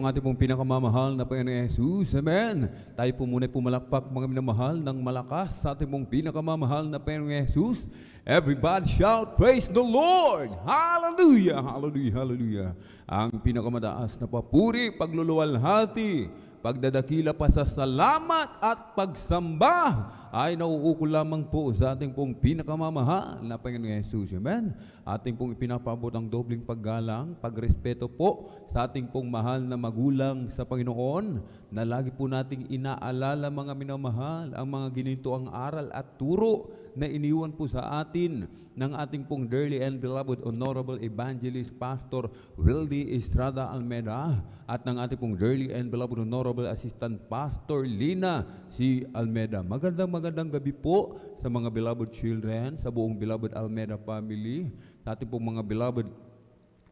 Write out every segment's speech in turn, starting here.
ating pong pinakamamahal na Panginoon Jesus. Amen. Tayo po muna pumalakpak mga minamahal ng malakas sa ating pong pinakamamahal na Panginoon Jesus. Everybody shout, praise the Lord! Hallelujah! Hallelujah! Hallelujah! Ang pinakamataas na papuri, pagluluwalhati, pagdadakila, pasasalamat at pagsamba ay nauukol lamang po sa ating pong pinakamamahal na Panginoon Jesus. Amen? Ating pong ipinapaabot ang dobling paggalang, pagrespeto po sa ating pong mahal na magulang sa Panginoon na lagi po nating inaalala mga minamahal ang mga ginitoang aral at turo na iniwan po sa atin ng ating pong dearly and beloved Honorable Evangelist Pastor Wildy Estrada Almeda at ng ating pong dearly and beloved Honorable Assistant Pastor Lina C. Almeda. Magandang gabi po sa mga beloved children, sa buong beloved Almeda family, sa ating pong mga beloved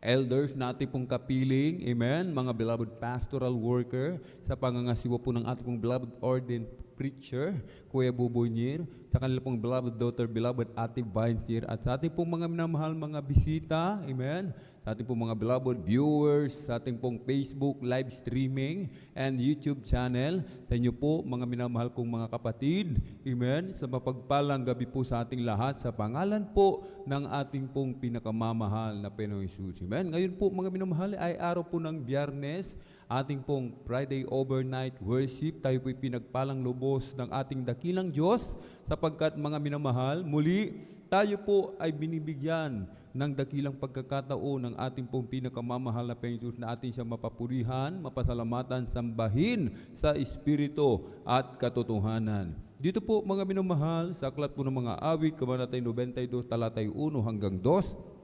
elders na ating pong kapiling, amen, mga beloved pastoral worker, sa pangangasiwa po ng ating pong beloved ordained preacher, Kuya Bubonyir, sa kanila pong beloved daughter, beloved Ate Vinesir, at sa ating pong mga minamahal mga bisita, amen, sa ating pong mga beloved viewers, sa ating pong Facebook live streaming and YouTube channel, sa inyo po mga minamahal kong mga kapatid, amen, sa mapagpalang gabi po sa ating lahat, sa pangalan po ng ating pong pinakamamahal na Panginoong Jesus, amen. Ngayon po mga minamahal ay araw po ng Biyernes, ating pong Friday overnight worship. Tayo po'y pinagpalang lubos ng ating dakilang Diyos sapagkat mga minamahal, muli tayo po ay binibigyan ng dakilang pagkakataon ng ating pong pinakamamahal na Panginoon na ating siya mapapurihan, mapasalamatan, sambahin sa Espiritu at katotohanan. Dito po mga minamahal, sa aklat po ng mga awit, kabanatay 92, talatay 1 hanggang 2,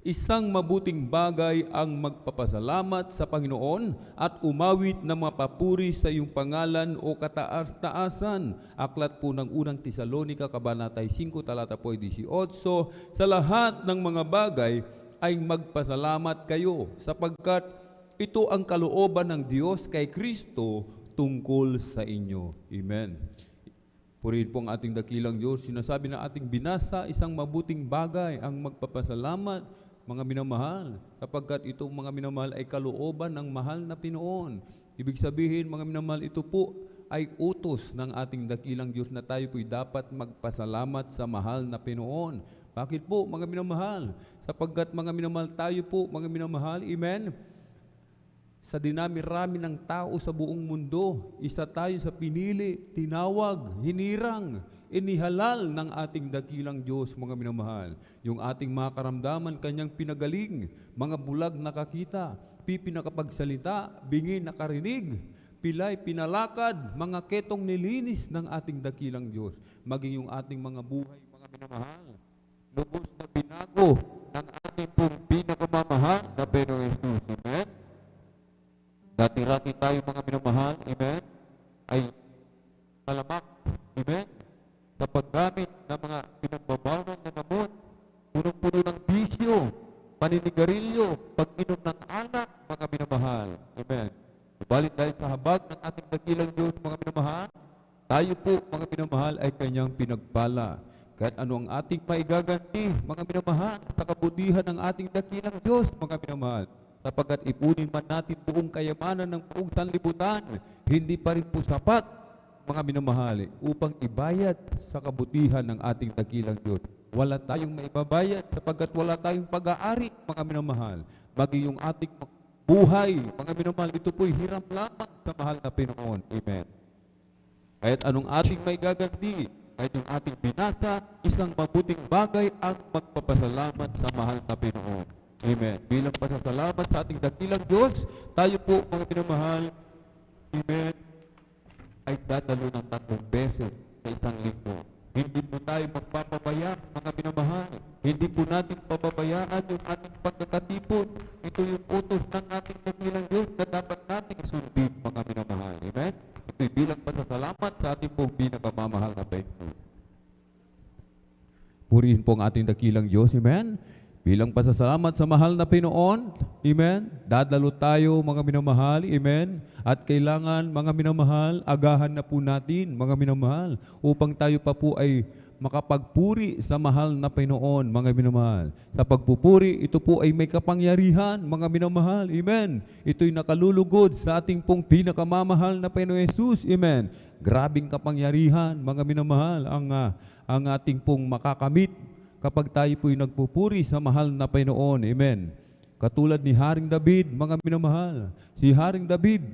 isang mabuting bagay ang magpapasalamat sa Panginoon at umawit ng mapapuri sa iyong pangalan o kataas-taasan. Aklat po ng unang Tesalonica, kabanatay 5, talata po 18, sa lahat ng mga bagay ay magpasalamat kayo sapagkat ito ang kalooban ng Diyos kay Kristo tungkol sa inyo. Amen. Purihin po ang ating dakilang Diyos. Sinasabi na ating binasa, isang mabuting bagay ang magpapasalamat mga minamahal, sapagkat itong mga minamahal ay kalooban ng mahal na Pinoon. Ibig sabihin, mga minamahal, ito po ay utos ng ating dakilang Diyos na tayo po'y dapat magpasalamat sa mahal na Pinoon. Bakit po, mga minamahal? Sapagkat mga minamahal, tayo po, mga minamahal, amen, sa dinami-rami ng tao sa buong mundo, isa tayo sa pinili, tinawag, hinirang, inihalal ng ating dakilang Diyos, mga minamahal. Yung ating mga karamdaman, kanyang pinagaling, mga bulag nakakita, pipi nakapagsalita, bingi nakarinig, pilay pinalakad, mga ketong nilinis ng ating dakilang Diyos. Maging yung ating mga buhay, mga minamahal, lubos na binago ng ating pong pinakamamahal na Panginoong Jesus. Amen? Dati-rati tayo mga minamahal, amen, ay talamak, amen, sa paggamit ng mga pinagbabawang na gamot, punong-puno ng bisyo, paninigarilyo, pag-inom ng alak, mga minamahal. Amen. Subalit dahil sa habag ng ating dakilang Diyos, mga minamahal, tayo po, mga minamahal, ay kanyang pinagpala. Kahit ano ang ating maigaganti, mga minamahal, sa kabutihan ng ating dakilang Diyos, mga minamahal, sapagkat ipunin man natin buong kayamanan ng buong sanlibutan, hindi pa rin po sapat, mga minamahali, upang ibayad sa kabutihan ng ating dakilang Diyos. Wala tayong maibabayad sapagkat wala tayong pag-aari, mga minamahal. Maging yung ating buhay, mga minamahal, ito po'y hiram lamang sa mahal na Panginoon. Amen. Kahit anong ating may gaganti, kahit yung ating binasa, isang mabuting bagay ang magpapasalamat sa mahal na Panginoon. Amen. Bilang pasasalamat sa ating dakilang Diyos, tayo po, mga minamahal, amen, ay dadalo ng 3 beses sa isang linggo. Hindi po tayo magpapabaya, mga minamahal. Hindi po natin pababayaan yung ating pagkakatipon. Ito yung utos ng ating dakilang Diyos na dapat natin sundin, mga minamahal. Amen? Ito'y bilang pasasalamat sa ating pong pinakamamahal na Panginoon. Purihin po ang ating dakilang Diyos. Amen? Bilang pasasalamat sa mahal na Pinoon, amen, dadalo tayo mga minamahal, amen, at kailangan mga minamahal, agahan na po natin mga minamahal, upang tayo pa po ay makapagpuri sa mahal na Panginoon, mga minamahal. Sa pagpupuri, ito po ay may kapangyarihan, mga minamahal. Amen. Ito'y nakalulugod sa ating pong pinakamamahal na Panginoon Jesus. Amen. Grabing kapangyarihan, mga minamahal, ang ating pong makakamit kapag tayo po'y nagpupuri sa mahal na Panginoon. Amen. Katulad ni Haring David, mga minamahal. Si Haring David,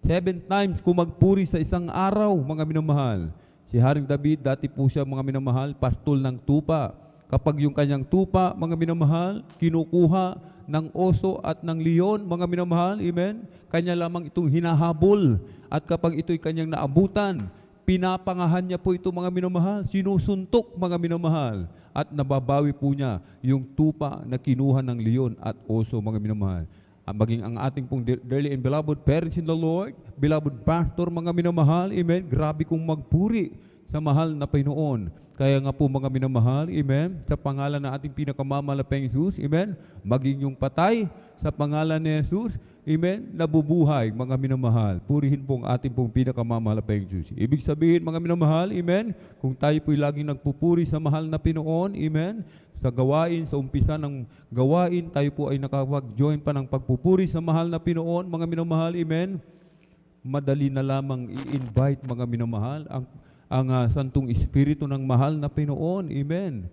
7 times kumagpuri sa isang araw, mga minamahal. Si Haring David, dati po siya, mga minamahal, pastol ng tupa. Kapag yung kanyang tupa, mga minamahal, kinukuha ng oso at ng leon, mga minamahal, amen, kanya lamang itong hinahabol. At kapag ito'y kanyang naabutan, pinapangahan niya po ito, mga minamahal, sinusuntok, mga minamahal, at nababawi po niya yung tupa na kinuha ng leon at oso, mga minamahal. Maging ang ating pong dearly and beloved parents in the Lord, beloved pastor, mga minamahal, amen, grabe kong magpuri sa mahal na Panginoon. Kaya nga po, mga minamahal, amen, sa pangalan ng ating pinakamamahal na Panginoon Jesus, amen, maging yung patay sa pangalan ni Jesus, amen, nabubuhay, mga minamahal. Purihin po ang ating pong pinakamamahal na Panginoon Jesus. Ibig sabihin, mga minamahal, amen, kung tayo po'y laging nagpupuri sa mahal na Panginoon, amen, sa gawain, sa umpisa ng gawain, tayo po ay nakapag-join pa ng pagpupuri sa mahal na Panginoon, mga minamahal, amen, madali na lamang i-invite, mga minamahal, ang Santong Espiritu ng mahal na Panginoon, amen.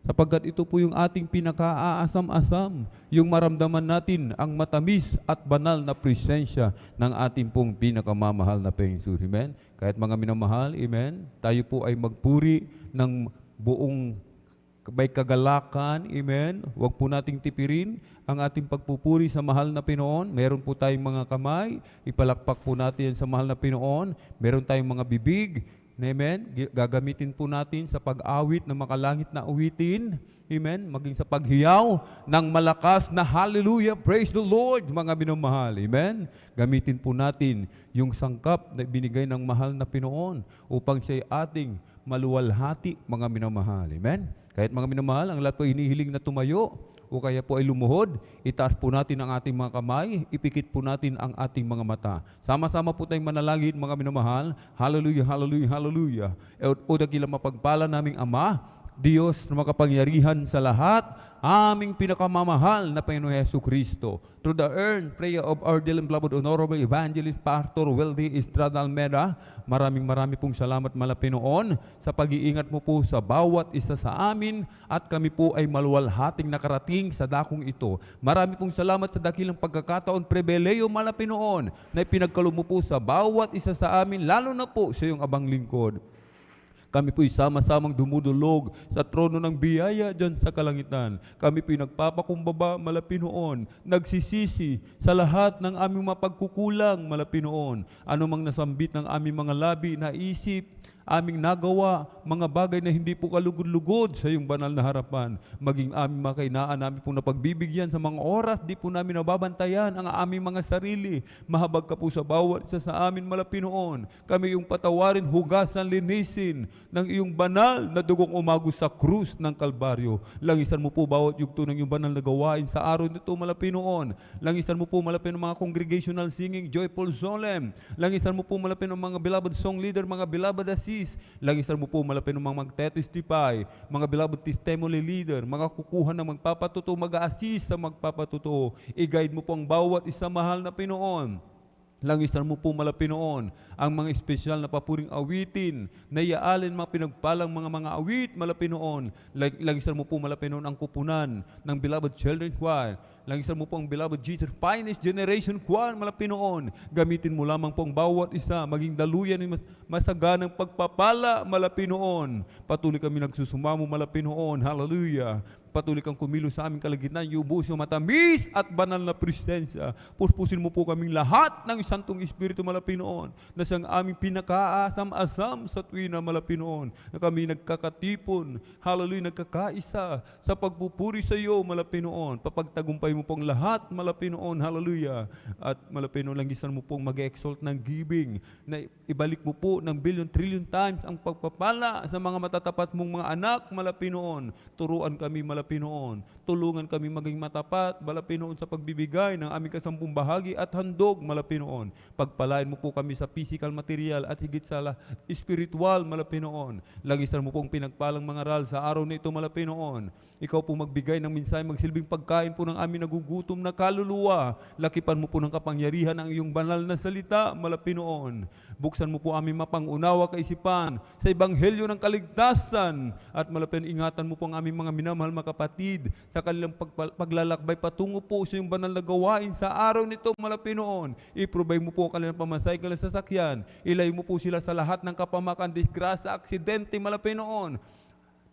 Sapagkat ito po yung ating pinaka-aasam-asam, yung maramdaman natin ang matamis at banal na presensya ng ating pong pinakamamahal na Panginoon, amen. Kahit mga minamahal, amen, tayo po ay magpuri ng buong may kagalakan, amen. Huwag po nating tipirin ang ating pagpupuri sa mahal na Panginoon. Meron po tayong mga kamay, ipalakpak po natin sa mahal na Panginoon. Meron tayong mga bibig, amen. Gagamitin po natin sa pag-awit ng makalangit na awitin, amen. Maging sa paghiyaw ng malakas na hallelujah, praise the Lord, mga minamahal, amen. Gamitin po natin yung sangkap na binigay ng mahal na Panginoon upang siya'y ating maluwalhati, mga minamahal, amen. Kahit mga minamahal, ang lahat po hinihiling na tumayo o kaya po ay lumuhod, itaas po natin ang ating mga kamay, ipikit po natin ang ating mga mata. Sama-sama po tayong manalangin, mga minamahal. Hallelujah, hallelujah, hallelujah. O dakilang mapagpala naming Ama, Diyos na makapangyarihan sa lahat, aming pinakamamahal na Panginoon Hesus Kristo. Through the earned prayer of our dear and beloved Honorable Evangelist Pastor Weldy Estrada Almeda, maraming pong salamat, mahal na Panginoon, sa pag-iingat mo po sa bawat isa sa amin at kami po ay maluwalhating nakarating sa dakong ito. Marami pong salamat sa dakilang pagkakataon, pribileyo, mahal na Panginoon, na ipinagkaloob mo po sa bawat isa sa amin, lalo na po sa iyong abang lingkod. Kami po'y sama-samang dumudulog sa trono ng biyaya dyan sa kalangitan. Kami po'y nagpapakumbaba, malapinoon, nagsisisi sa lahat ng aming mapagkukulang, malapinoon. Ano mang nasambit ng aming mga labi na isip, aming nagawa, mga bagay na hindi po kalugod-lugod sa iyong banal na harapan. Maging aming mga kainaan, namin po napagbibigyan sa mga oras, di po namin nababantayan ang aming mga sarili. Mahabag ka po sa bawat isa sa amin, malapinoon. Kami yung patawarin, hugasan, linisin ng iyong banal na dugong umagos sa krus ng Kalbaryo. Langisan mo po bawat yugto ng iyong banal na gawain sa araw nito, malapinoon. Langisan mo po malapinoon mga congregational singing, joyful solemn. Langisan mo po malapinoon mga beloved song leader, mga beloved assist. Langisan mo po malapit ng mga magte-testify, mga beloved testimony leader, mga kukuha ng magpapatuto, mag-a-assist sa magpapatuto. I-guide mo po ang bawat isa, mahal na Panginoon. Langisan mo po malapinoon ang mga espesyal na papuring awitin na iaalin mga pinagpalang mga awit malapinoon. Langisan mo po malapinoon ang kupunan ng Beloved Children Choir. Langisan mo po ang Beloved Jesus Finest Generation Choir, malapinoon. Gamitin mo lamang po ang bawat isa, maging daluyan ng masaganang pagpapala, malapinoon. Patuloy kami nagsusumamo, malapinoon. Hallelujah. Patuloy kang kumilos sa aming kalagitnaan, yubos yung matamis at banal na presensya. Puspusin mo po kaming lahat ng Santong Espiritu, malapinoon, na siyang aming pinakaasam-asam sa tuwina, malapinoon, na kami nagkakatipon, hallelujah, nagkakaisa sa pagpupuri sa iyo, malapinoon. Papagtagumpay mo pong lahat, malapinoon, hallelujah. At malapinoon, langisan mo pong mag-exalt ng giving, na ibalik mo po ng billion-trillion times ang pagpapala sa mga matatapat mong mga anak, malapinoon. Turuan kami, malapinoon, Pinoon. Tulungan kami maging matapat, Pinoon, sa pagbibigay ng aming kasampung bahagi at handog, Pinoon. Pagpalain mo po kami sa physical, material at higit sa spiritual, Pinoon. Langisan mo pong pinagpalang mga aral sa araw na ito, Pinoon. Ikaw po magbigay ng minsay, magsilbing pagkain po ng aming nagugutom na kaluluwa. Lakipan mo po ng kapangyarihan ang iyong banal na salita, Pinoon. Buksan mo po aming mapangunawa kaisipan sa ebanghelyo ng kaligtasan at Pinoon, ingatan mo po ang aming mga minamahal mga kapatid sa kanilang paglalakbay patungo po sa iyong banal na gawain sa araw nito, Pinoon. I-provide mo po kanilang pamasay, kanilang sasakyan. Ilay mo po sila sa lahat ng kapamakan, disgrasya, aksidente, Pinoon.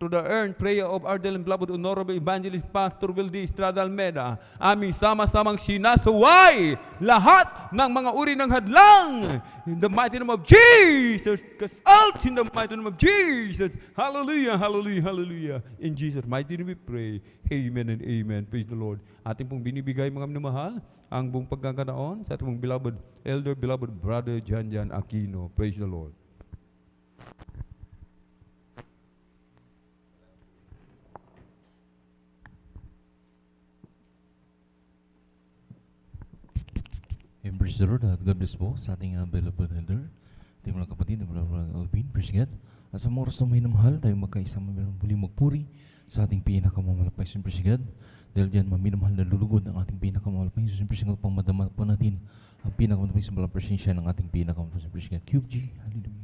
To the earned prayer of our dear and beloved Honorable Evangelist Pastor Wildy Estrada Almeda, aming sama-samang sinasaway lahat ng mga uri ng hadlang. In the mighty name of Jesus, cast out in the mighty name of Jesus. Hallelujah, hallelujah, hallelujah. In Jesus' mighty name we pray. Amen and amen. Praise the Lord. Ating pong binibigay mga minamahal ang buong pagkakataon sa ating pong beloved elder, beloved brother Jan Aquino. Praise the Lord. Praise the Lord at God bless po sa ating beloved elder, ating mga kapatid, beloved Alvin, praise God. At sa mga oras na may namahal, tayo magkaisama muli magpuri sa ating pinakamamalapay, praise God. Dahil dyan, maminamahal na lulugod ng ating pinakamamalapay, praise God, pang madama po natin ang pinakamamalapay sa malang presensya ng ating pinakamamalapay, praise God. Cube G, hallelujah.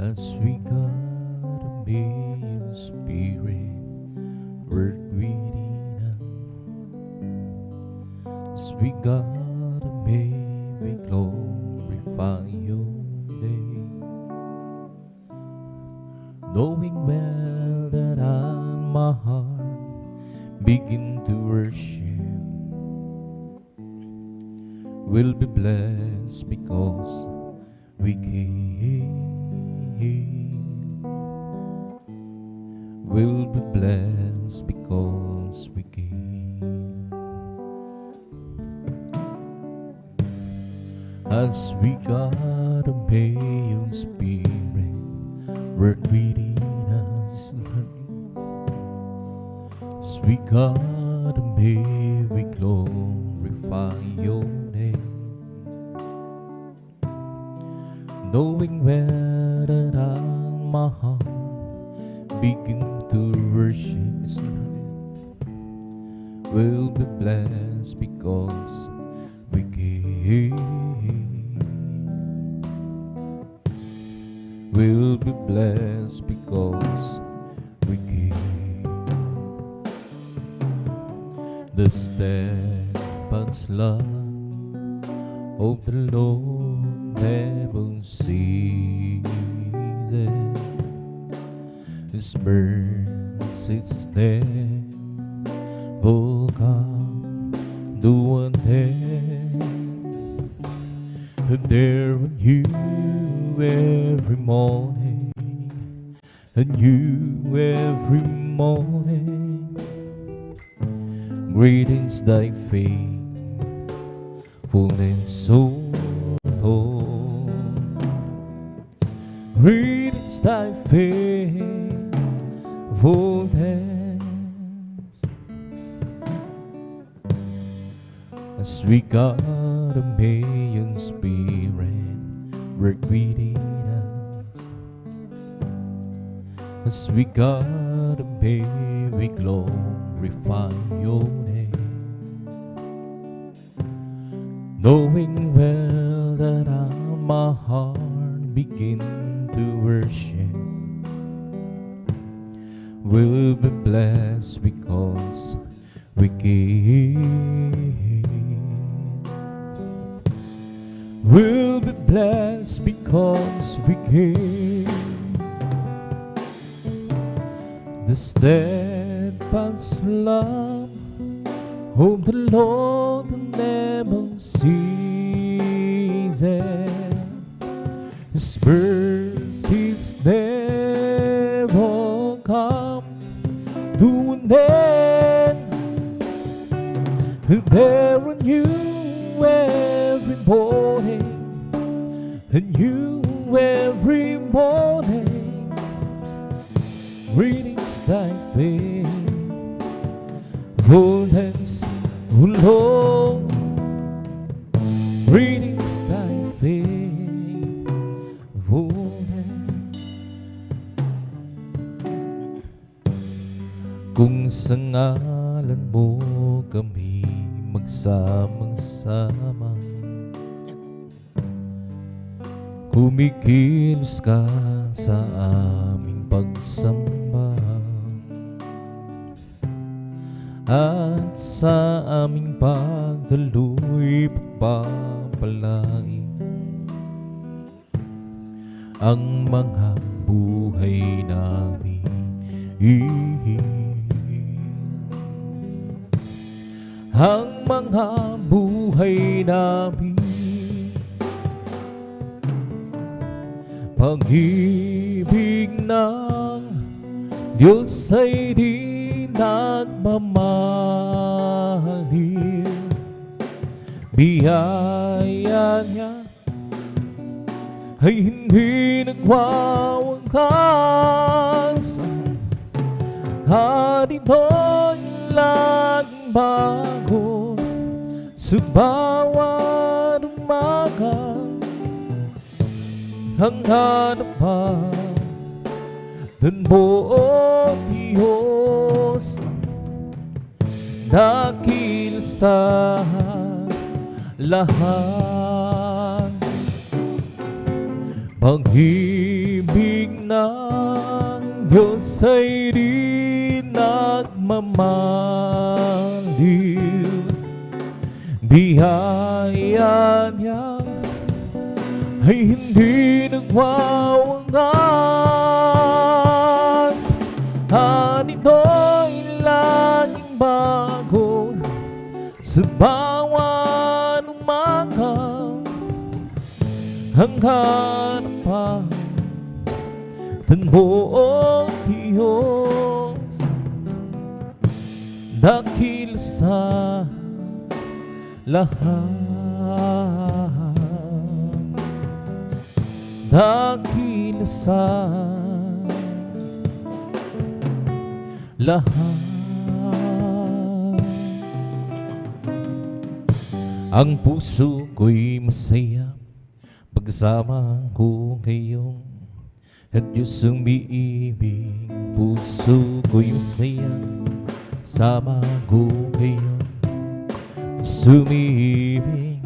As we got a million spirit work within us, as we got a may we glorify your name, knowing well that on my heart begin to worship, will be blessed because we came. Will be blessed because we came. As we got a million spirit work within us, as we got a may we glorify your name, knowing well that on my heart begin to worship, will be blessed because we came. Will be blessed because we came. The steadfast love of the Lord never ceases. His mercies never come to an end, and they're on you every morning, and you every morning. Great is thy faithfulness, O Lord. Great is thy faithfulness. As we got a million spirit work within us, as we got a may we glorify your name, knowing well that my heart begin to worship, will be blessed because we came. Will be blessed because we came. The steadfast love of the Lord never ceases. His mercies never and then there are you every morning, and you every morning. Greetings thy faith, volens ulong. Greetings thy faith, volens. Kung sa ngalan mo kami magsamang-sama, kumikilos ka sa aming pagsamba, at sa aming pagdaloy pagpapalain ang mga buhay namin. Ang mga buhay namin, pag-ibig ng Diyos ay di nagmamahal. Biyaya niya ay hindi nagwawakas, at ito'y laging bago sa bawat umaga. Ang hanapan mo, O Diyos, dakil sa lahat. Pag-ibig ng Diyos ay di nagmamaliw. Biyaya niya ay hindi nagwawakas, at ito'y laging bago sa bawat umaga. Ang hanapan mo, O Diyos, dakil sa lahat. Dakil sa lahat. Ang puso ko'y masaya pagsama ko ngayong at Diyos umiibig. Puso ko'y masaya sama ko ngayon, sumiibig.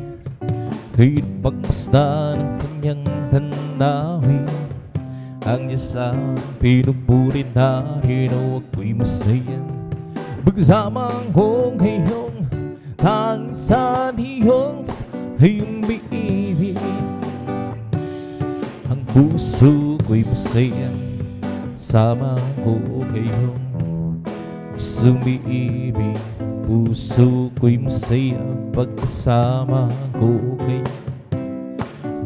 Kahit pagpasta ng kanyang tanawin, ang Diyos ang pinupuri natin. O ako'y masaya pagsama ko ngayong tanging sa Diyos ay umiibig. Ang puso ko'y masaya sama ko ngayong sumiibig. Puso ko'y masaya pagkasama ko kay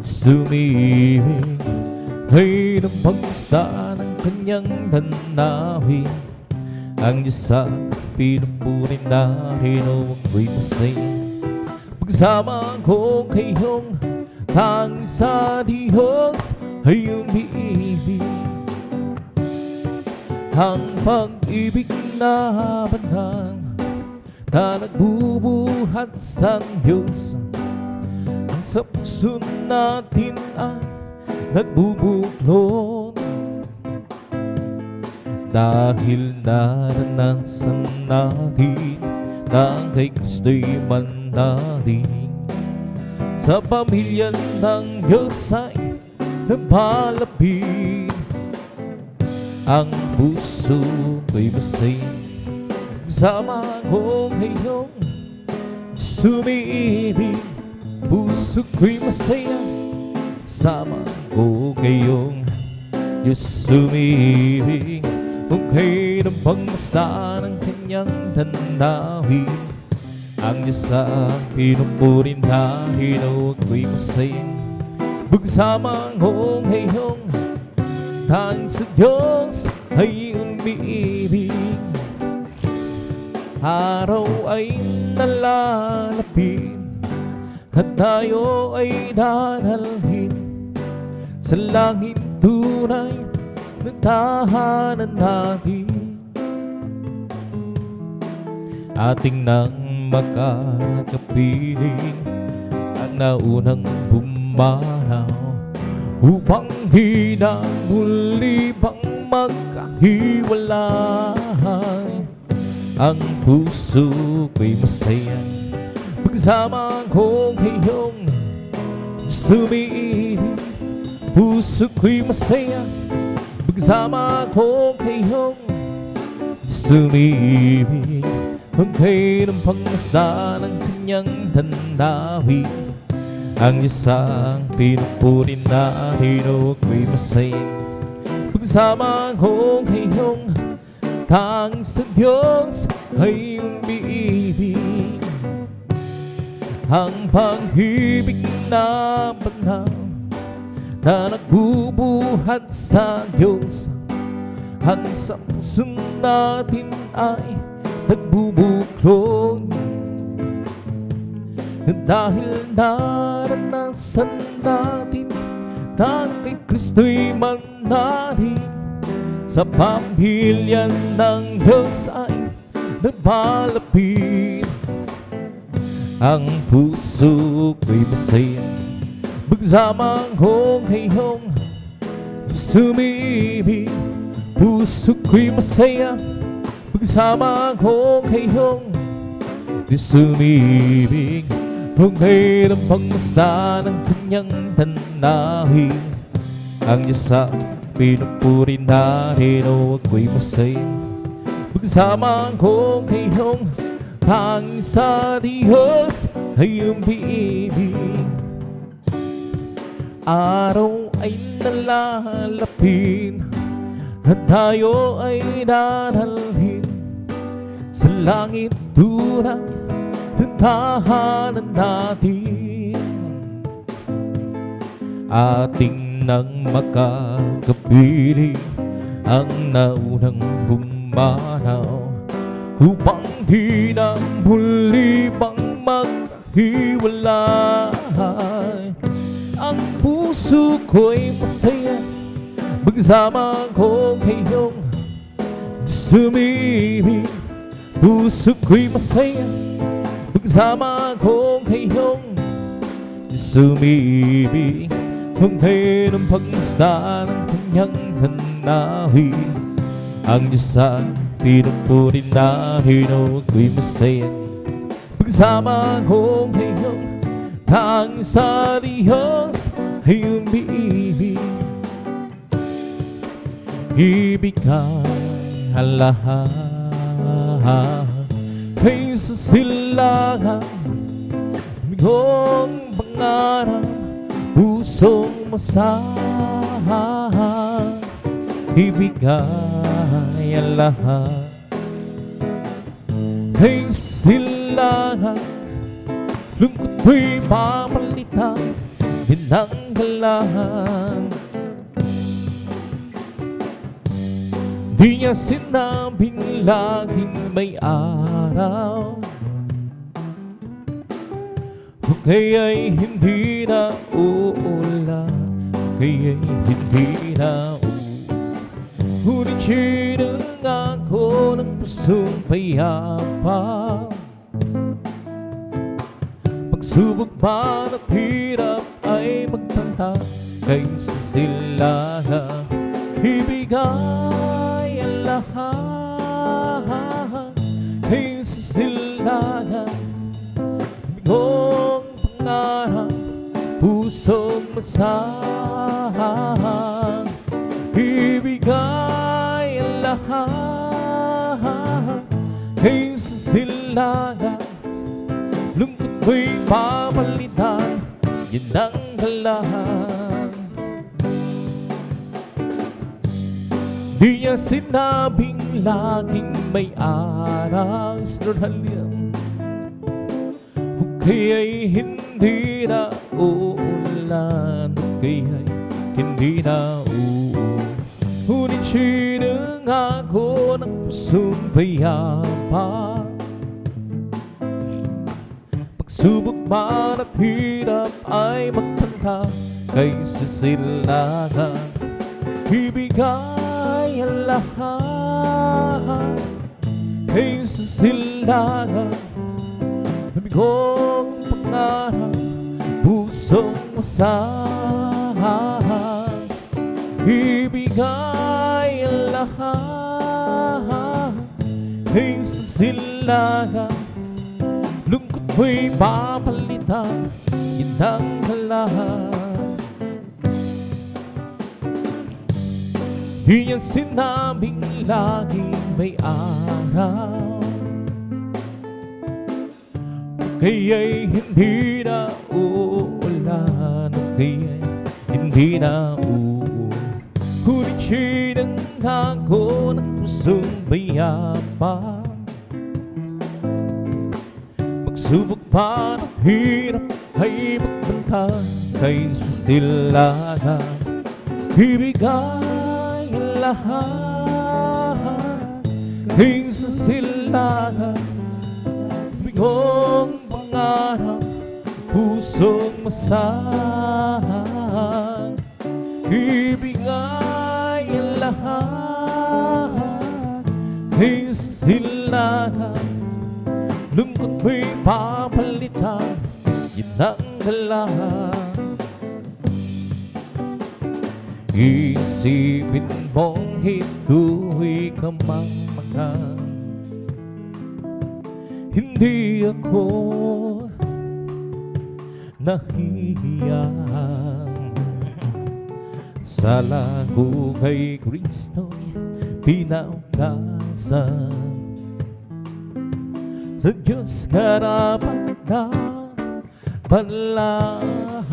sumiibig. Ay ng pagkasta ng kanyang tanawin, ang Diyos ang pinupuri natin. O ako'y masaya pagsama ko kayong tanging sa Diyos ay umiibig. Ang pag-ibig na banal na nagbubuhat sa Diyos, ang sa puso natin ay nagbubuklod. Dahil naranasan natin na kay Kristo'y mandaling, sa pamilya ng Diyos ay napalapit. Ang puso ko'y masaya sama ko ngayong sumiibig. Puso ko'y masaya sama ko ngayong Diyos sumiibig. Kung kayo ng pagmasta ng kanyang tanawin, ang Diyos ang pinupuri natin. O ako'y masaya pagsama ko ngayong tanging sa Diyos ay umiibig. Araw ay nalalapit at tayo ay dadalhin sa langit tunay na tahanan natin. Ating nang makakapiling ang naunang bumanaw upang di na muli pang magkahiwalay. Ang puso ko'y masaya pagsama ko ngayong sumiibig. Puso ko'y masaya pagsama ko ngayong sumiibig. Kung kayo ng pangmasdan ng kanyang tandawi, ang isang pinupuri natin o ko'y masaya pagsama ko ngayong tanging sa Diyos ay umiibig. Ang pag-ibig na banal na nagbubuhat sa Diyos, ang sa puso natin ay nagbubuklod. Dahil naranasan natin na kay Kristo'y manarin, sa pamilya ng Diyos ay napalapit. Ang puso ko'y masaya pagsama ko ngayong sumiibig. Puso ko'y masaya pagsama ko ngayong sumiibig. Kung ngayon ang pangmasdan ng kanyang tanawin, ang Diyos sa pinupuri natin o ako'y masaya pagsama ko ngayong tanging sa Diyos ay umiibig. Araw ay nalalapit at tayo ay dadalhin sa langit tunay na tahanan natin. Ating nang makakapiling ang naunang bumanaw upang di na muli pang magkahiwalay. Ang puso ko'y masaya pagsama ko ngayong sumiibig. Puso ko'y masaya pagsama ko ngayong sumiibig. Kung ngayon ang pagmasdan ng kanyang tanawin, ang Diyos sa pinupuri natin o ako'y masaya pagsama ko ngayong tanging sa Diyos ay umiibig. Ibigay ang lahat kay sa silangan, bigong pangarap, pusong masahan. Ibigay ang lahat kay silangan, lungkot ko'y papalitan, binanggalan. Di niya sinabing laging may araw, o kaya'y hindi na uulan, o kaya'y hindi na uulan. Ngunit sinang ako ng pusong payapa, pagsubok man at hirap ay magtanta kay silangan. Ibigay ang lahat kay silangan, bigong pangarap, pusong masahan. Ibigay ang lahat kay silangan, lungkot ko'y papalitan, yun ang halahan. Di niya sinabing laging may araw, Lord, o kaya'y hindi na uulan, o kaya'y hindi na uulan. Ngunit sinang ako ng pusong payapa, Pagsubok man at hirap ay magtangka kay silangan, ibigay ang lahat kay silangan. Namigong pangarap, pusong masahan, ibigay ang lahat kay silangan. Lungkot mo'y papalitan, ginang lahat. Di yan sinabing laging may araw, kaya'y hindi na uulan, kaya'y hindi na Ngunit siya'y nangako ng pusong bayapa. Pagsubok pa ng hirap ay magbanta kay silangan, ibigay ang lahat kay silangan. Bigong pangarap, pusong masahan, ibigay ang lahat kay silangan. Lungkot mo'y papalitan, ginang lahat. Isipin mong ito'y kamangmangan, hindi ako nahihiya. Sa lago kay Kristo'y pinaugasan, sa Diyos karapat na panlahan.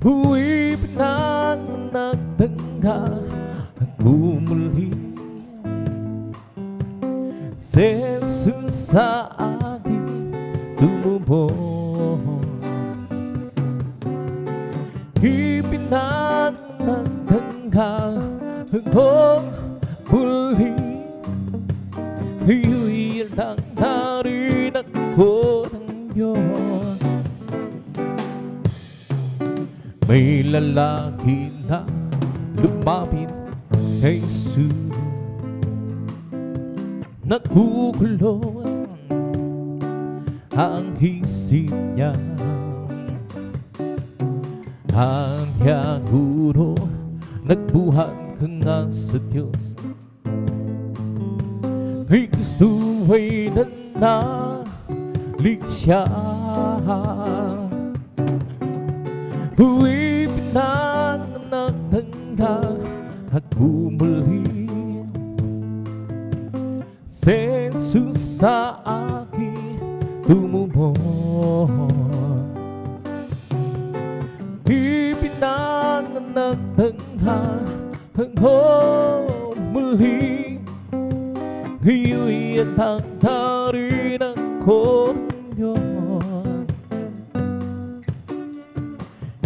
Huwag pinanagdangga at umuli, si Jesus sa akin tumubong. Ipinanagdangga hanggang muli, iuwi lang na rin ako ng Diyos. May lalaki na lumapit kay Jesus, nagkukulong ang isip niya. Kanya guro, nagbuhat ka nga sa Diyos, kay Kristo ay nanaligsiya. Huwag pinanagdangga at umuli, si Jesus sa akin tumubong. Ipinanagdangga hanggang muli, iuwi at hanggarin ako ng Diyos.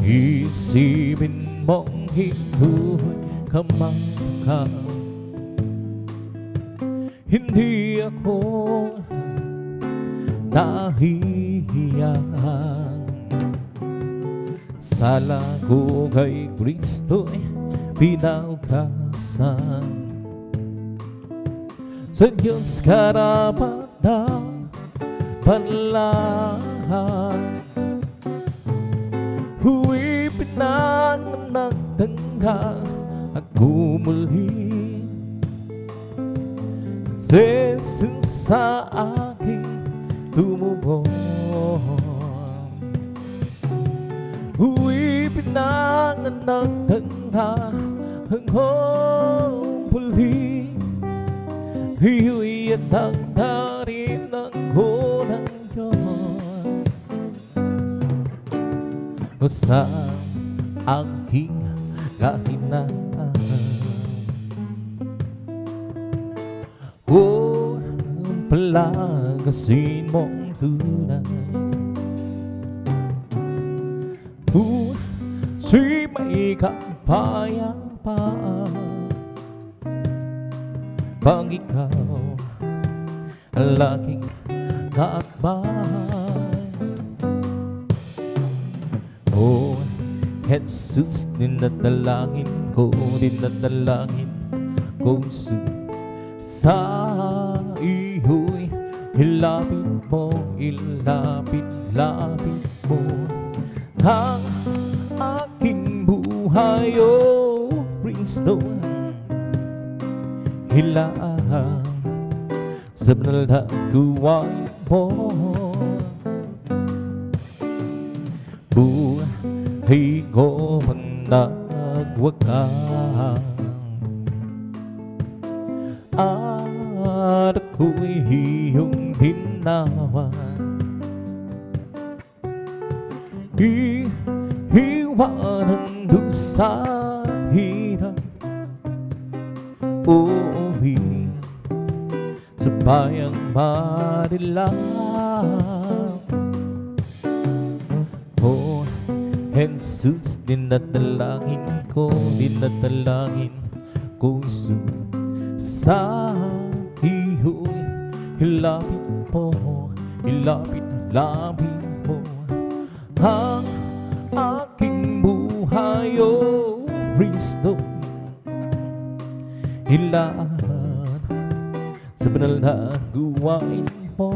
Isipin mong ito'y kamangkang, hindi ako nahihiya. Sa lago kay Kristo'y pinaugasan, sa Diyos karapat na panlahan. Huwag pinanagdangga at umuli, si Jesus sa akin tumubong. Huwag pinanagdangga hanggang muli, iuwi at hanggarin ako ng Diyos. O sa aking kahinaan, o palagasin mong tunay, puso'y may kapayapaan pag ikaw ang laging magkakbay. Oh, Jesus, dinadalangin ko sa iyo'y ilapit mo ang aking buhay, oh Kristo. Hilaan sa banal na gawain mo, buhay ko ang nagwakas, at ako'y iyong hinawan. Iiwanan mo sa hirap, uuwi sa bayang Manila. Oh, Jesus, dinadalangin ko sa iyo'y ilapit mo ang aking buhay, oh Kristo. Ilaan sa banal na gawain mo,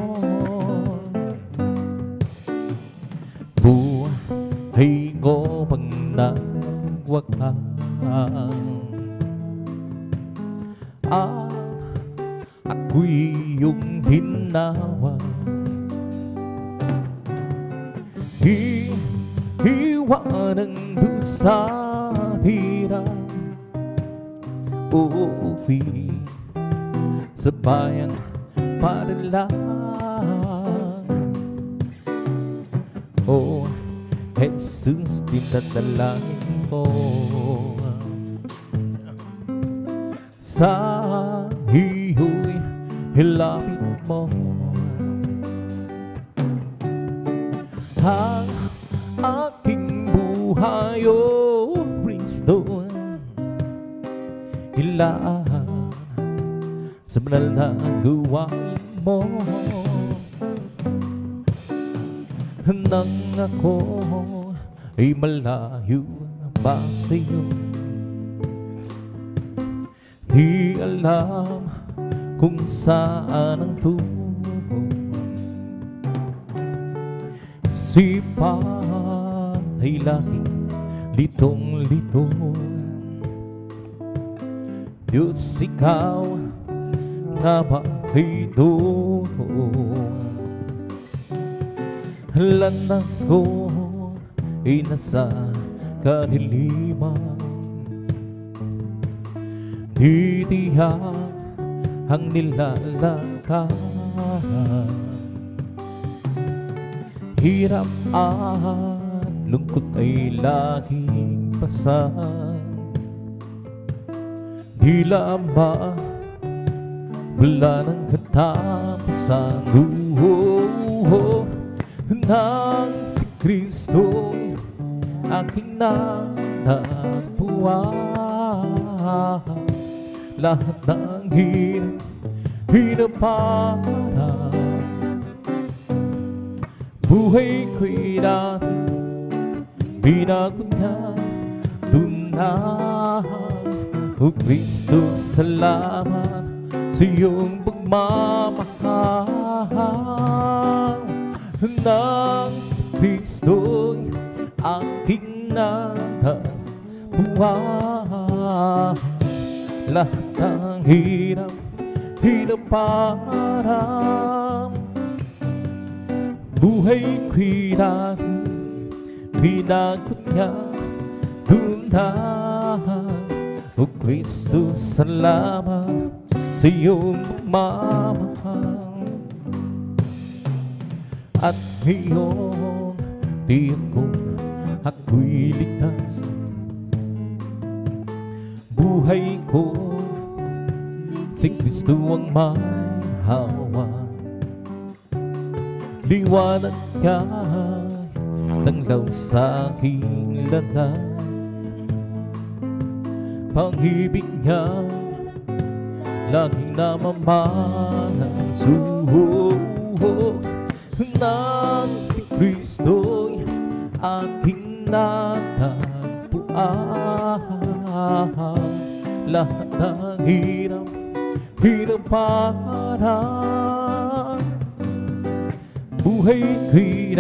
buhay ko pang nagwakas, ako'y iyong hinawan. Iiwanan mo sa hirap, uuwi sa bayang Manila. Oh, Jesus, dinadalangin ko sa iyo'y ilapit mo ang aking buhay, oh Kristo. Ilaan sa banal na gawain mo, nang ako ay malayo pa sa'yo. Di alam kung saan ang tungo, isipan ay laging litong-lito. Diyos, ikaw na ba'y doon? Landas ko ay nasa kadiliman, di tiyak ang nilalakad. Hirap at lungkot ay laging pasan, di lamang wala ng katapusan. Nang si Kristo'y aking natagpuan, lahat ng hinaparang buhay ko'y dati binago niya tunay. O Kristo, salamat sa iyong pagmamahal. Nang si Kristo'y aking natagpuan, lahat ng hinaparang buhay ko'y dati binago niya tunay. O Kristo, salamat sa iyong pagmamahal. At ngayon, tiyak ko ako'y ligtas, buhay ko si Kristo ang may hawak. Liwanag niya tanglaw sa aking landas, pang-ibig niya laging namamalang suho. buhok ng si Kristo'y aking natagpuan. Lahat ng hirap, parang buhay ko'y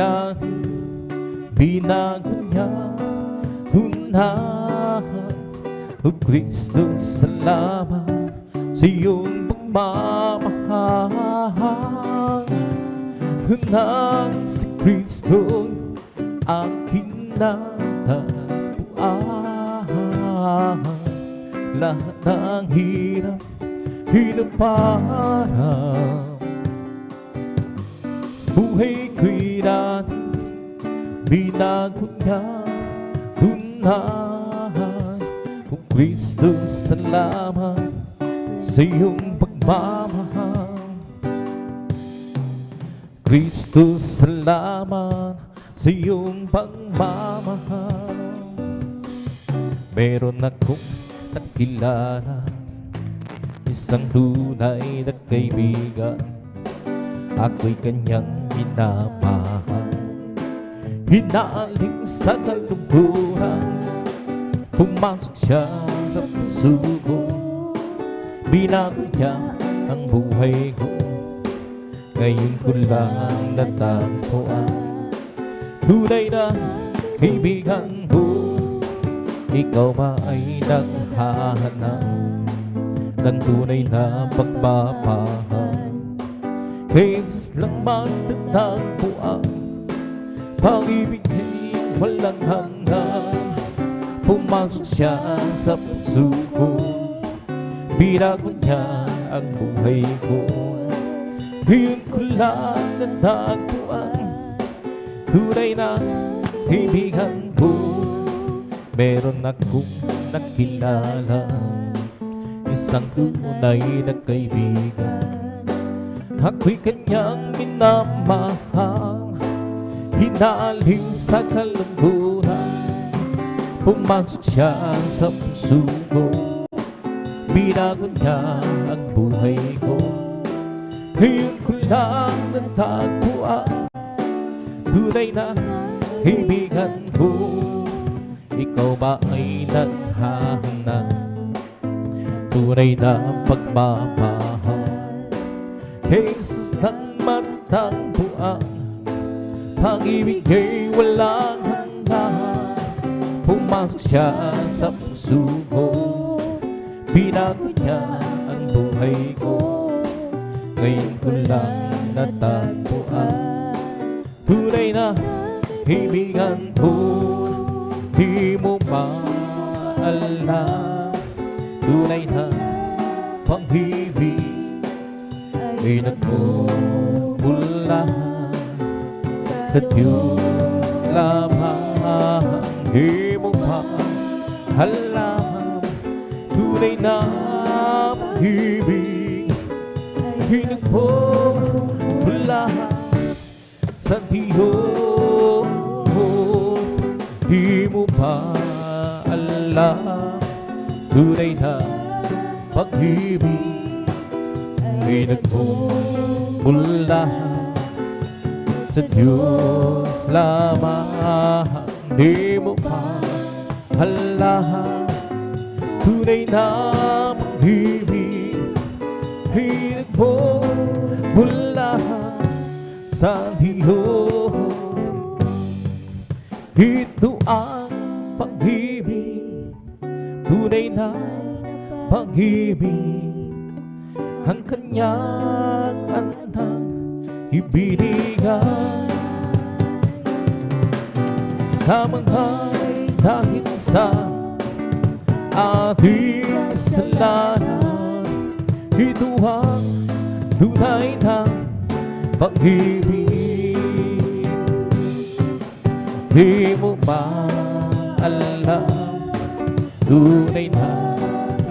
binago niya. Unahan, O Kristo, salamat sa iyong pagmamahal. Nang si Kristo aking natagpuan. Lahat ng hirap, parang buhay ko'y binago niya. Unahan, O Kristo, salamat sa iyong pagmamahal. Kristo, salamat sa iyong pagmamahal. Meron akong nakilala, isang tunay na kaibigan. Ako'y kanyang minamahal. Hinaling sa kalungkuran, pumasok siya sa puso ko. Binago niya ang buhay ko. Ngayon ko lang natagpuan. Tunay na kaibigan ko. Ikaw ba ay naghahanap ng tunay na pagmamahal? Kay Jesus lang matatagpuan. Pag-ibig ay walang hanggan. Pumasok siya sa puso ko. Binago niya ang buhay ko. Ngayon ko lang natagpuan. Tunay na kaibigan ko. Meron akong nakilala, isang tunay na kaibigan. Ako'y kanyang minamahal. Hinaling sa kalungkuran, pumasok siya sa puso ko. Binago niya ang buhay ko. Ngayon ko lang natagpuan. Tunay na kaibigan ko. Ikaw ba ay naghahanap tunay na pagmamahal? Kay Jesus lang matagpuan. Pag-ibig ay walang hanggan. Pumasok siya sa puso ko. Binago niya ang buhay ko. Ngayon ko lang natagpuan. Tunay na kaibigan ko. Di mo ba alam, tunay na pag-ibig ay nagmumula sa Diyos lamang. Di mo ba alam, tunay na pag-ibig ay nagmumula sa Diyos. Di mo ba alam, tunay na pag-ibig ay nagmumula sa Diyos lamang. Di mo ba alam, tunay na pag-ibig ay nagmumula sa Diyos. Ito ang pag-ibig, tunay na pag-ibig, ang kanyang anak ibinigay. Sa mga dahil sa ating kasalanan, ito ang tunay na pag-ibig. Di mo ba alam, tunay na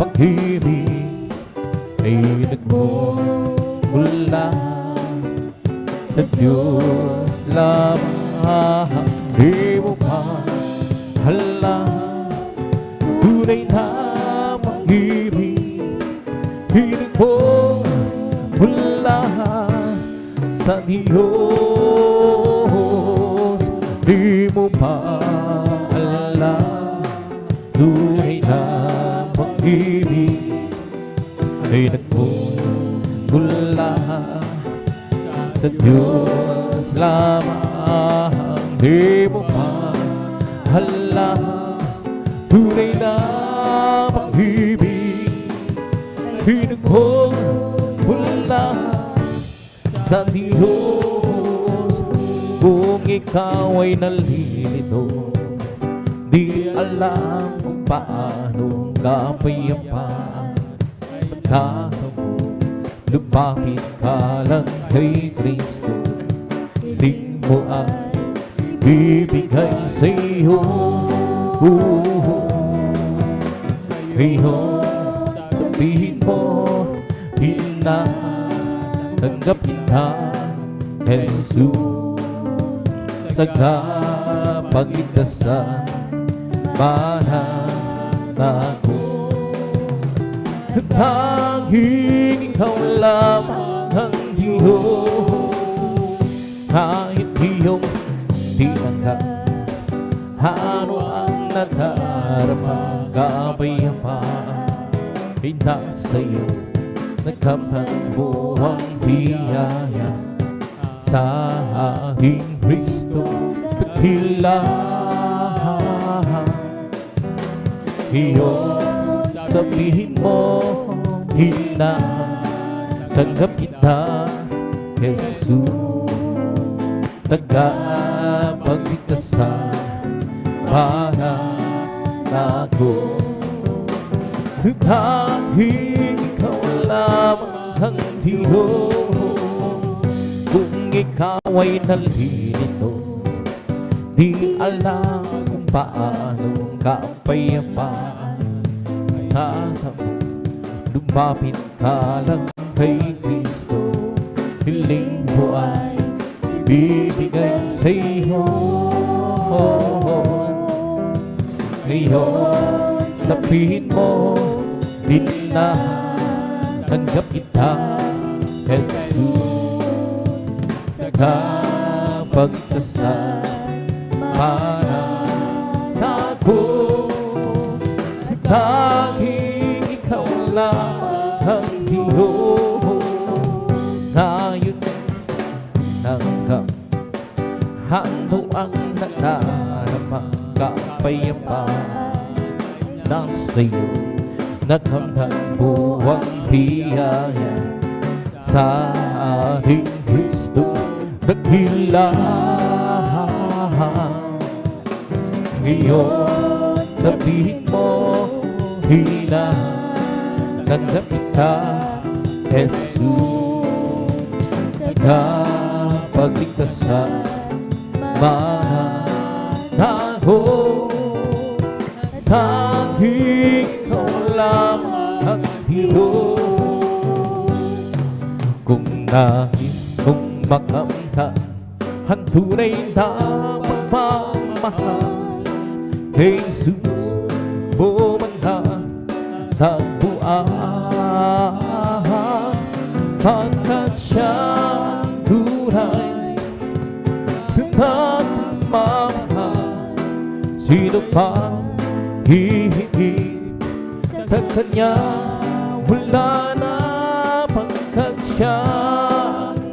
pag-ibig ay nagmumula sa Diyos lamang. Di mo ba alam, tunay na pag-ibig ay nagmumula sa Diyos, di mo maalala. Tunay na pag-ibig ay nagmumula sa Diyos lamang. Di mo maalala. Tunay na pag-ibig ay nagmumula sa Diyos. Kung ikaw ay nalilito, di alam kung paano kapayapaan magkakaroon, lumapit ka lang kay Kristo. Hiling mo ay bibigay sa iyo. Ngayon sabihin mo, tanggap kita, Jesus, tagapagligtasan, mananako. Tanging ikaw lamang ang Diyos, kahit iyong tinanggap ano ang nadarama, kapayapaan ay nasa iyo. Nagkapanbo ang biyaya sa aking Kristo dakila. Iyon sabihin mo, tanggap kita, Jesus, tagapagligtasan, mananako. Dahil ikaw lamang ang Diyos, kung ikaw ay nalilito, di alam kung paano kapayapaan tatamo. Lumapit ka lang kay Kristo, hiling mo ay ibibigay sa iyo. Ngayon sabihin mo, tanggap kita, Jesus, tagapagligtasan, mananako. Dahil ikaw lang ang Diyos, ngayon tanggap ano ang nadarama, kapayapaan nasa iyo. Nagkamtan mo ang biyaya sa ating Kristo dakila. Ngayon sabihin mo, tanggap kita, Jesus, tagapagligtasan, mananako. Dahil ikaw lamang ang Diyos, kung nais mong makamtan ang tunay na pagmamahal, Jesus, bumanhan tagpuan, pagkat siyang tunay na pagmamahal. Sino pa hihigit sa Kanya? Wala na, pagkat siya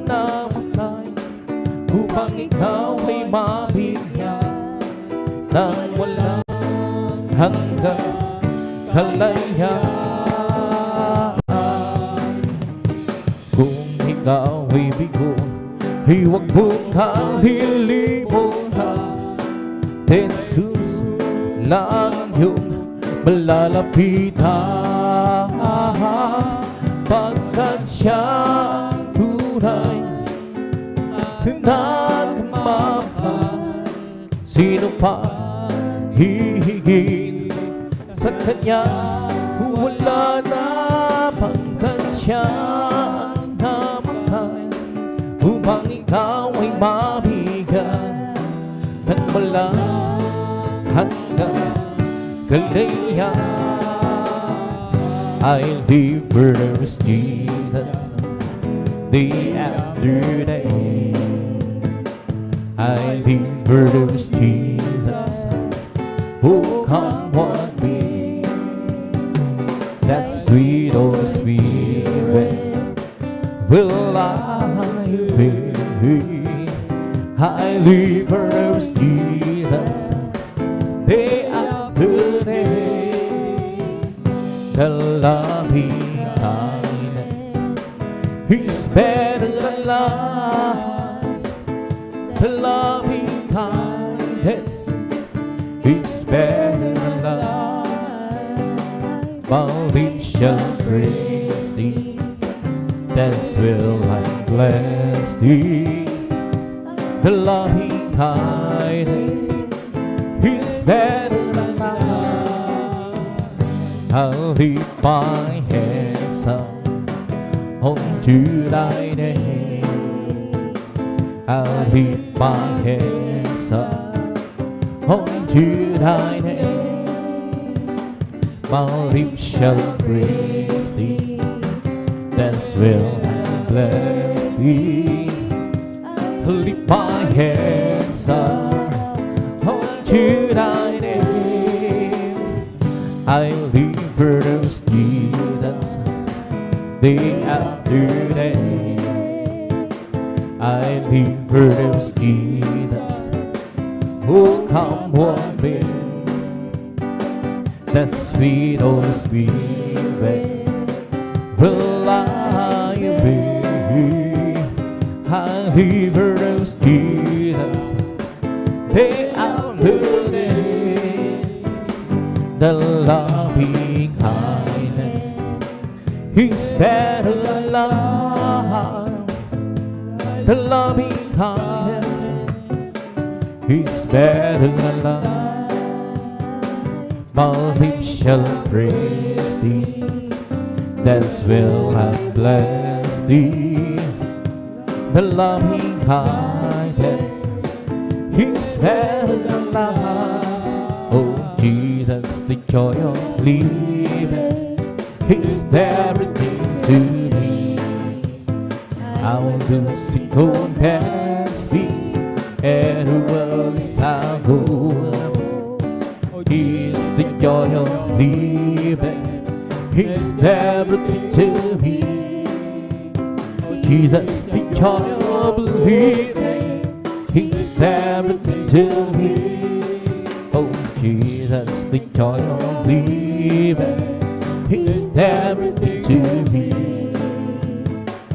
namatay upang ikaw ay mabigyan ng walang hanggang kalayaan. Kung ikaw ay bigo, ay huwag mong kalilimutan, Jesus lang yung malalapitan, pagkat siyang tunay na nagmamahal. Sino pa hihigit sa Kanya? Wala na, pagkat siyang namatay upang ikaw ay mabigyan ng walang hanggang kalayaan. I'll be first, Jesus, day after day. I live for those Jesus who come what may. That sweet Holy Spirit will I be. I live for those Jesus day after day. The loving kindness is better than life. The loving kindness is better than life. While it shall praise thee, that's will I bless thee. The loving kindness is better than life. I'll lift my hands up unto thy name. I'll lift my hands up unto thy name. My lips shall praise thee, that's will I bless thee. Lift my hands up unto thy name. I live for those Jesus day after day. I live for those Jesus who come what may. The sweet Holy Spirit will I be. I live for those Jesus day after day. The loving kindness is better than life. The loving kindness is better than life. My lips shall praise thee, that's will I bless thee. The loving kindness is better than life. Oh Jesus, the joy of living is everything to me. I will do seek on past thee, and the world is I'll go. Oh Jesus, the joy of living is everything to me. Jesus, the joy of believing, He's everything to me. Oh, Jesus, the joy of believing, He's everything to me.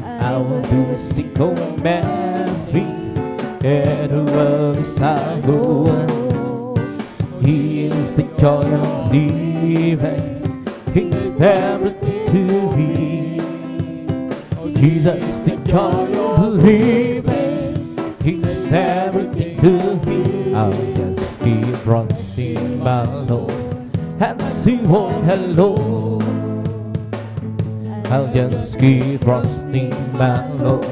I will do a single man's feet, and the world is I'll go. He is the joy of believing, He's everything to me. Jesus, the joy of believing, He's everything to me. I'll just keep trusting my Lord and see what hello. I'll just keep trusting my Lord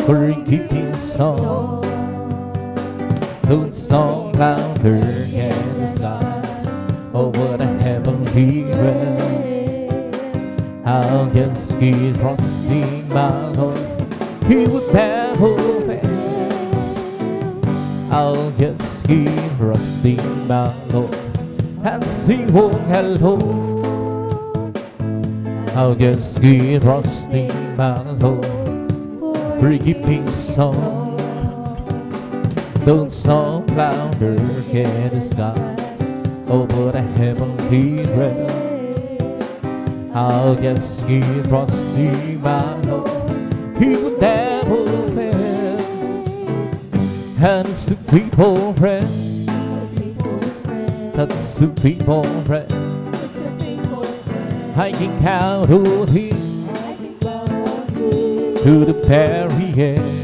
for keeping song. Those song louder than the sky over the heavenly realm. I'll just keep trusting my Lord, He would never fail. I'll just keep trusting my Lord and sing oh hello. I'll just keep trusting my Lord for keeping song. Don't song louder than the sky over the heavenly realm. I'll just keep trusting my Lord, He would never fail. And it's the people friend, that's the people friend. I can count on Him to the very end.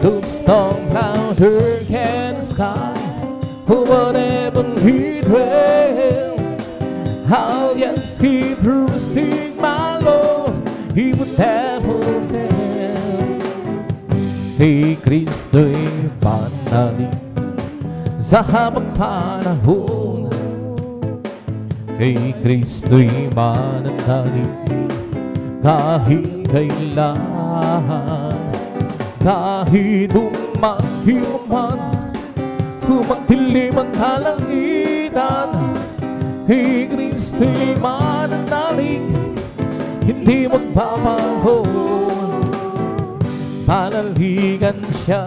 Don't storm louder than the sky, or whatever He dwells. I'll just keep trusting my Lord, He would never fail. Kay Kristo'y panalig sa habang panahon. Kay Kristo'y mananalig kahit kailan, kahit umahirap man, kumagdilim ang kalangitan, kay Kristo'y mananalig, hindi magbabago. Panaligan siya,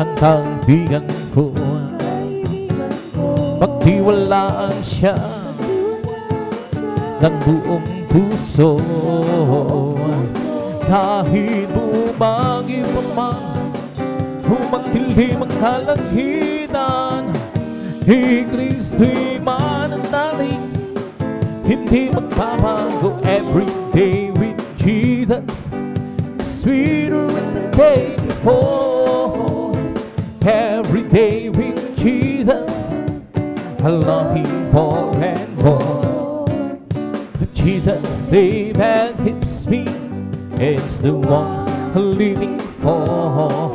ang kaibigan ko, pagtiwalaan siya ng buong puso. Kahit bumagi pa man, humagdilim ang kalangitan, kay Kristo'y mananalig, hindi magbabago. Every day with Jesus, sweeter than the day before. Every day with Jesus, I love Him more and more. Jesus saves and keeps me, it's the one I'm living for.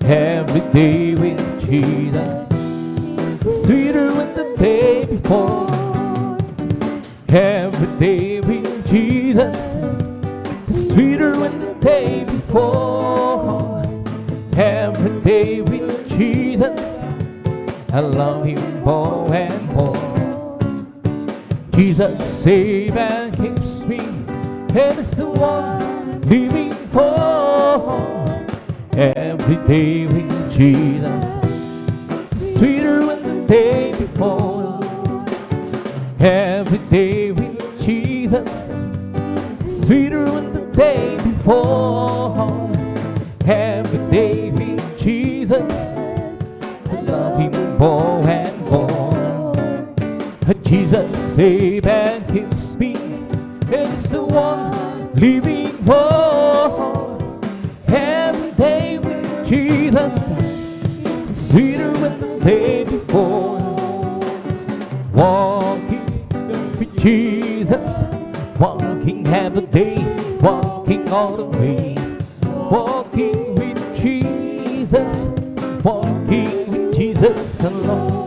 Every day with Jesus, sweeter than the day before. Every day with Jesus, sweeter than the day before. Every day with Jesus, I love Him more and more. Jesus saves and keeps me, and it's the one living for. Every day with Jesus, sweeter than the day before. Every day with Jesus, sweeter than the day before. Every day with Jesus, I love Him more and more. Jesus saves and keeps me, and it's the one living for. Every day with Jesus, sweeter than the day before. Walking with Jesus, walking every day, walking all the way. Walking with Jesus, walking with Jesus alone.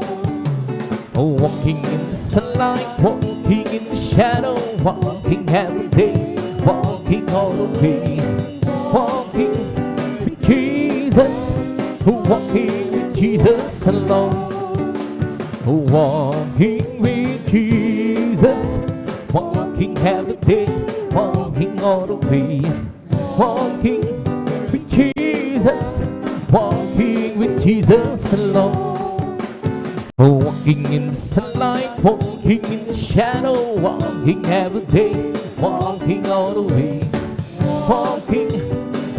Oh, walking in the sunlight, walking in the shadow, walking every day, walking all the way. Walking with Jesus, walking with Jesus alone. Oh, walking with Jesus, walking every day, walking all the way. Walking with Jesus, walking with Jesus alone. Oh, walking in the sunlight, walking in the shadow, walking every day, walking all the way. Walking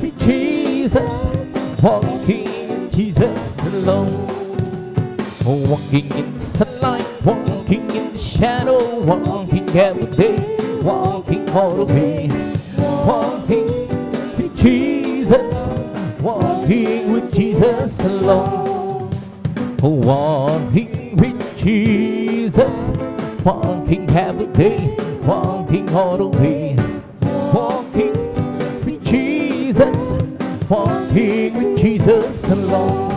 with Jesus, walking with Jesus alone. Oh, walking in the sunlight, walking in the shadow, walking every day, walking all the way. Walking with Jesus, walking with Jesus alone. Oh, walking with Jesus, walking every day, walking all the way. Walking with Jesus, walking with Jesus alone.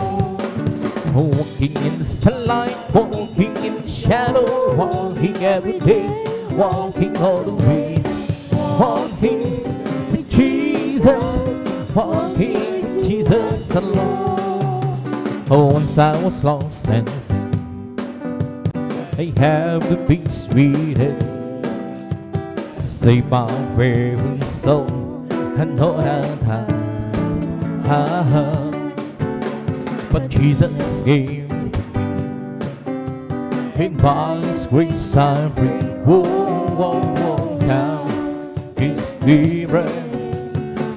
Oh, walking in the sunlight, walking in the shadow, walking every day, walking all the way. Walking with Jesus, walking with Jesus alone. Oh, once I was lost and sin, I have to be sweeted, save my weary soul. I know that but Jesus gave me, in by His grace I'm free. Whoa, whoa, whoa, now His Spirit,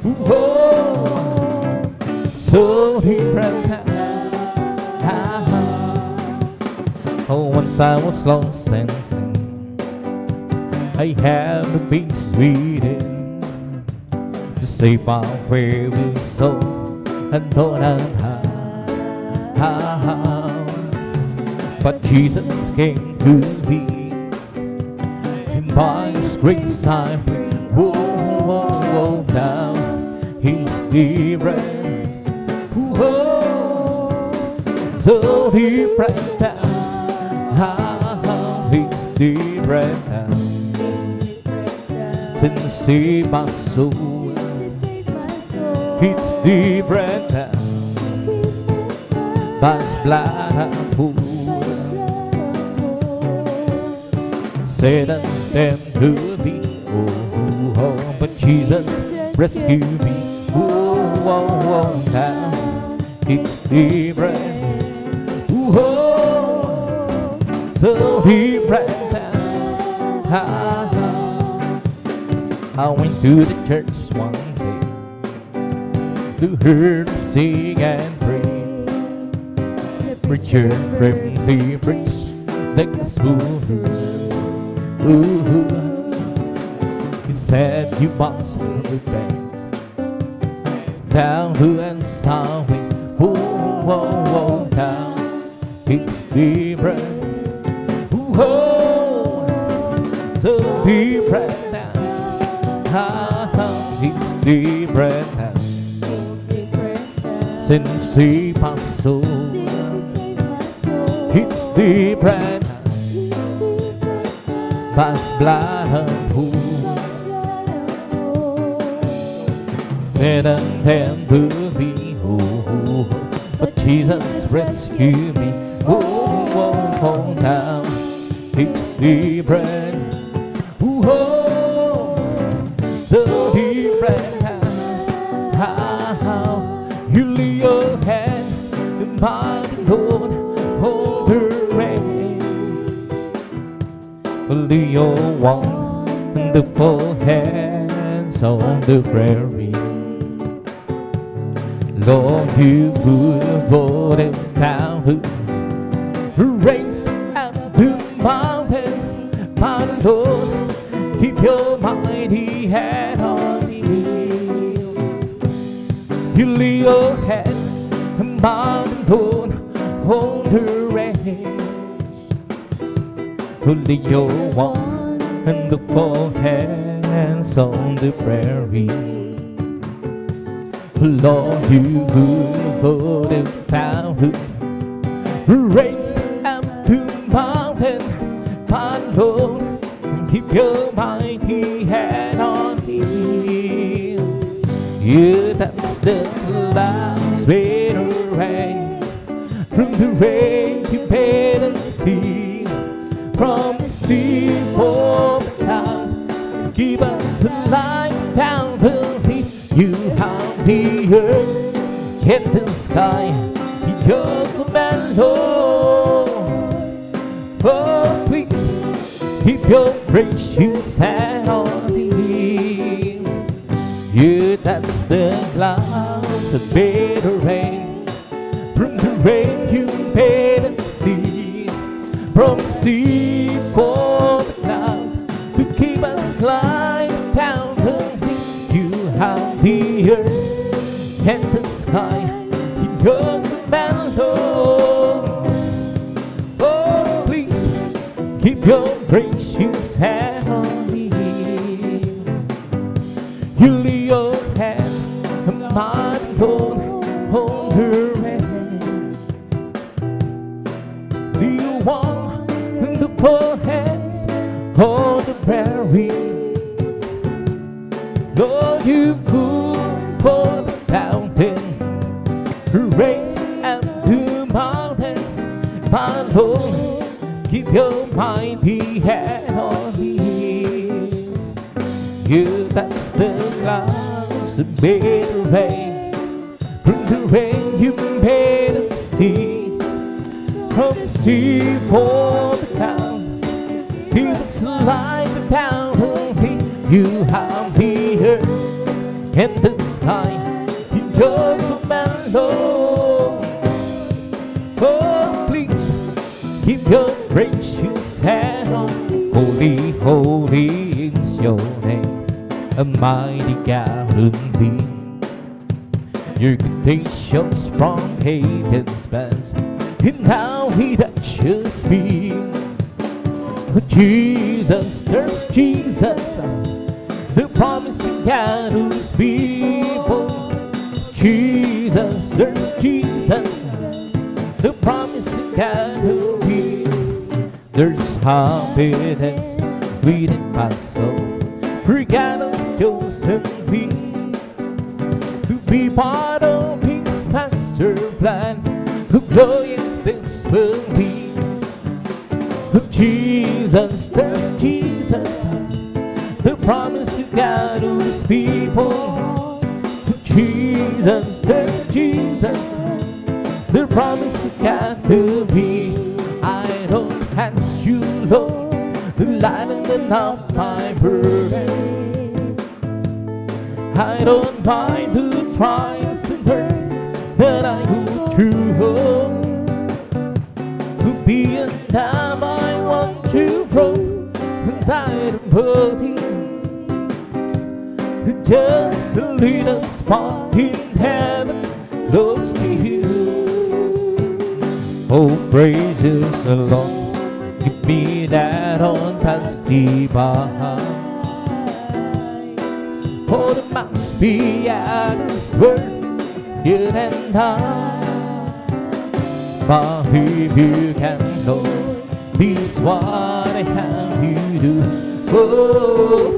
whoa, so He ran. Oh, once I was lost and sin, I have to be sweeted to save my weary soul. I know that but Jesus came to me, and by His grace I'm free. Whoa, whoa, whoa, now His Spirit, whoa, so different now. His Spirit, since saved my soul. It's different now. By His blood I'm whole. Satan tempted me, oh, oh, but Jesus rescued me. Oh, oh, oh, now it's different. Oh, so different now. I went to the church one day to hear them sing and pray. The preacher bravely preached the gospel. Ooh, he said you must repent. Down who and sorry. Oh, oh, oh, now it's different. Oh, so different now. It's different now. Since He passed soul. It's different now. By His blood I'm whole. Satan tempted me, oh, but Jesus rescued me. Oh, oh, oh, now it's different. Oh, so different how you lay your hand upon the Lord, hold her hand. Lay your wonderful hands on the prairie. Lord, you could hold him down to raise up the mountain. My Lord, keep your mighty hand on me. You lay your hand upon the Lord, hold her hand. Lay your wonderful hands on the prairie. Lord, you could hold him down to raise up the mountain. My Lord, keep your mighty hand on me. You touch the clouds, made a rain. From the rain you made a sea. From the sea for the clouds, keep us alive down the deep. You have the earth and the sky in your command, Lord. Oh, please keep your precious hand on me. You touch the clouds and made a rain. From the rain you made a sea. From the sea for the clouds to keep us lying down the deep. You have the earth and the sky in your command, Lord. Oh, please keep your precious hand on me. You lay your hand on my Lord, hold her hands. Do you want the poor hands on the prairie? Lord, you could for the mountain, raise up the mountains. My Lord, keep your mighty hand on me. You touch the clouds and made a rain. From the rain you made a sea. From the sea for the clouds, keep us alive down the deep. You have the earth and the sky in your command, Lord. Oh, please keep your precious hand on. Holy, holy is your name, a mighty God indeed. Your contagious from Haven's best, and now He touches me. Oh, Jesus, there's Jesus, the promising God whose people. Jesus, there's Jesus, the promising God who will. There's happiness within my soul. For God has chosen me to be part of His master plan. Who glorious this will be. Of Jesus, there's Jesus, the promise of God to His people. Of Jesus, there's Jesus, the promise of God to me. I don't ask you, Lord, to lighten up my burden. I don't mind the trials and hurt that I go through. To be a time I want to grow inside a body. Just a little spot in heaven close to you. Oh, praises the Lord, give me that on past the bar. Oh, there must be at His word, you and I. But if you can know, this is what I have you do. Oh,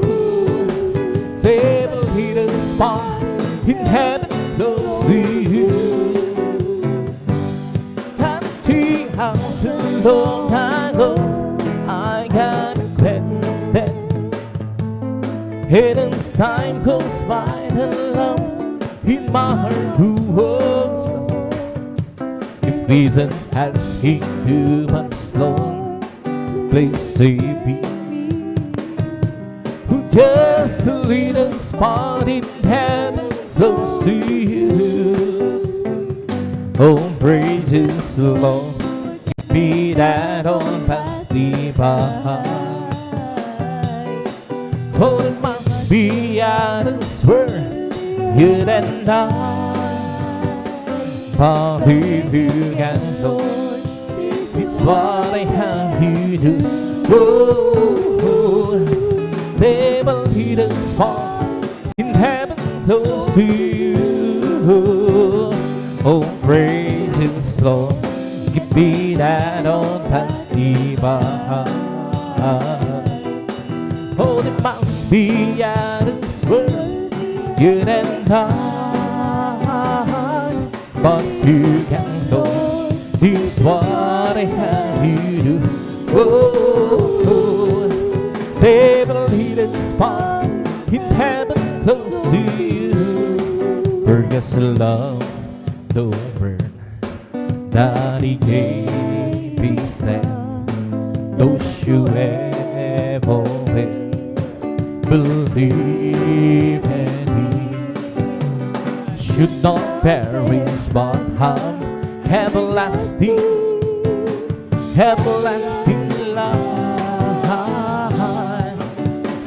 save a little spot in heaven close to you. 3,000 long ago, I got a that Heaven's time goes by and love in my heart who hopes. If reason has hit too much long, please save me. Just a little spot in heaven close to you. Oh, praises the Lord, give me that on past the bar. Oh, there must be others where you and I. But if you can know, it's what I have you do. Oh, save a little spot in heaven close to you. Oh, praises Lord, give me that on past the bar. Oh, there must be others where you and I. But you can know, it's what I have you do. Oh, save a little spot in heaven close to you. For God's love over that He gave His Son. Those who ever will believe in Him should not perish but have everlasting life.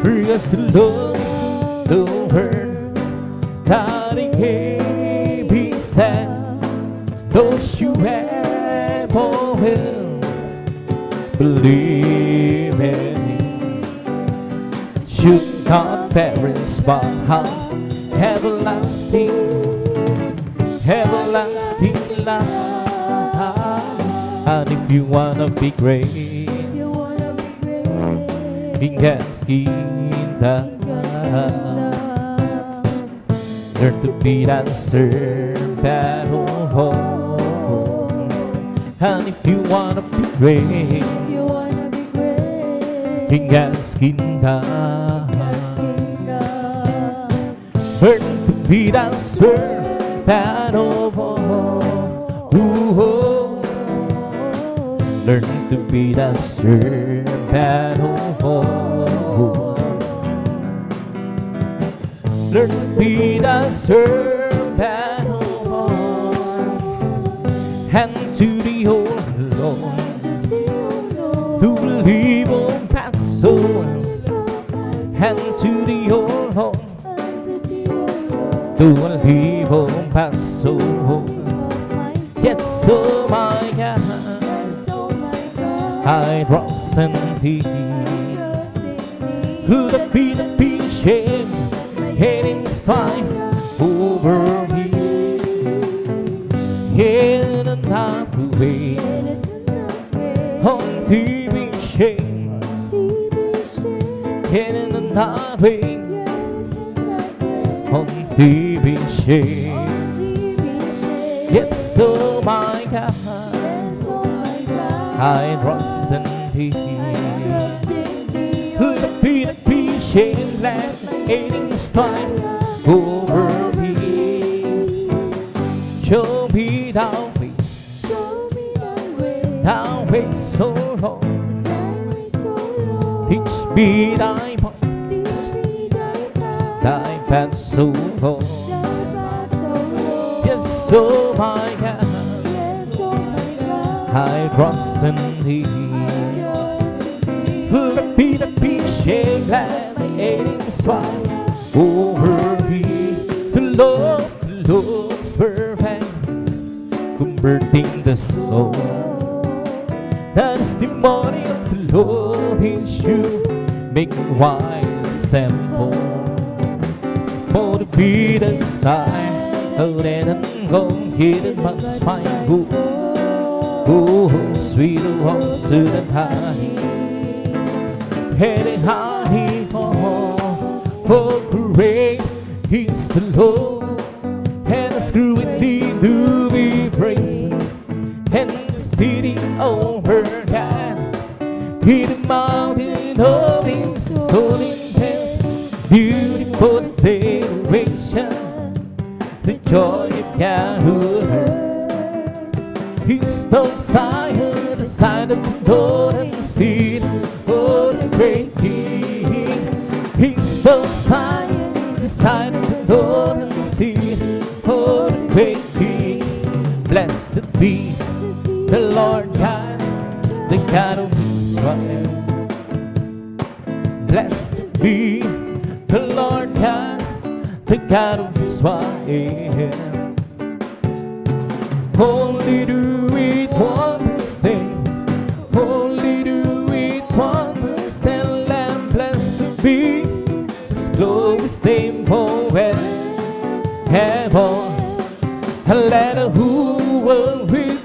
For God's love over that He gave His Son. Those who ever will believe in Him should not perish but have everlasting life. And if you wanna be great in God's kingdom, learn to be that servant of all. And if you wanna be great in God's kingdom, learn to be that servant of all. Learn to be that servant of all. Learn to be that servant of all. And to the old Lord, to live on past soul. And to the old Lord, to live on past soul. Yes, oh my God, I trust in Thee. Could it be the shame, hating strife over me? In another way, on TV shame, getting on that way. On TV shade. Yes, oh my God, I trust in thee. The shade like aiding strife over me. Show me thy way, thy way so long. Teach me thy path, thy path so long. Yes, oh my God, I trust in thee. The shake like the aiding strife over me. The Lord's perfect, converting the soul. The testimony of the Lord is true, make me wise and simple. For the beat aside, hold it and go, get it must find who. Oh, sweet one, sweet and high. Heading high, oh, great is the Lord, and the screw with thee to be praised, and the city overhead, in the mountain of his holiness, beautiful celebration, the joy of God who heard. He's the Zion, the side of the Lord, and the seed of the great King. He's the Zion, the side of the Lord, and the seed of the great King. Blessed be the Lord God, the God of Israel. Blessed be the Lord God, the God of Israel. Only do it once day, only do it once day, and blessed be His glorious name forever. And let who will with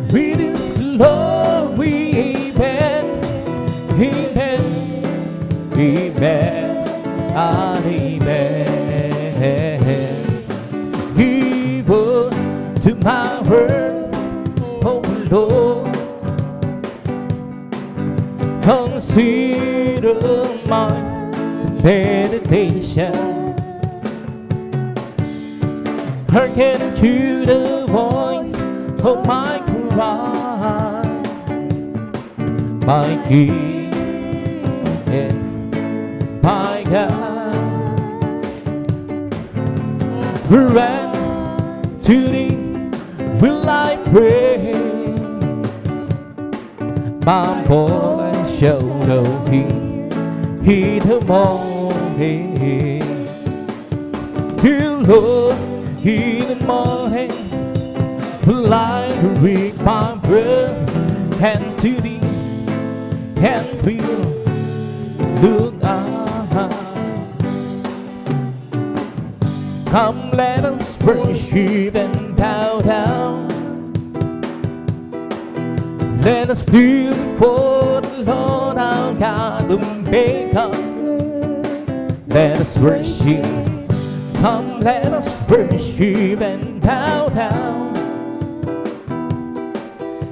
His glory, amen, amen, amen, and amen. Evil to my word, oh Lord, consider my meditation. Hearken to the voice of my cry, my King and my God. Grant to thee will I pray, my boy shall know he the morning. Dear Lord, in the morning will I read my breath, and to thee and will look up. Come, let us worship and bow down. Let us kneel before the Lord our God, the Maker. Let us worship. Come, let us worship and bow down.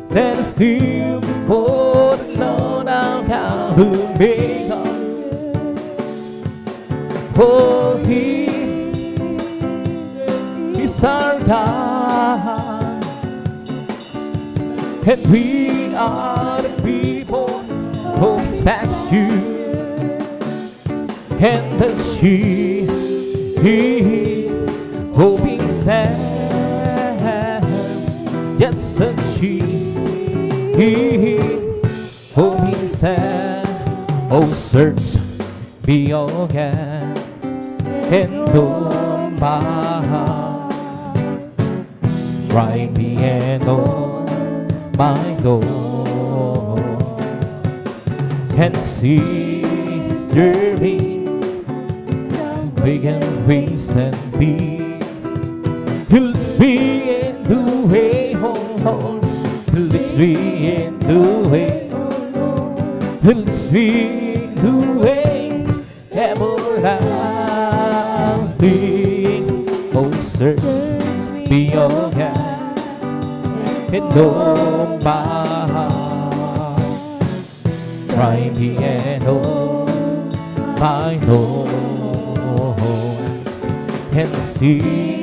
Let us kneel before the Lord our God, the Maker. For He is our God, and we are the people of His pasture, and the sheep hoping sad, just a sheep hoping sad. Oh, search be all God and know my heart. Try me and know my Lord, and see your me. We can wings and be. He leads me in the way, oh Lord. He leads me in the way. He leads me in the way. everything. Oh, search me, oh God, and know my heart. Try me and know my Lord, and see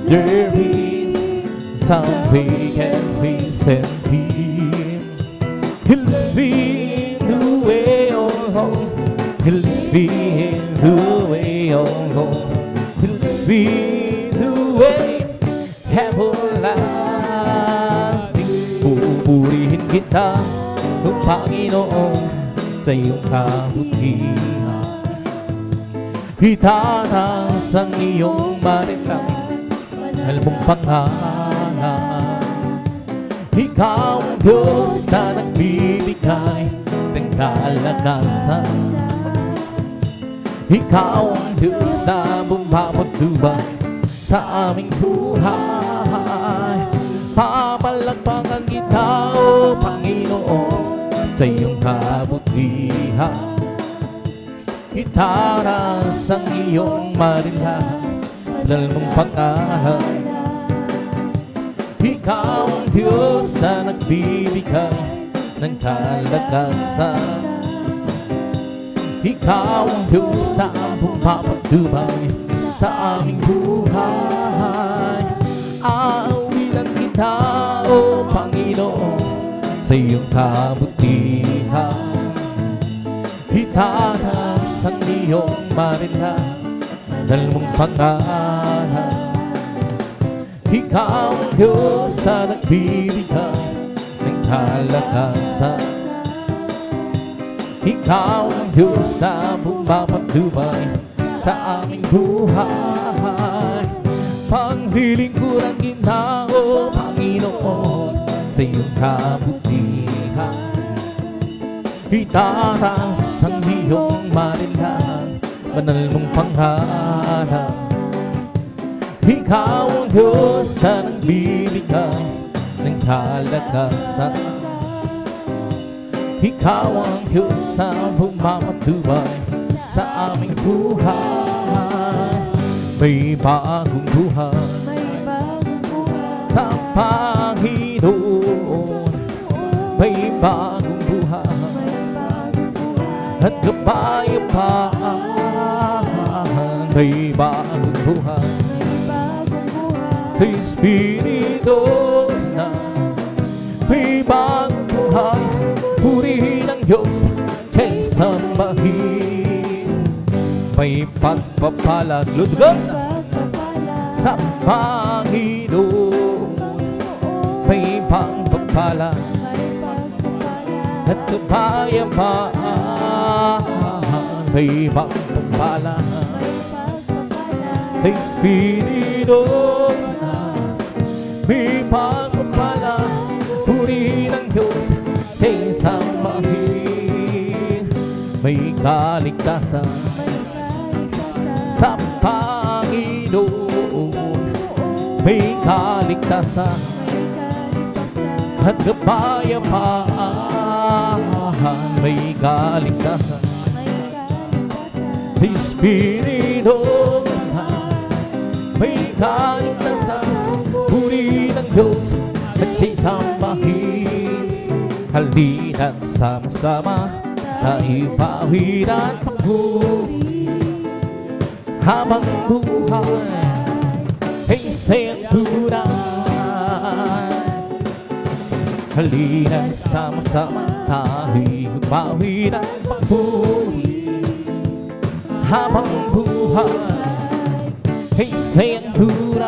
there is some way can present Him. He leads me in the way alone. He leads me in the way alone. He leads me in the way everlasting. Pupurihin kita, O Panginoon, sa iyong kabutihan. Itaas ang iyong maritang albong pangalan. Ikaw ang Diyos na nagbibigay ng kalakasan. Ikaw ang Diyos na bumabagtubay sa aming buhay. Papalagpakan kita, O Panginoon, sa iyong kabutihan. Itaas ang iyong marilang dalawang pangalan. Ikaw ang Diyos na nagbibigay ng kalakasan. Ikaw ang Diyos na bumapagtubay sa aming buhay. Aawilan kita, O Panginoon, sa iyong kabutihan. Itaas ang iyong marilang dalawang pangalan. Ikaw ang Diyos na nagbibigay ng kalakasan. Ikaw ang Diyos na bumapagtubay sa aming buhay. Panglilingkuran kita, O Panginoon, sa iyong kabutihan. Itaas ang iyong marilang banal mong pangalan. Ikaw ang Diyos na nagbibigay ng kalakasan. Ikaw ang Diyos na bumapagtubay sa aming buhay. May bagong buhay sa Panginoon. May bagong buhay at kapayapaan. May bagong buhay sa Espiritu na. May bagong buhay, purihin ang Diyos sa sambahin. May pagpapalag, lutugan sa Panginoon. May pagpapalag at kapayapaan. May pagpapalag sa Espiritu na. May pagpapalag, purihin ang Diyos sa isang mahil. May kaligtasan sa Panginoon. May kaligtasan at kapayapaan. May kaligtasan sa Espiritu na. May kaligtasan, purihin ang Diyos at sisambahin. Halina't sama-sama tayo pawid at pagpuri habang buhay ay sayang tunay. Halina't sama-sama tayo pawid at pagpuri habang buhay ay sayang tunay.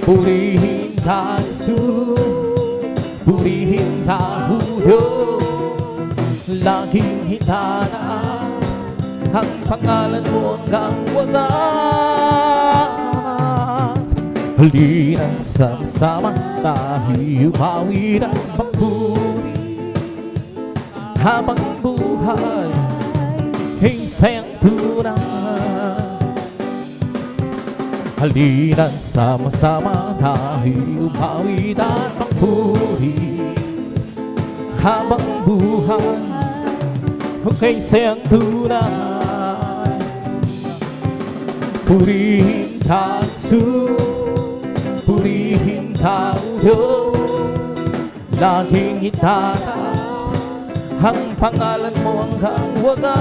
Purihin ka, Jesus, purihin ka, Diyos. Laging hitanan ang pangalan mo hanggang wagas. Halina't sama-sama tayo pawid at pagpuri habang buhay ay sayang tunay. Halina't sama-sama tayo pawid at pagpuri habang buhay ay sayang tunay. Purihin ka, Jesus. Purihin ka, O Diyos. Laging itataas ang pangalan mo hanggang wagas.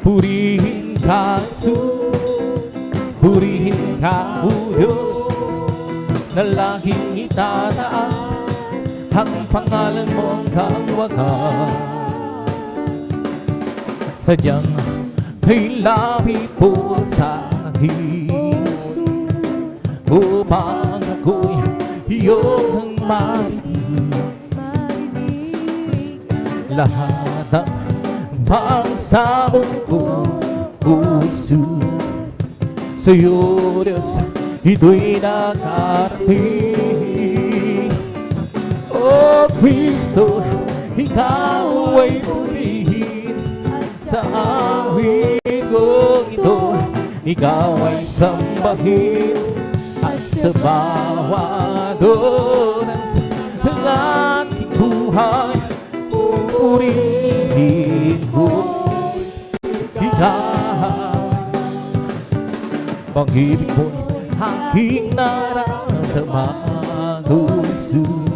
Purihin ka, Jesus. Purihin ka, O Diyos, na laging itataas ang pangalan mo hanggang wagas. Sadyang may labi po sa akin upang ako'y iyong marinig. Lahat ng pagsabong ko, O Jesus, sa'yo, Diyos, ito'y nakarating. O Kristo, ikaw ay purihin sa awit ko ito. Ikaw ay sambahin at sa bawat oras ng ating buhay, purihin ko ikaw. Pag-ibig mo'y aking nararamdaman, O Jesus.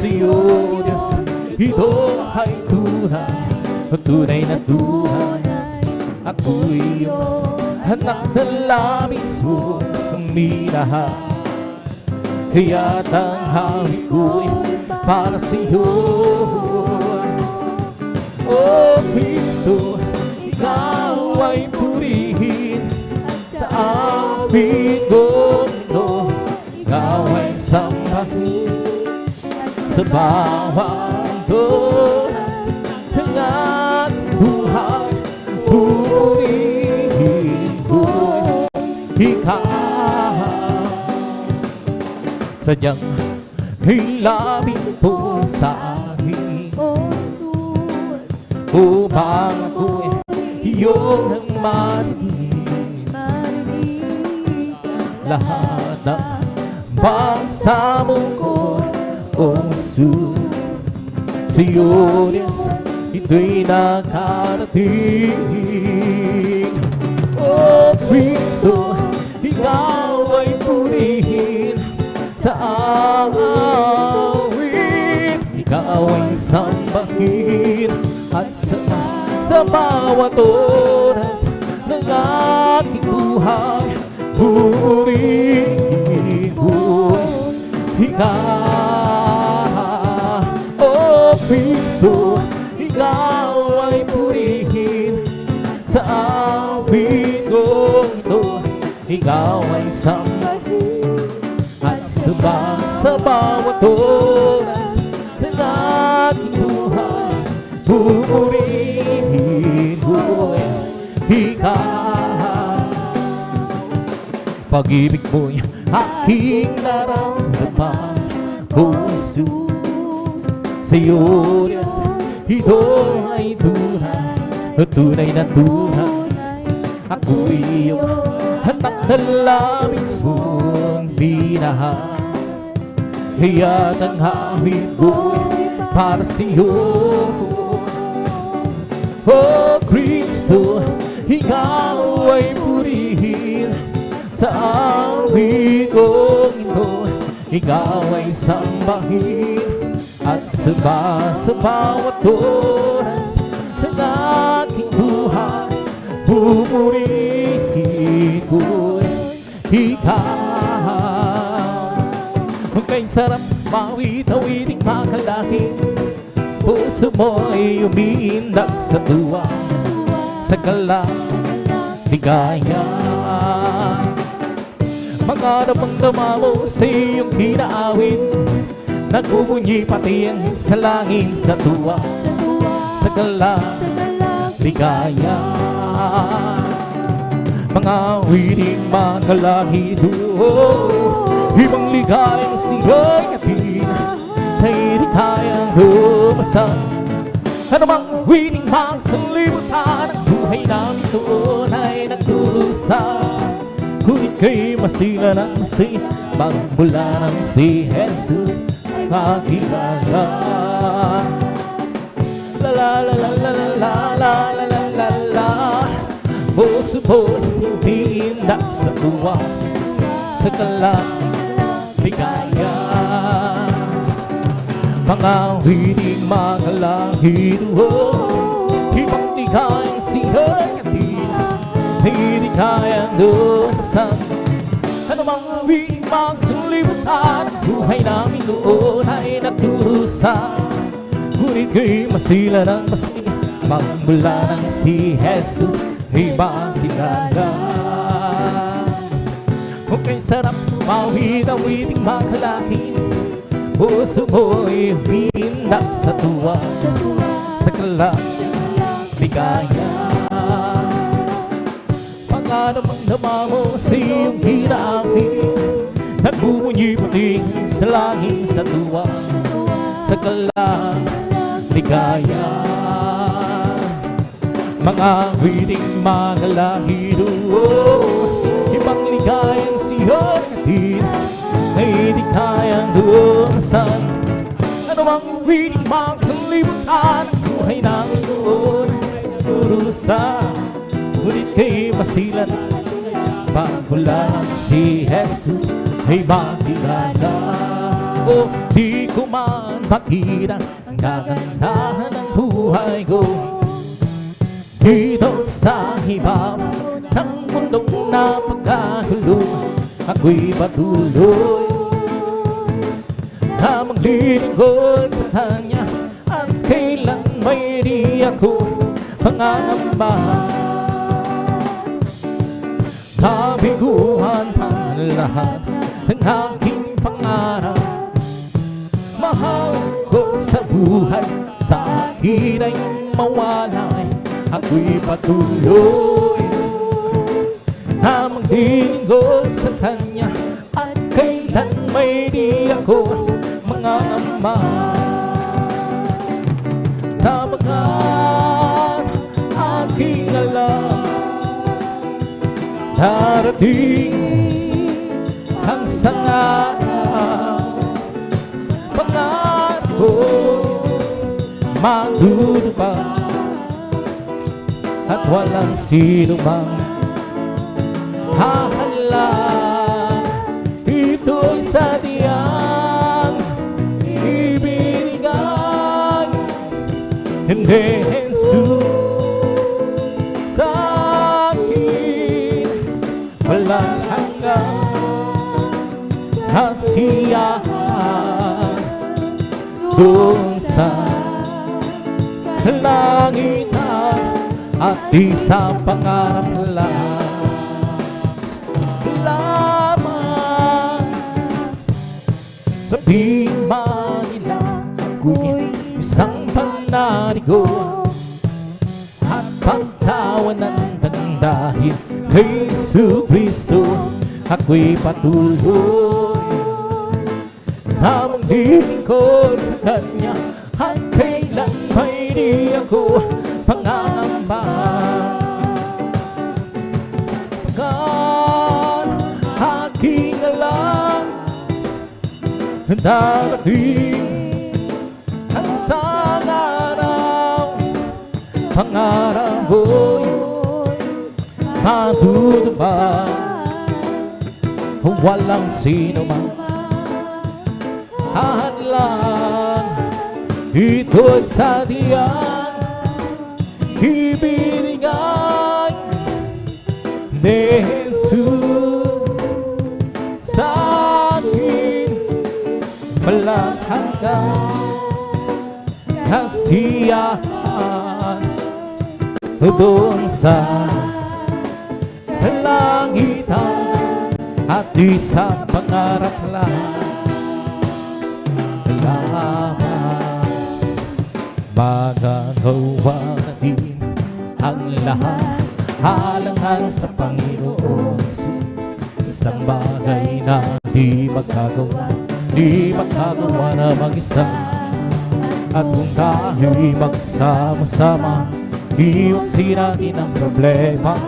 Sa'yo, Diyos, ito ay tunay na tunay. Ako'y iyong anak na labis mong minahal. Kaya't ang hawig ko'y para sa'yo. O Kristo, ikaw ay purihin sa awit kong ito. Ikaw ay sambahin sa bawat oras ng ating buhay. Purihin ko ikaw. Sadyang hilabing po sa akin upang ako'y iyong marinig. Lahat ng pagsamo ko, O Jesus, sa'yo, Diyos, ito'y nakarating. O Kristo, ikaw ay purihin sa awit. Ikaw ay sambahin at sa bawat oras ng aking buhay, purihin ko ikaw. O Kristo, ikaw ay purihin sa awit kong ito. Ikaw ay sambahin at sa bawat oras ng aking buhay, purihin ko ikaw. Pag-ibig mo'y aking nararamdaman, O Jesus. Sa'yo, Diyos, ito ay tunay na tunay. Ako'y iyong anak na labis mong minahal. Kaya't ang hawig ko'y para sa'yo. O Kristo, ikaw ay purihin sa awit kong ito. Ikaw ay sambahin at sa bawat oras ng aking buhay, pupurihin ko ikaw. Kay sarap mawit-awiting makalaki, puso mo'y umiindak sa tuwa, sa ligaya. Mga damang-dama mo sa iyong hinaawit, nagbubunyi pati ang sa langit sa tuwa, sa ligaya. Mga wiling makalaki doon, ibang ligayang siya'y natin, ay di kayang lumasan. Ano bang wiling magsalimutan, ang buhay namin doon ay nagturusan. Ngunit kay masila ng magmula ng si Jesus ay makilala. La la la la la la la la la la la. mo'y umiindak sa tuwa, sa ligaya. Mga wiling mga langit, ibang ligayang sigatin, hindi kayang lumasan. Ano mang wiling magsulibutan, buhay namin noon ay nagdurusa. Ngunit kay masila ng masaya, magmula ng si Jesus ay makilala. Kung kay sarap tumawid ang wiling makalaki, puso mo'y umiindak sa tuwa, sa ligaya. Pagkadamang-dama mo sa iyong hirapin, nagbubunyi-buting sa langit sa tuwa, sa ligaya. Mga wiling mga lahido, ibang ligayang siyatin na hindi kayang lumasan. Ano mang wiling magsulibutan, buhay namin noon ay nagdurusa. Ngunit kay masilan, bago lang si Jesus ay makilala. O di ko man makita ang kagandahan ng buhay ko, dito sa ibabaw ng mundong napagkagulo, ako'y patuloy na maglilingkod sa Kanya, at kailan may di ako pangangamba. Kabiguan ang lahat ng aking pangarap, mahal ko sa buhay, sa akin ay mawalay. Ako'y patuloy na maglilingkod sa Kanya, at kailan may di ako mangangamba. Sapagkat aking alam, darating ang sangaraw, pangarap ko magdudupang, at walang sino mang hahalang. Ito'y sadyang ibinigay ni Jesus sa akin, walang hanggang kasiyahan doon sa kalangitan, at di sa pangarap lang lamang. Sabihin man nila ako'y isang panarigo, at pagtawanan ng dahil kay Jesu Cristo, ako'y patuloy na maglilingkod sa Kanya, at kailan may di ako pangangamba. Pagkat aking alam, darating ang isang araw, pangarap ko'y matutupad. Walang sino man hahalang, ito'y sadyang ibinigay ni Jesus sa akin, walang hanggang kasiyahan doon sa kalangitan, at di sa pangarap lang lamang. Magagawa natin ang lahat alang-alang sa Panginoon Jesus. Isang bagay na di magagawa na mag-isa. At kung tayo'y magsama-sama, iwagsin natin ang problema.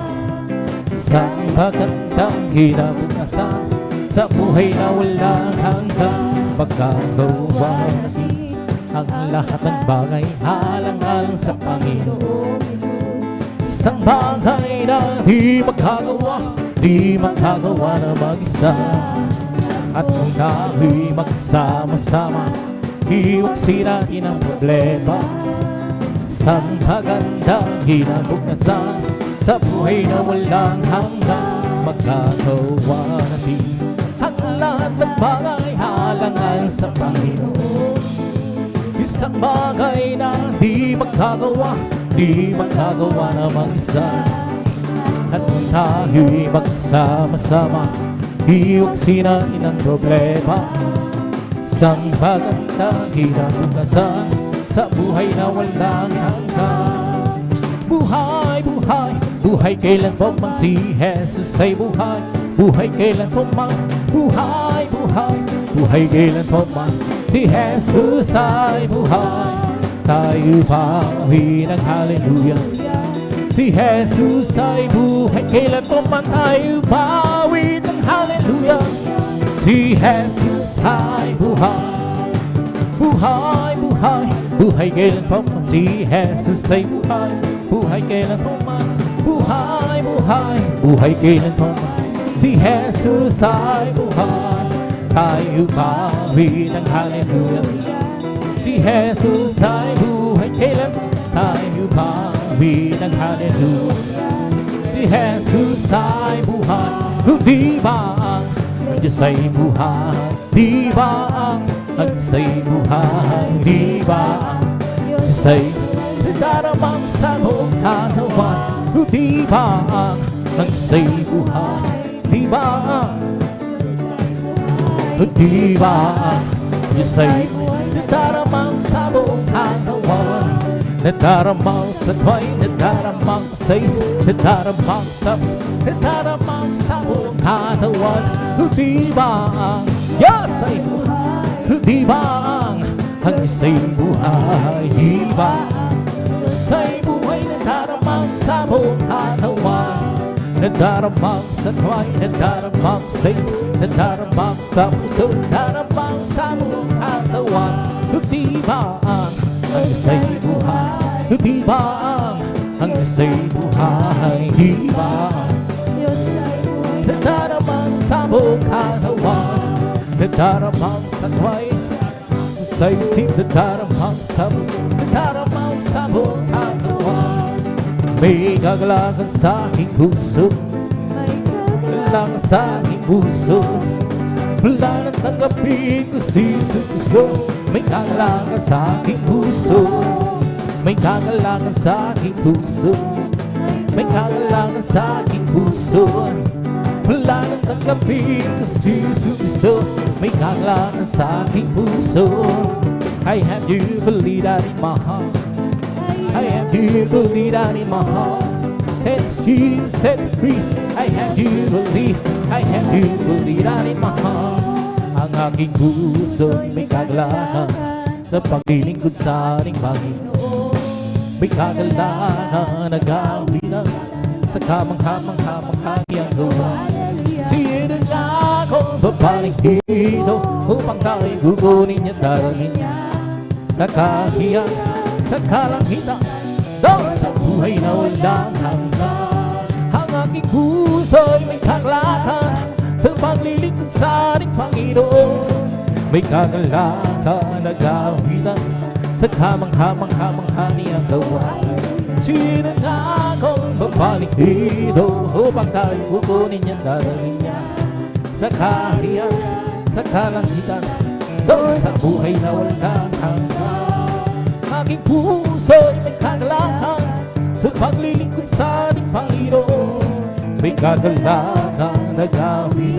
Isang magandang kinabukasan sa buhay na walang hanggan. Magagawa natin ang lahat ng bagay alang-alang sa Panginoon. Isang bagay na di magagawa na mag-isa. At kung tayo'y magsama-sama, iwagsin natin ang problema. Isang magandang kinabukasan sa buhay na walang hanggan, magagawa natin ang lahat ng bagay halangan sa Panginoon. Isang bagay na di magagawa na mag-isa. At kung tayo'y magsama-sama, iwagsin natin ang problema. Isang magandang kinabukasan sa buhay na walang hanggan. Buhay, buhay, buhay kailan po man si Jesus ay buhay. Buhay kailan po man, buhay, buhay, buhay kailan po man si Jesus ay buhay. Tayo bawi ng hallelujah. Si Jesus ay buhay kailan po man tayo bawi ng hallelujah. Si Jesus ay buhay. Buhay, buhay, buhay kailan po man si Jesus ay buhay. Buhay kailan po man, buhay, buhay, buhay kailan po man si Jesus ay buhay. Tayo bawi ng hallelujah. Si Jesus ay buhay kailan tayo bawi ng hallelujah. Si Jesus ay buhay. Di ba ang Diyos ay buhay? Di ba ang Diyos ay buhay? Di ba ang Diyos ay daramang sa buong katawan? Di ba ang Diyos ay buhay? Di ba ang Di ba ang Diyos ay nadaramang sa buong katawan? Nadaramang sa tuway, nadaramang sa is, nadaramang sa buong katawan. Di ba ang Diyos ay buhay? Di ba ang Diyos ay buhay? Di ba ang Diyos ay buhay? Nadaramang sa buong katawan. Nadaramang sa tuway, nadaramang sa is, nadaramang sa puso, nadaramang sa buong katawan. Di ba ang Diyos ay buhay? Di ba ang Diyos ay buhay? Di ba ang Diyos ay buhay? Nadaramang sa buong katawan. Nadaramang sa tuway, sa isip, nadaramang sa puso, nadaramang sa buong katawan. May kagalakan sa aking puso, lang sa aking puso. Wala nang tanggapin ko si Jesus Cristo. May kagalakan sa aking puso. May kagalakan sa aking puso. May kagalakan sa aking puso. Wala nang tanggapin ko si Jesus Cristo. May kagalakan sa aking puso. I have you believe that in my heart. I have you believe that in my heart. Since Jesus set me free, I have you believe that in my heart. Ang aking puso'y may kagalakan sa paglilingkod sa ating Panginoon. May kagalakan na gawin na sa kamangha-mangha niyang gawa. Sino nga akong babalik dito upang tayo'y gugunin niya, darangin niya sa kahiyan, sa kalangitan, doon sa buhay na walang hanggan. Ang aking puso'y may kagalakan sa paglilingkod sa ating Panginoon. May kagalakan na gawin sa kamangha-mangha niyang gawa. Sino nga akong babalik dito upang tayo kukunin niya, darangin niya sa kahiyan, sa kalangitan, doon sa buhay na walang hanggan. Aking puso'y may kagalakan sa paglilingkod sa ating Panginoon. May kagalakan na gawin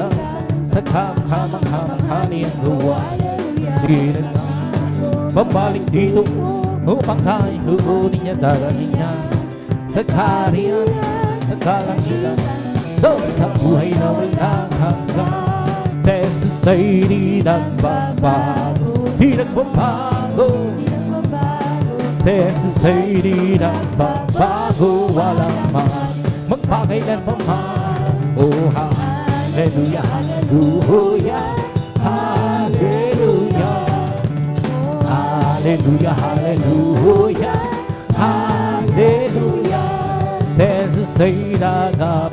sa kamangha niyang gawa. Sino nga babalik dito upang tayo kukunin niya, darangin niya sa kaharian, sa kalangitan, doon sa buhay na walang hanggan. Si Jesus ay di nagbabago, di nagbabago. Si Jesus ay di nagbabago, walang man magpakailan pa man. Oh, hallelujah, hallelujah, hallelujah, hallelujah, hallelujah, hallelujah.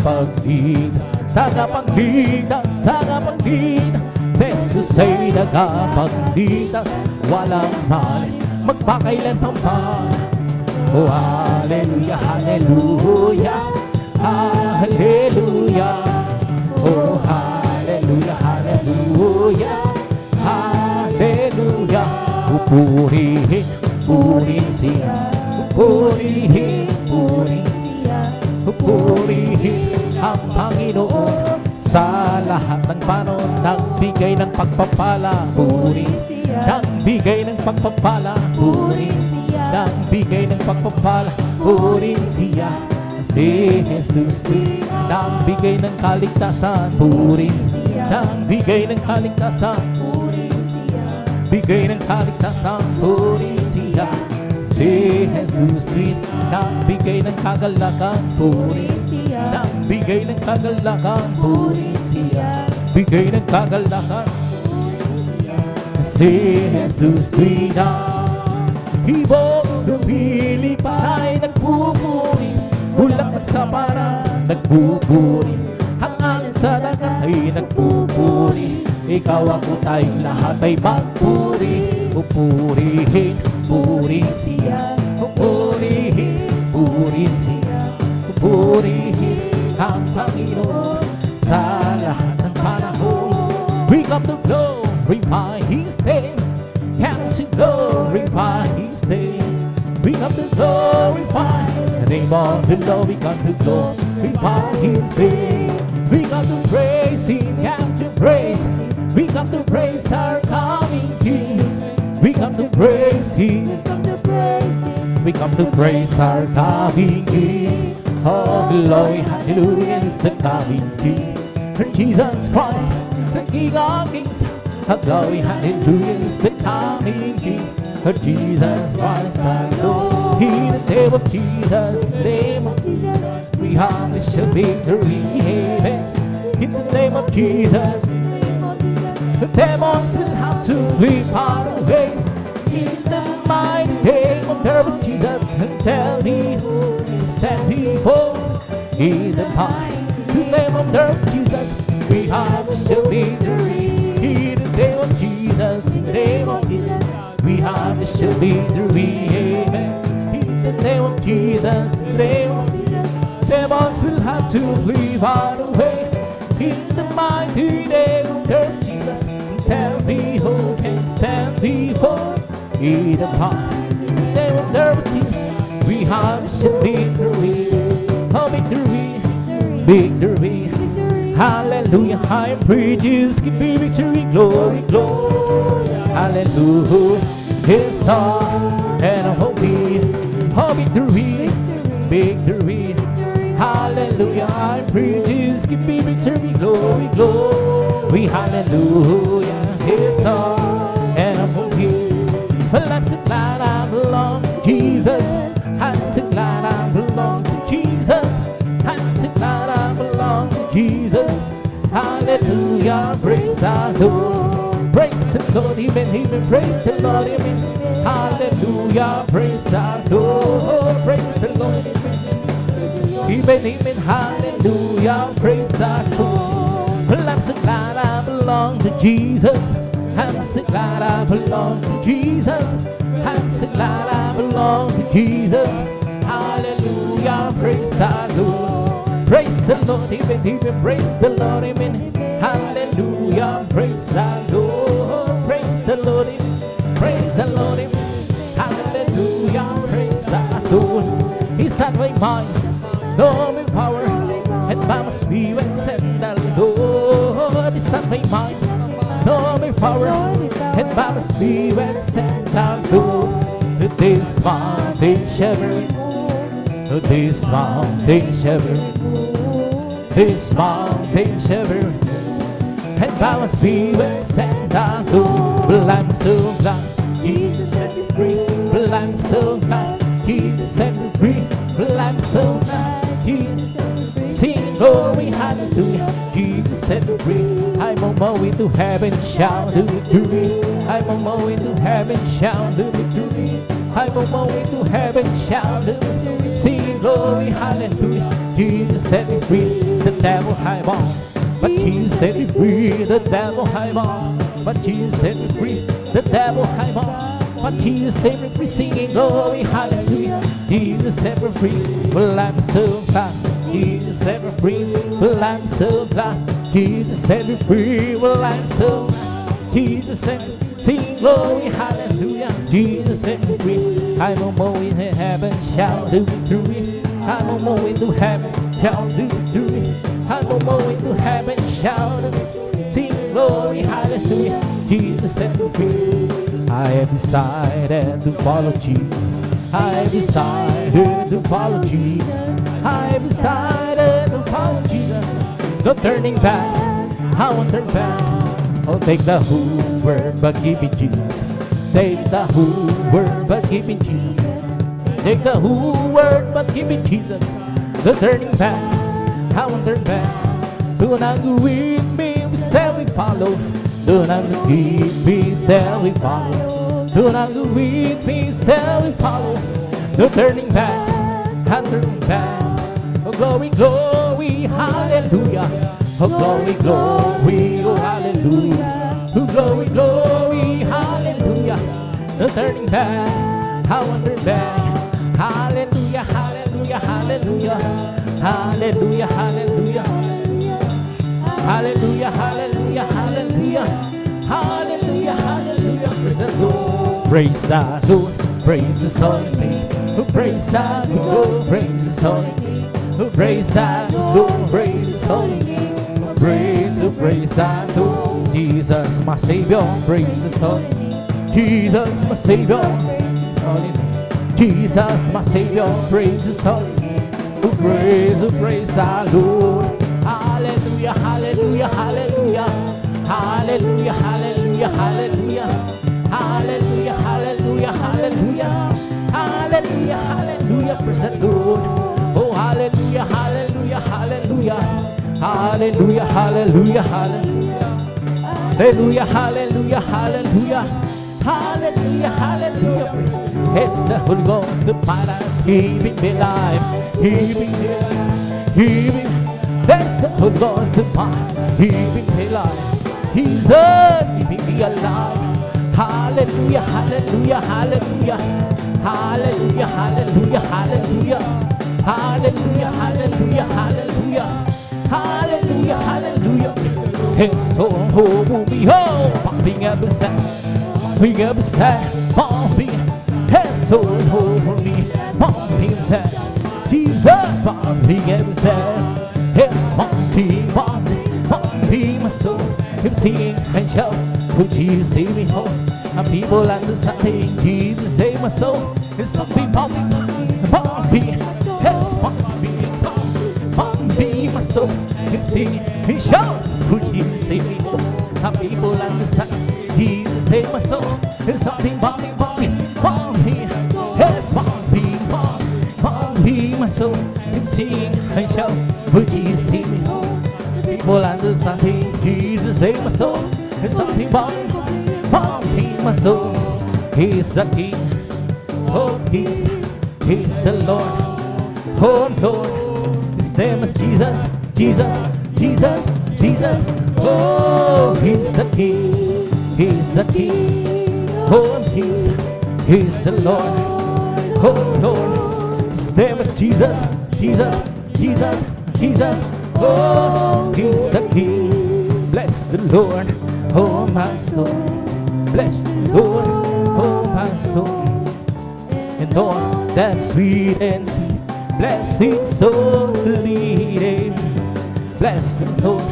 tagapagligtas, tagapagligtas. Si Jesus ay tagapagligtas, walang mali magpakailan pang pa. Oh, hallelujah, hallelujah, hallelujah. Oh, hallelujah, hallelujah, hallelujah. Pupurihin, purihin siya. Pupurihin, purihin siya. Pupurihin ang Panginoon sa lahat ng panahon. Nagbigay ng pagpapala, purihin siya. Nagbigay ng pagpapala, purihin siya. Nagbigay ng pagpapala, purihin siya. Si Jesus nagbigay ng kaligtasan, purihin siya. Nagbigay ng kaligtasan, purihin siya. Bigay ng kaligtasan, purihin siya. Si Jesus nagbigay ng kagalakan, purihin siya. Nagbigay ng kagalakan, purihin siya. Bigay ng kagalakan, si Jesus ibog lumili pa ay nagpupuri, bulaklak sa para nagpupuri, hangalan sa dagat ay nagpupuri. Ikaw ako tayong lahat ay magpuri. Pupurihin, purihin siya. Pupurihin, purihin siya. Pupurihin ang Panginoon sa lahat ng panahon. We come to glorify His name. Come to glorify His name. We come to glorify the name of the Lord. We come to glorify His name. We come to praise Him. Come to praise. We come to praise our coming King. We come to praise Him. We come to praise our coming King. Oh, glory, hallelujah is the coming King. For Jesus Christ, the King of Kings. Oh, glory, hallelujah is the coming King. For Jesus Christ, our Lord. In the name of Jesus, in the name of Jesus, we have the victory. Amen. In the name of Jesus, the demons will have to flee far away. In the mighty name of the Lord Jesus, and tell me who can stand before. In the mighty name of the Lord Jesus, we have the victory. In the name of Jesus, in the name of Jesus, we have the victory. Amen. In the name of Jesus, in the name of Jesus, demons will have to flee far away. In the mighty name of the Lord Jesus, tell me who can stand before. In the mighty name of the Lord Jesus, we have the victory. Oh, victory, victory. Hallelujah, high praises, give me victory, glory, glory. Hallelujah, His song and a holy, oh, victory, victory. Hallelujah, high praises, give me victory, glory, glory. Hallelujah, His song and a holy. Well, I'm so glad I belong to Jesus. I'm so glad I belong to Jesus. I'm so glad I belong to Jesus. Hallelujah, praise the Lord. Praise the Lord, even, praise the Lord, even. Hallelujah, praise the Lord. Praise the Lord, even, hallelujah, praise the Lord. Well, I'm so glad I belong to Jesus. I'm so glad I belong to Jesus. I'm so glad I belong to Jesus. Hallelujah, praise the Lord. Praise the Lord, even, praise the Lord, amen. Hallelujah, praise the Lord. Praise the Lord, amen. Praise the Lord, amen. Hallelujah, praise the Lord. He's not my mind, nor my power, and by my spirit send the Lord. He's not my mind, nor my power, and by my spirit send the Lord. This mountain shall be removed. This mountain shall be removed. This mountain shall be removed. And by my spirit send the Lord. Well, I'm so glad Jesus set me free. Well, I'm so glad Jesus set me free. Well, I'm so glad Jesus set me free. Sing glory, hallelujah, Jesus set me free. I'm on my way to heaven, shout the victory. I'm on my way to heaven, shout the victory. I'm on my way to heaven, shout the victory. Sing glory, hallelujah, Jesus set me free, the devil had bound. But Jesus set me free, the devil had bound. But Jesus set me free, the devil had bound. But Jesus set me free, singing glory, hallelujah. Jesus set me free, well I'm so glad. Jesus set me free, well I'm so glad. Jesus set me free, well I'm so glad. Jesus set me free, singing glory, hallelujah. Jesus set me free. I'm on my way to heaven, shall do it through me. I'm on my way to heaven, shall do it through me. I'm on my way to heaven, shall do it. Sing glory, hallelujah. Jesus set me free. I have decided to follow Jesus. I have decided to follow Jesus. I have decided to follow Jesus. No turning back, I won't turn back. I'll take the whole world but give me Jesus. Take the whole world but give me Jesus. Take the whole world but give me Jesus. No turning back, I won't turn back. Do not go with me, we still we follow. Do not go with me, still we follow. Do not go with me, still we follow. No turning back, I'm turning back. Oh glory, glory, hallelujah. Oh glory, glory, oh hallelujah. Oh glory, glory, hallelujah. No turning back, I won't turn back. Hallelujah, hallelujah, hallelujah. Hallelujah, hallelujah. Hallelujah, hallelujah, hallelujah. Hallelujah, hallelujah. Praise the Lord. Praise the Lord. Praise His holy name. Oh, praise the Lord. Praise His holy name. Oh, praise the Lord. Praise His holy name. Oh, praise the Lord. Jesus, my Savior. Praise His holy name. Jesus, my Savior. Praise His holy name. Jesus, my Savior. Praise His holy name. Oh, praise the Lord. Hallelujah, hallelujah, hallelujah. Hallelujah, hallelujah, hallelujah. Hallelujah, hallelujah, hallelujah. Hallelujah, hallelujah, praise the Lord. Oh, hallelujah, hallelujah, hallelujah. Hallelujah, hallelujah, hallelujah. Hallelujah, hallelujah, hallelujah. Hallelujah, hallelujah. It's the Holy Ghost, the Father's keeping me alive. Keeping me alive. Keeping. That's the Holy Ghost, the Father keeping me alive. He's keeping me alive. Hallelujah, hallelujah, hallelujah. Hallelujah, hallelujah, hallelujah. Hallelujah, hallelujah, hallelujah. Hallelujah, hallelujah. It's so holy, oh, pumping every side, pumping every side, pumping. It's so holy, pumping every side. Jesus, pumping every side. It's pumping, pumping, pumping my soul. I'm singing and shout, oh Jesus, save me home. And people understanding, Jesus, save my soul. It's pumping, pumping, pumping. It's pumping, pumping, pumping my soul. I'm singing and shout, oh Jesus, save me home. And people understand, Jesus, save my soul. It's pumping, pumping, pumping, pumping. It's pumping, pumping, pumping my soul. I'm singing and shout, oh Jesus, save me home. People understanding, Jesus, save my soul. It's something pumping, pumping my soul. He's the King of Kings. He's the Lord, oh Lord. His name is Jesus, Jesus, Jesus, Jesus. Oh, He's the King. He's the King of Kings. He's the Lord, oh Lord. His name is Jesus, Jesus, Jesus, Jesus. Oh, He's the King. Bless the Lord, oh my soul. Bless the Lord, oh my soul. And all that's within me, bless His holy name. Bless the Lord,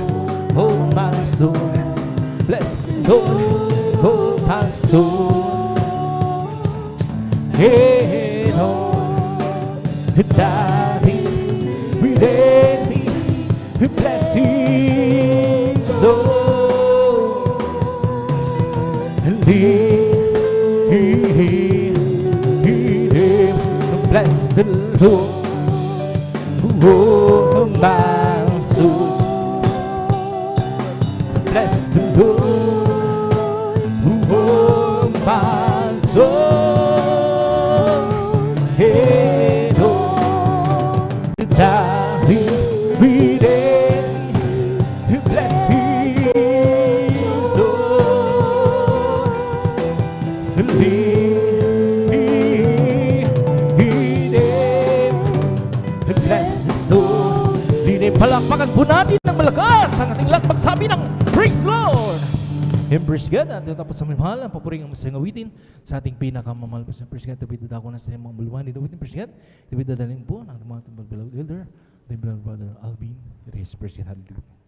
oh my soul. Bless the Lord, oh my soul. And all that is within me, bless His soul. And bless the Lord, oh my soul. Bless the Lord, oh my soul. Hey, Lord, that Palakpakan po natin ng malakas ang ating lahat magsabi ng Praise Lord! And praise God, at tapos sa mahal, ang papuring ang masayang awitin sa ating pinakamamahal po sa praise God. Ito dako na sa mga buluhan ni David, praise God. Ito dadalhin po ng mga beloved elder, the beloved brother Alvin. Praise God, hallelujah.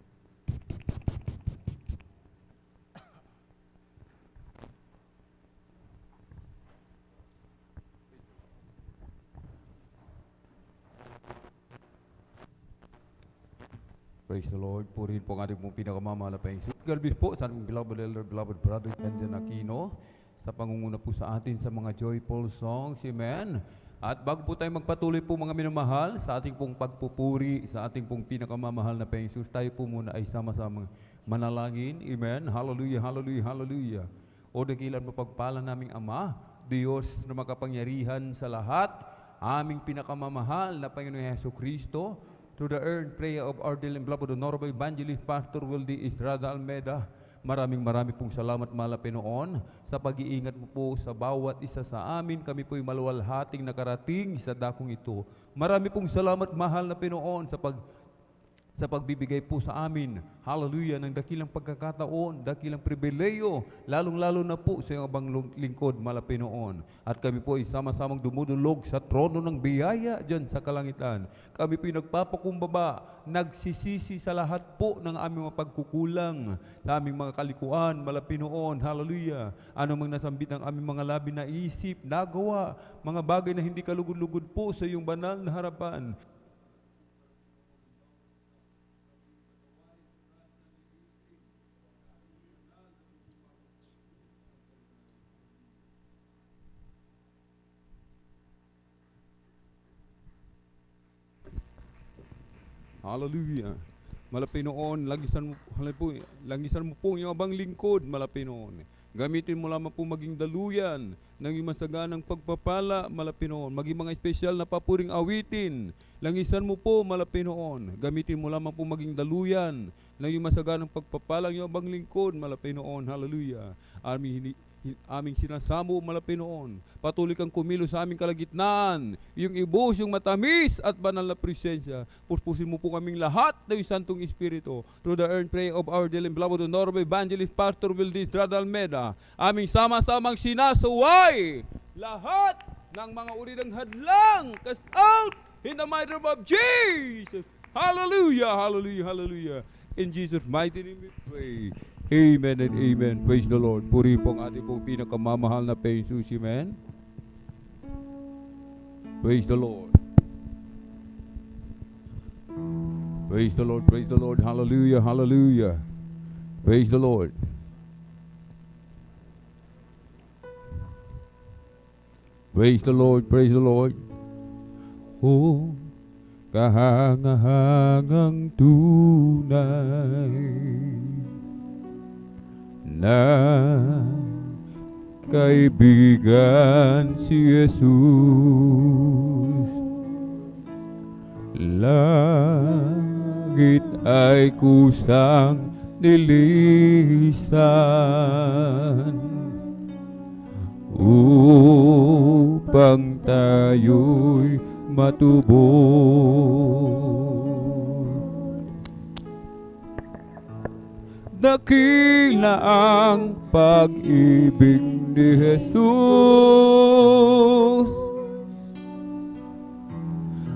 Praise the Lord. Purihin po ang ating pong pinakamamahal na Panginoon. Galbis po sa ating beloved elder, beloved brother, Kenjan Aquino, sa pangunguna po sa atin sa mga joyful songs. Amen. At bago po tayo magpatuloy po mga minamahal sa ating pong pagpupuri, sa ating pong pinakamamahal na Panginoon, tayo po muna ay sama-sama manalangin. Amen. Hallelujah, hallelujah, hallelujah. O dakilan mapagpala naming Ama, Diyos na makapangyarihan sa lahat, aming pinakamamahal na Panginoon Hesus Kristo, to the earned prayer of our dear and beloved Honorable Evangelist Pastor Wildy Estrada Almeida. Maraming pong salamat mahal na Panginoon sa pag-iingat mo po sa bawat isa sa amin. Kami po'y maluwalhating nakarating sa dakong ito. Marami pong salamat mahal na Panginoon sa pagbibigay po sa amin, hallelujah, ng dakilang pagkakataon, dakilang pribileyo, lalong-lalo na po sa iyong abang lingkod, malapinoon. At kami po ay sama-samang dumudulog sa trono ng biyaya dyan sa kalangitan. Kami po ay nagpapakumbaba, nagsisisi sa lahat po ng aming mga pagkukulang, sa aming mga kalikuan, malapinoon, hallelujah. Ano mang nasambit ng aming mga labi na isip, nagawa, mga bagay na hindi kalugod-lugod po sa iyong banal na harapan. Hallelujah. Malapinoon, langisan mo po yung abang lingkod, malapinoon. Gamitin mo lamang po maging daluyan ng iyong masaganang pagpapala, malapinoon. Maging mga espesyal na papuring awitin. Langisan mo po, malapinoon. Gamitin mo lamang po maging daluyan ng iyong masaganang pagpapala, ng iyong abang lingkod, malapinoon. Hallelujah. Aming sinasamo, malapinoon. Patuloy kang kumilo sa aming kalagitnaan. Yung ibos, yung matamis at banal na presensya. Puspusin mo po kaming lahat ng Santong Espiritu. Through the earned prayer of our dear and beloved Honorable Evangelist Pastor Wildy Estrada Almeida. Aming sama-samang sinasaway lahat ng mga uri ng hadlang. Cast out in the mighty name of Jesus. Hallelujah, hallelujah, hallelujah. In Jesus' mighty name we pray. Amen and amen. Praise the Lord. Puri po ang ating pong pinakamamahal na Jesus. Amen. Praise the Lord. Praise the Lord. Praise the Lord. Hallelujah. Hallelujah. Praise the Lord. Praise the Lord. Praise the Lord. Oh, kahangahangang tunay na kaibigan si Jesus. Langit ay kusang nilisan upang tayo'y matubos. Dakila ang pag-ibig ni Jesus.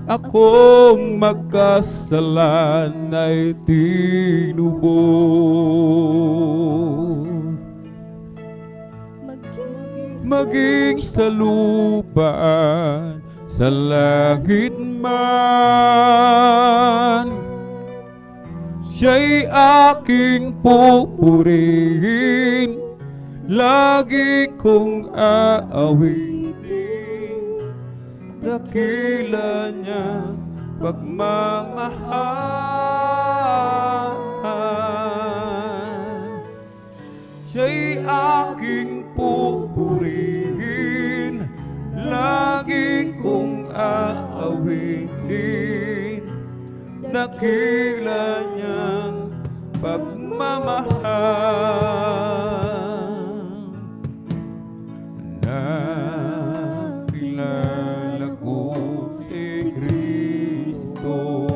Akong magkasalan ay tinubos. Maging sa lupa, sa langit man, siya'y aking pupurihin, lagi kong aawitin, dakila niya pagmamahal. Siya'y aking pupurihin, lagi kong aawitin, dakila niyang pagmamahal. Nakilala ko si Kristo,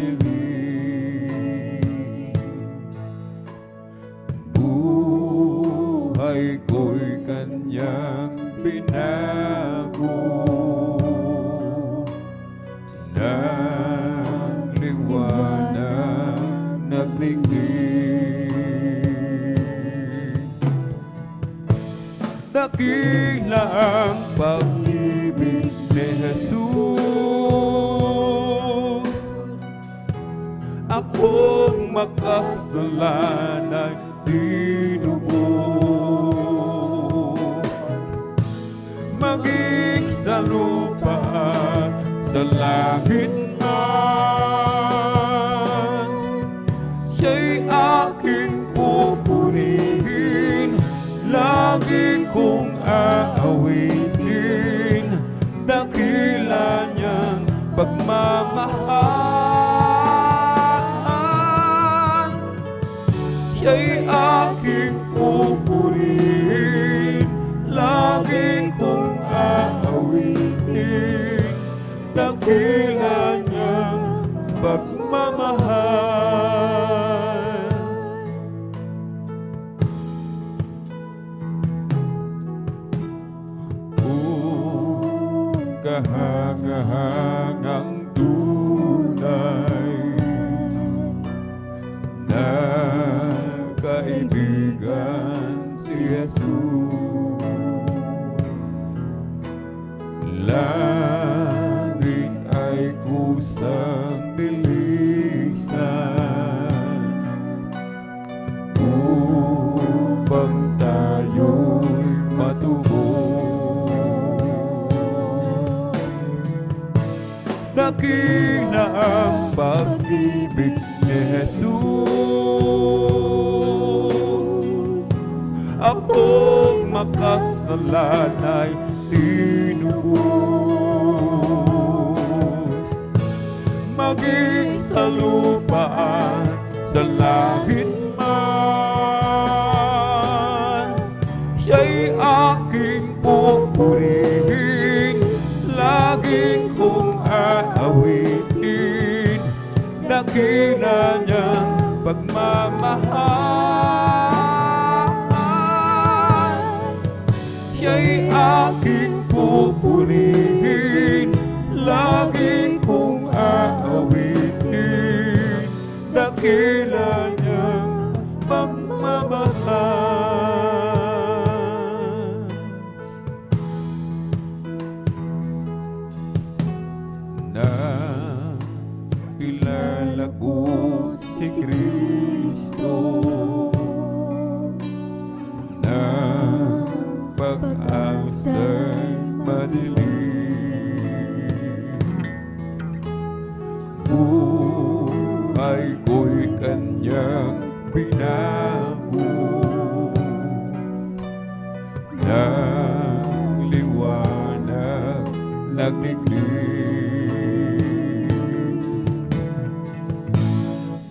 madilim. Buhay ko'y kanyang binago, ng liwanag nagligid. Dakila ang pag-ibig ni Jesus. Akong makasalanay tinubos, maging sa lupa at sa langit man. Siya'y aking pupurihin, lagi kong aawitin, dakila niyang pagmamahal. Siya'y aking pupurihin, lagi kong aawitin, dakila niyang pagmamahal. Kahangahangang tunay na kaibigan si Jesus. Langit ay kusang bilisan upang tayo'y matubos. Dakila ang pag-ibig ni Jesus. Akong makasalanay tinubos, maging sa lupa at sa langit man. Siya'y aking pupurihin, lagi kong aawitin, dakila niyang pagmamahal. Siya'y aking pupurihin, lagi kong aawitin, dakila niyang pagmamahal. Kilala ko si Kristo, na pag-asa'y madilim. Buhay ko'y kanyang binago, ng liwanag nagliglig.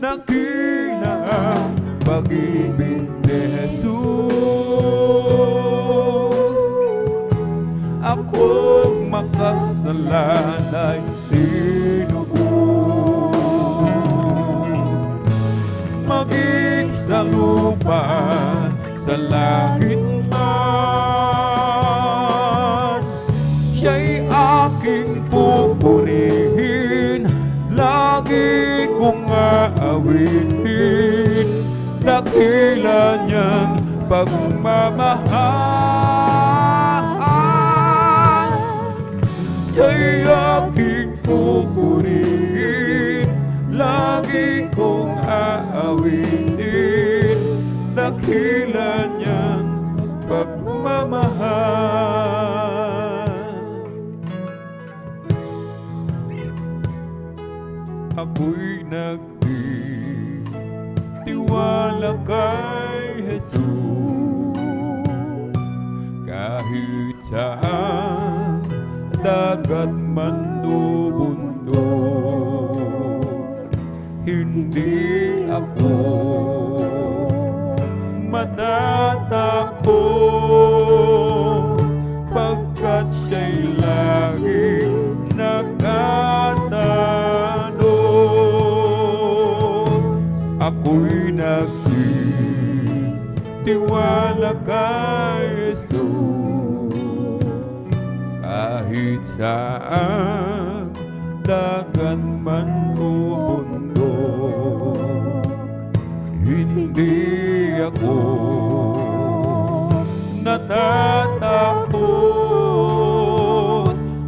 Nakita ang pag-ibig ni Jesus. Akong makasalanay tinubos, maging sa lupa sa langit man. Siya'y aking pupurihin, lagi kong aawitin, dakila niyang pagmamahal. Siya'y aking pupurihin, lagi kong aawitin, dakila niyang pagmamahal. Ako'y nagtitiwala kay Jesus, kahit saan dagat man o bundok, hindi ako matatakot, pagkat siya'y laging nagtatanong. tiwala kay Jesus. Kahit saan dagat man o bundok, hindi ako natatakot,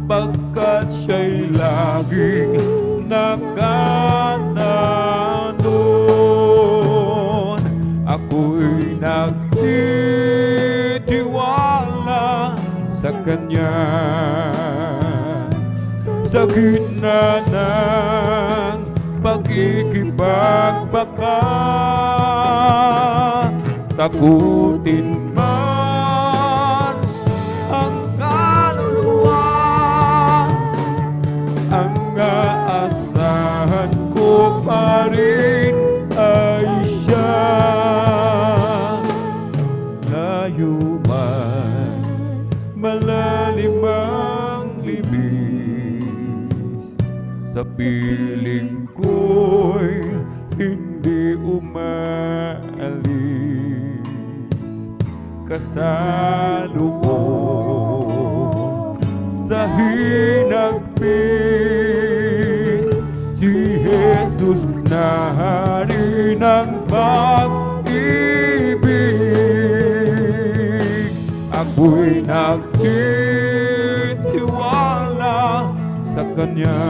pagkat siya'y laging nakananon. Ako'y nagtitiwala sa Kanya, sa gitna ng pagkikipagbaka. Takutin man ang kaluluwa, ang aasahan ko pa rin ay siya. Layo man, malalim ang libis, sa piling ko'y hindi umaalis. Kasalo ko sa hinagpis, si Jesus na hari ng pag-ibig. Ako'y nagtitiwala sa Kanya,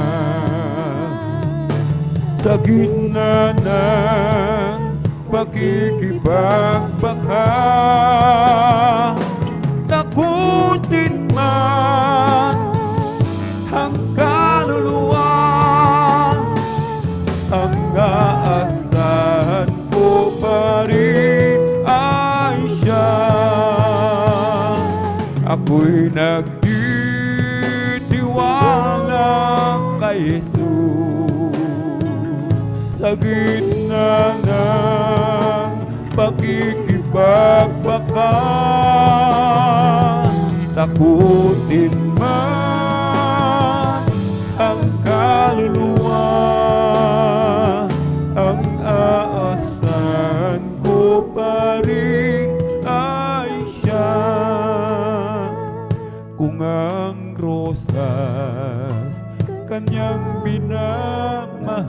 sa gitna ng pagkikipagbaka. Takutin man ang kaluluwa, ang aasahan ko pa rin ay siya. Ako'y nagtitiwala kay Jesus, sa gitna ng pagkikipagbaka. Takutin man ang kaluluwa, ang aasahan ko pa rin ay siya. Kung ang rosas Kanyang minamahal,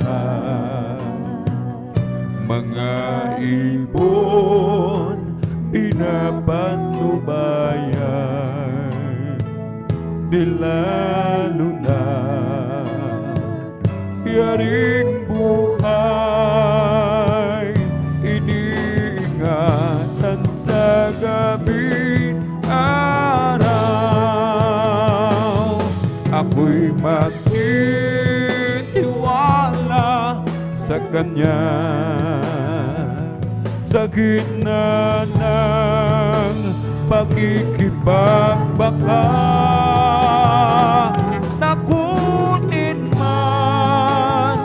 mga ibon pinapatnubayan, nilaluna yaring buhay, iniingatan sa gabing araw. Ako'y magtitiwala sa Kanya, sa gitna ng pagkikipagbaka. Takutin man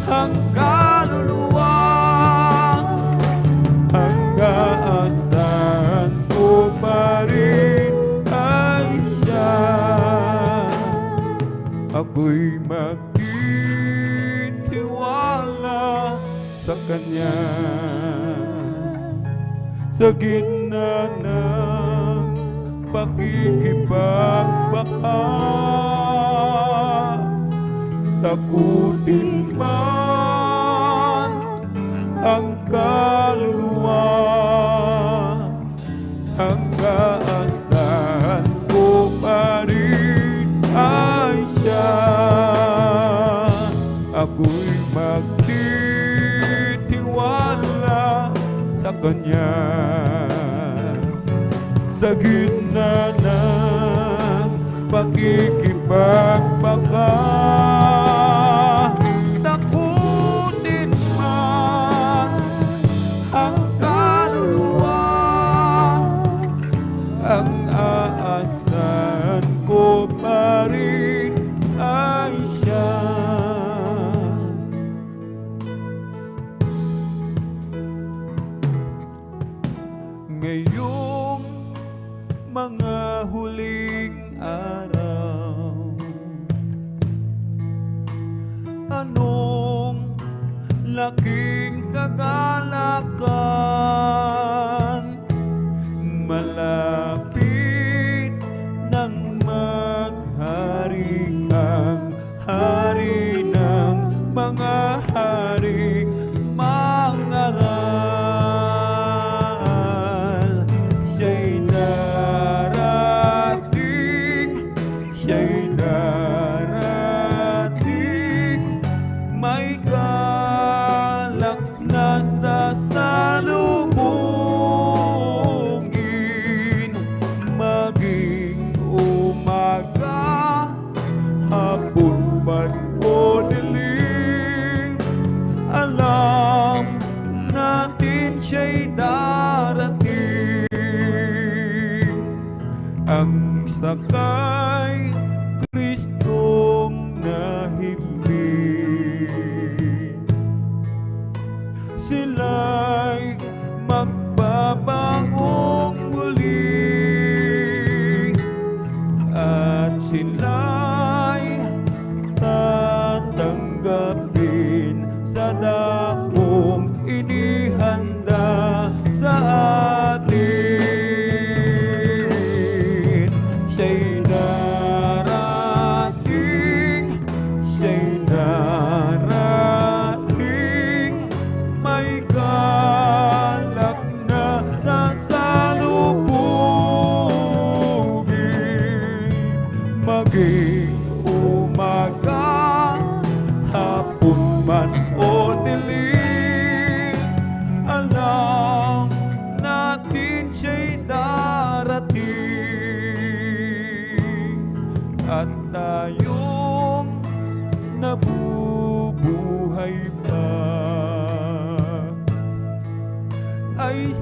ang kaluluwa, ang aasahan ko pa rin ay siya. Ako'y magtitiwala sa Kanya, sa gitna ng pagkikipagbaka. Takutin man ang kaluluwa, ang aasahan ko pa rin ay siya. Ako'y magtitiwala sa Kanya, sa gitna ng pagkikipagbaka. Takutin man ang kaluluwa, ang aasahan ko pa rin ay siya. Ngayong mga huling araw, anong laking kagalakan ang sakay Kristong nahimbing. Sila'y magbabangong muli at sila'y tatanggapin sa dakong inihanda sa atin. Siya'y darating, siya'y darating, may galak na sasalubungin. Maging umaga, hapon man o dilim, alam natin siya'y darating. At tayong nabubuhay pa ay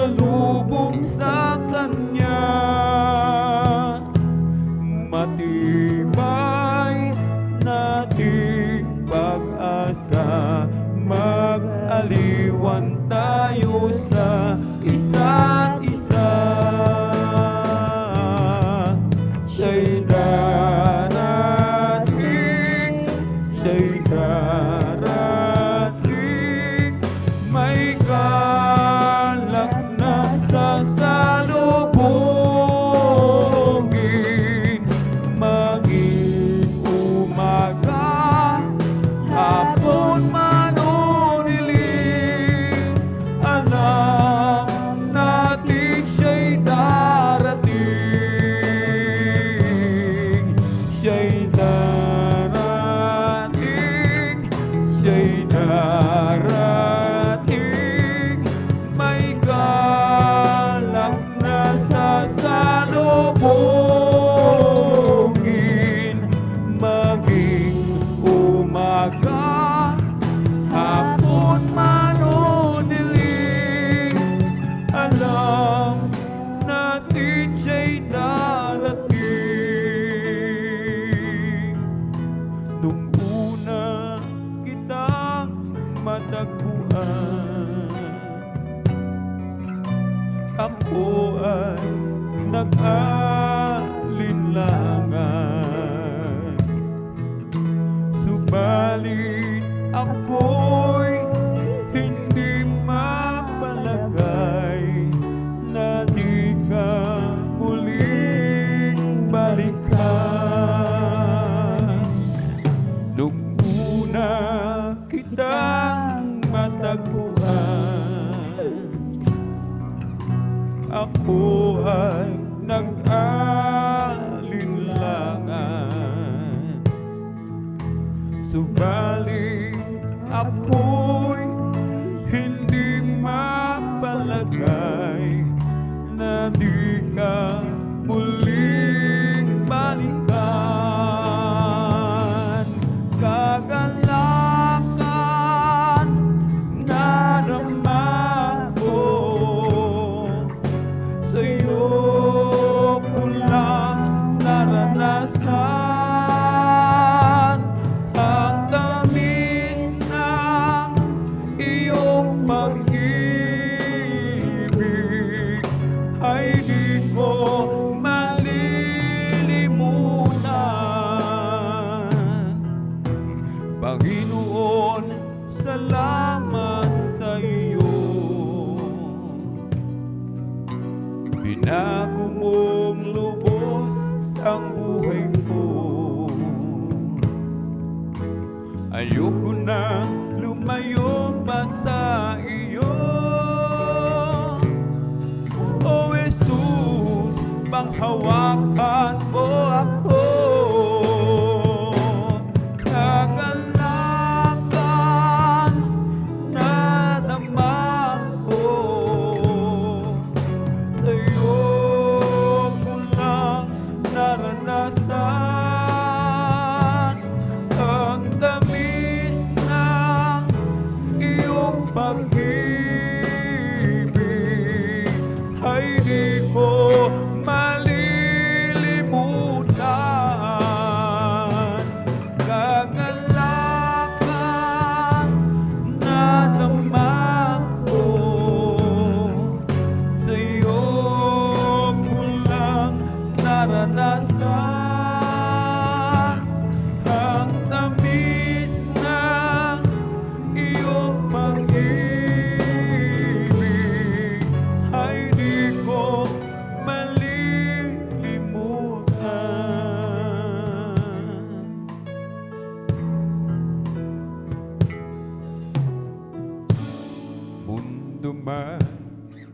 sasalubong sa Kanya. Matibay nating pag-asa, mag-aliwan tayo sa isa't isa. Siya'y darating, siya'y darating, may galak na sasalubungin. Maging umaga, hapon man o dilim, alam natin siya'y darating. Siya'y darating, siya'y darating, may galak na sasalubungin. Maging umaga, hapon man o dilim, alam natin siya'y darating. Nung una kitang matagpuan, ako ay nag-alinlangan. Subalit ako'y hindi mapalagay na di ka muling balikan. Nung una kitang matagpuan, ako ay nag-alinlangan. Subalit ako'y hindi mapalagay na di ka muling balikan. Kagalakan na naman ko sa'yo ko lang naranasan ang tamis ng iyong pag-ibig, ay di ko malilimutan. Panginoon, salamat sa iyo. Binago mong lubos ang buhay ko. Ayoko na lumayo pa sa iyo. O Jesus, panghawakan mo ako. Kagalakan na naman ko sa'yo ko lang naranasan ang tamis ng iyong pag-ibig, ay di ko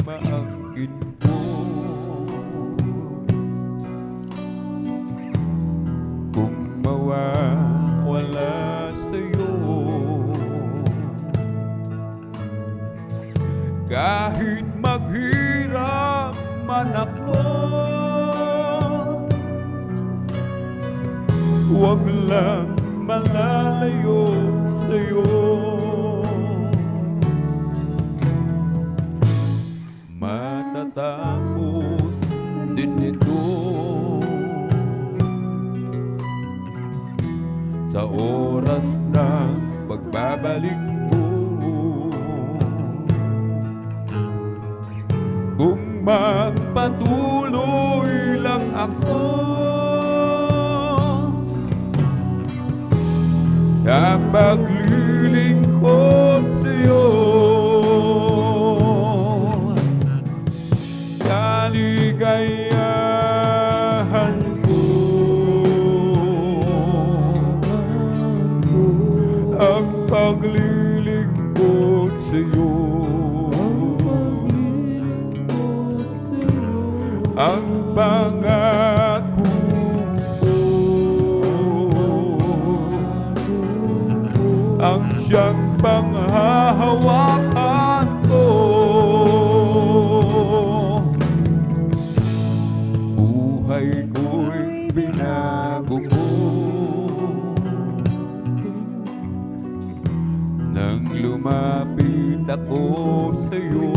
maangkin ko. Kung mawawala sa'yo, kahit maghirap man ako, huwag lang malalayo sa'yo. Matatapos din ito sa oras ng pagbabalik mo. Kung magpatuloy lang ako sa paglilingkod sa'yo, kaligayahan ko ang paglilingkod sa'yo, ang pangako ko, ang siyang panghahawakan ko. Buhay ko'y binago mo nang lumapit ako sa'yo.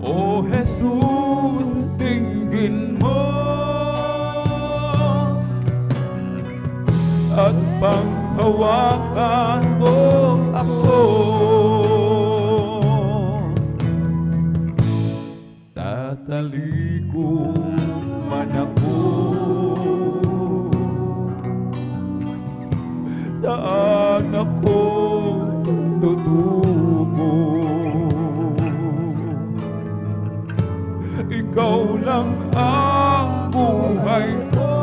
O Jesus, tingin mo at panghawakan mo ako. Tataliko man ako, saan ako tutungo? Ikaw lang ang buhay ko,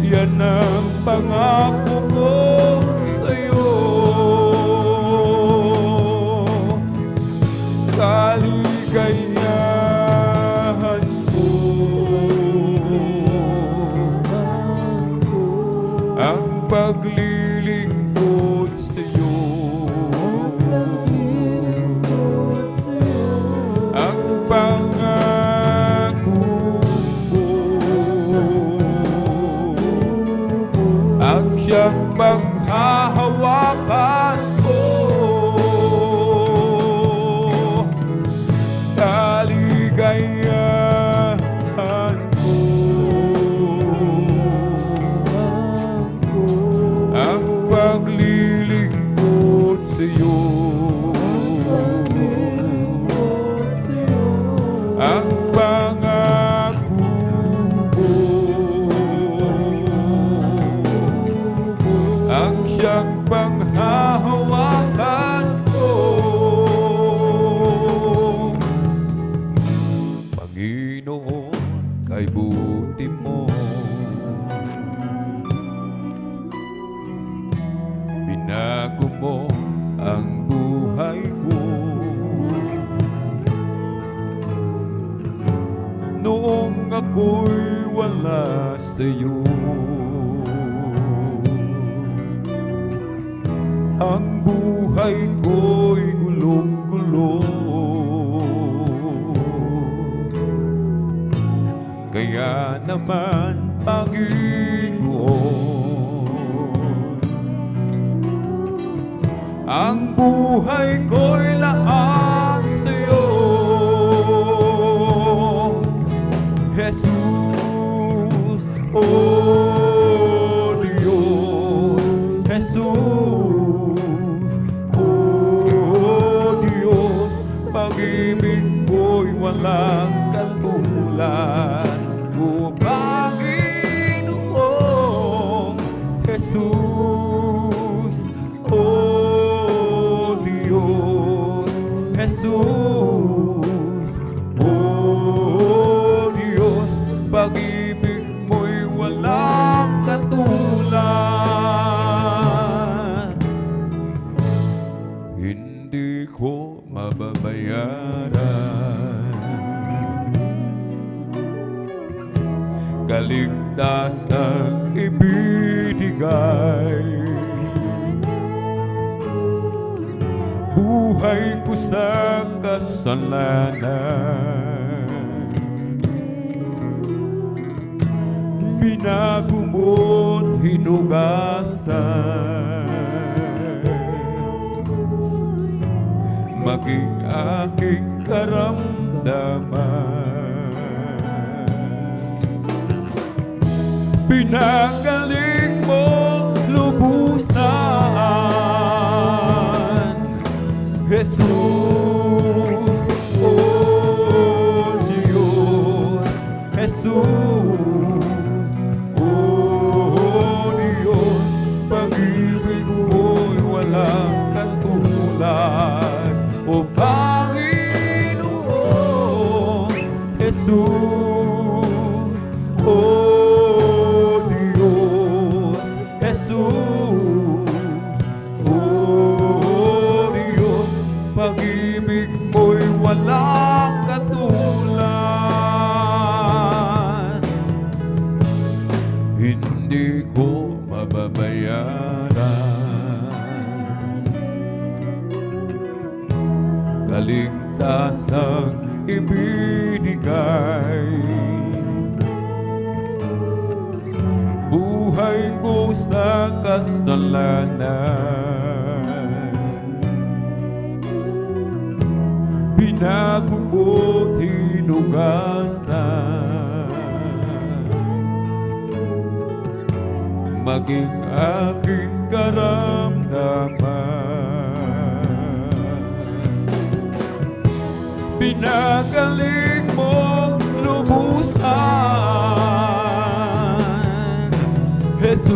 yan ang pangako ko sa'yo. Kaligayahan ko ang paglilingkod sa'yo, ang pangako ko, ang siyang panghahawakan ko. Kaligayahan ko ang paglilingkod sa'yo, ang pangako ko, ang siyang panghahawakan ko. Panginoon, kay buti mo, binago mo ang buhay ko. Noong ako'y wala sa'yo, ang buhay ko'y gulong-gulo. Kaya naman, Panginoon, ang buhay ko'y lahat sa'yo. Jesus, oh Diyos, Jesus, oh Diyos, pag-ibig ko'y walang katulad. O Panginoong Jesus, oh Diyos, Jesus, oh Diyos, pag-ibig mo'y walang katulad. buhay ko sa kasalanan. Binago mo't hinugasan, maging aking karamdaman. Pinagaling mo lubusan, Jesus, oh Diyos, Jesus, oh Diyos, pag-ibig mo'y walang katulad. O Panginoon, Jesus, oh Diyos, Jesus, oh Diyos, pag-ibig mo'y walang katulad. Hindi ko mababayaran kaligtasang ibinigay. Buhay ko sa kasalanan, binago mo't hinugasan, maging aking karamdaman. Pinagaling mo lubusan, Jesus,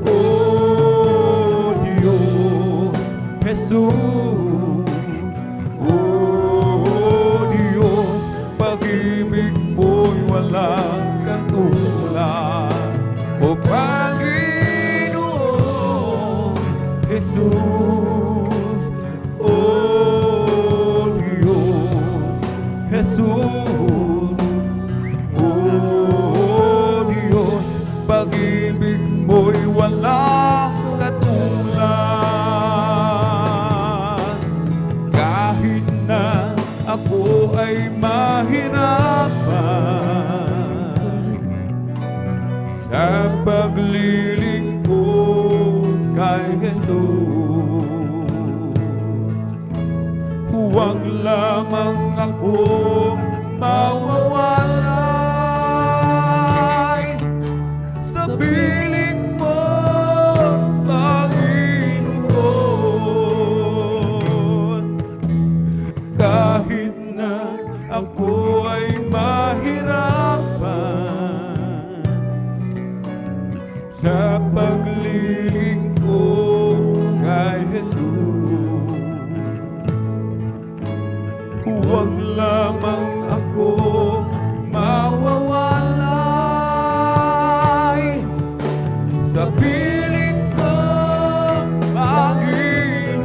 oh Diyos, Jesus, oh Diyos, pag-ibig mo'y walang katulad. O Panginoon, Jesus, oh Diyos, Jesus, oh Diyos, pag-ibig mo'y walang katulad. Kahit na ako ay mahirapan sa paglilingkod kay Jesus, huwag lamang ako mawawalay sa piling mo, Panginoon. Kahit na ako ay mahirapan sa paglilingkod kay Jesus, huwag lamang ako mawawalay sa piling mo, Panginoon.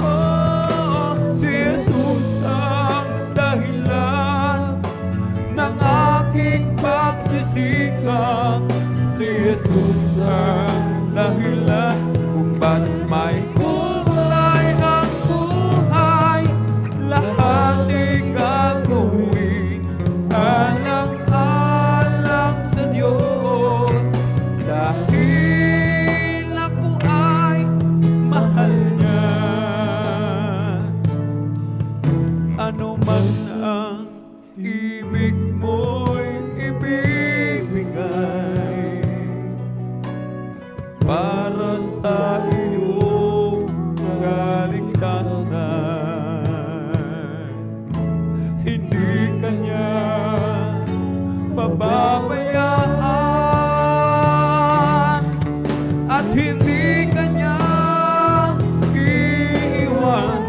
Oh, si Jesus ang dahilan ng aking pagsisikap. Si Jesus ang dahilan kung ba't may kulay ang buhay. Lahat ay gagawin alang-alang sa Diyos, dahil ako ay mahal niya. Ano man ang ibig mo'y ibibigay para sa iyong kaligtasan. Hindi kanya pababayaan at hindi kanya iiwanan.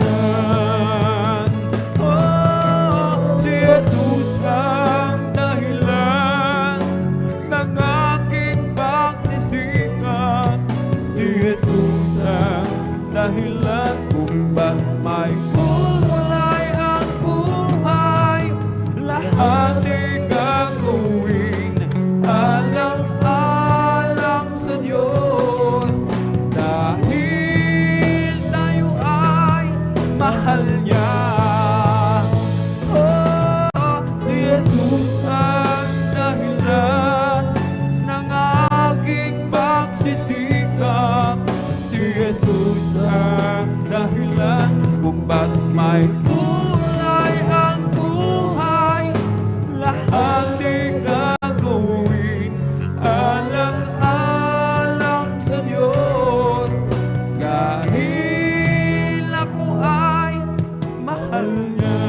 Oh, si Jesus ang dahilan ng aking pagsisikap. Si Jesus ang dahilan kung ba't may kulay ang buhay. Lahat ay gagawin alang-alang sa Diyos, dahil Kahit kulay ang buhay, lahat di gagawin alang-alang sa Diyos. Dahil ako ay mahal niya.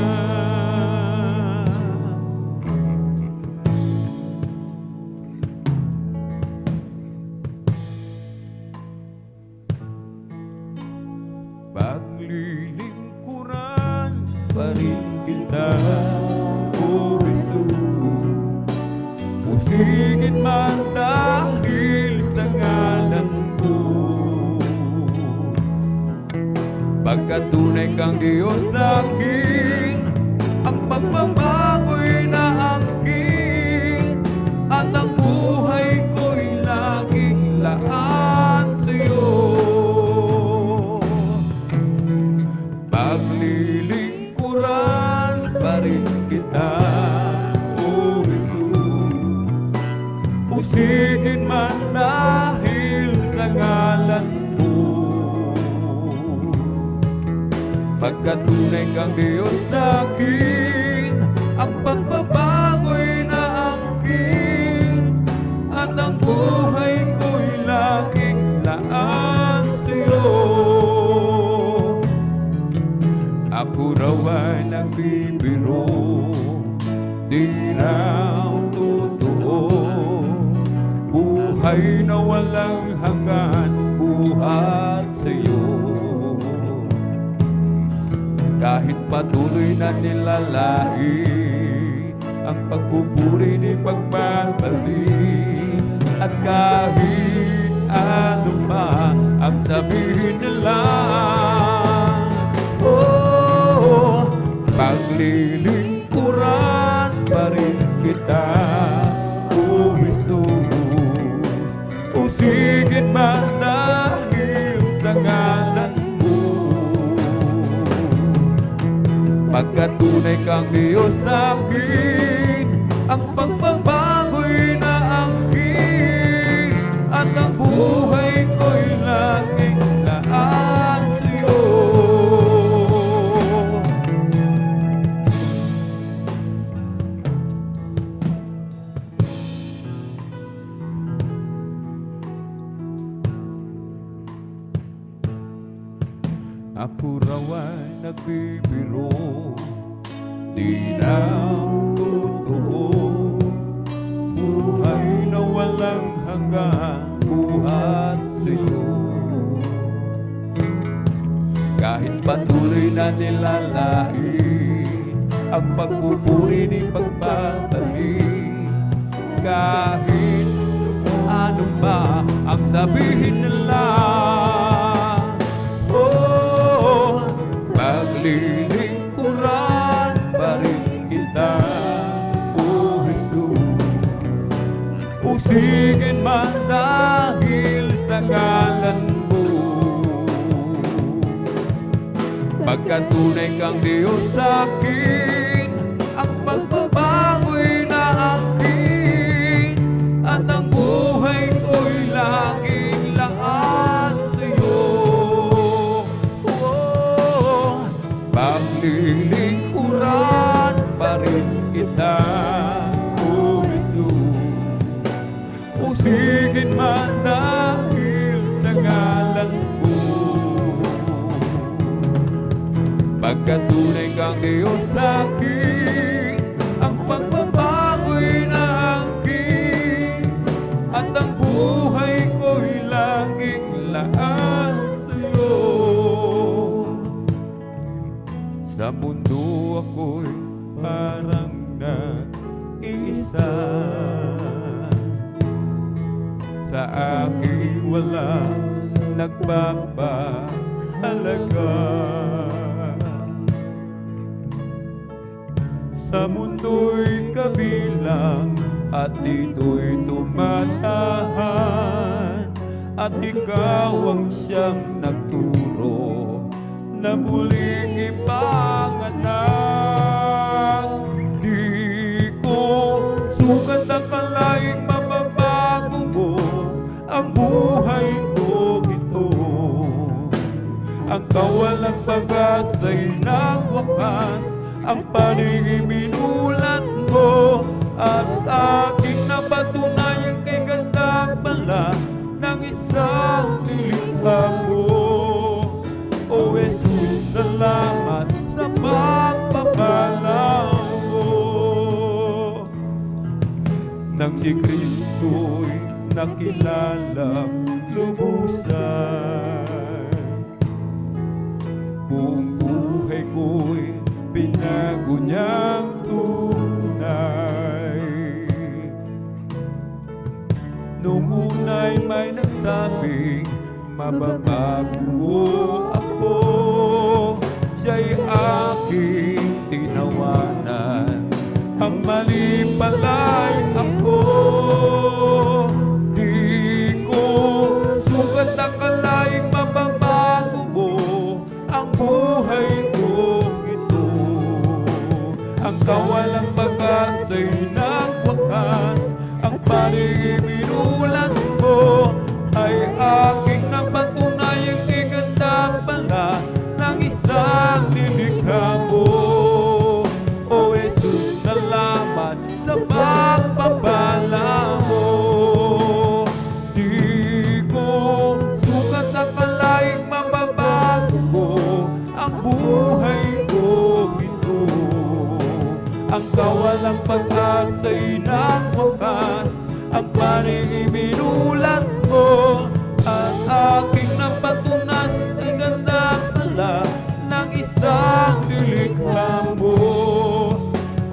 Paglilingkuran pa rin kita, O Jesus. Pusigin man dahil sa ngalan ko. Pagkat tunay kang Diyos sa akin, ang pagbabago'y naangkin, at ang buhay ko'y laging laan sa'yo. Paglilingkuran pa rin kita, O Jesus. Pusigin man dahil sa ngalan mo. Pagkat tunay kang Diyos sa akin, ang pagbabago'y naangkin, at ang buhay ko'y laging laan sa'yo. Ako raw ay nagbibiro, di raw totoo. Buhay na walang hanggan, buhat sa'yo. Kahit patuloy na nilalait ang pagpupuri ni pagpapalik, at kahit ano pa ang sabihin nila, oh, paglilingkuran pa rin kita, O Jesus. Pusigin man dahil sa ngalan mo. Pagkat tunay kang Diyos sa akin, ang pagbabago'y naangkin, at ang buhay ko'y laging laan sa'yo. Ako raw ay nagbibiro, di raw totoo. Buhay na walang hanggan, buhat sa'yo. Kahit patuloy na nilalait ang pagpupuri ni pagpapalik, kahit ano ba ang sabihin nila, oh, paglilingkuran pa rin kita, O Jesus. Pusigin man dahil sa ngalan mo. Pagkat tunay kang Diyos sa akin, ang pagbabago'y naangkin, at ang buhay ko'y laging laan sa'yo. Oh, paglilingkuran pa rin kita, O Jesus. Pusigin man dahil sa ngalan mo. Pagkat tunay kang Diyos sa akin, ang pagbabago'y naangkin, at ang buhay ko'y laging laan sa'yo. Sa mundo ako'y parang nag-iisa, sa akin wala nagpapahalaga. Sa mundo'y kabilang, at dito'y tumatahan, at ikaw ang siyang nagturo na muling ipanganak. Di ko sukat akalaing mababago mo ang buhay ko ito. Ang kawalang pag-asa'y nagwakas. Ang paningin minulat mo at aking napatunayang kay ganda pala ng isang lilikha mo. O Jesus, salamat sa pagpapala mo. Nang si Kristo'y nakilala lubusan, buong buhay ko'y binago niyang tunay. Noong una'y may nagsabing mababago ako, siya'y aking tinawanan. Ang mali pala'y ako, di ko sukat akalaing mababago mo ang buhay ko ito. Ang kawalang pag-asa'y nagwakas, ang paningin minulat mo ay aking napatunayang kiganda pala ng isang nilikha mo. O Jesus, salamat sa pagpapala mo. Di ko sukat akalaing mababago ko ang buhay ko ito. Ang kawalang pag-asa'y nagwakas, ang paningin minulat mo at aking napatunan ay ganda pala ng isang nilikha mo.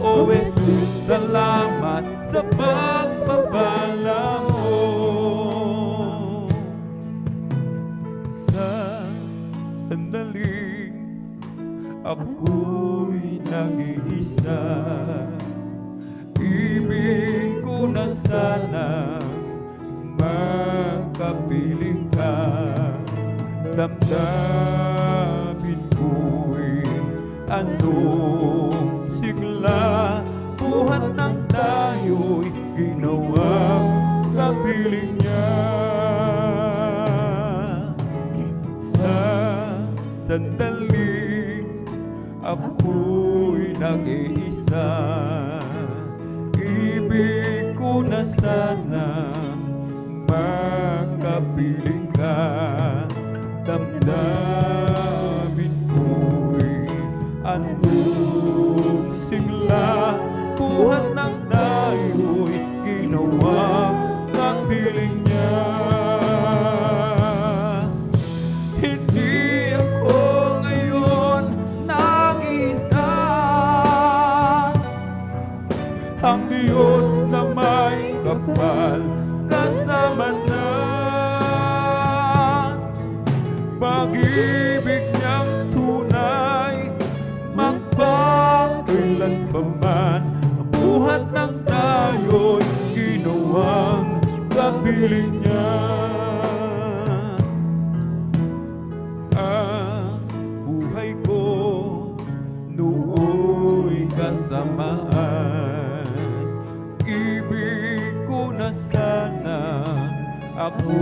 O Jesus, salamat sa pagpapala mo. Sa sandaling ako'y nag-iisa, ibig ko na sana makapiling ka. Damdamin ko'y anong sigla, buhat ng tayo'y ginawang kapiling niya. Na sandaling ako'y nag-iisa, ibig ko na sana makapiling ka. Damdamin ko'y anong sigla, buhat ng tayo'y ginawang kapiling niya. Hindi ako ngayon nag-isa, ang Diyos na may kapal kasama na. Pag-ibig niyang tunay, magpakailan pa man, buhat ng tayo'y ginawang kapiling niya. Ang buhay ko nooy kasamaan, ibig ko na sana ako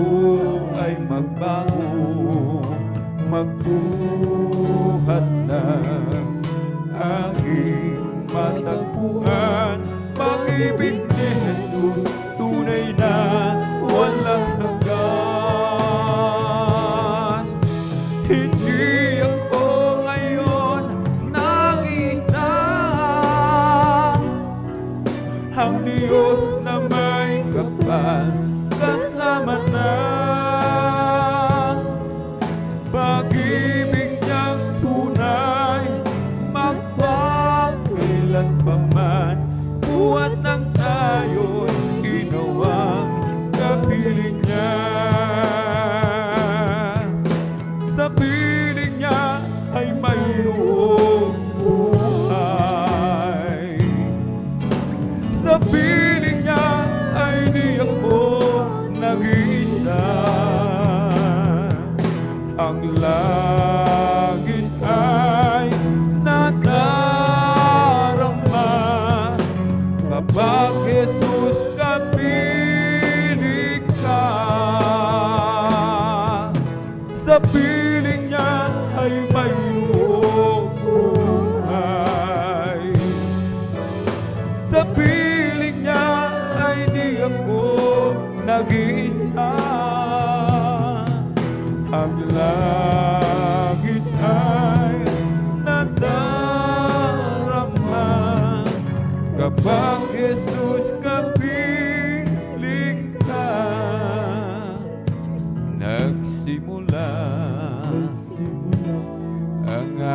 ay magbago, magbuhat ng aking matagpuan. Pag-ibig ni Jesus, tunay na walang hanggan. Hindi ako ngayon nag-isa, ang Diyos na may kapal kasama na. Pag-ibig niyang tunay, magpakailan pa man, buhat ng tayo'y ginawang kapiling niya. Sa piling niya ay mayroong buhay, sa piling niya ay di ako nag-iisa. Ang langit ay nadarama kapag Jesus kapiling ka.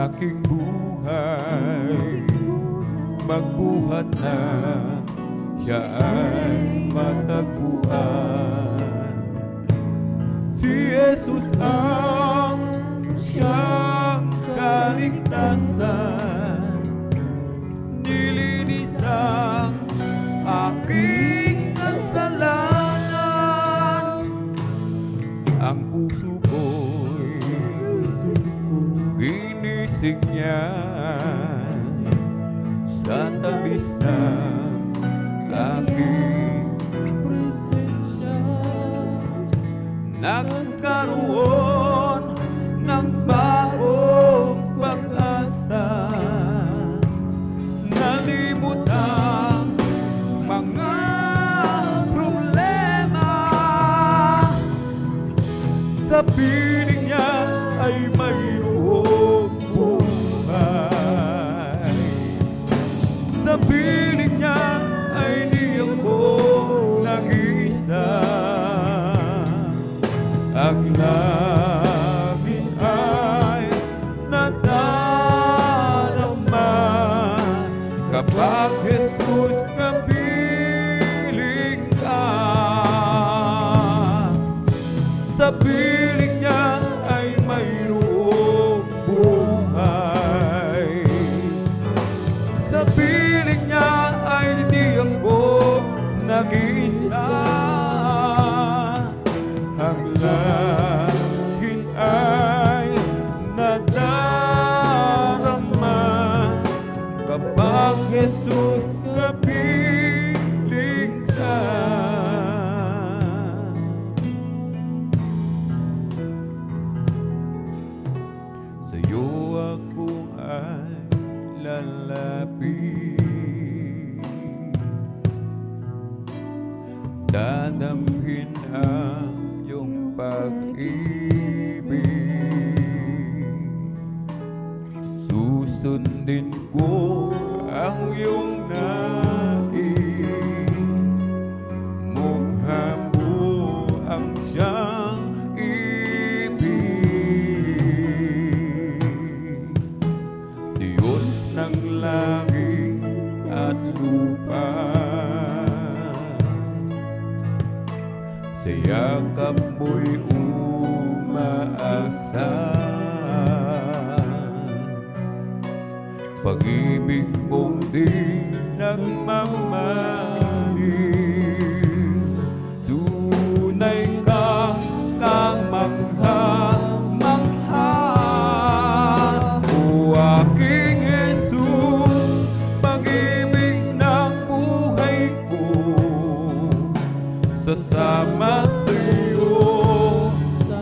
aking buhay. Magbuhat na siya ay matagpuan. Si Jesus ang siyang kaligtasan, nilinis ang aking kasalanan. Ang puso ko'y ginising niya sa tabis ng aking presensya. Nagkaroon ng bagong pag-asa, nalimot ang mga problema. Sa piling niya ay mayroong buhay. Sa piling niya ay di ako nag-iisa. Ang langit ay nadarama kapag Jesus kapiling ka. Sa piling niya ay mayroong buhay. Sa piling niya ay di ako nag-iisa. Ang langit ay nadarama kapag Jesus kapiling ka. Sa'yo ako ay lalapit, dadamhin ang iyong pag-ibig. Susundin ko ang iyong nais, mukha mo ang siyang ibig. Diyos ng langit at lupa, sa yakap mo'y umaasa. Pag-ibig mong di nagmamalis, tunay kang kamangha-mangha. O aking Jesus, pag-ibig ng buhay ko, sasama sa'yo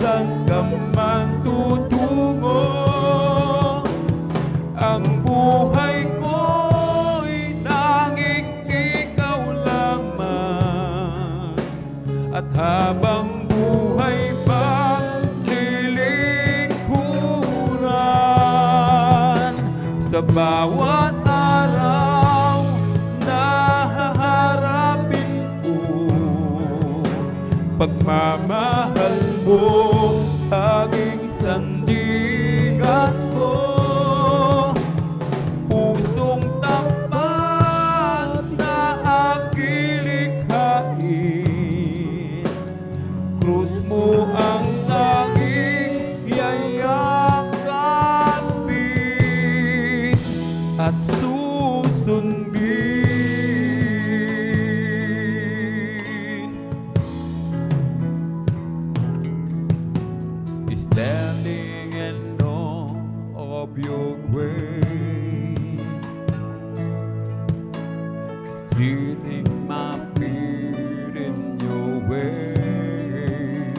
saan ka man tutungo. Ang buhay ko'y tanging ikaw lamang, at habang buhay pa lilingkuran. Sa bawat araw na haharapin ko, pagmamahal mo tanging sandigan ko. Pusong tapat sa aking likhain, krus mo ang tanging yayakapin at susundin. Standing in awe of your grace, feeling my feet in your way.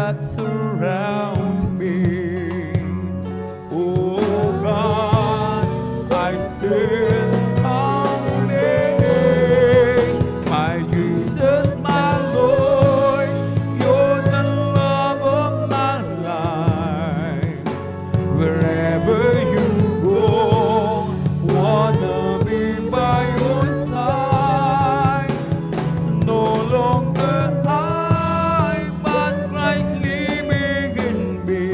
that surround me. Oh God, I stand amazed. My Jesus, my Lord, you're the love of my life. Wherever you go, wanna be by your side. No longer I, but Christ living in me,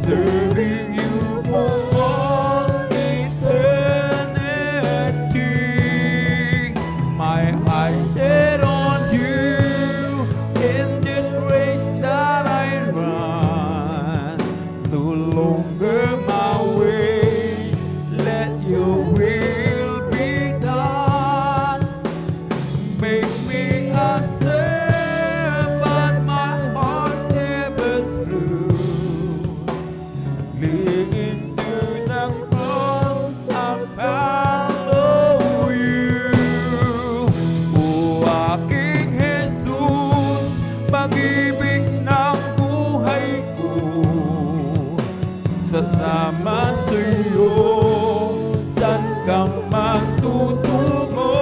serving you for all eternity. My eyes set on you in this race that I run. No longer my ways, let your will be done. Make me a servant, my heart's ever through. Leading to the cross, I follow you. O aking Jesus, pag-ibig ng buhay ko, sasama sa'yo, saan kang magtutungo.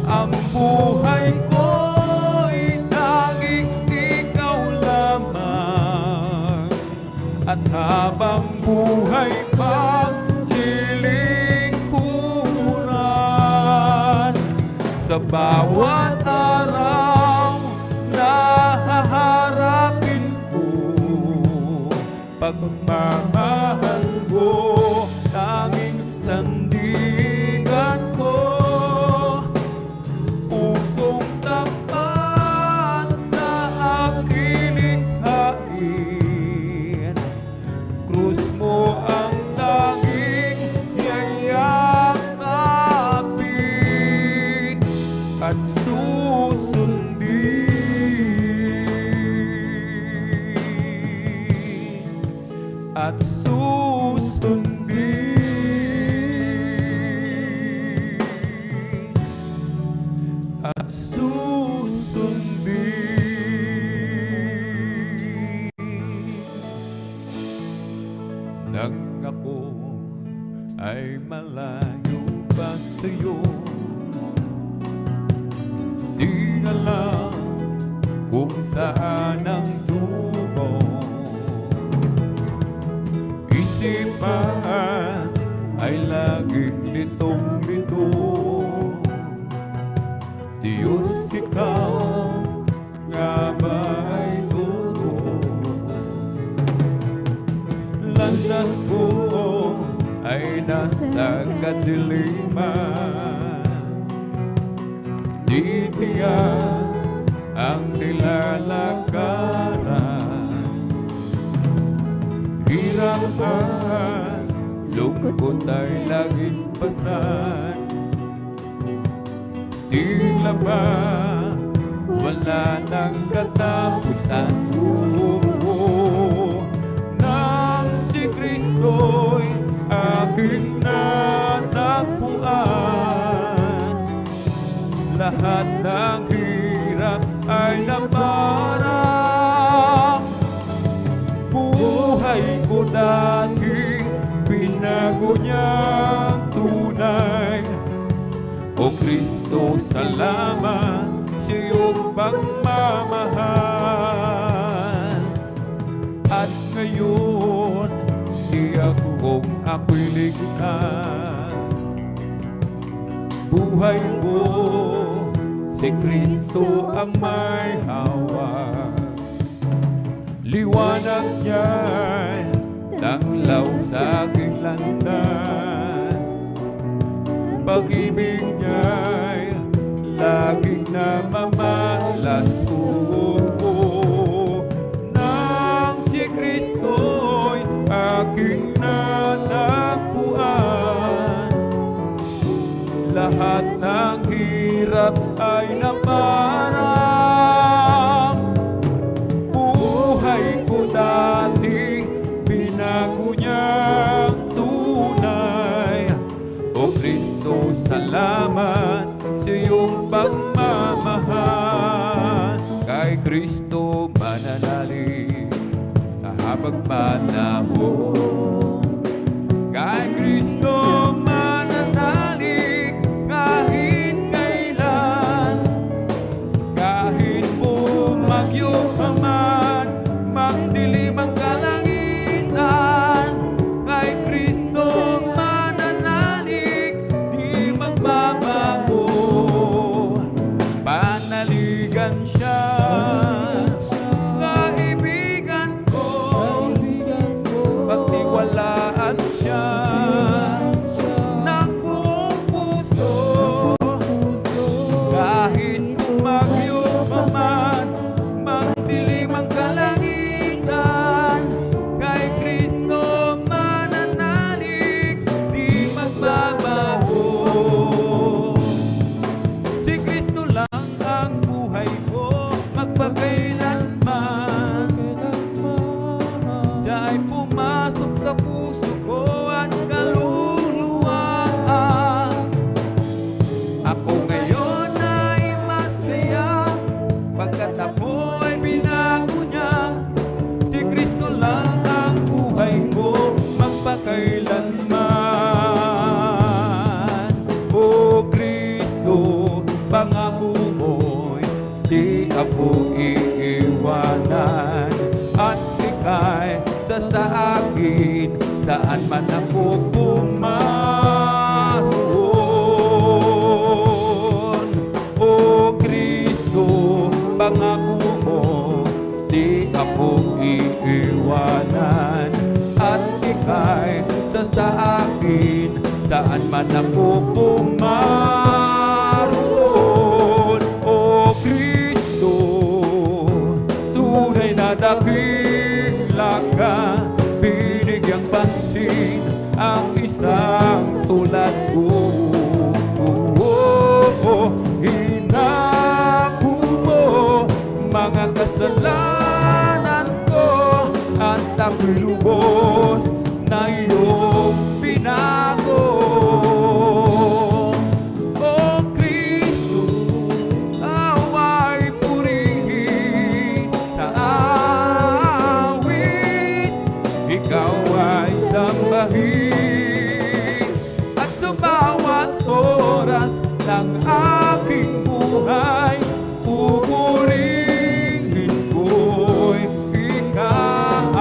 Ang buhay ko'y tanging ikaw lamang, at habang buhay paglilingkuran, sa bawat araw na haharapin ko, pagmamahal ko, tanging sandigan ko. Pusong tapat sa aking likhain, krus mo ang tanging yayakapin at susundin. At susundin. At susundin. Nang ako ay malayo pa sa'yo, di alam kung saan ang tungo. Isipan ay laging litong-lito. Diyos, ikaw nga ba ay totoo? Landas ko ay nasa kadiliman, di tiyak ang nilalakaran. Hirap at lungkot ay laging pasan. Tila ba wala nang katapusan? Nang si Kristo'y aking natagpuan, lahat ng hirap ay naparang. Buhay ko dati, binago niyang tunay. O Kristo, salamat sa iyong pagmamahal. At ngayon, tiyak kong ako'y ligtas. Buhay ko, si Kristo ang may hawak. Liwanag niya'y tanglaw sa aking landas. Pag-ibig niya'y laging namamalas ko. Nang si Kristo'y aking natagpuan, lahat ng hirap ay naparang. Buhay ko dati, binago niyang tunay. O Kristo, salamat sa iyong pagmamahal. panahon. Kay Kristo mananalig kahit kailan, kahit bumagyo pa man, magdilim ang kalangitan. Kay Kristo mananalig, di magbabago. Panaligan siya, kaibigan ko, pagtiwalaan siya ng buong puso. Kahit bumagyo pa man, magdilim ang kalangitan, kay Kristo mananalig, di magbabago. Si Kristo lang ang buhay ko, magpakailanman. Siya ay pumasok sa puso ko at kaluluwa. Ako ngayon ay masaya, pagkat ako ay binago niya. Si Kristo lang ang buhay ko, magpakailanman. O Kristo, pangako mo'y di ako iiwanan, at ika'y sa akin saan man ako pumaroon. O Kristo, pangako mo, di ako iiwanan, at ika'y sa akin saan man ako pumaroon. O Kristo, tunay na dakila ka, binigyang pansin ang isang tulad ko. Hinako mo mga kasalanan ko, at ako'y lubos na iyong binago. O Kristo, away purihin sa awit, ikaw ay sambahin, at sa bawat oras ng aking buhay, pupurihin ko'y ikaw.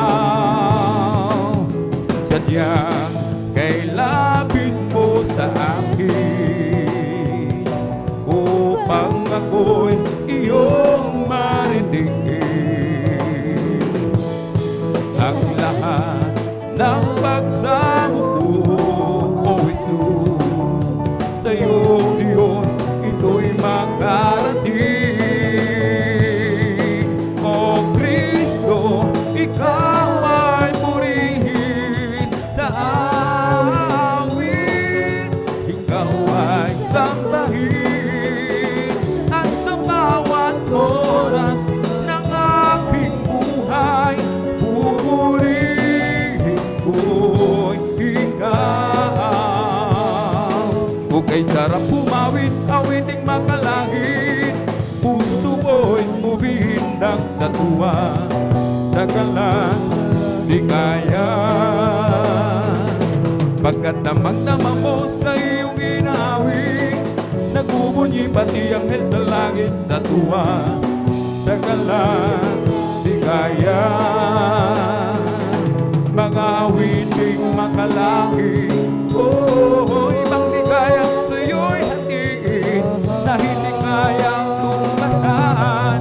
Sadyang kailapit mo sa akin, upang ako'y iyong marinig. Ang lahat ng pagsamo ko, O Jesus, sa'yo Diyos, ito'y makarating. O Kristo, ikaw ay purihin sa awit, ikaw ay sambahin, at sa bawat oras ng aking buhay, pupurihin ko'y ikaw. O kay sarap pumawit, awiting makalangit, puso ko'y bumihindang sa tuwa, dagalan di kaya. Pagkat damang-damang mo sa iyong inawit, nagbubunyi pati ang hel sa langit sa tuwa, dagalan di kaya. Mga awiting makalangit, ibang di kaya sa'yo'y hatiin, na hindi kayang tumbasan.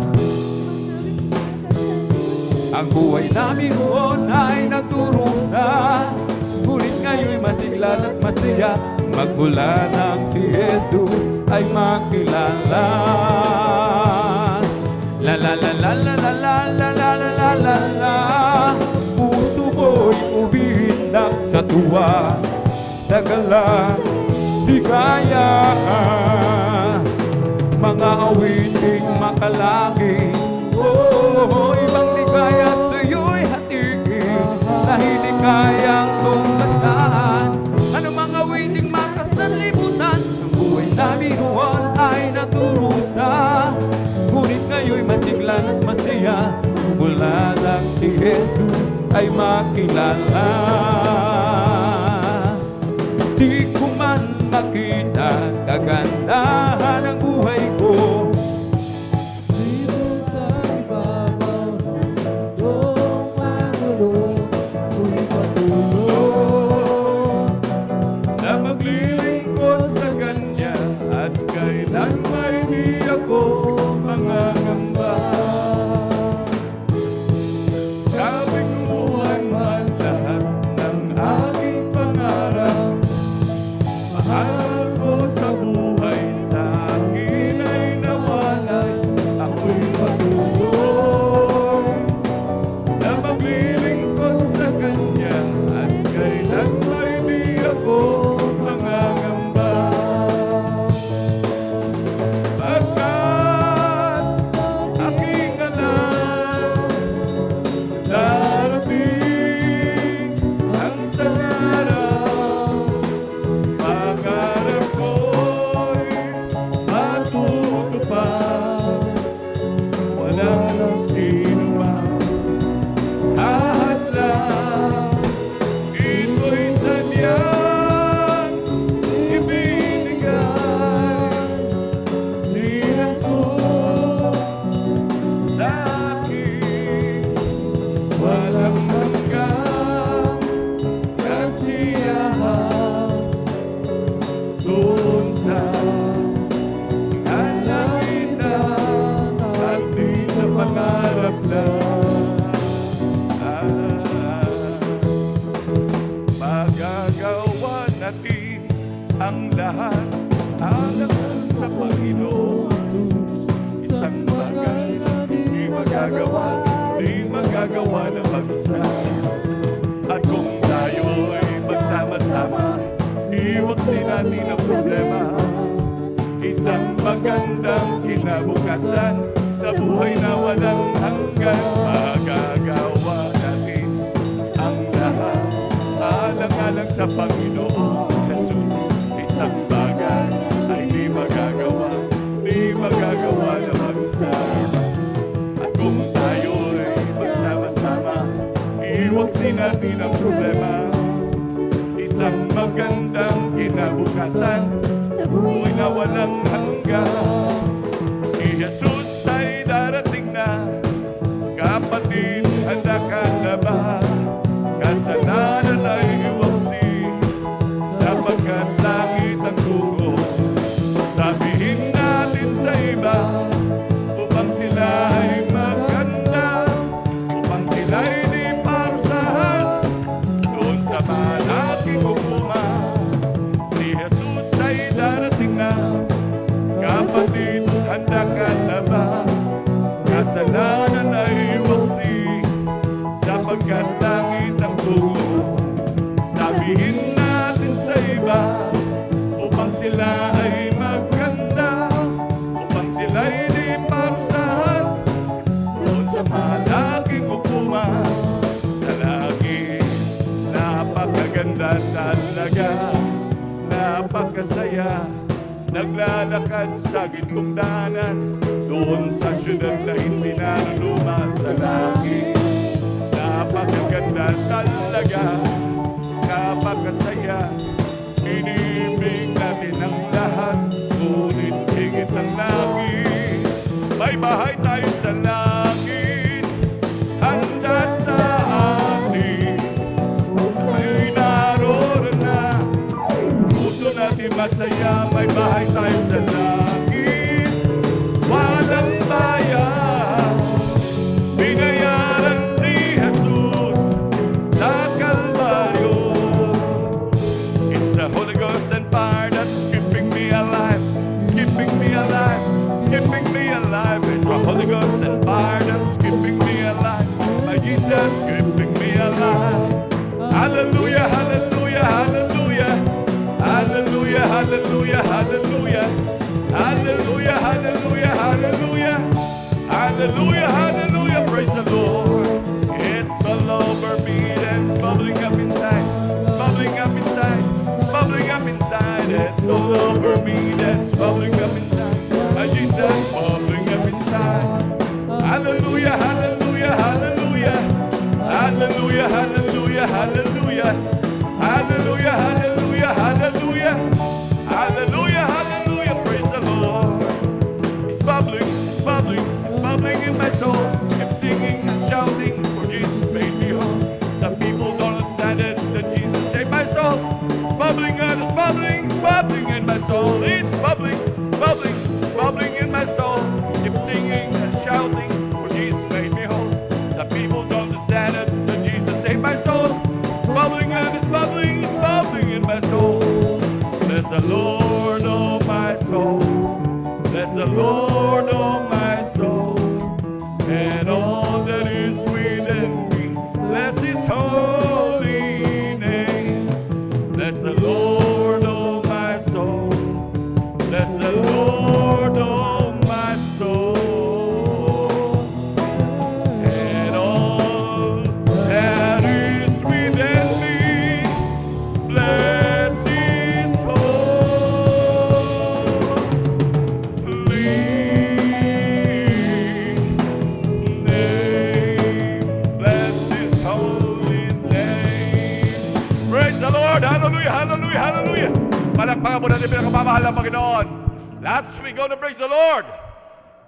Ang buhay namin noon ay nagturusa, ngunit ngayon'y masigla at masaya, magmula nang si Jesus ay makilala. La la la la la la la la la la la la la. Puso ko'y umihindak sa tuwa, sa gala di kaya. Mga awiting makalangit, ibang di kaya sa'yo'y hatiin, na hindi kayang tumbatan. Ano mga awiting makasanlibutan, ang buhay namin noon ay naturusa, ngunit ngayon'y masigla at masaya, mula lang si Jesus ay makilala. Di ko man makita kagandahan ng buhay ko. Dito sa ibabaw ng mundong magulo, ako'y patuloy Na maglilingkod sa Kanya at kailan may di ako mangangamba. Gawin mo ay man lahat ng aking pangarap. Mahal ko sa buhay, sa akin ay nawalay. Ako'y patuloy na maglilingkod sa Kanya at kailan may di ako mangangamba. Pagkat aking alam, darating ang isang araw. Pangarap ko'y matutupad. Walang sino mang hahadlang. Ito'y sadyang ibinigay ni Jesus sa akin. Walang hanggang kasiyahan doon sa kalangitan at di sa pangarap lang. Magagawa natin ang lahat alang sa Panginoon. Isang bagay na di magagawa ng mag-isa. At kung tayo'y magsama-sama, iwasin natin ang problema. Isang magandang kinabukasan sa buhay na walang hanggan. Magagawa natin ang lahat alang-alang sa Panginoon Jesus. Isang bagay ay di magagawa na mag-isa. At kung tayo'y magsama-sama, iwasin natin ang problema. Isang magandang kinabukasan sa buhay na walang hanggan. Si Jesus ay darating na, kapatid, handa ka na ba? Kasalanan ay iwasin, sapagkat langit ang tungo. Sabihin natin sa iba, upang sila ay maganda, upang sila ay di parusahan doon sa malaking hukuman. Si Jesus ay darating na, kapatid, handa ka na ba? Kasalanan ay iwasin, sapagkat langit ang tungo. Sabihin natin sa iba, upang sila ay maganda, upang sila ay di parusahan doon sa malaking hukuman. Sa langit, napakaganda talaga, napakasaya. Naglalakad sa gitnong daanan, doon sa syudad na hindi naraluma sa langit. Napakaganda talaga, napakasaya. Inibig natin ang lahat, ngunit higit ang langit. May bahay tayo sa langit, handa sa atin. May naroon na, puso natin masaya. May bahay tayo sa langit, walang bayan. Binayaran ni Jesus sa Kalbaryo. It's the Holy Ghost and fire that's keeping me alive, keeping me alive, keeping me alive. It's the Holy Ghost and fire that's keeping me alive. My Jesus keeping me alive. Hallelujah, hallelujah, hallelujah. Hallelujah, hallelujah, hallelujah. Hallelujah, hallelujah, hallelujah. Hallelujah, hallelujah, praise the Lord. It's all over me and it's bubbling up inside, bubbling up inside, bubbling up inside. It's all over me and it's bubbling up inside. My Jesus, bubbling up inside. Hallelujah, hallelujah, hallelujah. Hallelujah, bubbling, bubbling in my soul. It's bubbling, bubbling, bubbling in my soul. Keep singing and shouting, for Jesus made me whole. The people don't understand it, but Jesus saved my soul. It's bubbling and it's bubbling, it's bubbling in my soul. Bless the Lord, oh my soul. Bless the Lord, oh my soul. And all that is within me, bless His holy name. Bless the Lord, oh my soul. Bless the Lord, oh my soul. And all that is within me, bless His holy name. Bless His holy name. Praise the Lord. Hallelujah, hallelujah, hallelujah. Palakpakan po natin pinakamamahal ng Panginoon. Last week, go to praise the Lord.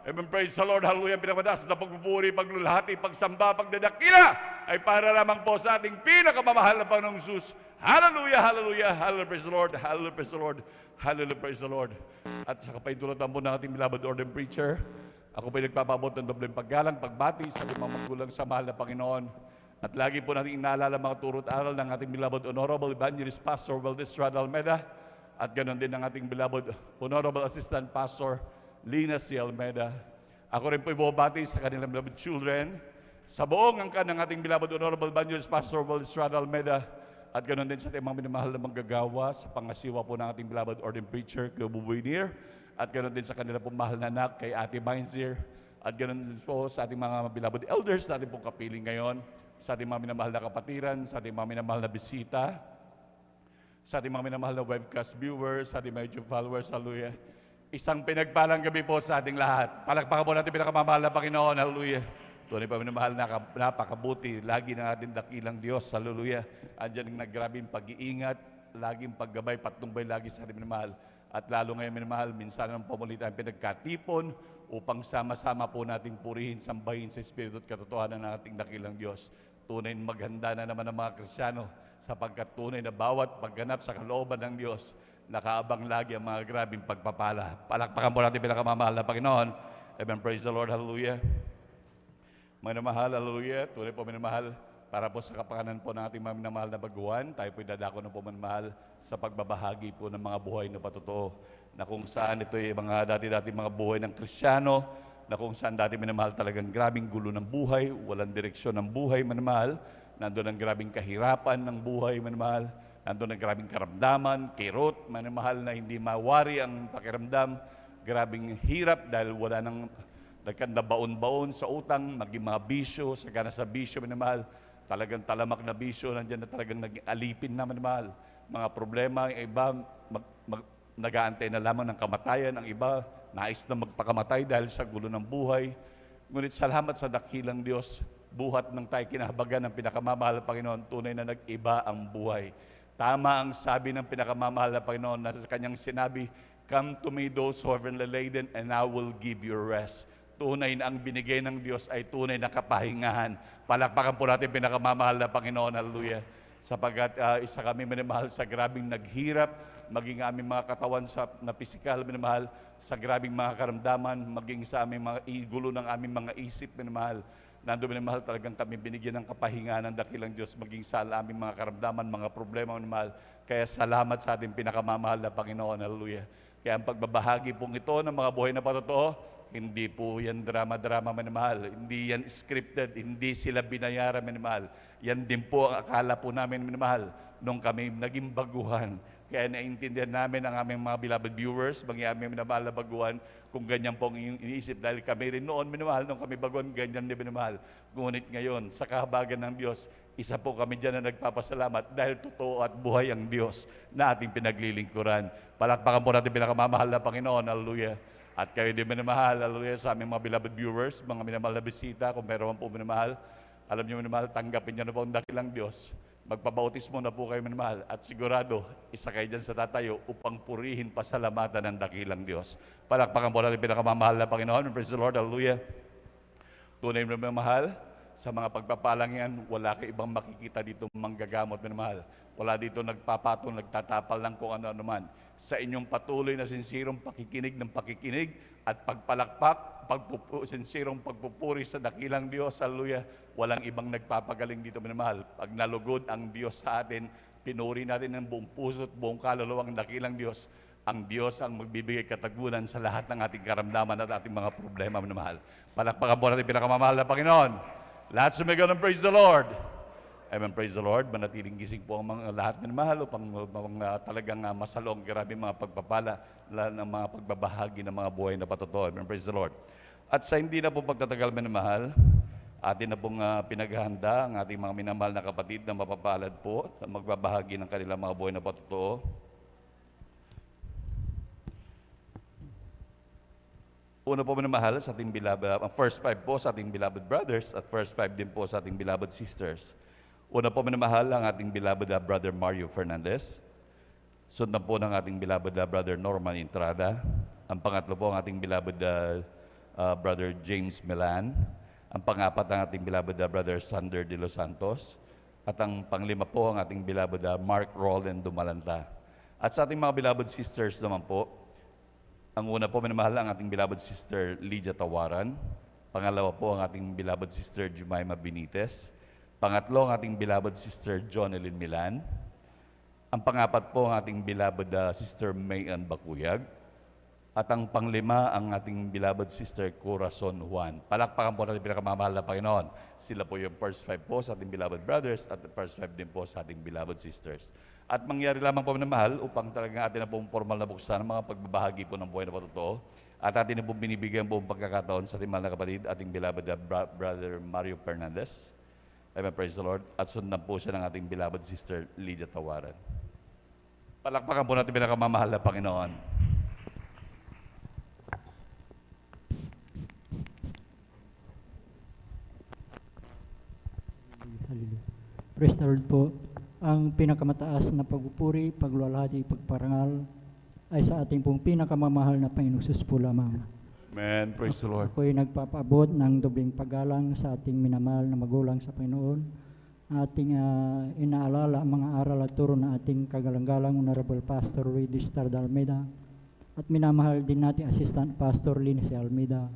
Amen, praise the Lord. Hallelujah. Pinakamadas na pagpupuri, paglulahati, pagsamba, pagdadakila ay para lamang po sa ating pinakamamahal na Panginoong Jesus. Hallelujah, hallelujah, hallelujah, praise the Lord. Hallelujah, praise the Lord. Hallelujah, praise the Lord. At sa kapaintulatan po ng ating beloved ordained preacher, ako po'y nagpapabot ng dobleng paggalang, pagbati sa limang magulang sa mahal na Panginoon. At lagi po natin inaalala mga turot aral ng ating beloved Honorable Evangelist Pastor Valdez Rad Almeda. At ganoon din ng ating beloved Honorable Assistant Pastor Lina C. Almeda. Ako rin po'y bumabati sa kanilang beloved children. Sa buong angkan ng ating beloved Honorable Evangelist Pastor Valdez Rad Almeda. At ganoon din sa ating mga minamahal na manggagawa sa pangasiwa po ng ating beloved ordained preacher, Kuya Buboy Nir. At ganoon din sa kanila pong mahal na anak, kay Ate Mainzir. At ganoon din po sa ating mga beloved elders na ating pong kapiling ngayon. Sa ating mga minamahal na kapatiran, sa ating mga minamahal na bisita, sa ating mga minamahal na webcast viewers, sa ating mga YouTube followers, hallelujah. Isang pinagpalang gabi po sa ating lahat. Palakpakan po natin pinakamamahal na Panginoon, hallelujah. Tunay pa minamahal na napakabuti, lagi ng ating dakilang Diyos, hallelujah. Andiyan ang nagrabing pag-iingat, laging paggabay, patnumbay lagi sa ating minamahal. At lalo ngayon minamahal, minsan ng pamulitan pinagkatipon upang sama-sama po nating purihin, sambahin sa Espiritu at katotohanan ng ating dakilang Diyos. Tunay na maghanda na naman ang mga Kristiyano sapagkat tunay na bawat pagganap sa kalooban ng Diyos, nakaabang lagi ang mga grabing pagpapala. Palakpakan po natin pinakamamahal na Panginoon. Amen. Praise the Lord. Hallelujah. Minamahal, hallelujah. Tunay po minamahal. Para po sa kapakanan po ng ating mga minamahal na baguhan, tayo po'y dadako na po minamahal sa pagbabahagi po ng mga buhay na patotoo. Na kung saan ito ay mga dati-dati mga buhay ng Kristiyano, na kung saan dati minamahal talagang grabing gulo ng buhay, walang direksyon ng buhay, minamahal. Nandun ang grabing kahirapan ng buhay, minamahal. Nandun ang grabing karamdaman, kirot, minamahal na hindi mawari ang pakiramdam. Grabing hirap dahil wala nang nagkandabaon-baon sa utang, maging mga bisyo, sagana sa bisyo, minamahal. Talagang talamak na bisyo, nandiyan na talagang naging alipin na, minamahal. Mga problema, yung iba nag-aantay na lamang ng kamatayan, ang iba nais na magpakamatay dahil sa gulo ng buhay. Ngunit salamat sa dakilang Diyos, buhat ng tayo kinahabagan ng pinakamamahal na Panginoon, tunay na nag-iba ang buhay. Tama ang sabi ng pinakamamahal na Panginoon na sa kanyang sinabi, "Come to me those who are heavily laden and I will give you rest." Tunay na ang binigay ng Diyos ay tunay na kapahingahan. Palakpakan po natin pinakamamahal na Panginoon, hallelujah. Sapagat isa kami minamahal sa grabing naghirap, maging aming mga katawan na pisikal, minamahal, sa grabing mga karamdaman, maging sa aming mga gulo ng aming mga isip, minamahal. Nando minamahal talagang kami binigyan ng kapahingahan ng dakilang Diyos, maging sa aming mga karamdaman, mga problema, minamahal. Kaya salamat sa ating pinakamamahal na Panginoon, hallelujah. Kaya ang pagbabahagi pong ito ng mga buhay na patotoo, hindi po yan drama-drama, minamahal. Hindi yan scripted, hindi sila binayaran, minamahal. Yan din po ang akala po namin, minamahal, nung kami naging baguhan. Kaya naintindihan namin ang aming mga beloved viewers, mga aming minamahal na baguhan, kung ganyan po ang inyong iniisip. Dahil kami rin noon, minamahal, nung kami baguhan, ganyan din, minamahal. Ngunit ngayon, sa kahabagan ng Diyos, isa po kami dyan na nagpapasalamat dahil totoo at buhay ang Diyos na ating pinaglilingkuran. Palakpakan po natin pinakamamahal na Panginoon, hallelujah. At kayo din minamahal, hallelujah, sa aming mga beloved viewers, mga minamahal na bisita, kung meron po minamahal, alam niyo minamahal, tanggapin niyo na po ang dakilang Diyos. Magpabautismo na po kayo minamahal. At sigurado, isa kayo dyan sa tatayo upang purihin pasalamatan ng dakilang Diyos. Palakpakan po natin pinakamamahal na Panginoon. Praise the Lord, hallelujah. Tunay na minamahal, Sa mga pagpapalang yan, wala ka ibang makikita dito manggagamot, minamahal. Wala dito nagpapatong, nagtatapal lang kung ano-ano man. Sa inyong patuloy na sinsirong pakikinig ng pakikinig at pagpalakpak, sinsirong pagpupuri sa dakilang Diyos, hallelujah, walang ibang nagpapagaling dito, minamahal. Pag nalugod ang Diyos sa atin, pinuri natin ng buong puso at buong kaluluwa ang dakilang Diyos. Ang Diyos ang magbibigay katagunan sa lahat ng ating karamdaman at ating mga problema, minamahal. Palakpakan po natin pinakamamahal na Panginoon. Lahat sumigaw ng praise the Lord. Amen, praise the Lord. Manatiling gising po ang mga lahat ng mahal upang talagang masalong grabe mga pagpapala ng mga pagbabahagi ng mga buhay na patotoo. Amen, praise the Lord. At sa hindi na po pagtatagal, minamahal, atin na pong pinaghahanda ang ating mga minamahal na kapatid na mapapalad po at magbabahagi ng kanilang mga buhay na patotoo. Una po minamahal sa ating beloved, ang first 5 po sa ating beloved brothers at first 5 din po sa ating beloved sisters. Una po minamahal ang ating beloved brother Mario Fernandez. Sundan po ng ating beloved brother Norman Entrada. Ang pangatlo po ang ating beloved brother James Milan. Ang pangapat ang ating beloved brother Sander de los Santos. At ang panglima po ang ating beloved Mark Roland Dumalanta. At sa ating mga beloved sisters naman po, ang una po, minamahal ang ating beloved sister Lydia Tawaran. Pangalawa po ang ating beloved sister Jemima Benitez. Pangatlo ang ating beloved sister Jonelyn Milan. Ang pangapat po ang ating beloved sister Mayan Bakuyag. At ang panglima ang ating beloved sister Corazon Juan. Palakpakan po natin pinakamamahal na Panginoon. Sila po yung first 5 po sa ating beloved brothers at the first 5 din po sa ating beloved sisters. At mangyari lamang po na mahal upang talagang atin na pong formal na buksan ang mga pagbabahagi po ng buhay na patotoo. At atin na pong binibigyan po ang pagkakataon sa ating mahal na kapatid, ating beloved brother Mario Fernandez. Amen, praise the Lord. At sundan po siya ng ating beloved sister Lydia Tawaran. Palakpakan po natin pinakamamahal na Panginoon. Hallelujah. Praise the Lord po. Ang pinakamataas na pagpupuri, pagluwalhati, pagparangal ay sa ating pong pinakamamahal na Panginoong Jesus po lamang. Amen. Praise the Lord. Ako'y nagpapaabot ng dobling paggalang sa ating minamahal na magulang sa Panginoon. Ating inaalala ang mga aral at turo na ating kagalang-galang Honorable Pastor Rudy Starda Almeida at minamahal din natin Assistant Pastor Lindsay Almeida.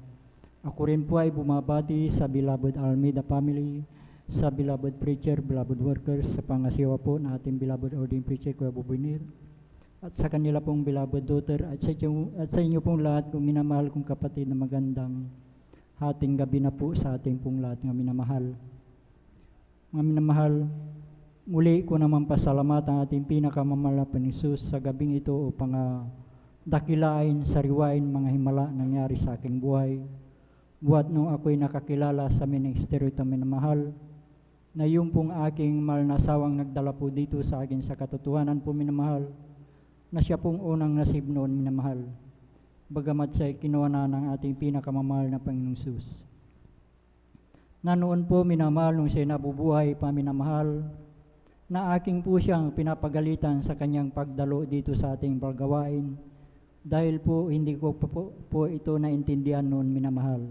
Ako rin po ay bumabati sa beloved Almeida family, sa beloved preacher, beloved workers, sa pangasiwa po na ating beloved ordained preacher, Kuya Bubinir, at sa kanila pong beloved daughter, at sa inyo pong lahat kong minamahal kong kapatid na magandang hating gabi na po sa ating pong lahat ng minamahal. Mga minamahal, muli ko naman pasalamat ang ating pinakamamahal na Panginoon sa gabing ito upang dakilain, sariwain mga himala nangyari sa aking buhay. Buhat nung ako'y nakakilala sa ministeryo ito minamahal, na yung pong aking mahal na asawang nagdala po dito sa akin sa katotohanan po minamahal, na siya pong unang nasib noon minamahal, bagamat siya kinuha na ng ating pinakamamahal na Panginoong Sus. Na noon po minamahal nung siya nabubuhay pa minamahal, na aking po siyang pinapagalitan sa kanyang pagdalo dito sa ating balgawain, dahil po hindi ko po ito naintindihan noon minamahal.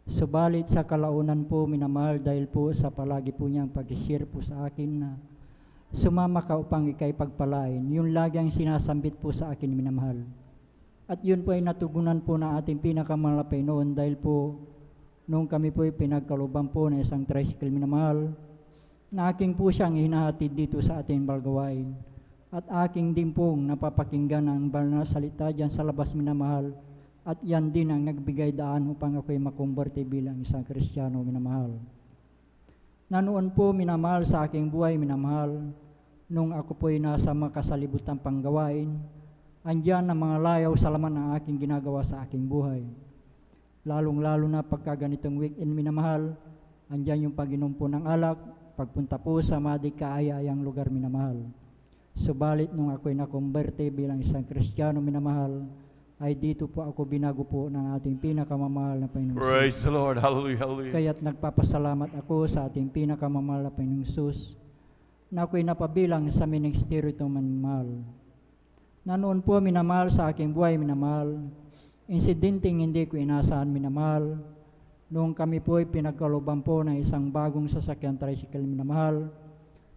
Subalit sa kalaunan po minamahal, dahil po sa palagi po niyang pag-share po sa akin na sumama ka upang ikay pagpalain, yun lagi ang sinasambit po sa akin minamahal. At yun po ay natugunan po na ating pinakamalapay noon, dahil po nung kami po ay pinagkaluban po ng isang tricycle minamahal, na aking po siyang hinahatid dito sa ating balgawain. At aking din pong napapakinggan ang banal na salita dyan sa labas minamahal, at yan din ang nagbigay daan upang ako'y makumberte bilang isang Kristiyano minamahal. Na noon po minamahal sa aking buhay minamahal, nung ako po'y nasa makasalibutan panggawain, andyan ang mga layaw sa laman ng aking ginagawa sa aking buhay. Lalong-lalo na pagka ganitong weekend minamahal, andyan yung pag-inom po ng alak, pagpunta po sa mga kaaya-ayang lugar minamahal. Subalit nung ako'y nakumberte bilang isang Kristiyano minamahal, ay dito po ako binago po ng ating pinakamamahal na Panginoon. Praise the Lord. Hallelujah, hallelujah. Kaya't nagpapasalamat ako sa ating pinakamamahal na Panginoong Sus, na ako'y napabilang sa ministeryo itong minamahal. Na noon po minamahal sa aking buhay minamahal, insidenteng hindi ko inasahan minamahal, Noong kami po ay pinagkalooban po ng isang bagong sasakyan tricycle, minamahal,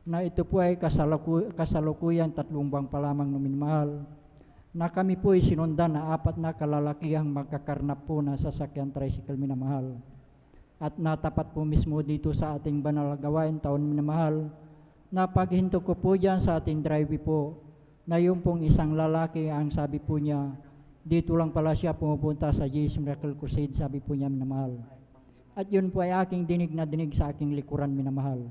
na ito po ay kasalukuyan 3 buwan pa lamang ng minamahal, na kami po ay sinundan na 4 na kalalakihang magkakarnap po na sasakyan tricycle, minamahal. At natapat po mismo dito sa ating banal na gawain taon, minamahal, na paghinto ko po dyan sa ating driveway po, na yung pong isang lalaki, ang sabi po niya, dito lang pala siya pumupunta sa Jesus Miracle Crusade, sabi po niya, minamahal. At yun po ay aking dinig na dinig sa aking likuran, minamahal.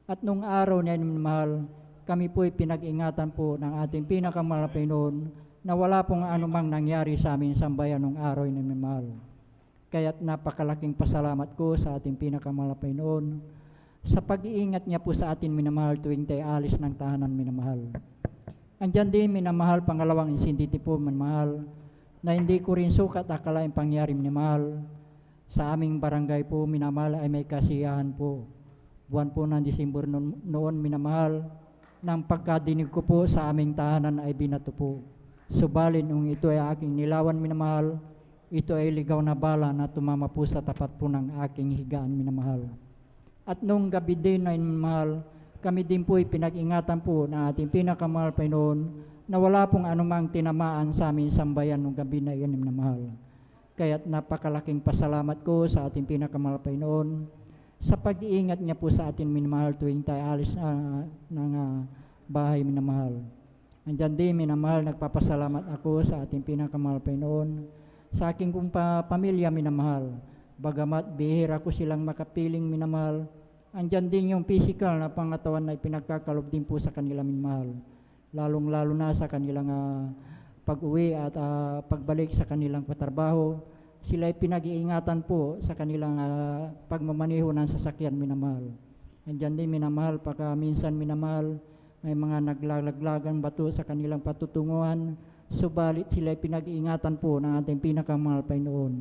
At nung araw na yun, minamahal, kami po ay pinag-ingatan po ng ating pinakamahal na Panginoon na wala pong anumang nangyari sa aming sambayan nung araw na minamahal. Kaya't napakalaking pasalamat ko sa ating pinakamahal na Panginoon sa pag-iingat niya po sa atin, minamahal, tuwing tayo alis ng tahanan, minamahal. Andyan din, minamahal, pangalawang insinditi po, minamahal, na hindi ko rin sukat akalain pangyari, minamahal. Sa aming barangay po, minamahal, ay may kasiyahan po. Buwan po ng Disyembre noon, minamahal, nang pagkadinig ko po sa aming tahanan ay binato po. Subalin nung ito ay aking nilawan, minamahal, ito ay ligaw na bala na tumama po sa tapat po ng aking higaan, minamahal. At nung gabi din ay, minamahal, kami din po ay pinag-ingatan po na ating pinakamahal Panginoon na wala pong anumang tinamaan sa aming sambayan nung gabi na iyon, minamahal. Kaya't napakalaking pasalamat ko sa ating pinakamahal Panginoon sa pag-iingat niya po sa atin, minamahal, tuwing tayo alis ng bahay, minamahal. Andyan din, minamahal, nagpapasalamat ako sa ating pinakamahal Panginoon sa aking pamilya, minamahal. Bagamat bihira ko silang makapiling, minamahal, andyan din yung physical na pangatawan na ipinagkakalob din po sa kanila, minamahal. Lalong-lalo na sa kanilang pag-uwi at pagbalik sa kanilang patrabaho, sila ay pinag-iingatan po sa kanilang pagmamaneho ng sasakyan, minamahal. Andyan din, minamahal, pagka minsan, minamahal, may mga naglalaglagan bato sa kanilang patutunguhan, subalit sila ay pinag-iingatan po ng ating pinakamahal Panginoon.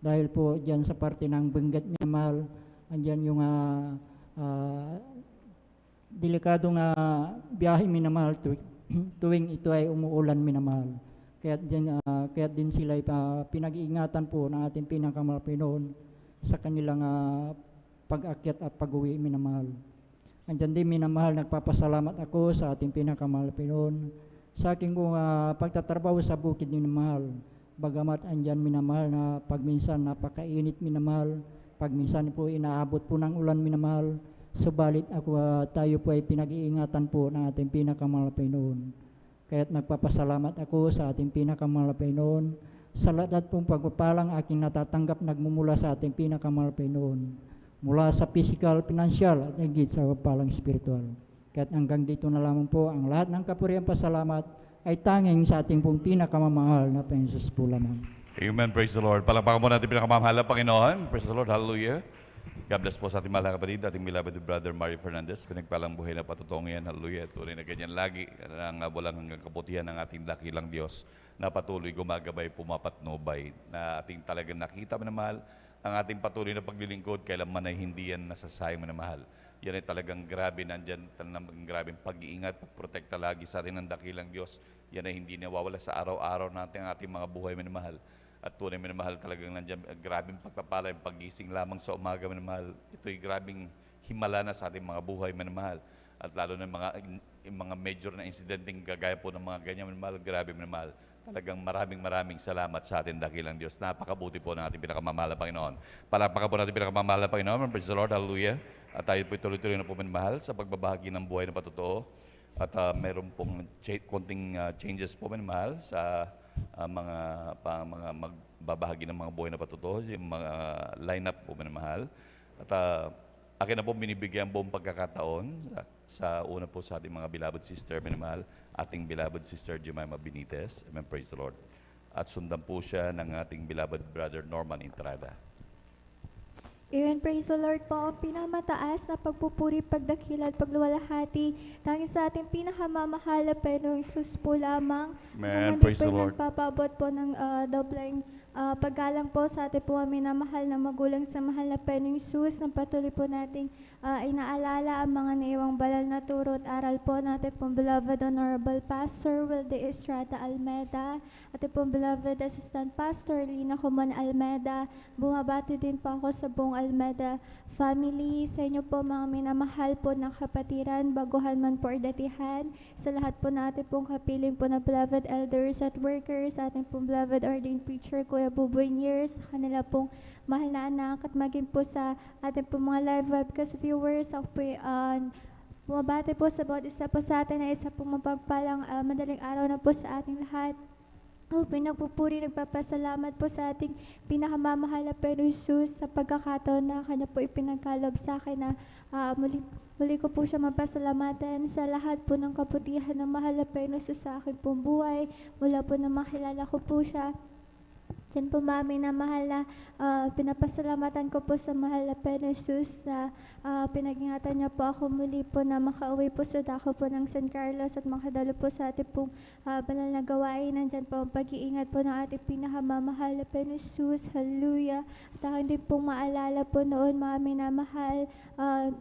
Dahil po dyan sa parte ng Benguet, minamahal, andyan yung delikadong biyahe, minamahal, tuwing ito ay umuulan, minamahal. Kaya din sila pinag-iingatan po ng ating pinakamahal Panginoon sa kanilang pag-akyat at pag-uwi, minamahal. Andyan din, minamahal, nagpapasalamat ako sa ating pinakamahal Panginoon sa aking pagtatrabaho sa bukid, minamahal. Bagamat andyan, minamahal, na pagminsan napakainit, minamahal, pagminsan po inaabot po ng ulan, minamahal, subalit tayo po ay pinag-iingatan po ng ating pinakamahal Panginoon. Kaya't nagpapasalamat ako sa ating pinakamahal na Panginoon sa lahat pong pagpapalang aking natatanggap nagmumula sa ating pinakamahal na Panginoon, mula sa physical, financial at higit sa pagpapalang spiritual. Kaya't hanggang dito na lamang po ang lahat ng kapurihan pasalamat ay tanging sa ating pong pinakamamahal na Panginoon Jesus po lamang. Amen. Praise the Lord. Palakpakan mo natin pinakamamahal na Panginoon. Praise the Lord. Hallelujah. God bless po sa ating mahal na kapatid, ating beloved brother Mario Fernandez. Pinagpalang buhay na patutong yan. Hallelujah. Tunay na ganyan lagi ang walang hanggang kaputihan ng ating dakilang Diyos na patuloy gumagabay, pumapatnubay, na ating talagang nakita, minamahal, ang ating patuloy na paglilingkod, kailanman ay hindi yan nasasayang, minamahal. Yan ay talagang grabe, nandyan talagang grabing pag-iingat, pagprotekta lagi sa atin ng dakilang Diyos. Yan ay hindi nawawala sa araw-araw natin ang ating mga buhay, minamahal. At tunay, minamahal, talagang nandiyan, grabing pagpapala, yung pagising lamang sa umaga, minamahal. Ito'y grabing himala na sa ating mga buhay, minamahal. At lalo na mga major na insidenteng gagaya po ng mga ganyan, minamahal, grabe, minamahal. Talagang maraming salamat sa ating dakilang Diyos. Napakabuti po ng ating pinakamamahal na Panginoon. Palakpakan po natin pinakamamahal na Panginoon. Praise the Lord, hallelujah. At tayo po tuloy-tuloy na po, minamahal, sa pagbabahagi ng buhay na patotoo. At mayroon pong konting changes po, minamahal, sa mga magbabahagi ng mga buhay na patotoo, yung mga lineup po, minamahal. At akin na po binibigyan buong pagkakataon sa una po sa ating mga beloved sister, minamahal, ating beloved sister Jemima Benitez. Amen, praise the Lord. At sundan po siya ng ating beloved brother Norman Entrada. Amen. Praise the Lord po. Ang pinamataas na pagpupuri, pagdakila at pagluwalhati tanging sa ating pinakamamahal na Panginoong Hesus po lamang. Amen. Siya Praise po the yung Lord. nagpapabot po ng dobleng paggalang po sa ating po aming minamahal na magulang sa mahal na Panginoong Hesus, na patuloy po nating inaalala ang mga naiwang banal na turo at aral po natin pong beloved Honorable Pastor Wilde Estrada Almeda, ating pong beloved Assistant Pastor Lina Coman Almeda. Bumabati din po ako sa buong Almeda family, sa inyo po mga minamahal po ng kapatiran, baguhan man po or datihan, sa lahat po natin pong kapiling po na beloved elders at workers, ating pong beloved ordained preacher, Kuya Buboy Years, sa kanila pong mahal na anak, at maging po sa ating pong mga live webcast viewers, ako po bumabati po sa bawat isa po sa atin na isa pong mapagpalang madaling araw na po sa ating lahat. Pinagpupuri, nagpapasalamat po sa ating pinakamamahal na Panginoong Hesus sa pagkakataon na Kanya po ipinagkalob sa akin na muli ko po siya mapasalamatan sa lahat po ng kabutihan ng mahal na Panginoong Hesus sa akin pong buhay. Mula po na makilala ko po siya. Diyan po mami na mahal na pinapasalamatan ko po sa mahal na Panginoong Hesus na pinag-ingatan niya po ako muli po na makauwi po sa dako po ng San Carlos at makadalo po sa ating pong banal na gawain. Nandyan po ang pag-iingat po ng ating pinakamamahal na Panginoong Hesus. Hallelujah. At ako din pong maalala po noon mami na mahal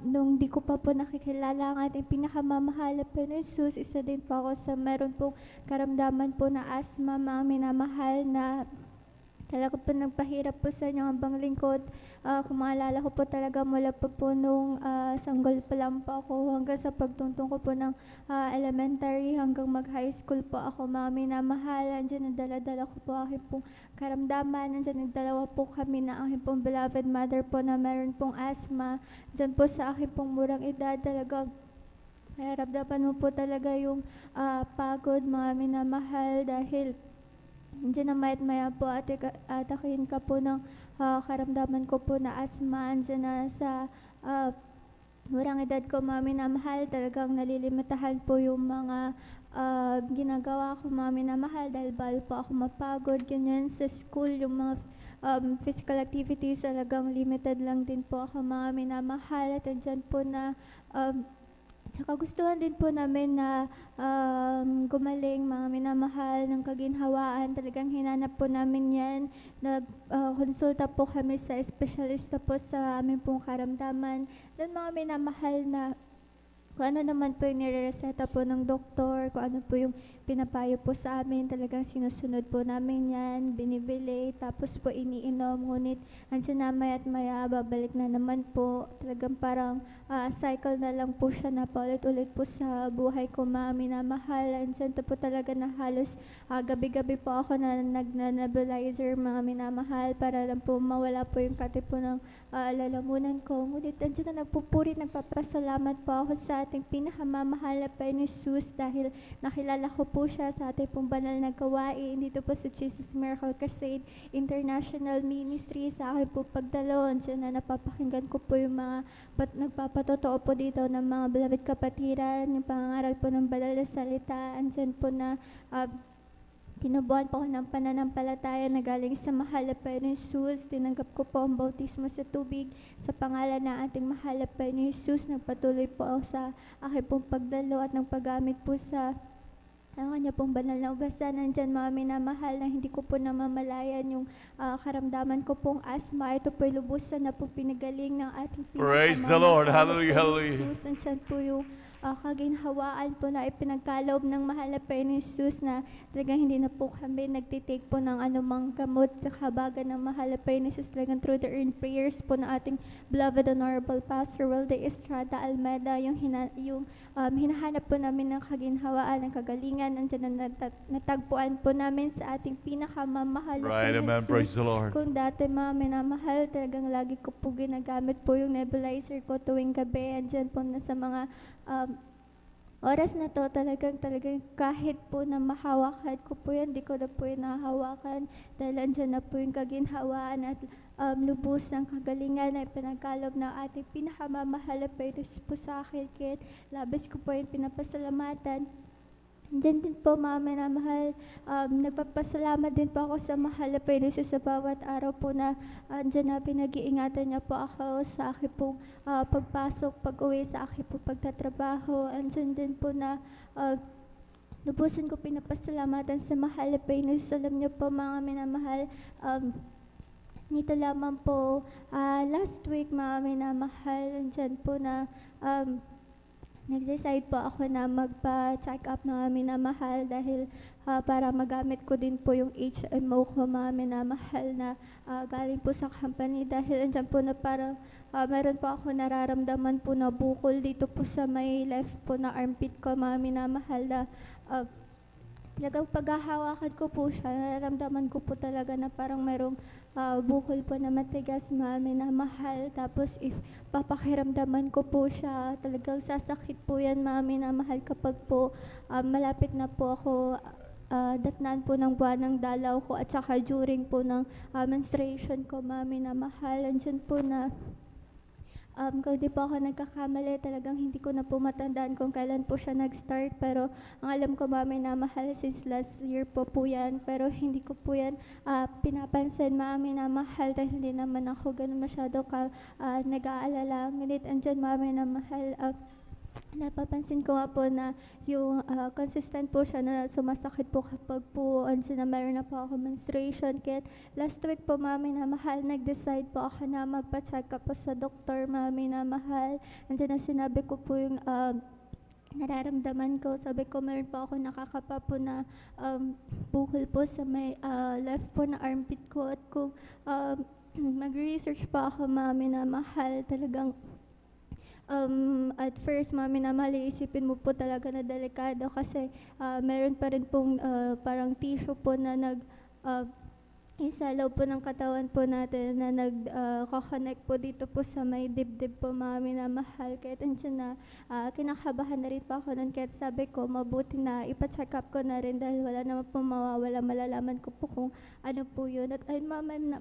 nung di ko pa po nakikilala ang ating pinakamamahal na Panginoong Hesus. Isa din po ako sa meron pong karamdaman po na asthma mami na mahal na talaga po nagpahirap po sa inyo habang lingkod. Kung maalala ko po talaga mula po nung sanggol pa lang po ako hanggang sa pagtuntong ko po ng elementary hanggang mag-high school po ako, mami na mahal. Andiyan nagdala-dala ko po aking pong karamdaman. Andiyan nagdalawa po kami na aking pong beloved mother po na meron pong asthma. Andiyan po sa aking pong murang edad talaga nararamdaman mo po talaga yung pagod, mami na mahal, dahil diyan na maya po atakin ka po ng karamdaman ko po na asthma. Diyan na sa murang edad ko, mami na mahal, talagang nalilimitahan po yung mga ginagawa ko, mami na mahal, dahil bawal po ako mapagod. Ganyan sa school, yung mga physical activities talagang limited lang din po ako, mami na mahal. At andyan po na sa kagustuhan din po namin na gumaling, mga minamahal ng kaginhawaan, talagang hinanap po namin yan. Nag-konsulta po kami sa espesyalista po sa aming pong karamdaman. Then mga minamahal na kung ano naman po yung nire-reseta po ng doktor, kung ano po yung pinapayo po sa amin, talagang sinusunod po namin yan, binibili, tapos po iniinom, ngunit andyan na maya't maya, babalik na naman po. Talagang parang cycle na lang po siya na paulit-ulit po sa buhay ko, mami na mahal. Andyan po talaga na halos gabi-gabi po ako na nag-nebulizer, mga minamahal, para lang po mawala po yung kati po ng lalamunan ko. Ngunit andyan na nagpupuri, nagpapasalamat po ako sa ating pinakamamahal na Panginoong Hesus, dahil nakilala ko po siya sa ating pong banal na gawain dito po sa Jesus Miracle Crusade International Ministry. Sa akin po pagdalon, dyan na napapakinggan ko po yung mga nagpapatotoo po dito ng mga beloved kapatiran, yung pangangaral po ng banal na salita. Andyan po na tinubuan po ako ng pananampalataya na galing sa mahal na Panginoong Hesus. Tinanggap ko po ang bautismo sa tubig sa pangalan ng ating mahal na Panginoong Hesus. Nagpatuloy po ako sa aking pong pagdalo at ng paggamit po sa kanya pong banal na ubasan. Nandyan mga minamahal na hindi ko po namamalayan yung karamdaman ko pong asthma. Ito po lubusan na po pinagaling ng ating Praise the Lord. Hallelujah, hallelujah. Jesus. Nandyan po yung kaginhawaan po na ipinagkaloob ng mahal na Panginoong Hesus, na talagang hindi na po kami nagtitake po ng anumang gamot sa kahabagan ng mahal na Panginoong Hesus. Talagang through the earned prayers po ng ating beloved Honorable Pastor Wilde Estrada Almeda, yung hinahanap po namin ng kaginhawaan, ng kagalingan. Nandiyan na natagpuan po namin sa ating pinakamamahal na Right, Panginoong amen. Praise Hesus. the Lord. Kung dati mga minamahal, talagang lagi ko po ginagamit po yung nebulizer ko tuwing gabi. Andyan po na sa mga oras na to, talagang kahit po na mahawakan ko po yan, di ko na po yung nahawakan, dahil andyan na po yung kaginhawaan at lubos ng kagalingan na ipinagkalob ng ating pinakamamahal na Panginoon po sa akin. Kaya labis ko po yung pinapasalamatan Diyan din po, Mama na mahal, nagpapasalamat din po ako sa mahal na Panginoon Jesus sa bawat araw po na andyan na pinag-iingatan niya po ako sa aking pong pagpasok, pag-uwi, sa aking pong pagtatrabaho. Andyan din po na lubusan ko pinapasalamatan sa mahal na Panginoon Jesus. Alam niyo po, mga minamahal, nito lamang po, last week, mga minamahal, andyan po na nag-decide po ako na magpa-check up na minamahal dahil para magamit ko din po yung HMO ko, mga minamahal, na galing po sa company, dahil andyan po na parang meron po ako nararamdaman po na bukol dito po sa may left po na armpit ko, mga minamahal, na talagang paghahawakan ko po siya, nararamdaman ko po talaga na parang merong bukol po na matigas, mami na mahal. Tapos if papakiramdaman ko po siya, talagang sasakit po yan, mami na mahal, kapag po malapit na po ako datnan po ng buwan ng dalaw ko, at saka during po ng menstruation ko, mami na mahal. Andyan po na kung di po ako nagkakamali, talagang hindi ko na po matandaan kung kailan po siya nag-start. Pero ang alam ko, mami na mahal, since last year po yan. Pero hindi ko po yan pinapansin, mami na mahal, dahil hindi naman ako ganun masyado nag-aalala. Ngunit andyan, mami na mahal, napapansin ko nga po na yung consistent po siya na sumasakit po kapag po na meron na po ako menstruation. Kaya last week po, mami na mahal, nag-decide po ako na magpa-check up po sa doktor, mami na mahal. Andiyan na sinabi ko po yung nararamdaman ko. Sabi ko, meron po ako nakakapa po na bukol po sa may left po na armpit ko. At kung mag-research pa ako, mami na mahal, talagang at first, mami na mahal, iisipin mo po talaga na delikado kasi meron pa rin pong parang tissue po na isalaw po ng katawan po natin na nag-connect po dito po sa may dibdib po, mami na mahal. Kaya andyan na kinakabahan na rin po ako nun. Kaya sabi ko, mabuti na ipa-check up ko na rin dahil wala naman po mawawala, malalaman ko po kung ano po yun. At ayun,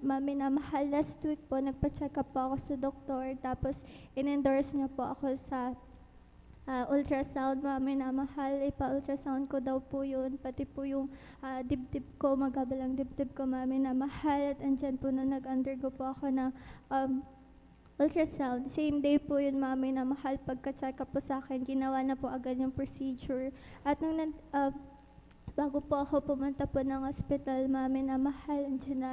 mami na mahal, last week po nagpa-check up po ako sa doktor, tapos in-endorse niya po ako sa ultrasound, mami na mahal. Ipa-ultrasound ko daw po yun, pati po yung dibdib ko, magabalang dibdib ko, mami na mahal. At andyan po na nag-undergo po ako ng ultrasound. Same day po yun, mami na mahal, pagka-check up po sa akin, ginawa na po agad yung procedure. At nung bago po ako pumunta po ng hospital, mami na mahal, andyan na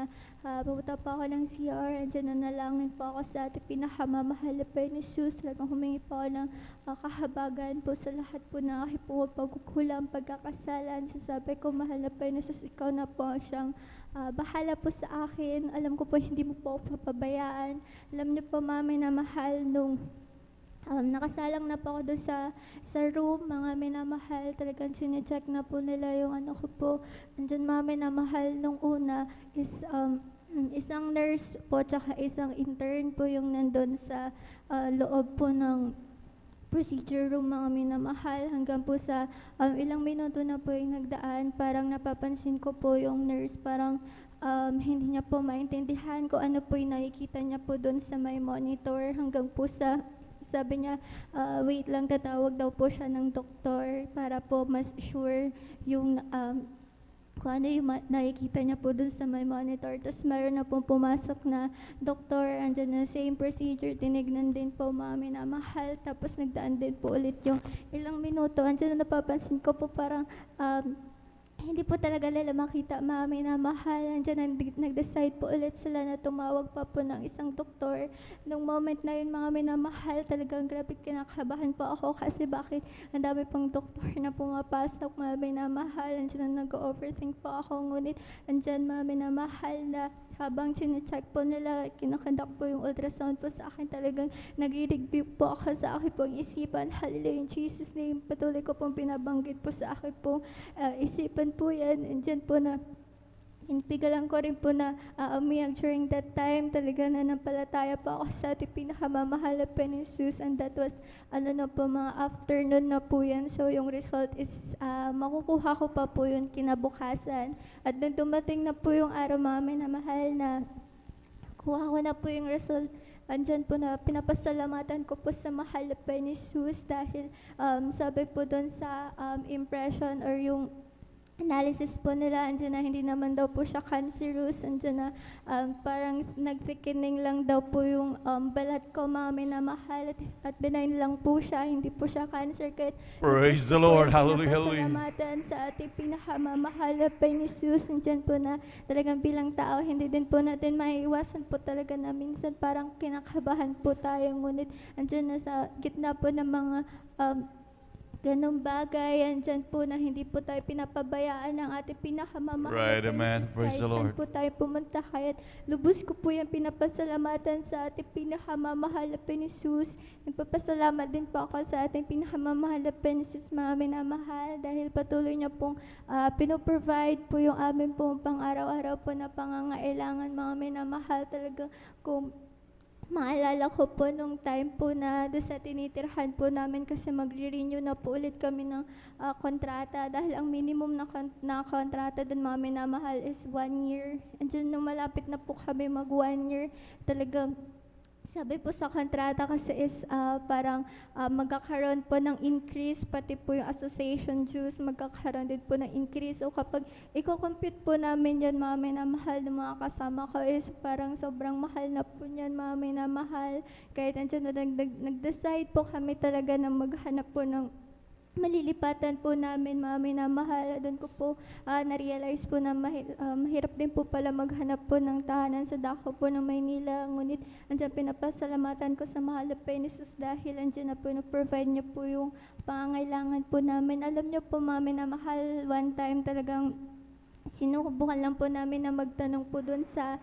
pumunta po ako ng CR, andyan na nalangin po ako sa ating pinakamamahal na Panginoon Jesus. Talagang humingi po ako ng kahabagan po sa lahat po ng aking pagkukulang, pagkakasalan. Sasabi ko, mahal na Panginoon Jesus, ikaw na po siyang bahala po sa akin. Alam ko po, hindi mo po ako papabayaan. Alam niyo po, mami na mahal, nung nakasalang na po ako doon sa room, mga minamahal, talagang sinecheck na po nila yung ano ko po. Andyan, mami na mahal, nung una is isang nurse po tsaka isang intern po yung nandun sa loob po ng procedure room, mga minamahal, hanggang po sa ilang minuto na po yung nagdaan. Parang napapansin ko po yung nurse, parang hindi niya po maintindihan kung ano po yung nakikita niya po doon sa may monitor, hanggang po sa sabi niya, wait lang, tatawag daw po siya ng doktor para po mas sure yung kung ano yung nakikita niya po dun sa may monitor. Tapos meron na pong pumasok na doktor, andyan na same procedure, tinignan din po, mami na mahal. Tapos nagdaan din po ulit yung ilang minuto. Andyan na napapansin ko po parang hindi po talaga nila makita, mami na mahal. Andiyan nag-decide po ulit sila na tumawag pa po ng isang doktor. Nung moment na yun, mami na mahal, talagang grabe kinakabahan po ako kasi bakit ang dami pong doktor na pumapasok, mami na mahal. Andiyan na nag-overthink po ako. Ngunit andyan, mami na mahal, na habang sinecheck po nila, kinakandak po yung ultrasound po sa akin, talagang nag-review po ako sa akin pong isipan. Hallelujah, in Jesus' name, patuloy ko pong binabanggit po sa akin pong isipan po yan. And dyan po na Inipigalan ko rin po na umiyak during that time. Talaga na nampalataya pa ako sa ating pinakamamahal na Panginoon Jesus, and that was mga afternoon na po yan. So yung result is makukuha ko pa po yun kinabukasan. At nung dumating na po yung araw, mami na mahal, na kuha ko na po yung result, andyan po na pinapasalamatan ko po sa mahal na po ni Jesus dahil sabi po doon sa impression or yung analysis po nila, andyan na hindi naman daw po siya cancerous, andyan na parang nagpikining lang daw po yung balat ko, mga minamahal, at benign lang po siya, hindi po siya cancer. Kahit Praise the Lord. Hallelujah, hallelujah. pinapasalamatan sa ating pinakamamahal na po ni Jesus, andyan po na talagang bilang tao, hindi din po natin maiiwasan po talaga na minsan parang kinakabahan po tayo, ngunit andyan na sa gitna po ng mga ganong bagay, andyan po na hindi po tayo pinapabayaan ng ating pinakamamahal Right, na amen. Jesus. Praise Kahit the saan Lord. po tayo pumunta, kahit lubos ko po yung pinapasalamatan sa ating pinakamamahal na Jesus. Nagpapasalamat din po ako sa ating pinakamamahal na Jesus, mga minamahal, dahil patuloy niya pong pinoprovide po yung amin pong pang-araw-araw po na pangangailangan, mga minamahal. Talaga kung maalala ko po nung time po na doon sa tinitirhan po namin kasi magre-renew na po ulit kami ng kontrata dahil ang minimum na kontrata doon, mga minamahal, is 1 year. And dyan nung malapit na po kami mag 1 year, talagang sabi po sa kontrata kasi is parang magkakaroon po ng increase, pati po yung association dues, magkakaroon din po ng increase. O kapag i-compute po namin yan, mga minamahal, ng mga kasama ko, is parang sobrang mahal na po yan, mga minamahal. Kahit andyan na nag-decide po kami talaga na maghanap po ng malilipatan po namin, mga minamahal. Doon ko po na-realize po na mahirap din po pala maghanap po ng tahanan sa dako po ng Maynila. Ngunit andyan pinapasalamatan ko sa mahal na Jesus dahil andyan na po na-provide niya po yung pangangailangan po namin. Alam niyo po, mga minamahal, one time talagang sinubukan lang po namin na magtanong po doon sa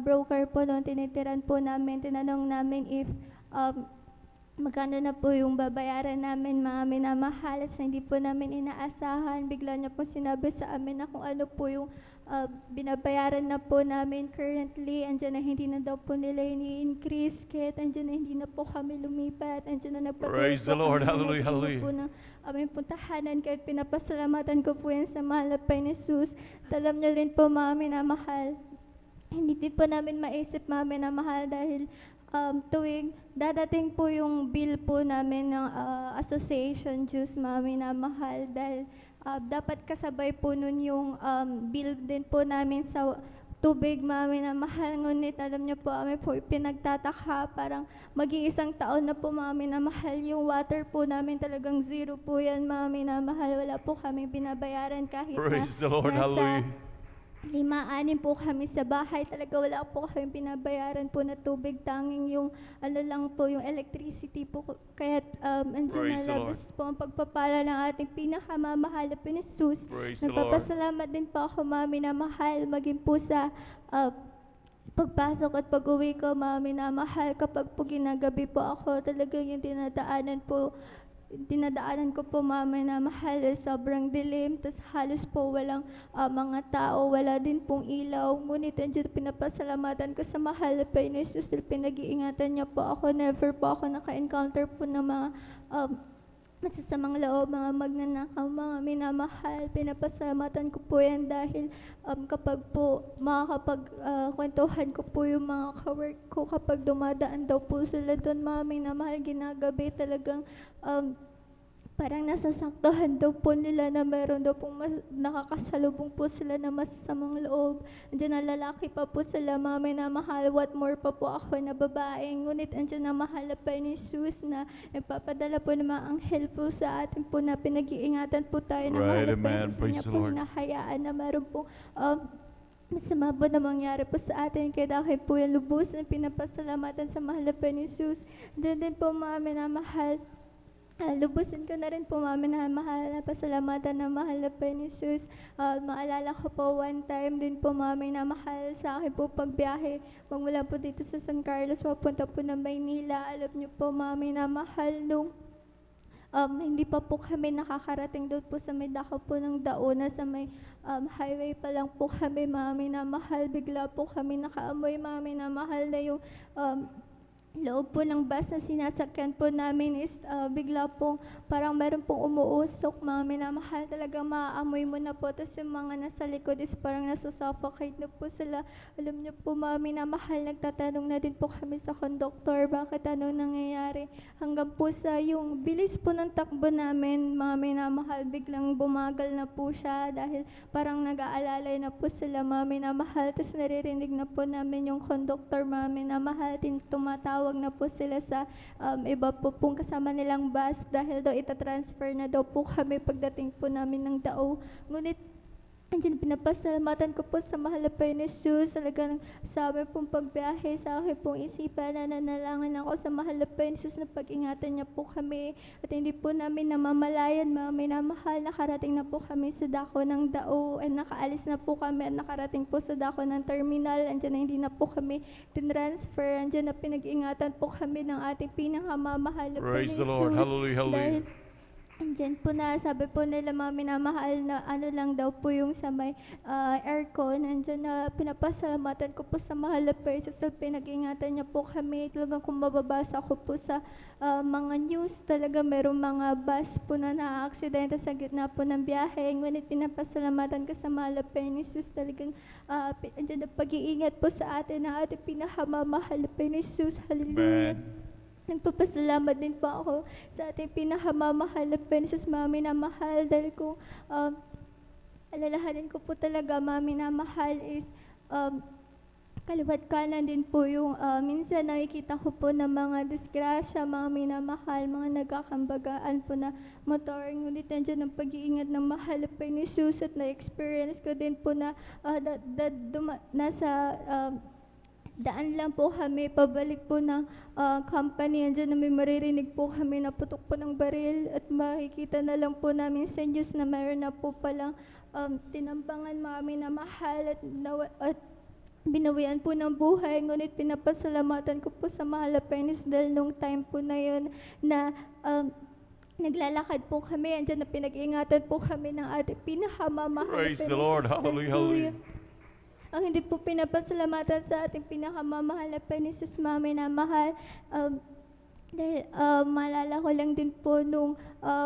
broker po doon, tinitiran po namin, tinanong namin if magkano na po yung babayaran namin, mga minamahal, at hindi po namin inaasahan. Bigla niya po sinabi sa amin na kung ano po yung binabayaran na po namin currently. Andyan na hindi na daw po nila ini-increase, kahit andyan na hindi na po kami lumipat. Andyan na nagpatuloy Praise the Lord. Hallelujah, po hallelujah. ng aming puntahanan, kahit pinapasalamatan ko po yan sa mahal na Jesus. Alam niyo rin po, mga minamahal, hindi din po namin maisip, mga minamahal, dahil tuwing dadating po yung bill po namin ng association dues, mga minamahal, dahil dapat kasabay po nun yung bill din po namin sa tubig, mga minamahal. Ngunit alam niyo po, kami po pinagtataka, parang mag-iisang taon na po, mga minamahal, yung water po namin talagang zero po yan, mga minamahal. Wala po kami binabayaran kahit Praise the Lord. nasa Hallelujah. 5-6 po kami sa bahay. Talaga wala po kami binabayaran po na tubig, tanging yung ano lang po, yung electricity po. Kaya andyan Praise the na labas po ang pagpapala ng ating pinakamamahal na Jesus. Praise the Lord. Nagpapasalamat din po ako, mga minamahal, maging po sa pagpasok at pag-uwi ko, mga minamahal. Kapag po ginagabi po ako, talaga yung dinadaanan ko po, mga minamahal, sobrang dilim, tas halos po walang mga tao, wala din pong ilaw. Ngunit andyan pinapasalamatan ko sa mahal na Jesus, pinag-iingatan niya po ako. Never po ako naka-encounter po ng mga masasamang loob, mga magnanakaw, mga minamahal. Pinapasalamatan ko po yan dahil kapag po kwentuhan ko po yung mga kawork ko, kapag dumadaan daw po sila doon, mga minamahal, ginagabi, talagang parang nasasaktuhan daw po nila na meron daw pong nakakasalubong po sila na masasamang loob. Andiyan na lalaki pa po sila, mga minamahal, what more pa po ako na babae. Ngunit andiyan na mahal na pa ni Jesus na nagpapadala po ng mga anghel po sa atin po na pinag-iingatan po tayo ng mahal Right, na pa amen. Jesus. Praise Niya the po Lord. hinahayaan na meron po masama po na mangyari po sa atin. Kaya dahil po yung lubos na pinapasalamatan sa mahal na pa ni Jesus. Diyan din po, mga minamahal, lubusin ko na rin po, mga minamahal, na pasalamatan ng mahal na pa ni Jesus. Maalala ko po one time din po, mga minamahal, sa akin po pagbiyahe magmula po dito sa San Carlos papunta po ng Maynila. Alam niyo po, mga minamahal, nung hindi pa po kami nakakarating doon po sa may dako po ng Dauna, sa may highway pa lang po kami, mga minamahal, bigla po kami nakaamoy, mga minamahal, na yung loob po ng bus na sinasakyan po namin is bigla pong parang meron pong umuusok, mga minamahal, talagang maaamoy mo na po. Tapos yung mga nasa likod is parang nasusuffocate na po sila. Alam niyo po, mga minamahal, nagtatanong na din po kami sa conductor, bakit ano nangyayari. Hanggang po sa yung bilis po ng takbo namin, mga minamahal, biglang bumagal na po siya dahil parang nag-aalalay na po sila, mga minamahal. Tapos naririnig na po namin yung conductor, mga minamahal, tumatawag na po sila sa iba po pong kasama nilang bus dahil daw itatransfer na daw po kami pagdating po namin ng Dao. Ngunit andyan, pinapasalamatan ko po sa mahal na Panginoon Jesus, talagang sa amin pong pagbiyahe, sa akin pong isipan, nananalangan ako sa mahal na Panginoon Jesus na pag-ingatan niya po kami at hindi po namin namamalayan, mga minamahal, nakarating na po kami sa dako ng Dao and nakaalis na po kami at nakarating po sa dako ng terminal. Andyan na hindi na po kami tinransfer, andyan na pinag-ingatan po kami ng ating pinakamamahal na Praise the Panginoon Lord. Jesus. Hallelujah, hallelujah. Dahil andyan po na, sabi po nila, mga minamahal, na ano lang daw po yung sa may aircon. Andyan na pinapasalamatan ko po sa mahal na Panginoon Jesus, pinag-ingatan niya po kami. Talagang kung mababasa ko po sa mga news, talaga merong mga bus po na na-aksidente sa gitna po ng biyahe. Ngunit pinapasalamatan ko sa mahal na Panginoon Jesus, talagang andyan na pag-iingat po sa atin na ating pinakamamahal na Panginoon Jesus. Hallelujah. Amen. Nagpapasalamat din po ako sa ating pinakamamahal na Panginoon Jesus, mga minamahal, dahil kung alalahanin ko po talaga, mga minamahal, is kaliwat kanan din po yung minsan nakikita ko po ng mga disgrasya, mga minamahal, mga nagkakambagaan po na motor. Ngunit nandiyan ang pag-iingat ng mahal na Panginoon Jesus at na-experience ko din po na nasa daan lang po kami, pabalik po ng company. Andiyan na may maririnig po kami na putok po ng baril at makikita na lang po namin sa news na mayroon na po palang tinambangan, mga minamahal, at binawian po ng buhay. Ngunit pinapasalamatan ko po sa mahal na Panginoon dahil nung time po na yun na naglalakad po kami, andyan na pinag-ingatan po kami ng ating pinakamamahal na Praise the Panginoon Lord. Jesus. Hallelujah, hallelujah. Ang hindi po pinapasalamatan sa ating pinakamamahal na Panginoon Jesus, mga minamahal, dahil maalala ko lang din po nung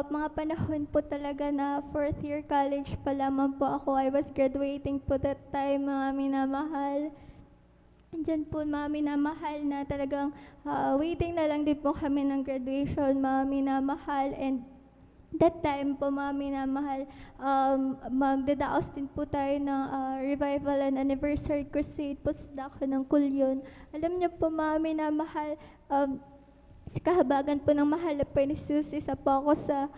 mga panahon po talaga na 4th year college pa lamang po ako. I was graduating po that time, mga minamahal. Andyan po, mga minamahal, na talagang waiting na lang din po kami ng graduation, mga minamahal. And that time po, mga minamahal, magdadaos din po tayo ng revival and anniversary crusade po sa dako ng Kulyon. Alam niyo po, mga minamahal, sa kahabagan po ng mahal na Panginoon Jesus, isa po ako sa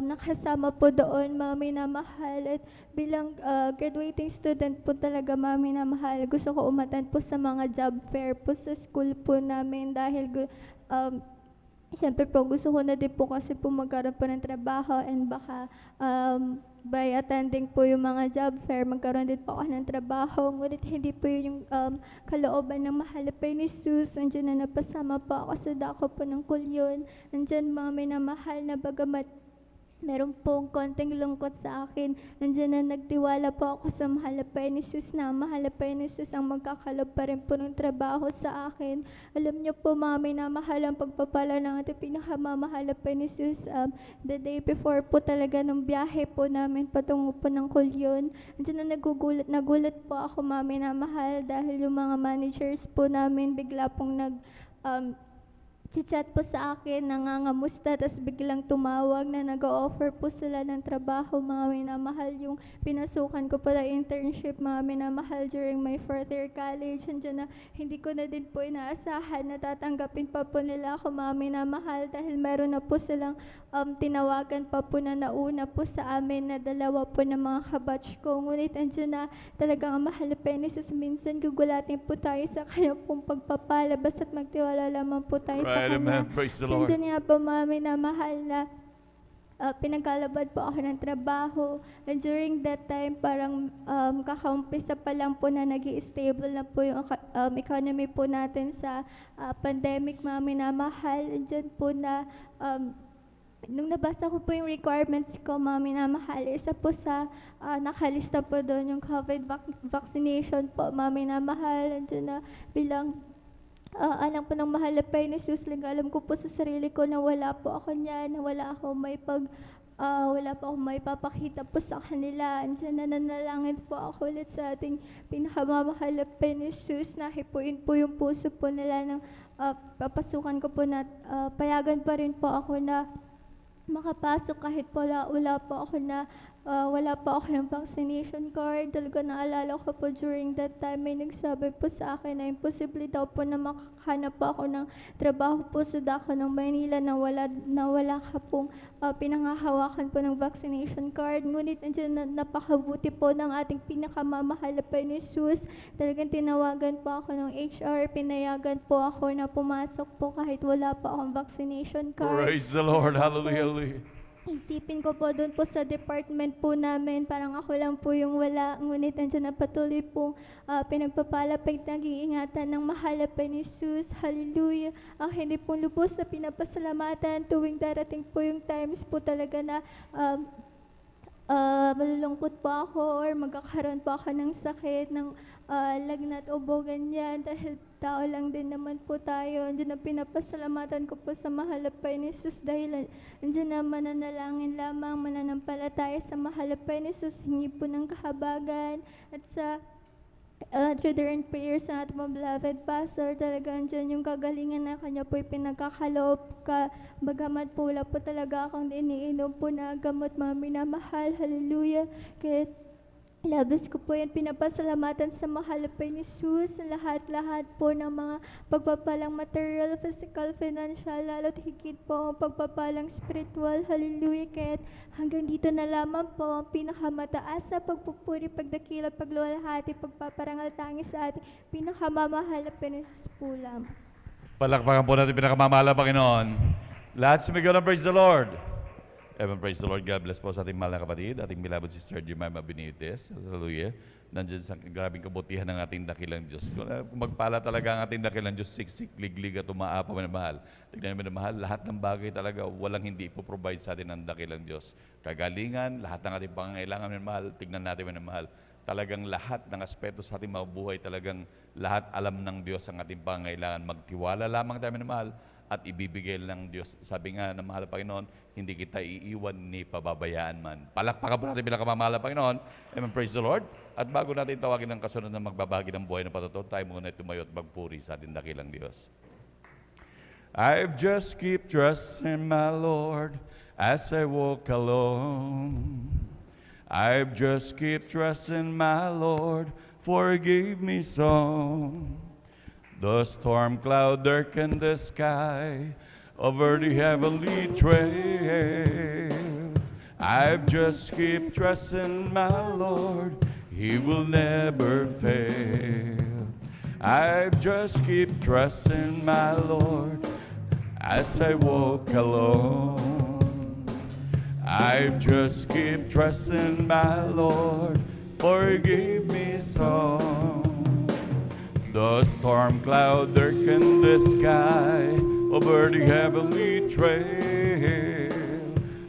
nakasama po doon, mga minamahal. At bilang graduating student po talaga, mga minamahal, gusto ko umatan po sa mga job fair po sa school po namin dahil siyempre po, gusto ko na din po kasi po magkaroon po ng trabaho and baka by attending po yung mga job fair, magkaroon din po ako ng trabaho. Ngunit hindi po yung kalooban ng mahal na Panginoon Jesus. Nandiyan na napasama po ako sa dako po ng Kulyon. Nandiyan, mga minamahal, na bagamat meron pong konting lungkot sa akin, nandiyan na nagtiwala po ako sa mahal na Panginoon Jesus, na mahal na Panginoon Jesus ang magkakalob pa rin po ng trabaho sa akin. Alam niyo po, mga minamahal, ang pagpapala ng ating pinakamamahal na Panginoon Jesus, the day before po talaga ng biyahe po namin patungo po ng Kulyon, nandiyan na nagulat po ako, mga minamahal, dahil yung mga managers po namin bigla pong chat po sa akin, nangangamusta, tapos biglang tumawag na nag-o-offer po sila ng trabaho, mga minamahal. Yung pinasukan ko pala internship, mga minamahal, during my 4th year college, andyan na hindi ko na din po inaasahan na tatanggapin pa po nila ako, mga minamahal, dahil meron na po silang tinawagan pa po na nauna po sa amin na dalawa po ng mga kabatch ko. Ngunit andyan na talagang ang mahal na Panginoon Jesus, minsan gugulatin po tayo sa kanyang pong pagpapala, basta't magtiwala lamang po tayo sa Right, amen. Praise the Lord. Nandiyan nga po, mga minamahal, na pinagkalabad po ako ng trabaho. And during that time, parang kakaumpisa pa lang po na nag-i-stable na po yung economy po natin sa pandemic, mga minamahal. Nandiyan po na nung nabasa ko po yung requirements ko, mga minamahal, isa po sa nakalista po doon yung COVID vaccination po, mga minamahal. Nandiyan na bilang anak po ng mahal na Panginoong Jesus, alam ko po sa sarili ko na wala po ako niyan, na wala po akong may papakita po sa kanila. Andiyan nananalangin po ako ulit sa ating pinakamamahal na Panginoong Jesus na hipuin po yung puso po nila ng papasukan ko po na payagan pa rin po ako na makapasok kahit po wala po ako ng vaccination card. Talaga naalala ko po during that time, may nagsabi po sa akin na imposible daw po na makahanap po ako ng trabaho po sa Dako ng Maynila na wala ka pong pinangahawakan po ng vaccination card. Ngunit napakabuti po ng ating pinakamamahal na Panginoong Jesus. Talagang tinawagan po ako ng HR, pinayagan po ako na pumasok po kahit wala po akong vaccination card. Praise the Lord. Hallelujah. Isipin ko po doon po sa department po namin, parang ako lang po yung wala, ngunit andyan na patuloy pong pinagpapalapag, nag-iingatan ng mahal na Panginoong Jesus. Hallelujah. Ang hindi pong lubos na pinapasalamatan tuwing darating po yung times po talaga na malulungkot po ako or magkakaroon po ako ng sakit, ng lagnat, ubo, ganyan, dahil tao lang din naman po tayo. Andiyan na pinapasalamatan ko po sa mahal na Panginoong Jesus dahil andiyan na mananalangin lamang, mananampalataya sa mahal na Panginoong Jesus, hingi po ng kahabagan at sa through the prayers sa ating mga beloved pastor, talagang dyan yung kagalingan na kanya po'y pinagkakaloob ka, bagamat po wala po talaga akong iniinom po na gamot, mga minamahal. Hallelujah. Kaya labis ko po yan pinapasalamatan sa mahal na Panginoong Jesus, sa lahat-lahat po ng mga pagpapalang material, physical, financial, lalo't higit po ang pagpapalang spiritual. Hallelujah. Kaya hanggang dito na lamang po ang pinakamataas sa pagpupuri, pagdakila, pagluwalhati, pagpaparangal tangi sa ating pinakamamahal na Panginoong Jesus po lamang. Palakpakan po natin pinakamamahal na Panginoon. Lahat sumigaw ng praise the Lord. Evan, praise the Lord. God bless po sa ating mahal na kapatid, ating beloved sister Jemima Benitez. Hallelujah. Nandiyan sa grabing kabutihan ng ating dakilang Diyos. Kung magpala talaga ang ating dakilang Diyos, siksik, liglig at umaapa, minamahal. Tignan namin mahal, lahat ng bagay talaga walang hindi ipoprovide sa atin ng dakilang Diyos. Kagalingan, lahat ng ating pangangailangan, minamahal, tignan natin minamahal. Talagang lahat ng aspeto sa ating mabuhay, talagang lahat alam ng Diyos ang ating pangangailangan. Magtiwala lamang tayo minamahal at ibibigay ng Diyos. Sabi nga ng mahal na Panginoon, hindi kita iiwan ni pababayaan man. Palakpakan po natin pinakamamahal na Panginoon. Amen, praise the Lord. At bago natin tawagin ang kasunod na magbabahagi ng buhay na patutunan, tayo muna tumayo at magpuri sa ating dakilang Diyos. I've just keep trusting my Lord as I walk alone. I've just keep trusting my Lord, for He gave me song. The storm cloud darkened the sky over the heavenly trail. I've just keep trusting my Lord, He will never fail. I've just keep trusting my Lord as I walk alone. I've just keep trusting my Lord, for He gave me song. The storm cloud darkened the sky over the heavenly trail.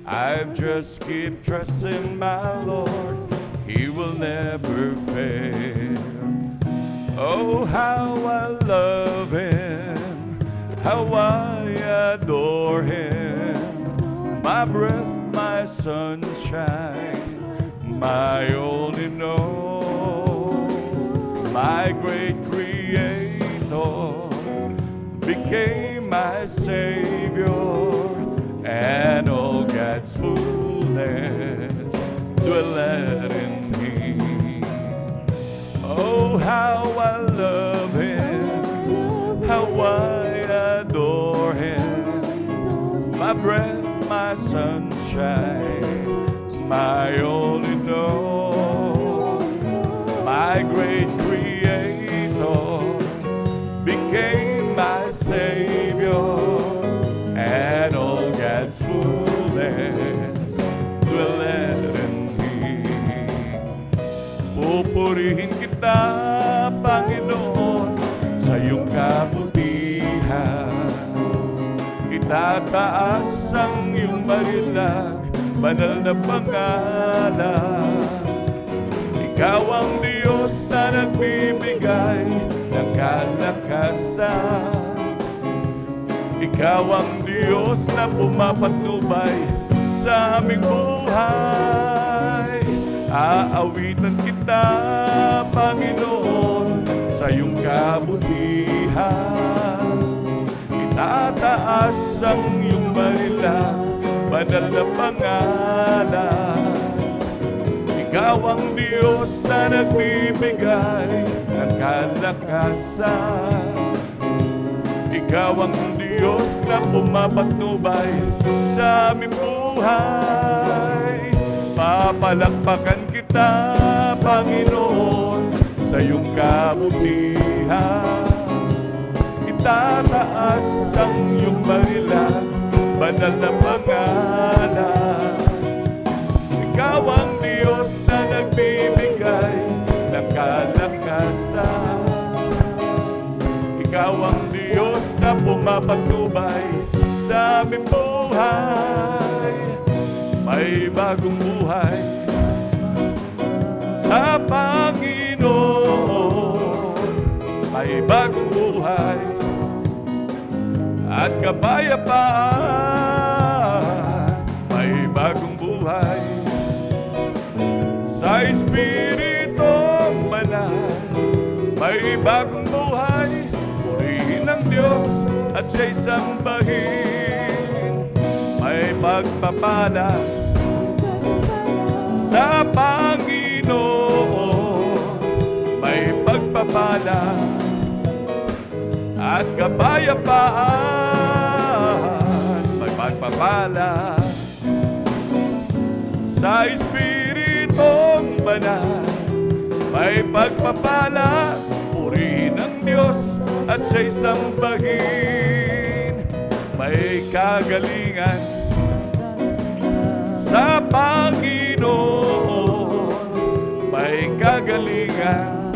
I've just keep trusting my Lord, He will never fail. Oh, how I love Him, how I adore Him. My breath, my sunshine, my only know. My great Creator became my Savior, and all God's fullness dwelleth in me. Oh, how I love Him, how I adore Him. My breath, my sunshine, my only know. My great Creator became my Savior, and all God's fullness dwelleth in me. Pupurihin kita, Panginoon, sa iyong kabutihan. Itataas ang iyong balilag, banal na pangalan. Ikaw ang Diyos na nagbibigay ng kalakasan. Ikaw ang Diyos na pumapatnubay sa aming buhay. Aawitan kita, Panginoon, sa iyong kabutihan. Itataas ang iyong banal na pangalan. Ikaw ang Diyos na nagbibigay ng kalakasan. Ikaw ang Diyos na pumapatnubay sa aming buhay. Papalakpakan kita, Panginoon, sa iyong kabutihan. Itataas ang iyong banal na pangalan. Ikaw ang Diyos na nagbibigay ng kalakasan. Ikaw ang Diyos na pumapatnubay sa aming buhay. May bagong buhay sa Panginoon. May bagong buhay at kapayapaan. May bagong buhay sa Espiritong Banal. May bagong buhay, purihin ang Diyos at siya'y sambahin. May pagpapala sa Panginoon. May pagpapala at kapayapaan. May pagpapala sa Espiritong Banal. May pagpapala, purihin ang Diyos at siya'y sambahin. May kagalingan sa Panginoon. May kagalingan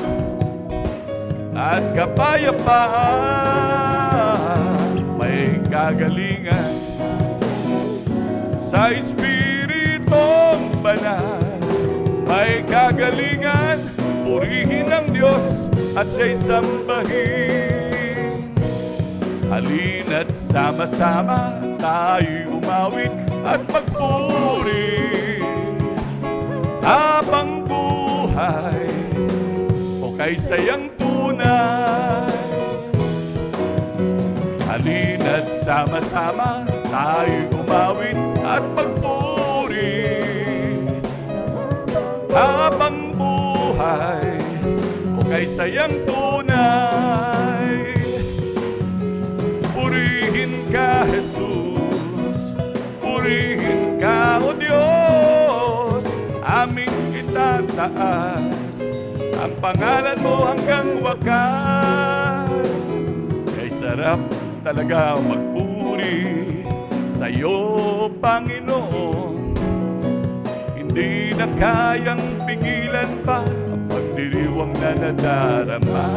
at kapayapaan. May kagalingan sa Espiritong Banal. May kagalingan, purihin ang Diyos at siya'y sambahin. Halina't sama-sama tayo'y umawit at magpuri habang buhay o kay sayang tunay. Halina't sama-sama tayo'y umawit at magpuri habang buhay o kay sayang tunay. Purihin ka, Jesus, purihin ka, O Diyos, aming itataas ang pangalan mo hanggang wakas. Kay sarap talaga magpuri sa'yo, Panginoon. Hindi na kayang pigilan pa ang pagdiriwang na nadarama.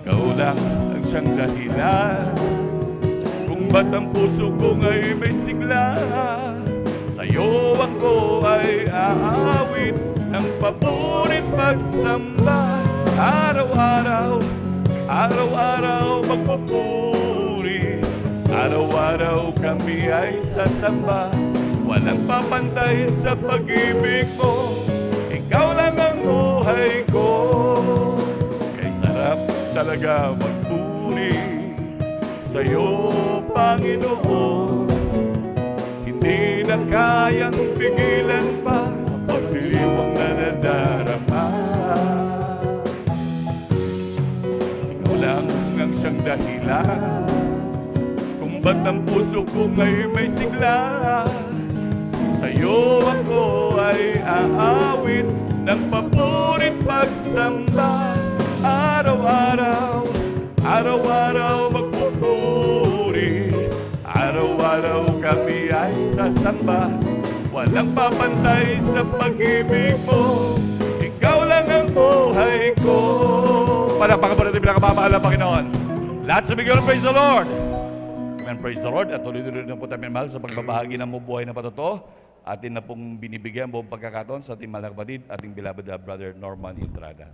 Ikaw lang ang siyang dahilan kung ba't ang puso ko ay may sigla. Sa'yo ako ay aawit ng paborit pagsamba. Araw-araw, araw-araw magpupuri. Araw-araw kami ay sasamba. Walang papantay sa pag-ibig mo. Ikaw lang ang buhay ko. Kay sarap talaga magpuri sa'yo, Panginoon. Hindi na kayang pigilan pa ang pagdiriwang na nadarama. Ikaw lang ang siyang dahilan kung ba't ang puso ko ngayon may sigla. Sa'yo ako ay aawit ng paborit pagsamba. Araw-araw, araw-araw magpupuri. Araw-araw kami ay sasamba. Walang papantay sa pag-ibig mo. Ikaw lang ang buhay ko. Palakpakan pa natin pinakamamahal ang Panginoon. Lahat sa bigyan, praise the Lord. Amen, praise the Lord. At tuloy-tuloy na po tayo mahal sa pagbabahagi ng buhay na patuto. atin na pong binibigyan buong pagkakataon sa ating mga kapatid, ating beloved Brother Norman Entrada.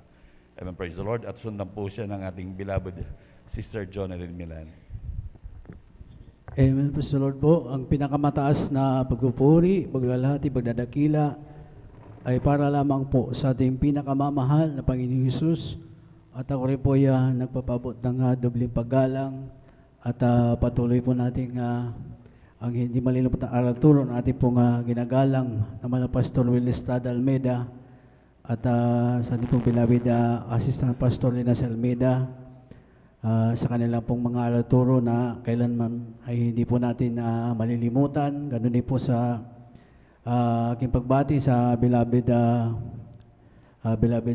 Amen, praise the Lord. At sundan po siya ng ating beloved Sister Jonalyn Milan. Amen, praise the Lord po. Ang pinakamataas na pagpupuri, paglalahati, pagdadakila ay para lamang po sa ating pinakamamahal na Panginoong Hesus. At ako rin po nagpapabot ng dobling paggalang at patuloy po nating ang hindi malilimutan na aral turo ng ating pong ginagalang na mga Pastor Willie Estrada Almeida at sa ating pong beloved Assistant Pastor Linas Almeida sa kanilang pong mga aral turo na kailanman ay hindi po natin malilimutan. Ganun din po sa aking pagbati sa beloved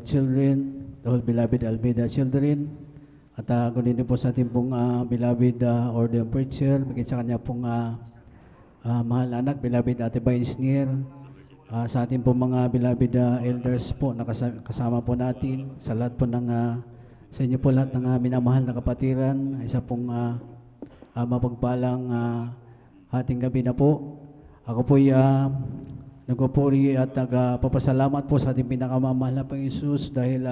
children, the whole beloved Almeida children, at ganun din po sa ating pong beloved ordained preacher, bigyan sa kanya pong mahal na anak, beloved Ate Baisnier, sa ating pong mga beloved elders po na kasama po natin, sa lahat po ng sa inyo po lahat ng minamahal na kapatiran, isa pong mapagpalang hating gabi na po. Ako po'y nagpupuri at nagpapasalamat po sa ating pinakamamahal na Panginoong Hesus dahil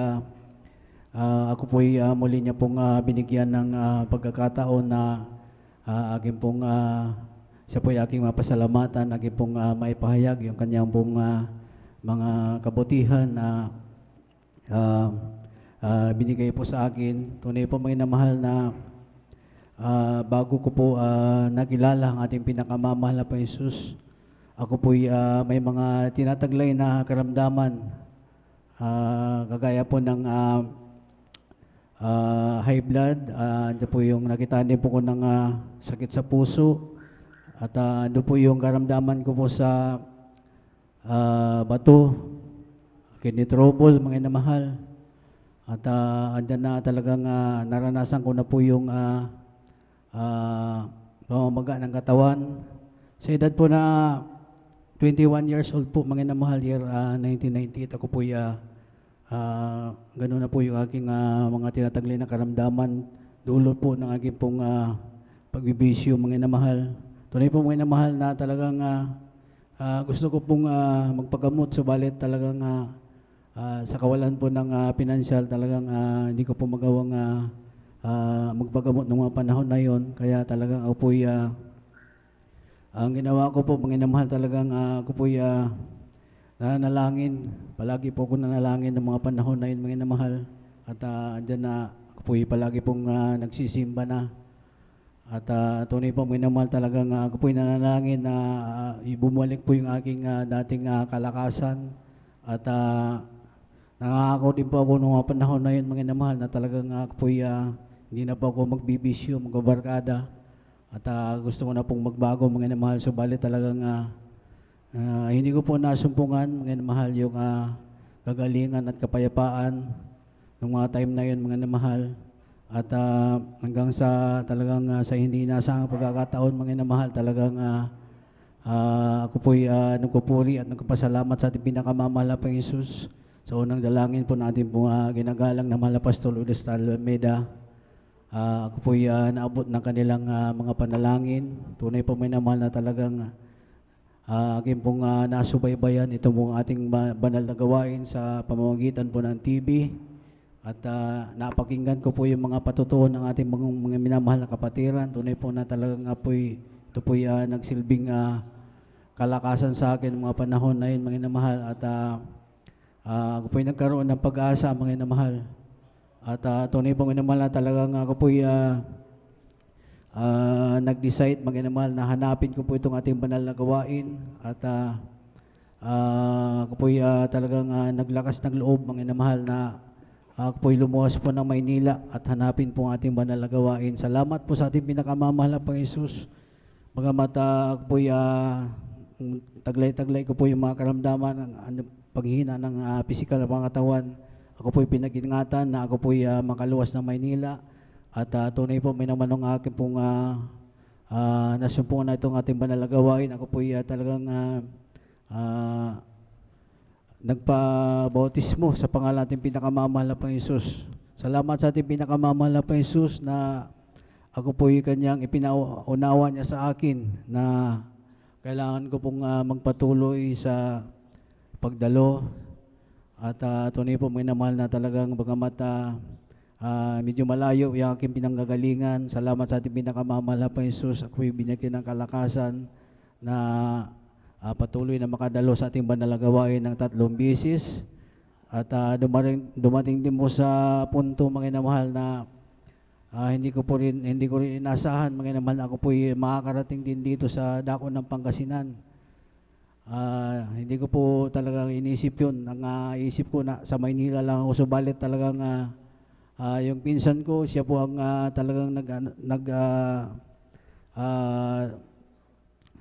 ako po'y muli niya pong binigyan ng pagkakataon na aking pong siya po'y aking mapasalamatan, aking pong maipahayag yung kanyang pong mga kabutihan na binigay po sa akin. Tunay po mga namahal na bago ko po nakilala ang ating pinakamamahal na Panginoong Hesus, ako po'y may mga tinataglay na karamdaman, kagaya po ng high blood, ando po yung nakita din po ko ng sakit sa puso, at ando po yung karamdaman ko po sa bato, kidney trouble, mga namahal. At andyan na talagang naranasan ko na po yung pamamaga ng katawan. Sa edad po na 21 years old po, mga namahal, year 1998, ako po gano'n na po yung aking mga tinataglay na karamdaman, dulot po ng aking pong pagbibisyo, mga namahal. Tunay po mga namahal na talagang gusto ko pong magpagamot, subalit talagang sa kawalan po ng pinansyal, talagang hindi ko po magawang magpagamot ng mga panahon na yon. Kaya talagang ako po ang ginawa ko po, mga namahal, talagang ako po nanalangin. Palagi po ako nanalangin ng mga panahon na yun, mga namahal. At andyan na ako po palagi pong nagsisimba na. At tunay po, mga namahal, talagang ako po nanalangin na bumalik po yung aking dating kalakasan. At nangako din po ako noong mga panahon na yun, mga namahal, na talagang ako po hindi na po ako magbibisyo, magbabarkada. At gusto ko na pong magbago, mga namahal. Subalit talagang hindi ko po nasumpungan, mga namahal, yung kagalingan at kapayapaan ng mga time na yun, mga namahal. At hanggang sa talagang sa hindi inaasahang pagkakataon, mga namahal, talagang ako po'y nagpupuri at nagpapasalamat sa ating pinakamamahal na Panginoong Hesus. Sa unang dalangin po natin po ginagalang na mahal na Pastor Willie Estrada Almeida. Ako po'y naabot ng kanilang mga panalangin. Tunay po may namahal na talagang aking pong nasubaybayan ito pong ating banal na gawain sa pamamagitan po ng TV. At napakinggan ko po yung mga patutuon ng ating mga minamahal na kapatiran. Tunay po na talagang ito po'y nagsilbing kalakasan sa akin mga panahon na yun, mga namahal. At ako po'y nagkaroon ng pag-asa, mga namahal. At tunay po, mga namahal, na talagang ako po'y nag-decide, mga namahal, na hanapin ko po itong ating banal na gawain. At ako po'y talagang naglakas ng loob, mga namahal, na ako po'y lumuwas po ng Maynila at hanapin po ang ating banal na gawain. Salamat po sa ating pinakamamahal na Panginoong Hesus. Magamat ako po'y taglay-taglay ko po yung mga karamdaman, paghihina ng pisikal na pangatawan. Ako po'y pinag-ingatan na ako po'y makaluwas ng Maynila. At tunay po, may naman ng aking pong nasumpungan na itong ating banal na gawain. Ako po'y talagang nagpabautismo sa pangalan ating pinakamamahal na Panginoong Hesus. Salamat sa ating pinakamamahal na Panginoong Hesus na ako po'y kanyang ipinaunawa niya sa akin na kailangan ko pong magpatuloy sa pagdalo. At tunay po mga mahal na talagang bagamat medyo malayo yung aking pinanggagalingan, salamat sa ating pinakamamahal na Jesus. Ako'y binigyan ng kalakasan na patuloy na makadalo sa ating banal na gawain ng 3 beses. At dumating din po sa punto mga mahal na hindi ko rin inasahan mga mahal na ako po makakarating din dito sa dako ng Pangasinan. Hindi ko po talagang inisip yun. Ang isip ko na sa Maynila lang ako, subalit talagang yung pinsan ko, siya po ang talagang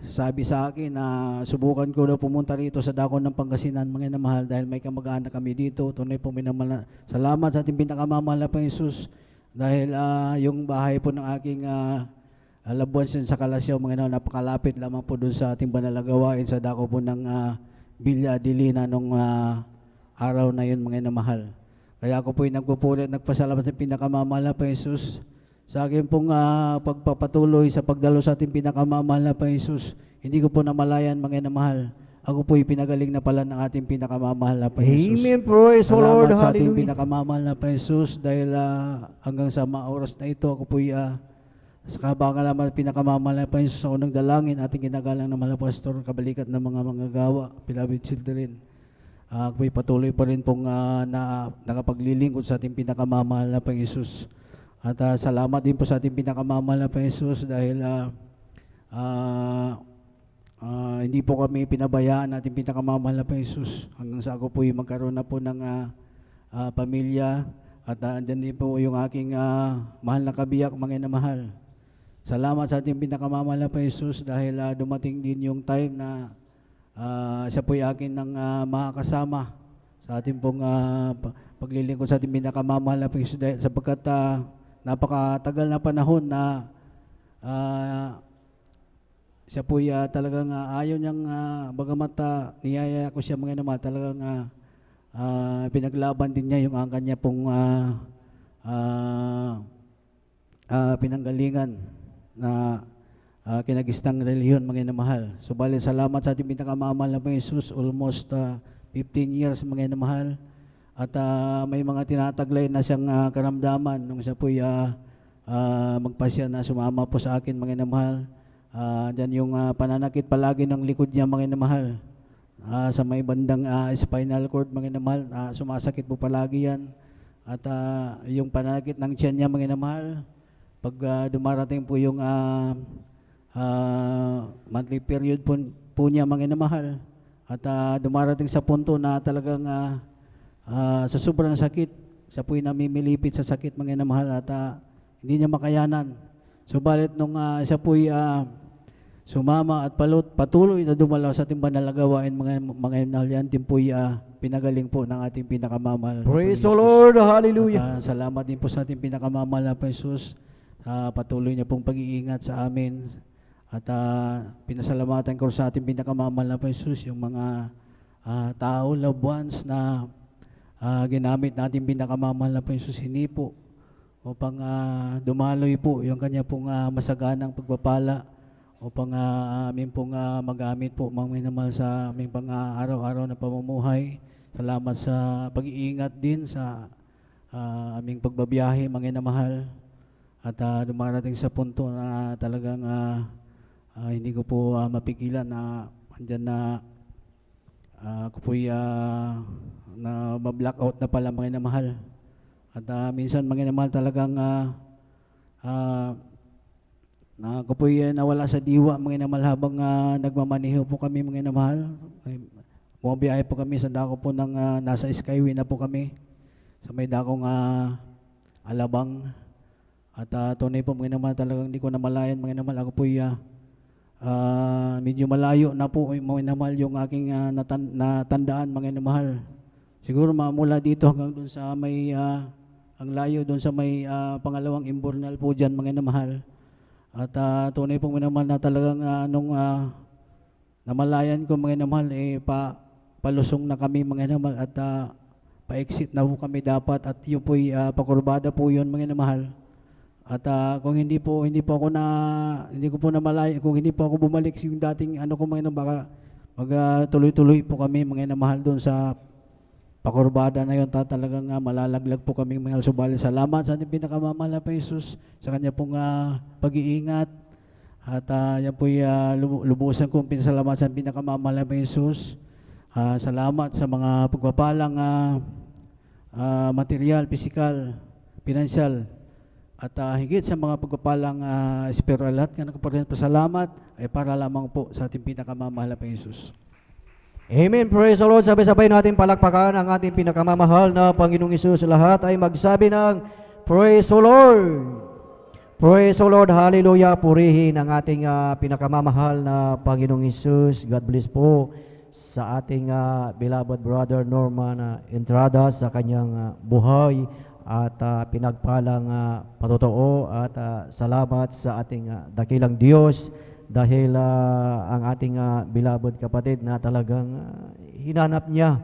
sabi sa akin na subukan ko na pumunta rito sa dako ng Pangasinan mga mahal dahil may kamag-anak kami dito. Tunay po minamahal na salamat sa ating pinakamamahal na Panginoon Jesus dahil yung bahay po ng aking Labuan sa Kalasyaw mga napakalapit lamang po doon sa ating banal na gawain sa dako po ng Villa Adelina nung araw na yun mga mahal. Kaya ako po nagpupuri at nagpasalamat sa pinakamamahal na Panginoon Jesus sa akin pong pagpapatuloy sa pagdalo sa ating pinakamamahal na Panginoon Jesus. Hindi ko po namalayan mga mahal. Ako po pinagaling na pala ng ating pinakamamahal na Panginoon Jesus. Amen. Praise the Lord. Salamat sa ating Hallelujah. pinakamamahal na Panginoon Jesus dahil hanggang sa mga oras na ito ako po sa kabangan naman pinakamamahal na Panginoon Jesus sa unang dalangin ating ginagalang na mahal na pastor, kabalikat ng mga manggagawa, beloved children. Ako po patuloy pa rin pong nakapaglilingkod sa ating pinakamamahal na Panginoon Jesus. At salamat din po sa ating pinakamamahal na Panginoon Jesus dahil hindi po kami pinabayaan ating pinakamamahal na Panginoon Jesus hanggang sa ako po magkaroon na po ng pamilya at andyan din po yung aking mahal na kabiyak mga mahal. Salamat sa ating pinakamamahal na Panginoon Jesus dahil dumating din yung time na siya po yung akin ng makakasama sa ating pong paglilingkod sa ating pinakamamahal na Panginoon Jesus sapagkat napakatagal na panahon na siya po talagang ayaw niyang bagamat niyaya ko siya mga naman talagang pinaglaban din niya yung ang kanya pong pinanggalingan na kinagistang relihiyon mga mahal. Subalit salamat sa ating pinakamamahal na Panginoon Jesus, almost 15 years mga mahal. At may mga tinataglay na siyang karamdaman nung siya po magpasya na sumama po sa akin mga mahal. Diyan yung pananakit palagi ng likod niya mga mahal. Sa may bandang spinal cord mga mahal, sumasakit po palagi yan. At yung pananakit ng tiyan niya mga mahal, pag dumarating po yung monthly period po niya mga mahal, at dumarating sa punto na talagang sa sobrang sakit, siya po'y namimilipit sa sakit mga mahal at hindi niya makayanan. Subalit nung siya po'y sumama at patuloy na dumalaw sa ating banal na gawain mga mahal yan, din po'y pinagaling po ng ating pinakamamahal. Praise the Lord. Hallelujah. At salamat din po sa ating pinakamamahal na Jesus. Patuloy niya pong pag-iingat sa amin. At pinasalamatan ko sa ating pinakamamahal na Jesus yung mga tao, loved ones na ginamit natin pinakamamahal na Jesus hinipo upang dumaloy po yung kanya pong masaganang pagpapala upang amin pong magamit po mga minamahal sa aming pang araw-araw na pamumuhay. Salamat sa pag-iingat din sa aming pagbabiyahe mga minamahal at dumarating sa punto na talagang hindi ko po mapigilan na andyan na ako po'y na ma-blackout na pala mga namahal. At minsan mga namahal talagang ako po'y nawala sa diwa mga namahal habang nagmamaneho po kami mga namahal. Bumabiyahe po kami sa dako po ng nasa Skyway na po kami sa may dakong Alabang. At tunay po mga namahal talagang hindi ko namalayan mga namahal. Ako po'y medyo malayo na po mga namahal yung aking natandaan mga namahal. Siguro mula dito hanggang doon sa may ang layo doon sa may pangalawang imbornal po dyan mga namahal. At tunay pong minamahal na talagang nung namalayan ko mga namahal palusong na kami mga namahal at pa-exit na po kami dapat at yun po'y pakurbada po yun mga namahal. At kung hindi po ako hindi ko po namalay, kung hindi po ako bumalik yung dating ano ko Panginoon, baka tuloy-tuloy po kami mga inamahal doon sa pakurbada na yun. Talagang malalaglag po kami mga subalit. Salamat sa ating pinakamamahal na Panginoon Jesus sa kanya pong pag-iingat. At yan po lubusan kong pinasalamat sa pinakamamahal na Panginoon Jesus. Salamat sa mga pagpapalang material, physical, financial, at higit sa mga pagpapalang spiritual. Lahat nga nagpapalit pasalamat ay para lamang po sa ating pinakamamahal na Panginoon Jesus. Amen. Praise the Lord. Sabay-sabay natin palakpakan ang ating pinakamamahal na Panginoong Hesus. Lahat ay magsabi ng Praise the Lord. Praise the Lord. Hallelujah. Purihin ang ating pinakamamahal na Panginoong Hesus. God bless po sa ating beloved brother Norman Entrada sa kanyang buhay at pinagpalang patotoo at salamat sa ating dakilang Diyos dahil ang ating beloved kapatid na talagang hinanap niya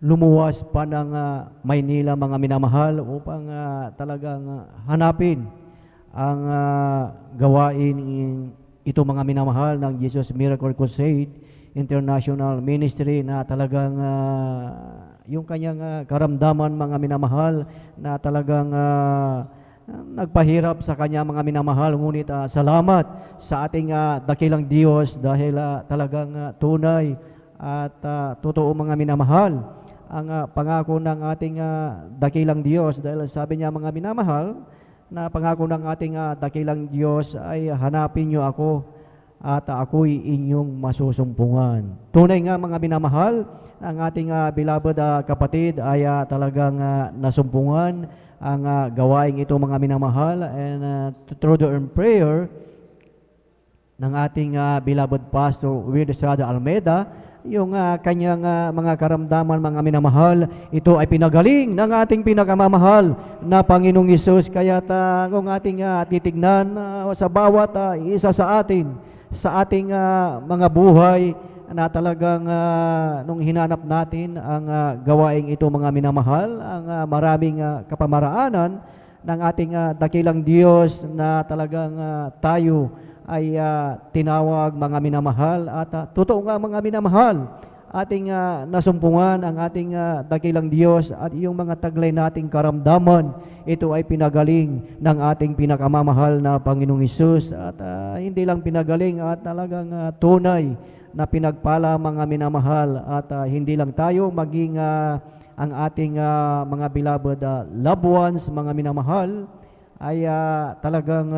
lumuwas pa ng Maynila mga minamahal upang talagang hanapin ang gawain ito mga minamahal ng Jesus Miracle Crusade International Ministry na talagang yung kanyang karamdaman mga minamahal na talagang nagpahirap sa kanya mga minamahal. Ngunit salamat sa ating dakilang Diyos dahil talagang tunay at totoo mga minamahal ang pangako ng ating dakilang Diyos dahil sabi niya mga minamahal na pangako ng ating dakilang Diyos ay hanapin niyo ako at ako'y inyong masusumpungan. Tunay nga mga minamahal, ang ating beloved kapatid ay talagang nasumpungan ang gawaing ito mga minamahal and through the prayer ng ating beloved Pastor Will Estrada Almeida, yung kanyang mga karamdaman mga minamahal, ito ay pinagaling ng ating pinakamamahal na Panginoong Hesus. Kaya kung ating titignan sa bawat isa sa atin, sa ating mga buhay na talagang nung hinanap natin ang gawaing ito mga minamahal, ang maraming kapamaraanan ng ating dakilang Diyos na talagang tayo ay tinawag mga minamahal at totoo nga mga minamahal ating nasumpungan ang ating dakilang Diyos at yung mga taglay nating karamdaman, ito ay pinagaling ng ating pinakamamahal na Panginoong Hesus at hindi lang pinagaling at talagang tunay na pinagpala mga minamahal at hindi lang tayo maging ang ating mga beloved loved ones mga minamahal ay talagang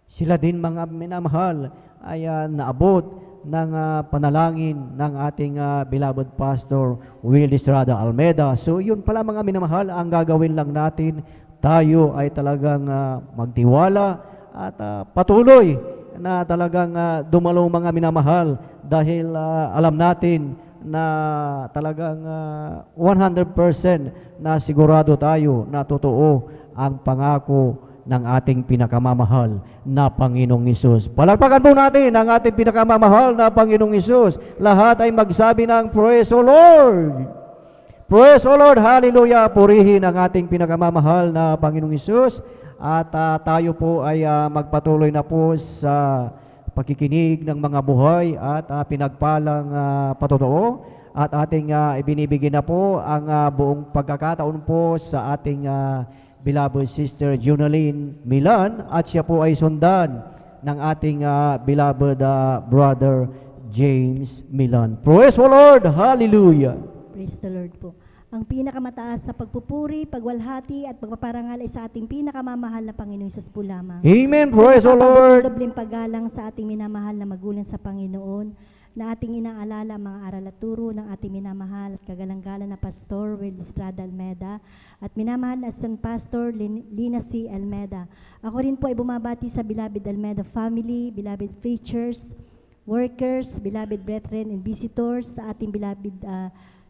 sila din mga minamahal ay naabot ng panalangin ng ating beloved Pastor Will Estrada Almeida. So yun pala mga minamahal, ang gagawin lang natin, tayo ay talagang magtiwala at patuloy na talagang dumalo mga minamahal dahil alam natin na talagang 100% na sigurado tayo na totoo ang pangako ng ating pinakamamahal na Panginoong Hesus. Palakpakan po natin ang ating pinakamamahal na Panginoong Hesus. Lahat ay magsabi ng Praise the Lord! Praise the Lord! Hallelujah! Purihin ang ating pinakamamahal na Panginoong Hesus. At tayo po ay magpatuloy na po sa pakikinig ng mga buhay at pinagpalang patotoo. At ating ibinibigyan na po ang buong pagkakataon po sa ating beloved Sister Junaline Milan at siya po ay sundan ng ating beloved brother James Milan. Praise the Lord! Hallelujah! Praise the Lord po. Ang pinakamataas sa pagpupuri, pagwalhati at pagpaparangal ay sa ating pinakamamahal na Panginoon Hesus po lamang. Amen! Praise the Lord! Dobling paggalang sa ating minamahal na magulang sa Panginoon na ating inaalala mga aral at turo ng ating minamahal at kagalang-galang na Pastor Will Estrada Almeida at minamahal na San Pastor Lina C. Almeida. Ako rin po ay bumabati sa beloved Almeida family, beloved preachers, workers, beloved brethren and visitors, sa ating beloved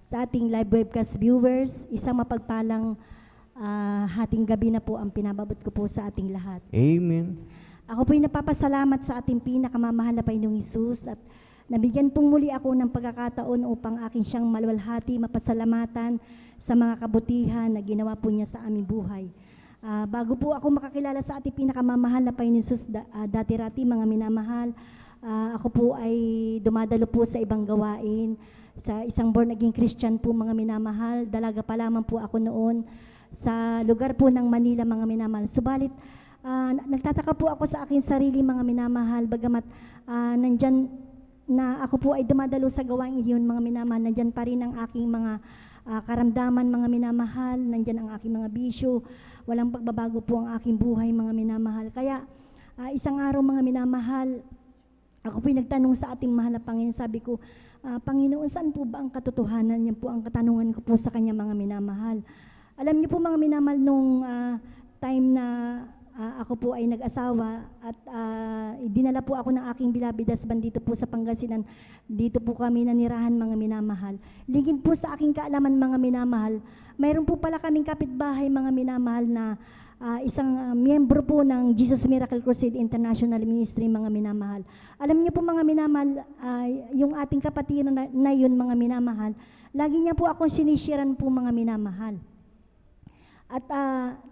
sa ating live webcast viewers. Isang mapagpalang hating gabi na po ang pinababot ko po sa ating lahat. Amen. Ako po'y napapasalamat sa ating pinakamamahal na Panginoong Hesus at nabigyan pong muli ako ng pagkakataon upang aking siyang maluwalhati, mapasalamatan sa mga kabutihan na ginawa po niya sa aming buhay. Bago po ako makakilala sa ating pinakamamahal na Panginoon Jesus, dati-rati mga minamahal, ako po ay dumadalo po sa ibang gawain, sa isang born again Christian po mga minamahal. Dalaga pa lamang po ako noon sa lugar po ng Manila mga minamahal. Subalit, nagtataka po ako sa aking sarili mga minamahal, bagamat nandyan na ako po ay dumadalo sa gawain iyon mga minamahal, nandyan pa rin ang aking mga karamdaman mga minamahal, nandyan ang aking mga bisyo, walang pagbabago po ang aking buhay mga minamahal. Kaya isang araw mga minamahal, ako po nagtanong sa ating mahal na Panginoon, sabi ko, Panginoon, saan po ba ang katotohanan? Yan po ang katanungan ko po sa kanya mga minamahal. Alam niyo po mga minamahal, nung time na ako po ay nag-asawa at dinala po ako ng aking beloved husband dito po sa Pangasinan. Dito po kami nanirahan mga minamahal. Ligid po sa aking kaalaman mga minamahal, mayroon po pala kaming kapitbahay mga minamahal na isang miyembro po ng Jesus Miracle Crusade International Ministry mga minamahal. Alam niyo po mga minamahal, yung ating kapatid na yun mga minamahal, lagi niya po akong sinisharean po mga minamahal. At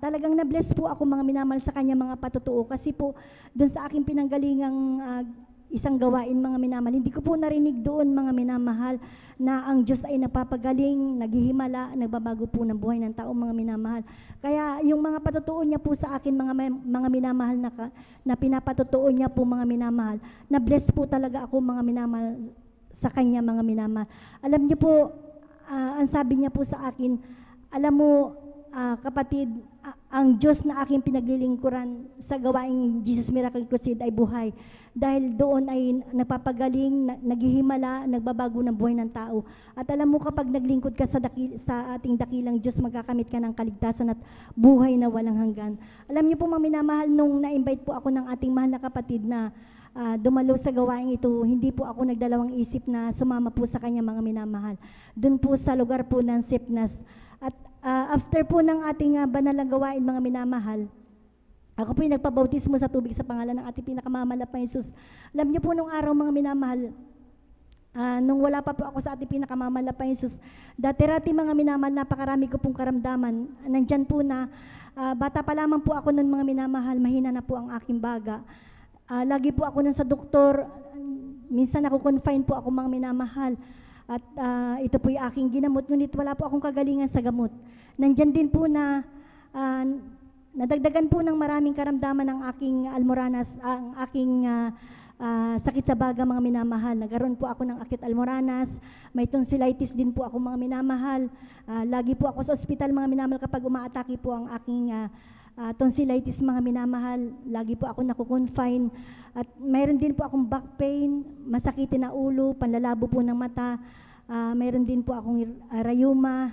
talagang na-bless po ako mga minamahal sa kanya mga patutuo, kasi po doon sa aking pinanggalingang isang gawain mga minamahal, hindi ko po narinig doon mga minamahal na ang Diyos ay napapagaling, naghihimala, nagbabago po ng buhay ng tao mga minamahal. Kaya yung mga patutuo niya po sa akin mga minamahal na pinapatutuo niya po mga minamahal, na-bless po talaga ako mga minamahal sa kanya mga minamahal. Alam niyo po, ang sabi niya po sa akin, alam mo, kapatid, ang Diyos na aking pinaglilingkuran sa gawaing Jesus Miracle Crusade ay buhay. Dahil doon ay napapagaling, naghihimala, nagbabago ng buhay ng tao. At alam mo, kapag naglingkod ka sa ating dakilang Diyos, magkakamit ka ng kaligtasan at buhay na walang hanggan. Alam niyo po mga minamahal, nung na-invite po ako ng ating mahal na kapatid na dumalo sa gawaing ito, hindi po ako nagdalawang isip na sumama po sa kanya mga minamahal. Doon po sa lugar po ng Sipnas. At after po ng ating banalang gawain mga minamahal, ako po yung nagpabautismo sa tubig sa pangalan ng ating pinakamamahal na Jesus. Alam niyo po nung araw mga minamahal, nung wala pa po ako sa ating pinakamamahal na Jesus, dati-rati mga minamahal, napakarami ko pong karamdaman. Nandyan po na, bata pa lamang po ako nun mga minamahal, mahina na po ang aking baga. Lagi po ako nun sa doktor, minsan ako confine po ako mga minamahal. At ito po yung aking ginamot, ngunit wala po akong kagalingan sa gamot. Nandyan din po na nadagdagan po ng maraming karamdaman ng aking almoranas, ang aking sakit sa baga mga minamahal. Nagkaroon po ako ng acute almoranas, may tonsillitis din po ako mga minamahal. Lagi po ako sa ospital mga minamahal kapag umaatake po ang aking tonsillitis mga minamahal. Lagi po ako nakukonfine. At mayroon din po akong back pain, masakitin na ulo, panlalabo po ng mata. Mayroon din po akong rayuma.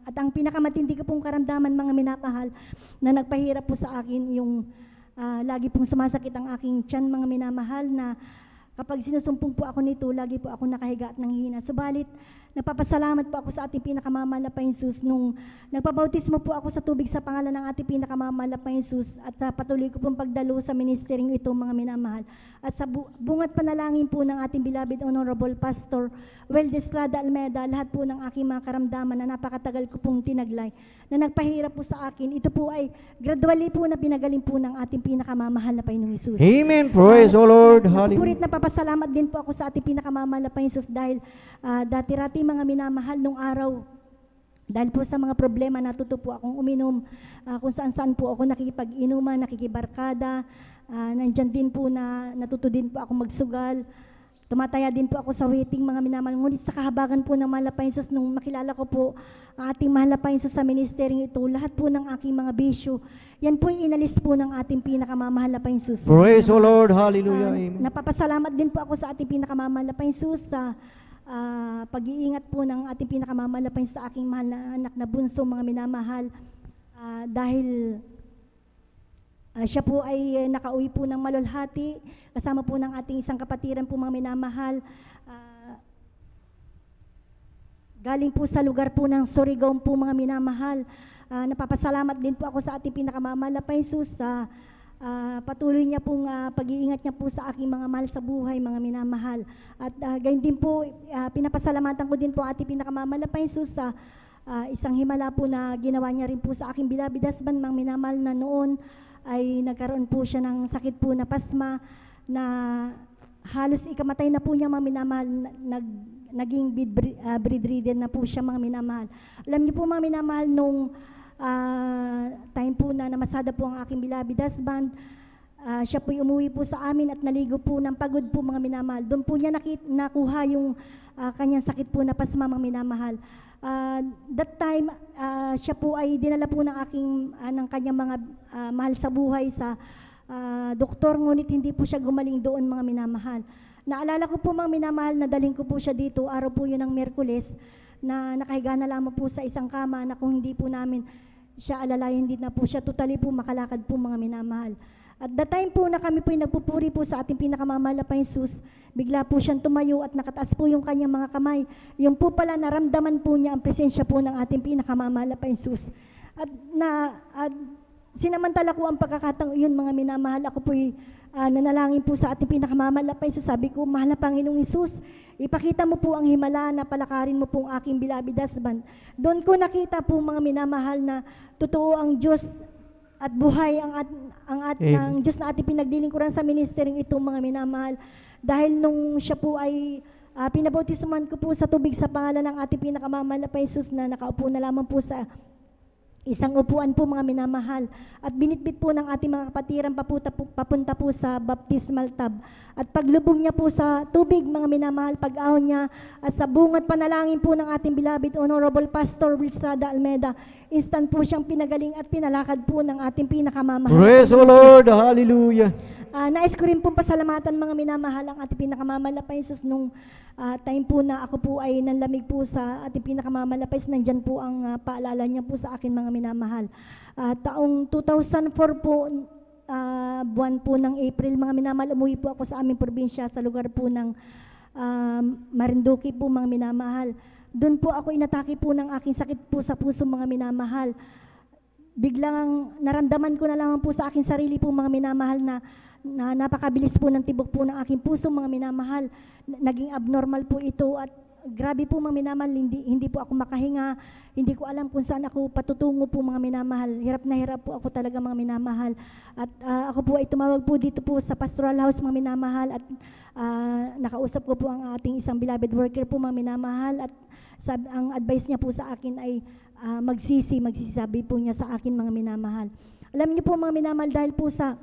At ang pinakamatindi ko pong karamdaman mga minamahal na nagpahirap po sa akin, yung lagi pong sumasakit ang aking tiyan mga minamahal, na kapag sinusumpong po ako nito, lagi po ako nakahiga at nanghihina. Subalit, nagpapasalamat po ako sa ating pinakamamahal na Jesus nung nagpabautismo po ako sa tubig sa pangalan ng ating pinakamamahal na Jesus, at sa patuloy ko pong pagdalo sa ministering ito mga minamahal. At sa bungat panalangin po ng ating beloved Honorable Pastor Well Estrada Almeda, lahat po ng aking mga karamdaman na napakatagal ko pong tinaglay, na nagpahirap po sa akin, ito po ay gradually po na pinagaling po ng ating pinakamamahal na Panginoong Jesus. Amen. Praise the Lord. Pupurit na papasalamat din po ako sa ating pinakamamahal na Panginoong Jesus dahil dati-rati mga minamahal nung araw, dahil po sa mga problema, natuto po akong uminom, kung saan-saan po ako nakikipag-inuman, nakikibarkada, nandyan din po na natuto din po ako magsugal, tumataya din po ako sa waiting mga minamahal. Ngunit sa kahabagan po ng mahal na Panginoon, nung makilala ko po ang ating mahal na Panginoon sa ministering ito, lahat po ng aking mga bisyo, yan po inalis po ng ating pinakamamahal na Panginoon. Praise the Lord. Hallelujah. Amen. Napapasalamat din po ako sa ating pinakamamahal na Panginoon sa pag-iingat po ng ating pinakamamahal na Panginoon sa aking mahal na anak na bunso mga minamahal, dahil siya po ay nakauwi po ng malulhati kasama po ng ating isang kapatiran po mga minamahal, galing po sa lugar po ng Surigao po mga minamahal. Napapasalamat din po ako sa ating pinakamamahal na Panginoon sa patuloy niya pong pag-iingat niya po sa aking mga mahal sa buhay, mga minamahal. At gayon din po, pinapasalamatan ko din po ating pinakamamahal na Panginoon sa isang himala po na ginawa niya rin po sa aking beloved husband, mga minamahal, na noon ay nagkaroon po siya ng sakit po na pasma na halos ikamatay na po niya, mga minamahal, naging bedridden na po siya, mga minamahal. Alam niyo po, mga minamahal, nung time po na namasada po ang aking beloved husband, siya po'y umuwi po sa amin at naligo po ng pagod po, mga minamahal. Doon po niya nakuha yung kanyang sakit po na pasma, mga minamahal. That time, siya po ay dinala po ng kanyang mga mahal sa buhay sa doktor, ngunit hindi po siya gumaling doon, mga minamahal. Naalala ko po, mga minamahal, na dalhin ko po siya dito, araw po yun ng Miyerkules, na nakahiga na lamang po sa isang kama na kung hindi po namin siya alalayan, hindi na po siya totally po makalakad po, mga minamahal. At the time po na kami po nagpupuri po sa ating pinakamamahal na Panginoon, bigla po siyang tumayo at nakataas po yung kanyang mga kamay. Yung po pala, naramdaman po niya ang presensya po ng ating pinakamamahal na Panginoon. At sinamantala ko ang pagkakataon yun, mga minamahal, ako po'y nanalangin po sa ating pinakamamahal na Panginoon. Sabi ko, mahal na Panginoong Hesus, ipakita mo po ang himala na palakarin mo po ang aking beloved husband. Doon ko nakita po, mga minamahal, na totoo ang Diyos at buhay ang Diyos na ating pinagdilingkuran sa ministering itong, mga minamahal. Dahil nung siya po ay pinabautisman ko po sa tubig sa pangalan ng ating pinakamamahal na Panginoon, na nakaupo na lamang po sa isang upuan po, mga minamahal. At binitbit po ng ating mga kapatiran papunta po sa baptismal tub. At paglubog niya po sa tubig, mga minamahal, pag-ahon niya, at sa bungat panalangin po ng ating beloved Honorable Pastor Will Estrada Almeda, instant po siyang pinagaling at pinalakad po ng ating pinakamamahal. Praise the Lord, hallelujah. Nais ko rin pong pasalamatan, mga minamahal, ang ating pinakamamahal na Panginoon nung time po na ako po ay nanlamig po sa ating pinakamamahal na Panginoon. Nandyan po ang paalala niya po sa akin, mga minamahal. Taong 2004 po, buwan po ng April, mga minamahal, umuwi po ako sa aming probinsya sa lugar po ng Marinduque po, mga minamahal. Doon po ako inatake po ng aking sakit po sa puso, mga minamahal. Biglang naramdaman ko na lang po sa aking sarili po, mga minamahal, na napakabilis po ng tibok po ng aking puso, mga minamahal. Naging abnormal po ito at grabe po, mga minamahal, hindi po ako makahinga, hindi ko alam kung saan ako patutungo po, mga minamahal. Hirap na hirap po ako talaga, mga minamahal. At ako po ay tumawag po dito po sa pastoral house, mga minamahal, at nakausap ko po ang ating isang beloved worker po, mga minamahal, at ang advice niya po sa akin ay magsisabi po niya sa akin, mga minamahal. Alam niyo po, mga minamahal, dahil po sa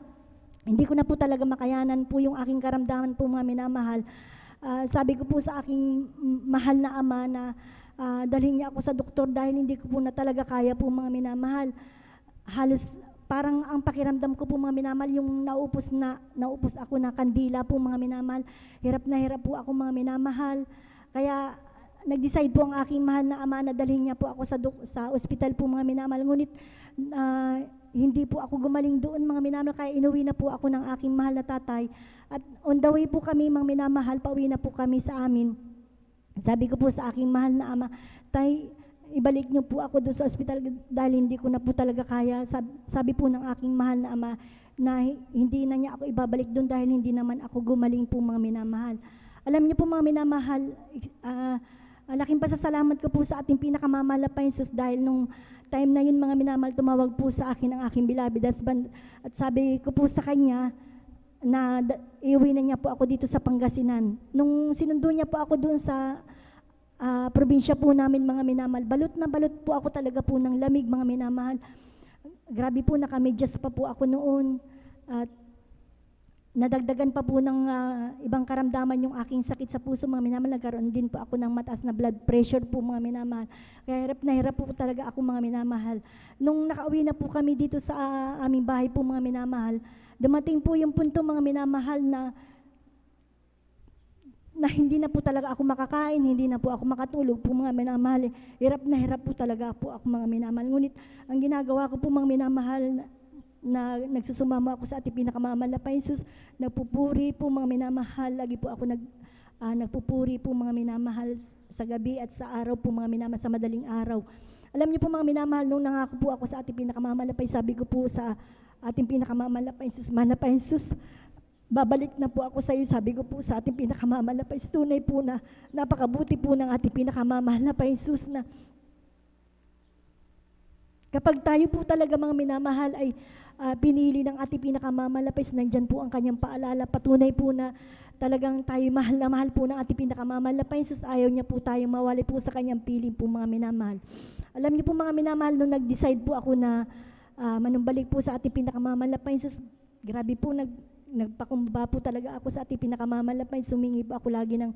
hindi ko na po talaga makayanan po yung aking karamdaman po, mga minamahal. Sabi ko po sa aking mahal na ama na dalhin niya ako sa doktor dahil hindi ko po na talaga kaya po, mga minamahal. Halos parang ang pakiramdam ko po, mga minamahal, yung naupos ako na kandila po, mga minamahal. Hirap na hirap po ako, mga minamahal. Kaya nag-decide po ang aking mahal na ama na dalhin niya po ako sa ospital po, mga minamahal. Ngunit hindi po ako gumaling doon, mga minamahal, kaya inuwi na po ako ng aking mahal na tatay. At on the way po kami, mga minamahal, pauwi na po kami sa amin. Sabi ko po sa aking mahal na ama, tay, ibalik niyo po ako doon sa ospital dahil hindi ko na po talaga kaya. Sabi po ng aking mahal na ama na hindi na niya ako ibabalik doon dahil hindi naman ako gumaling po, mga minamahal. Alam niyo po, mga minamahal, laking pasasalamat ko po sa ating pinakamamahal na Panginoon dahil nung time na yun, mga minamahal, tumawag po sa akin ang aking beloved husband at sabi ko po sa kanya na iuwi na niya po ako dito sa Pangasinan. Nung sinundo niya po ako doon sa probinsya po namin, mga minamahal, balot na balot po ako talaga po ng lamig, mga minamahal. Grabe po, nakamedyas pa po ako noon at nadagdagan pa po ng ibang karamdaman yung aking sakit sa puso, mga minamahal. Nagkaroon din po ako ng mataas na blood pressure po, mga minamahal. Kaya hirap na hirap po talaga ako, mga minamahal. Nung nakauwi na po kami dito sa aming bahay po, mga minamahal, dumating po yung punto, mga minamahal, na hindi na po talaga ako makakain, hindi na po ako makatulog po, mga minamahal. Hirap na hirap po talaga po ako, mga minamahal. Ngunit ang ginagawa ko po, mga minamahal, na nagsusumama ako sa ating pinakamamahal na Panginoon, nagpupuri po, mga minamahal, lagi po ako nagpupuri po, mga minamahal, sa gabi at sa araw po, mga minamahal, sa madaling araw. Alam niyo po, mga minamahal, nung nangako po ako sa ating pinakamamahal na Panginoon, sabi ko po sa ating pinakamamahal na Panginoon, mahal na Panginoon, babalik na po ako sa iyo. Sabi ko po sa ating pinakamamahal na Panginoon, tunay po na napakabuti po ng ating pinakamamahal na Panginoon, na Kapag tayo po talaga mga minamahal ay pinili ng ating pinakamamalapis, nandyan po ang kanyang paalala. Patunay po na talagang tayo mahal na mahal po ng ating pinakamamalapis. Sus, ayaw niya po tayo mawali po sa kanyang piling po mga minamahal. Alam niyo po mga minamahal, nung nag-decide po ako na manumbalik po sa ating pinakamamalapis, sus, grabe po, nagpakumbaba po talaga ako sa ating pinakamamalapis. Sumingi po ako lagi ng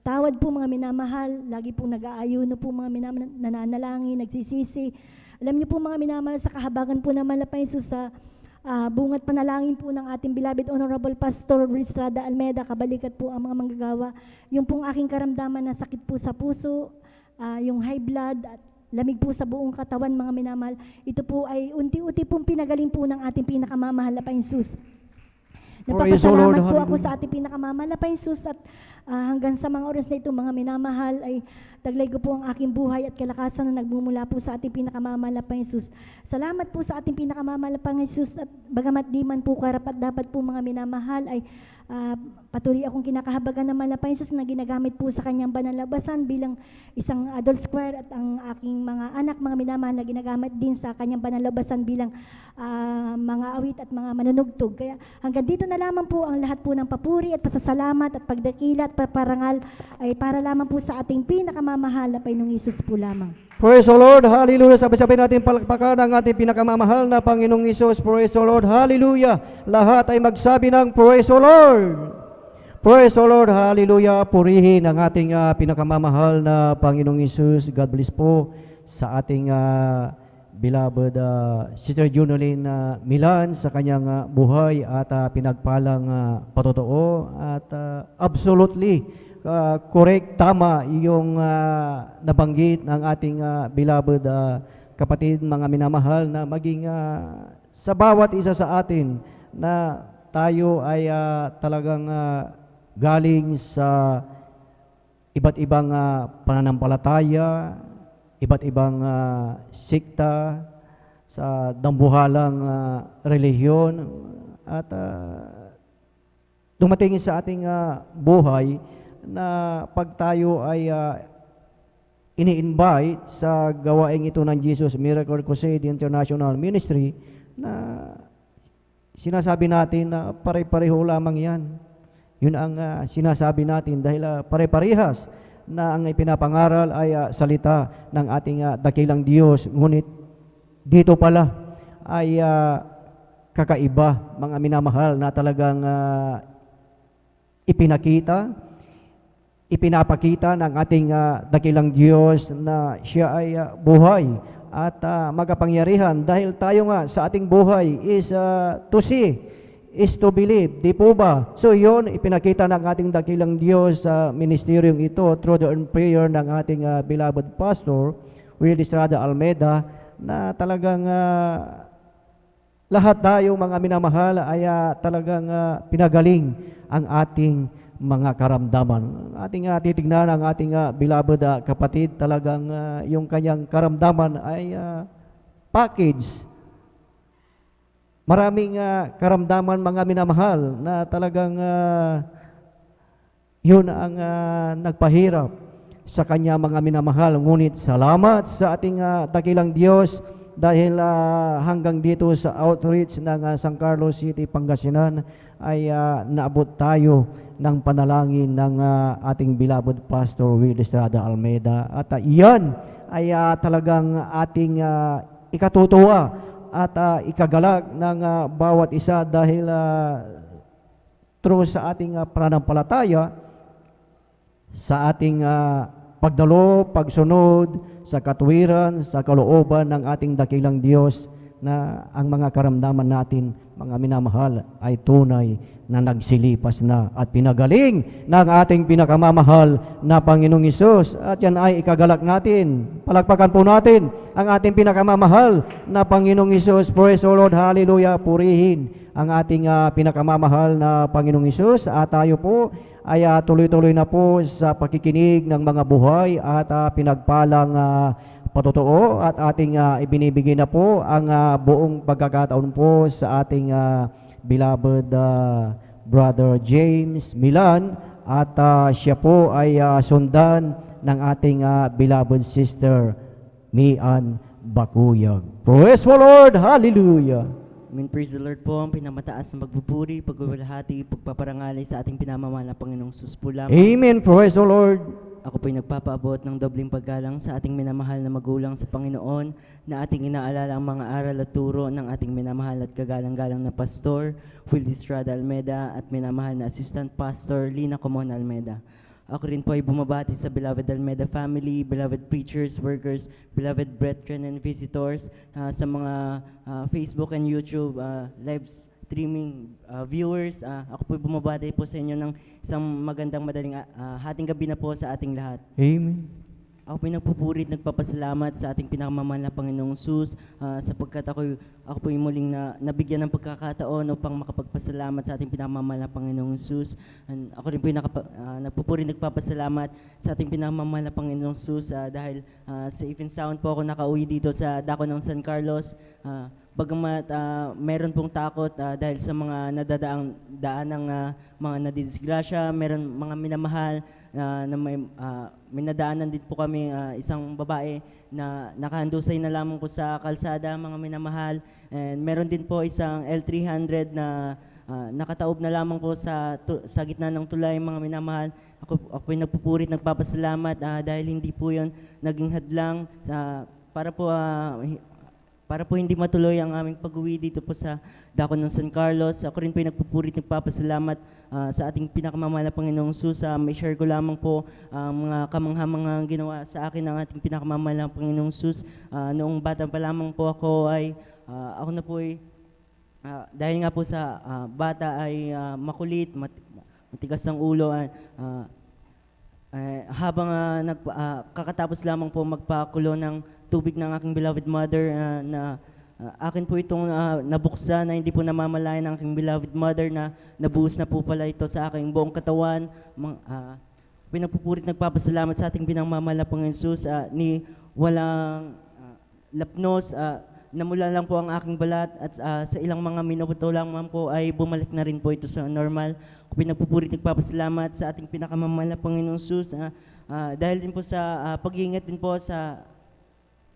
tawad po mga minamahal. Lagi po nag-aayuno po mga minamahal, nananalangin, nagsisisi. Alam niyo po mga minamahal, sa kahabagan po ng malapay, sa bungat panalangin po ng ating beloved Honorable Pastor Estrada Almeda, kabalikat po ang mga manggagawa. Yung pong aking karamdaman na sakit po sa puso, yung high blood at lamig po sa buong katawan mga minamahal, ito po ay unti-unti pong pinagaling po ng ating pinakamamahal na Painsus. Nagpapasalamat po ako sa ating pinakamamahal na Painsus at hanggang sa mga oras na ito mga minamahal ay taglay ko po ang aking buhay at kalakasan na nagmumula po sa ating pinakamamahal na Painsus. Salamat po sa ating pinakamamahal na Painsus at bagamat di man po karapat dapat po mga minamahal ay patuloy akong kinakahabagan ng Malapainsus na ginagamit po sa kanyang banalabasan bilang isang adult square at ang aking mga anak, mga minamahal na ginagamit din sa kanyang banalabasan bilang mga awit at mga manunugtog. Kaya hanggang dito na lamang po ang lahat po ng papuri at pasasalamat at pagdakila at paparangal ay para lamang po sa ating pinakamamahal na Panginoong Hesus po lamang. Praise the Lord, hallelujah. Sabay-sabay natin palakpakan ang ating pinakamamahal na Panginoong Hesus. Praise the Lord, hallelujah. Lahat ay magsabi ng praise the Lord. Praise the Lord, hallelujah. Purihin ang ating pinakamamahal na Panginoong Hesus. God bless po sa ating beloved Sister Junolyn Milan sa kanyang buhay at pinagpalang patotoo at absolutely correct, tama yung nabanggit ng ating beloved kapatid, mga minamahal, na maging sa bawat isa sa atin na tayo ay talagang galing sa iba't ibang pananampalataya, iba't ibang sikta, sa dambuhalang relihiyon at dumating sa ating buhay na pag tayo ay ini-invite sa gawaing ito ng Jesus Miracle Crusade International Ministry, na sinasabi natin na pare-pareho lamang yan. Yun ang sinasabi natin dahil pare-parehas na ang ipinapangaral ay salita ng ating dakilang Diyos. Ngunit dito pala ay kakaiba, mga minamahal, na talagang ipinapakita ng ating dakilang Diyos na siya ay buhay at magapangyarihan, dahil tayo nga sa ating buhay is to see, is to believe, di po ba? So yun, ipinakita ng ating dakilang Diyos sa ministeryong ito through the prayer ng ating beloved Pastor Will Estrada Almeda, na talagang lahat tayo mga minamahal ay talagang pinagaling ang ating mga karamdaman. Ating titignan ang ating beloved kapatid, talagang yung kanyang karamdaman ay package. Maraming karamdaman mga minamahal na talagang yun ang nagpahirap sa kanya mga minamahal. Ngunit salamat sa ating dakilang Diyos dahil hanggang dito sa outreach ng San Carlos City, Pangasinan ay naabot tayo ng panalangin ng ating beloved Pastor Will Estrada Almeda. At iyan ay talagang ating ikatutuwa at ikagalak ng bawat isa dahil through sa ating pananampalataya, sa ating pagdalo, pagsunod sa katuwiran, sa kalooban ng ating dakilang Diyos, na ang mga karamdaman natin, mga minamahal, ay tunay na nagsilipas na at pinagaling ng ating pinakamamahal na Panginoong Hesus. At yan ay ikagalak natin. Palakpakan po natin ang ating pinakamamahal na Panginoong Hesus. Praise the Lord, hallelujah. Purihin ang ating pinakamamahal na Panginoong Hesus. At tayo po ay tuloy-tuloy na po sa pakikinig ng mga buhay at pinagpalang patotoo, at ating ibinibigay na po ang buong pagkakataon po sa ating beloved Brother James Milan, at siya po ay sundan ng ating beloved Sister Mian Bakuyag. Praise the Lord! Hallelujah! Amen. Praise the Lord po, ang pinamataas na magpupuri, pagwawalhati, pagpaparangalay sa ating pinamamahal na Panginoong Sus po lamang. Amen. Praise the Lord! Ako po'y nagpapaabot ng dobling paggalang sa ating minamahal na magulang sa Panginoon na ating inaalala ang mga aral at turo ng ating minamahal at kagalang-galang na Pastor Willie Estrada Almeda at minamahal na Assistant Pastor Lina Comon Almeda. Ako rin po ay bumabati sa beloved Almeda family, beloved preachers, workers, beloved brethren and visitors, sa mga Facebook and YouTube live streaming viewers. Ako po ay bumabati po sa inyo ng isang magandang madaling hating gabi na po sa ating lahat. Amen. Ako po'y nagpupuri at nagpapasalamat sa ating pinakamamahal na Panginoong Sus sapagkat ako po'y muling nabigyan ng pagkakataon upang makapagpasalamat sa ating pinakamamahal na Panginoong Sus. Ako rin po'y nagpupuri at nagpapasalamat sa ating pinakamamahal na Panginoong Sus dahil safe and sound po ako nakauwi dito sa dako ng San Carlos. Bagamat meron pong takot dahil sa mga daan ng mga nadidisgrasya, meron mga minamahal na may nadaanan din po kami isang babae na nakahandusay na lamang po sa kalsada, mga minamahal. And meron din po isang L300 na nakataob na lamang po sa gitna ng tulay, mga minamahal. Ako po'y nagpupuri at nagpapasalamat dahil hindi po yon naging hadlang para po hindi matuloy ang aming pag-uwi dito po sa dako ng San Carlos. Ako rin po ay nagpupuri at nagpapasalamat sa ating pinakamamahal na Panginoong Sus. May share ko lamang po ang mga kamangha-manghang ginawa sa akin ng ating pinakamamahal na Panginoong Sus. Noong bata pa lamang po ako ay ako na po ay dahil nga po sa bata ay makulit, matigas ang ulo. Habang kakatapos lamang po magpakulo ng tubig ng aking beloved mother na akin po itong nabuksan na hindi po namamalayan ng aking beloved mother na nabuhos na po pala ito sa aking buong katawan. Pinagpupurit nagpapasalamat sa ating pinangmamahal na Panginoon Jesus ni walang lapnos, namula lang po ang aking balat at sa ilang mga minuto lamang po ay bumalik na rin po ito sa normal. Pinagpupurit nagpapasalamat sa ating pinakamamahal na Panginoon Jesus dahil din po sa pag-iingat din po sa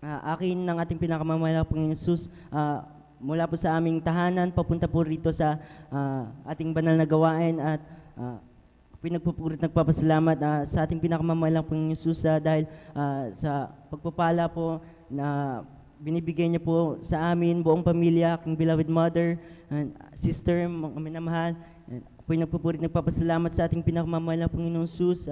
akin ng ating pinakamamahal na Panginoon Jesus mula po sa aming tahanan papunta po rito sa ating banal na gawain at pinagpupurit nagpapasalamat sa ating pinakamamahal na Panginoon Jesus dahil sa pagpapala po na binibigay niya po sa amin, buong pamilya, aking beloved mother, and sister, mga minamahal. Pinagpupurit nagpapasalamat sa ating pinakamamahal na Panginoong Jesus.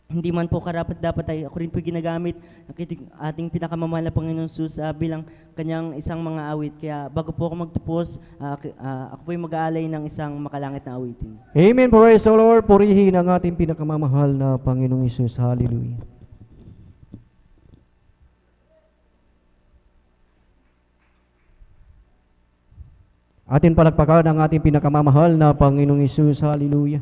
Hindi man po karapat dapat ay ako rin po ginagamit ng ating pinakamamahal na Panginoon Jesus bilang kanyang isang mga awit. Kaya bago po ako magtapos, ako po mag-aalay ng isang makalangit na awitin. Amen. Praise the Lord. Purihin ang ating pinakamamahal na Panginoong Isus. Hallelujah. Atin palakpakan ang ating pinakamamahal na Panginoong Isus. Hallelujah.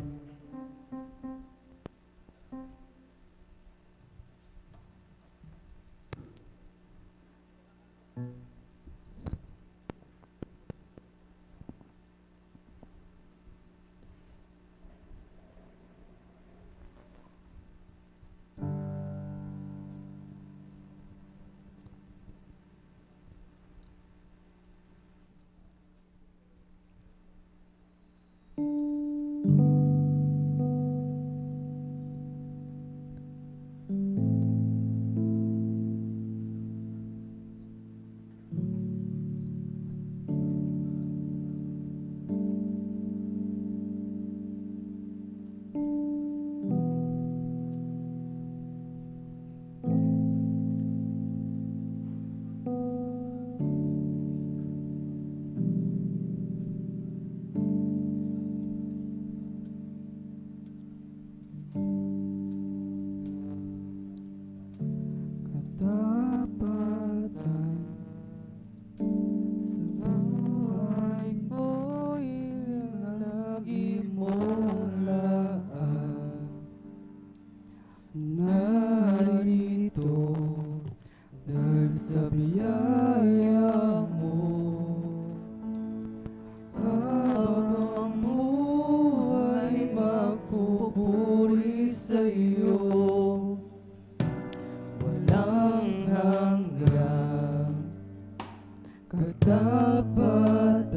Walang hanggan. katapatan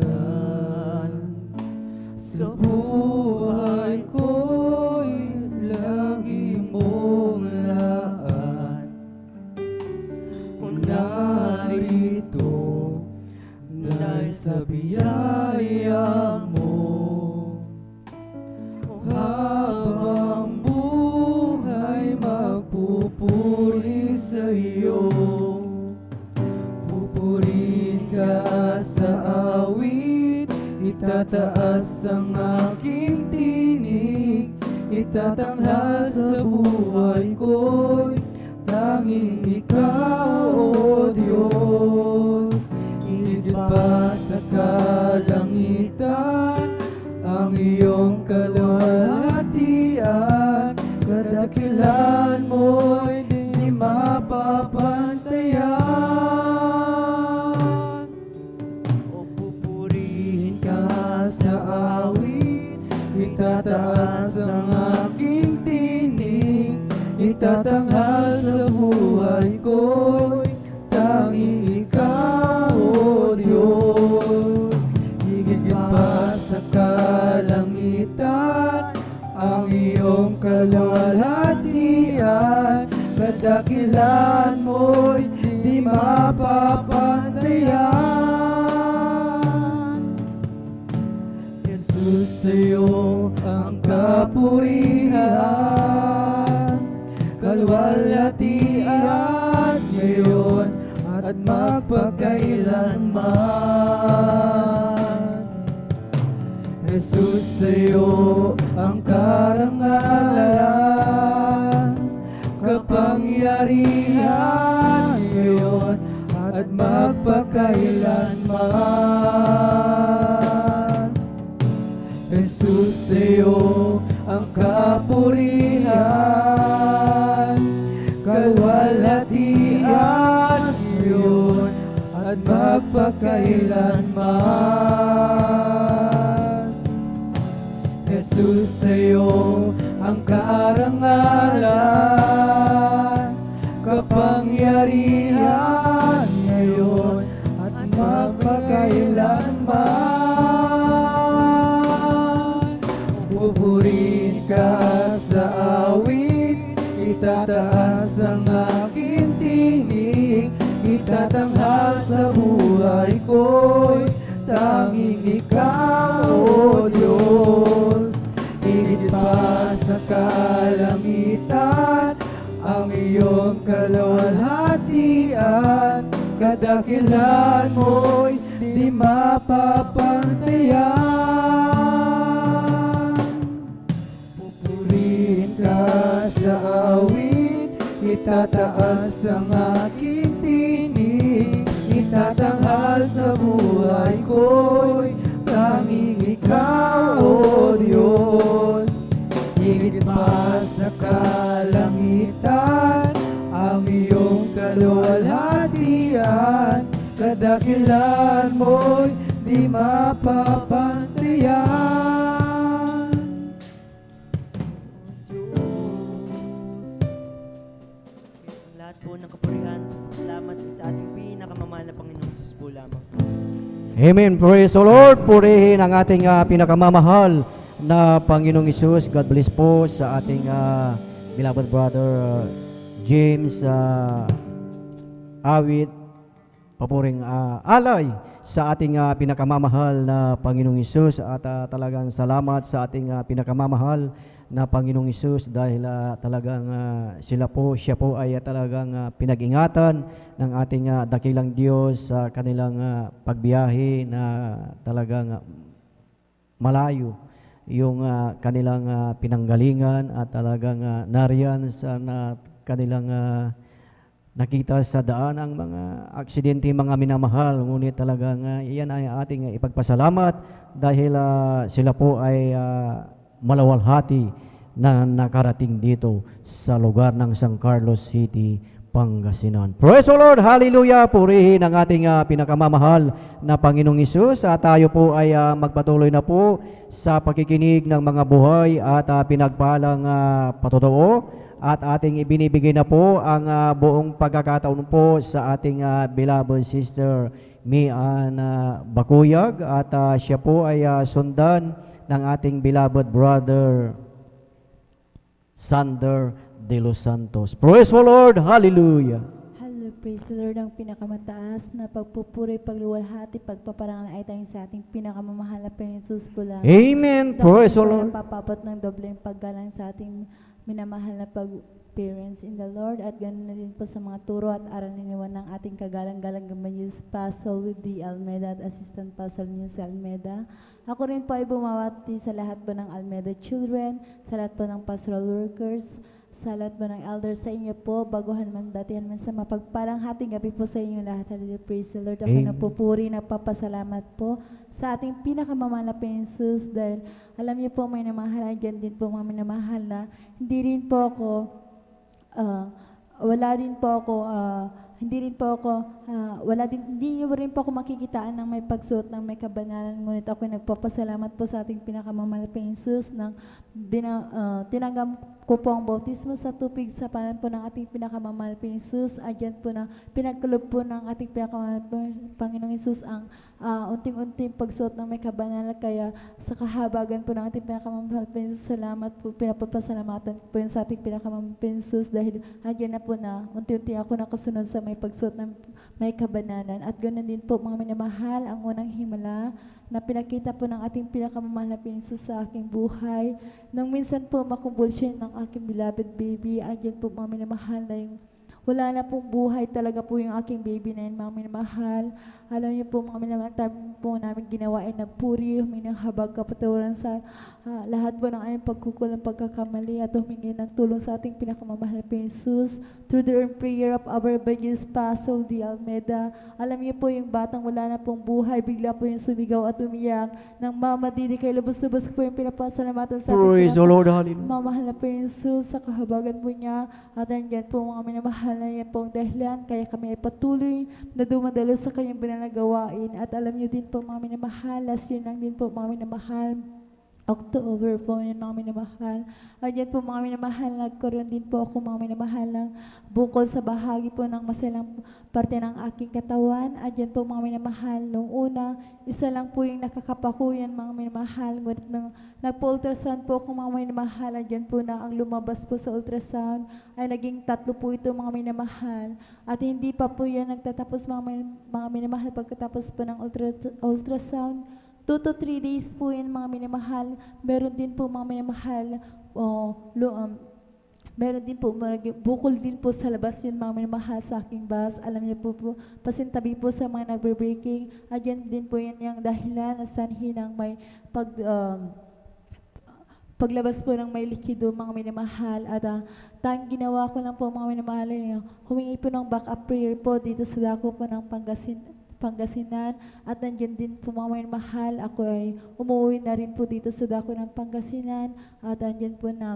sa buhay ko'y lagi mong laan. Narito dahil sa biyaya mo, habang buhay magpupuri sa iyo. Pupurihin ka sa awit, itataas ang aking tinig, itatanghal sa buhay ko'y tanging ikaw, O Diyos. Higit pa sa kalangitan, ang iyong kaluwalhatian, kadakilan mo'y di mapapantayan. O pupurihin ka sa awit, itataas ang aking tinig, itatanghal sa buhay ko'y tanging ikaw, O Diyos. Higit pa sa kalangitan, ang iyong kaluwalhatian, kadakilan mo'y di mapapantayan. Jesus, sa'yo ang kapurihan, kaluwalhatian ngayon at magpakailanman. Jesus, sa'yo ang karangalan, kapangyarihan ngayon at magpakailanman. Jesus, sa'yo ang kapurihan, kaluwalhatian ngayon at magpakailanman. Jesus, sa'yo ang karangalan, kapangyarihan ngayon at magpakailanman. Pupurihin ka sa awit, itataas ang aking tinig, itatanghal sa buhay ko'y tanging ikaw, O Diyos. Higit pa sa kalangitan, ang iyong kaluwalhatian, kadakilan mo'y di mapapantayan. Pupurihin ka sa awit, itataas ang aking tinig, itatanghal sa buhay ko'y tanging ikaw, O Diyos. Higit pa sa kalangitan, ang iyong kaluwalhatian, kadakilan mo'y di mapapantayan. Lahat po ng kapurihan, salamat sa ating pinakamamahal na Panginoong Jesus po lamang. Amen. Praise the Lord. Purihin ang ating pinakamamahal na Panginoong Hesus. God bless po sa ating beloved brother James awit, papuring alay sa ating pinakamamahal na Panginoong Hesus, at talagang salamat sa ating pinakamamahal na Panginoong Hesus dahil talagang siya po ay talagang pinag-ingatan ng ating dakilang Diyos sa kanilang pagbiyahe na talagang malayo yung kanilang pinanggalingan, at talagang nariyan sa kanilang nakita sa daan ang mga aksidente, mga minamahal. Ngunit talagang iyan ay ating ipagpasalamat dahil sila po ay malawalhati na nakarating dito sa lugar ng San Carlos City, Pangasinan. Praise the Lord! Hallelujah! Purihin ang ating pinakamamahal na Panginoong Hesus, at tayo po ay magpatuloy na po sa pakikinig ng mga buhay at pinagpalang patotoo, at ating ibinibigay na po ang buong pagkakataon po sa ating beloved sister Mian Bakuyag at siya po ay sundan ng ating beloved brother Sander de los Santos. Praise the Lord! Hallelujah! Hello, praise the Lord. Ang pinakamataas na pagpupuri, pagluwalhati, pagpaparangal ay tayong sa ating pinakamamahal na Panginoon Jesus ko lang. Amen! Praise the Lord! Papapot ng dobleng paggalang sa ating minamahal na parents in the Lord at ganoon na din po sa mga turo at aral niniwan ng ating kagalang-galang Gamayus Pastor D. Almeida at Assistant Pastor Nils Almeida. Ako rin po ay bumawati sa lahat po ng Almeida children, sa lahat po ng pastoral workers, sa lahat po ng elders sa inyo po, baguhan man datihan man sa mapagpalang hating gabi po sa inyo lahat. Hallelujah, praise the Lord. Ako Amen. napupuri, nagpapasalamat po sa ating pinakamamahal na Jesus dahil alam niyo po may namahala dyan din po mga minamahal na hindi rin po ako hindi niyo rin po ako makikitaan ng may pagsuot ng may kabanalan, ngunit ako nagpapasalamat po sa ating pinakamamahal na Jesus nang tinanggap ko po ang bautismo sa tubig sa pangalan po ng ating pinakamamahal na Jesus. Adyan po na pinagkulob po ng ating pinakamamahal Panginoong Jesus ang unting-unting pagsuot ng may kabanalan, kaya sa kahabagan po ng ating pinakamamahal na Jesus, salamat po, pinapapasalamatan po yun sa ating pinakamamahal na Jesus dahil adyan na po na unti-unti ako nakasunod sa may pagsuot ng may kabanalan. At ganoon din po mga minamahal, ang unang himala na pinakita po ng ating pinakamamahal na Jesus sa aking buhay. Nung minsan po makumbulsyon ng aking beloved baby, andyan po mga minamahal na yung wala na pong buhay talaga po yung aking baby na yun, mga minamahal. Alam niyo po mga minamahal, tabi po namin ginawa ay nagpuri, humingi ng habag kapatawaran sa lahat po ng aming pagkukulang pagkakamali at humingi ng tulong sa ating pinakamamahal na Jesus. Through the prayer of our evangelist Pastor D. Almeida, alam niyo po yung batang wala na pong buhay, bigla po yung sumigaw at umiyak ng Mama Didi kay lubos-lubos po yung pinapasalamatan sa ating Praise the Lord! Hallelujah! mamahal na po yung Jesus sa kahabagan po niya. At andyan po mga minamahal na yan po ang dahilan kaya kami ay patuloy na dumadalo sa kanyang binanagawain. At alam niyo din po mga minamahal, last year lang din po mga minamahal, October po yun mga minamahal. Andyan po mga minamahal, nagkaroon din po ako mga minamahal ng bukol sa bahagi po ng masalang parte ng aking katawan. Andyan po mga minamahal, nung una, isa lang po yung nakakapakuyan mga minamahal. Ngunit nang nagpo-ultrasound po ako mga minamahal, andyan po na ang lumabas po sa ultrasound ay naging 3 po ito mga minamahal. At hindi pa po yan nagtatapos mga minamahal pagkatapos po ng ultrasound. 2 to 3 days po yun mga minamahal. Meron din po mga minamahal, meron din po, bukol din po sa labas yun mga minamahal sa aking bus. Alam niyo po, pasintabi po sa mga nagbe-breaking. Adyan din po yan yung dahilan na sanhi ng may paglabas po ng may likido mga minamahal. At tang ginawa ko lang po mga minamahal, humingi po ng backup prayer po dito sa dako po ng Pangasinan. At nandiyan din po mga mahal, ako ay umuwi na rin po dito sa dako ng Pangasinan. At nandiyan po na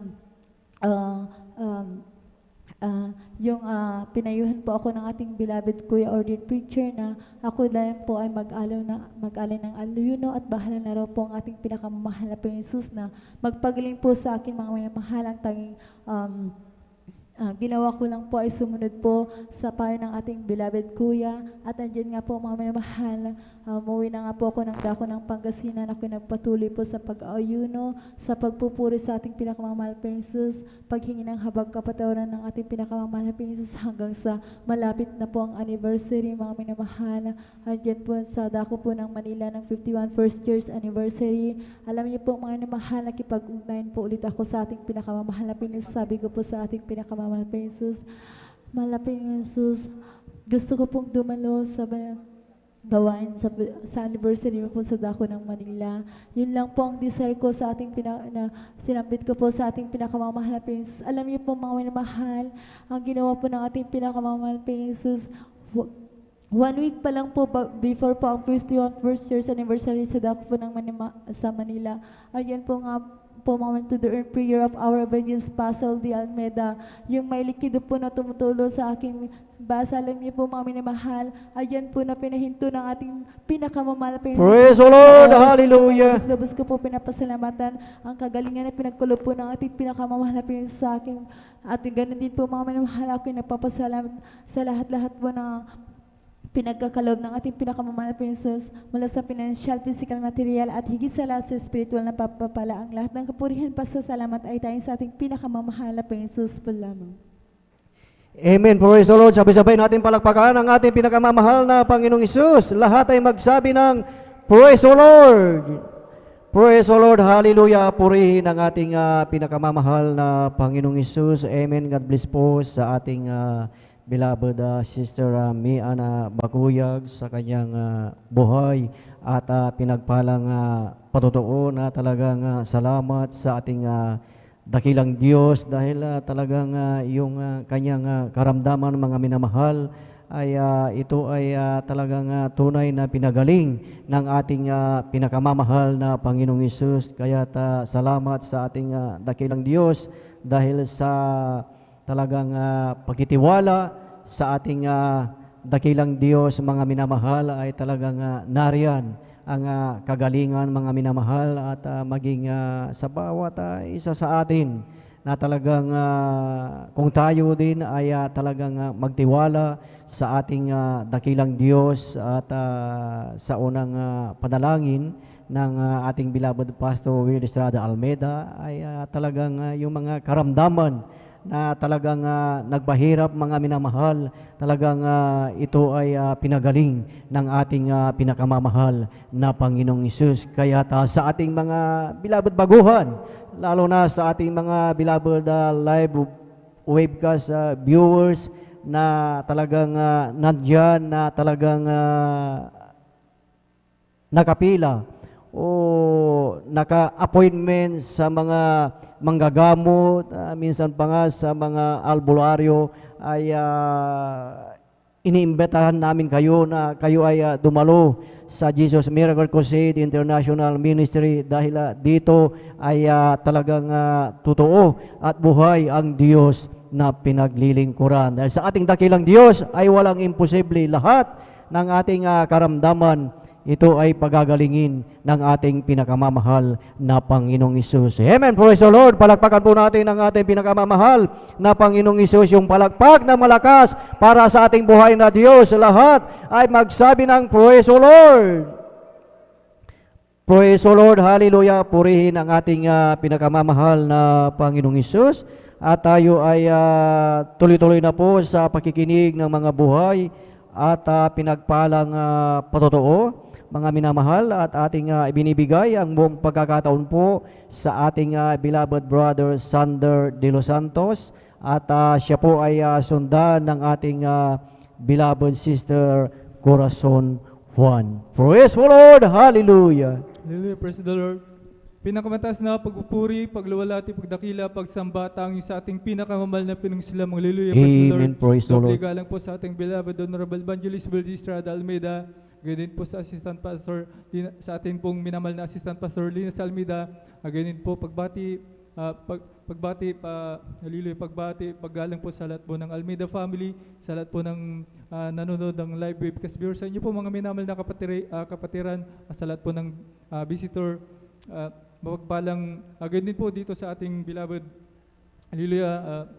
pinayuhan po ako ng ating beloved Kuya Ordered Preacher na ako dahil po ay mag-alay ng aluyuno at bahala na raw po ang ating pinakamamahal na Panginoon Jesus na magpagaling po sa akin mga mahal. Ang tanging ginawa ko lang po ay sumunod po sa payo ng ating beloved kuya. At andyan nga po mga mahal, umuwi na nga po ako ng dako ng Pangasinan. Ako nagpatuloy po sa pag-ayuno, sa pagpupuri sa ating pinakamamahal na Jesus, paghingi ng habag kapatawaran ng ating pinakamamahal na Jesus hanggang sa malapit na po ang anniversary mga minamahal. Andyan po sa dako po ng Manila ng 51 first year's anniversary. Alam niyo po mga minamahal, nakipag-ugnayan po ulit ako sa ating pinakamamahal na Panginoon. Sabi ko po sa ating pinakamamahal na Jesus, malapit ng Jesus, gusto ko pong dumalo sa gawain sa anniversary mo po sa dako ng Manila. Yun lang po ang desire ko sa ating sinambit ko po sa ating pinakamamahal na Jesus. Alam niyo po mga minamahal, ang ginawa po ng ating pinakamamahal na Jesus, 1 week pa lang po before po ang 51 first year's anniversary sa dako po ng sa Manila. Ayan po nga po moment to the earth prayer of our evangelist Pastor D. Almeida, yung may likido po na tumutulo sa aking basa. Alam niyo po mga minamahal, ayan po na pinahinto ng ating pinakamamahal. Praise the Lord! Hallelujah! Labos ko po pinapasalamatan ang kagalingan na pinagkulo po ng ating pinakamamahal na sa akin. At ganun din po mga minamahal, ako nagpapasalamat sa lahat-lahat po na pinagkakalob ng ating pinakamamahal na Panginoon mula sa financial, physical, material at higit sa lahat sa spiritual na papapala. Ang lahat ng kapurihan, pasasalamat ay tayo sa ating pinakamamahal na Panginoon po lamang. Amen. Praise the Lord. Sabay-sabay natin palakpakan ang ating pinakamamahal na Panginoong Isus. Lahat ay magsabi ng Praise the Lord. Praise the Lord. Hallelujah. Purihin ang ating pinakamamahal na Panginoong Isus. Amen. God bless po sa ating beloved Sister Miana Bakuyag sa kanyang buhay at pinagpalang patutuo na talagang salamat sa ating dakilang Diyos dahil talagang yung kanyang karamdaman mga minamahal ay ito ay talagang tunay na pinagaling ng ating pinakamamahal na Panginoong Hesus. Kaya salamat sa ating dakilang Diyos dahil sa talagang pagtitiwala sa ating dakilang Diyos mga minamahal ay talagang nariyan ang kagalingan mga minamahal at maging sa bawat isa sa atin na talagang kung tayo din ay talagang magtiwala sa ating dakilang Diyos at sa unang panalangin ng ating beloved Pastor Will Estrada Almeida ay talagang yung mga karamdaman na talagang nagpahirap mga minamahal, talagang ito ay pinagaling ng ating pinakamamahal na Panginoong Hesus. Kaya sa ating mga beloved baguhan, lalo na sa ating mga beloved live webcast viewers na talagang nandyan, na talagang nakapila o naka-appointment sa mga manggagamot, minsan pa nga sa mga albularyo ay iniimbitahan namin kayo na kayo ay dumalo sa Jesus Miracle Crusade International Ministry dahil dito ay talagang totoo at buhay ang Diyos na pinaglilingkuran. Dahil sa ating dakilang Diyos ay walang imposible. Lahat ng ating karamdaman ito ay pagagalingin ng ating pinakamamahal na Panginoong Hesus. Amen. Praise the Lord. Palakpakan po natin ang ating pinakamamahal na Panginoong Hesus. Yung palakpak na malakas para sa ating buhay na Diyos. Lahat ay magsabi ng Praise the Lord. Praise the Lord. Hallelujah. Purihin ang ating pinakamamahal na Panginoong Hesus. At tayo ay tuloy-tuloy na po sa pakikinig ng mga buhay at pinagpalang patotoo, mga minamahal, at ating ibinibigay ang buong pagkakataon po sa ating beloved brother Sander de los Santos at siya po ay sundan ng ating beloved sister Corazon Juan. Praise the Lord! Hallelujah! Hallelujah! Praise the Lord! Pinakamataas na pagpupuri, pagluwalhati, pagdakila, pagsamba, tanging sa ating pinakamamahal na pinangsilang. Hallelujah! Praise the Lord! Amen! Praise the Lord! Doble galang po sa ating beloved Honorable Evangelist Will Estrada Almeida. Ganyan po sa Assistant Pastor, sa ating pong minamahal na Assistant Pastor Linas Almeida. Ganyan po pagbati, hallelujah, paggalang po sa lahat po ng Almeida family, sa lahat po ng nanonood ng live webcast viewers, sa inyo po mga minamahal na kapatiran, sa lahat po ng visitor, mapagpalang, ganyan po dito sa ating beloved, hallelujah,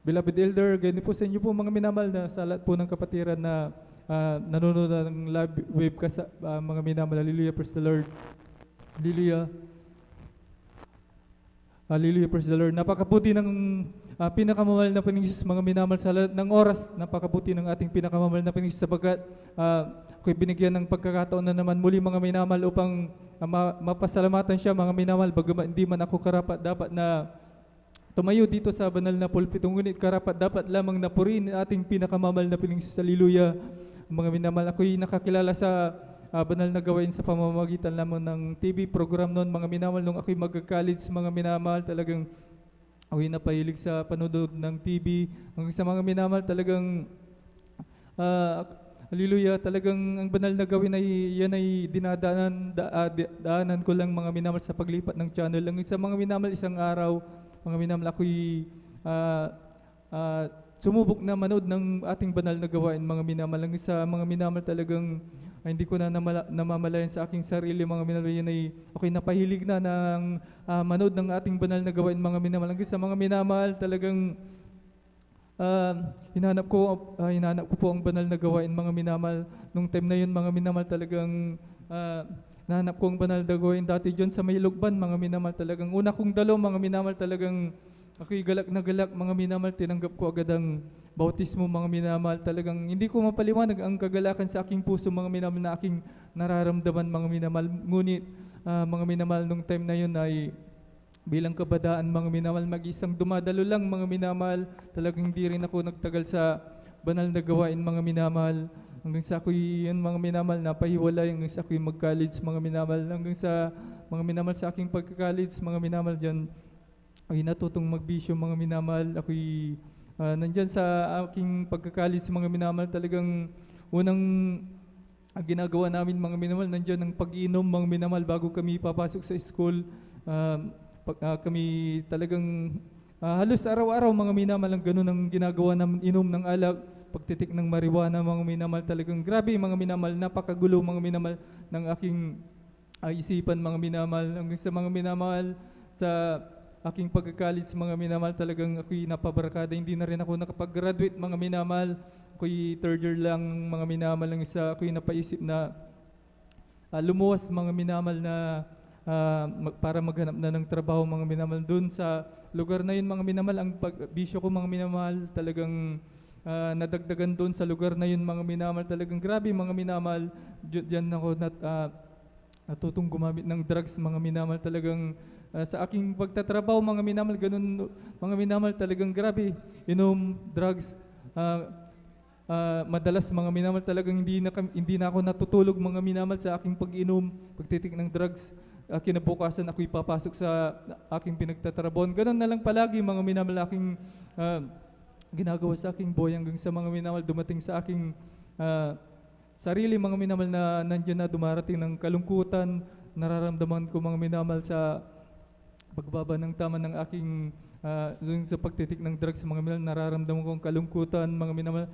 beloved elder, ganyan po sa inyo po mga minamahal na sa lahat po ng kapatiran na nanonood ng live webcast, mga minamahal, hallelujah, praise the Lord, hallelujah, hallelujah, praise the Lord. Napakabuti ng pinakamamahal na Panginoon mga minamahal sa lahat ng oras, napakabuti ng ating pinakamamahal na Panginoon sapagkat ako'y binigyan ng pagkakataon na naman muli mga minamahal upang mapasalamatan siya mga minamahal, bagaman hindi man ako karapat dapat na tumayo dito sa banal na pulpito, ngunit karapat dapat lamang na purihin ating pinakamamahal na Panginoon. Hallelujah. Mga minamahal, ako'y nakakilala sa banal na gawain sa pamamagitan lamang ng TV program noon mga minamahal. Nung ako'y mag-college mga minamahal, talagang ako'y napahilig sa panonood ng TV. Hanggang sa mga minamahal, talagang hallelujah, talagang ang banal na gawin ay yan ay daanan ko lang mga minamahal sa paglipat ng channel. Hanggang sa mga minamahal, isang araw, mga minamahal, ako'y sumubok na manood ng ating banal na gawain mga minamahal. Hanggang sa mga minamahal, talagang hindi ko na namamalayan sa aking sarili mga minamahal. Yan ay ako'y napahilig na ng manood ng ating banal na gawain mga minamahal. Hanggang sa mga minamahal, talagang Hinanap ko po ang banal na gawain, mga minamahal. Nung time na yun, mga minamahal, talagang nahanap ko ang banal na gawain dati dyan sa may Lugban, mga minamahal. Talagang una kong dalo, mga minamahal, talagang ako'y galak na galak, mga minamahal. Tinanggap ko agad ang bautismo, mga minamahal. Talagang hindi ko mapaliwanag ang kagalakan sa aking puso, mga minamahal, na aking nararamdaman, mga minamahal. Ngunit, mga minamahal, nung time na yun ay bilang kabadaan, mga minamahal, mag-isang dumadalo lang, mga minamahal. Talagang hindi rin ako nagtagal sa banal na gawain, mga minamahal. Hanggang sa ako'y yun, mga minamahal, napahiwalay. Hanggang sa ako'y mag-college, mga minamahal. Hanggang sa mga minamahal, sa aking pagka-college, mga minamahal, dyan ay natutong magbisyo, mga minamahal. Ako'y nandyan sa aking pagka-college, mga minamahal. Talagang unang ginagawa namin, mga minamahal, nandyan ang pag-inom, mga minamahal, bago kami papasok sa school. Kami talagang halos araw-araw, mga minamahal, ang ganun ang ginagawa namin, inom ng alak, pagtitik ng marijuana, mga minamahal. Talagang grabe, mga minamahal, napakagulo, mga minamahal, ng aking isipan, mga minamahal. Hanggang sa mga minamahal, sa aking pagka-college, mga minamahal, talagang ako'y napabarkada. Hindi na rin ako nakapag-graduate, mga minamahal. Ako'y third year lang, mga minamahal. Ang isa, ako'y napaisip na lumuwas, mga minamahal, na para maghanap na ng trabaho, mga minamahal. Doon sa lugar na yun, mga minamahal, ang bisyo ko, mga minamahal, talagang nadagdagan doon sa lugar na yun, mga minamahal. Talagang grabe, mga minamahal. Diyan ako natutong gumamit ng drugs, mga minamahal. Talagang sa aking pagtatrabaho, mga minamahal, ganun, mga minamahal, talagang grabe. Inom, drugs, madalas, mga minamahal, talagang hindi na ako natutulog, mga minamahal, sa aking pag-inom, pagtitik ng drugs. Kinabukasan ako'y papasok sa aking pinagtatrabaho. Ganun na lang palagi, mga minamahal, aking ginagawa sa aking buhay. Hanggang sa mga minamahal, dumating sa aking sarili, mga minamahal, na nandiyan na dumarating ng kalungkutan. Nararamdaman ko, mga minamahal, sa pagbaba ng tama ng aking sa pagtitik ng drugs, mga minamahal, nararamdaman ko ang kalungkutan, mga minamahal.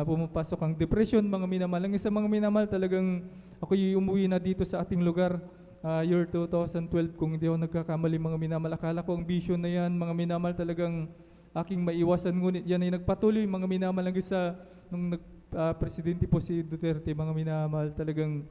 Pumapasok ang depression, mga minamahal. Ang isa, mga minamahal, talagang ako'y umuwi na dito sa ating lugar year 2012, kung hindi ako nagkakamali, mga minamahal. Akala ko ang bisyo na yan, mga minamahal, talagang aking maiwasan, ngunit yan ay nagpatuloy, mga minamahal. Hanggang sa nung presidente po si Duterte, mga minamahal, talagang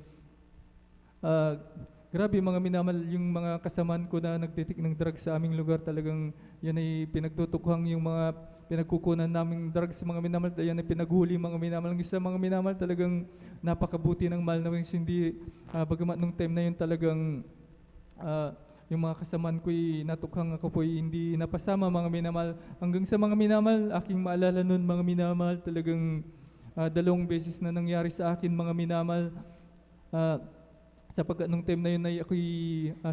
grabe, mga minamahal, yung mga kasamaan ko na nagtitik ng drugs sa aming lugar, talagang yan ay pinagtutukhang yung mga pinagkukunan naming drugs, mga minamahal. Yan ay pinaghuli, mga minamahal. Ang isa, mga minamahal, talagang napakabuti ng mahal na hindi, bagamat nung time na yun, talagang yung mga kasamaan ko'y natukhang, ako po'y hindi napasama, mga minamahal. Hanggang sa, mga minamahal, aking maalala nun, mga minamahal, talagang 2 beses na nangyari sa akin, mga minamahal. Sapagkat nung time na yun ay ako'y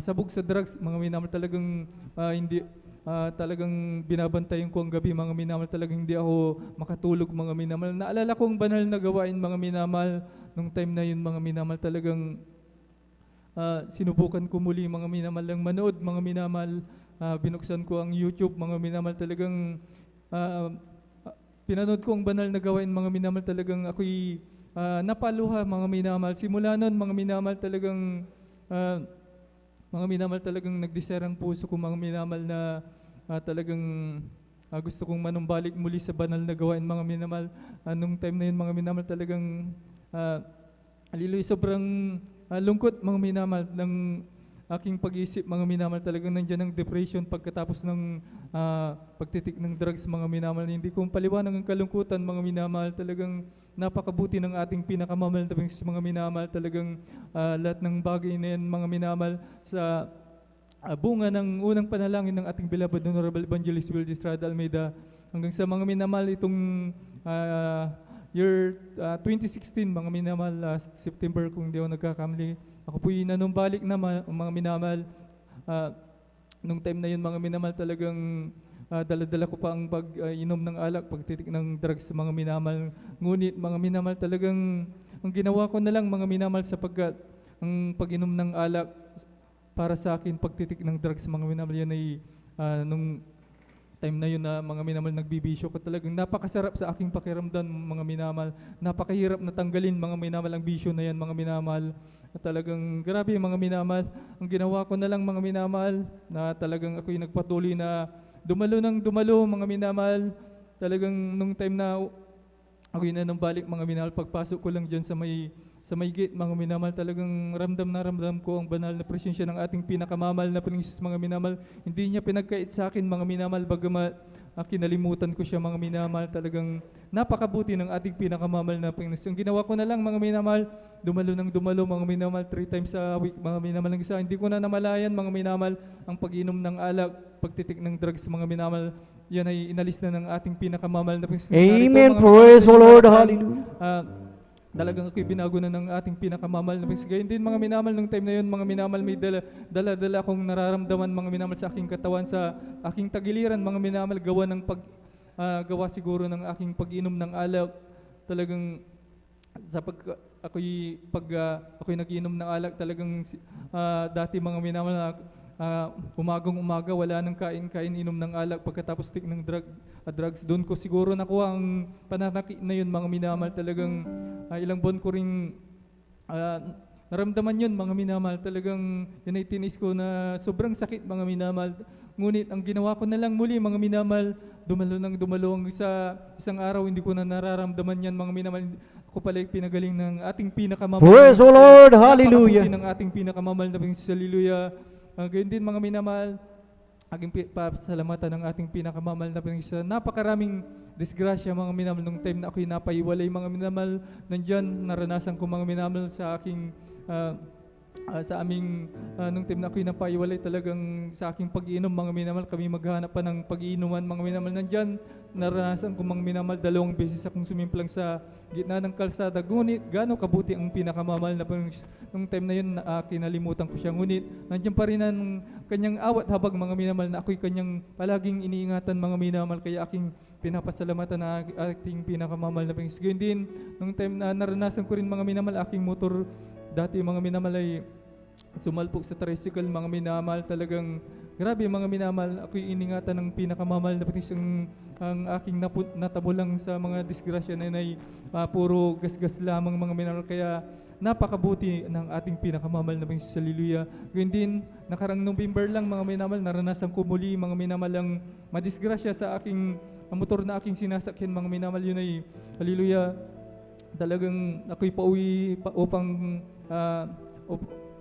sabog sa drugs, mga minamahal. Talagang talagang binabantayan ko ang gabi, mga minamahal. Talagang hindi ako makatulog, mga minamahal. Naalala ko ang banal na gawain, mga minamahal. Nung time na yun, mga minamahal, talagang sinubukan ko muli, mga minamahal, lang manood, mga minamahal. Binuksan ko ang YouTube, mga minamahal. Talagang pinanood ko ang banal na gawain, mga minamahal. Talagang ako'y napaluha, mga minamahal. Simula nun, mga minamahal, talagang mga minamahal, talagang nagdesire ang puso ko, mga minamahal, na talagang gusto kong manumbalik muli sa banal na gawain, mga minamahal. Nung time na yun, mga minamahal, talagang sobrang lungkot, mga minamahal, ng aking pag-isip, mga minamahal. Talagang nandiyan ang depression pagkatapos ng pagtitik ng drugs, mga minamahal. Hindi ko paliwanag ang kalungkutan, mga minamahal. Talagang napakabuti ng ating pinakamamahal na mga minamahal. Talagang lahat ng bagay na yan, mga minamahal, sa bunga ng unang panalangin ng ating beloved Honorable Evangelist Will Estrada Almeida. Hanggang sa, mga minamahal, itong year 2016, mga minamahal, last September, kung hindi ako nagkakamali, ako po'y nanumbalik na, mga minamahal. Nung time na yun, mga minamahal, talagang dala-dala ko pa ang pag-inom ng alak, pagtitik ng drugs, mga minamahal. Ngunit, mga minamahal, talagang ang ginawa ko na lang, mga minamahal, sapagkat ang pag-inom ng alak para sa akin, pagtitik ng drugs, mga minamahal, yan ay nung time na yun, na mga minamahal, nagbibisyo ko. Talagang napakasarap sa aking pakiramdam, mga minamahal. Napakahirap na tanggalin, mga minamahal, ang bisyo na yan, mga minamahal. Talagang grabe, mga minamahal. Ang ginawa ko na lang, mga minamahal, na talagang ako'y nagpatuloy na dumalo ng dumalo, mga minamahal. talagang nung time na ako yun na nang balik mga minamahal, pagpasok ko lang dyan sa may gate mga minamahal, talagang ramdam na ramdam ko ang banal na presensya ng ating pinakamamahal na Panginoong Hesus mga minamahal. Hindi niya pinagkait sa akin mga minamahal, bagamat kinalimutan ko siya mga minamahal. Talagang napakabuti ng ating pinakamamahal na Panginoong Hesus. Ang ginawa ko na lang mga minamahal, dumalo ng dumalo mga minamahal, 3 times a week mga minamahal ng isa. Hindi ko na namalayan mga minamahal ang pag-inom ng alak, pagtitik ng drugs mga minamahal. Yan ay inalis na ng ating pinakamamahal na Panginoong Hesus. Amen. Narito, mga Praise the minamahal, Lord. Hallelujah. Talagang ako'y binago na ng ating pinakamamahal na Panginoon. Gayon din mga minamahal, nung time na yun, mga minamahal, may dala akong nararamdaman mga minamahal sa aking katawan, sa aking tagiliran, mga minamahal, gawa siguro ng aking pag-inom ng alak. Talagang ako'y nag-inom ng alak, talagang dati mga minamahal, umagang umaga, wala nang kain, inom ng alak, pagkatapos tik ng drugs. Doon ko siguro nakuha ang pananakit na yun mga minamahal. Talagang ilang buwan ko ring naramdaman yun mga minamahal. Talagang yun ay tinis ko na sobrang sakit mga minamahal. Ngunit ang ginawa ko na lang muli mga minamahal, dumalo hanggang sa isang araw, hindi ko na nararamdaman yan mga minamahal. Ako pala ay pinagaling ng ating pinakamamahal. Praise the Lord. Hallelujah. Napakabuti ng ating pinakamamahal na Panginoon. Hallelujah. Gayon din mga minamahal, aking pasalamatan ng ating pinakamamahal na Panginoon. Napakaraming disgrasya mga minamahal nung time na ako'y napaiwalay mga minamahal. Nandyan, naranasan ko mga minamahal sa aking nung time na ako'y napaiwalay, talagang sa aking pag-iinom mga minamahal, kami maghanap pa ng pag-iinuman mga minamahal. Nandyan, naranasan ko mga minamahal, 2 beses akong sumimplang sa gitna ng kalsada. Ngunit gaano kabuti ang pinakamamahal na nung time na yun, kinalimutan ko siya. Ngunit nandiyan pa rin ang kanyang awat habag mga minamahal, na ako'y kanyang palaging iniingatan mga minamahal, kaya aking pinapasalamatan na ating pinakamamahal na Panginoon. Gayun din, nung time na naranasan ko rin mga minamahal, aking motor dati mga minamahal ay sumalpok sa tricycle mga minamahal. Talagang grabe mga minamahal, ako'y iningatan ng pinakamamahal na Panginoon. Ang aking natabulang sa mga disgrasya na ay puro gasgas lamang mga minamahal, kaya napakabuti ng ating pinakamamahal na Panginoon. Hallelujah. Gayun din, nakarang November lang mga minamahal, naranasan ko muli mga minamahal ang madisgrasya sa aking motor na aking sinasakyan mga minamahal. Yun ay, hallelujah, talagang ako'y pauwi upang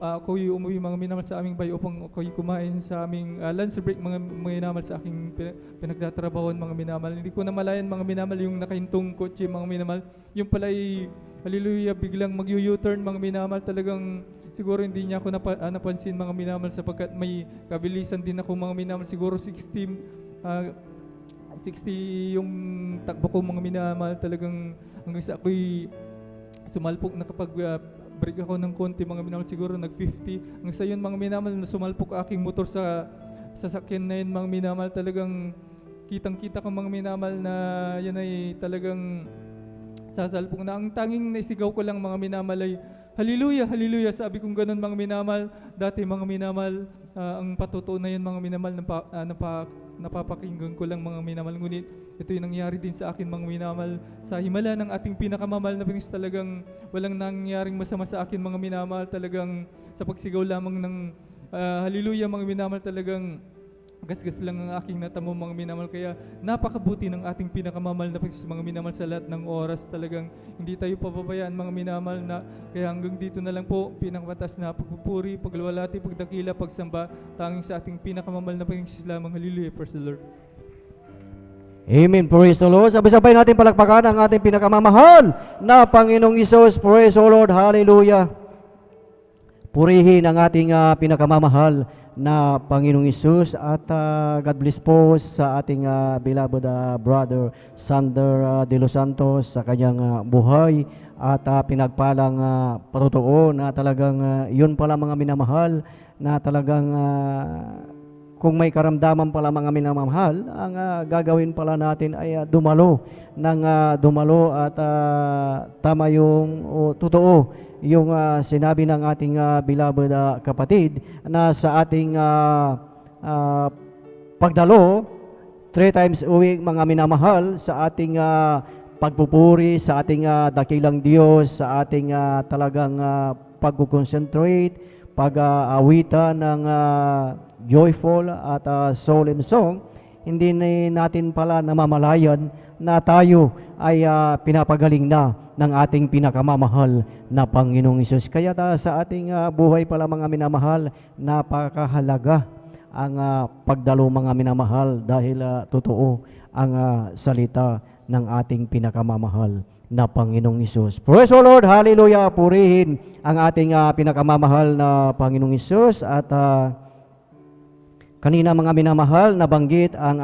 ako'y umuwi mga minamahal sa aming bahay upang ako'y kumain sa aming lunch break mga minamahal sa aking pinagtatrabahoan mga minamahal. Hindi ko namalayan mga minamahal yung nakahintong kotse mga minamahal. Yung pala ay, hallelujah, biglang mag-U-turn mga minamahal. Talagang siguro hindi niya ako napansin mga minamahal, sapagkat may kabilisan din ako mga minamahal. Siguro 60 yung takbo ko mga minamahal. Talagang hanggang sa ako'y sumalpok, nakapag-break ako ng konti mga minamahal, siguro nag-50. Hanggang sa yun mga minamahal, na sumalpok aking motor sa sasakyan na yun mga minamahal. Talagang kitang-kita ko mga minamahal na yan ay talagang sasalpok na. Ang tanging naisigaw ko lang mga minamahal ay, hallelujah, hallelujah. Sabi kong ganun mga minamahal. Dati mga minamahal, ang patutuo na yun mga minamahal, napapakinggan ko lang mga minamahal. Ngunit ito yung nangyari din sa akin mga minamahal. Sa himala ng ating pinakamamahal na Panginoon, talagang walang nangyaring masama sa akin mga minamahal. Talagang sa pagsigaw lamang ng hallelujah mga minamahal, talagang gasgas lang ang aking natamo mga minamahal. Kaya napakabuti ng ating pinakamamahal na Panginoon mga minamahal sa lahat ng oras. Talagang hindi tayo pababayaan mga minamahal, na kaya hanggang dito na lang po, pinakamatas na pagpupuri, pagluwalhati, pagdakila, pagsamba, tanging sa ating pinakamamahal na Panginoon lamang. Hallelujah. Praise the Lord. Amen. Praise the Lord. Sabay-sabay natin palakpakan ang ating pinakamamahal na Panginoong Hesus. Praise the Lord. Hallelujah. Purihin ang ating pinakamamahal na Panginoong Hesus, at God bless po sa ating beloved brother Sander de los Santos sa kanyang buhay at pinagpalang patutuo na talagang yun pala mga minamahal, na talagang kung may karamdaman pala mga minamahal, ang gagawin pala natin ay dumalo at tama yung totoo yung sinabi ng ating beloved kapatid, na sa ating pagdalo 3 times a week mga minamahal, sa ating pagpupuri sa ating dakilang Diyos, sa ating talagang pag-concentrate, pag-awitan ng joyful at solemn song, hindi natin pala namamalayan na tayo ay pinapagaling na ng ating pinakamamahal na Panginoong Hesus. Kaya sa ating buhay pala mga minamahal, napakahalaga ang pagdalo mga minamahal dahil totoo ang salita ng ating pinakamamahal na Panginoong Hesus. Praise the Lord, hallelujah, purihin ang ating pinakamamahal na Panginoong Hesus. At kanina mga minamahal, nabanggit ang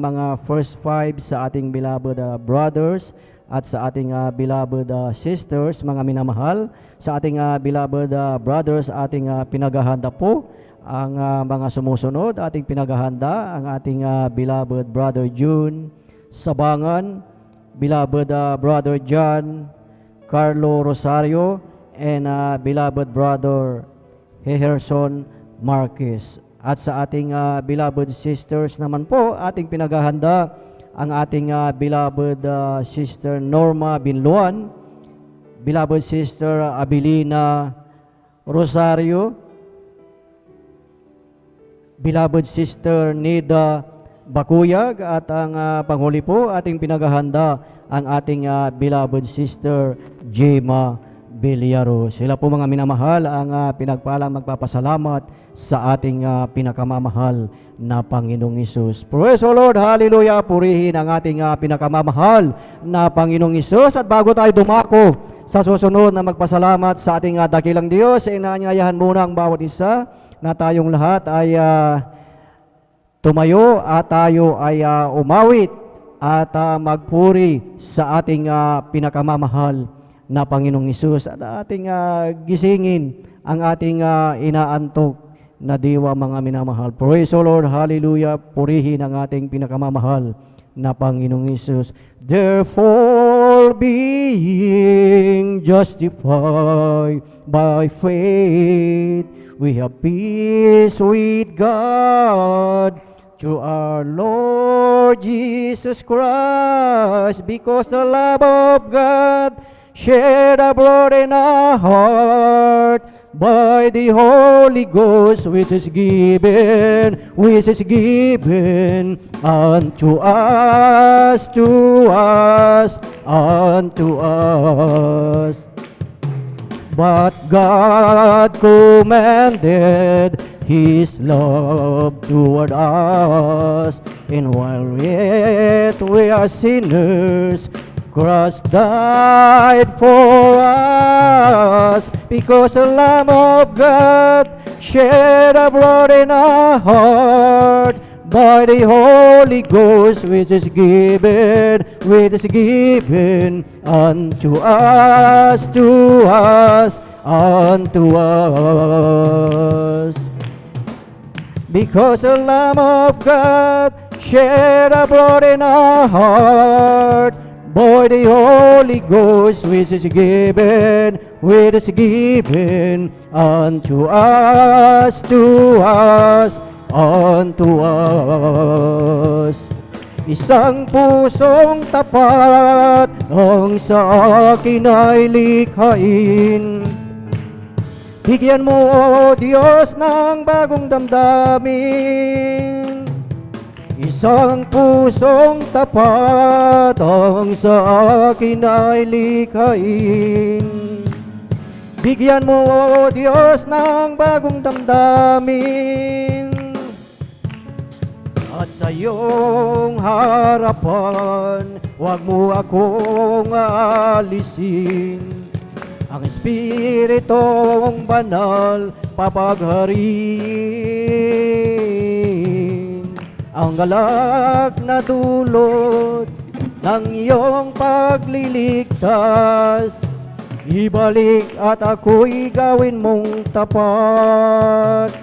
mga first 5 sa ating beloved brothers at sa ating beloved sisters, mga minamahal. Sa ating beloved brothers, ating pinaghahanda po ang mga sumusunod, ating pinaghahanda ang ating beloved brother June Sabangan, beloved brother John Carlo Rosario, and beloved brother Heherson Marquez. At sa ating beloved sisters naman po, ating pinaghahanda ang ating beloved sister Norma Binluan, beloved sister Abilina Rosario, beloved sister Nida Bakuyag, at ang panghuli po ating pinaghahanda ang ating beloved sister Jema Beliaro. Sila po mga minamahal ang pinagpalang magpapasalamat sa ating pinakamamahal na Panginoong Hesus. Praise the Lord, hallelujah, purihin ang ating pinakamamahal na Panginoong Hesus. At bago tayo dumako sa susunod na magpasalamat sa ating dakilang Diyos, inaanyayahan muna ang bawat isa na tayong lahat ay tumayo at tayo ay umawit at magpuri sa ating pinakamamahal na Panginoong Hesus, at ating gisingin ang ating inaantok na diwa mga minamahal. Praise the Lord, hallelujah, purihin ang ating pinakamamahal na Panginoong Hesus. Therefore, being justified by faith, we have peace with God through our Lord Jesus Christ, because the love of God shed abroad in our heart by the Holy Ghost, which is given unto us, unto us. But God commended His love toward us, and while yet we are sinners, Christ died for us, because the Lamb of God shed abroad in our heart by the Holy Ghost, which is given unto us, unto us. Because the Lamb of God shed abroad in our heart by the Holy Ghost, which is given unto us, unto us. Isang pusong tapat ang sa akin ay likhain. Bigyan mo, O Diyos, ng bagong damdamin. Isang pusong tapat ang sa akin ay likhain. Bigyan mo, O Diyos, ng bagong damdamin. At sa iyong harapan, huwag mo akong aalisin. Ang Espiritong banal papagharin. Ang galak na dulot ng iyong pagliligtas, ibalik at ako'y gawin mong tapat.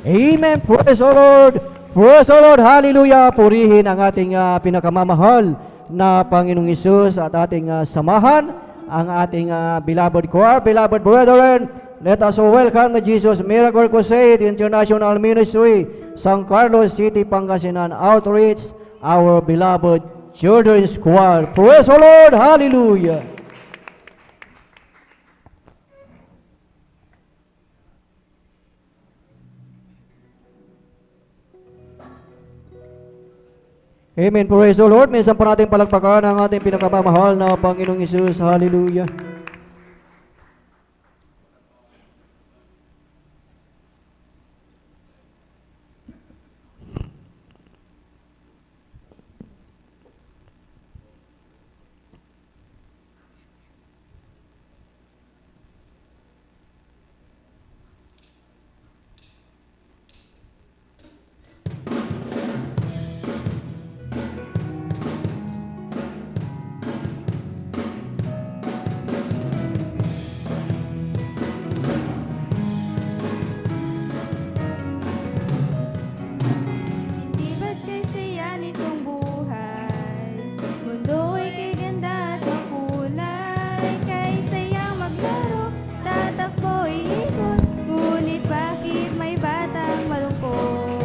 Amen. Praise the Lord. Praise the Lord. Hallelujah. Purihin ang ating pinakamamahal na Panginoong Hesus at ating samahan ang ating beloved choir, beloved brethren. Let us welcome Jesus Miracle Crusade International Ministry, San Carlos City, Pangasinan Outreach, our beloved children's choir. Praise the Lord. Hallelujah. Amen. Praise the Lord. Minsan pa natin palagpakan ang ating pinakamamahal na Panginoong Hesus. Hallelujah. Hindi ba't kasiyan itong buhay? Mundo'y kay ganda at makulay. Kay sayang maglaro, tatakbo iikot. Ngunit bakit may batang malungkot?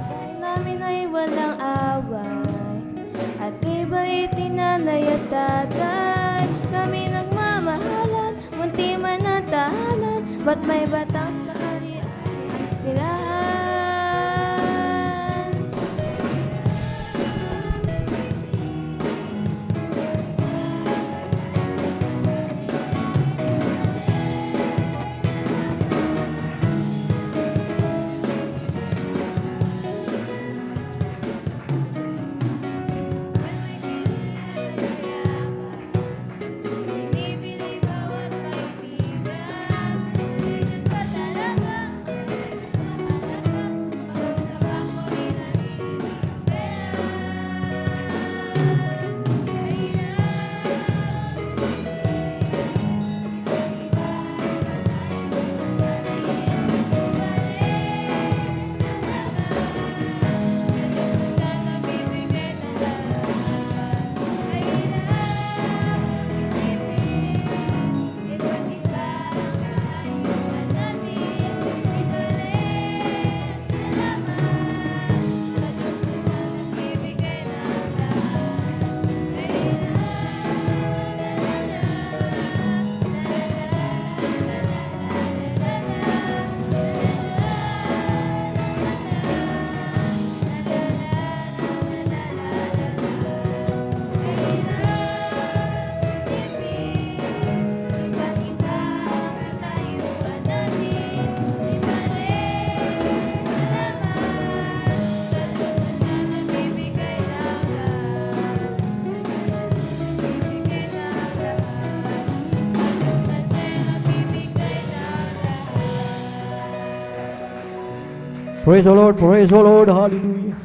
Ay namin ay walang away, at iba'y tinanay at tatay. Kami nagmamahalan, munti man ang tahanan. Ba't may batang sa kanilaan? Binibili bawat kaibigan. Hindi ba talaga? Mahalaga pag sa bangko nila Praise the Lord. Praise the Lord. Hallelujah.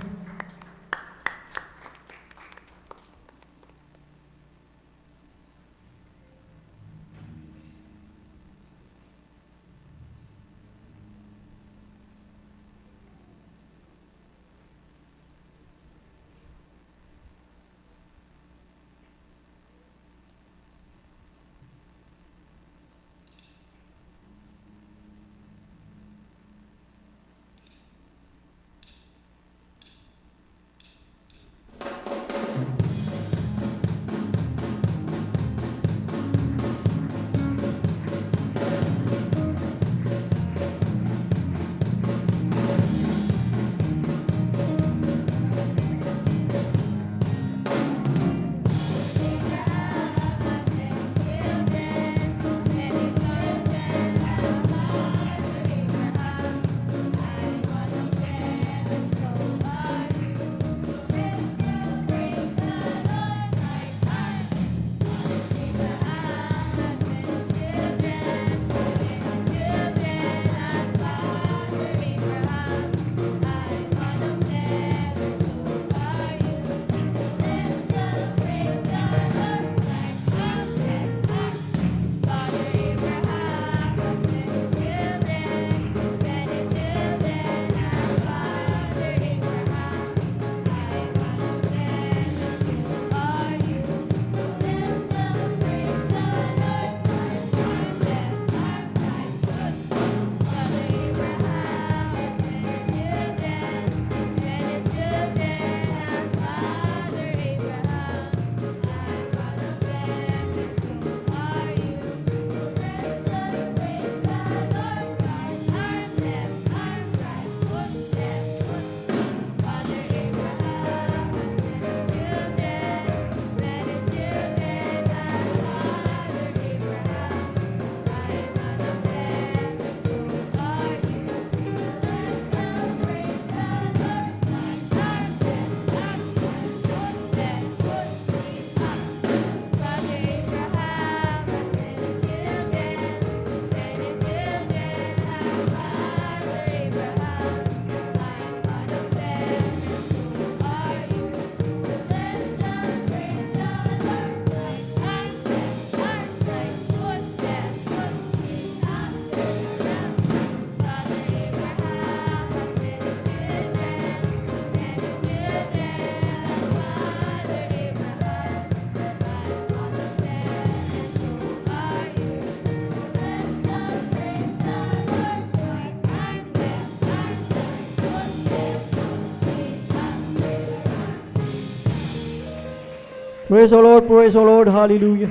Praise the Lord, praise the Lord, hallelujah.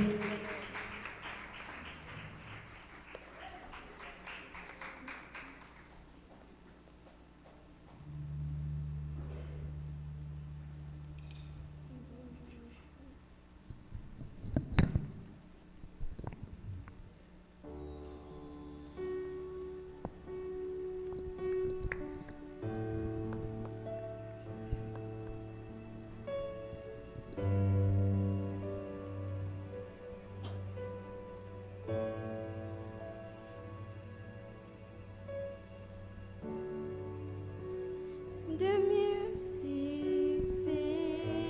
The music fades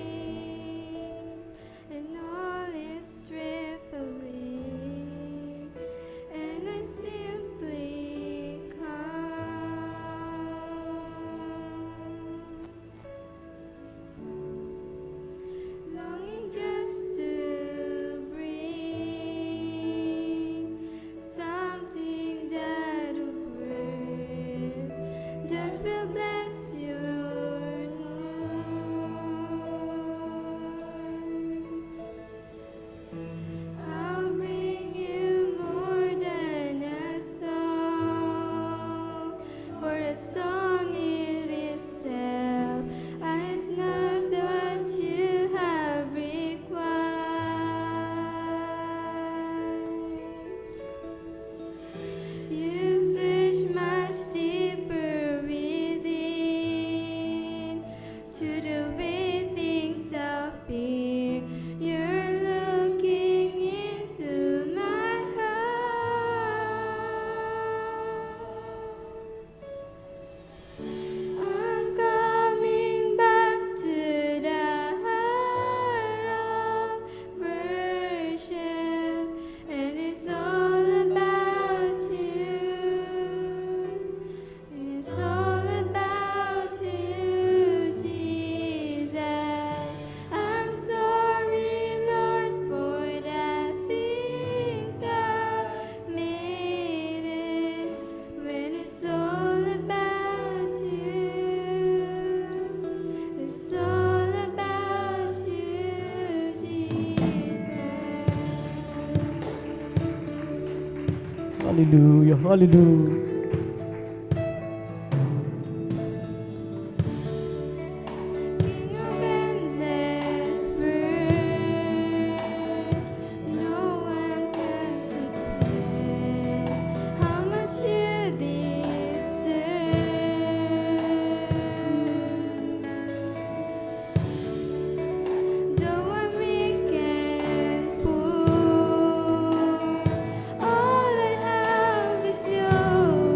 and all is stripped away, and I simply come, longing just to bring something that will worth, that will bless your I'll bring you more than a song, for a song in itself is not what you have required. You search much deeper within to the way things appear. You're looking into my heart. I'm coming back to the heart of worship, and it's all about you. It's all about you, Jesus. I'm sorry, Lord, for the things I've made it, when it's all about you. It's all about you, Jesus. Hallelujah, hallelujah. King of endless worth, no one can compare how much you deserve. Though I'm weak and poor, all I have is your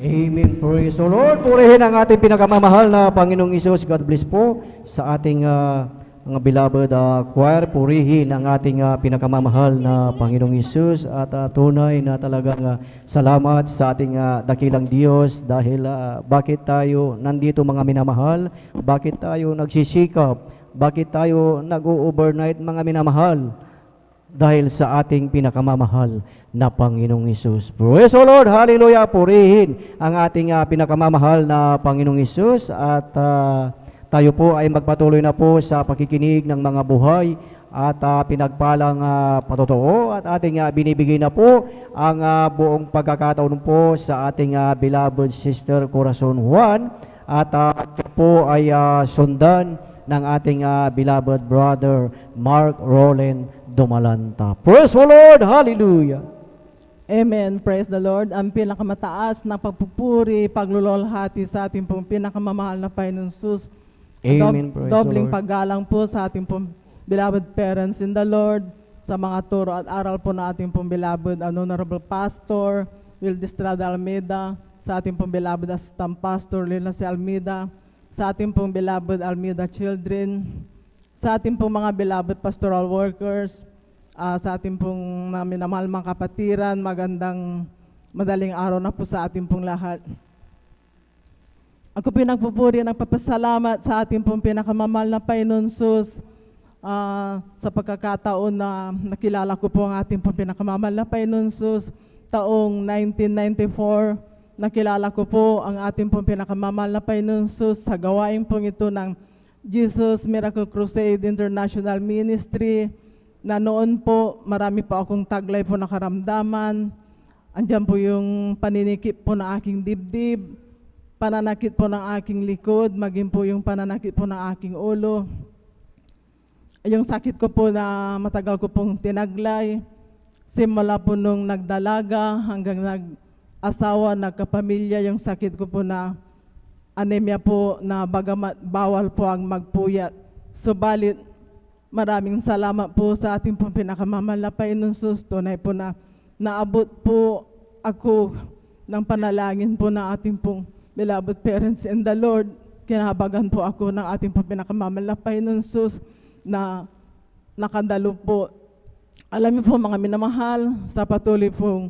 Amen. Praise the Lord. Purihin ang ating pinakamamahal na Panginoong Isus. God bless po sa ating mga beloved choir. Purihin ang ating pinakamamahal na Panginoong Isus. At tunay na talagang salamat sa ating dakilang Diyos dahil bakit tayo nandito mga minamahal? Bakit tayo nagsisikap? Bakit tayo nag-overnight mga minamahal? Dahil sa ating pinakamamahal na Panginoong Isus. Praise the Lord, hallelujah, purihin ang ating pinakamamahal na Panginoong Isus at tayo po ay magpatuloy na po sa pakikinig ng mga buhay at pinagpalang patotoo at ating binibigay na po ang buong pagkakataon po sa ating beloved sister Corazon Juan at po ay sundan ng ating beloved brother Mark Roland Dumalanta. Praise the Lord! Hallelujah! Amen. Praise the Lord. Ang pinakamataas na pagpupuri, paglulolhati sa ating pong pinakamamahal na Panginoon Jesus. Amen. Praise Dobling the Lord. paggalang po sa ating pong beloved parents in the Lord, sa mga turo at aral po na ating pong beloved Honorable Pastor Will Estrada Almeida, sa ating pong beloved Assistant Pastor Lina C. Almeida, sa ating pong beloved Almeida Children, sa ating pong mga beloved pastoral workers, sa ating pong minamahal mga kapatiran, magandang madaling araw na po sa ating pong lahat. Ako pinagpupuri at nagpapasalamat sa ating pong pinakamamahal na Panginoon Jesus sa pagkakataon na nakilala ko po ang ating pong pinakamamahal na Panginoon Jesus taong 1994. Nakilala ko po ang ating pong pinakamamahal na Panginoon Jesus sa gawain pong ito ng Jesus Miracle Crusade International Ministry, na noon po marami po akong taglay po na karamdaman. Andiyan po yung paninikip po ng aking dibdib, pananakit po ng aking likod, maging po yung pananakit po ng aking ulo. Yung sakit ko po na matagal ko pong tinaglay, simula po nung nagdalaga hanggang nag-asawa, nagkapamilya, yung sakit ko po na anemia po na bagamat bawal po ang magpuyat. Subalit, maraming salamat po sa ating pong pinakamamahal na Panginoon Jesus. Tunay po na naabot po ako ng panalangin po ng ating pong beloved parents in the Lord. Kinahabagan po ako ng ating pong pinakamamahal na Panginoon Jesus na nakadalo po. Alam niyo po mga minamahal, sa patuloy pong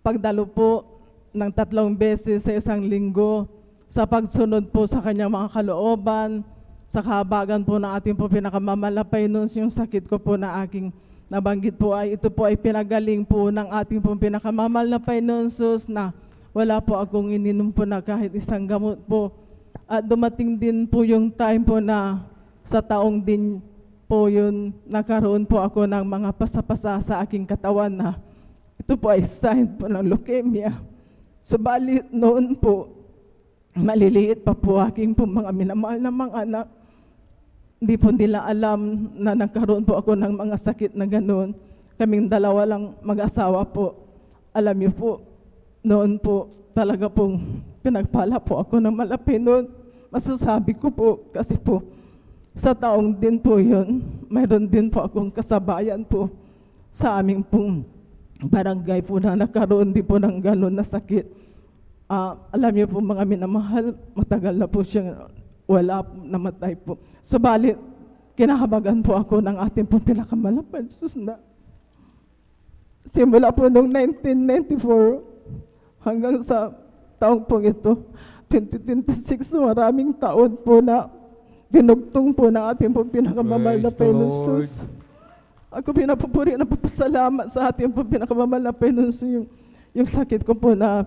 pagdalo po ng 3 beses sa isang linggo, sa pagsunod po sa kanyang mga kalooban, sa kahabagan po ng ating po pinakamamahal na Panginoon. Yung sakit ko po na aking nabanggit po ay ito po ay pinagaling po ng ating po pinakamamahal na Panginoon Jesus, na wala po akong ininom po na kahit isang gamot po. At dumating din po yung time po na sa taong din po yun, nakaroon po ako ng mga pasapasa sa aking katawan na ito po ay sign po ng leukemia. Subalit noon po, maliliit pa po aking po mga minamahal na mga anak. Hindi po nila alam na nagkaroon po ako ng mga sakit na gano'n. Kaming dalawa lang mag-asawa po. Alam niyo po, noon po talaga pong pinagpala po ako ng malaki noon. Masasabi ko po kasi po sa taong din po yun, mayroon din po akong kasabayan po sa aming pong barangay po na nagkaroon din po ng gano'n na sakit. Alam niyo po mga minamahal, matagal na po siyang wala po, namatay po. Subalit, kinahabagan po ako ng ating pong pinakamalapad Jesus na simula po noong 1994 hanggang sa taong pong ito, 2026, maraming taon po na dinugtong po ng ating pong pinakamamahal na Panginoon Jesus. Ako pinapupuri na papasalamat sa ating pong pinakamamahal na Panginoon Jesus. Yung sakit ko po na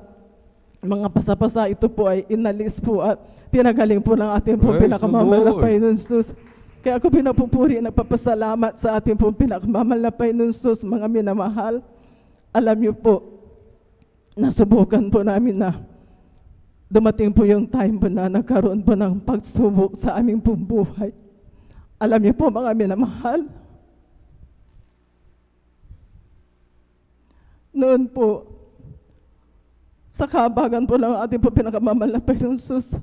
mga pasapasa, ito po ay inalis po at pinagaling po ng ating pong pinakamamahal na Panginoon Jesus. Kaya ako pinapupuri na papasalamat sa ating pong pinakamamahal na Panginoon Jesus, mga minamahal. Alam niyo po, nasubukan po namin na dumating po yung time po na nagkaroon po ng pagsubok sa aming pong buhay. Alam niyo po mga minamahal, noon po, sa kahabagan po ng ating po pinakamamahal na Panginoon Jesus,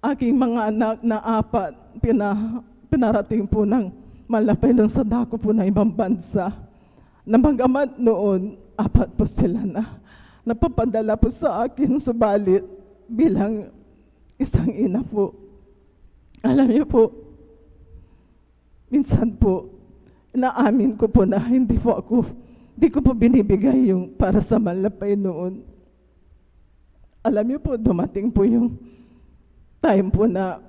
aking mga anak na 4, pinarating po ng malapay lang sa dako po ng ibang bansa. Nabagamat noon, 4 po sila na napapadala po sa akin, subalit bilang isang ina po, alam niyo po, minsan po, naamin ko po na hindi ko po binibigay yung para sa mahal na Panginoon. Alam niyo po, dumating po yung time po na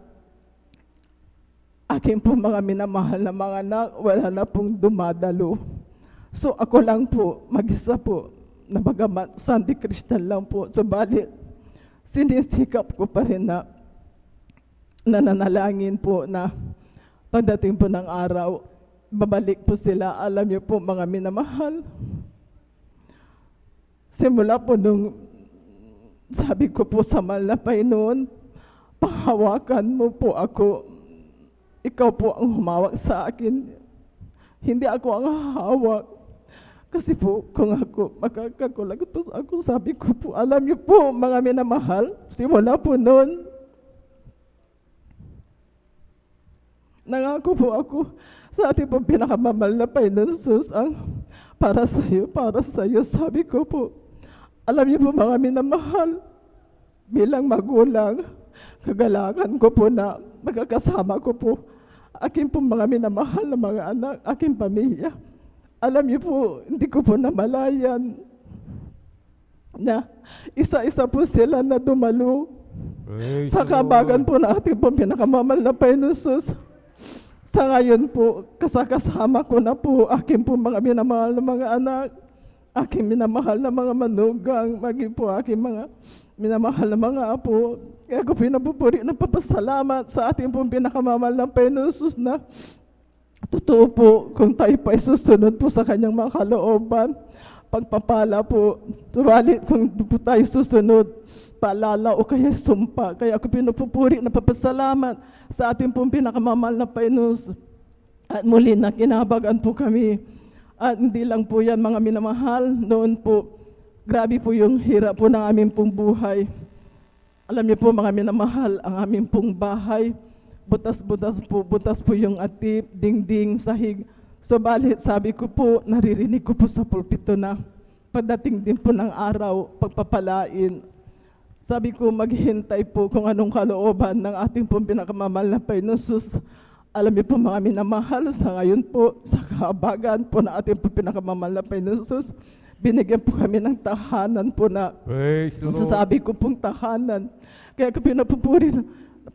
aking po mga minamahal na mga anak, wala na pong dumadalo. So ako lang po, mag-isa po, na bagamat Sunday Christian lang po, subalit sinisikap ko pa rin na nananalangin po na pagdating po ng araw, babalik po sila. Alam niyo po mga minamahal, simula po nung sabi ko po sa mahal na Panginoon, panghawakan mo po ako, ikaw po ang humawak sa akin, hindi ako ang hahawak. Kasi po, kung ako makakakulag po ako, sabi ko po, alam niyo po mga minamahal, simula po noon, nangako po ako sa ating po pinakamamahal na Panginoon Jesus, ang para sa iyo, sabi ko po, alam niyo po mga minamahal, bilang magulang, kagalakan ko po na magkakasama ko po aking po mga minamahal na mga anak, aking pamilya. Alam niyo po, hindi ko po namalayan na isa-isa po sila na dumalo sa kabagan po na ating po pinakamamahal na Panginoon Jesus. Sa ngayon po, kasama ko na po aking po mga minamahal na mga anak, aking minamahal na mga manugang, maging po aking mga minamahal na mga apo. Kaya ko pinapupuri na papasalamat sa ating pong pinakamamahal na Panginoon Jesus na totoo po kung tayo pa susunod po sa kanyang mga kalooban, pagpapala po. Subalit kung po tayo susunod, paalala o kaya sumpa. Kaya ako pinupupuri na papasalamat sa ating pong pinakamamahal na Panginoon. At muli na kinabagan po kami. At hindi lang po yan mga minamahal, noon po, grabe po yung hirap po ng aming pong buhay. Alam niyo po mga minamahal, ang aming pong bahay, butas po yung atip, dingding, sahig. Subalit sabi ko po, naririnig ko po sa pulpito na pagdating din po ng araw, pagpapalain. Sabi ko, maghintay po kung anong kalooban ng ating pong pinakamamahal na Panginoon Jesus. Alam niyo po mga minamahal, sa ngayon po, sa kahabagan po na ating pong pinakamamahal na Panginoon Jesus, binigyan po kami ng tahanan po na sasabi ko pong tahanan. Kaya ko pinapupuri,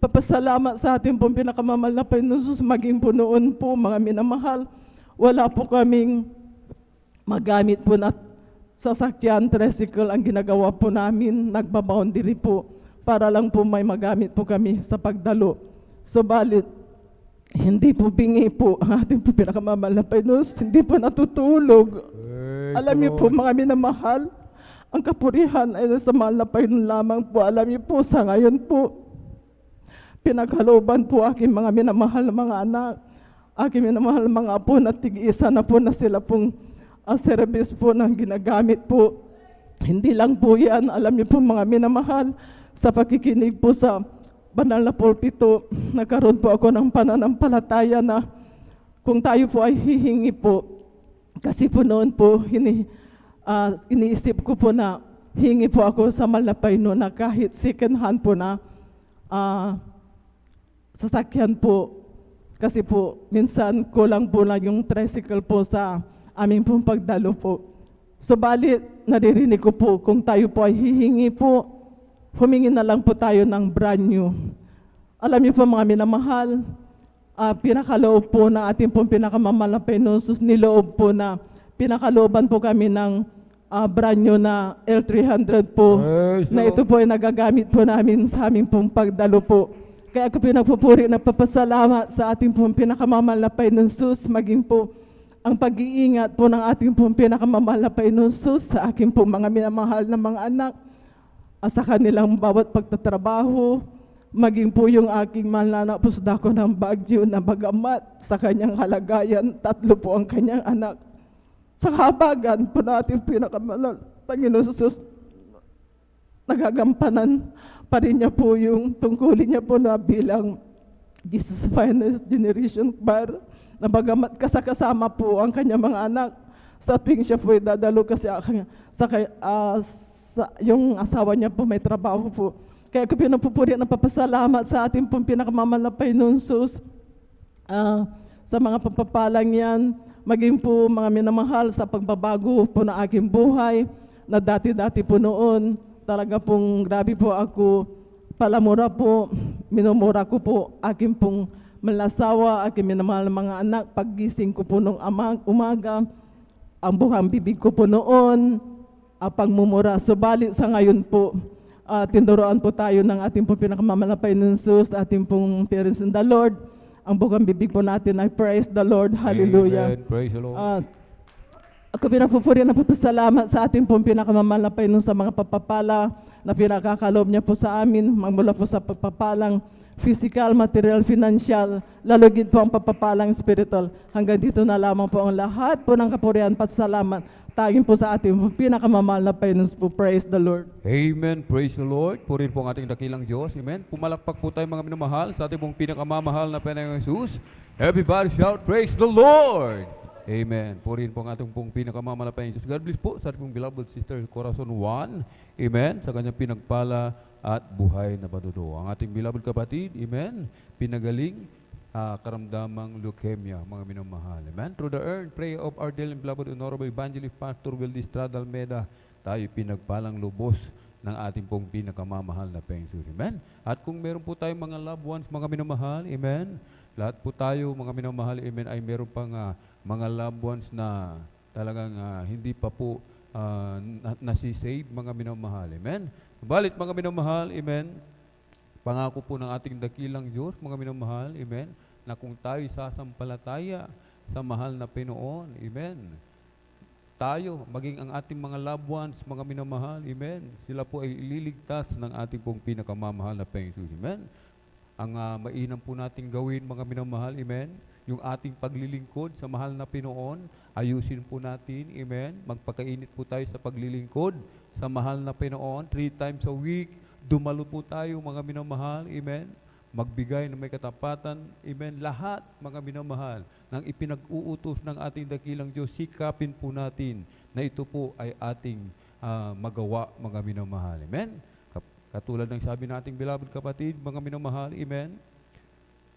papasalamat sa ating pong pinakamamahal na Panginoon Jesus, maging po noon po mga minamahal, wala po kaming magamit po na sasakyan, tricycle ang ginagawa po namin, nagbaboundary po para lang po may magamit po kami sa pagdalo. Subalit, hindi po bingi po ang ating po pinakamamahal na Panginoon, hindi po natutulog. Alam niyo po mga minamahal, ang kapurihan ay sa mahal na Panginoon lamang po. Alam niyo po sa ngayon po, pinagkalooban po aking mga minamahal na mga anak, aking minamahal na mga apo na tig-isa na po na sila pong service po na ginagamit po. Hindi lang po yan, alam niyo po mga minamahal, sa pakikinig po sa banal na pulpito, nagkaroon po ako ng pananampalataya na kung tayo po ay hihingi po, kasi po noon po, iniisip ko po na hingi po ako sa mahal na Panginoon na kahit second hand po na sasakyan po. Kasi po, minsan kulang po lang yung tricycle po sa aming pong pagdalo po. Subalit, naririnig ko po, kung tayo po ay hihingi po, humingi na lang po tayo ng brand new. Alam niyo po mga minamahal, pinakaloob po na ating pong pinakamamahal na Panginoon Jesus, niloob po na pinakalooban po kami ng brand new na L300 po, na ito po ay nagagamit po namin sa aming pong pagdalo po. Kaya ako pinagpupuri na papasalamat sa ating pong pinakamamahal na Panginoon Jesus, maging po ang pag-iingat po ng ating pong pinakamamahal na Panginoon Jesus sa aking pong mga minamahal na mga anak, sa kanilang bawat pagtatrabaho, maging po yung aking mahal na anak Pusdako ng Baguio na bagamat sa kanyang kalagayan, 3 po ang kanyang anak. Sa kahabagan po natin pinakamahal, Panginoon Jesus, nagagampanan pa rin niya po yung tungkulin niya po na bilang Jesus Finest Generation Choir, na bagamat kasama po ang kanyang mga anak sa tuwing siya po ay dadalo kasi yung asawa niya po may trabaho po. Kaya ko pinupupuri at napapasalamat sa ating pong pinakamamahal na Panginoon Jesus. Sa mga papapalang yan, maging po mga minamahal sa pagbabago po na aking buhay, na dati-dati po noon, talaga pong grabe po ako, palamura po, minumura ko po aking pong malasawa, aking minamahal na mga anak, paggising ko po nung umaga, ang buhang bibig ko po noon, pagmumura. Subalit sa ngayon po, tinuruan po tayo ng ating pong pinakamamahal na Panginoon Jesus, ating pong parents in the Lord. Ang bukang bibig po natin ay praise the Lord. Hallelujah. Amen. Praise the Lord. Ako pinagpupuri na salamat sa ating pong pinakamamahal na Panginoon sa mga papapala na pinakakalob niya po sa amin, magmula po sa pagpapalang physical, material, financial, lalugid po ang papapalang spiritual. Hanggang dito na lamang po ang lahat po ng kapurihan at salamat. Tagin po sa ating pinakamamahal na Panginoon po. Praise the Lord. Amen. Praise the Lord. Purihin po ang ating dakilang Diyos. Amen. Pumalakpak po tayo mga minamahal sa ating pong pinakamamahal na Panginoong Jesus. Everybody shout, praise the Lord. Amen. Purihin po ang ating pong pinakamamahal na Panginoong Jesus. God bless po sa ating pong beloved sister Corazon Juan. Amen. Sa kanyang pinagpala at buhay na padudo. Ang ating beloved kapatid, amen, pinagaling karamdamang leukemia, mga minamahal. Amen. Through the earned prayer of our dearly beloved Honorable Evangelist Pastor Will Estrada Almeda, tayo pinagpalang lubos ng ating pong pinakamamahal na Panginoon. Amen. At kung meron po tayong mga loved ones, mga minamahal, amen, lahat po tayo, mga minamahal, amen, ay meron pang mga loved ones na talagang hindi pa po nasisave, mga minamahal. Amen. Balit, mga minamahal, amen, pangako po ng ating dakilang Diyos, mga minamahal, amen, na kung tayo sasampalataya sa mahal na Panginoon, amen, tayo, maging ang ating mga loved ones, mga minamahal, amen, sila po ay ililigtas ng ating pong pinakamamahal na Panginoon, amen. Ang mainam po nating gawin, mga minamahal, amen, yung ating paglilingkod sa mahal na Panginoon, ayusin po natin, amen, magpakainit po tayo sa paglilingkod sa mahal na Panginoon, 3 times a week, dumalo po tayo, mga minamahal, amen, magbigay ng may katapatan, amen, lahat, mga minamahal, ng ipinag-uutos ng ating dakilang Diyos, sikapin po natin na ito po ay ating magawa, mga minamahal, amen. Katulad ng sabi nating beloved kapatid, mga minamahal, amen,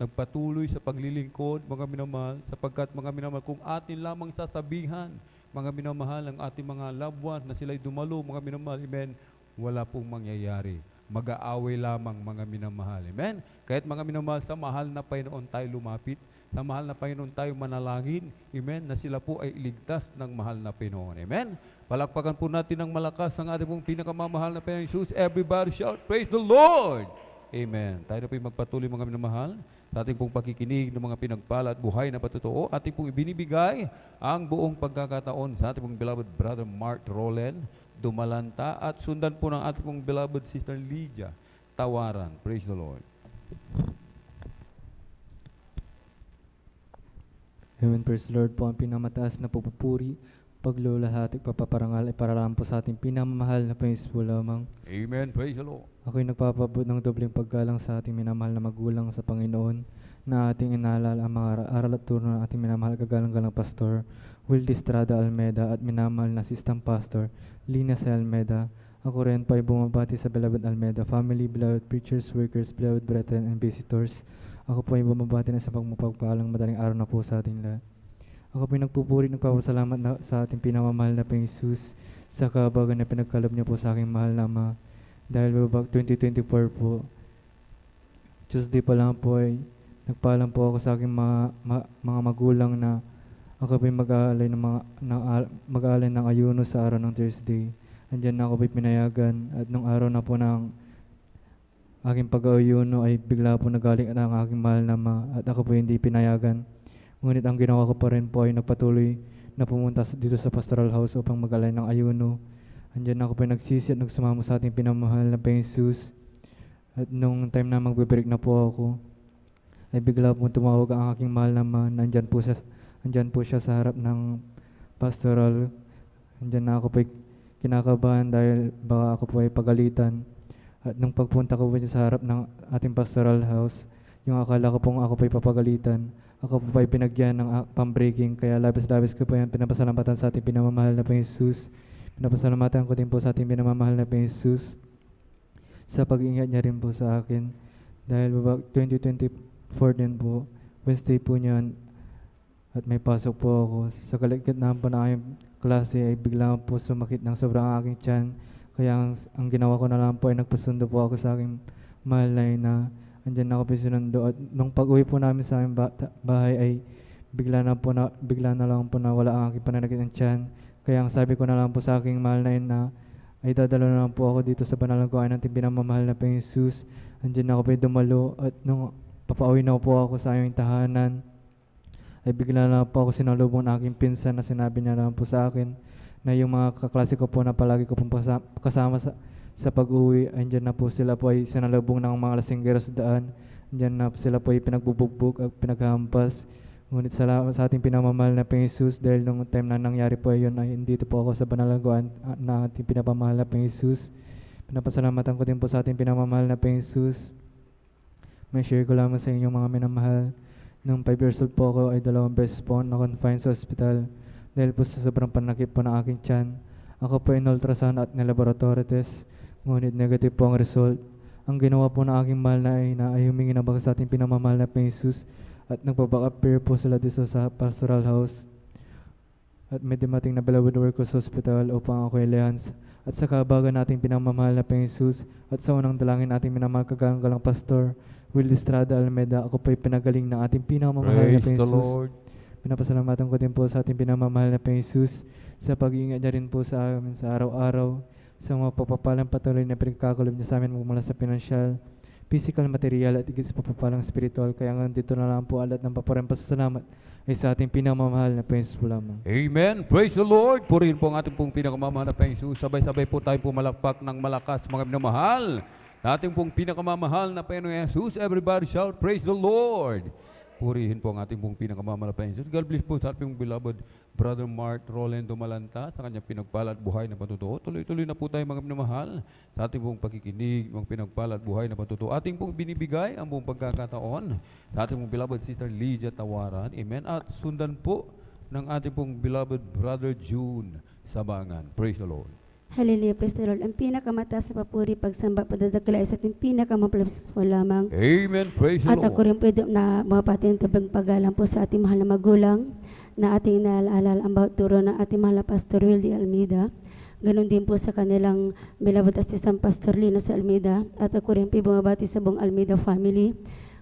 nagpatuloy sa paglilingkod, mga minamahal, sapagkat, mga minamahal, kung atin lamang sasabihan, mga minamahal, ang ating mga loved ones na sila'y dumalo, mga minamahal, amen, wala pong mangyayari. Mag-aaway lamang, mga minamahal. Amen? Kahit, mga minamahal, sa mahal na Panginoon tayo lumapit, sa mahal na Panginoon tayo manalangin, amen, na sila po ay iligtas ng mahal na Panginoon. Amen? Palakpakan po natin ng malakas ang ating pong pinakamamahal na Panginoon Jesus. Everybody shout, praise the Lord! Amen. Tayo na po yung magpatuloy, mga minamahal, sa ating pong pakikinig ng mga pinagpala at buhay na patotoo. Ating pong ibinibigay ang buong pagkakataon sa ating pong beloved brother Mark Roland Dumalanta at sundan po ng ating pong beloved sister Lydia Tawaran. Praise the Lord. Amen. Praise the Lord po. Ang pinamataas na pupupuri, paglulahati, papaparangal ay para lang po sa ating pinamamahal na Panginoon po lamang. Amen. Praise the Lord. Ako'y nagpapabot ng dobleng paggalang sa ating minamahal na magulang sa Panginoon, na ating inaalala ang mga aral at turo ng ating minamahal kagalang-galang Pastor Will Estrada Almeda at minamahal na Assistant Pastor Lina C. Almeda. Ako rin po ay bumabati sa beloved Almeda family, beloved preachers, workers, beloved brethren, and visitors. Ako po ay bumabati na sa pagmapagpalang madaling araw na po sa ating lahat. Ako po ay nagpupuri, nagpapasalamat na sa ating pinamamahal na Panginoon Jesus sa kabagan na pinagkalob niya po sa aking mahal na Ama. Dahil babag 2024 po, Tuesday pa lang po ay nagpaalam po ako sa aking mga magulang na ako po'y mag-aalay ng ayuno sa araw ng Thursday. Andiyan na ako po'y pinayagan at nung araw na po ng aking pag-ayuno ay bigla po nagaling ang aking mahal na Ama at ako po'y hindi pinayagan. Ngunit ang ginawa ko pa rin po ay nagpatuloy na pumunta dito sa pastoral house upang mag-alay ng ayuno. Andiyan na ako po'y nagsisi at nagsumama sa ating pinamahal na Panginoon Jesus. At nung time na magbe-break na po ako, ay bigla po tumawag ang aking mahal na Ama. Nandyan po siya sa harap ng pastoral. Andiyan na ako po'y kinakabahan dahil baka ako po ay pagalitan. At nung pagpunta ko po sa harap ng ating pastoral house, yung akala ko pong ako po'y papagalitan, ako po ay pinagyan ng pambreaking. Kaya labis-labis ko po yung pinapasalamatan sa ating pinamamahal na Panginoon Jesus. Pinapasalamatan ko din po sa ating pinamamahal na Panginoon Jesus sa pag-ingat niya rin po sa akin. Dahil 2024 din po, Wednesday po niyan, at may pasok po ako. Sa kaligitnaan po na aking klase ay bigla po sumakit ng sobrang aking tiyan. Kaya ang ginawa ko na lang po ay nagpasundo po ako sa aking mahal na ina. Andyan ako po sinundo. At nung pag-uwi po namin sa aming bahay ay bigla na lang po na wala ang aking pananakit ng tiyan. Kaya ang sabi ko na lang po sa aking mahal na ina ay dadalo na lang po ako dito sa panalangkuan ng pinamamahal na Panginoon Jesus. Andyan ako po dumalo at nung papauwi na po ako sa aming tahanan ay bigla na po ako sinalubong ng aking pinsan na sinabi niya lang po sa akin na yung mga kaklase ko po na palagi ko pong kasama sa pag-uwi, andyan na po sila po ay sinalubong ng mga lasinggero sa daan. Andyan na po sila po ay pinagbubugbog at pinaghampas. Ngunit salamat sa ating pinamamahal na Panginoon Jesus dahil nung time na nangyari po yun ay dito po ako sa banalangguan na ating pinapamahal na Panginoon Jesus. Pinapasalamatan ko din po sa ating pinamamahal na Panginoon Jesus. May share ko lamang sa inyong mga minamahal. Nung 5 years old po ako ay 2 beses po na-confine sa ospital dahil po sa sobrang panakip po ng aking tiyan. Ako po in-ultrasound at nilaboratory test, ngunit negative po ang result. Ang ginawa po ng aking mahal na ina ay humingi na baka sa ating pinamamahal na Panginoon Jesus at nagpapaka-appear po sila dito sa pastoral house. At may dumating na Beloved Workers Hospital upang ako ilehans. At sa kabagan nating pinamamahal na Panginoon Jesus at sa unang dalangin nating minamahal kagalang pastor, Will Estrada Almeida, ako po'y pinagaling ng ating pinamamahal na Panginoon Jesus. Pinapasalamatan ko din po sa ating pinamamahal na Panginoon Jesus sa pag-iingat niya rin po sa amin sa araw-araw, sa mga pagpapalang patuloy na pinagkakulob niya sa amin mula sa pinansyal, physical, material at higit sa pagpapalang spiritual. Kaya nga dito na lang po alat ng paparang pasasalamat ay sa ating pinamamahal na Panginoon Jesus lamang. Amen. Praise the Lord. Purihin po ang ating pong pinakamamahal na Panginoon Jesus. Sabay-sabay po tayo pumalakpak ng malakas mga minamahal. Ating pong pinakamamahal na Panginoon Jesus. Everybody shout, praise the Lord. Purihin po ang ating pong pinakamamahal na Panginoon Jesus. God bless po sa ating beloved Brother Mark Rolando Malanta sa kanyang pinagpala at buhay na patutuo. Tuloy-tuloy na po tayo mga minamahal sa ating pong pakikinig, mga pinagpala at buhay na patutuo. Ating pong binibigay ang buong pagkakataon sa ating pong beloved Sister Lydia Tawaran. Amen. At sundan po ng ating pong beloved Brother June Sabangan. Praise the Lord. Hallelujah, praise the Lord. Ang pinakamataas na papuri, pagsamba, padadakila ay sa ating pinakamapalabas po lamang. Amen, praise the At Lord. ako rin pwede na mapati ng tabang pagalang po sa ating mahal na magulang na ating naalala ang bawat turo ng ating mahal na Pastor Wildy Almeida. Ganon din po sa kanilang beloved assistant Pastor Lina sa Almeida. At ako rin po bumabati sa buong Almeida family.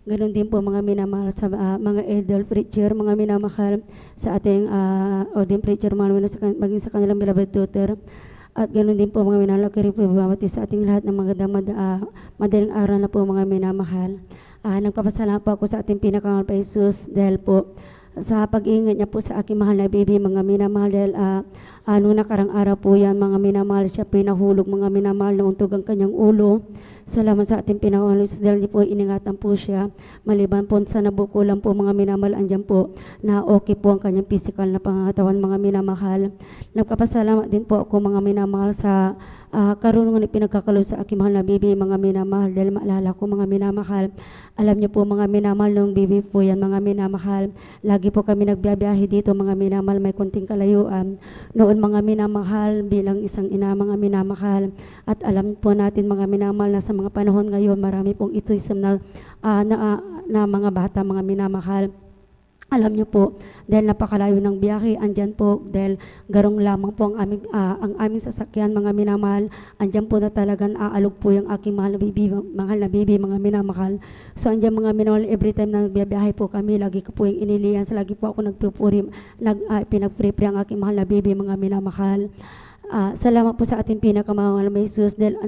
Ganon din po mga minamahal sa mga elder preacher, mga minamahal sa ating ordained preacher, maging sa kanilang beloved daughter. At ganoon din po mga minamahal, kaya po bumabati sa ating lahat ng madaling araw na po mga minamahal. Nagpapasalamat po ako sa ating pinakamahal pa Jesus dahil po sa pag-iingat niya po sa aking mahal na baby, mga minamahal, dahil nung nakarang araw po yan, mga minamahal, siya pinahulog, mga minamahal, na untog ang kanyang ulo. Salamat sa ating pinakamahal dahil po iningatan po siya. Maliban po sa nabukulan po mga minamahal, andyan po na okay po ang kanyang physical na pangatawan mga minamahal. Nagpapasalamat din po ako mga minamahal sa karunungan na pinagkakalob sa aking mahal na baby, mga minamahal, dahil maalala ko mga minamahal. Alam niyo po mga minamahal, nung baby po yan mga minamahal, lagi po kami nagbiyabiyahe dito mga minamahal, may konting kalayuan. Noon mga minamahal, bilang isang ina mga minamahal, at alam po natin mga minamahal na sa mga panahon ngayon, marami pong itoism na mga bata, mga minamahal. Alam niyo po, dahil napakalayo ng biyahe, andyan po, dahil garong lamang po ang aming sasakyan, mga minamahal, andyan po na talagang aalog po yung aking mahal na baby, mga minamahal. So andyan mga minamahal, every time na nagbiyahe po kami, lagi ko po yung iniliyan, lagi po ako pinagpuri ang aking mahal na baby, mga minamahal. Salamat po sa ating pinakamahal na Jesus. Then,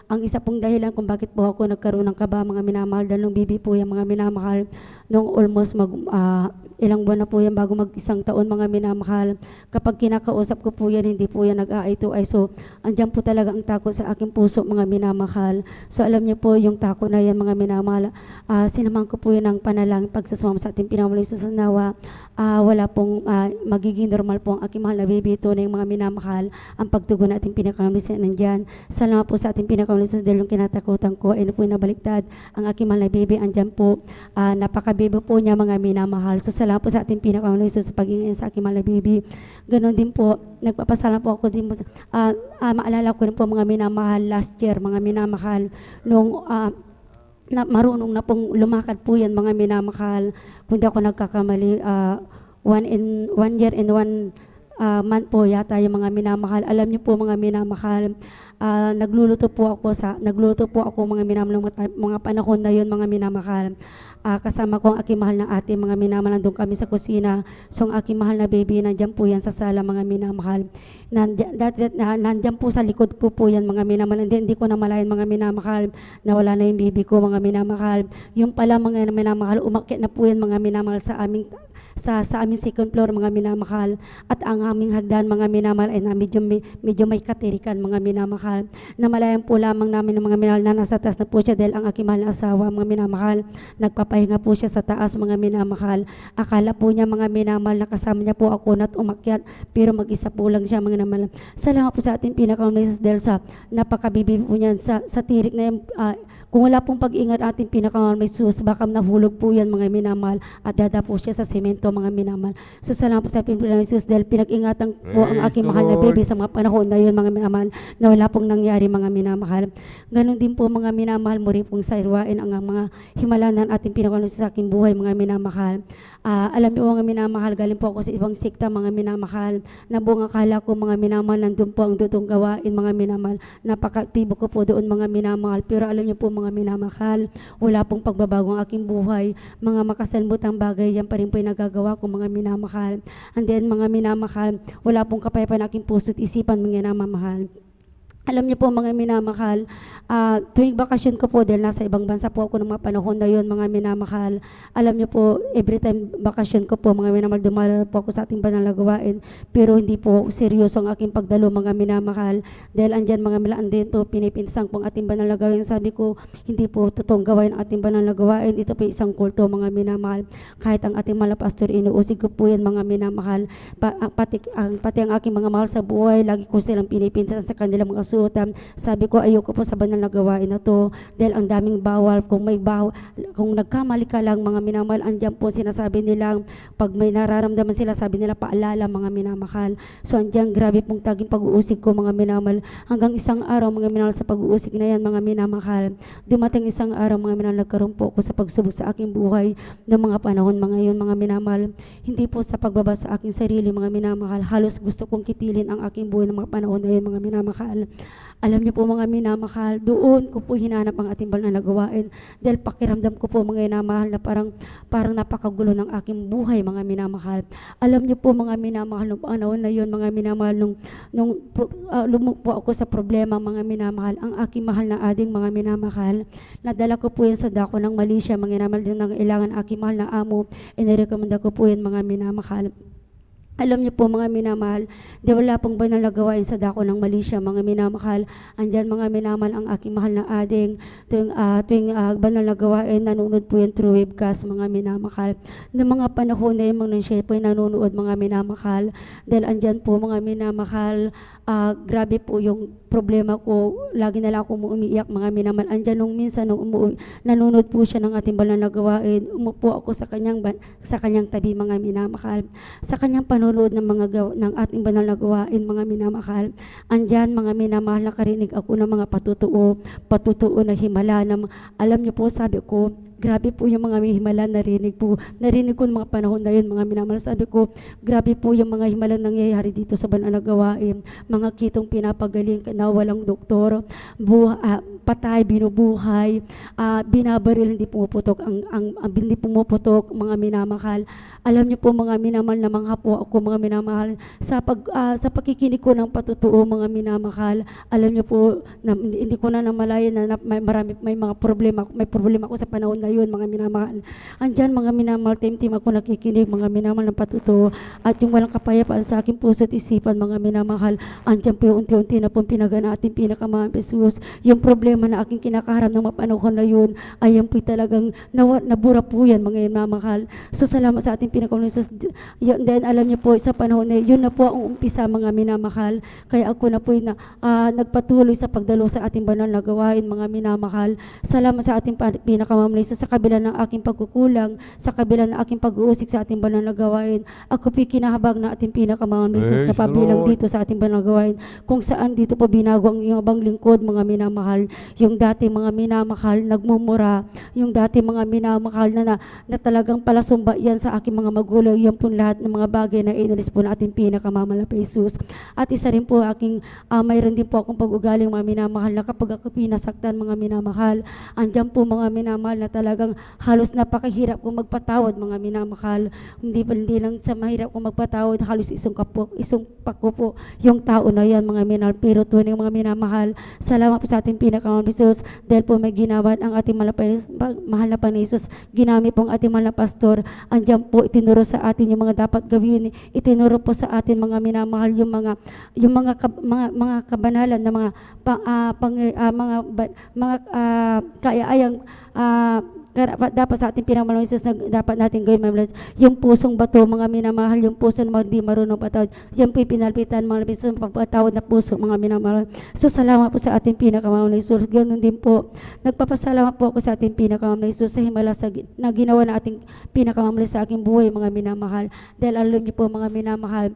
ang isa pong dahilan kung bakit po ako nagkaroon ng kaba, mga minamahal, dahil nung baby po yung mga minamahal, nung almost ilang buwan na po yan bago mag-isang taon, mga minamahal, kapag kinakausap ko po yan, hindi po yan nag-eye to eye. So, andyan po talaga ang takot sa aking puso, mga minamahal. So, alam niyo po, yung takot na yan, mga minamahal, sinamahan ko po yan ng panalangin, pagsusumama sa ating pinamahal sa nawa, wala pong magiging normal po ang aking mahal na baby. Ito na yung mga minamahal, ang pagtugon natin pinakamalisa nandyan. Salamat po sa ating pinakamalisa dahil yung kinatakutan ko ay po nabaliktad ang aking mahal na baby, andyan po. Napakabibo po niya, mga minamahal. So, salamat nagpapasalamat po sa ating pinakamahal na Jesus sa pagiging sa aking mahal na baby. Ganon din po, nagpapasalamat po ako din po. Maalala ko rin po mga minamahal last year, mga minamahal, nung na marunong na pong lumakad po yan mga minamahal. Kung di ako nagkakamali, 1 year and 1 month po yata yung mga minamahal. Alam niyo po mga minamahal, nagluluto po ako mga minamahal mga panahon na yun mga minamahal. Kasama ko ang aking mahal na ate, mga minamahal, nandun kami sa kusina. So ang aking mahal na baby, nandyan po yan sa sala mga minamahal. Nandyan po sa likod ko po yan mga minamahal. Hindi ko na malayan mga minamahal na wala na yung baby ko mga minamahal. Yung pala mga minamahal, umakyat na po yan mga minamahal sa aming second floor mga minamahal, at ang aming hagdan mga minamahal ay na medyo may katirikan mga minamahal. Namalayan po lamang namin ng mga minamahal na nasa taas na po siya dahil ang aking mahal na asawa mga minamahal, nagpapahinga po siya sa taas mga minamahal. Akala po niya mga minamahal na kasama niya po ako na't umakyat, pero mag-isa po lang siya mga minamahal. Salamat po sa ating pinakamahal dahil sa napakabibi po niyan sa tirik na yan. Kung wala pong pag-ingat ating pinakamahal may sus, baka nahulog po yan mga minamahal at dada po siya sa semento mga minamahal. So salamat po sa pinakamahal Jesus dahil pinag-ingatan po ang aking mahal na baby sa mga panahon na yun mga minamahal na wala pong nangyari mga minamahal. Ganon din po mga minamahal, muli pong sairwain ang mga himalanan ating pinakamahal sa aking buhay mga minamahal. Alam niyo mga minamahal, galing po ako sa ibang sikta mga minamahal, na buong akala ko mga minamahal nandun po ang dutong gawain mga minamahal. Napaka-aktibo ko po doon mga minamahal, pero alam niyo po mga minamahal, wala pong pagbabago ang aking buhay. Mga makasalbutang bagay, yan pa rin po yung nagagawa ko mga minamahal. And then mga minamahal, wala pong kapayapaan aking puso't isipan mga minamahal. Alam niyo po mga minamahal, tuwing bakasyon ko po dahil nasa ibang bansa po ako ng mga panahon na yun mga minamahal. Alam niyo po, every time bakasyon ko po mga minamahal, dumalala po ako sa ating banal na gawain, pero hindi po seryoso ang aking pagdalo mga minamahal. Dahil andyan mga minamahal, andyan po pinipinsan po ang ating banal na gawain. Sabi ko, hindi po totoong gawain ang ating banal na gawain. Ito po isang kulto mga minamahal. Kahit ang ating mahal na pastor, inuusig ko po yan mga minamahal. Pati ang aking mga mahal sa buhay, lagi ko silang pinipinsan sa kanilang mga suotan. Sabi ko, ayoko po sa banal na gawain na to dahil ang daming bawal. Kung nagkamali ka lang mga minamahal, andyan po sinasabi nilang pag may nararamdaman sila, sabi nila paalala mga minamahal. So andyan grabe pong taging pag-uusig ko mga minamahal. Hanggang isang araw mga minamahal sa pag-uusig na yan mga minamahal, dumating isang araw mga minamahal, nagkaroon po ako sa pagsubok sa aking buhay ng mga panahon mga yun mga minamahal. Hindi po sa pagbaba sa aking sarili mga minamahal, halos gusto kong kitilin ang aking buhay ng mga panahon na yun mga minamahal. Alam niyo po mga minamahal, doon ko po hinanap ang ating banal na gawain dahil pakiramdam ko po mga minamahal na parang napakagulo ng aking buhay mga minamahal. Alam niyo po mga minamahal, nung panahon na yun mga minamahal, nung lumupo ako sa problema mga minamahal, ang aking mahal na ading mga minamahal, nadala ko po yan sa dako ng Malaysia mga minamahal, din ng ilangan aking mahal na amo, inirekomenda ko po yan mga minamahal. Alam niyo po mga minamahal, di wala pong banal na gawain sa dako ng Malaysia mga minamahal. Andyan mga minamahal ang aking mahal na ading. Tuwing banal na gawain, nanonood po yan through webcast mga minamahal. Noong mga panahon na yung mga siya po nanonood mga minamahal. Dahil andyan po mga minamahal, grabe po yung problema ko. Lagi na lang ako umiiyak mga minamahal. Andyan nung minsan nanonood po siya ng ating banal na gawain, umupo ako sa kanyang tabi mga minamahal. Sa kanyang panonood ng ating banal na gawain mga minamahal, andyan mga minamahal, nakarinig ako ng mga patutuo na himala na alam niyo po, sabi ko, grabe po yung mga himala narinig ko ng mga panahon na yun mga minamahal. Sabi ko, grabe po yung mga himala nangyayari dito sa banal na gawain. Mga kitong pinapagaling na walang doktor, patay, binubuhay, binabaril, hindi pumuputok hindi pumuputok mga minamahal. Alam niyo po mga minamahal, na mangha po ako mga minamahal sa pakikinig ko ng patutuo mga minamahal. Alam niyo po na hindi ko na namalayan na may mga problema ako sa panahon na yun mga minamahal. Andyan mga minamahal, team ako nakikinig mga minamahal ng patutuo, at yung walang kapayapaan sa aking puso at isipan mga minamahal, andyan po yung unti-unti na pong pinagana ating pinakamahal Jesus. Yung problema na aking kinakaharap ng mga panahon na yun, ayan po talagang nabura po yan mga minamahal. So salamat sa ating pinakamahal Jesus. Then alam niyo po sa panahon na yun na po ang umpisa mga minamahal. Kaya ako na po nagpatuloy sa pagdalo sa ating banal na gawain mga minamahal. Salamat sa ating pinakamahal Jesus sa kabila ng aking pagkukulang, sa kabila ng aking pag-uusik sa ating banal na gawain, ako po'y kinahabag na ating pinakamahal na Jesus na pabilang dito sa ating banal na gawain, kung saan dito po binago ang iyong abang lingkod, mga minamahal. Yung dati mga minamahal, nagmumura, yung dati mga minamahal na talagang palasumba yan sa aking mga magulang, yan po lahat ng mga bagay na inalis po na ating pinakamahal na Jesus. At isa rin po aking, mayroon din po akong pag-ugaling mga minamahal na kapag ako pinasaktan mga minamahal, andyan po mga minamahal na talagang halos napakahirap kong magpatawad mga minamahal. Hindi lang sa mahirap kong magpatawad, halos isang pako po yung tao na yan mga minamahal. Pero tunay mga minamahal, salamat po sa ating pinakamahal na Jesus dahil po may ginawa ang ating mahal na Panginoon Jesus. Ginamit po ang ating mahal na pastor, andyan po itinuro sa atin yung mga dapat gawin, itinuro po sa atin mga minamahal yung mga kabanalan na mga kaayang dapat sa ating pinamahal na dapat natin gawin yung pusong bato mga minamahal, yung puso na hindi marunong patawad, yan po'y pinalpitan mga labis sa pagpatawad na puso mga minamahal. So salamat po sa ating pinakamahal na Jesus. Ganun din po, nagpapasalamat po ako sa ating pinakamahal na Jesus sa himala na ginawa na ating pinakamahal sa aking buhay mga minamahal. Dahil alam niyo po mga minamahal,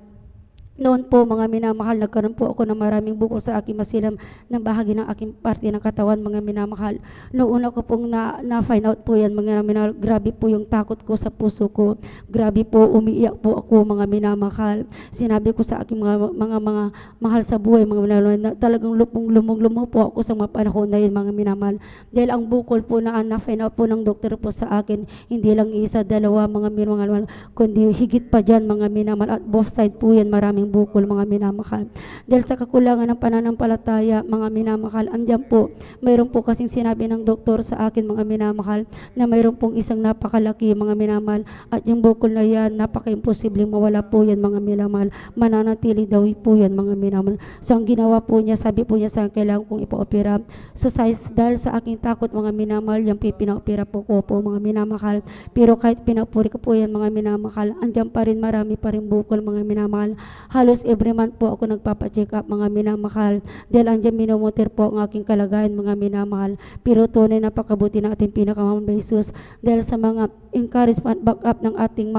noon po mga minamahal, nagkaroon po ako ng maraming bukol sa aking masilam ng bahagi ng aking parte ng katawan mga minamahal. Noon ako pong na-find out po yan mga minamahal, grabe po yung takot ko sa puso ko, grabe po umiiyak po ako mga minamahal. Sinabi ko sa aking mga mahal sa buhay mga minamahal na talagang lumong po ako sa mga panahon na yun mga minamahal. Dahil ang bukol po na na-find out po ng doktor po sa akin, hindi lang isa, dalawa mga minamahal, kundi higit pa dyan mga minamahal, at both side po yan maraming bukol mga minamahal. Dahil sa kakulangan ng pananampalataya mga minamahal, andyan po, mayroon po kasing sinabi ng doktor sa akin mga minamahal na mayroon pong isang napakalaki mga minamahal, at yung bukol na yan, napaka-imposibleng mawala po yan mga minamahal, mananatili daw po yan mga minamahal. So ang ginawa po niya, sabi po niya sa akin, kailangan kong ipa-opera. So dahil sa aking takot mga minamahal, yan pina-opera po ko po mga minamahal. Pero kahit pina-opera ko po yan mga minamahal, andyan pa rin, marami pa rin bukol mga minamahal. Halos every month po ako nagpapacheck up mga minamahal, dahil andyan minomotor po ang aking kalagayan mga minamahal. Pero tunay napakabuti ng ating pinakamahal na Jesus, dahil sa mga encouragement back up ng ating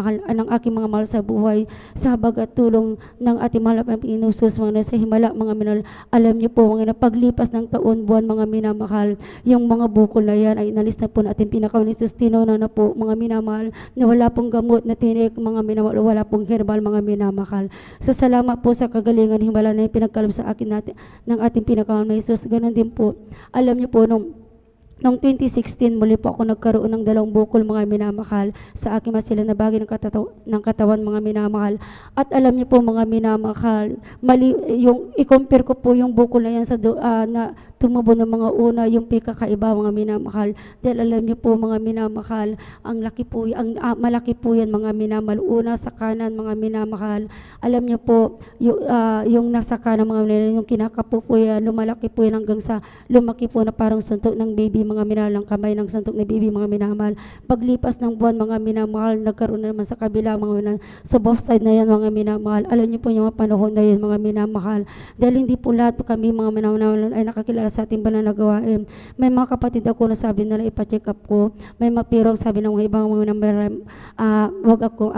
aking mga mahal sa buhay, sa habag at tulong ng ating mahal na Panginoon Jesus mga sa himala mga minamahal. Alam niyo po mga paglipas ng taon, buwan mga minamahal, yung mga bukol na yan ay inalis na po natin pinakamahal na Jesus. Tinuna na po mga minamahal na wala pong gamot na tinik mga minamahal, wala pong herbal mga minamahal. So salamat po sa kagalingan himala na pinagkaloob sa akin ng ating pinakamahal na Jesus. Ganon din po, alam niyo po Noong 2016, muli po ako nagkaroon ng 2 bukol mga minamahal sa aking masilan na bagay ng katawan mga minamahal. At alam niyo po mga minamahal, mali yung i-compare ko po yung bukol na yan sa na tumubo ng mga una, yung pikakaiba mga minamahal. Dahil alam niyo po mga minamahal, ang malaki po yan mga minamahal. Una sa kanan mga minamahal. Alam niyo po yung nasa kanan mga minamahal, yung kinakapo po yan, lumalaki po yan hanggang sa lumaki po na parang suntok ng baby mga minamahal, ng kamay ng suntok na baby mga minamahal. Paglipas ng buwan mga minamahal, nagkaroon na naman sa kabila mga minamahal. So both side na yan mga minamahal. Alam niyo po yung mga panahon na yan mga minamahal. Dahil hindi po lahat po kami mga minamahal ay nakakilala sa ating banal na gawain. May mga kapatid ako na sabi nila ipa-check up ko. May pero sabi ng mga ibang mga minamahal, wag ako,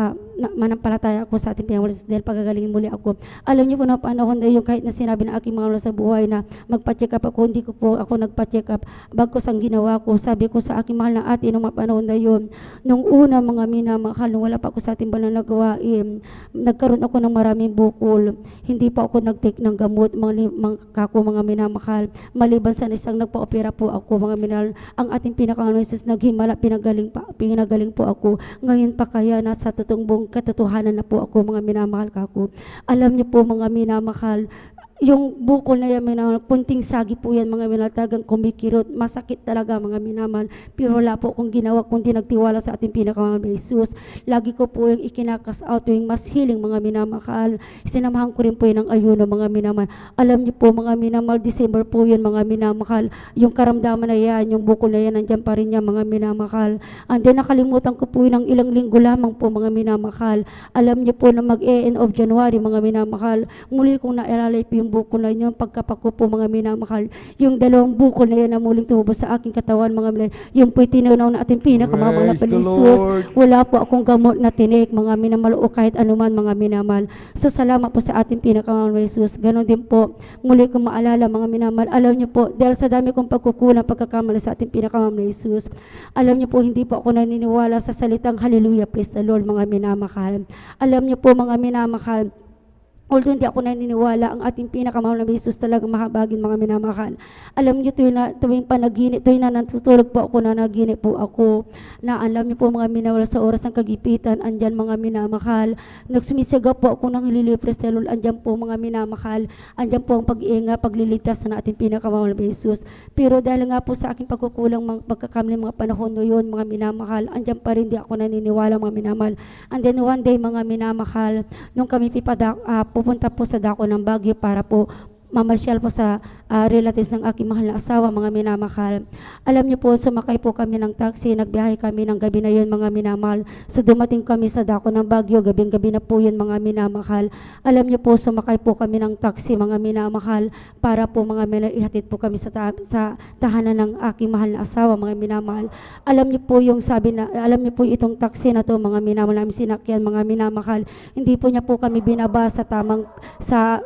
manampalataya ako sa ating pinamalas dahil pagagalingin muli ako. Alam niyo po na panahon na yung kahit na sinabi ng aking mga sa buhay na magpa-check up ako, hindi ko po ako nagpa-check up. Bagkos ang ginawa ko, sabi ko sa aking mahal na ate nung panahon na yun, nung una mga minamahal, nung wala pa ako sa ating banal na gawain, nagkaroon ako ng maraming bukol. Hindi pa ako nag-take ng gamot mga minamahal. Maliban sa isang nagpa-opera po ako mga minamahal, ang ating pinaka-analysis naghimala, pinagaling po ako. Ngayon pa kaya na sa totoong katotohanan na po ako mga minamahal kako. Alam niyo po mga minamahal, yung bukol na yan, minamahal, punting sagi po yan mga minamahal, tagang kumikirot, masakit talaga mga minamahal, pero wala po akong ginawa kundi nagtiwala sa ating pinakamahal na Jesus. Lagi ko po yung ikinakas out, yung mas healing mga minamahal. Sinamahan ko rin po yun ng ayuno mga minamahal. Alam niyo po mga minamahal, December po yun mga minamahal, yung karamdaman na yan, yung bukol na yan, nandyan pa rin yan mga minamahal. And then nakalimutan ko po yun ng ilang linggo lamang po mga minamahal. Alam niyo po na mag-end of January mga minamahal, muli kong naalala po yung yung bukol na yun, pagkapako po mga minamahal, yung 2 bukol na yan na muling tumubos sa aking katawan mga minamahal, yung po'y tinunaw na ating pinakamamahal na Praise the Jesus. Lord. Wala po akong gamot na tinik mga minamahal o kahit anuman mga minamahal. So salamat po sa ating pinakamamahal na Jesus. Ganon din po, muli kong maalala mga minamahal, alam niyo po, dahil sa dami kong pagkukulang, pagkakamali sa ating pinakamamahal na Jesus, alam niyo po, hindi po ako naniniwala sa salitang hallelujah, praise the Lord mga minamahal. Alam niyo po mga minamahal, although hindi ako naniniwala, ang ating pinakamahal na Jesus talagang mahabagin mga minamahal. Alam niyo, tuwing panaginip, tuwing na natutulog po ako, nanaginip po ako, na alam niyo po mga minamahal, sa oras ng kagipitan, andyan mga minamahal, nagsumisigaw po ako ng hililipres na Lord, andyan po mga minamahal, andyan po ang pag-iinga, pagliligtas na ating pinakamahal na Jesus. Pero dahil nga po sa aking pagkukulang, mga pagkakamali, mga panahon na yun, mga minamahal, andyan pa rin di ako naniniwala mga minamahal. And then one day mga minamahal, nung kami pupunta po sa dako ng Baguio para po mamasyal po sa relatives ng aking mahal na asawa, mga minamahal. Alam niyo po, sumakay po kami ng taxi, nagbiyahe kami ng gabi na yun, mga minamahal. So dumating kami sa dako ng Baguio, gabing-gabi na po yun, mga minamahal. Alam niyo po, sumakay po kami ng taxi, mga minamahal, para po mga ihatid po kami sa tahanan ng aking mahal na asawa, mga minamahal. Alam niyo po yung alam niyo po itong taxi na to, mga minamahal, namin sinakyan, mga minamahal. Hindi po niya po kami binaba sa tamang, sa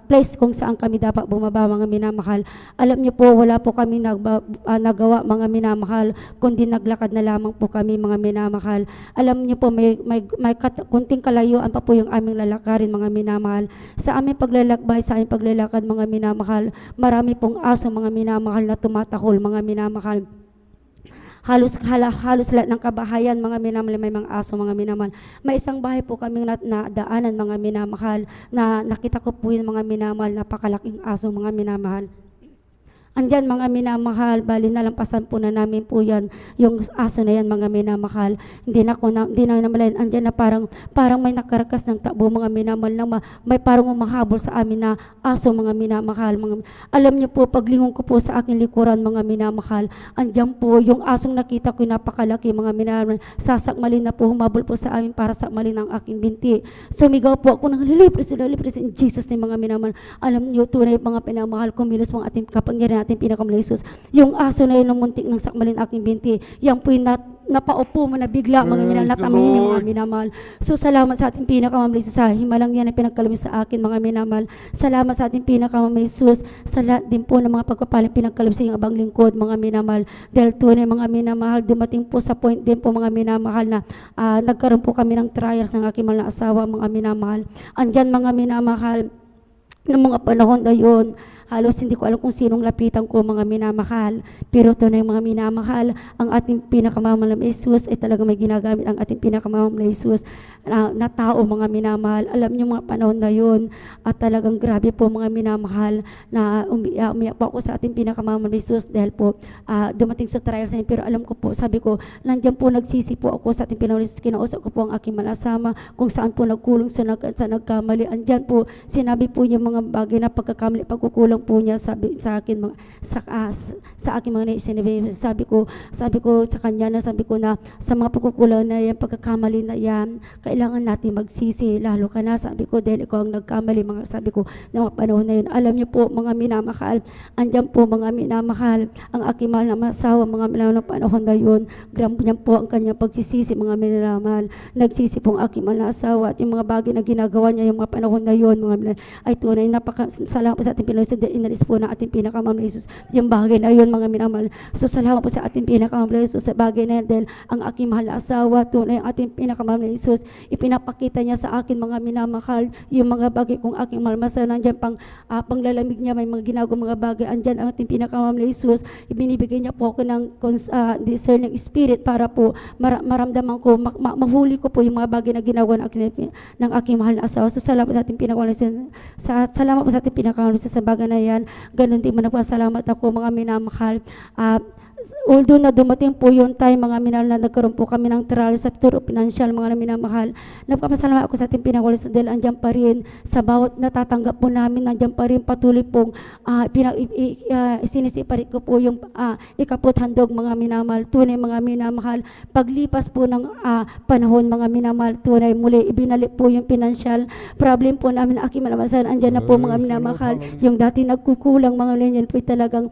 place kung saan kami dapat bumaba, mga minamahal. Alam niyo po, wala po kami nagawa, mga minamahal, kundi naglakad na lamang po kami, mga minamahal. Alam niyo po, may kunting kalayuan pa po yung aming lalakarin, mga minamahal. Sa aming paglalakbay, sa aming paglalakad, mga minamahal, marami pong aso, mga minamahal, na tumatakol, mga minamahal. Halos lahat ng kabahayan, mga minamahal, may mga aso, mga minamahal. May isang bahay po kaming nadaanan, mga minamahal, na nakita ko po yung mga minamahal, napakalaking aso, mga minamahal. Andyan mga minamahal, bali nalampasan po na namin po yan, yung aso na yan, mga minamahal. Hindi na namalayan, andyan na parang may nakarakas ng takbo, mga minamahal, na may parang umahabol sa amin na aso, mga minamahal. Alam niyo po, paglingon ko po sa aking likuran, mga minamahal, andyan po yung asong nakita ko, napakalaki, mga minamahal, sasakmalin na po, humabol po sa amin para sakmalin ang aking binti. Sumigaw po ako ng lilipres in Jesus ni mga minamahal. Alam niyo, tunay mga pinamahal, kumilos po ang ating kapangyarihan, ating pinakamahal Jesus. Yung aso na yun, ng muntik ng sakmalin aking binti, yan po'y napaupo mo na bigla, mga minamahal, natamingin mga minamahal. So salamat sa ating pinakamahal Jesus, sa himalang yan na pinagkalumi sa akin, mga minamahal. Salamat sa ating pinakamahal Jesus, sa lahat din po ng mga pagpapaling pinagkalumi sa iyong abang lingkod, mga minamahal. Dahil tunay, mga minamahal, dumating po sa point din po, mga minamahal, na nagkaroon po kami ng trials ng aking mahal na asawa, mga minamahal. Andyan, mga minamahal, ng mga panahon na yun, halos hindi ko alam kung sinong lapitan ko, mga minamahal. Pero tunay, mga minamahal, ang ating pinakamamahal na Jesus ay talaga may ginagamit ang ating pinakamamahal na Jesus na tao, mga minamahal. Alam niyo mga panahon na yun, at talagang grabe po, mga minamahal, na umiyak po ako sa ating pinakamamahal na Jesus dahil po dumating sa trial sa inyo. Pero alam ko po, sabi ko, nandiyan po nagsisi po ako sa ating pinakamamahal na Jesus. Kinausap ko po ang aking malasama kung saan po nagkulong sa nagkamali. Andyan po, sinabi po niya mga bagay na pagkakamali, pagkukulang po niya sa akin, sa aking mga naisinabi. Sabi ko sa kanya na, sabi ko na sa mga pagkukulang na yan, pagkakamali na yan, kailangan natin magsisi, lalo ka na, sabi ko, dahil ikaw ang nagkamali, sabi ko, ng mga panahon na yun. Alam niyo po, mga minamahal, andyan po, mga minamahal, ang aking mahal na asawa, mga minamahal na panahon na yun, grabe niyan po ang kanyang pagsisisi, mga minamahal. Nagsisi po ang aking mahal na asawa, at yung mga bagay na ginagawa niya, yung mga panahon na yun, mga minamahal, ay tunay, salamat po sa ating Pinoy, inalis po na ating pinakamamahal na Jesus yung bagay na yun, mga minamahal. So salamat po sa ating pinakamamahal na Jesus sa bagay na yun, dahil ang aking mahal na asawa, tunay ang ating pinakamamahal na Jesus, ipinapakita niya sa akin, mga minamahal, yung mga bagay kung aking mahal masa, nandyan panglalamig niya, may mga ginagawa mga bagay, andyan ang ating pinakamamahal na Jesus, ibinibigay niya po ako ng discerning spirit para po maramdaman ko, mahuli ko po yung mga bagay na ginagawa ng aking mahal na asawa. So salamat sa ating pinakamamahal na Jesus, salamat po sa ating pinakamamahal sa bagay na yan. Ganon din mo nagpasalamat ako, mga minamahal. although na dumating po yung time, mga minahal, na nagkaroon po kami ng trial sa turo financial, mga minamahal, nagpapasalamat ako sa ating pinakawalis dahil andyan pa rin sa bawat natatanggap po namin, andyan pa rin patuloy pong sinisiparit ko po yung ikaput handog, mga minamahal, tunay mga minamahal. Paglipas po ng panahon, mga minamahal, tunay muli ibinalik po yung financial problem po namin na aking malamasan. Andyan na po, mga minamahal, yung dati nagkukulang, mga ganyan po talagang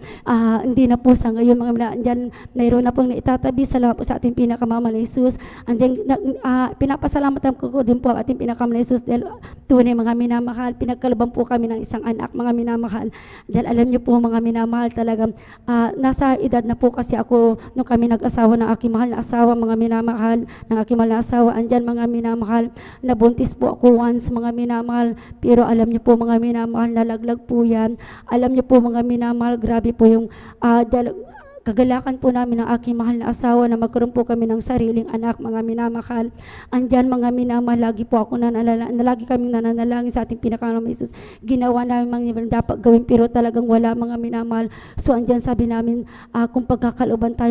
hindi na po sa ngayon, mga minamahal. Andyan, mayroon na pong naitatabi. Salamat po sa ating pinakamamahal na Jesus. And then, pinapasalamatan ko din po ang ating pinakamamahal na Jesus dahil tunay, mga minamahal, pinagkalooban po kami ng isang anak, mga minamahal. Dahil alam niyo po, mga minamahal, talagang nasa edad na po kasi ako nung kami nag-asawa ng aking mahal na asawa, mga minamahal, ng aking mahal na asawa. Andyan, mga minamahal, nabuntis po ako once, mga minamahal, pero alam niyo po, mga minamahal, nalaglag po yan. Alam niyo po, mga minamahal, grabe po yung kagalakan po namin ng aking mahal na asawa na magkaroon po kami ng sariling anak, mga minamahal. Andyan, mga minamahal, lagi po ako lagi kaming nananalangin sa ating pinakamamahal Jesus. Ginawa namin mga dapat gawin pero talagang wala, mga minamahal. So andyan sabi namin, kung pagkakalooban tayo,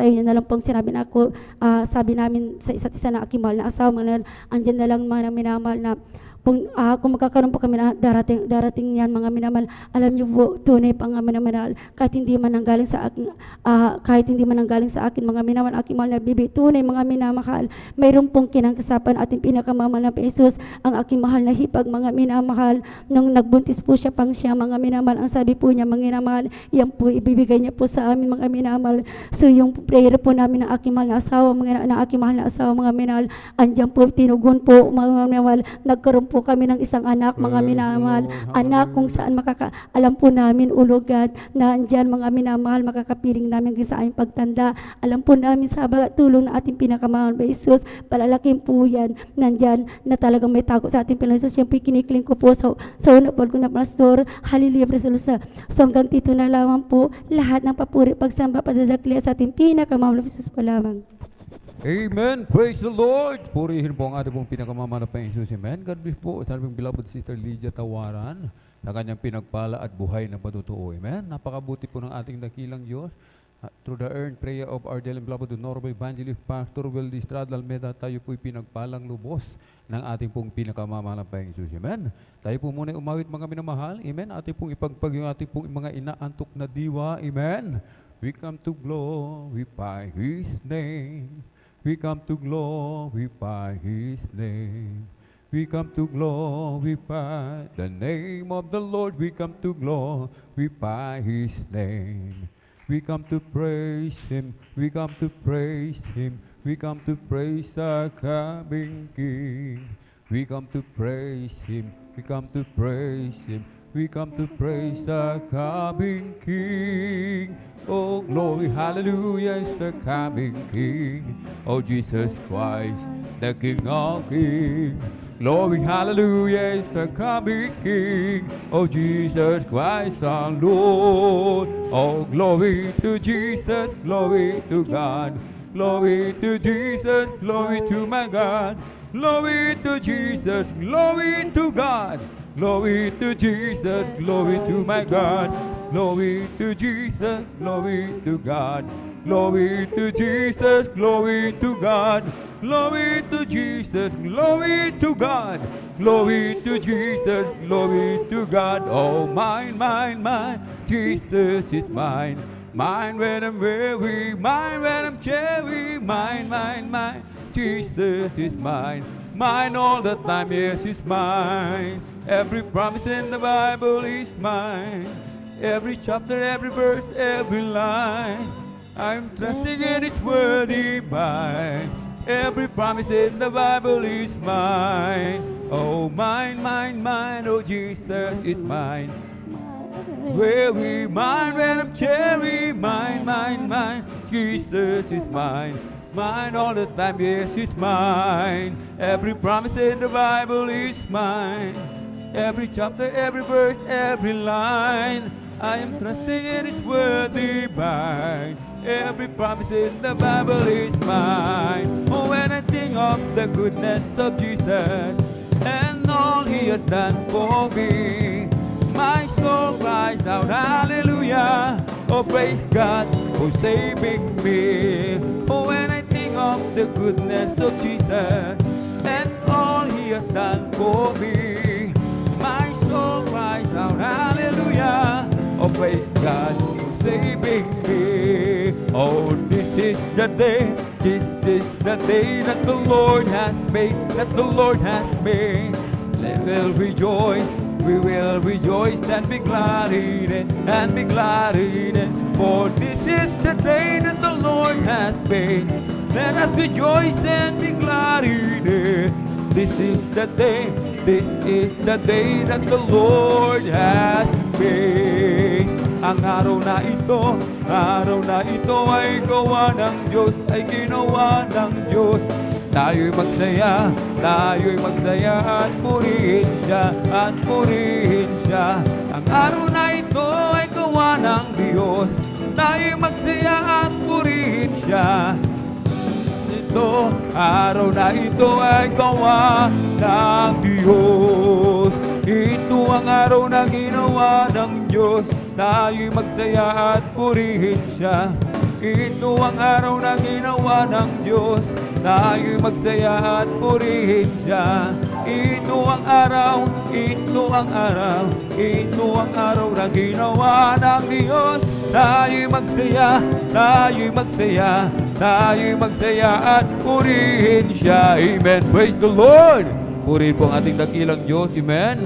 yun na lang pong sinabi na ako, sabi namin sa isa't isa na aking mahal na asawa, andyan na lang, mga minamahal, na kung magkakaroon po kami na darating yan, mga minamahal, alam niyo po, tunay pa, mga minamahal, kahit hindi man nanggaling sa akin, mga minamahal, aking mahal na bibi, tunay, mga minamahal, mayroon pong kinangkasapan ating pinakamamahal na Jesus, ang aking mahal na hipag, mga minamahal, nung nagbuntis po siya pang siya, mga minamahal, ang sabi po niya, mga minamahal, yan po, ibibigay niya po sa amin, mga minamahal. So yung prayer po namin ng aking mahal na asawa, mga minamahal, andyan po, tinugon po, mga minamahal, nagkaroon po kami ng isang anak, mga minamahal, anak kung saan alam po namin, ulugad, na andyan, mga minamahal, makakapiling namin sa aming pagtanda. Alam po namin sa tulong na ating pinakamahal na Jesus, palalaking po yan, nandyan, na talagang may tago sa ating Panginoon Jesus. Yan po kinikling ko po sa una po ko na pastor. Hallelujah, praise the Lord. So hanggang dito na lamang po, lahat ng papuri, pagsamba, padadakli sa ating pinakamahal na Jesus pa lamang. Amen. Praise the Lord. Purihin po ang ating pong pinakamamahal na Panginoon. Amen. God bless po sa aming beloved sister Lydia Tawaran na kanyang pinagpala at buhay na patutuo. Amen. Napakabuti po ng ating dakilang Diyos. Through the earned prayer of our dearly beloved Honorable Evangelist Pastor Wildy Estrada Almeda, tayo po'y pinagpalang lubos ng ating pong pinakamamahal na Panginoon. Amen. Tayo po muna umawit, mga minamahal. Amen. Ating pong ipagpag yung ating pong mga inaantok na diwa. Amen. We come to glorify His name. We come to glorify His name. We come to glorify the name of the Lord. We come to glorify His name. We come to praise Him. We come to praise Him. We come to praise our coming King. We come to praise Him. We come to praise Him. We come to praise our coming King. Oh, glory, hallelujah, is the coming King. Oh, Jesus Christ, the King of Kings. Glory, hallelujah, is the coming King. Oh, Jesus Christ, our Lord. Oh, glory to Jesus, glory to God. Glory to Jesus, glory to my God. Glory to Jesus, glory to God. Glory to Jesus, glory to my God. Glory to Jesus, glory to God. Glory to Jesus, glory to God. Glory to Jesus, glory to God. Glory to Jesus, glory to God. Oh, mine, mine, mine, Jesus is mine. Mine when I'm weary, mine when I'm cheery. Mine, mine, mine, Jesus is mine. Mine all the time, yes, it's mine. Every promise in the Bible is mine. Every chapter, every verse, every line. I'm trusting in His word divine. Every promise in the Bible is mine. Oh, mine, mine, mine, oh, Jesus is mine. Weary, mine when I'm cheery. Mine, mine, mine, Jesus is mine. Mine all the time, yes, it's mine. Every promise in the Bible is mine. Every chapter, every verse, every line. I am trusting in His word divine. Every promise in the Bible is mine. Oh, when I think of the goodness of Jesus and all He has done for me, my soul cries out, hallelujah. Oh, praise God, for saving me. Oh, when I think of the goodness of Jesus and all He has done for me, my soul cries out, hallelujah. Oh, praise God for saving me. Oh, this is the day that the Lord has made, that the Lord has made. We will rejoice and be glad in it, and be glad in it. For this is the day that the Lord has made. Let us rejoice and be glad in it. This is the day that the Lord has made. Ang araw na ito ay gawa ng Diyos, ay ginawa ng Diyos. Tayo'y magsaya at purihin siya, Ang araw na ito ay gawa ng Diyos. Tayo'y magsaya at purihin siya. Araw na ito ay gawa ng Diyos. Ito ang araw na ginawa ng Diyos. Tayo'y magsaya at purihin siya. Ito ang araw na ginawa ng Diyos. Tayo'y magsaya at purihin siya. Ito ang araw na ginawa ng Diyos. Tayo'y magsaya at purihin siya. Amen. Praise the Lord. Purihin po ang ating dakilang Diyos. Amen.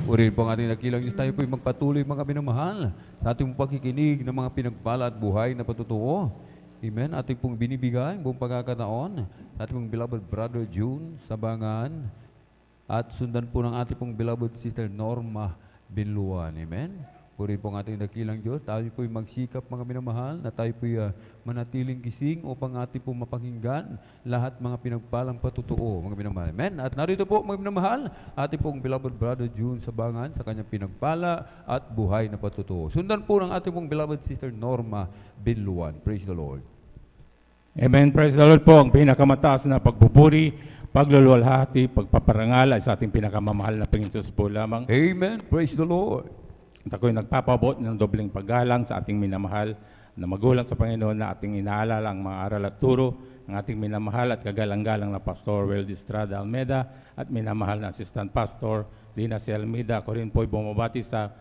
Purihin po ang ating dakilang Diyos. Tayo po'y magpatuloy mga minamahal sa ating pakikinig ng mga pinagpala at buhay na patutuo. Amen. Ating pong binibigay buong pagkakataon sa ating pong beloved brother June Sabangan at sundan po ng ating pong beloved sister Norma Binluan. Amen. Purihin po ang ating dakilang Diyos. Tayo po'y magsikap mga minamahal na tayo po'y manatiling gising upang ating pong mapakinggan lahat mga pinagpalang patutuo mga minamahal. Amen. At narito po mga minamahal, ating pong beloved brother June Sabangan sa kanyang pinagpala at buhay na patutuo. Sundan po ng ating pong beloved sister Norma Binluan. Praise the Lord. Amen. Praise the Lord po. Ang pinakamataas na pagbuburi, pagluluwalhati, pagpaparangal ay sa ating pinakamamahal na Panginoon po lamang. Amen. Praise the Lord. At ako'y nagpapabot ng dobling paggalang sa ating minamahal na magulang sa Panginoon na ating inaalala ang mga aral at turo ng ating minamahal at kagalang-galang na Pastor Weldy Estrada Almeida at minamahal na Assistant Pastor Dina C. Almeida. Ako rin po'y bumabati sa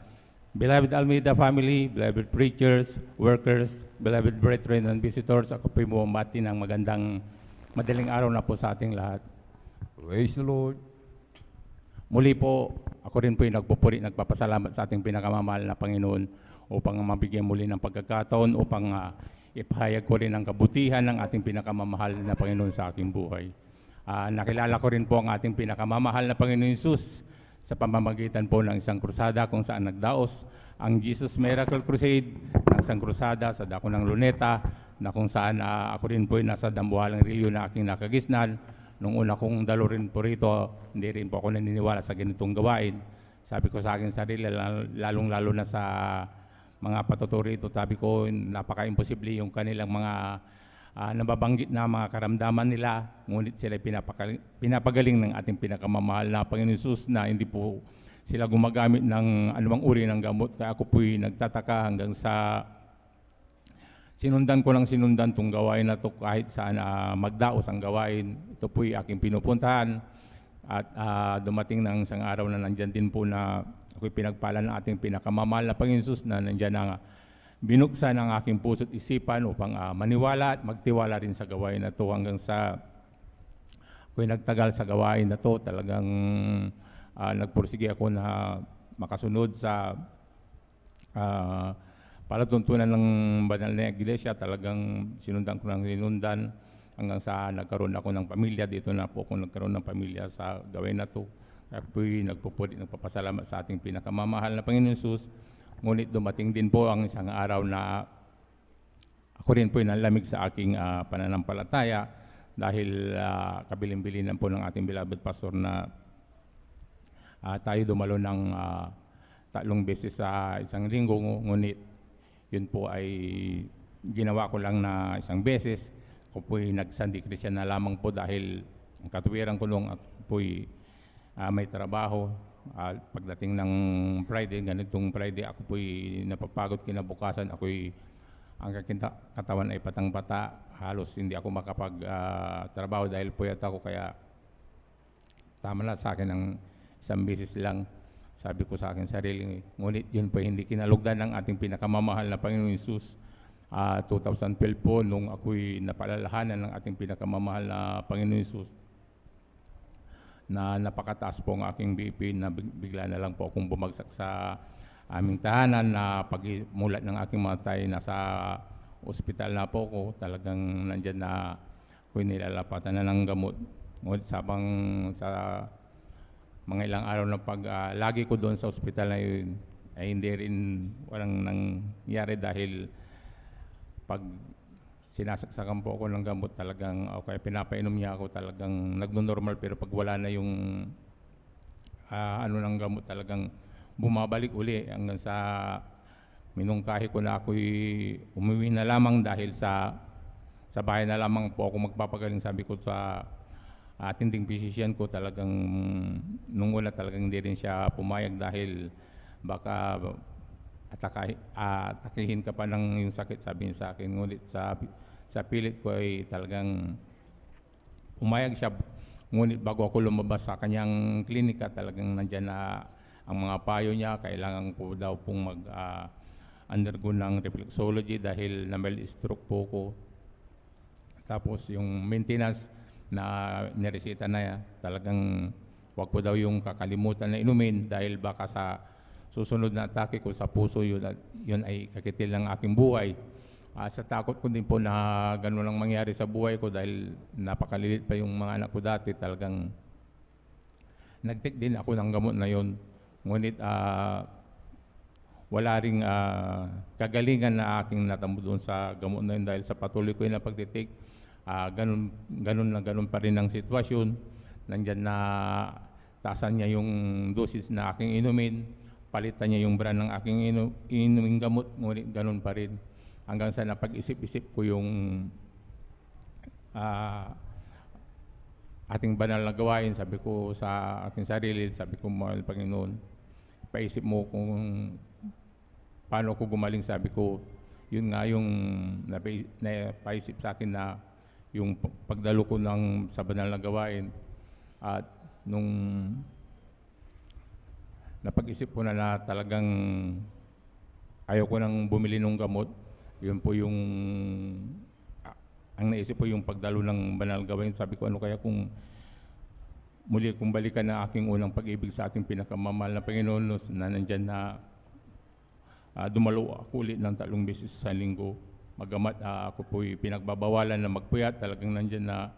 beloved Almeida family, beloved preachers, workers, beloved brethren and visitors. Ako po'y bumabati ng magandang madaling araw na po sa ating lahat. Praise the Lord. Muli po, ako rin po'y nagpupuri, nagpapasalamat sa ating pinakamamahal na Panginoon upang mabigyan muli ng pagkakataon upang ipahayag ko rin ang kabutihan ng ating pinakamamahal na Panginoon sa aking buhay. Nakilala ko rin po ang ating pinakamamahal na Panginoon Jesus sa pamamagitan po ng isang krusada kung saan nagdaos ang Jesus Miracle Crusade ng isang krusada sa dako ng Luneta na kung saan ako rin po'y nasa dambuhalang reliyon na aking nakagisnan. Nung una kong dalo rin po rito, hindi rin po ako naniniwala sa ganitong gawain. Sabi ko sa akin sarili, lalong-lalo na sa mga patuturo rito, sabi ko napaka-imposible yung kanilang mga nababanggit na mga karamdaman nila, ngunit sila pinapagaling ng ating pinakamamahal na Panginoon Jesus na hindi po sila gumagamit ng anumang uri ng gamot. Kaya ako po'y nagtataka hanggang sa sinundan ko itong gawain na ito kahit saan magdaos ang gawain. Ito po'y aking pinupuntahan at dumating ng isang araw na nandyan din po na ako'y pinagpala ng ating pinakamamahal na Panginoon Jesus na nandyan na binuksan ang aking puso't isipan upang maniwala at magtiwala rin sa gawain na ito hanggang sa ako'y nagtagal sa gawain na ito. Talagang nagpursige ako na makasunod sa palatuntunan ng banal na iglesia. Talagang sinundan ko ng sinundan hanggang sa nagkaroon ako ng pamilya. Dito na po ako nagkaroon ng pamilya sa gawain na ito. Kaya po'y nagpapasalamat sa ating pinakamamahal na Panginoon Jesus. Ngunit dumating din po ang isang araw na ako rin po'y nalamig sa aking pananampalataya dahil kabilin-bilinan po ng ating beloved pastor na tayo dumalo ng 3 beses sa isang linggo. Ngunit yun po ay ginawa ko lang na 1 beses. Ako po'y nagsandi Christian na lamang po dahil ang katuwiran ko nung ako po'y may trabaho. Pagdating ng Friday, ganitong Friday, ako po'y napapagod kinabukasan. Ang katawan ay patang-pata. Halos hindi ako makapag-trabaho dahil puyat ako. Kaya tama na sa akin ng isang beses lang. Sabi ko sa akin sarili, ngunit yun po hindi kinalugdan ng ating pinakamamahal na Panginoon Hesus. 2012 po, nung ako'y napalalahanan ng ating pinakamamahal na Panginoon Hesus, na napakataas po ang aking BP, na bigla na lang po akong bumagsak sa aming tahanan, na pagmulat ng aking matay, nasa ospital na po ako. Talagang nandyan na ako'y nilalapatan na ng gamot. Ngunit sabang sa mga ilang araw na lagi ko doon sa ospital na yun, ay hindi rin walang nangyari dahil pag sinasaksakan po ako ng gamot, talagang okay, pinapainom niya ako, talagang nagno-normal. Pero pag wala na yung ng gamot, talagang bumabalik uli hanggang sa minungkahi ko na ako'y umuwi na lamang dahil sa bahay na lamang po ako magpapagaling. Sabi ko sa atinding physician ko, talagang nung una talagang hindi rin siya pumayag dahil baka atakihin ka pa ng yung sakit, sabi niya sa akin. Ngunit sa pilit ko ay talagang umayag siya. Ngunit bago ako lumabas sa kanyang klinika, talagang nandyan na ang mga payo niya. Kailangan ko daw pong undergo ng reflexology dahil na-mild stroke po ko. Tapos yung maintenance na niresita na talagang wag ko daw yung kakalimutan na inumin dahil baka sa susunod na atake ko sa puso, yun ay kakitil ng aking buhay. Sa takot ko din po na gano'n ang mangyari sa buhay ko dahil napakalilit pa yung mga anak ko dati, talagang nag-take din ako ng gamot na yun. Ngunit wala ring kagalingan na aking natamo doon sa gamot na yun dahil sa patuloy ko yung pagtitake. Ganun pa rin ang sitwasyon. Nandyan na tasan niya yung dosis na aking inumin, palitan niya yung brand ng aking inuming gamot, ngunit ganun pa rin. Hanggang sa napag-isip-isip ko yung ating banal na gawain. Sabi ko sa aking sarili, sabi ko, mahal Panginoon, paisip mo kung paano ko gumaling. Sabi ko, yun nga yung napaisip sa akin na yung pagdalo ko sa banal na gawain. At nung napag-isip ko na talagang ayaw ko nang bumili ng gamot, yun po yung ang naisip ko yung pagdalo ng banal na gawain. Sabi ko, ano kaya kung muli kung balikan na aking unang pag-ibig sa ating pinakamamahal na Panginoon, na nandyan na dumalo ako ulit ng 3 beses sa linggo. Magamat ako po'y pinagbabawalan na magpuyat, talagang nandyan na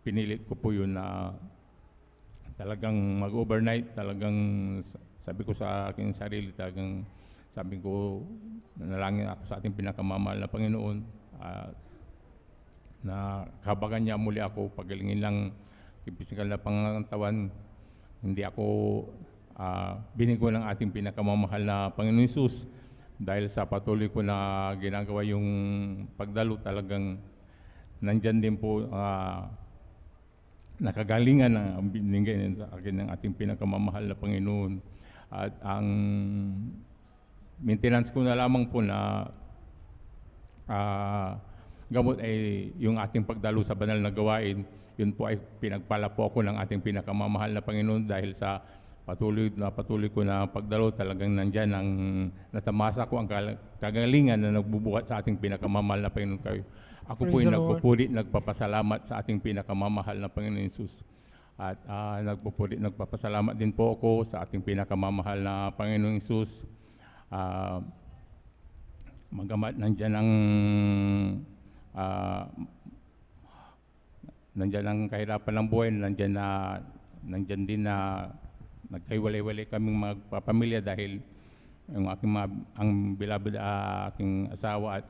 pinilit ko po yun na talagang mag-overnight. Talagang sabi ko sa aking sarili, talagang sabi ko, nanalangin ako sa ating pinakamamahal na Panginoon na kabagan niya muli ako, pagalingin lang yung physical na pangangatawan. Hindi ako binigo ng ating pinakamamahal na Panginoon Hesus. Dahil sa patuloy ko na ginagawa yung pagdalo, talagang nandyan din po nakagalingan na binigay sa akin ng ating pinakamamahal na Panginoon. At ang maintenance ko na lamang po na gamot ay yung ating pagdalo sa banal na gawain. Yun po ay pinagpala po ako ng ating pinakamamahal na Panginoon dahil sa patuloy ko na pagdalo, talagang nandyan ang natamasa ko ang kagalingan na nagbubuhat sa ating pinakamamahal na Panginoon kayo. Ako po ay nagpupuri, nagpapasalamat sa ating pinakamamahal na Panginoon Hesus. At nagpapasalamat din po ako sa ating pinakamamahal na Panginoon Hesus. Magamat nandyan ang kahirapan ng buhay, nandyan din na nagkahiwalay-walay kaming magpapamilya dahil ang beloved aking asawa at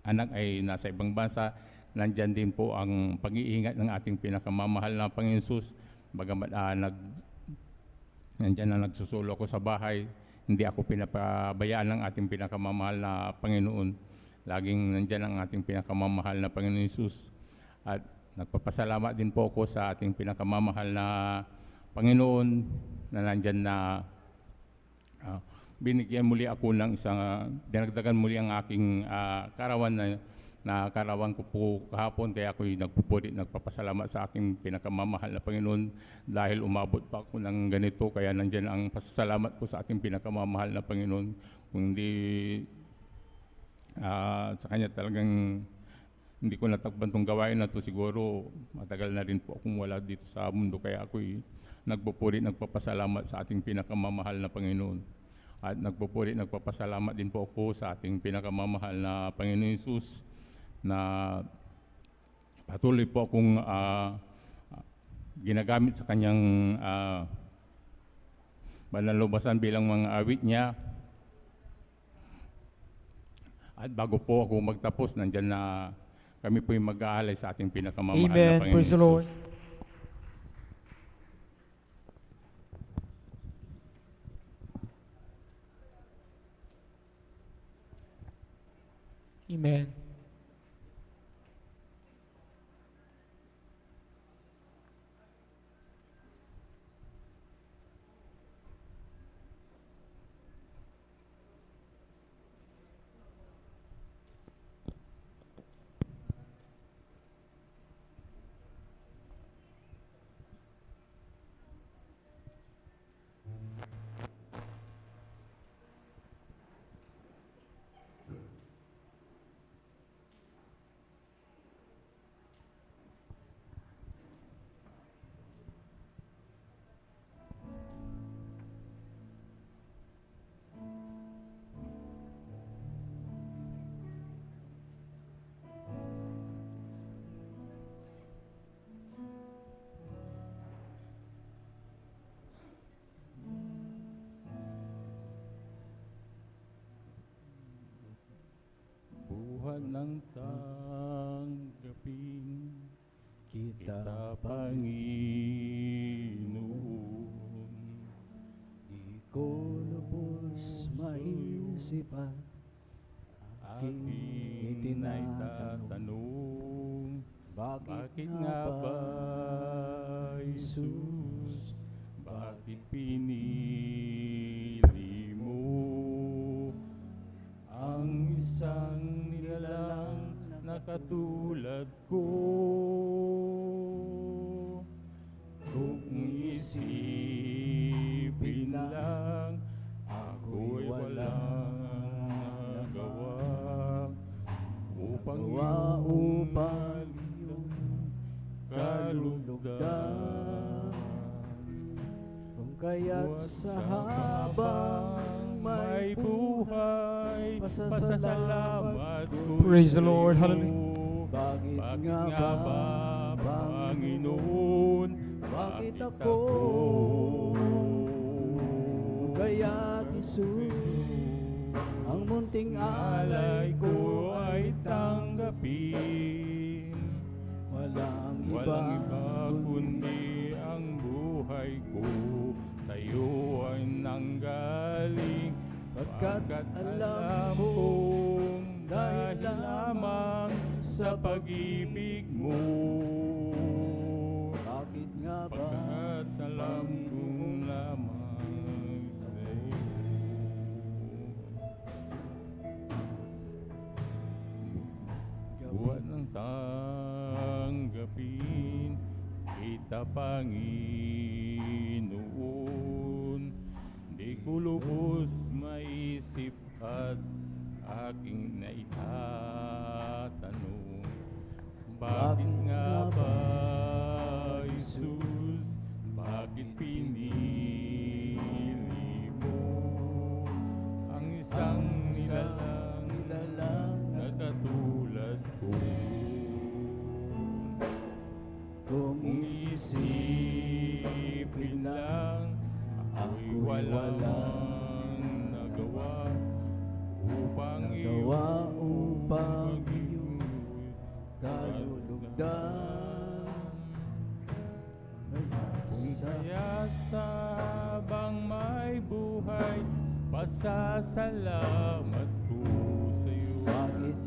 anak ay nasa ibang bansa. Nandyan din po ang pag-iingat ng ating pinakamamahal na Panginoon Hesus. Bagamat nandyan na nagsusulo ako sa bahay, hindi ako pinapabayaan ng ating pinakamamahal na Panginoon. Laging nandyan ang ating pinakamamahal na Panginoon Hesus. At nagpapasalamat din po ako sa ating pinakamamahal na Panginoon na nandyan na binigyan muli ako ng dinagdagan muli ang aking karawan na karawan ko po kahapon, kaya ako'y nagpupuri, nagpapasalamat sa aking pinakamamahal na Panginoon dahil umabot pa ako ng ganito, kaya nandyan ang pasasalamat ko sa aking pinakamamahal na Panginoon. Kung hindi sa Kanya talagang hindi ko natakban itong gawain na ito, siguro matagal na rin po akong wala dito sa mundo, kaya ako'y nagpupuri, nagpapasalamat sa ating pinakamamahal na Panginoon. At nagpupuri, nagpapasalamat din po ako sa ating pinakamamahal na Panginoon Hesus na patuloy po akong ginagamit sa Kanyang banal-lubasan bilang mga awit niya. At bago po ako magtapos, nandyan na kami po yung mag-aalay sa ating pinakamamahal na Panginoon. Praise the Lord. Amen. Buhat ng tanggapin kita, Panginoon. Di ko lubos maisipan aking itinatanong, bakit nga ba, Jesus, bakit pinili mo ang isang nilalang na katulad ko? Kung isipin lang, ako'y walang nagawa upang iyong kalugdan. Kung kaya't sa habang may buhay, pasasalamat ko Praise the Lord. Hallelujah. Bakit nga ba, Panginoon, bakit ako? Kaya't Jesus, ang munting alay ko ay tanggapin. Walang iba kundi ang buhay ko sa'yo ay nanggaling, pagkat alam kong dahil lamang sa pag-ibig mo. Bakit nga ba, pagkat alam kong lamang sa'yo. Buwan ng tanggapin kita, Panginoon. Di ko lubos maisip at aking naitatanong, bakit nga ba, Jesus, bakit pinili mo ang isang nilalang na katulad ko? Kung isipin lang, ako'y walang nagawa upang iyong kalulugdan. Kung kaya't sa habang may buhay, pasasalamat ko sa'yo. Bakit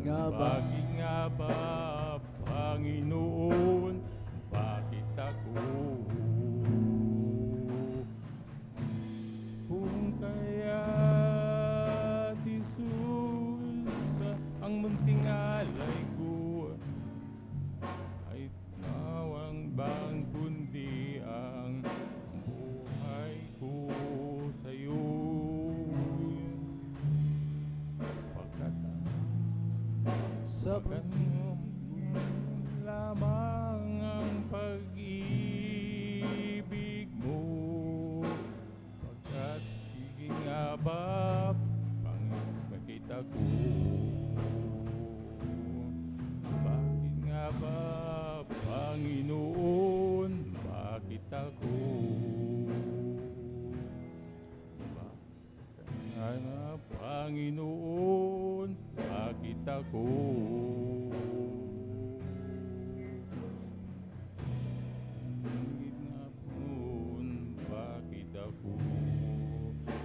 nga ba, Panginoon, bakit ako? sa lamang ang pag-ibig mo, pagkat higing abab ang makita ko. Bakit nga ba, Panginoon, makita ko? Bakit nga, Panginoon, makita ko?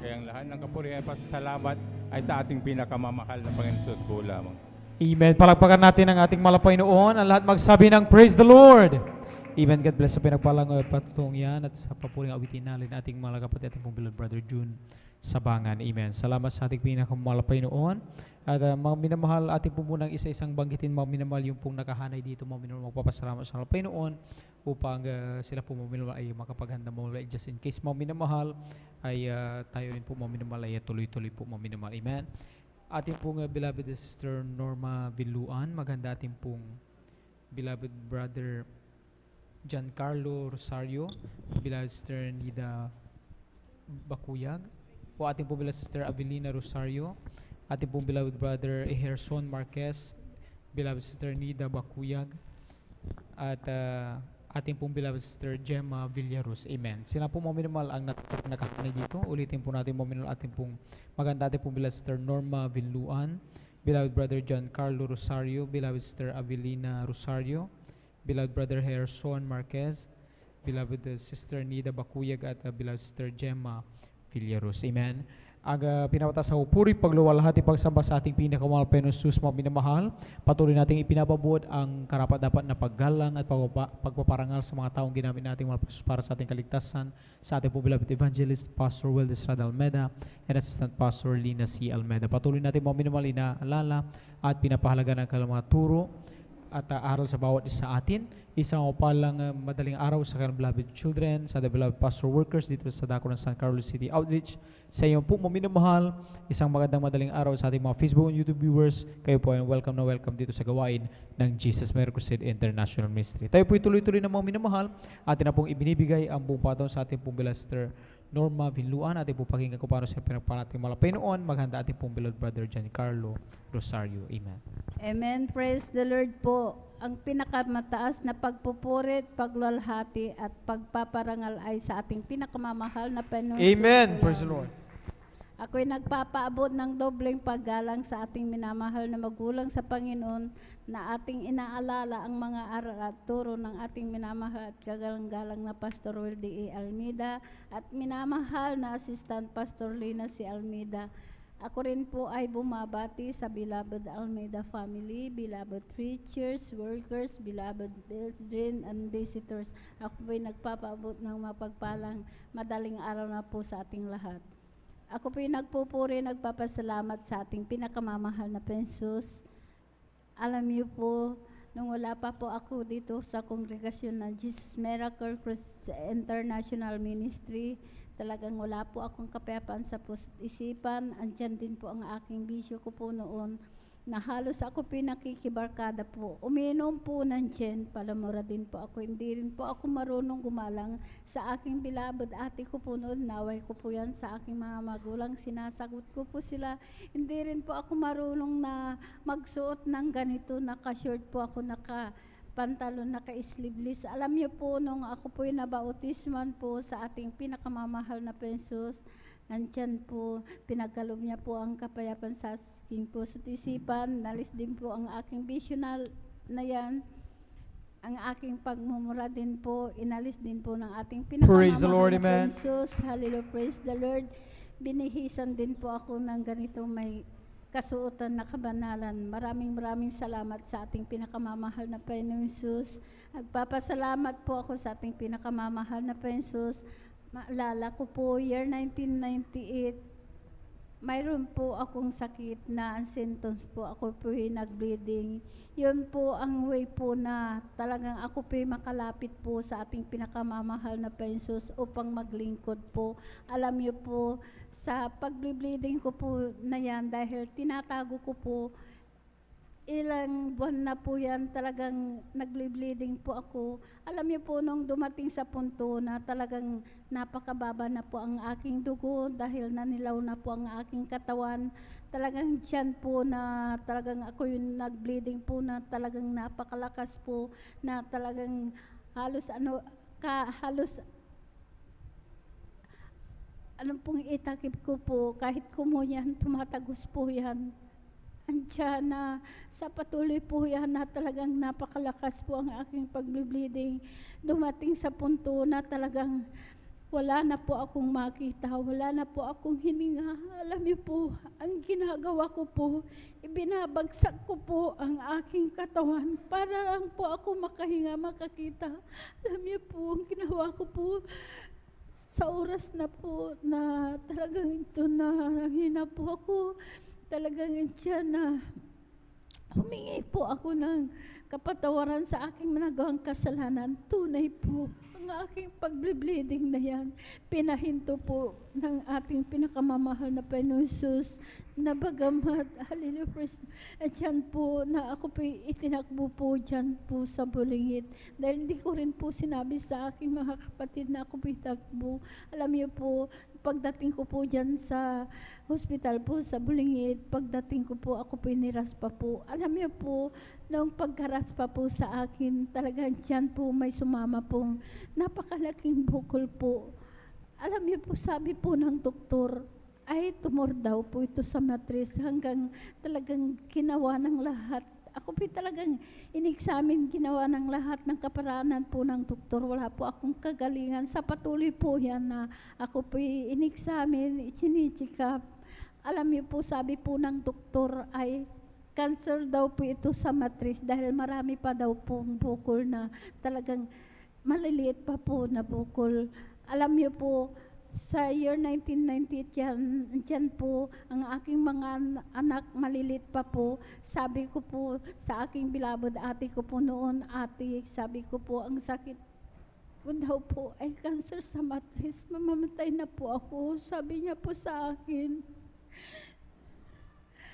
Kaya ang lahat ng kapurihan at pasasalamat ay sa ating pinakamamahal na Panginoon Jesus po lamang. Amen. Palakpakan natin ang ating malapay noon. Ang lahat magsabi ng Praise the Lord. Amen. God bless sa pinagpalang patutong yan at sa papuring awitin natin ating mga kapatid, ating pong beloved Brother June Sabangan. Amen. Salamat sa ating pinakamalapay noon. At mga minamahal, ating po munang isa-isang banggitin, mga minamahal yung pong nakahanay dito, mga minamahal magpapasalamat sa malapay noon upang sila po mga minamahal ay makapaghanda mo just in case mga minamahal ay tayo rin po mga minamahal ay tuloy-tuloy po mga minamahal. Amen. Ating pong beloved Sister Norma Villuan, maganda ating pong beloved Brother Giancarlo Rosario, beloved Sister Nida Bakuyag, po ating pong beloved Sister Avelina Rosario, ating pong beloved Brother Ejerson Marquez, beloved Sister Nida Bakuyag, at ating pong beloved Sister Gemma Villaros. Amen. Sila po mga minamahal ang nakakanay dito. Ulitin po natin mga minamahal ating pong maganda ating pong beloved Sister Norma Villuan, beloved Brother Giancarlo Rosario, beloved Sister Avelina Rosario, beloved Brother Ejerson Marquez, beloved Sister Nida Bakuyag, at beloved Sister Gemma Villaros. Amen. Ang pinapata sa puri, pagluwalhati, pagsamba sa ating pinakamahal Panginoon Jesus, mga minamahal. Patuloy nating ipinapabuot ang karapat-dapat na paggalang at pagpaparangal sa mga taong ginamit nating mga para sa ating kaligtasan, sa ating po beloved Evangelist, Pastor Will Estrada Almeda, and Assistant Pastor Lina C. Almeda. Patuloy natin mga minamahal inaalala at pinapahalaga ng kanilang mga turo at aral sa bawat isa sa atin. Isang palang madaling araw sa kanilang beloved children, sa the beloved pastor workers dito sa dako ng San Carlos City Outreach. Sa iyo po mga minamahal, isang magandang madaling araw sa ating mga Facebook and YouTube viewers. Kayo po ay welcome na welcome dito sa gawain ng Jesus Miracle Crusade International Ministry. Tayo po ituloy-tuloy na mga minamahal. Atin na pong ibinibigay ang buong patong sa ating pong beloved Sister Norma Villuan. Ating po pakinggan ko paano sa pinagpanating malapay noon. Maghanda ating pong beloved Brother Giancarlo Rosario. Amen. Amen. Praise the Lord po. Ang pinakamataas na pagpupurit, pagluwalhati at pagpaparangal ay sa ating pinakamamahal na Panginoon. Amen. Praise the Lord. Ako'y nagpapaabot ng dobleng paggalang sa ating minamahal na magulang sa Panginoon na ating inaalala ang mga aral at turo ng ating minamahal at kagalang-galang na Pastor Will D. A. Almeida at minamahal na Assistant Pastor Lina C. Almeida. Ako rin po ay bumabati sa beloved Almeida family, beloved preachers, workers, beloved children and visitors. Ako po ay nagpapaabot ng mapagpalang madaling araw na po sa ating lahat. Ako po ay nagpupuri, nagpapasalamat sa ating pinakamamahal na Jesus. Alam niyo po, nung wala pa po ako dito sa kongregasyon ng Jesus Miracle Crusade International Ministry, talagang wala po akong kapayapaan sa isipan. Andyan din po ang aking bisyo ko po noon na halos ako pinakikibarkada po. Uminom po ng gin, palamura din po ako. Hindi rin po ako marunong gumalang sa aking beloved ate ko po noon. Naway ko po yan sa aking mga magulang. Sinasagot ko po sila. Hindi rin po ako marunong na magsuot ng ganito. Naka-short po ako, pantalon, naka-sleeveless. Alam niyo po, nung ako po yung nabautisman po sa ating pinakamamahal na Jesus, nandyan po, pinagkalob niya po ang kapayapaan sa aking po sa isipan. Nalis din po ang aking visional na yan. Ang aking pagmumura din po, inalis din po ng ating pinakamamahal na Jesus. Hallelujah, praise the Lord. Binihisan din po ako ng ganito may kasuotan na kabanalan. Maraming salamat sa ating pinakamamahal na Panginoon Jesus. Nagpapasalamat po ako sa ating pinakamamahal na Panginoon Jesus. Maalala ko po, year 1998, mayroon po akong sakit na ang symptoms po, ako po nag-bleeding. Yun po ang way po na talagang ako po makalapit po sa ating pinakamamahal na Panginoon upang maglingkod po. Alam niyo po, sa pag-bleeding ko po na yan, dahil tinatago ko po ilang buwan na po yan talagang nag-bleeding po ako. Alam niyo po, nung dumating sa punto na talagang napakababa na po ang aking dugo dahil nanilaw na po ang aking katawan, talagang tiyan po na talagang ako yung nag-bleeding po na talagang napakalakas po na talagang halos halos anong pong itakip ko po, kahit kumuyan, tumatagos po yan. Andiyan na sa patuloy po yan na talagang napakalakas po ang aking pag-bleeding. Dumating sa punto na talagang wala na po akong makita, wala na po akong hininga. Alam niyo po, ang ginagawa ko po, ibinabagsak ko po ang aking katawan para lang po ako makahinga, makakita. Alam niyo po, ang ginawa ko po, sa oras na po na talagang ito na hina po ako, talagang siya na humingi po ako ng kapatawaran sa aking nagawang kasalanan. Tunay po, ang aking pag-bleeding na yan, pinahinto po ng ating pinakamamahal na Panginoon Jesus, na bagamat, hallelujah, praise, at yan po, na ako po itinakbo po dyan po sa Bulingit. Dahil hindi ko rin po sinabi sa aking mga kapatid na ako po itakbo. Alam niyo po, pagdating ko po dyan sa hospital po sa Bulingit, pagdating ko po, ako po iniraspa po. Alam niyo po, nung pagkaraspa po sa akin, talagang dyan po may sumama pong napakalaking bukol po. Alam niyo po, sabi po ng doktor, ay tumor daw po ito sa matris, hanggang talagang ginawa ng lahat. Ako po talagang in-examine, ginawa ng lahat ng kaparanan po ng doktor. Wala po akong kagalingan. Sa patuloy po yan na ako po in-examine, chinicheck up. Alam niyo po, sabi po ng doktor ay cancer daw po ito sa matris dahil marami pa daw pong bukol na talagang maliliit pa po na bukol. Alam niyo po, sa year 1990, dyan po, ang aking mga anak malilit pa po. Sabi ko po sa aking bilabod ate ko po noon, ate, sabi ko po, ang sakit ko daw po ay cancer sa matris. Mamamatay na po ako. Sabi niya po sa akin,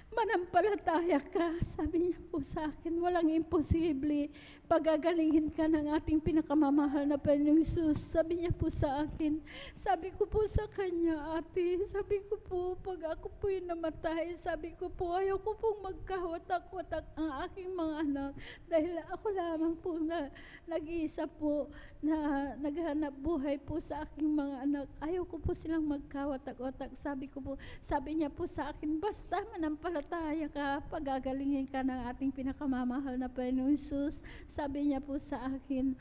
manampalataya ka, sabi niya po sa akin, walang imposible, pagagalingin ka ng ating pinakamamahal na Panginoong Jesus. Sabi niya po sa akin, sabi ko po sa kanya, ate, sabi ko po, pag ako po yung namatay, sabi ko po, ayaw ko pong magkawatak-watak ang aking mga anak, dahil ako lamang po na nag-iisa po, na naghanap buhay po sa aking mga anak. Ayaw ko po silang magkawatak-watak. Sabi ko po, sabi niya po sa akin, basta manampalataya ka, pagagalingin ka ng ating pinakamamahal na Panginoong Jesus. Sabi niya po sa akin,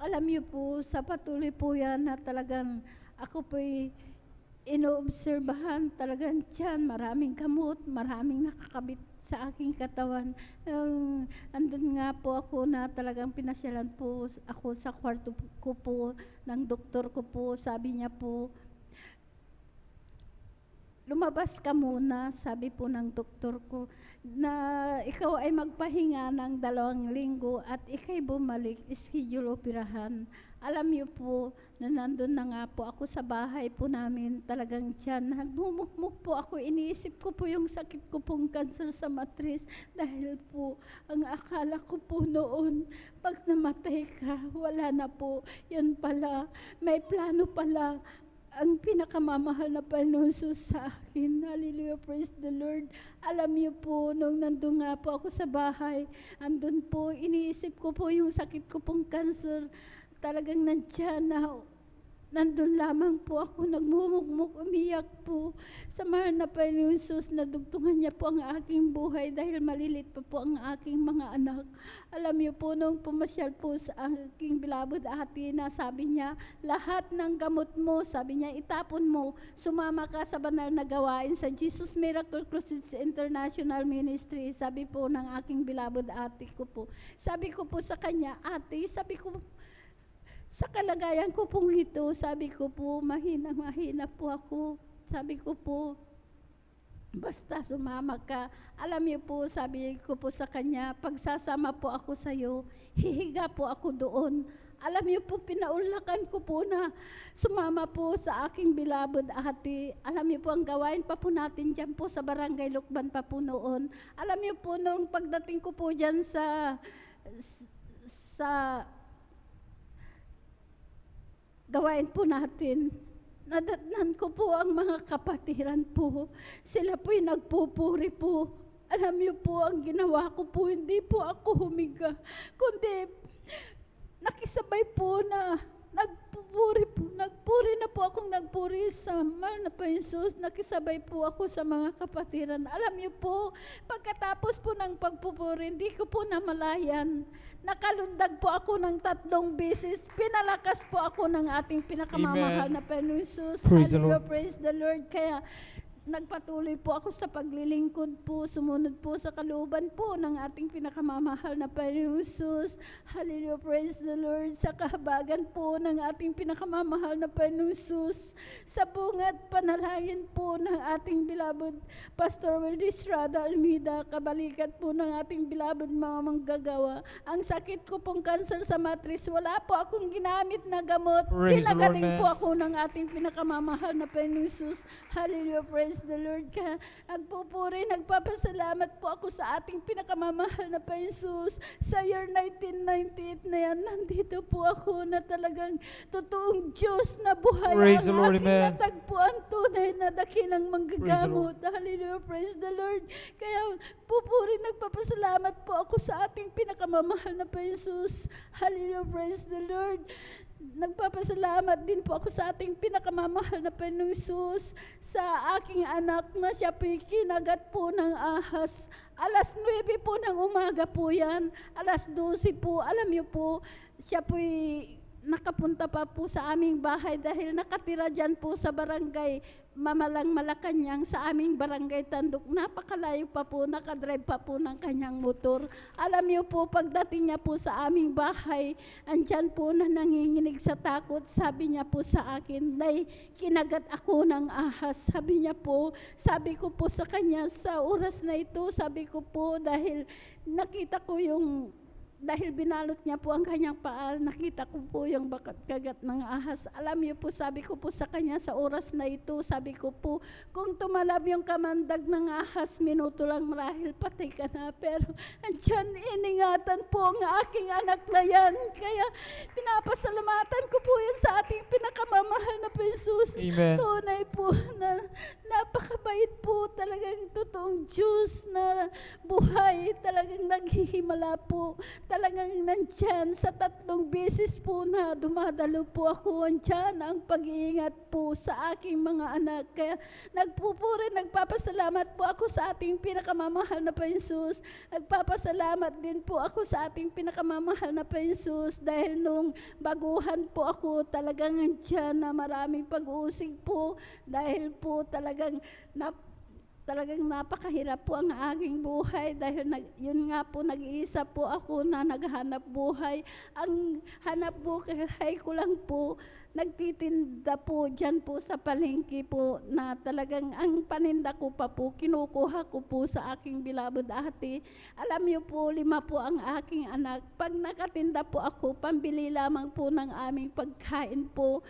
alam niyo po, sa patuloy po yan na talagang ako po'y inoobserbahan, talagang tiyan, maraming kamot, maraming nakakabit sa aking katawan. Andun nga po ako na talagang pinasyalan po ako sa kwarto ko po ng doktor ko po. Sabi niya po, lumabas ka muna, sabi po ng doktor ko, na ikaw ay magpahinga ng 2 linggo at ikay bumalik, schedule operahan. Alam niyo po, na nandun na nga po ako sa bahay po namin, talagang tiyan, nagmumukmuk po ako, iniisip ko po yung sakit ko pong cancer sa matris, dahil po, ang akala ko po noon, pag namatay ka, wala na po, yun pala, may plano pala, ang pinakamamahal na Panginoon Jesus sa akin. Hallelujah, praise the Lord. Alam niyo po, nung nandun nga po ako sa bahay, andun po, iniisip ko po yung sakit ko pong cancer, talagang nandiyan na, nandun lamang po ako, nagmumukmuk, umiyak po. Sa mahal na Panginoon Jesus, nadugtungan niya po ang aking buhay dahil malilit pa po ang aking mga anak. Alam niyo po, nung pumasyal po sa aking bilabod ate, na sabi niya, lahat ng gamot mo, sabi niya, itapon mo, sumama ka sa banal na gawain sa Jesus Miracle Crusades International Ministry. Sabi po ng aking bilabod ate ko po. Sabi ko po sa kanya, ate, sabi ko, sa kalagayan ko pong ito, sabi ko po, mahina po ako. Sabi ko po, basta sumama ka. Alam niyo po, sabi ko po sa kanya, pagsasama po ako sa iyo, hihiga po ako doon. Alam niyo po, pinaulakan ko po na sumama po sa aking beloved ate. Alam niyo po, ang gawain pa po natin dyan po sa Barangay Lukban pa po noon. Alam niyo po, nung pagdating ko po dyan sa gawain po natin, nadatnan ko po ang mga kapatiran po. Sila po'y nagpupuri po. Alam niyo po, ang ginawa ko po, hindi po ako humiga, kundi nakisabay po na nagpuri na po akong nagpuri sa mahal na Panginoong Jesus. Nakisabay po ako sa mga kapatiran. Alam niyo po, pagkatapos po ng pagpupuri, hindi ko po namalayan. Nakalundag po ako ng 3 beses. Pinalakas po ako ng ating pinakamamahal na Panginoong Jesus. Hallelujah, praise the Lord. Kaya nagpatuloy po ako sa paglilingkod po, sumunod po sa kalooban po ng ating pinakamamahal na Panginoong Jesus. Hallelujah, praise the Lord. Sa kahabagan po ng ating pinakamamahal na Panginoong Jesus, sa bungat panalangin po ng ating beloved Pastor Wildy Estrada Almeida, kabalikat po ng ating beloved mga manggagawa. Ang sakit ko pong cancer sa matris, wala po akong ginamit na gamot. Pinagaling po ako ng ating pinakamamahal na Panginoong Jesus. Hallelujah, praise the Lord. Ka nagpupuri, nagpapasalamat po ako sa ating pinakamamahal na Panginoong Jesus. Sa year 1998 na yan, nandito po ako na talagang totoong Diyos na buhay. Praise ang the Lord, aking amen. natagpuan, tunay na dakilang manggagamot. Hallelujah, praise the Lord. Kaya pupuri, nagpapasalamat po ako sa ating pinakamamahal na Panginoong Jesus. Hallelujah, praise the Lord. Nagpapasalamat din po ako sa ating pinakamamahal na Panginoong Jesus, sa aking anak na siya po'y kinagat po ng ahas. Alas 9 po ng umaga po yan. Alas 12 po, alam niyo po, siya po'y nakapunta pa po sa aming bahay dahil nakatira dyan po sa barangay Mamalang Malacanang, sa aming barangay Tanduk. Napakalayo pa po, nakadrive pa po ng kanyang motor. Alam niyo po, pagdating niya po sa aming bahay, andyan po na nanginginig sa takot. Sabi niya po sa akin, "Nay, kinagat ako ng ahas." Sabi niya po, sabi ko po sa kanya, sa oras na ito, sabi ko po, dahil nakita ko dahil binalot niya po ang kanyang paa, nakita ko po yung kagat ng ahas. Alam niyo po, sabi ko po sa kanya sa oras na ito, sabi ko po, kung tumalab yung kamandag ng ahas, minuto lang marahil patay ka na. Pero andyan, iningatan po ang aking anak na yan. Kaya pinapasalamatan ko po yan sa ating pinakamamahal na Jesus. Amen. Tunay po na napakabait po, talagang totoong Diyos na buhay, talagang naghihimala po. Talagang nandyan sa 3 beses po na dumadalo po ako, andyan ang pag-iingat po sa aking mga anak. Kaya nagpupuri, nagpapasalamat po ako sa ating pinakamamahal na Panginoong Jesus. Nagpapasalamat din po ako sa ating pinakamamahal na Panginoong Jesus dahil nung baguhan po ako, talagang andyan na maraming pag-uusig po dahil po talagang napakahirap po ang aking buhay dahil yun nga po, nag-iisa po ako na naghanap buhay. Ang hanap buhay ko lang po, nagtitinda po dyan po sa palengke po na talagang ang paninda ko pa po, kinukuha ko po sa aking beloved ate. Alam niyo po, 5 po ang aking anak. Pag nakatinda po ako, pambili lamang po ng aming pagkain po.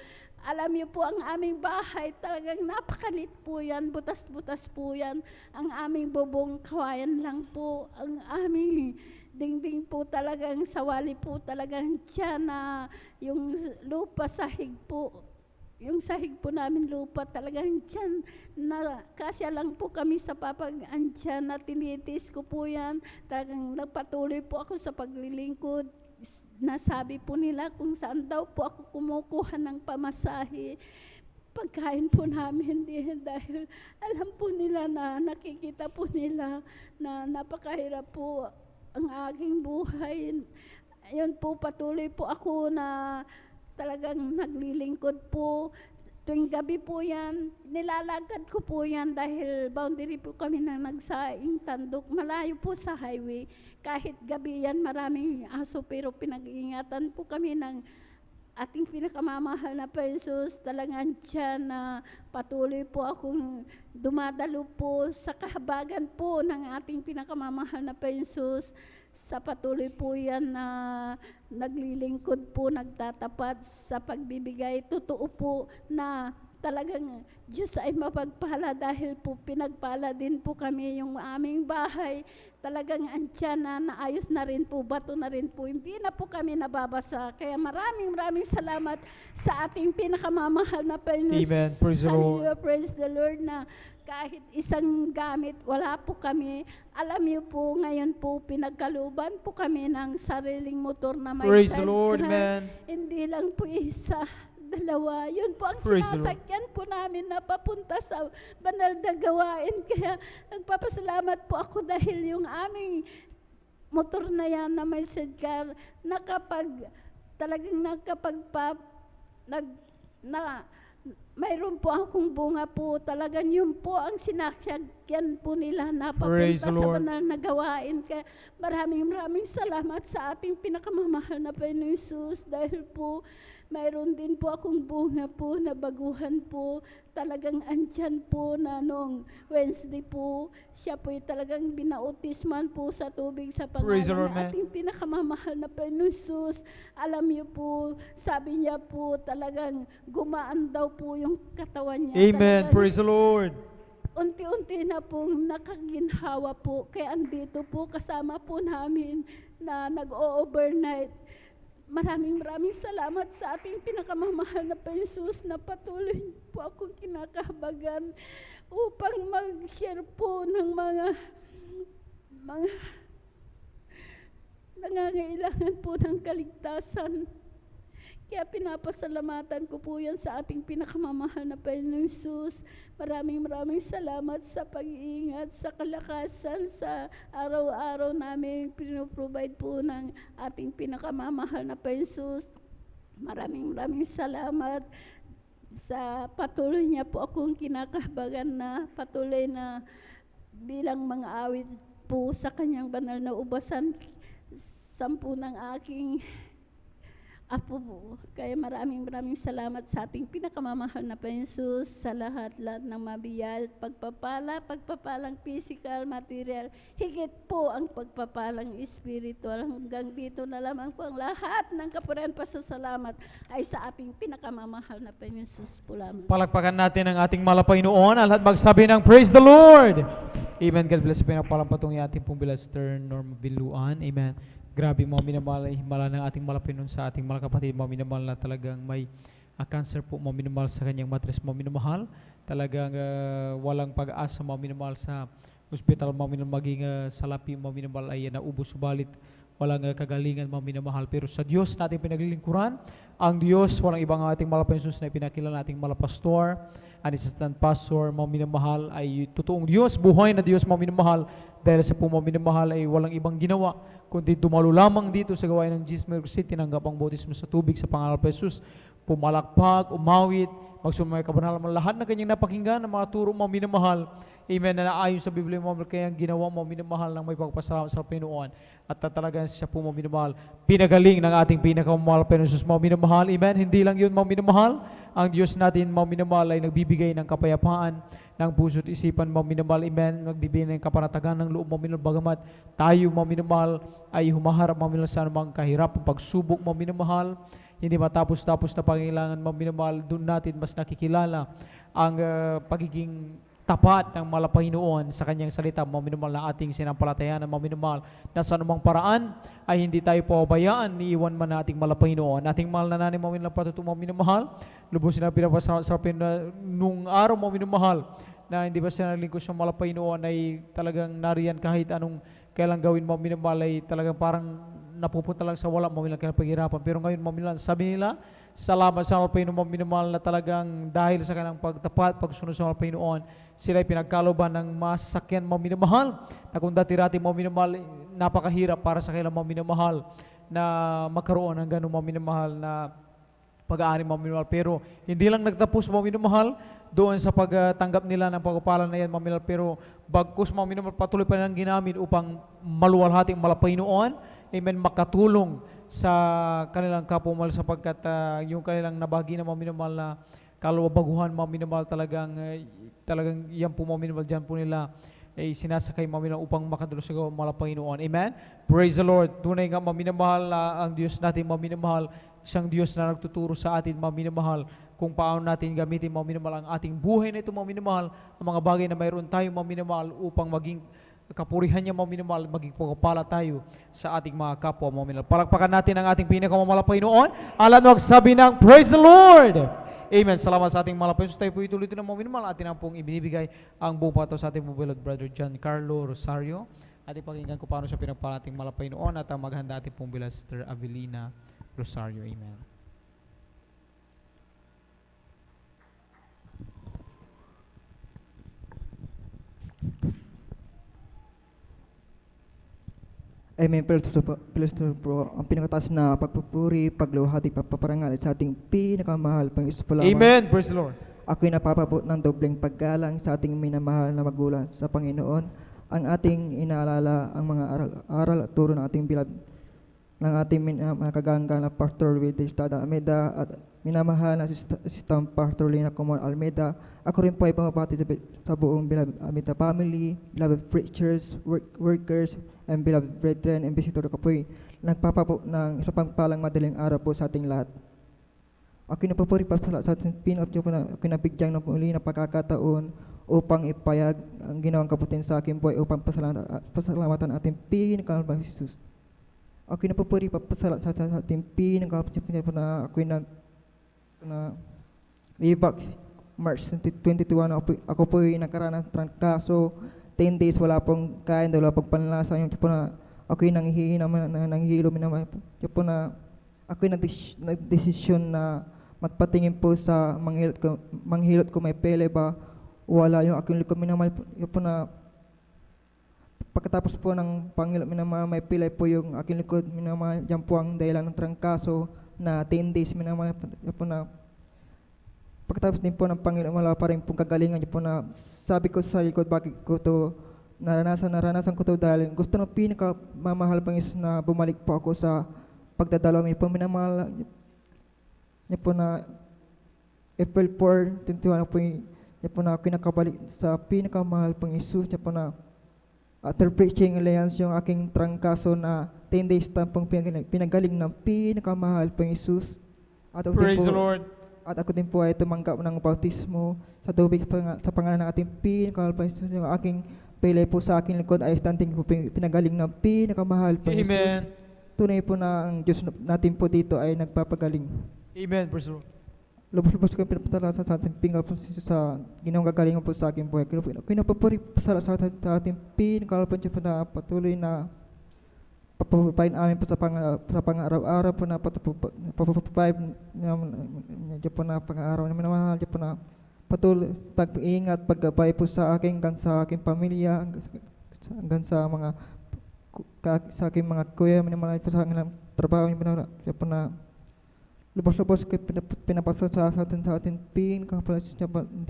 Alam niyo po, ang aming bahay, talagang napakalit po yan, butas-butas po yan. Ang aming bubong, kawayan lang po. Ang aming dingding po talagang sawali po talagang tiyan na yung lupa, sahig po. Yung sahig po namin lupa, talagang tiyan na kasya lang po kami sa papag-antyan na tinitis ko po yan. Talagang nagpatuloy po ako sa paglilingkod. Nasabi po nila kung saan daw po ako kumukuha ng pamasahe. Pagkain po namin din dahil alam po nila na nakikita po nila na napakahirap po ang aking buhay. Yun po, patuloy po ako na talagang naglilingkod po. Tuwing gabi po yan, nilalagad ko po yan dahil boundary po kami na nagsaing Tanduk. Malayo po sa highway. Kahit gabi yan, maraming aso pero pinag-iingatan po kami ng ating pinakamamahal na Jesus, talagang dyan na patuloy po akong dumadalo po sa kahabagan po ng ating pinakamamahal na Jesus. Sa patuloy po yan na naglilingkod po, nagtatapat sa pagbibigay. Totoo po na talagang Diyos ay mapagpala dahil po pinagpala din po kami yung aming bahay. Talagang andyan na naayos na rin po, bato na rin po. Hindi na po kami nababasa. Kaya maraming salamat sa ating pinakamamahal na Panginoon. Amen. Praise the Lord. Hallelujah. Praise the Lord na kahit isang gamit, wala po kami. Alam niyo po, ngayon po, pinagkaluban po kami ng sariling motor na may Praise the sidecar. Lord, man. Hindi lang po isa, dalawa. Yun po ang Praise the Lord. sinasakyan po namin na papunta sa banal na gawain. Kaya nagpapasalamat po ako dahil yung aming motor na yan na may sidecar, mayroon po akong bunga po. Talagang yun po ang sinasakyan po nila na Praise papunta the sa Lord. banal na gawain. Kaya maraming salamat sa ating pinakamamahal na Panginoon Jesus dahil po mayroon din po akong bunga po na baguhan po. Talagang andyan po na nung Wednesday po, siya po talagang binautisman po sa tubig sa Praise the pangalan Lord, ng man. ating pinakamamahal na Panginoon Jesus. Alam niyo po, sabi niya po talagang gumaan daw po yung katawan niya. Amen. Talagang Praise the Lord. unti-unti na pong nakaginhawa po. Kaya andito po kasama po namin na nag-o-overnight. Maraming salamat sa ating pinakamamahal na Jesus na patuloy po akong kinakahabagan upang mag-share po ng mga nangangailangan po ng kaligtasan. Kaya pinapasalamatan ko po yan sa ating pinakamamahal na Panginoong Jesus. Maraming salamat sa pag-iingat, sa kalakasan, sa araw-araw namin pinoprovide po ng ating pinakamamahal na Panginoong Jesus. Maraming salamat sa patuloy niya po akong kinakahabagan na patuloy na bilang mga awit po sa kanyang banal na ubasan, 10 ng aking Apo po. Kaya maraming salamat sa ating pinakamamahal na Jesus sa lahat ng mabiyal, pagpapalang physical, material, higit po ang pagpapalang spiritual. Hanggang dito na lamang po ang lahat ng kapurihan pasasalamat ay sa ating pinakamamahal na Jesus po lamang. Palakpakan natin ang ating malapay noon. Ang lahat magsabi ng Praise the Lord. Amen. God bless. Pinapalampatong yung ating pong Bilaster Norma Biluan. Amen. Grabe mga minamahal, himala ng ating malapinon sa ating mga kapatid, mga minamahal na talagang may cancer po, mga minamahal sa kanyang matres, mga minamahal. Talagang walang pag-asa, mga minamahal sa hospital, mga minamahal maging salapi, mga minamahal ay naubos, subalit walang kagalingan, mga minamahal. Pero sa Diyos natin pinaglilingkuran, ang Diyos, walang ibang ating malapinon na ipinakilala nating malapastor, ang assistant pastor, mga minamahal ay totoong Diyos, buhay na Diyos, mga minamahal. Dahil sa po mga minamahal ay walang ibang ginawa, kundi dumalo lamang dito sa gawain ng Jesus Mercy, tinanggap ang bautismo sa tubig sa pangalan ng Jesus, pumalakpak, umawit, magsumay kabanalan mo lahat ng kanyang napakinggan ng mga turo mga minamahal. Amen, na naayon sa Biblia mo, kaya ginawa mga minamahal ng may pagpasalamat sa Panginoon. At talagang siya po mga minamahal, pinagaling ng ating pinakamamahal Panginoon Jesus mga minamahal. Amen, hindi lang yun mga minamahal, ang Diyos natin mga minamahal ay nagbibigay ng kapayapaan ng puso at isipan mga minamahal. Amen, nagbibigay ng kapanatagan ng loob mga minamahal. Bagamat tayo mga minamahal ay humaharap mga minamahal sa anumang kahirap, pagsubok mga minamahal, hindi matapos-tapos na pangailangan mga minamahal, doon natin mas nakikilala ang pagiging tapat ng malapanginoon sa kanyang salita, mga minamahal na ating sinampalatayan ng mga minamahal na sa anumang paraan ay hindi tayo pababayaan, iiwan man na ating malapanginoon. Ating mahal na nanay mga minamahal, patutong mga minamahal, lubos sila pinapasarapin na nung araw mga minamahal na hindi ba sila naglingkod sa malapanginoon ay talagang nariyan kahit anong kailang gawin mga minamahal ay talagang parang napupunta lang sa wala mga minamahal paghirapan. Pero ngayon mga minamahal, sabi nila, salamat sa malapanginoon mga minamahal na talagang dahil sa kanilang pagtapat, pagsunod sa malapanginoon, sila ay pinagkaloban ng masakyan mga minamahal na kung dati-rati mga minamahal, napakahirap para sa kanilang mga minamahal na magkaroon ng ganong mga minamahal na pag-aari mga minamahal. Pero hindi lang nagtapos mga minamahal doon sa pagtanggap nila ng pagpapalan na yan mga minamahal, pero bagkus mga minamahal patuloy pa nilang ginamit upang maluwalhati ang malapanginoon, amen, makatulong sa kanilang kapwa sapagkat yung kanilang nabahagi na mga minamahal na kalawabaguhan, mga minamahal talagang yan po mga minamahal dyan po nila ay sinasakay mga minamahal upang makadalo sa mga Panginoon. Amen? Praise the Lord. Tunay nga mga minamahal ang Diyos natin mga minamahal, siyang Diyos na nagtuturo sa atin mga minamahal kung paano natin gamitin mga minamahal ang ating buhay na ito mga minamahal, ang mga bagay na mayroon tayo mga minamahal upang maging kapurihan niya mga minamahal, maging pagpapala tayo sa ating mga kapwa mga minamahal. Palakpakan natin ang ating pinakamamahal Panginoon. Alam mo sabi ng Praise the Lord! Amen. Salamat sa ating mga Panginoon. Tayo po ituloy ng mga minamahal. Atin ang pong ibinibigay ang buong pato sa ating beloved brother John Carlo Rosario. At ipakinggan ko paano siya pinagpala ating mga Panginoon at ang maghanda ating pong beloved Sister Avelina Rosario. Amen. Amen. Pilastro po, ang pinakataas na pagpupuri, pagluhati, papaparangal sa ating pinakamahal pang Isus po lamang. Amen. Praise the Lord. Ako'y napapabot ng dobleng paggalang sa ating minamahal na magulang sa Panginoon. Ang ating inaalala ang mga aral at turo ng ating bilab ng ating kaganggang na Pastor Wilde Estrada Almeida at minamahal na Assistant Pastor Lina Comon Almeida. Ako rin po ay pamapati sa buong beloved Almeida family, beloved preachers, workers, and beloved brethren and visitor ko po ay nagpapapo ng isang pangpalang madaling araw po sa ating lahat. Ako'y napapuri pa sa ating pin-up niyo po na ako'y nabigyang ng muli na pagkakataon upang ipayag ang ginawang kabutin sa akin po ay upang pasalamatan ating pinakamahal Jesus. Ako'y napapuri pa sa ating pinakamahal po na ako'y way back March 2021 ako po ay nagkaroon ng trangkaso. 10 days wala pong kain, wala pong panlasa. Yung po na ako'y nanghihilo naman po na ako'y nagdesisyon na magpatingin po sa manghilot ko may pele ba wala yung aking likod minamahal yung po na pagkatapos po ng panghilot minamahal may pele po yung aking likod minamahal dyan po ang dahilan ng trangkaso na 10 days minamahal yung po na pagkatapos din po ng Panginoon, wala pa rin pong kagalingan niyo po na sabi ko sa likod, bakit ko to naranasan ko to dahil gusto ng pinakamamahal pang Isus na bumalik po ako sa pagdadalaw. May po minamahal niyo po na April 4, 21 po niyo po na kinakabalik sa pinakamahal pang Isus niyo po na after preaching alliance yung aking trangkaso na 10 days tampong pinagaling ng pinakamahal pang Isus. Praise the Lord. At ako din po ay tumanggap ng bautismo sa tubig sa pangalan ng ating pinakamahal pang Isus. Yung aking pele po sa aking likod ay standing po pinagaling ng pinakamahal pang Isus. Amen. Tunay po na ang Diyos natin po dito ay nagpapagaling. Amen. Praise the Lord. Lubos-lubos ko pinapatala sa ating pingal po sa ginawang gagalingan po sa aking buhay. Kinapapuri sa ating pinakamahal pang Diyos po na patuloy na papapapain amin po sa pang-araw-araw po na papapapain niya po na pang-araw namin naman niya po na patuloy pag-iingat, paggabay po sa akin hanggang sa aking pamilya hanggang sa aking mga kuya naman po sa kanilang trabaho niya po na lubos-lubos pinapasa sa ating pin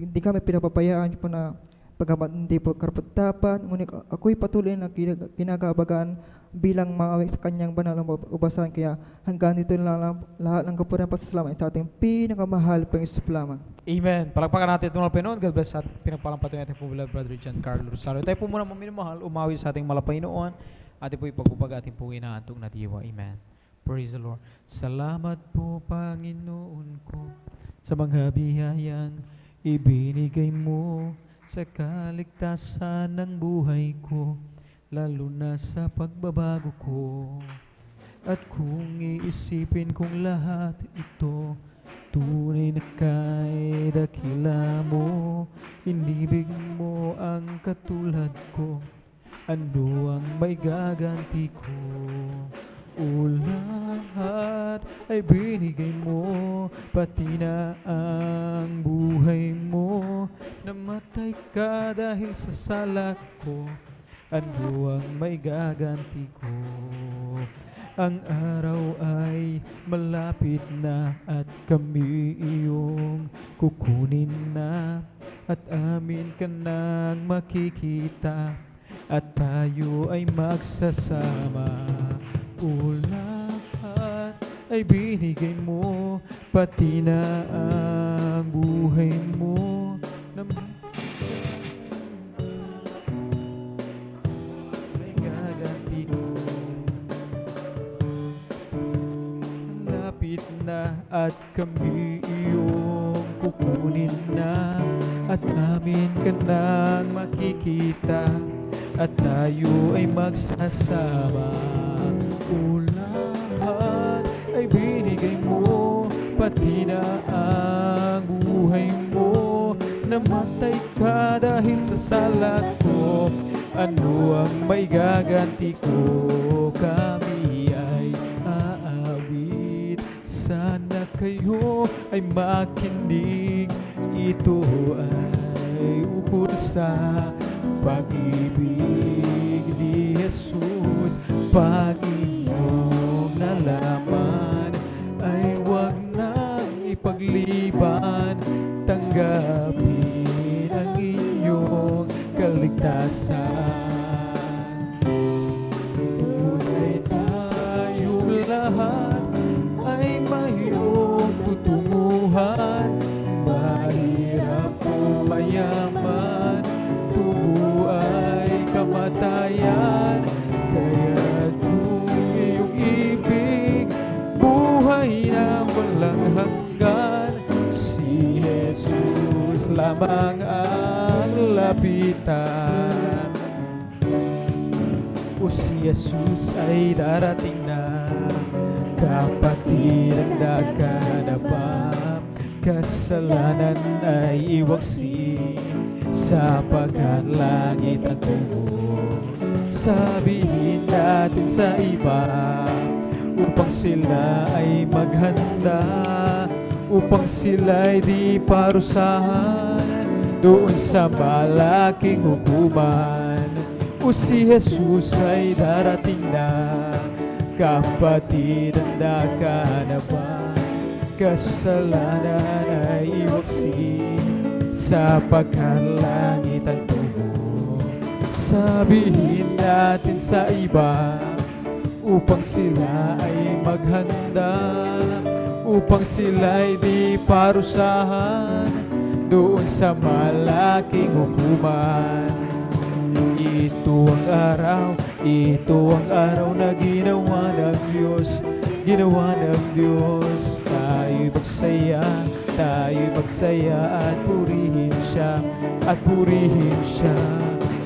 hindi kami pinapabayaan niya po na pagkamat hindi po karapat-dapat ngunit ako'y patuloy na ginagabagan bilang maawi sa kanyang banal na ubasan kaya hanggang dito lang lahat ng kapurihan pasasalamat sa ating pinakamahal pang Isus lamang. Amen. Palakpakan natin ito mga Panginoon. God bless at pinagpalampatuloy natin po beloved brother John Carlo Rosario. Tayo po muna maminamahal, umawi sa ating malapanginoon. Atin po ipagupag ating po inaantong na diwa. Amen. Praise the Lord. Salamat po Panginoon ko sa mga biyayang ibinigay mo sa kaligtasan ng buhay ko, lalo na sa pagbabago ko. At kung iisipin kong lahat ito, tunay na kay dakila mo, inibig mo ang katulad ko, ano ang may gaganti ko? O lahat ay binigay mo, pati na ang buhay mo. Namatay ka dahil sa sala ko, ano ang may gaganti ko? Ang araw ay malapit na at kami iyong kukunin na, at amin ka nang makikita, at tayo ay magsasama. O lahat ay binigay mo, pati na ang buhay mo na may gaganti ko. Lapit na at kami iyong kukunin na, at amin ka nang makikita, at tayo ay magsasama. O lahat ay binigay mo, pati na ang buhay mo. Namatay ka dahil sa sala ko, ano ang may gaganti ko? Kami ay aawit, sana kayo ay makinig. Ito ay ukol sa pag-ibig ni Jesus. Pag iyong nalaman, ay huwag nang ipagliban. Tanggapin ang inyong kaligtasan. Tunay tayong lahat ay mayroong tutunguhan. Mahirap o mayaman, tubo ay kamatayan. Kaya kung iyong ibig, buhay na walang hanggan. Si Jesus lamang ang lapitan. O si Jesus ay darating na, kapatid, handa ka na ba? Kasalanan ay iwaksi, sapagkat langit ang tungo. Sabihin natin sa iba, upang sila ay maghanda, upang sila'y di parusahan doon sa malaking hukuman. O si Jesus ay darating na, kapatid, handa ka na ba? Kasalanan ay iwaksi, sapagkat langit ang tungo. Sabihin natin sa iba, upang sila ay maghanda, upang sila'y di parusahan doon sa malaking hukuman. Ito ang araw na ginawa ng Diyos, ginawa ng Diyos. Tayo'y magsaya at purihin siya, at purihin siya.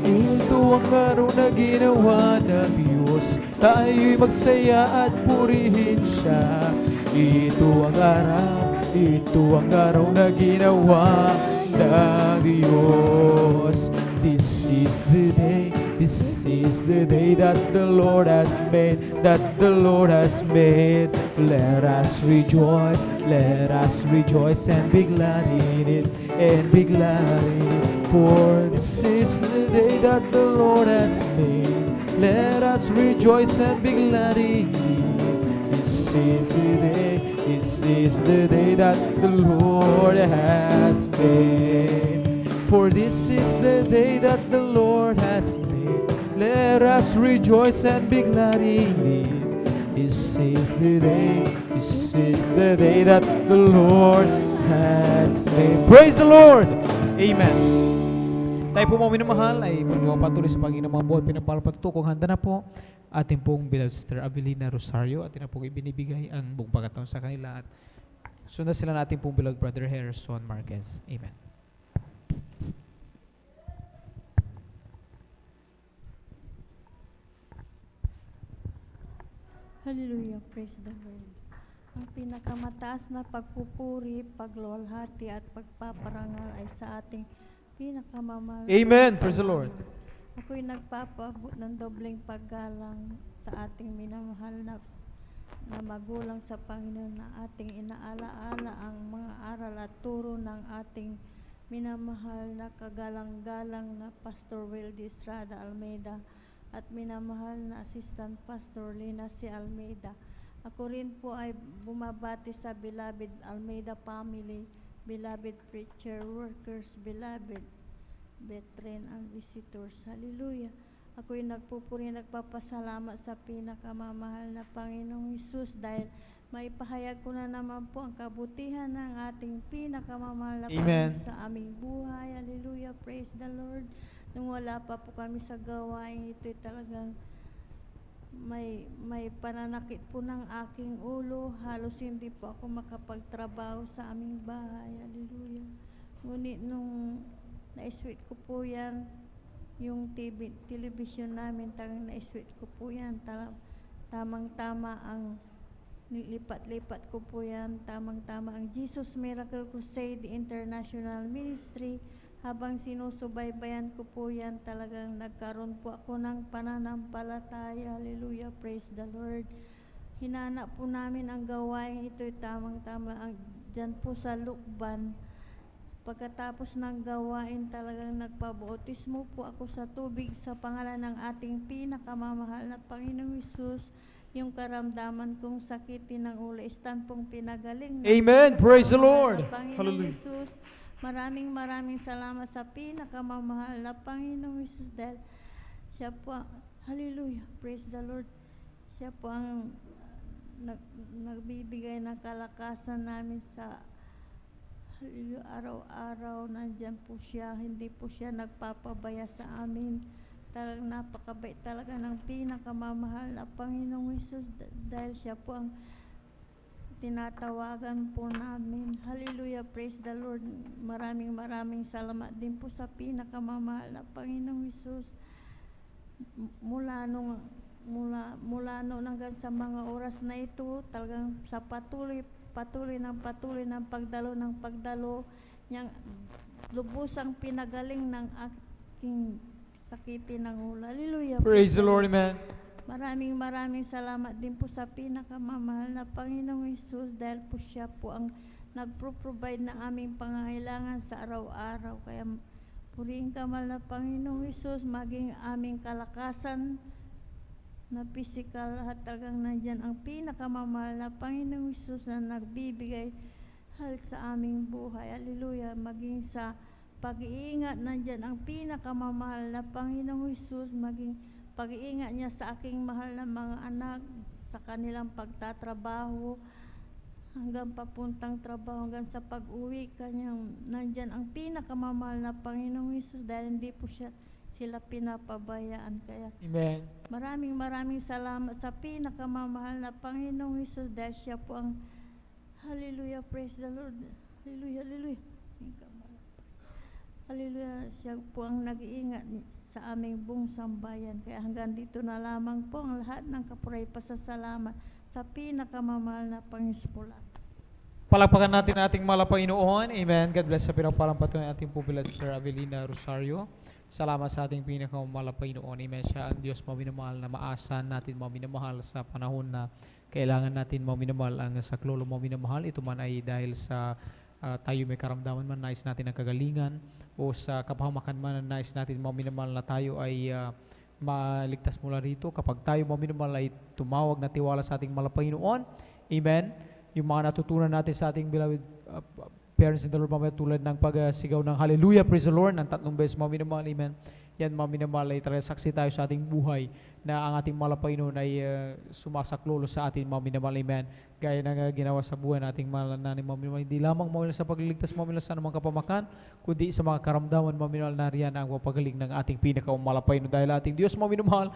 Ito ang araw na ginawa ng Diyos, tayo'y magsaya at purihin siya. Ito ang araw na ginawa ng Diyos. This is the day that the Lord has made, that the Lord has made. Let us rejoice and be glad in it, and be glad in it. For this is the day that the Lord has made. Let us rejoice and be glad in it. This is the day that the Lord has made. For this is the day that the Lord has made. Let us rejoice and be glad in it. This is the day that the Lord has made. Praise the Lord! Amen. Tayo po mga minamahal ay magpapatuloy sa Panginoon mga buwan pinapalapatuto. Kung handa na po, ating pong beloved Sister Avelina Rosario, atin na pong ibinibigay ang buong pagkataon sa kanila. At sundan sila natin pong beloved Brother Harrison Marquez. Amen. Hallelujah, praise the Lord. Ang pinakamataas na pagpupuri, pagluwalhati at pagpaparangal ay sa ating pinakamamahal. Amen, praise the Lord. Ako'y nagpapaabot ng dobleng paggalang sa ating minamahal na magulang sa Panginoon, na ating inaalaala ang mga aral at turo ng ating minamahal na kagalang-galang na Pastor Wildy Estrada Almeida at minamahal na Assistant Pastor Lina C. Almeida. Ako rin po ay bumabati sa beloved Almeida family, beloved preacher, workers, beloved veteran and visitors. Hallelujah. Ako'y nagpupuri, nagpapasalamat sa pinakamamahal na Panginoong Hesus dahil May pahayag ko na naman po ang kabutihan ng ating pinakamamahal na Amen. Panginoon sa aming buhay. Hallelujah, praise the Lord. Nung wala pa po kami sa gawain, ito'y talagang may pananakit po ng aking ulo. Halos hindi po ako makapagtrabaho sa aming bahay. Hallelujah. Ngunit nung na-sweet ko po yan, yung television namin, talagang na-sweet ko po yan. Tamang-tama ang nilipat-lipat ko po yan. Tamang-tama ang Jesus Miracle Crusade International Ministry. Habang sinusubaybayan ko po yan, talagang nagkaroon po ako ng pananampalataya. Hallelujah, praise the Lord. Hinanap po namin ang gawain ito'y tamang-tama dyan po sa Lukban. Pagkatapos ng gawain, talagang nagpabautismo po ako sa tubig sa pangalan ng ating pinakamamahal na Panginoong Hesus. Yung karamdaman kong sakitin ng ulo, istan pong pinagaling. Amen. Praise the Lord. Panginoong Hallelujah. Hesus, maraming salamat sa pinakamamahal na Panginoong Hesus dahil siya po, hallelujah, praise the Lord. Siya po ang nagbibigay ng kalakasan namin sa araw-araw. Nandyan po siya, hindi po siya nagpapabaya sa amin. Talagang napakabait talaga ng pinakamamahal na Panginoong Hesus dahil siya po ang tinatawagan po namin. Hallelujah, praise the Lord. Maraming salamat din po sa pinakamamahal na Panginoong Hesus. Mula nung hanggang sa mga oras na ito, talagang sa patuloy ng pagdalo niyang lubusang pinagaling ng aking sakitin ng ulo. Hallelujah. Praise the Lord, amen. Maraming salamat din po sa pinakamamahal na Panginoong Hesus dahil po siya po ang nagpro-provide ng aming pangangailangan sa araw-araw. Kaya purihin ka, mahal na Panginoong Hesus, maging aming kalakasan na physical, lahat talagang nandyan ang pinakamamahal na Panginoong Hesus na nagbibigay sa aming buhay. Hallelujah. Maging sa pag-iingat, nandyan ang pinakamamahal na Panginoong Hesus, maging pag-iingat niya sa aking mahal na mga anak, sa kanilang pagtatrabaho, hanggang papuntang trabaho, hanggang sa pag-uwi kanyang, nandyan ang pinakamamahal na Panginoong Hesus dahil hindi po sila pinapabayaan. Kaya amen. Maraming salamat sa pinakamamahal na Panginoong Hesus dahil siya po ang, hallelujah, praise the Lord. Hallelujah, hallelujah. Hallelujah, siya po ang nag-iingat sa aming buong sambayan. Kaya hanggang dito na lamang po ang lahat ng kapuray pasasalamat sa pinakamamahal na Panginoon. Palakpakan natin ating Panginoon. Amen. God bless sa pinagpalampato ng ating pupila Sister Avelina Rosario. Salamat sa ating pinakamamahal na Panginoon. Amen. Siya ang Diyos maminamahal na maasahan natin maminamahal sa panahon na kailangan natin maminamahal ang saklolo maminamahal. Ito man ay dahil sa tayo may karamdaman man, nais natin ang kagalingan, o sa kapahamakan man, nais natin maminamahal na tayo ay maligtas mula rito. Kapag tayo maminamahal ay tumawag na tiwala sa ating Panginoon. Amen. Yung mga natutunan natin sa ating beloved parents in the Lord, mamaya tulad ng pagsigaw ng hallelujah, praise the Lord, ng 3 beses maminamahal, amen. Yan, maminamahal ay talaga saksi tayo sa ating buhay na ang ating Panginoon ay sumasaklolo sa ating maminamahal, amen. Gaya ng ginawa sa buhay nating malanani maminamahal, hindi lamang maminamahal sa pagliligtas maminamahal sa anumang kapamakan, kundi sa mga karamdaman maminamahal na riyan ang papagaling ng ating pinakamamahal Panginoon. Dahil ating Diyos maminamahal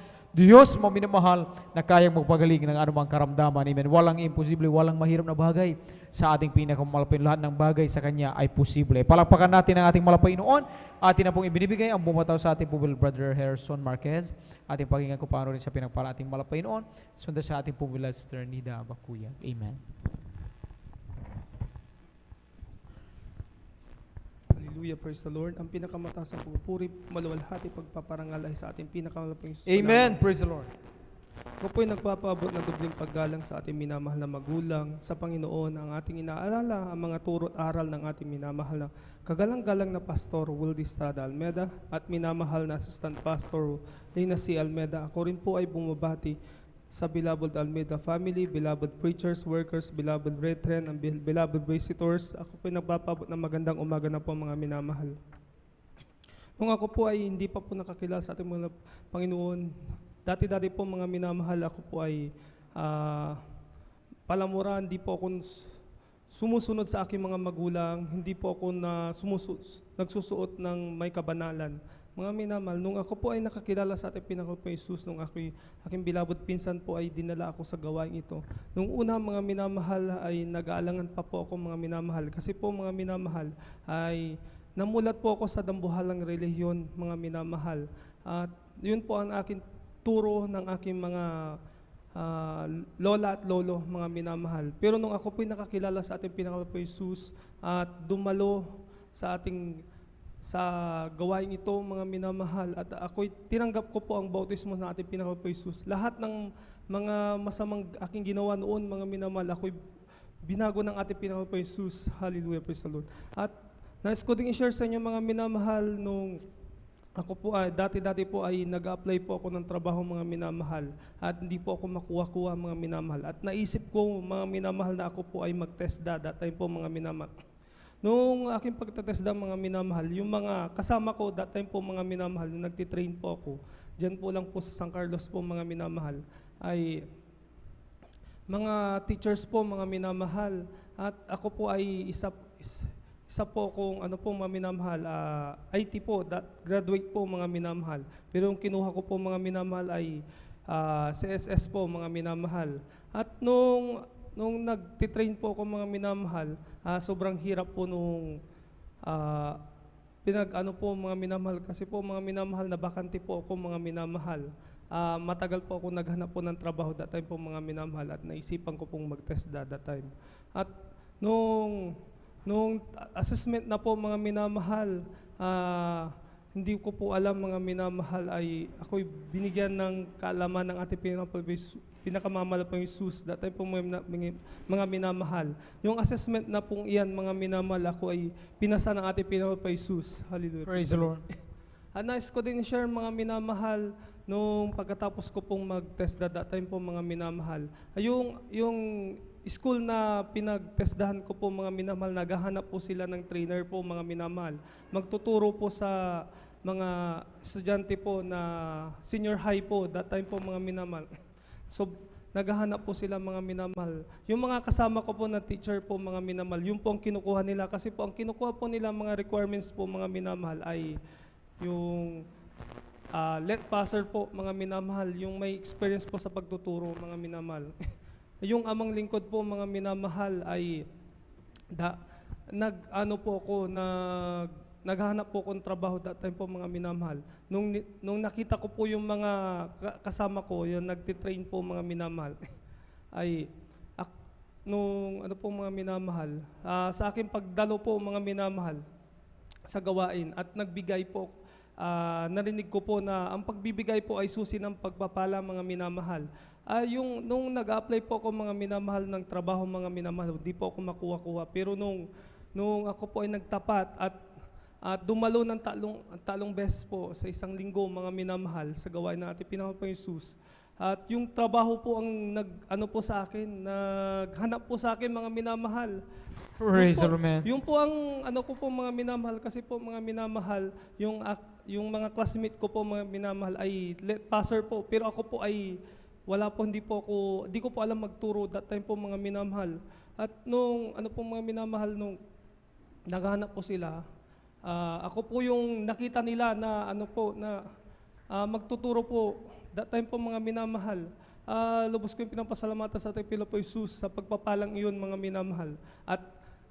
na kayang magpagaling ng anumang karamdaman, amen. Walang imposible, walang mahirap na bagay sa ating pinakamamahal Panginoon. Lahat ng bagay sa Kanya ay posible. Palakpakan natin ang ating Panginoon. Atin na pong ibinibigay ang bumataw sa ating pubil Brother Harrison Marquez. Ating paghingan ko paano rin sa pinagpala ating Panginoon. Sundan sa ating pubil Sister Nida Bakuya. Amen. Hallelujah, praise the Lord. Ang pinakamataas na pupuri, maluwalhati, pagpaparangal ay sa ating pinakamalapang Diyos. Amen, praise the Lord. Ako po'y nagpapaabot ng dubling paggalang sa ating minamahal na magulang, sa Panginoon, ang ating inaalala, ang mga turo't aral ng ating minamahal na kagalang-galang na Pastor Wildy Estrada Almeda at minamahal na Assistant Pastor Lina C. Almeda. Ako rin po ay bumabati sa beloved Almeda family, beloved preachers, workers, beloved brethren, and beloved visitors. Ako po'y nagpapaabot ng magandang umaga na po mga minamahal. Nung ako po ay hindi pa po nakakilala sa ating mga Panginoon, dati po mga minamahal, ako po ay palamura, hindi po ako sumusunod sa aking mga magulang, hindi po ako nagsusuot ng may kabanalan. Mga minamahal, nung ako po ay nakakilala sa ating pinakamalang Jesus, nung aking bilabot pinsan po ay dinala ako sa gawain ito. Nung una mga minamahal ay nag-aalangan pa po ako mga minamahal. Kasi po mga minamahal ay namulat po ako sa dambuhalang relihiyon mga minamahal. At yun po ang aking turo ng aking mga lola at lolo mga minamahal. Pero nung ako po ay nakakilala sa ating pinakamalang Jesus at dumalo sa gawain ito mga minamahal at ako'y tinanggap ko po ang bautismo sa ating pinakamalang Jesus. Lahat ng mga masamang aking ginawa noon mga minamahal, ako'y binago ng ating pinakamalang Jesus. Hallelujah, praise the Lord. At nais ko ding i-share sa inyo mga minamahal, nung ako po ay dati po ay nag-apply po ako ng trabaho mga minamahal at hindi po ako makuha-kuha mga minamahal. At naisip ko mga minamahal na ako po ay mag-TESDA, that time po mga minamahal. Nung aking pagtatesda mga minamahal, yung mga kasama ko, that time po mga minamahal, nung nagtitrain po ako, dyan po lang po sa San Carlos po mga minamahal, ay mga teachers po mga minamahal. At ako po ay isa po kung ano po mga minamahal, IT po, graduate po mga minamahal. Pero yung kinuha ko po mga minamahal ay CSS po mga minamahal. At nung nagtitrain po ako mga minamahal, sobrang hirap po nung po mga minamahal, kasi po mga minamahal na bakante po ako mga minamahal. Matagal po ako naghanap po ng trabaho that time po mga minamahal at naisipan ko pong mag-TESDA that time. At nung assessment na po mga minamahal, hindi ko po alam mga minamahal ay ako'y binigyan ng kaalaman ng ating pinakamamalapang Jesus. That time po mga minamahal. Yung assessment na pong iyan mga minamahal, ako ay pinasa ng ating pinakamamalapang Jesus. Hallelujah. Praise the Lord. At nais ko din share mga minamahal, nung pagkatapos ko pong mag-test that time po mga minamahal, yung school na pinag-testdahan ko po mga minamahal, naghahanap po sila ng trainer po mga minamahal. Magtuturo po sa mga estudyante po na senior high po, that time po mga minamahal. So, naghahanap po sila mga minamahal. Yung mga kasama ko po na teacher po mga minamahal, yun po ang kinukuha nila. Kasi po ang kinukuha po nila mga requirements po mga minamahal ay yung let passer po mga minamahal, yung may experience po sa pagtuturo mga minamahal. Yung amang lingkod po mga minamahal ay naghahanap po akong trabaho that time po mga minamahal. Nung nakita ko po yung mga kasama ko, yung nagtitrain po mga minamahal, ay nung ano po mga minamahal, sa aking pagdalo po mga minamahal sa gawain at nagbigay po, narinig ko po na ang pagbibigay po ay susi ng pagpapala mga minamahal. Nung nag-apply po ako mga minamahal ng trabaho mga minamahal, hindi po ako makuha-kuha. Pero nung ako po ay nagtapat at dumalo ng talong beses po sa isang linggo mga minamahal sa gawain ng ating pinakamalang Jesus. At yung trabaho po ang naghanap po sa akin mga minamahal. Praise the Lord, man. Yung po ang ko po mga minamahal, kasi po mga minamahal, yung mga classmate ko po mga minamahal ay let passer po, pero ako po ay hindi ko po alam magturo that time po mga minamahal. At nung mga minamahal, nung naghahanap po sila, ako po yung nakita nila na magtuturo po that time po mga minamahal. Lubos ko yung pinapasalamatan sa ating Pilipoy Jesus sa pagpapalang iyon mga minamahal.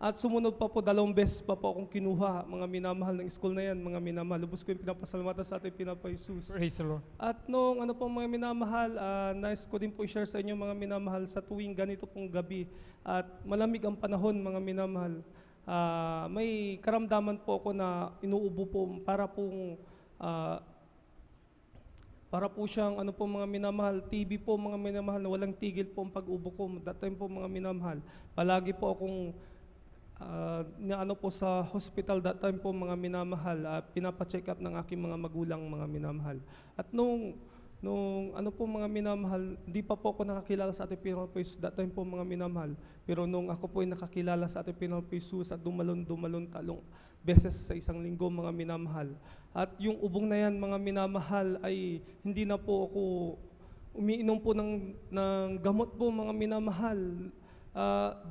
At sumunod pa po, 2 beses pa po akong kinuha mga minamahal ng school na yan mga minamahal. Lubos ko yung pinapasalamatan sa ating Pilipoy Jesus. Praise the Lord. At nung mga minamahal, nais ko din po i-share sa inyo mga minamahal, sa tuwing ganito pong gabi at malamig ang panahon mga minamahal, may karamdaman po ako na inuubo po para po siyang mga minamahal, TB po mga minamahal, na walang tigil po ang pag-ubo ko. That time po mga minamahal, palagi po akong sa hospital that time po mga minamahal, pinapacheck up ng aking mga magulang mga minamahal. At nung mga minamahal, hindi pa po ako nakakilala sa ating pinakamalang Jesus that time po mga minamahal. Pero nung ako po ay nakakilala sa ating pinakamalang Jesus at dumalon talong beses sa isang linggo mga minamahal. At yung ubong na yan mga minamahal ay hindi na po ako umiinom po ng gamot po mga minamahal.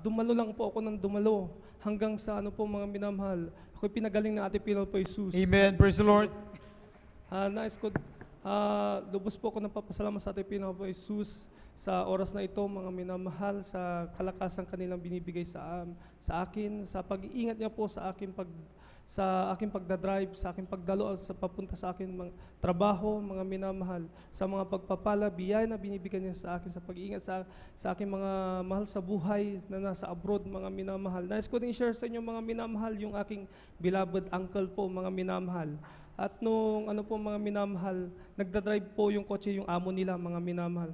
dumalo lang po ako ng dumalo hanggang sa ano po mga minamahal. Ako'y pinagaling ng ating Panginoon po Jesus. Amen. Praise the Lord. Nais ko, lubos po ako nagpapasalamat sa ating Panginoon po Jesus sa oras na ito, mga minamahal, sa kalakasan kanilang binibigay sa akin, sa pag-iingat niya po sa aking pagdadrive, sa aking pagdalo, sa papunta sa akin mga trabaho, mga minamahal, sa mga pagpapala, biyaya na binibigyan niya sa akin, sa pag-iingat sa aking mga mahal sa buhay na nasa abroad, mga minamahal. Nais ko din share sa inyo, mga minamahal, yung aking beloved uncle po, mga minamahal. At nung ano po mga minamahal, nagdadrive po yung kotse, yung amo nila, mga minamahal.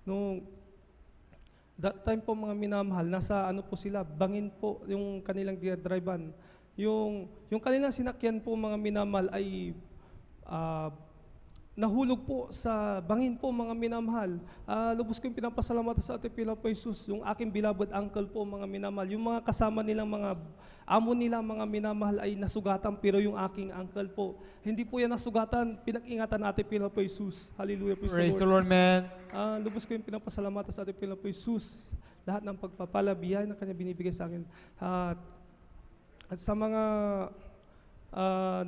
Nung that time po mga minamahal, nasa ano po sila, bangin po yung kanilang drivean. Yung kanilang sinakyan po mga minamahal ay nahulog po sa bangin po mga minamahal. Lubos ko yung pinapasalamat sa ating Panginoon po Jesus, yung aking beloved uncle po mga minamahal. Yung mga kasama nilang mga amo nila mga minamahal ay nasugatan, pero yung aking uncle po, hindi po yan nasugatan, pinag-ingatan natin Panginoon po Jesus. Hallelujah, praise the Lord, man. Lubos ko yung pinapasalamat sa ating Panginoon po Jesus, lahat ng pagpapala, biyaya na Kanya binibigay sa akin. At sa mga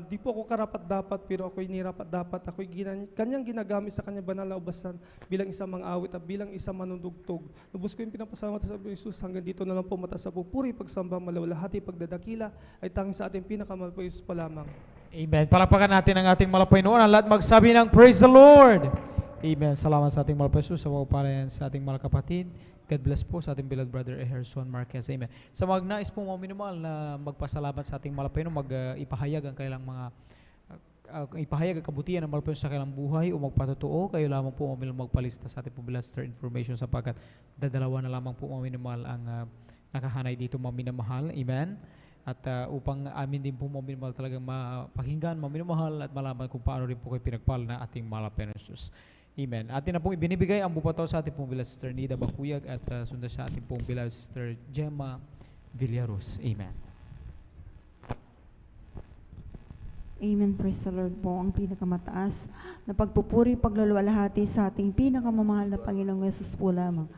di po ako karapat-dapat, pero ako'y nirapat-dapat. Ako'y Kanyang ginagamit sa Kanyang banal na ubasan bilang isang mang-awit at bilang isang manunugtog. Lubos ko yung pinapasalamat sa Jesus. Hanggang dito na lang po mataas sa pupuri, pagsamba, malawalhati, pagdadakila ay tanging sa ating pinakamahal po Jesus pa lamang. Amen. Palakpakan natin ang ating malapaynoon. Ang lahat magsabi ng praise the Lord. Amen. Salamat sa ating malapay Jesus, sa pagpapalayan sa ating mga kapatid. God bless po sa ating beloved brother Eherson Marquez. Amen. Sa mga nais po mga minamahal na magpasalamat sa ating malapayno, ipahayag ang kailang mga ipahayag ang kabutihan ng malapayno sa kailang buhay o magpatotoo, kayo lamang po mga minamahal magpalista sa ating po blaster information sapagkat dadalawa na lamang po mga minamahal ang nakahanay dito mga minamahal. Amen. At upang amin din po mga minamahal talagang mapakinggan mga minamahal at malaman kung paano rin po kayo pinagpala na ating malapayno Jesus. Amen. Atin na pong ibinibigay ang bupataw sa ating pong beloved Sister Nida Bakuyag at sundan sa ating pong beloved Sister Gemma Villaros. Amen. Amen. Praise the Lord po. Ang pinakamataas na pagpupuri, paglalwalhati sa ating pinakamamahal na Panginoong Yesus po lamang.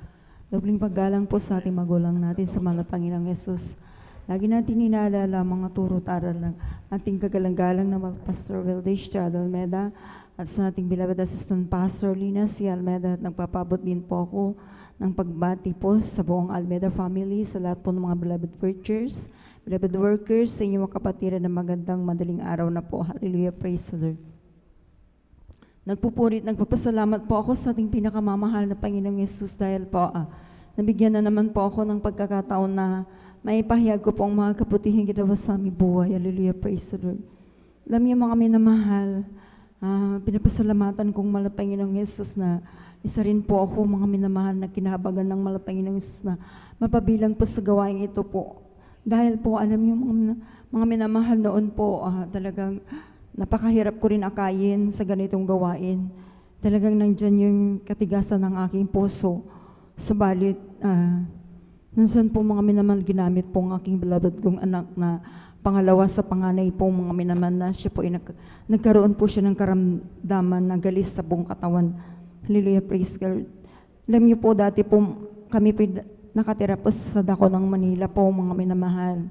Dobling paggalang po sa ating magulang natin sa mahal na Panginoong Yesus. Lagi natin inaalala mga turo't aral ng ating kagalang-galang na Pastor Wilde Estrada Almeda at sa ating beloved assistant Pastor Lina C. Almeda at nagpapabot din po ako ng pagbati po sa buong Almeda family, sa lahat po ng mga beloved preachers, beloved workers, sa inyong mga kapatiran na magandang madaling araw na po. Hallelujah, praise the Lord. Nagpapasalamat po ako sa ating pinakamamahal na Panginoong Yesus dahil po nabigyan na naman po ako ng pagkakataon na maipahayag ko po ang mga kabutihang ginawa sa aming buhay. Hallelujah, praise the Lord. Alam niyo mga minamahal, pinapasalamatan kong Malapanginoong Yesus na isa rin po ako mga minamahal na kinahabagan ng Malapanginoong Yesus na mapabilang po sa gawain ito po. Dahil po alam niyo mga minamahal noon po talagang napakahirap ko rin akayin sa ganitong gawain. Talagang nandyan yung katigasan ng aking puso. Subalit, minsan po mga minamahal ginamit po ang aking beloved kong anak na pangalawa sa panganay po mga minamahal na siya po nagkaroon po siya ng karamdaman na galis sa buong katawan. Hallelujah, praise God. Alam niyo po dati po kami po nakatira po sa dako ng Manila po mga minamahal.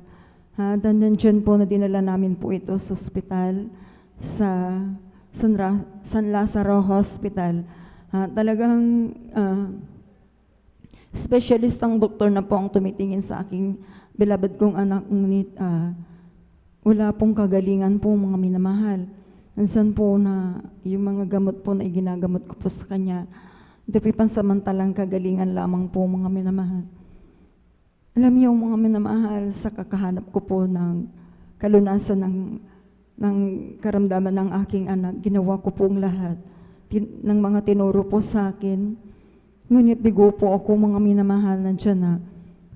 Dyan po na dinala namin po ito sa ospital sa San Lazaro Hospital. Talagang specialist ang doktor na po ang tumitingin sa aking beloved kong anak, ngunit wala pong kagalingan po mga minamahal. Minsan po na yung mga gamot po na iginagamot ko po sa kanya, dapat pansamantalang kagalingan lamang po mga minamahal. Alam niyo mga minamahal, sa kakahanap ko po ng kalunasan ng karamdaman ng aking anak, ginawa ko pong lahat ng mga tinuro po sa akin. Ngunit bigo po ako mga minamahal na dyan na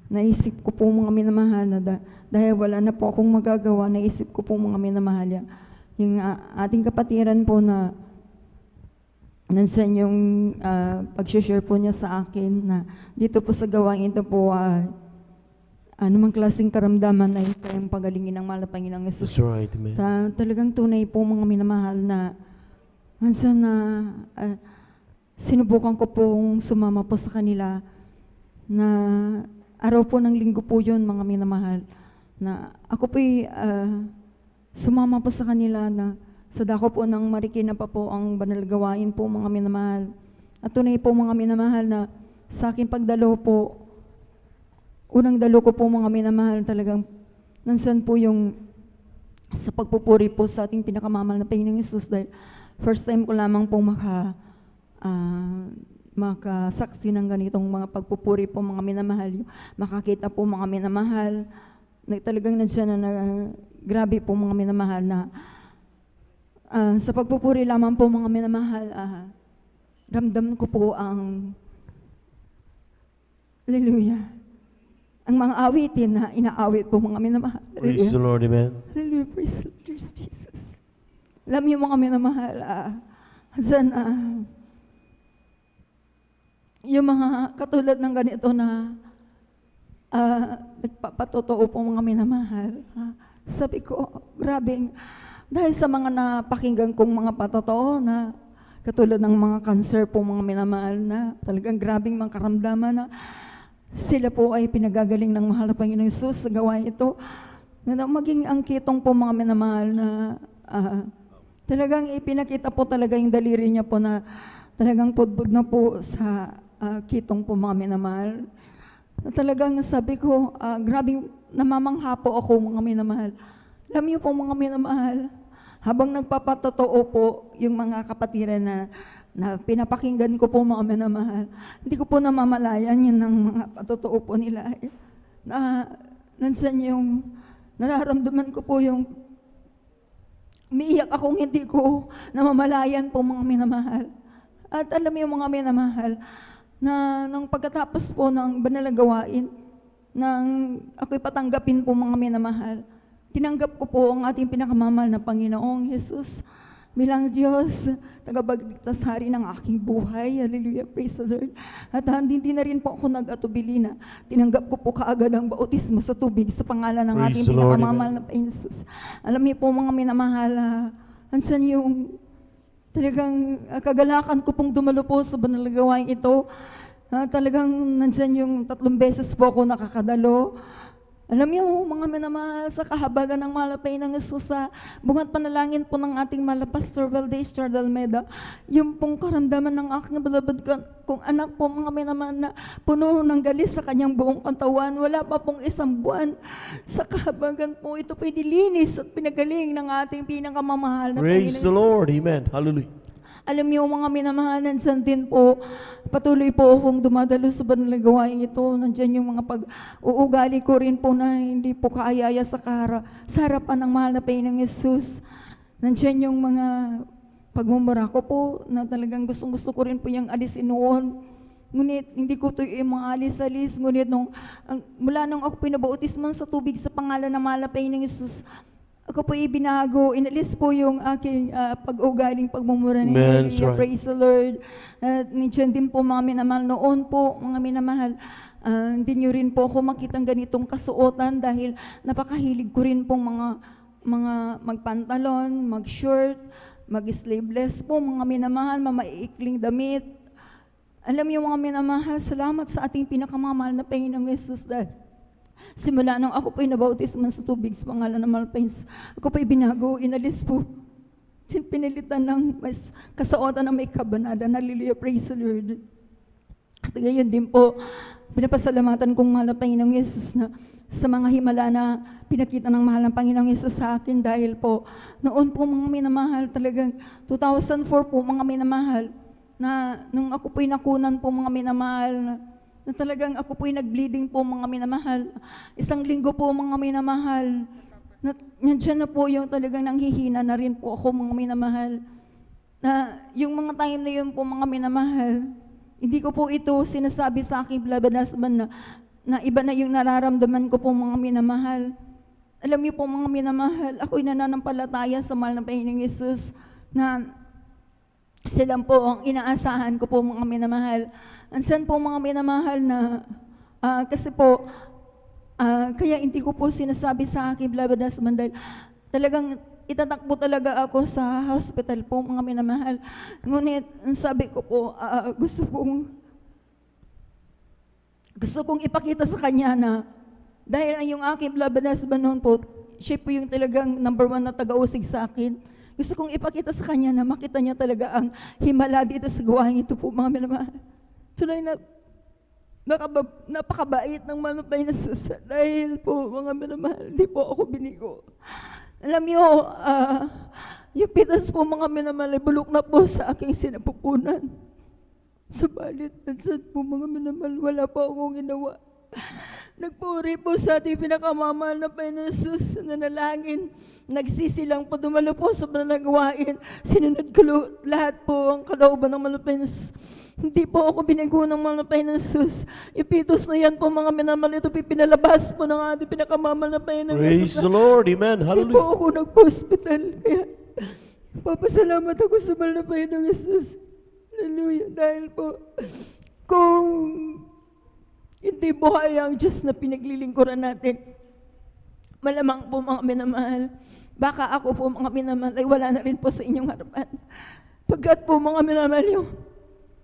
naisip ko po mga minamahal na dahil wala na po akong magagawa, naisip ko po mga minamahal yung ating kapatiran po na nansan yung pag-share po niya sa akin na dito po sa gawain ito po anumang klaseng karamdaman ay kayang pagalingin ng mahal na Panginoong Yesus. That's right, amen. Talagang tunay po mga minamahal na nansan na sinubukan ko pong sumama po sa kanila na araw po ng linggo po yun, mga minamahal, na ako po'y sumama po sa kanila na sa dako po ng Marikina pa po ang banal gawain po, mga minamahal. At tunay po, mga minamahal, na sa aking pagdalo po, unang dalo ko po, mga minamahal, talagang nansan po yung sa pagpupuri po sa ating pinakamamahal na Panginoong Hesus, dahil first time ko lamang po makasaksi ng ganitong mga pagpupuri po, mga minamahal. Makakita po, mga minamahal, na talagang nandiyan na grabe po, mga minamahal, na sa pagpupuri lamang po, mga minamahal, ramdam ko po ang hallelujah, ang mga awitin na inaawit po, mga minamahal. Praise the Lord, amen. Hallelujah, praise the Lord Jesus. Alam niyo, mga minamahal, dyan, yung mga katulad ng ganito na nagpapatotoo po, mga minamahal. Sabi ko, grabing, dahil sa mga napakinggan kong mga patotoo na katulad ng mga cancer po, mga minamahal, na talagang grabing mga karamdaman na sila po ay pinagagaling ng mahal na Panginoong Hesus sa gawain ito. Maging ang kitong po, mga minamahal, na talagang ipinakita po talaga yung daliri niya po na talagang pudbud na po sa kitong po, mga minamahal. Na talagang sabi ko, grabing namamangha po ako, mga minamahal. Alam niyo po, mga minamahal, habang nagpapatotoo po yung mga kapatiran na pinapakinggan ko po, mga minamahal, hindi ko po namamalayan yun ng mga patotoo po nila. Na nansan yung nararamdaman ko po yung umiiyak akong hindi ko namamalayan po, mga minamahal. At alam niyo, mga minamahal, na nung pagkatapos po ng banal na gawain, nang ako'y patanggapin po, mga minamahal, tinanggap ko po ang ating pinakamamahal na Panginoong Hesus bilang Diyos, tagapagligtas hari ng aking buhay. Hallelujah, praise the Lord. At hindi na rin po ako nag-atubili na tinanggap ko po kaagad ang bautismo sa tubig sa pangalan ng Praise ating the Lord, pinakamamahal na Panginoong Hesus. Alam niyo po, mga minamahal, ansan yung talagang kagalakan ko pong dumalo po sa banal na gawain ito. Talagang nandyan yung 3 beses po ako nakakadalo. Alam niyo, mga minamahal, sa kahabagan ng malapay ng Hesus, sa bungat panalangin po ng ating mahal na Pastor Valdez Almeida, yung pong karamdaman ng aking beloved kung anak po, mga minamahal, na puno ng galis sa kanyang buong katawan, wala pa pong 1 buwan. Sa kahabagan po, ito po'y dilinis at pinagaling ng ating pinakamamahal na Praise Panginoon the Hesus. Lord, amen. Hallelujah. Alam niyo, mga minamahalan, dyan din po, patuloy po akong dumadalo sa banal na gawain ito. Nandyan yung mga pag-uugali ko rin po na hindi po kaayaya sa harapan ng mahal na Panginoong Hesus. Nandyan yung mga pagmumura ko po na talagang gustong-gusto ko rin po yung alisin noon. Ngunit hindi ko ito yung mga alis-alis. Ngunit mula nung ako pinabautisman sa tubig sa pangalan ng mahal na Panginoong Hesus, ako po ibinago, inalis po yung aking pag-ugaling pagmumura ni Hallelujah, right. praise the Lord. Nandiyan din po, mga minamahal, noon po, mga minamahal, hindi nyo rin po ako makitang ganitong kasuotan dahil napakahilig ko rin pong mga magpantalon, mag-short, mag-sleeveless po, mga minamahal, mamaikling damit. Alam niyo, mga minamahal, salamat sa ating pinakamamahal na Panginoong Hesus dahil simula nung ako po'y nabautisman sa tubig sa pangalan ng Malpines, ako po'y binago, inalis po. Pinilitan ng mas kasuotan na may kabanada. Hallelujah, praise the Lord. At ngayon din po, pinapasalamatan kong mahal na Panginoong Hesus na sa mga himala na pinakita ng mahal ng Panginoong Hesus sa akin dahil po, noon po, mga minamahal, talagang 2004 po, mga minamahal, na nung ako po'y nakunan po, mga minamahal, na talagang ako po'y nag-bleeding po, mga minamahal. 1 linggo po, mga minamahal. Nandiyan na po yung talagang nanghihina na rin po ako, mga minamahal. Na yung mga time na yun po, mga minamahal, hindi ko po ito sinasabi sa aking beloved husband na iba na yung nararamdaman ko po, mga minamahal. Alam niyo po, mga minamahal, ako'y nananampalataya sa mahal ng Panginoong Hesus na sila po ang inaasahan ko po, mga minamahal. Ansan po, mga minamahal, na kasi po, kaya hindi ko po sinasabi sa aking beloved husband dahil talagang itatakbo talaga ako sa hospital po, mga minamahal. Ngunit, sabi ko po, Gusto kong ipakita sa kanya na dahil ang yung aking beloved husband noon po, siya po yung talagang number 1 na taga-usig sa akin. Gusto kong ipakita sa kanya na makita niya talaga ang himala dito sa gawain ito po, mga minamahal. Tunay na napakabait ng malupay na Susa dahil po, mga minamahal, hindi po ako binigo. Alam niyo, yung pitas po, mga minamahal, bulok na po sa aking sinapupunan. Subalit, nansan po, mga minamahal, wala po akong ginawa. Nagpuri po sa ating pinakamamahal na Panginoon Jesus, nanalangin, nagsisilang po, dumalo po sa panagawain, sinunod ko lahat po ang kalooban ng malupay na Jesus. Hindi po ako binigo ng malupay na Jesus. Ipitos na yan po, mga minamahal, ito pinalabas po ng ating pinakamamahal na Panginoon Jesus. Praise the Lord, amen, Hindi hallelujah. po ako nagpa-hospital, kaya papasalamat ako sa mahal na Panginoon Jesus. Hallelujah, dahil po, kung hindi buhay ang Diyos na pinaglilingkuran natin, malamang po, mga minamahal, baka ako po, mga minamahal, ay wala na rin po sa inyong harapan. Pagkat po, mga minamahal, yung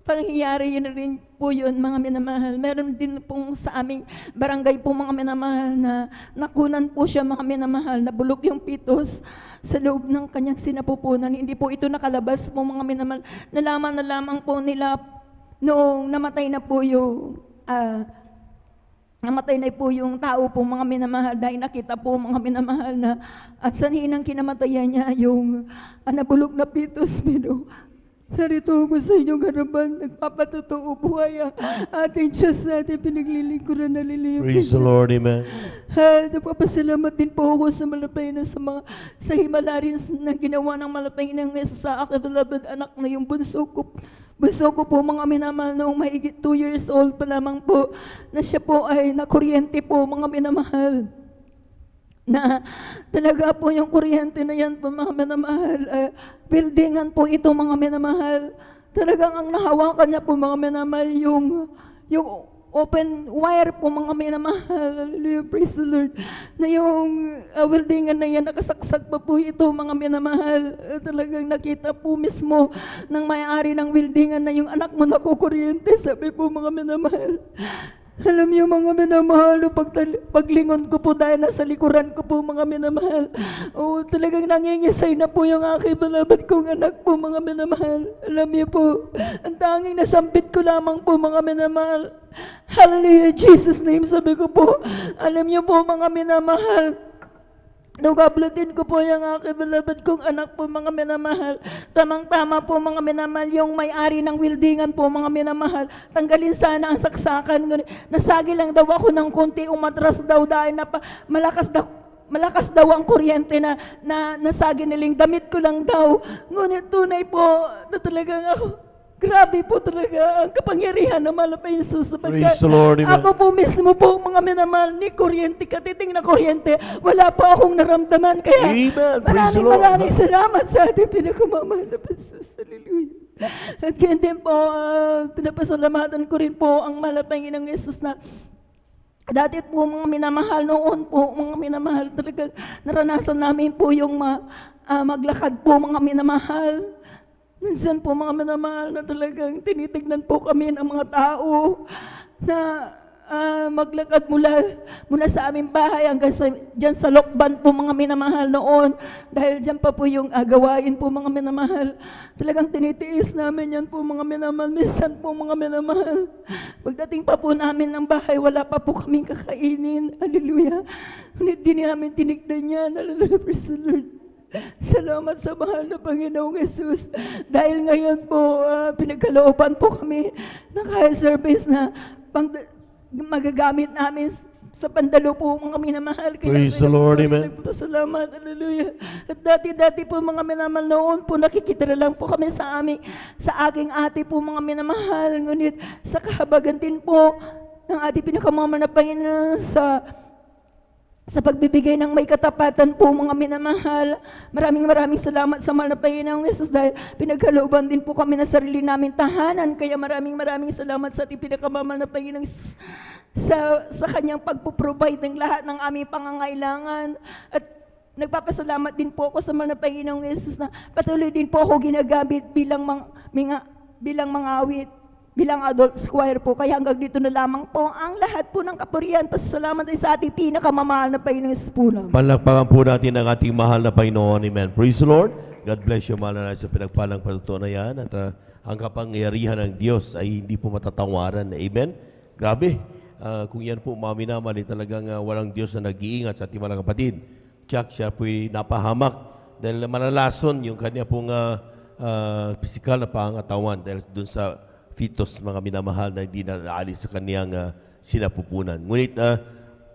pangyayari yun rin po yun, mga minamahal. Meron din pong sa aming barangay po, mga minamahal, na nakunan po siya, mga minamahal, na bulok yung pitos sa loob ng kanyang sinapupunan. Hindi po ito nakalabas po, mga minamahal. Nalaman na lamang po nila noong namatay na po yung namatay na po yung tao po, mga minamahal, dahil nakita po, mga minamahal, na ang sanhi ng kinamatayan niya yung nabulok na pitos. Pero narito ako sa inyong harapan, nagpapatotoo buhay ang ating Diyos na ating pinaglilingkuran na liliyap. Praise the Lord, amen. Nagpapasalamat din po ako sa malapay na sa himala rin na ginawa ng malapay na sa aking beloved anak na yung bunso ko. Bunso ko po, mga minamahal, noong mahigit 2 years old pa lamang po, na siya po ay nakuryente po, mga minamahal. Na talaga po yung kuryente na yan po, mga minamahal, buildingan po ito, mga minamahal. Talagang ang nahawakan niya po, mga minamahal, yung open wire po, mga minamahal. Hallelujah, praise the Lord. Na yung buildingan na yan, nakasaksak pa po ito, mga minamahal. Talagang nakita po mismo ng may-ari ng buildingan na yung anak mo nakukuryente, sabi po, mga minamahal. Alam niyo, mga minamahal, paglingon ko po dahil nasa likuran ko po, mga minamahal. Talagang nangingisay na po yung aking beloved kong anak po, mga minamahal. Alam niyo po, ang tanging nasampit ko lamang po, mga minamahal. Hallelujah, Jesus name, sabi ko po. Alam niyo po, mga minamahal, nugablutin ko po yung aking beloved kong anak po, mga minamahal. Tamang-tama po, mga minamahal, yung may-ari ng buildingan po, mga minamahal. Tanggalin sana ang saksakan. Nasagi lang daw ako ng konti, umatras daw dahil malakas daw ang kuryente na nasagi niling damit ko lang daw. Ngunit tunay po na talagang ako, grabe po talaga ang kapangyarihan ng malapay Jesus. Praise the Lord, amen. Ako po mismo po, mga minamahal, ni kuryente, katiting na kuryente, wala pa akong naramdaman. Kaya amen. Praise the Lord. maraming salamat sa ating pinakamamahal na Jesus. Hallelujah. At ganyan din po, pinapasalamatan ko rin po ang malapay ng Jesus na dati po, mga minamahal, noon po, mga minamahal, talaga naranasan namin po yung maglakad po, mga minamahal. Minsan po, mga minamahal, na talagang tinitignan po kami ng mga tao na maglakad mula sa aming bahay hanggang dyan sa Lokban po, mga minamahal, noon. Dahil dyan pa po yung gawain po, mga minamahal. Talagang tinitiis namin yan po, mga minamahal. Minsan po, mga minamahal, pagdating pa po namin ng bahay, wala pa po kaming kakainin. Hallelujah. Hindi namin tinignan yan. Hallelujah, praise the Lord. Salamat sa mahal na Panginoong Jesus. Dahil ngayon po, pinagkalooban po kami ng high service na magagamit namin sa pandalo po, mga minamahal. Praise the Lord, amen. Salamat, hallelujah. At dati po, mga minamahal, noon po nakikitira lang po kami sa aking ate po, mga minamahal. Ngunit sa kahabagan din po ng ating pinakamamahal na Panginoon sa pagbibigay ng may katapatan po, mga minamahal. Maraming salamat sa mahal na Panginoong Jesus dahil pinagkalooban din po kami na sarili namin tahanan. Kaya maraming salamat sa ating pinakamamahal na Panginoong Jesus sa kanyang pagpuprovide ng lahat ng aming pangangailangan. At nagpapasalamat din po ako sa mahal na Panginoong Jesus na patuloy din po ako ginagamit bilang mangawit. bilang adult choir po. Kaya hanggang dito na lamang po ang lahat po ng kapurihan. Pasalamat ay sa ating pinakamamahal na Panginoong Espuna. Palakpakan po natin ang ating mahal na Panginoon. Amen. Praise the Lord. God bless you, mahal na sa pinagpalang patutuo na yan. At ang kapangyarihan ng Diyos ay hindi po matatawaran. Amen. Grabe. Kung yan po, mga minamali, talagang walang Diyos na nag-iingat sa ating mga kapatid. Tsak, siya po'y napahamak dahil malalason yung kanya pong physical na pangatawan dahil dun sa fetus, mga minamahal, na hindi na naalis sa kaniyang sinapupunan. Ngunit,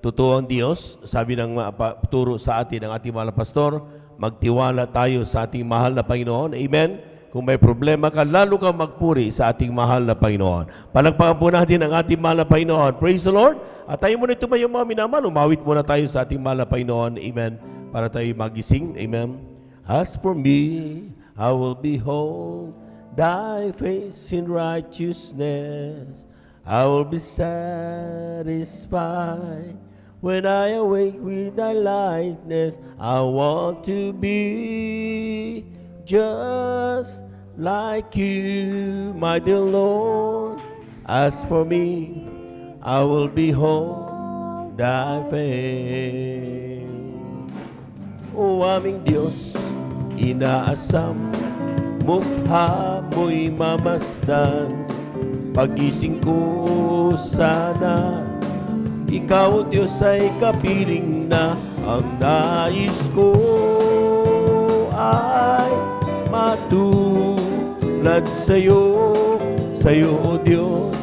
totoo ang Diyos, sabi ng turo sa atin ng ating mahal na pastor, magtiwala tayo sa ating mahal na Panginoon. Amen? Kung may problema ka, lalo kang magpuri sa ating mahal na Panginoon. Palakpakan po natin ang ating mahal na Panginoon. Praise the Lord. At tayo muna tumayo, mga minamahal. Umawit muna tayo sa ating mahal na Panginoon. Amen. Para tayo magising. Amen. As for me, I will behold thy face in righteousness. I will be satisfied when I awake with thy likeness. I want to be just like you, my dear Lord. As for me, I will behold thy face. O aming Diyos, inaasam, mukha mo'y mamasdan. Pagising ko sana, ikaw, Diyos, ay kapiling na. Ang nais ko ay matulad sa'yo, o Diyos,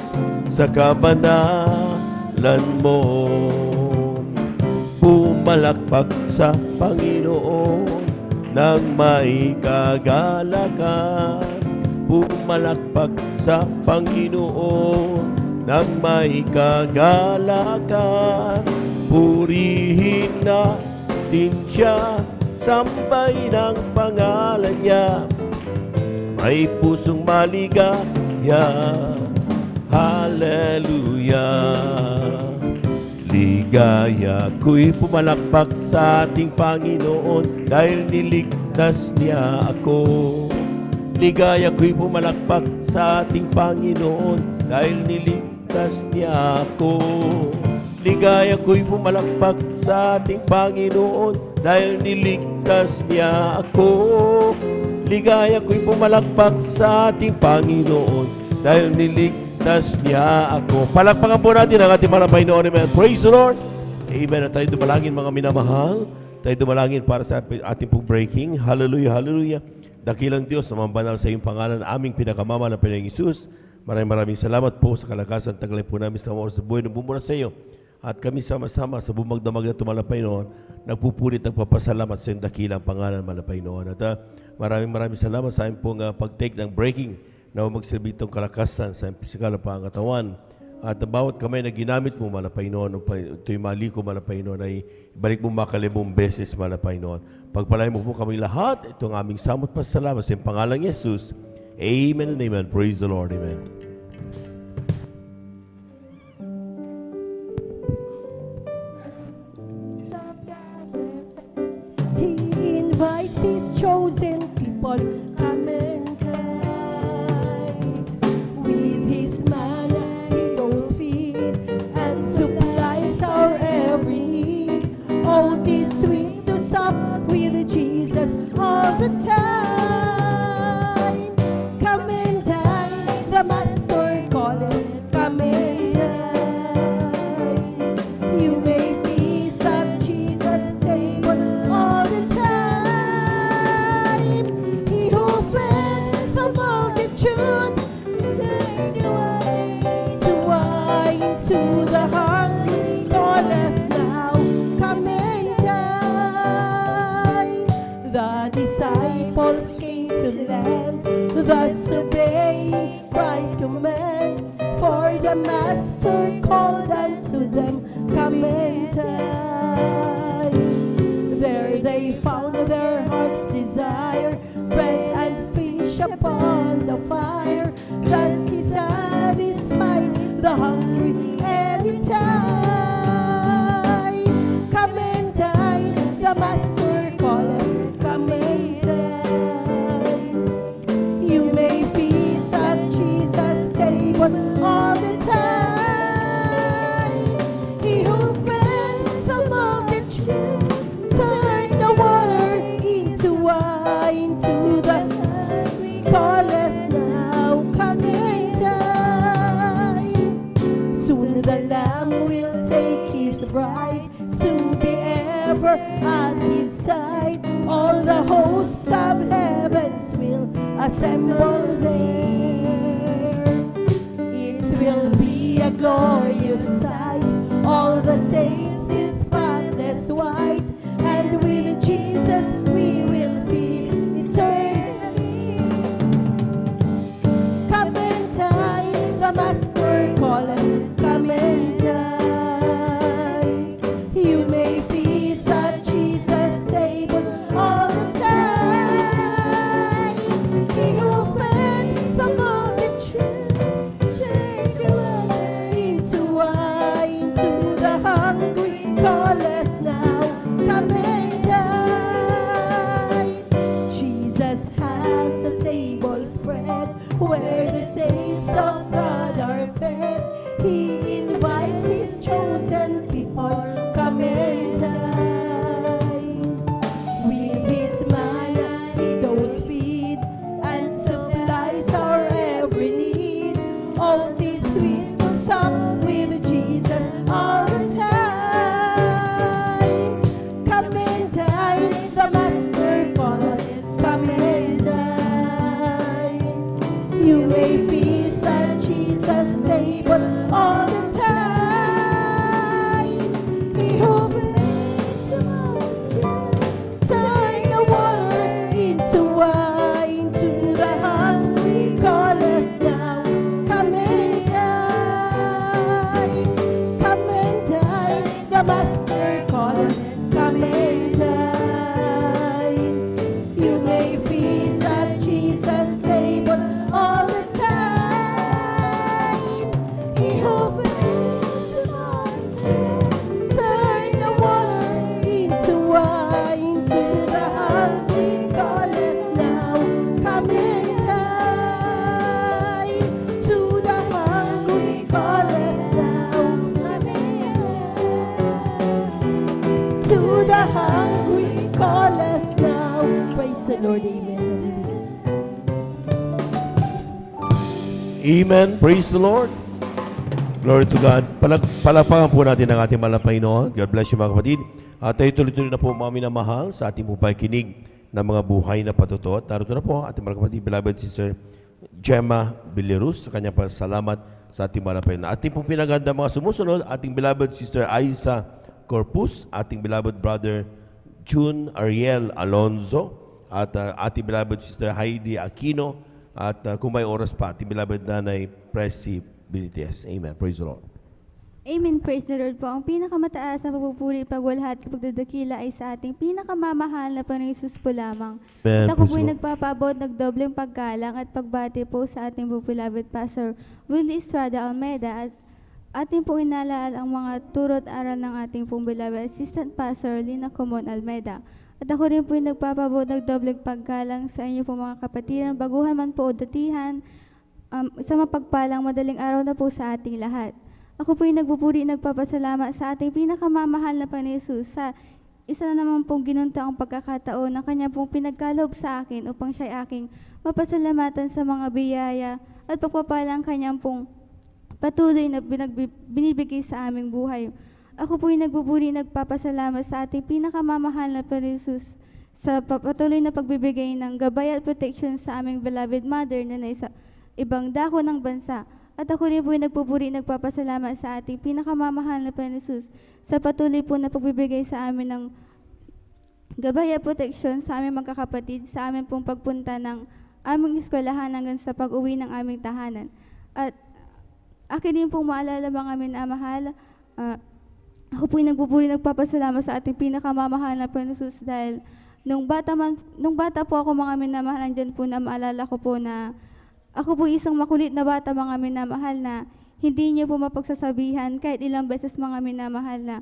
sa kabanalan mo. Pumalakpak sa Panginoon nang may kagalakan. Pumalakpak sa Panginoon nang may kagalakan. Purihin natin siya, sambahin ang pangalan niya. May pusong maligaya, hallelujah. Ligaya ko'y pumalakpak sa ating Panginoon dahil niligtas niya ako. Ligaya ko'y pumalakpak sa ating Panginoon dahil niligtas niya ako. Ligaya ko'y pumalakpak sa ating Panginoon dahil niligtas niya ako. Ligaya ko'y pumalakpak sa ating Panginoon dahil niligtas niya ako. Palakpakan po natin ang ating mga Panginoon. Amen. Praise the Lord. Amen. At tayo dumalangin, mga minamahal. Tayo dumalangin para sa ating pong breaking. Hallelujah, hallelujah. Dakilang Diyos, na mambanal sa iyong pangalan, aming pinakamama na Panginoong Isus. Maraming salamat po sa kalakasan. Taglay po namin sa oras sa buhay na bumura sa iyo. At kami sama-sama sa bumagdamag na tumalapay noon, nagpupulit ng papasalamat sa iyong dakilang pangalan, malapay noon. At maraming salamat sa iyong pong pag-take ng breaking na magsilbi itong kalakasan sa iyong pisikal na pangatawan. At bawat kamay na ginamit mo, malapay noon, ito'y maliko, malapay noon, ay ibalik mo makalibong beses, malapay noon. Pagpalain mo po kami lahat, itong aming samot pasalamat sa iyong pangalang Jesus. Amen and amen. Praise the Lord. Amen. He invites his chosen people, come and dine. With his manna he doth feed and supplies our every need. Oh, this sweet to sup with Jesus all the time. Come and dine, the Master calleth, come and dine. You may feast at Jesus' table all the time. He who fed the multitude turned wine to the hungry calleth now, come and dine. The disciples came to land, thus obeying Christ's command. For the Master called unto them, come and dine. There they found their heart's desire, bread and fish upon the fire. Thus he satisfied the hungry anytime. Come and dine, the Master calleth, come and dine. You may feast at Jesus' table all the time. He who fed the multitude, turn the water into wine. To the calleth now coming time. Soon the Lamb will take his bride to be ever at his side. All the hosts of heavens will assemble there. It will be a glorious sight, all the saints in spotless white, and with Jesus we will feast eternally. Come and dine, the Master calleth, come and dine. You may feast at Jesus' table all the time. He who fed the multitude, turn the water into wine. To the hungry calleth now, come and dine. Jesus has a table spread where the saints of God are fed. He invites his chosen people, come and dine. With his manna he doth feed and supplies our every need. Oh, 'tis sweet to sup with Jesus all the time. Come and dine, the Master calleth, come and dine. You may feast at Jesus' table all the time. He who turn the water into wine. To the hungry calleth now, come and dine. Come and dine, the Master calleth, come and dine. You may feast at Jesus' table all the time. He who turn the water into wine. To the hungry calleth now, come and dine. To the hungry calleth now, come and dine. To the hungry calleth now. Praise the Lord, amen. Amen. Praise the Lord. Glory to God. Palapakan po natin ang ating mahal na Panginoon. God bless you mga kapatid. At tayo tuloy-tuloy na po mga minamahal sa ating pakikinig ng mga buhay na patutot. Narito na po ating mga kapatid, beloved sister Gemma Villarus, sa kanyang pasalamat sa ating mahal na Panginoon. Ating pong pinaganda mga sumusunod, ating beloved sister Aiza Corpus, ating beloved brother June Ariel Alonzo, at ating beloved sister Heidi Aquino, at kung may oras pa, ating beloved nanay Presi Benitez. Amen. Praise the Lord. Amen. Praise the Lord po. Ang pinakamataas na pagpupuri, pagwalhati, pagdadakila ay sa ating pinakamamahal na Panginoon Hesus po lamang. Amen. At ako Praise po'y the Lord. nagpapaabot, nagdobleng paggalang at pagbati po sa ating beloved Pastor Willie Estrada Almeida at ating pong inalaal ang mga turot aral ng ating pong beloved Assistant Pastor Lina Comon Almeida. At ako rin po'y nagpapaabot, nagdobleng paggalang sa inyo pong mga kapatiran, baguhan man po o datihan, sa mapagpalang madaling araw na po sa ating lahat. Ako po'y nagbuburi, nagpapasalamat sa ating pinakamamahal na Panginoon Hesus sa isa na naman pong ginuntaang pagkakataon na kanya pong pinagkaloob sa akin upang siya'y aking mapasalamatan sa mga biyaya at pagpapalang kanyang pong patuloy na binibigay sa aming buhay. Ako po'y nagbuburi, nagpapasalamat sa ating pinakamamahal na Panginoon Hesus sa patuloy na pagbibigay ng gabay at protection sa aming beloved mother na nasa ibang dako ng bansa. At ako rin po'y nagpupuri, nagpapasalamat sa ating pinakamamahal na Panginoon Hesus sa patuloy po na pagbibigay sa amin ng gabay at protection sa aming magkakapatid, sa amin pong pagpunta ng aming eskwelahan hanggang sa pag-uwi ng aming tahanan. At akin din pong maalala mga minamahal, ako po'y nagbuburi, nagpapasalamat sa ating pinakamamahal na Panginoon Hesus dahil nung bata po ako mga minamahal, andyan po na maalala ko po na ako po isang makulit na bata mga minamahal na hindi niyo po mapagsasabihan kahit ilang beses mga minamahal na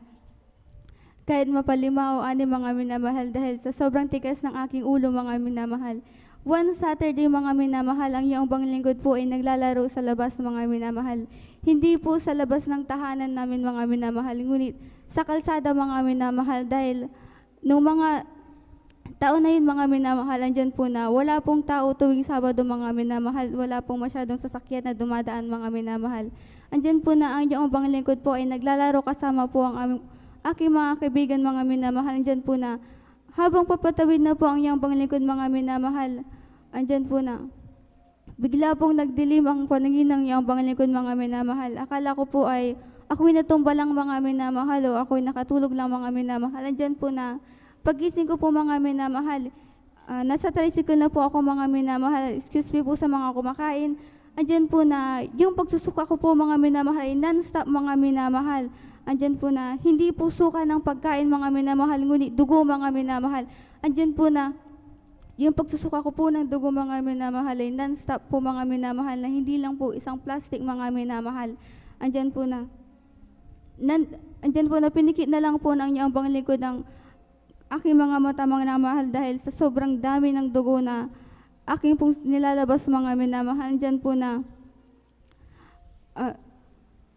kahit mapalima o ani mga minamahal dahil sa sobrang tigas ng aking ulo mga minamahal. One Saturday, mga minamahal, ang iyong panglingkod po ay naglalaro sa labas, mga minamahal. Hindi po sa labas ng tahanan namin, mga minamahal, ngunit sa kalsada, mga minamahal, dahil nung mga taon na yun, mga minamahal, andyan po na wala pong tao tuwing Sabado, mga minamahal, wala pong masyadong sasakyan na dumadaan, mga minamahal. Andyan po na ang iyong panglingkod po ay naglalaro kasama po ang aking mga kaibigan, mga minamahal. Andyan po na habang papatawid na po ang iyong panglingkod, mga minamahal, andyan po na bigla pong nagdilim ang paningin ng iyong panglingkod, mga minamahal. Akala ko po ay ako'y natumba lang, mga minamahal, o ako'y nakatulog lang, mga minamahal. Andyan po na pagising ko po, mga minamahal, nasa tricycle na po ako, mga minamahal. Excuse me po sa mga kumakain. Andyan po na yung pagsusuka ko po, mga minamahal, ay non-stop, mga minamahal. Andyan po na hindi po suka ng pagkain, mga minamahal, ngunit dugo, mga minamahal. Andyan po na yung pagsusuka ko po ng dugo, mga minamahal, ay non-stop po, mga minamahal, na hindi lang po isang plastic, mga minamahal. Andyan po na pinikit na lang po ng iyong panglingkod ng aking mga mata, mga minamahal, dahil sa sobrang dami ng dugo na aking pong nilalabas, mga minamahal. Andyan po na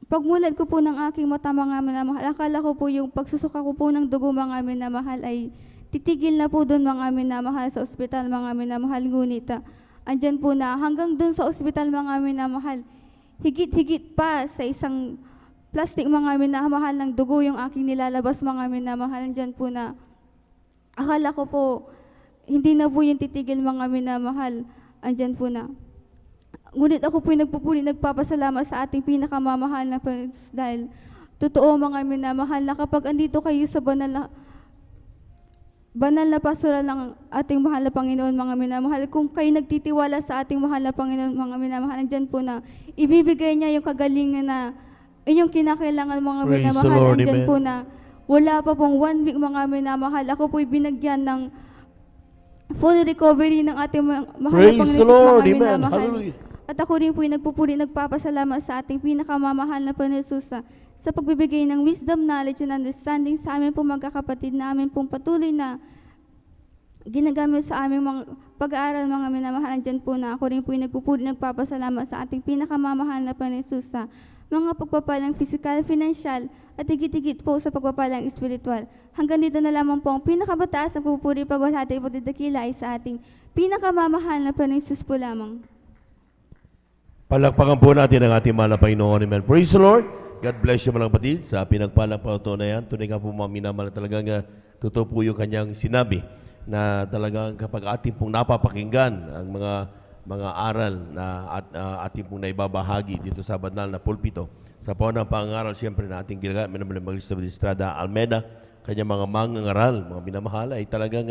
pagmulat ko po ng aking mata, mga minamahal, akala ko po yung pagsusuka ko po ng dugo, mga minamahal, ay titigil na po doon, mga minamahal, sa ospital, mga minamahal. Ngunit andyan po na hanggang doon sa ospital, mga minamahal, higit-higit pa sa isang plastic, mga minamahal, ng dugo yung aking nilalabas, mga minamahal. Andyan po na akala ko po hindi na po yung titigil, mga minamahal. Andyan po na ngunit ako po yung nagpupuri, nagpapasalamat sa ating pinakamamahal na Panginoon, dahil totoo, mga minamahal, na kapag andito kayo sa banal na pastoral ng ating mahal na Panginoon, mga minamahal, kung kayo nagtitiwala sa ating mahal na Panginoon, mga minamahal, andyan po na ibibigay niya yung kagalingan na inyong kinakailangan, mga Praise the minamahal. Lord, Andyan amen. po na wala pa pong 1 week, mga minamahal, ako po'y binagyan ng full recovery ng ating mahal na Praise Panginoon, the Lord, mga amen. minamahal. Hallelujah. At ako rin po'y nagpupuri, nagpapasalamat sa ating pinakamamahal na Panginoon Jesus sa pagbibigay ng wisdom, knowledge, and understanding sa amin pong magkakapatid na amin pong patuloy na ginagamit sa aming mga pag-aaral, mga minamahal. Andyan po na ako rin po'y nagpupuri, nagpapasalamat sa ating pinakamamahal na Panginoon Jesus sa mga pagpapalang physical, financial, at higit-higit po sa pagpapalang spiritual. Hanggang dito na lamang po ang pinakamataas na pupuri, pagwalhati po didakila ay sa ating pinakamamahal na Panginoon Jesus po lamang. Palakpakan po natin ang ating mahal na Panginoon. Amen. Praise the Lord. God bless you, mga kapatid, sa pinagpalang patutunayan. Tunay nga po, mga minamahal, na talagang totoo po yung kanyang sinabi, na talagang kapag ating pong napapakinggan ang mga aral na ating pong naibabahagi dito sa banal na pulpito, sa paunang pangaral, siyempre, na ating ginagamit, minamahal Magister Estrada Almeida, kanyang mga mangangaral, mga minamahal, ay talagang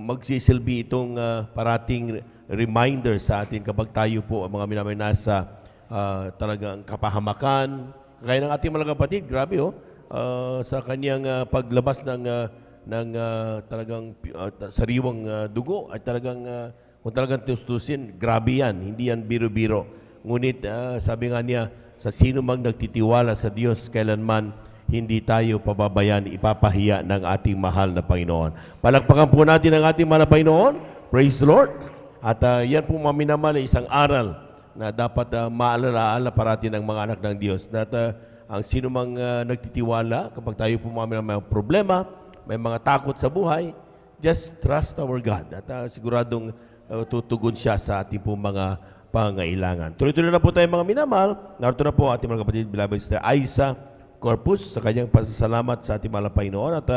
magsisilbi itong parating reminder sa atin kapag tayo po, mga minamahal, nasa talagang kapahamakan. Kaya ng ating mga kapatid, grabe sa kanyang paglabas ng talagang sariwang dugo, ay talagang kung talagang tustusin, grabe yan, hindi yan biro-biro. Ngunit sabi nga niya, sa sino mang nagtitiwala sa Diyos, kailanman hindi tayo pababayan, ipapahiya ng ating mahal na Panginoon. Palakpakan po natin ang ating mahal na Panginoon. Praise the Lord. At yan po, mga minamahal, isang aral na dapat maalala parati ng mga anak ng Diyos. At ang sino mang nagtitiwala, kapag tayo po mga may problema, may mga takot sa buhay, just trust our God. At siguradong tutugon siya sa ating po mga pangailangan. Tuloy-tuloy na po tayo, mga minamahal. Narito na po ating mga kapatid, beloved Sister Aiza Corpus, sa kanyang pasasalamat sa ating mahal na Panginoon. At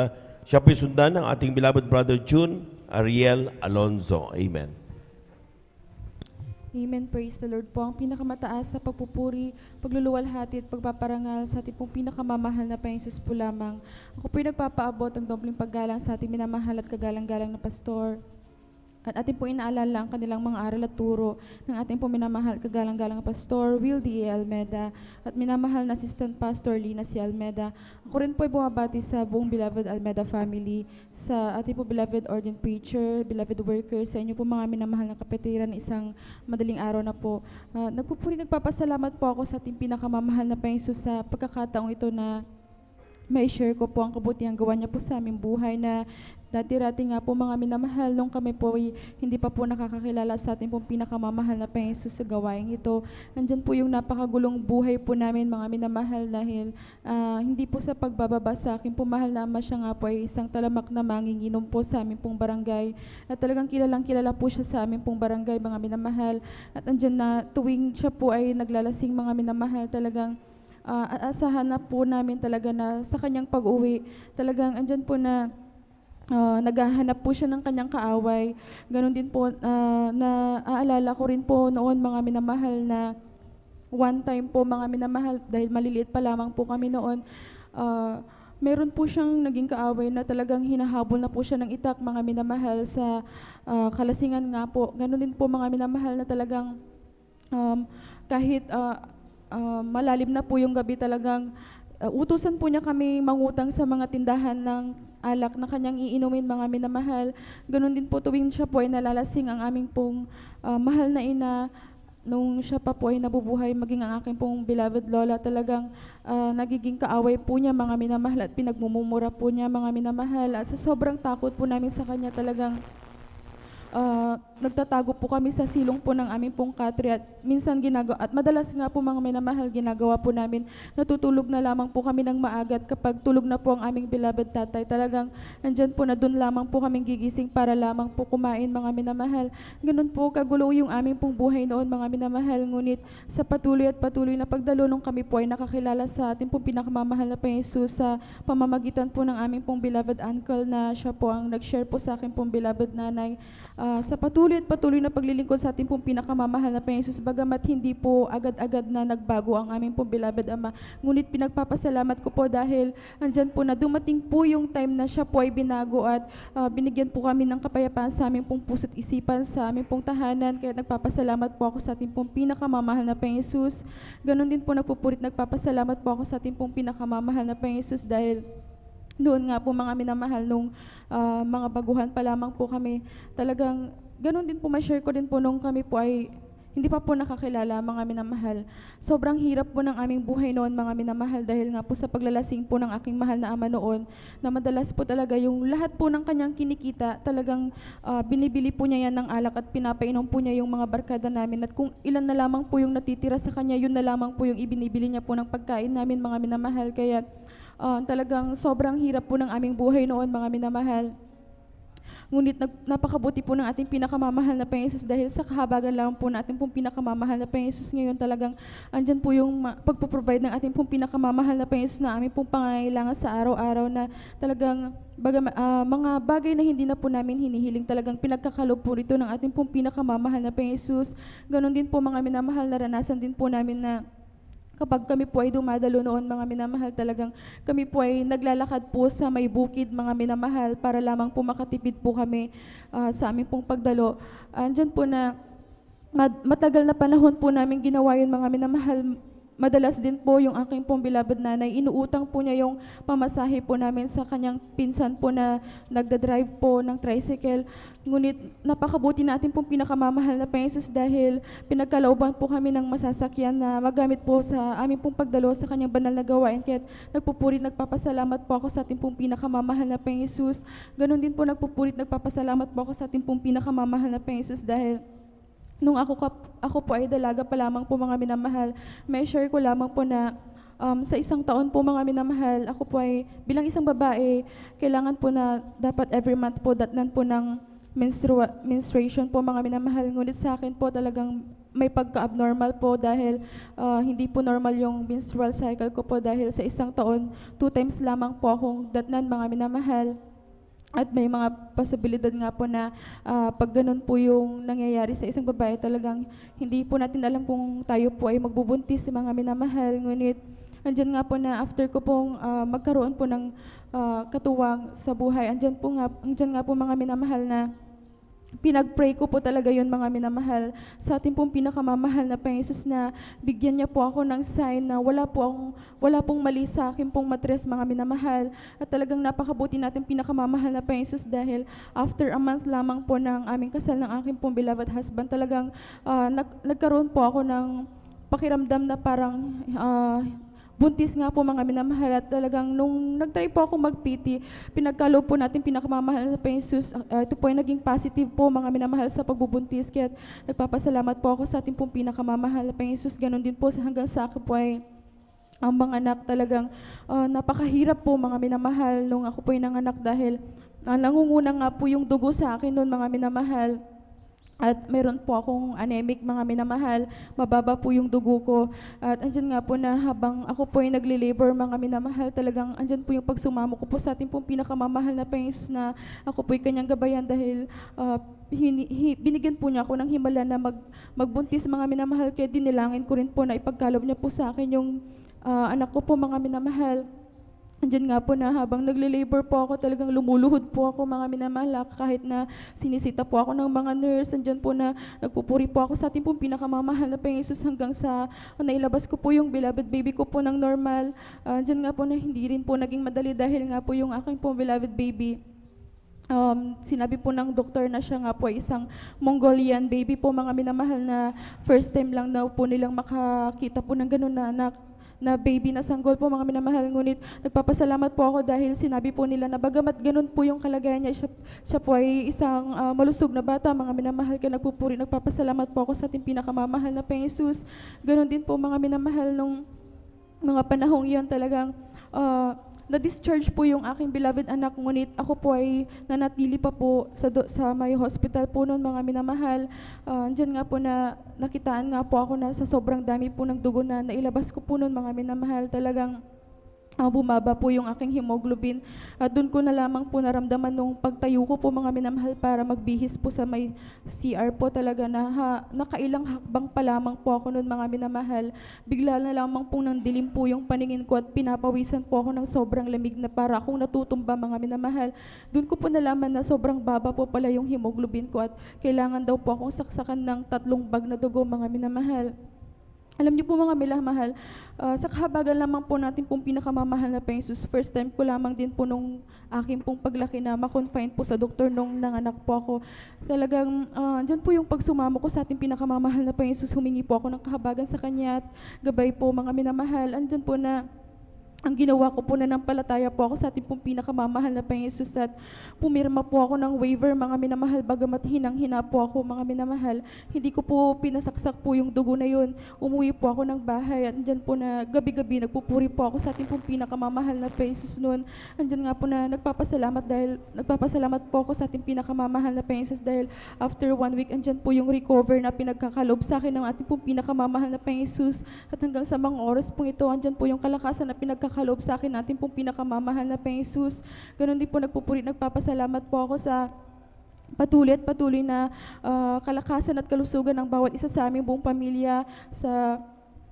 siya po sundan ng ating beloved brother June Ariel Alonzo. Amen. Amen. Praise the Lord po. Ang pinakamataas na pagpupuri, pagluluwalhati at pagpaparangal sa ating pong pinakamamahal na Panginoon Jesus po lamang. Ako po'y nagpapaabot ng dobling paggalang sa ating minamahal at kagalang-galang na pastor. At ating po inaalala ang kanilang mga aral at turo ng ating po minamahal kagalang-galang na pastor Will D. Almeida at minamahal na assistant pastor Lina C. Almeida. Ako rin po ay bumabati sa buong beloved Almeida family, sa ating po beloved ordained preacher, beloved workers, sa inyo po mga minamahal na kapatiran, isang madaling araw na po. Nagpapasalamat po ako sa ating pinakamamahal na Panginoon sa pagkakataong ito na may share ko po ang kabutihang gawa niya po sa aming buhay, na Dati-rati nga po mga minamahal, nung kami po ay hindi pa po nakakakilala sa ating pong pinakamamahal na Panginoon Jesus sa gawaing ito. Andyan po yung napakagulong buhay po namin mga minamahal dahil hindi po sa pagbababa sa akin po mahal na ama, siya nga po ay isang talamak na manginginom po sa aming pong barangay. At talagang kilalang kilala po siya sa aming pong barangay mga minamahal. At andyan na tuwing siya po ay naglalasing mga minamahal, talagang aasahan na po namin talaga na sa kanyang pag-uwi, talagang andyan po na naghahanap po siya ng kanyang kaaway. Ganon din po, naaalala ko rin po noon mga minamahal na one time po mga minamahal, dahil maliliit pa lamang po kami noon, meron po siyang naging kaaway na talagang hinahabol na po siya ng itak mga minamahal sa kalasingan nga po. Ganon din po mga minamahal na talagang kahit malalim na po yung gabi, talagang utusan po niya kami mangutang sa mga tindahan ng alak na kanyang iinumin mga minamahal. Ganon din po tuwing siya po ay nalalasing ang aming pong mahal na ina, nung siya pa po ay nabubuhay, maging ang aking pong beloved lola, talagang nagiging kaaway po niya mga minamahal at pinagmumumura po niya mga minamahal. At sa sobrang takot po namin sa kanya, talagang nagtatago po kami sa silong po ng aming pong katri at minsan ginagawa, at madalas nga po mga minamahal, ginagawa po namin, natutulog na lamang po kami ng maaga at kapag tulog na po ang aming beloved tatay, talagang nandyan po na doon lamang po kaming gigising para lamang po kumain mga minamahal. Ganun po kagulo yung aming pong buhay noon mga minamahal, ngunit sa patuloy at patuloy na pagdalo nung kami po ay nakakilala sa ating pong pinakamamahal na Panginoon Jesus sa pamamagitan po ng aming pong beloved uncle na siya po ang nag-share po sa akin pong beloved nanay. Sa patuloy at patuloy na paglilingkod sa ating pong pinakamamahal na Panginoon Jesus, bagamat hindi po agad-agad na nagbago ang aming pong beloved ama, ngunit pinagpapasalamat ko po dahil andyan po na dumating po yung time na siya po ay binago at binigyan po kami ng kapayapaan sa aming pong puso't isipan, sa aming pong tahanan. Kaya nagpapasalamat po ako sa ating pong pinakamamahal na Panginoon Jesus. Ganon din po nagpapasalamat po ako sa ating pong pinakamamahal na Panginoon Jesus dahil noon nga po mga minamahal, nung mga baguhan pa lamang po kami, talagang ganun din po, ma-share ko din po nung kami po ay hindi pa po nakakilala mga minamahal. Sobrang hirap po ng aming buhay noon mga minamahal dahil nga po sa paglalasing po ng aking mahal na ama noon, na madalas po talaga yung lahat po ng kanyang kinikita, talagang binibili po niya yan ng alak at pinapainom po niya yung mga barkada namin, at kung ilan na lamang po yung natitira sa kanya, yun na lamang po yung ibinibili niya po ng pagkain namin mga minamahal. Kaya talagang sobrang hirap po ng aming buhay noon mga minamahal. Ngunit napakabuti po ng ating pinakamamahal na Panginoon Jesus dahil sa kahabagan lang po natin pong pinakamamahal na Panginoon Jesus ngayon, talagang andyan po yung pagpo-provide ng ating pong pinakamamahal na Panginoon Jesus na aming pong pangangailangan sa araw-araw, na talagang mga bagay na hindi na po namin hinihiling, talagang pinagkakalob po rito ng ating pong pinakamamahal na Panginoon Jesus. Ganon din po mga minamahal, naranasan din po namin na kapag kami po ay dumadalo noon mga minamahal, talagang kami po ay naglalakad po sa may bukid mga minamahal para lamang po makatipid po kami sa aming pong pagdalo. Andyan po na matagal na panahon po namin ginawa yun mga minamahal. Madalas din po yung aking pong beloved nanay, inuutang po niya yung pamasahe po namin sa kanyang pinsan po na nagdadrive po ng tricycle. Ngunit napakabuti natin pong pinakamamahal na Panginoon Jesus dahil pinagkalooban po kami ng masasakyan na magamit po sa aming pong pagdalo sa kanyang banal na gawain. Kaya nagpapasalamat po ako sa ating pong pinakamamahal na Panginoon Jesus. Ganon din po nagpapasalamat po ako sa ating pong pinakamamahal na Panginoon Jesus dahil nung ako po ay dalaga pa lamang po mga minamahal, may share ko lamang po na sa isang taon po mga minamahal, ako po ay bilang isang babae, kailangan po na dapat every month po datnan po ng menstruation po mga minamahal. Ngunit sa akin po talagang may pagka-abnormal po dahil hindi po normal yung menstrual cycle ko po dahil sa isang taon, 2 times lamang po akong datnan mga minamahal. At may mga posibilidad nga po na pag ganun po yung nangyayari sa isang babae, talagang hindi po natin alam kung tayo po ay magbubuntis sa mga minamahal. Ngunit andyan nga po na after ko pong magkaroon po ng katuwang sa buhay, andyan nga po mga minamahal na pinag-pray ko po talaga yun mga minamahal sa ating pong pinakamamahal na Panginoon Jesus, na bigyan niya po ako ng sign na wala pong mali sa akin pong matres mga minamahal. At talagang napakabuti natin pinakamamahal na Panginoon Jesus dahil after a month lamang po ng aming kasal ng aking pong beloved husband, talagang nagkaroon po ako ng pakiramdam na parang buntis nga po mga minamahal, at talagang nung nag-try po ako mag-PT, pinagkaloob po natin pinakamamahal na Panginoong Jesus. Ito po ay naging positive po mga minamahal sa pagbubuntis, kaya nagpapasalamat po ako sa ating pong pinakamamahal na Panginoong Jesus. Ganon din po hanggang sa akin po ay ang mga anak talagang napakahirap po mga minamahal nung ako po ay nanganak, dahil nangunguna nga po yung dugo sa akin noon mga minamahal. At meron po akong anemic mga minamahal, mababa po yung dugo ko. At andyan nga po na habang ako po ay nagli-labor mga minamahal, talagang andyan po yung pagsumamo ko po sa ating pong pinakamamahal na Panginoon Jesus, na ako po ay kanyang gabayan, dahil binigyan po niya ako ng himala na magbuntis mga minamahal, kaya dinilangin ko rin po na ipagkaloob niya po sa akin yung anak ko po mga minamahal. Andyan nga po na habang nagle-labor po ako, talagang lumuluhod po ako mga minamahal, kahit na sinisita po ako ng mga nurse. Andyan po na nagpupuri po ako sa ating pong pinakamamahal na Panginoon Jesus, hanggang sa nailabas ko po yung beloved baby ko po ng normal. Andyan nga po na hindi rin po naging madali, dahil nga po yung aking pong beloved baby, sinabi po ng doktor na siya nga po ay isang Mongolian baby po mga minamahal, na first time lang daw po nilang makakita po ng ganun na anak, na baby na sanggol po mga minamahal. Ngunit nagpapasalamat po ako, dahil sinabi po nila na bagamat ganun po yung kalagayan niya, siya po ay isang malusog na bata mga minamahal. Kaya nagpapasalamat po ako sa ating pinakamamahal na Panginoon Jesus. Ganun din po mga minamahal, nung mga panahong iyon talagang na-discharge po yung aking beloved anak, ngunit ako po ay nanatili pa po sa may hospital po noon mga minamahal. Diyan nga po na nakitaan nga po ako na sa sobrang dami po ng dugo na nailabas ko po noon mga minamahal, talagang bumaba po yung aking hemoglobin. At doon ko na lamang po naramdaman nung pagtayo ko po mga minamahal para magbihis po sa may CR po, talaga na nakailang hakbang pa lamang po ako noon mga minamahal. Bigla na lamang po nang dilim po yung paningin ko, at pinapawisan po ako ng sobrang lamig na para akong natutumba mga minamahal. Doon ko po nalaman na sobrang baba po pala yung hemoglobin ko, at kailangan daw po akong saksakan ng 3 bag na dugo mga minamahal. Alam niyo po mga minamahal, sa kahabagan lamang po natin pong pinakamamahal na Panginoon Jesus, first time ko lamang din po nung aking pong paglaki na ma-confine po sa doktor nung nanganak po ako. Talagang dyan po yung pagsumamo ko sa ating pinakamamahal na Panginoon Jesus, humingi po ako ng kahabagan sa Kanya at gabay po mga minamahal. Andyan po na ang ginawa ko po, nanampalataya po ako sa ating pong pinakamamahal na Panginoon Jesus, at pumirma po ako ng waiver mga minamahal, bagamat hinang-hina po ako mga minamahal. Hindi ko po pinasaksak po yung dugo na yun. Umuwi po ako ng bahay, at andyan po na gabi-gabi nagpupuri po ako sa ating pong pinakamamahal na Panginoon Jesus noon. Andyan nga po na nagpapasalamat po ako sa ating pinakamamahal na Panginoon Jesus, dahil after 1 week, andyan po yung recover na pinagkakalob sa akin ng ating pong pinakamamahal na Panginoon Jesus. At hanggang sa mga oras pong ito, andyan po yung kalakasan na pinagkakalob sa akin natin pong pinakamamahal na Panginoon Jesus. Ganon din po nagpapasalamat po ako sa patuloy na kalakasan at kalusugan ng bawat isa sa aming buong pamilya, sa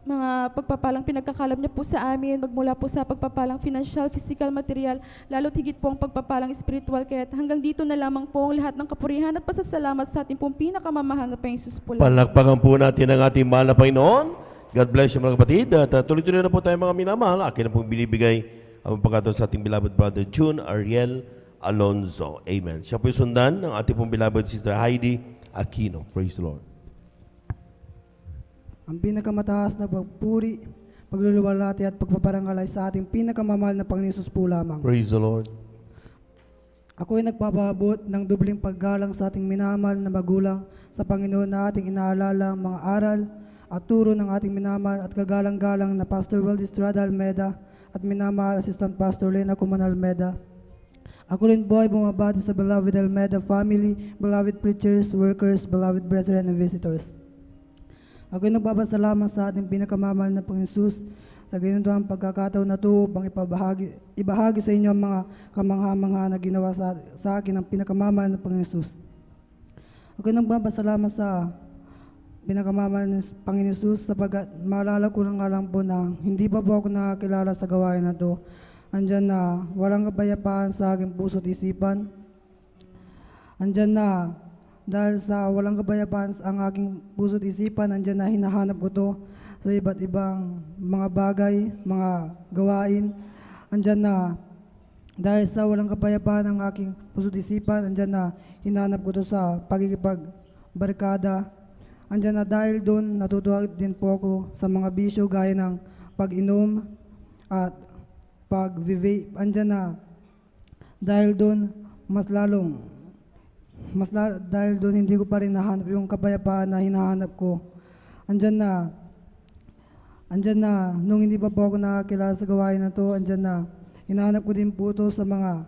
mga pagpapalang pinagkakalab niya po sa amin, magmula po sa pagpapalang financial, physical, material, lalo't higit po ang pagpapalang spiritual. Kaya hanggang dito na lamang po ang lahat ng kapurihan at pasasalamat sa ating pong pinakamamahal na Panginoon Jesus po. Palakpakan po natin ang ating mahal na Panginoon. God bless you mga kapatid. At tuloy-tuloy na po tayo mga minamahal. Akin na pong binibigay ang pagkakataon sa ating beloved brother June Ariel Alonzo. Amen. Siya po sundan ng ating pong beloved sister Heidi Aquino. Praise the Lord. Ang pinakamataas na pagpuri, pagluluwalhati at pagpaparangalay sa ating pinakamamahal na Panginoon Jesus po lamang. Praise the Lord. Ako ay nagpapabot ng dubling paggalang sa ating minamahal na magulang, sa Panginoon na ating inaalala ang mga aral at turo ng ating minamahal at kagalang-galang na Pastor Wildy Estrada Almeda at minamahal Assistant Pastor Lena Cuman Almeda. Ako rin po ay bumabati sa beloved Almeda family, beloved preachers, workers, beloved brethren and visitors. Ako ay nagpapasalamat sa ating pinakamamahal na Panginoon Jesus sa ganitong pagkakataon na ito upang ibahagi sa inyo ang mga kamangha-mangha na ginawa sa akin ng pinakamamahal na Panginoon Jesus. Ako ay nagpapasalamat sa pinakamamahal ng Panginoon Jesus sapagkat maalala ko nga lang po na hindi pa po ako nakakilala sa gawain na ito. Andyan na walang kapayapaan sa aking puso't isipan. Andyan na dahil sa walang kapayapaan ang aking puso't isipan, andyan na hinahanap ko to sa iba't ibang mga bagay, mga gawain. Andyan na dahil sa walang kapayapaan ang aking puso't isipan, andyan na hinahanap ko to sa pagkikipagbarkada. Andyan na dahil doon natutuwa din po ako sa mga bisyo gaya ng pag-inom, at pag-vape, andyan na. Dahil doon, dahil doon hindi ko pa rin nahanap yung kapayapaan na hinahanap ko. Andyan na, nung hindi pa po ako nakakilala sa gawain na to, andyan na. Hinahanap ko din po to sa mga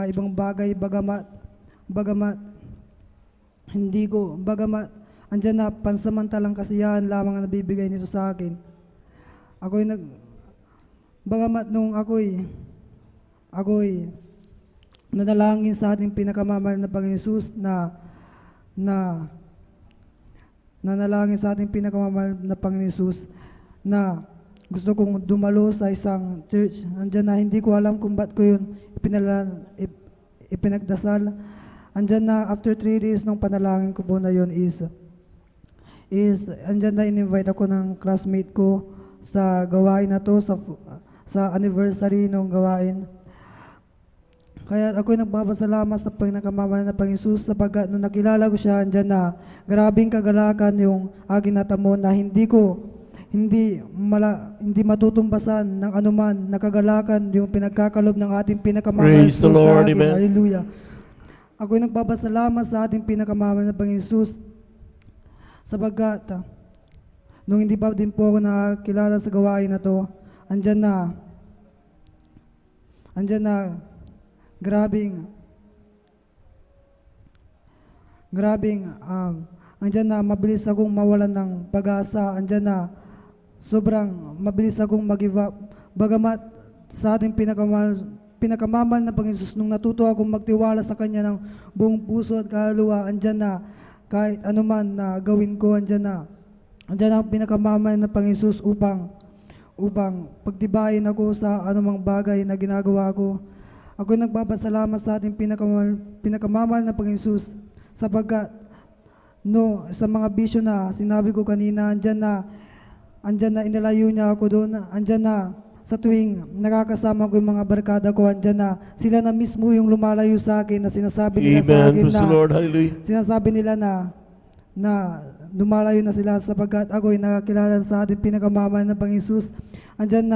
ibang bagay, bagamat, andyan na, pansamantalang kasiyahan lamang ang nabibigay nito sa akin. Bagamat nung ako'y nanalangin sa ating pinakamamahal na Panginoon Hesus nanalangin sa ating pinakamamahal na Panginoon Hesus na gusto kong dumalo sa isang church. Andyan na, hindi ko alam kung ba't ko yun ipinagdasal. Andyan na, after 3 days nung panalangin ko po na yun is andyan na, in-invite ako ng classmate ko sa gawain na to, sa anniversary ng gawain. Kaya ako'y nagpapasalamat sa pinakamamahal na Panginoon Hesus sapagkat nung nakilala ko siya, andyan na, grabing kagalakan yung aking natamo na hindi matutumbasan ng anuman na kagalakan yung pinagkakalob ng ating pinakamamahal Praise the Lord, sa akin. amen. Hallelujah. Ako'y nagpapasalamat sa ating pinakamamahal na Panginoon Hesus sapagkat nung hindi pa din po ako nakakilala sa gawain na to, andyan na, grabing, andyan na, mabilis akong mawalan ng pag-asa, andyan na, sobrang mabilis akong mag-give up, bagamat sa ating pinakamamahal na Panginoon Hesus, nung natuto akong magtiwala sa Kanya ng buong puso at kaluluwa, andyan na, kahit anuman na gawin ko, andyan na ang pinakamamahal na Panginoon Hesus upang pagtibayin ako sa anumang bagay na ginagawa ko. Ako nagpapasalamat sa ating pinakamamahal na Panginoon Hesus sapagkat sa mga bisyo na sinabi ko kanina, andyan na inalayo niya ako doon, andyan na sa tuwing nakakasama ko yung mga barkada ko, andyan na sila na mismo yung lumalayo sa akin na sinasabi nila sa akin Praise the Lord. Hallelujah. sinasabi nila na lumalayo na sila sapagkat ako'y nakakilala sa ating pinakamamahal na Panginoon Hesus. Andyan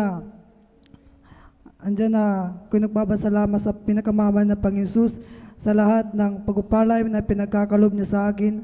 na, ako'y nagpapasalamat sa pinakamamahal na Panginoon Hesus sa lahat ng pagpapalay na pinagkakalob niya sa akin,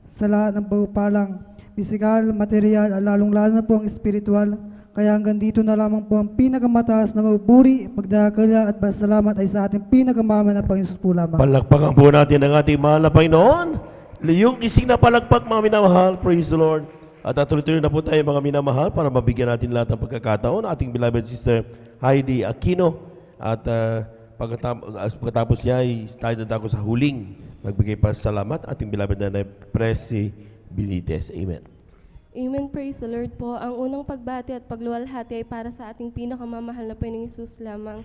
sa lahat ng pagpapalang pisikal, material, at lalong-lalo na po ang espiritual. Kaya hanggang dito na lamang po ang pinakamataas na mabuburi, pagdakala at pasalamat ay sa ating pinakamamahal na Panginoon Hesus po lamang. Palakpakan po natin ang ating mahal na Panginoon. Yung ising na palakpak, mga minamahal, praise the Lord. At tuloy-tuloy na po tayo, mga minamahal, para mabigyan natin lahat ng pagkakataon. Ating beloved sister Heidi Aquino. At pagkatapos niya ay tayo dadako sa huling magbigay pa salamat. Ating beloved na Presi Benitez. Amen. Amen, praise the Lord po. Ang unang pagbati at pagluwalhati ay para sa ating pinakamamahal na Panginoong Hesus lamang.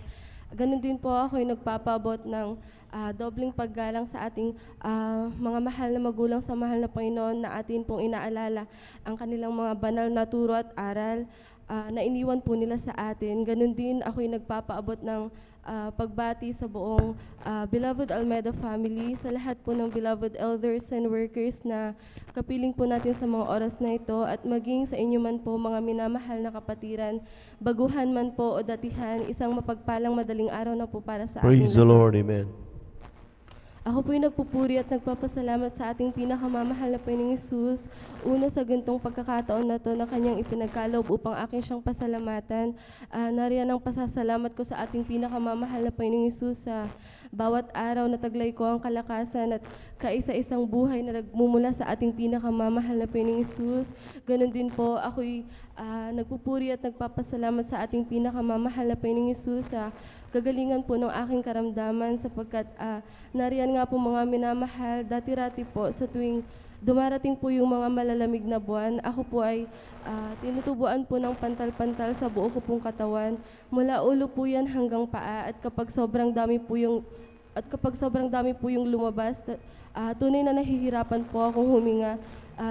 Ganon din po ako ay nagpapabot ng dobling paggalang sa ating mga mahal na magulang sa mahal na Panginoon na atin pong inaalala ang kanilang mga banal na turo at aral na iniwan po nila sa atin. Ganon din ako ay nagpapaabot ng pagbati sa buong Beloved Almeida family, sa lahat po ng beloved elders and workers na kapiling po natin sa mga oras na ito, at maging sa inyo man po mga minamahal na kapatiran, baguhan man po o datihan, isang mapagpalang madaling araw na po para sa ating Praise the Lord, amen. Ako po'y nagpupuri at nagpapasalamat sa ating pinakamamahal na Panginoong Hesus, una sa gantong pagkakataon na to na kanyang ipinagkaloob upang akin siyang pasalamatan. Nariyan ang pasasalamat ko sa ating pinakamamahal na Panginoong Hesus sa bawat araw na taglay ko ang kalakasan at kaisa-isang buhay na nagmumula sa ating pinakamamahal na Panginoong Hesus. Ganon din po, ako'y nagpupuri at nagpapasalamat sa ating pinakamamahal na Panginoong Hesus sa kagalingan po ng aking karamdaman sapagkat nariyan nga po mga minamahal, dati-rati po sa tuwing dumarating po yung mga malalamig na buwan, ako po ay tinutubuan po ng pantal-pantal sa buo ko pong katawan. Mula ulo po yan hanggang paa at kapag sobrang dami po yung lumabas, tunay na nahihirapan po akong huminga.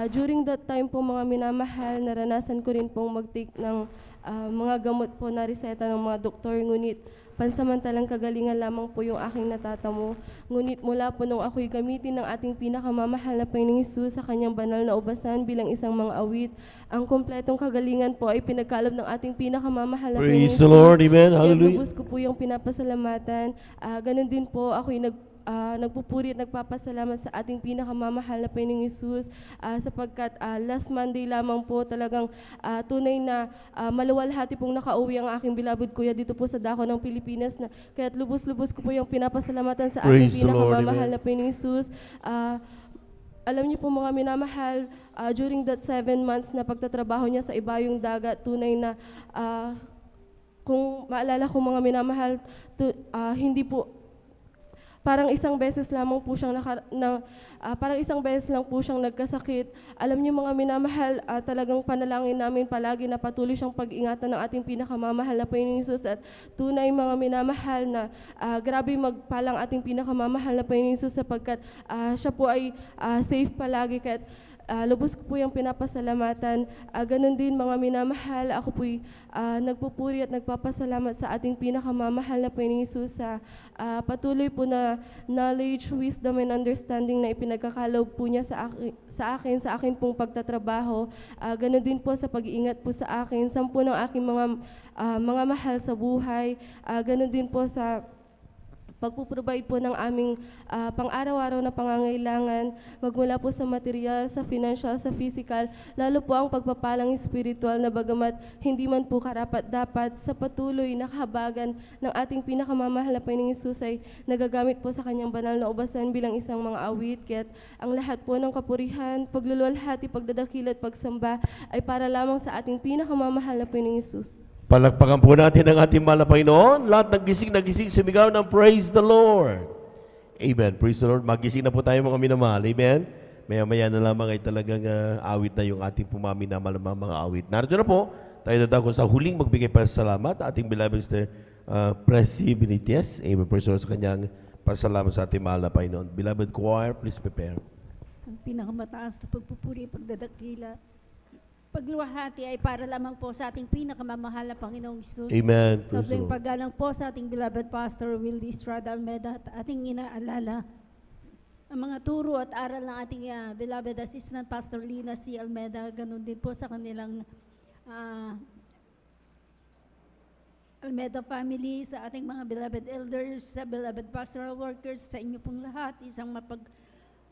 During that time po mga minamahal, naranasan ko rin pong mag-take ng mga gamot po na reseta ng mga doktor, ngunit pansamantalang kagalingan lamang po yung aking natatamo. Ngunit mula po nung ako'y gamitin ng ating pinakamamahal na Panginoong Hesus sa kanyang banal na ubasan bilang isang mga awit, ang kompletong kagalingan po ay pinagkaloob ng ating pinakamamahal na Panginoong Praise the Lord, amen, Kaya hallelujah. lubos ko po yung pinapasalamatan. Ganon din po ako'y nagpupuri at nagpapasalamat sa ating pinakamamahal na Panginoong Hesus, sapagkat last Monday lamang po talagang tunay na maluwalhati pong nakauwi ang aking beloved kuya dito po sa dako ng Pilipinas, na kaya't lubos-lubos ko po yung pinapasalamatan sa ating Praise the Lord, pinakamamahal amen. na Panginoong Hesus. Alam niyo po mga minamahal, during that 7 months na pagtatrabaho niya sa ibayong dagat, tunay na kung maalala ko mga minamahal, hindi po parang isang beses lamang po siyang parang isang beses lang po siyang nagkasakit. Alam niyo mga minamahal, talagang panalangin namin palagi na patuloy siyang pag-ingatan ng ating pinakamamahal na Panginoong Hesus, at tunay mga minamahal na grabe magpalang ating pinakamamahal na Panginoong Hesus, sapagkat siya po ay safe palagi. Kahit lubos ko po yung pinapasalamatan. Ganon din mga minamahal, ako po'y nagpupuri at nagpapasalamat sa ating pinakamamahal na Panginoong Hesus sa patuloy po na knowledge, wisdom, and understanding na ipinagkakaloob po niya sa akin pong pagtatrabaho. Ganon din po sa pag-iingat po sa akin, sa po ng aking mga mahal sa buhay. Ganon din po sa pagpuprovide po ng aming pang-araw-araw na pangangailangan, magmula po sa material, sa financial, sa physical, lalo po ang pagpapalang spiritual na bagamat hindi man po karapat-dapat, sa patuloy na kahabagan ng ating pinakamamahal na Panginoong Hesus ay nagagamit po sa kanyang banal na ubasan bilang isang mga awit. Kaya't ang lahat po ng kapurihan, pagluluwalhati, pagdadakil at pagsamba ay para lamang sa ating pinakamamahal na Panginoong Hesus. Palakpakan po natin ang ating mahal na Panginoon. Lahat ng gising, sumigaw ng praise the Lord. Amen. Praise the Lord. Magising na po tayo mga minamahal. Amen. Maya-maya na lamang ay talagang awit na yung ating pumaminamahal na mga awit. Narito na po, tayo dadako sa huling magbigay pasalamat. Ating beloved Sister Presi Benitez. Amen. Praise the Lord sa kanyang pasalamat sa ating mahal na Panginoon. Beloved choir, please prepare. Ang pinakamataas na pagpupuri, pagdadakila, pagluwalhati ay para lamang po sa ating pinakamamahal na Panginoong Hesus. Amen. Praise the Dobling Lord. paggalang po sa ating beloved Pastor Wildy Estrada Almeda, at ating inaalala ang mga turo at aral ng ating beloved Assistant Pastor Lina C. Almeda, ganun din po sa kanilang Almeda family, sa ating mga beloved elders, sa beloved pastoral workers, sa inyo pong lahat. Isang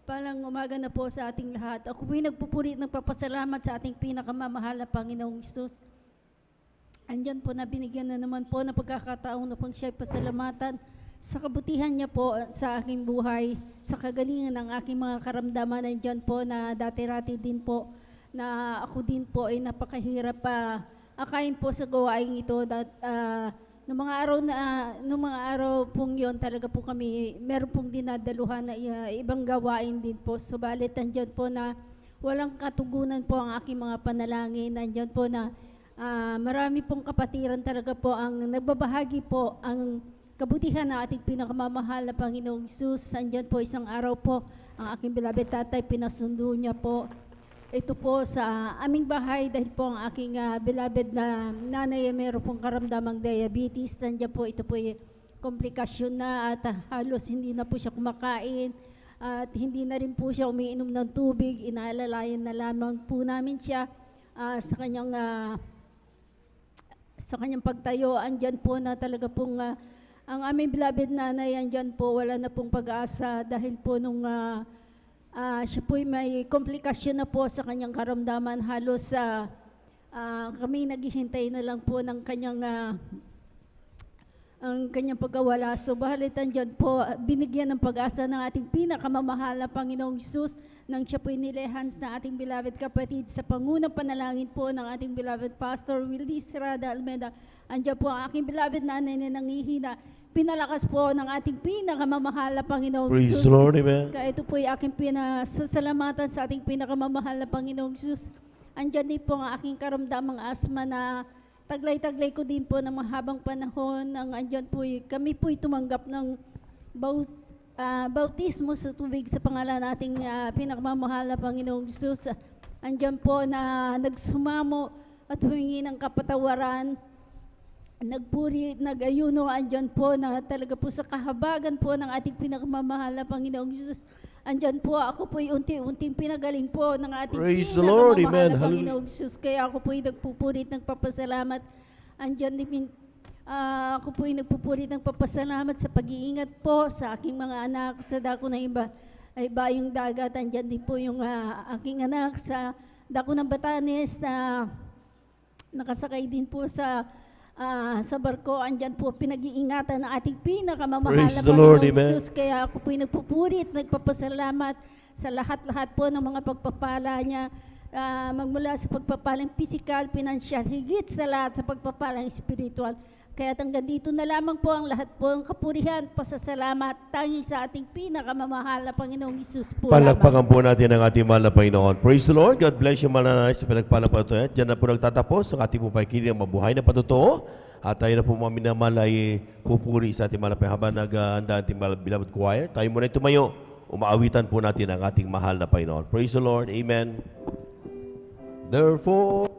palang umaga na po sa ating lahat. Ako po'y nagpupuri at nagpapasalamat sa ating pinakamamahal na Panginoong Hesus. Andyan po na binigyan na naman po na pagkakataon na pong siya'y pasalamatan sa kabutihan niya po sa aking buhay, sa kagalingan ng aking mga karamdaman. Andyan po na dati-rati din po na ako din po ay napakahirap akayin po sa gawain ito. Noong mga araw pong yon, talaga po kami, meron pong dinadaluhan na ibang gawain din po. Subalit, andyan po na walang katugunan po ang aking mga panalangin. Andyan po na marami pong kapatiran talaga po ang nagbabahagi po ang kabutihan ng ating pinakamamahal na Panginoong Hesus. Andyan po isang araw po, ang aking beloved tatay, pinasundo niya po ito po sa aming bahay dahil po ang aking beloved na nanay ay meron pong karamdamang diabetes. Nandiyan po, ito po ay komplikasyon na at halos hindi na po siya kumakain at hindi na rin po siya umiinom ng tubig. Inaalalayan na lamang po namin siya sa kanyang pagtayo. Andyan po na talaga pong ang aming beloved nanay, andyan po, wala na pong pag-asa dahil po nung siya po'y may komplikasyon na po sa kanyang karamdaman. Halos kami naghihintay na lang po ng kanyang pagkawala. So bahalitan dyan po, binigyan ng pag-asa ng ating pinakamamahal na Panginoong Hesus nang siya po'y nilehans na ating beloved kapatid sa pangunang panalangin po ng ating beloved Pastor Wildy Estrada Almeda. Andyan po ang aking beloved nanay na nangihina. Pinalakas po ng ating pinakamamahal na Panginoong Praise Hesus. the Lord, amen. Kaya ito po ay aking pinasasalamatan sa ating pinakamamahal na Panginoong Hesus. Andyan din po ang aking karamdamang asma na taglay-taglay ko din po ng mahabang panahon. Andyan po kami po tumanggap ng bautismo sa tubig sa pangalan nating pinakamamahal na Panginoong Hesus. Andyan po na nagsumamo at humingi ng kapatawaran. Nagpuri, nag-ayuno, andyan po na talaga po sa kahabagan po ng ating pinakamamahal na Panginoong Jesus. Andyan po, ako po'y unti-unting pinagaling po ng ating Praise the Lord, pinakamamahal amen. na Panginoong Jesus. Kaya ako po'y nagpupurit, nagpapasalamat. Andyan din, ako po'y nagpupurit, nagpapasalamat sa pag-iingat po sa aking mga anak, sa dako ng iba, ay bayong dagat. Andyan din po yung aking anak sa dako ng Batanes na nakasakay din po sa barko. Andyan po pinag-iingatan ng ating pinakamamahal Praise na the Lord, Panginoong amen. Jesus. Kaya ako po'y nagpupurit, nagpapasalamat sa lahat-lahat po ng mga pagpapala niya, magmula sa pagpapalang physical, financial, higit sa lahat sa pagpapalang spiritual. Kaya hanggang dito na lamang po ang lahat po ng kapurihan, pasasalamat, tangi sa ating pinakamamahal na Panginoong Jesus po lamang. Palakpakan po natin ang ating mahal na Panginoon. Praise the Lord. God bless you, mananay sa pinagpalang patutunan. Diyan na po nagtatapos ang ating pupaikinig ng mabuhay na patutuo. At tayo na po mga minamahal ay pupuri sa ating mahal na Panginoon habang nag-aanda ating beloved choir. Tayo muna tumayo. Umaawitan po natin ang ating mahal na Panginoon. Praise the Lord. Amen. Therefore,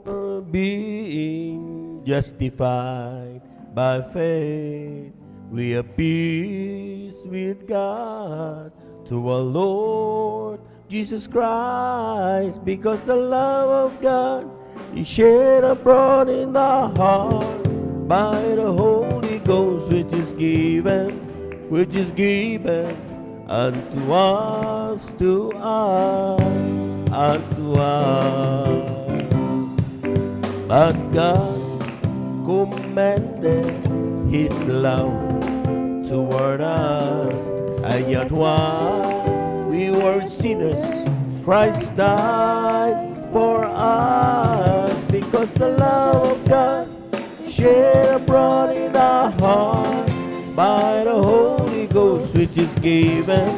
being justified by faith, we have peace with God through our Lord Jesus Christ, because the love of God is shed abroad in our heart by the Holy Ghost, which is given unto us, unto us. But God commended His love toward us, and yet while we were sinners, Christ died for us, because the love of God shed abroad in our hearts by the Holy Ghost, which is given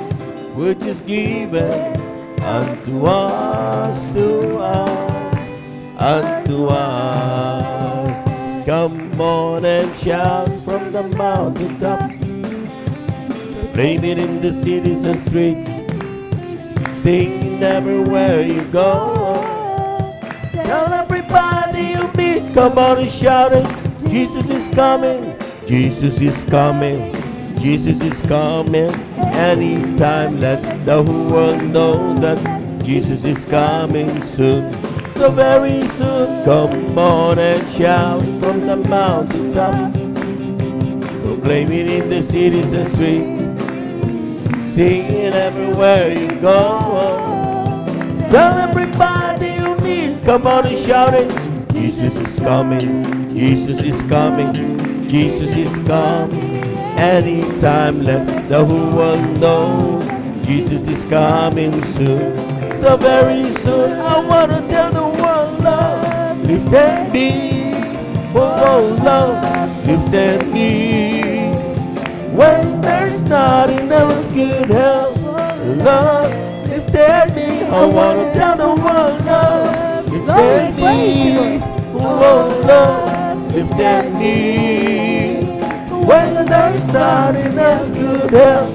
unto us, unto us. Come on and shout from the mountaintop, proclaim it in the cities and streets, sing everywhere you go. Tell everybody you meet, come on and shout it. Jesus is coming, Jesus is coming, Jesus is coming. Anytime, let the whole world know that Jesus is coming soon. So very soon, come on and shout from the mountaintop, proclaim it in the cities and streets, sing it everywhere you go. Tell everybody you meet, come on and shout it. Jesus is coming, Jesus is coming, Jesus is coming. Anytime, let the whole world know Jesus is coming soon. So very soon, I want to tell the world, love, lift and be. Oh, love, lift and be. When there's nothing else could help, love, lift and be. I want to tell the world, love, lift and be. Oh, love, lift and be. When there's nothing else could help,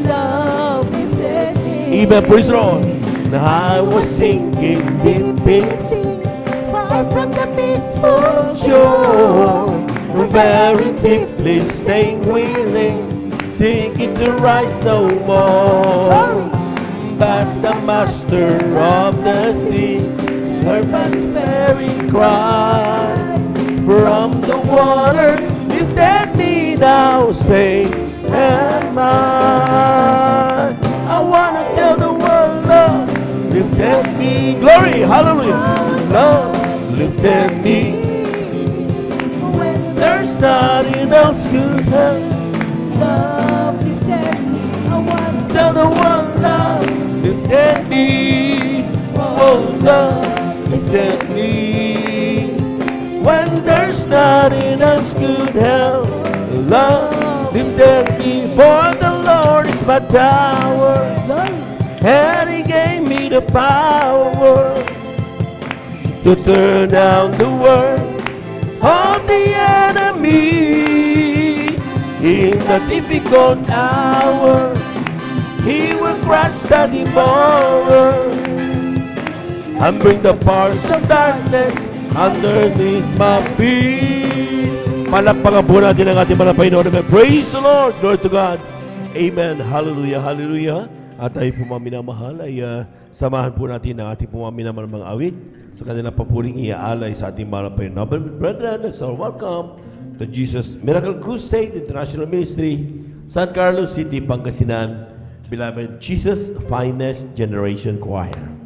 love, lift and be. Even praise the Lord. I was sinking deep in sin, far from the peaceful shore, very deeply staying willing, sinking to rise no more. But the master of the sea heard my despairing cry from the waters, lifted me now, say, am I wanna tell the world, love, lifted me, glory, hallelujah, love, lifted me. When there's nothing else could help, love, lifted me. I want to tell the world, love, lifted me. Oh, love, lifted me. When there's nothing else could help, love, lifted me. For the Lord is my tower, and He gave me the power to turn down the works of the enemy. In the difficult hour, He will crush the devourer and bring the powers of darkness underneath my feet. Palakpakan po natin ang ating mga Panginoon. Praise the Lord. Glory to God. Amen. Hallelujah. Hallelujah. At tayo po mga minamahal ay samahan po natin ang ating po mga minamahal mga awit sa kanilang papuring iaalay sa ating mga Panginoon. Brethren, let's all welcome to Jesus Miracle Crusade International Ministry, San Carlos City, Pangasinan, beloved Jesus Finest Generation Choir.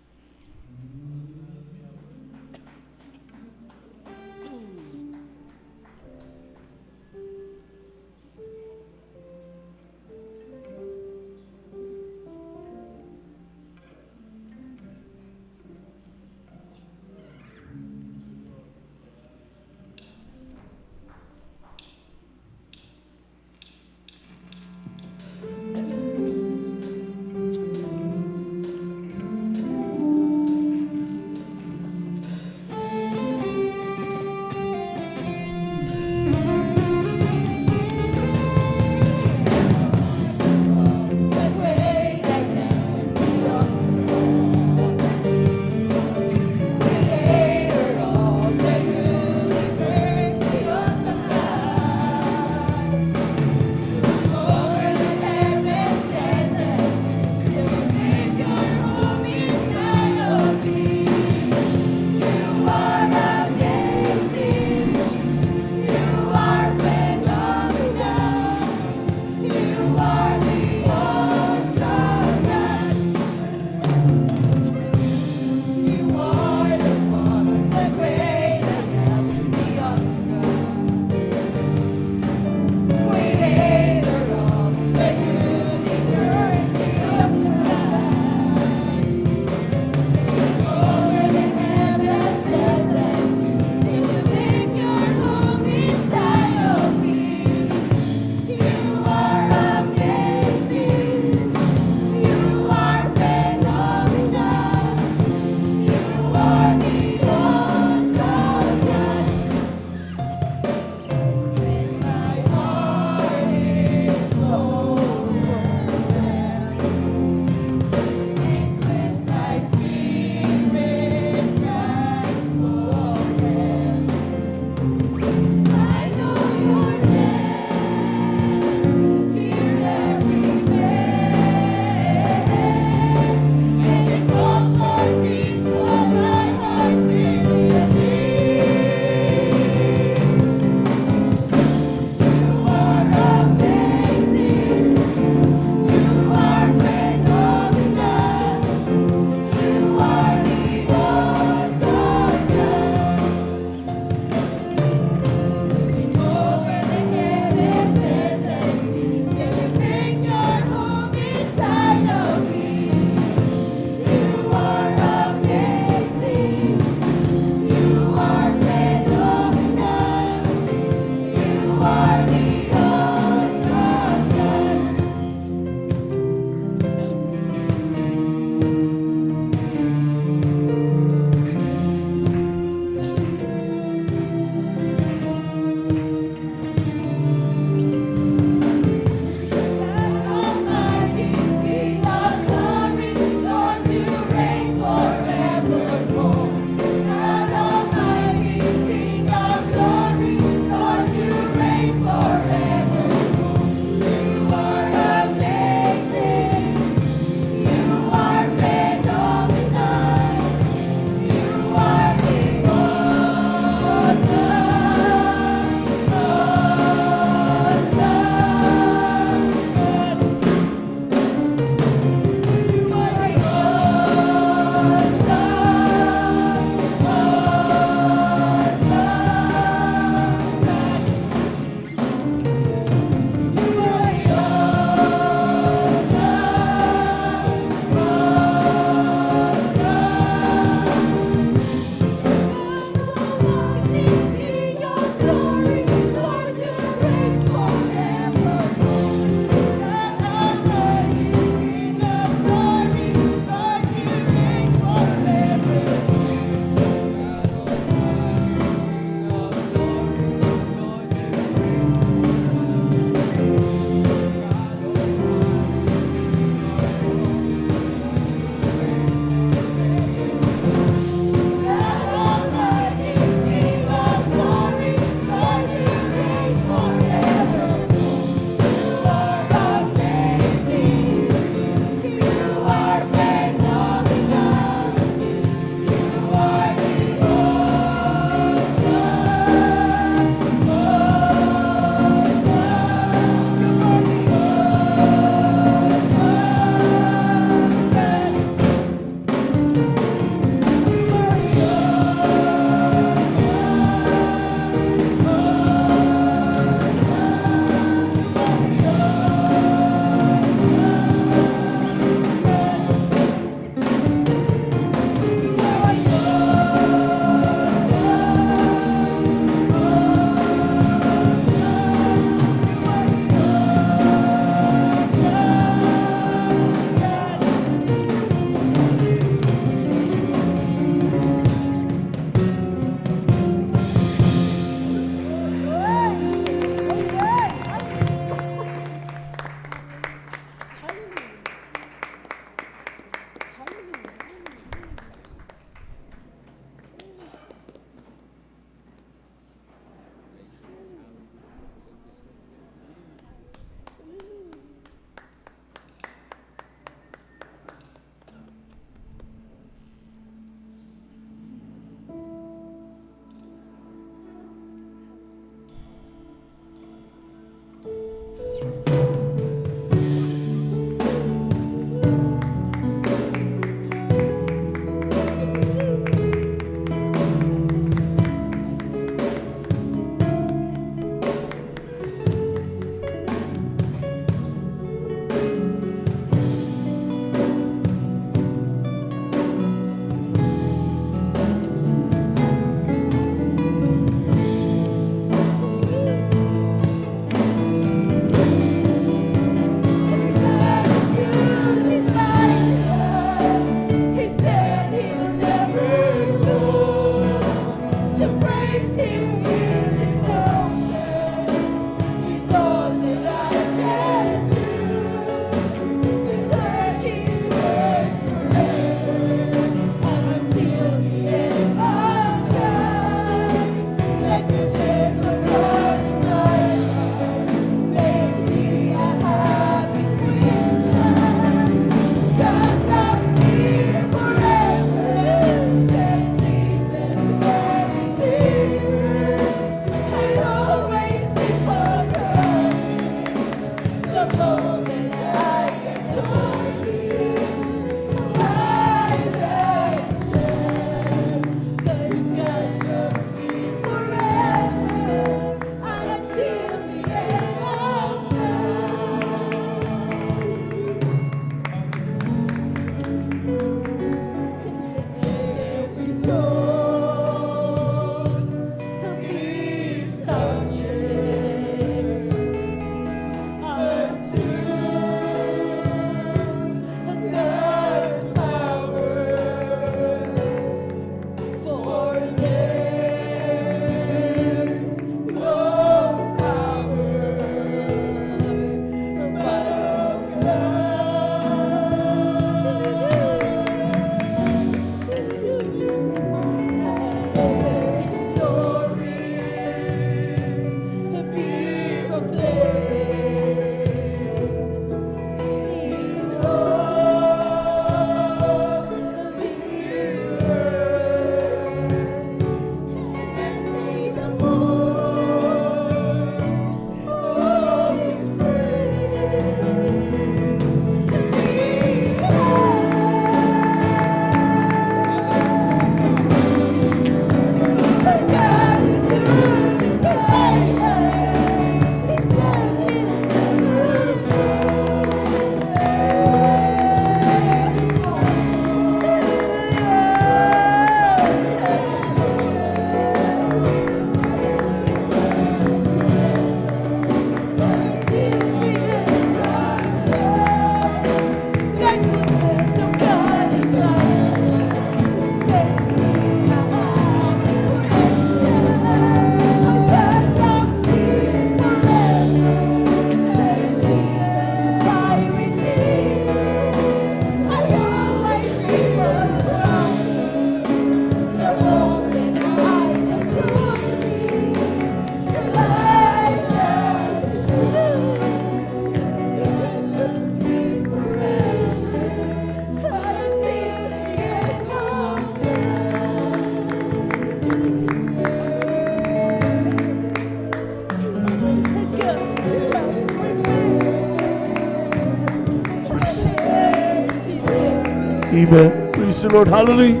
Amen. Praise the Lord. Hallelujah.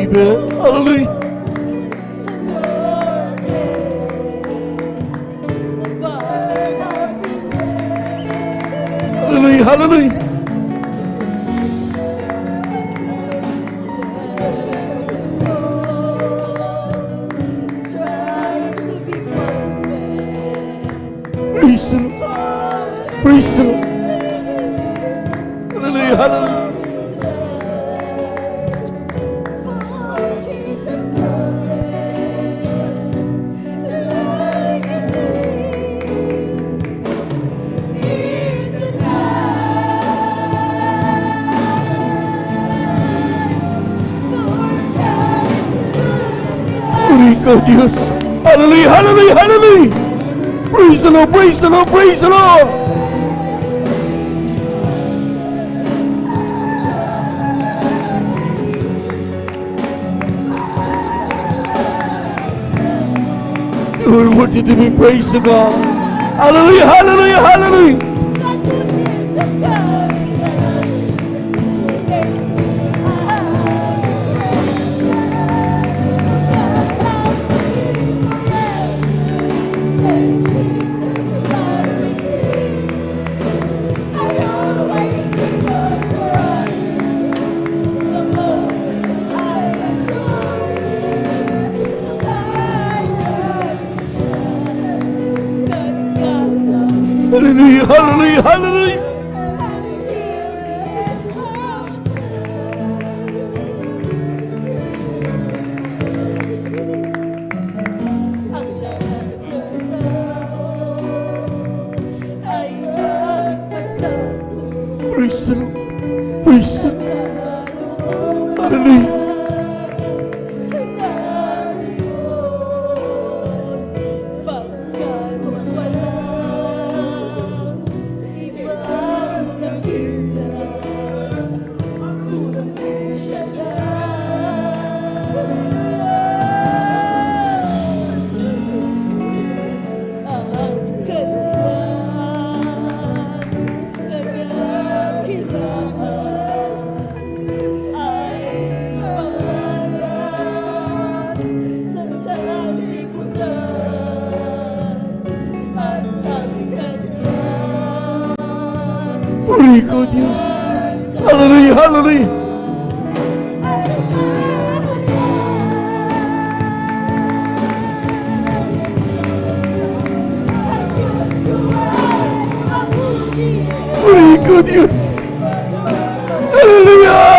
Amen. Hallelujah. Hallelujah. Hallelujah. Praise the Lord. Praise the Lord. Hallelujah. Hallelujah. Rico Dios. Hallelujah. Hallelujah. Hallelujah. Praise the Lord. Praise the Lord. Praise the Lord. You are worthy to be praised, to God. Hallelujah, hallelujah, hallelujah. Hallelujah, hallelujah, hallelujah. Praise the Lord. Praise the Lord. Hallelujah. Rico Dios. Hallelujah, hallelujah. Rico Dios. Hallelujah.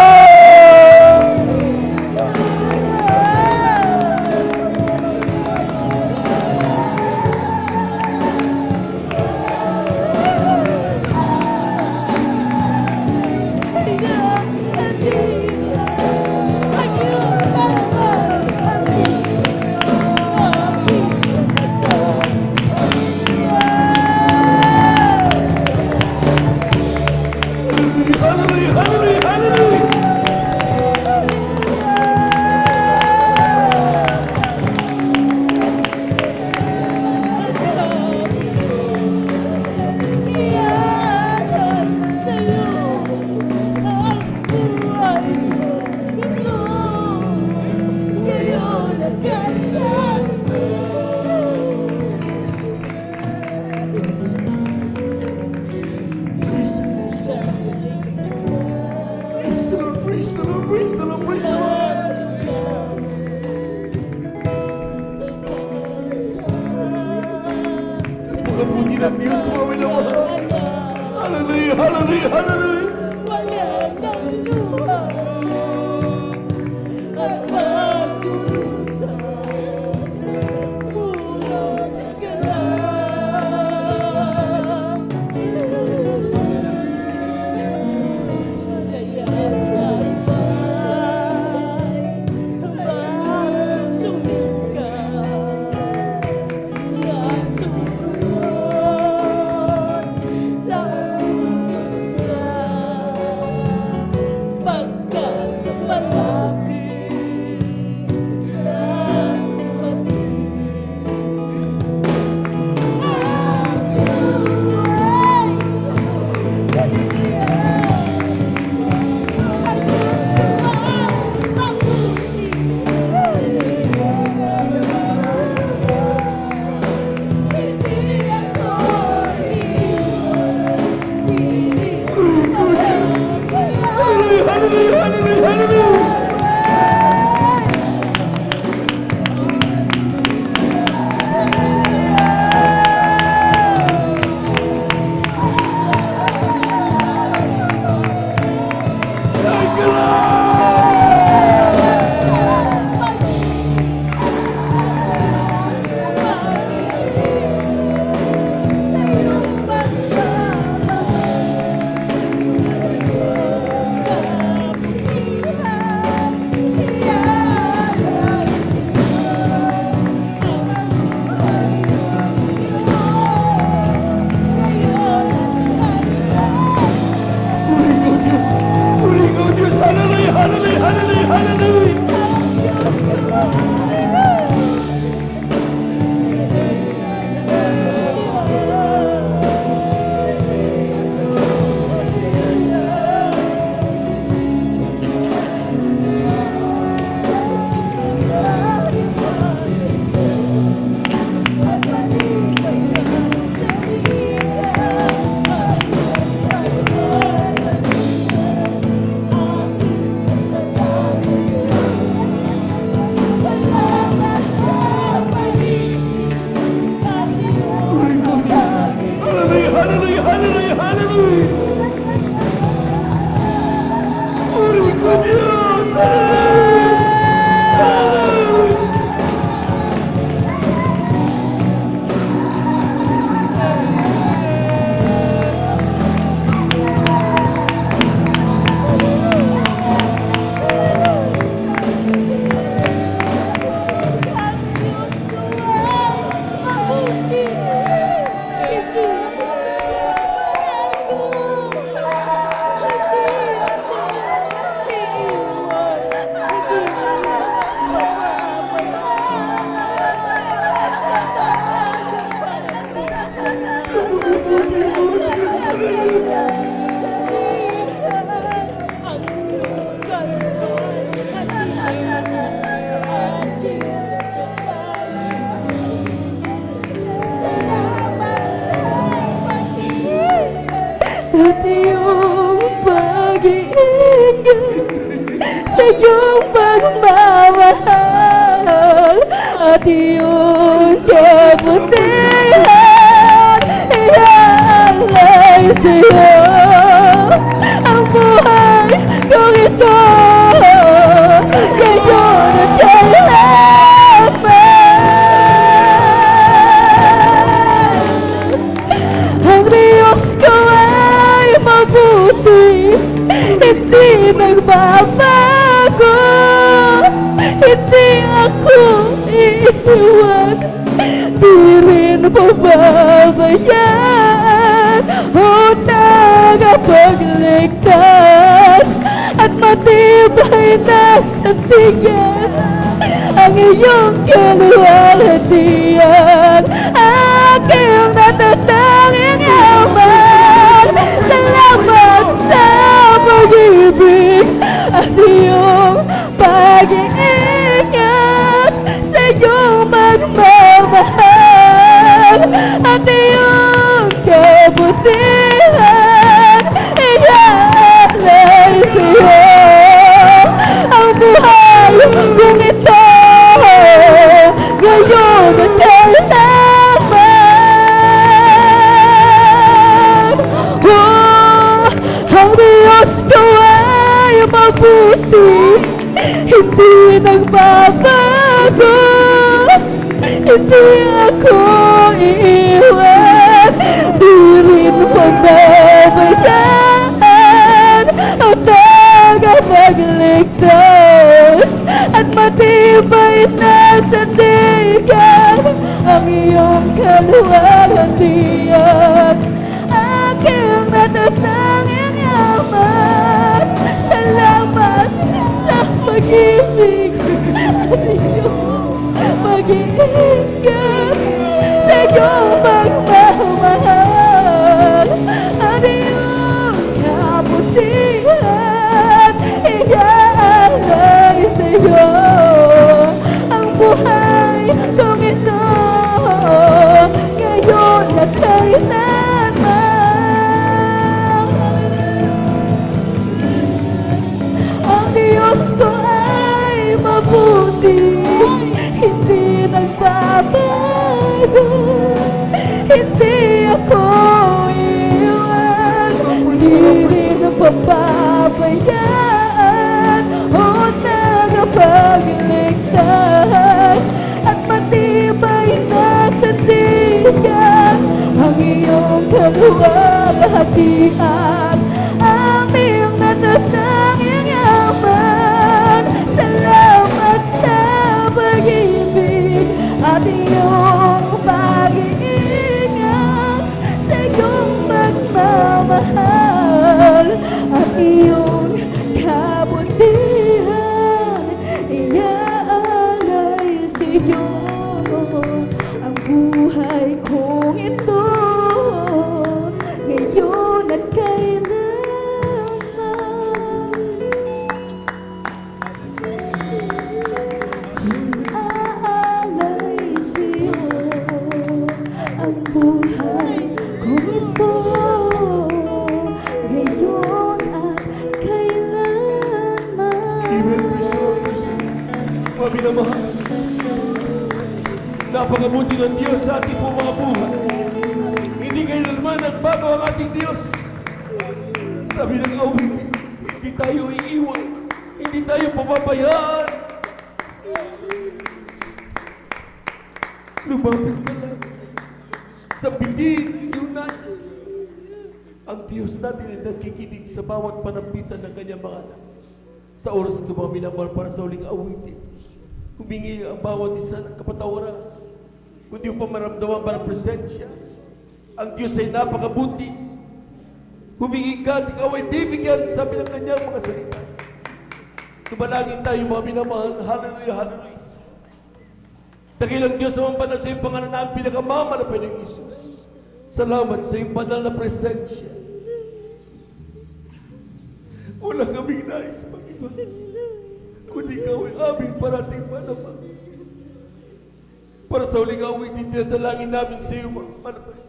Hallelujah, hallelujah, hallelujah. Praise the Lord, praise the Lord, praise the Lord. Pagkapunyi ng Diyos mo, minamahal. Hallelujah, hallelujah, hallelujah. Sa iyong pagmamahal at iyong kabutihan. Iaalay sa'yo ang buhay kong ito, ngayon at kailanman. Ang Diyos ko ay mabuti, hindi nagbabago, hindi ako iiwan, di rin pababayaan. O tagapagligtas at matibay na sandigan, ang iyong kaluwalhatian, aking natatanging yaman. Salamat sa pag-ibig at iyong pag-iingat, sa iyong magmamahal at iyong kabutihan. Iaalay sa'yo ang buhay kong ito, ngayon at kailanman. Oh, ang Diyos ko ay mabuti, hindi nagbabago, hindi ako iiwan, di rin pababayaan. Ang tagapagligtas at matibay na sandigan, ang iyong kaluwalhatian, aking natatanging yaman. Salamat sa pag-ibig at iyong pag-iingat, sa iyong pagmamahal at iyong kabutihan. Iaalay sa'yo ang buhay kong ito, ngayon at kailanman. Ang Diyos ko ay mabuti, hindi nagbabago, hindi ako iwan, di rin pababayaan. O tagapagligtas at matibay na sandigan, ang iyong kaluwalhatian, aming natatanging yaman. Salamat sa pag-ibig at iyong pag-iingat, sa iyong pagmamahal at iyong kabutihan. Iaalay sa'yo ang buhay kong ito, ngayon at kailanman. Iaalay sa'yo ang buhay kong ito, ngayon at Mga minamahal, napakabuti ng Diyos sa ating po mga buhay. Hindi kailanman nagbago ang ating Diyos. Sabi ng awit, hindi tayo iiwan, hindi tayo papabayaan. Lumapit ka lang sa biging yung nais. Ang Diyos natin ay nagkikinig sa bawat panampitan ng kanyang mga anak. Sa oras ng mga minamahal para sa uling awitin, humingi ang bawat isa ng kapatawaran, kundi upang maramdaman para presensya. Ang Diyos ay napakabuti. Humingi ka at ikaw ay bibigyan, sabi ng kanyang mga salita. Tumalangin tayo mga minamahal. Hallelujah, hallelujah. Dakilang Diyos naman pa na sa iyong pangalan na ang pinakamamalapan ng Isus. Salamat sa iyong banal na presensya. Wala kaming nais mag-iba, kundi ikaw ay aming parating panama. Para sa uling awit, dinadalangin namin sa iyo, Panginoon.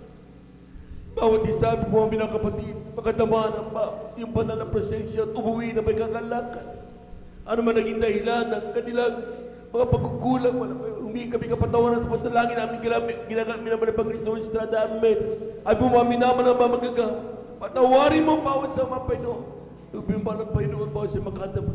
Bawat isa amin po aming mga kapatid, makatamaan ang yung banal na presensya at umuwi na may kakalakan. Ano man naging dahilan ng kanilang mga pagkukulang, humingi kami kapatawaran sa panalangin namin ginagamit naman ng Panginoon Estrada Amen. Ay bumami naman ang mamagaga. Patawarin mo bawat sa mga Panginoon. Nagbimbang ng Panginoon bawat sa makatap.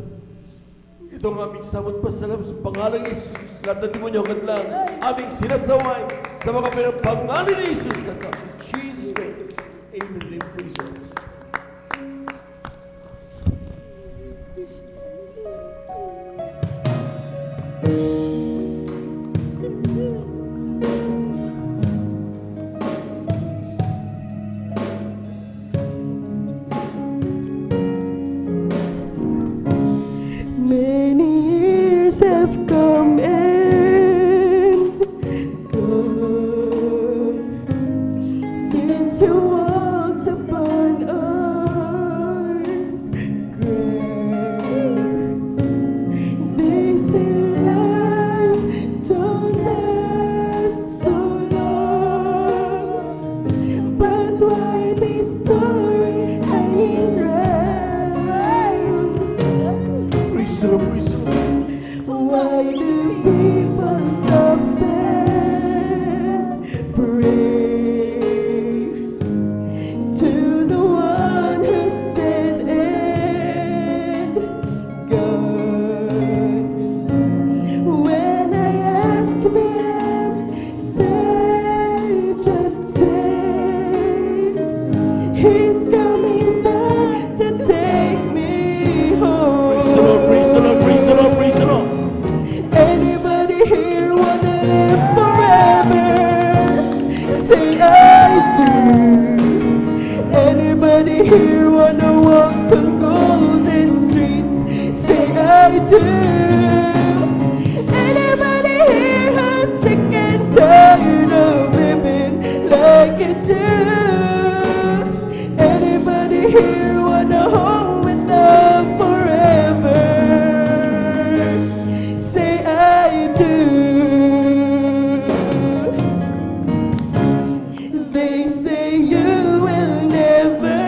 Ito ang aming samot pasalamat sa pangalan ni Jesus. Lahat ng demonyo hanggang lang aming sinasaway sa mga pangalan ni Jesus. Kasama Jesus name. Amen. Praise God. Many years have come and gone since you walked upon our grave. They say lies don't last so long, but why this story hanging right? Why do people stop and pray to the one who's dead and gone? When I ask them, they just say he's coming back to take me home. Praise the Lord, praise the Lord, praise the Lord. Anybody here wanna live forever? Say I do. Anybody here wanna walk on golden streets? Say I do. Anybody here who's sick and tired of living like I do? Anybody here wanna home with love forever? Say I do. They say you will never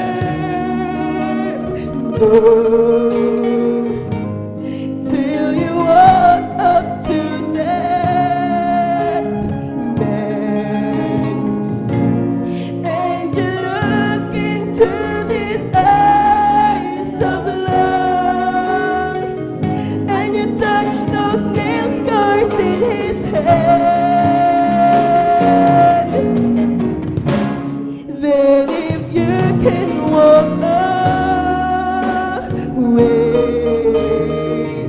know till you walk up to that man and you look into these eyes of love and you touch those nail scars in his head. Then if you can walk away,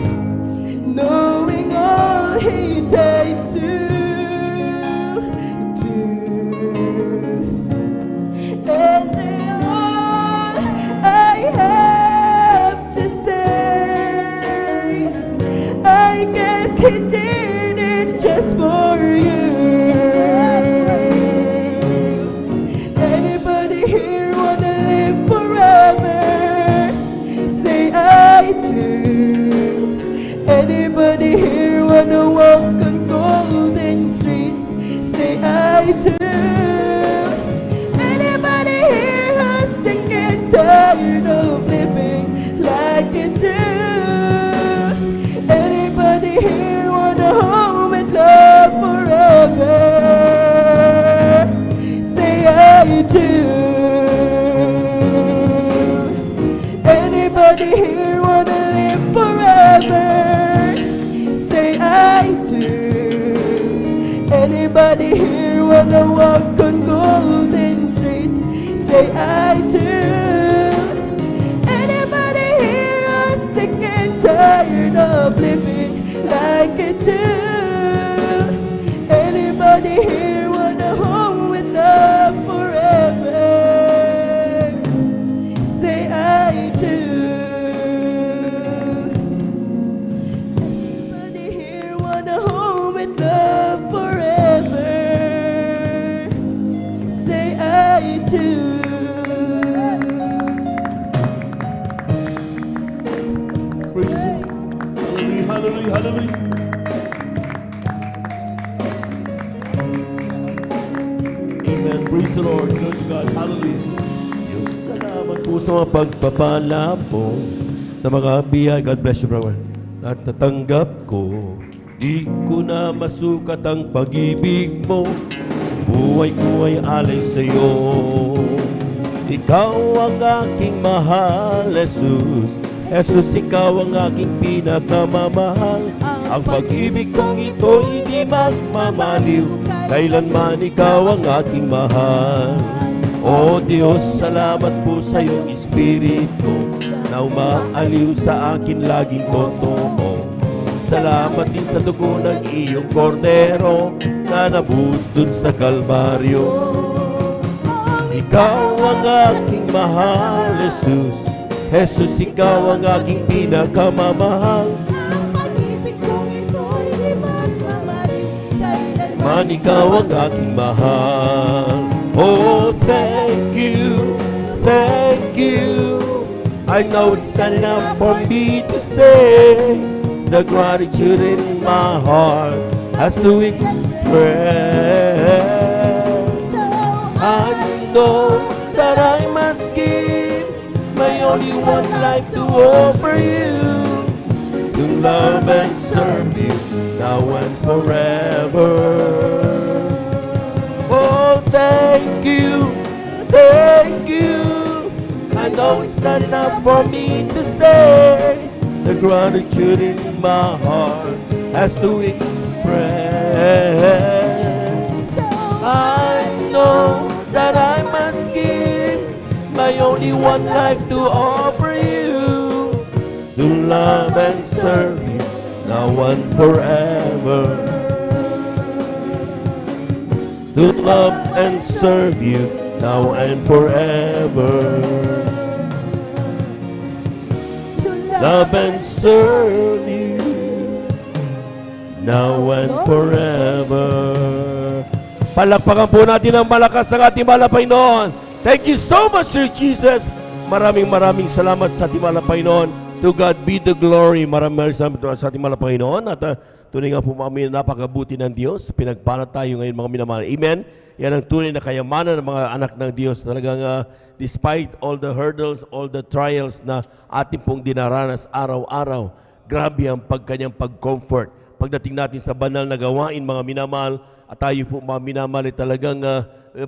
knowing all he died to do, and then all I have to say, I guess he did it just for you. Anybody here wanna live forever? Say I do. Anybody here wanna walk on golden streets? Say I do. Anybody here who's sick and tired of living like I do? Anybody here wanna home and love forever? Say I do. Anybody here wanna live forever? Say I do. Anybody here wanna walk on golden streets? Say I do. Anybody here who's sick and tired of living like I do? Anybody here wanna home with love forever? Say I do. Anybody here wanna home with love forever? Say I do. Praise God. Hallelujah, hallelujah, hallelujah. Amen. Praise the Lord. Glory to God. Hallelujah. Diyos, salamat po sa mga pagpapala po, sa mga biyaya. God bless you, brother. natatanggap ko. Di ko na masukat ang pag-ibig mo, buhay ko ay alay sa'yo. Ikaw ang aking mahal, Jesus. Jesus, ikaw ang aking pinakamamahal. Ang pag-ibig kong ito hindi magmamaliw, kailanman ikaw ang aking mahal. O Diyos, salamat po sa iyong Espiritu na umaaliw sa akin laging totoo. Salamat din sa dugo ng iyong kordero na nabuhos dun sa Kalbaryo. Ikaw ang aking mahal, Jesus. Jesus, ikaw ang aking pinakamamahal. Man, ikaw ang aking mahal. Oh, thank you, thank you. I know it's not enough for me to say. The gratitude in my heart has to express. I know that I must give my only one life to offer you, to love and serve you now and forever. Oh, thank you, thank you. I know it's not enough for me to say. The gratitude in my heart has to express. I know that I must give my only one life to offer you, to love and serve you now and forever. To love and serve you now and forever. Love and serve you now and forever. Palakpakan po natin ang malakas ng ating mahal na Panginoon. Thank you so much, Sir Jesus. Maraming salamat sa ating mahal na Panginoon. To God be the glory. Maraming salamat sa ating mahal na Panginoon. At tunay nga po kami napakabuti ng Diyos. Pinagpala tayo ngayon mga minamahal. Amen. Yan ang tunay na kayamanan ng mga anak ng Diyos. Talagang despite all the hurdles, all the trials na ating pong dinaranas araw-araw, grabe ang kanyang pag-comfort. Pagdating natin sa banal na gawain, mga minamahal, at tayo po mga minamahal ay talagang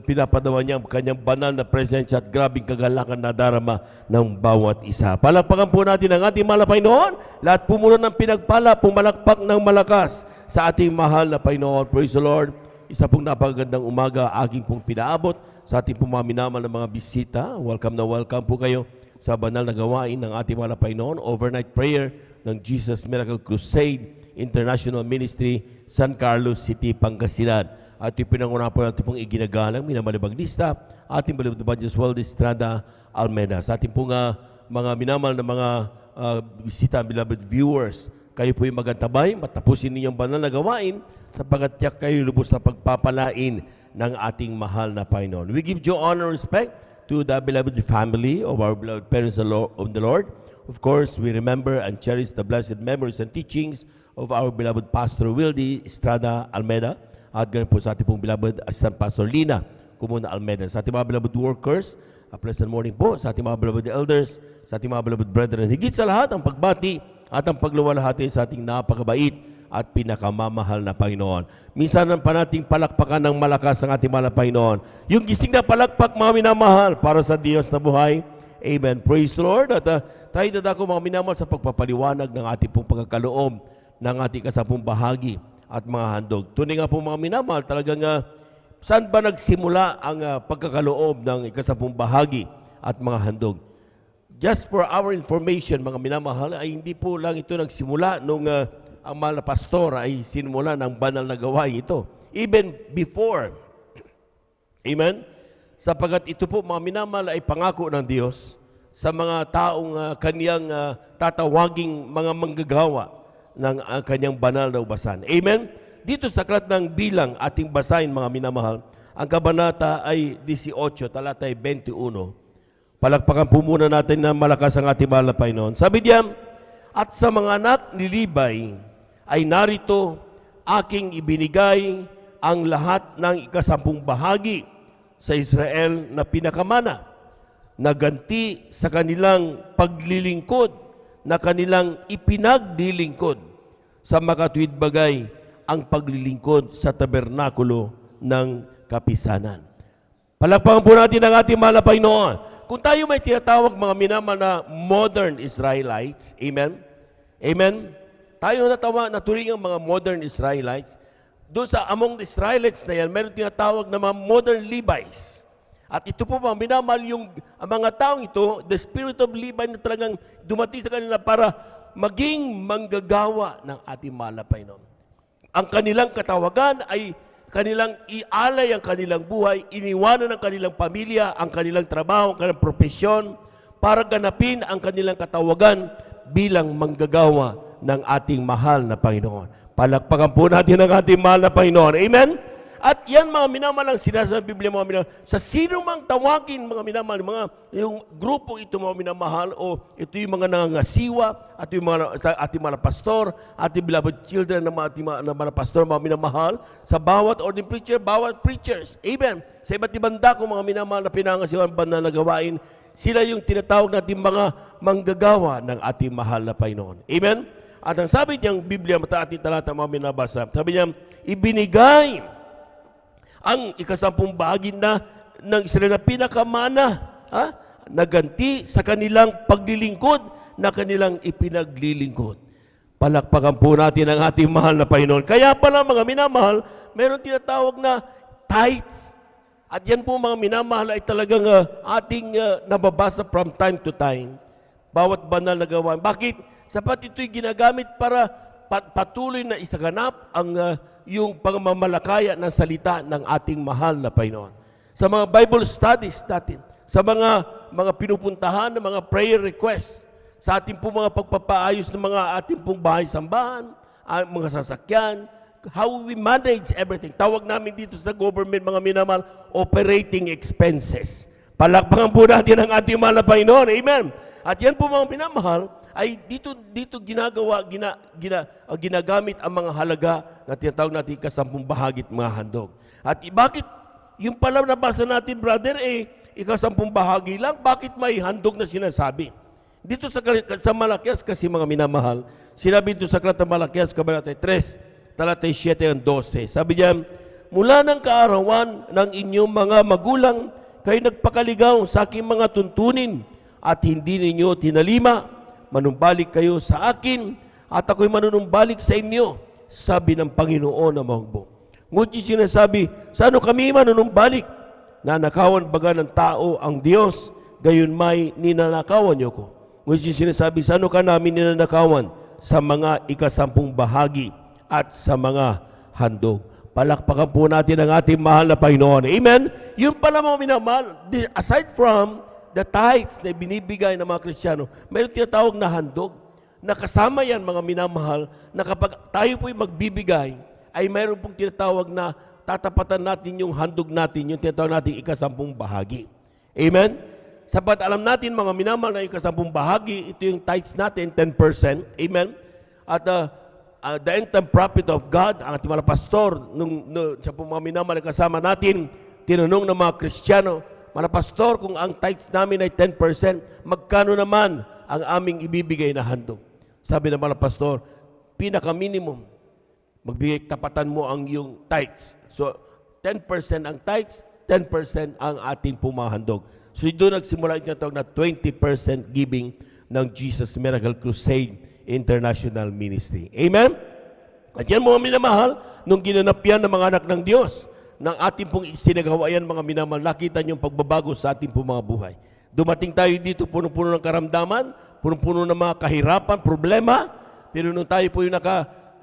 pinapadawan niya ang kanyang banal na presensya at grabing kagalakan na darama ng bawat isa. Palakpakan po natin ang ating mahal na Panginoon. Lahat po muna ng pinagpala, pumalakpak ng malakas sa ating mahal na Panginoon. Praise the Lord. Isa pong napakagandang umaga aking pong pinaabot sa ating pong mga minamahal na mga bisita. Welcome na welcome po kayo sa banal na gawain ng ating mahal na Panginoon. Overnight prayer ng Jesus Miracle Crusade International Ministry, San Carlos City, Pangasinan. At yung pinangunahan po natin pong iginagalang minamahal na bagnista, ating beloved Evangelist Waldo Estrada Almeida. Sa ating pong mga minamahal na mga bisita, beloved viewers, kayo po yung magantabay, matapusin ninyong banal na gawain, sapagat tiyak kayo lubos na pagpapalain ng ating mahal na Panginoon. We give due honor and respect to the beloved family of our beloved parents of the Lord. Of course, we remember and cherish the blessed memories and teachings of our beloved Pastor Wildy Estrada Almeida, at ganun po sa ating pong beloved Assistant Pastor Lina Cumuna Almeida. Sa ating mga beloved workers, a pleasant morning po. Sa ating mga beloved elders, sa ating mga beloved brethren, higit sa lahat ang pagbati at ang pagluwalhati sa ating napakabait at pinakamamahal na Panginoon. Minsan pa nating palakpakan ng malakas ang ating mahal na Panginoon. Yung gising na palakpak, mga minamahal, para sa Diyos na buhay. Amen. Praise the Lord. At tayo dadako mga minamahal sa pagpapaliwanag ng ating pong pagkakaloob ng ating kasapong bahagi at mga handog. Tunay nga po mga minamahal, talagang saan ba nagsimula ang pagkakaloob ng ikasapong bahagi at mga handog? Just for our information, mga minamahal, ay hindi po lang ito nagsimula nung ang mahal na pastor ay sinimula ng banal na gawain ito. Even before. Amen? Sapagat ito po, mga minamahal, ay pangako ng Diyos sa mga taong kaniyang tatawaging mga manggagawa ng kanyang banal na ubasan. Amen? Dito sa aklat ng Bilang, ating basahin mga minamahal, ang kabanata ay 18, talata ay 21. Palakpakan po muna natin na malakas ang ating mahal na Panginoon. Sabi diyan, at sa mga anak ni Libay ay narito aking ibinigay ang lahat ng ikasampung bahagi sa Israel na pinakamana, na ganti sa kanilang paglilingkod na kanilang ipinaglilingkod sa makatuwid bagay ang paglilingkod sa tabernakulo ng kapisanan. Palakpakan po natin ang ating mahal na Panginoon. Kung tayo may tinatawag mga minamahal na modern Israelites, amen? Amen? Tayo naturing ang mga modern Israelites. Doon sa among the Israelites na yan, meron tinatawag na mga modern Levites. At ito po mga minamahal ang mga taong ito, the spirit of Levi na talagang dumating sa kanila para maging manggagawa ng ating mahal na Panginoon. Ang kanilang katawagan ay kanilang ialay ang kanilang buhay, iniwanan ang kanilang pamilya, ang kanilang trabaho, ang kanilang profesyon, para ganapin ang kanilang katawagan bilang manggagawa ng ating mahal na Panginoon. Palakpakan po natin ang ating mahal na Panginoon. Amen? At yan mga minamahal ang sinasabi sa Biblia, mga minamahal. Sa sino mang tawagin mga minamahal, yung grupo ito mga minamahal, o ito yung mga nangangasiwa, at yung mga ating mga pastor, ating beloved children ng mga mga pastor, mga minamahal, sa bawat ordinary preacher, bawat preachers. Amen. Sa iba't ibang dako mga minamahal na pinangasiwan na gawain, sila yung tinatawag natin mga manggagawa ng ating mahal na Panginoon. Amen. At ang sabi niyang Biblia, ating talata mga minabasa, sabi niya, ibinigay ang ikasampung bahagi ng Israel na pinakamana, naganti sa kanilang paglilingkod na kanilang ipinaglilingkod. Palakpakan po natin ang ating mahal na Panginoon. Kaya pala mga minamahal, meron tinatawag na tithes. At yan po mga minamahal ay talagang ating nababasa from time to time. Bawat banal na gawain. Bakit? Sapat ito'y ginagamit para patuloy na isaganap ang yung pangmamalakaya ng salita ng ating mahal na Panginoon. Sa mga Bible studies natin, sa mga pinupuntahan ng mga prayer requests, sa ating po mga pagpapaayos ng mga ating pong bahay-sambahan, mga sasakyan, how we manage everything. Tawag namin dito sa government, mga minamahal, operating expenses. Palakpakan po natin ang ating mahal na Panginoon. Amen. At yan po mga minamahal, ay dito ginagamit ang mga halaga na tinatawag natin ikasampung bahagi at mga handog. At bakit yung pala nabasa natin, brother, ikasampung bahagi lang, bakit may handog na sinasabi? Dito sa Malakias kasi mga minamahal, sinabi dito sa Aklat ng Malakias, Kabanata 3, talata 7 ang 12. Sabi niya, mula ng kaarawan ng inyong mga magulang, kayo nagpakaligaw sa aking mga tuntunin at hindi ninyo tinalima. Manumbalik kayo sa akin at ako'y manunumbalik sa inyo, sabi ng Panginoon na mahugbo. Ngunit sinasabi, sa ano kami manunumbalik? Nanakawan baga ng tao ang Diyos, gayon may ninanakawan niyo ko. Ngunit sinasabi, sa ano ka namin ninanakawan? Sa mga ikasampung bahagi at sa mga handog. Palakpakan po natin ang ating mahal na Panginoon. Amen? Yun pala mga minamahal, aside from the tithes na binibigay ng mga Kristiyano, mayroon tinatawag na handog. Nakasama yan mga minamahal na kapag tayo po'y magbibigay, ay mayroon pong tinatawag na tatapatan natin yung handog natin, yung tinatawag natin ikasampung bahagi. Amen? Sapat alam natin mga minamahal na ikasampung bahagi, ito yung tithes natin, 10%. Amen? At the end time prophet of God, ang ating mga pastor, siya po mga minamahal na kasama natin, tinanong ng mga Kristiyano, mga pastor, kung ang tithes namin ay 10%, magkano naman ang aming ibibigay na handog? Sabi ng mga pastor, pinaka-minimum, magbigay, tapatan mo ang iyong tithes. So, 10% ang tithes, 10% ang ating pumahandog. So, doon nagsimula yung tinatawag na 20% giving ng Jesus Miracle Crusade International Ministry. Amen? At yan mga minamahal, nung ginanap yan ng mga anak ng Diyos, ng ating pong sinagawayan mga minamahal, nakita niyong pagbabago sa ating pong mga buhay. Dumating tayo dito, puno-puno ng karamdaman, puno-puno ng mga kahirapan, problema, pero nung tayo po yung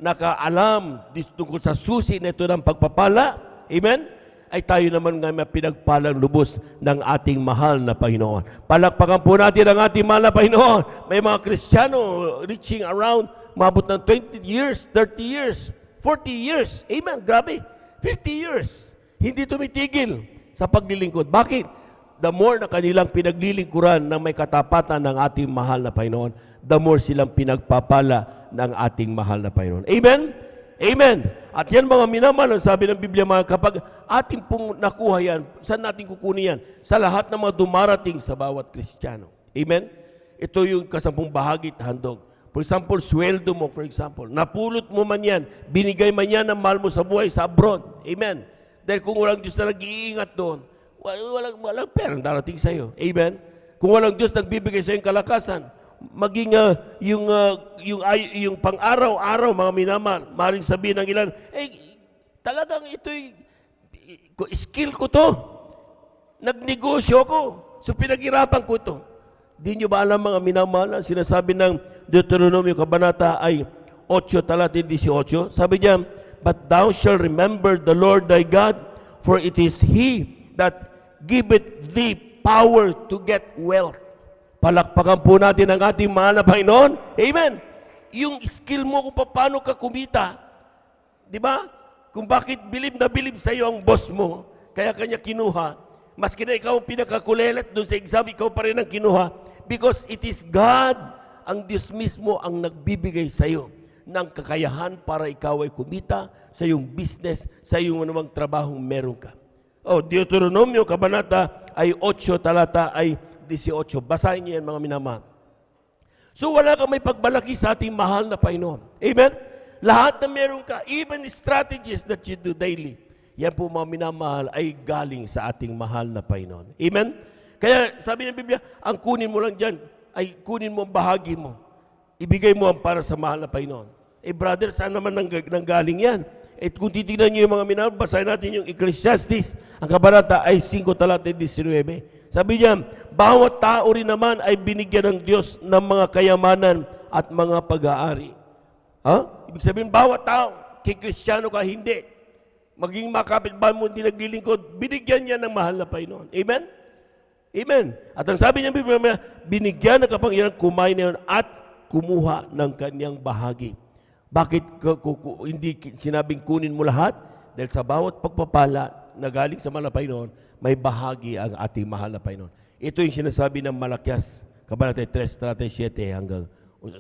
nakaalam tungkol sa susi na ito ng pagpapala, amen, ay tayo naman nga pinagpalang lubos ng ating mahal na Panginoon. Palakpakan po natin ang ating mahal na Panginoon. May mga Kristiyano reaching around, maabot ng 20 years, 30 years, 40 years. Amen, grabe. 50 years. Hindi tumitigil sa paglilingkod. Bakit? The more na kanilang pinaglilingkuran ng may katapatan ng ating mahal na Panginoon, the more silang pinagpapala ng ating mahal na Panginoon. Amen? Amen. At yan mga minamahal, ang sabi ng Biblia, kapag ating pong nakuha yan, saan natin kukunin yan? Sa lahat ng mga dumarating sa bawat Kristiyano. Amen? ito yung kasampung bahagi at handog. For example, sweldo mo, for example. Napulot mo man yan, binigay man yan ng mahal mo sa buhay sa abroad. Amen. Dahil kung walang Diyos na nag-iingat doon, walang perang darating sa iyo. Amen. Kung walang Diyos nagbibigay sa iyong kalakasan, maging yung pang-araw-araw, mga minamahal, maaaring sabihin ng ilan, talagang ito'y skill ko to. Nagnegosyo ko. So pinaghirapan ko ito. Di nyo ba alam mga minamahal, sinasabi ng Deuteronomio Kabanata ay 8 talata 18. Sabi niya, but thou shalt remember the Lord thy God, for it is He that giveth thee power to get wealth. Palakpakan po natin ang ating mahal na Panginoon. Amen. Yung skill mo kung paano ka kumita. Di ba? Kung bakit bilib na bilib sa iyo ang boss mo, kaya kanya kinuha. Maski na ikaw ang pinakakulelet doon sa exam, ikaw pa rin ang kinuha. Because it is God, ang Diyos mismo ang nagbibigay sa iyo ng kakayahan para ikaw ay kumita sa iyong business, sa iyong anumang trabahong meron ka. Deuteronomio Kabanata ay 8 talata ay 18. Basahin niyo yan mga minamahal. So wala kang may pagbalaki sa ating mahal na Panginoon. Amen? Lahat na meron ka, even strategies that you do daily, yan po mga minamahal ay galing sa ating mahal na Panginoon. Amen? Kaya sabi ng Biblia, ang kunin mo lang dyan, ay kunin mo ang bahagi mo. Ibigay mo ang para sa mahal na Panginoon. Brother, saan naman nanggaling yan? Kung titignan niyo yung mga minamahal, basahin natin yung Ecclesiastes, ang kabanata ay 5 talata 19. Sabi niya, bawat tao rin naman ay binigyan ng Diyos ng mga kayamanan at mga pag-aari. Ibig sabihin, bawat tao, kikristyano ka, hindi. Maging makapitbahay mo, hindi naglilingkod, binigyan niya ng mahal na Panginoon. Amen? Amen. At ang sabi niya, binigyan ng kapangyarihan kumain na yun at kumuha ng kanyang bahagi. Bakit hindi sinabing kunin mo lahat? Dahil sa bawat pagpapala na galing sa mahal na Panginoon, may bahagi ang ating mahal na Panginoon. Ito yung sinasabi ng Malakias, Kabanata 3:7 hanggang,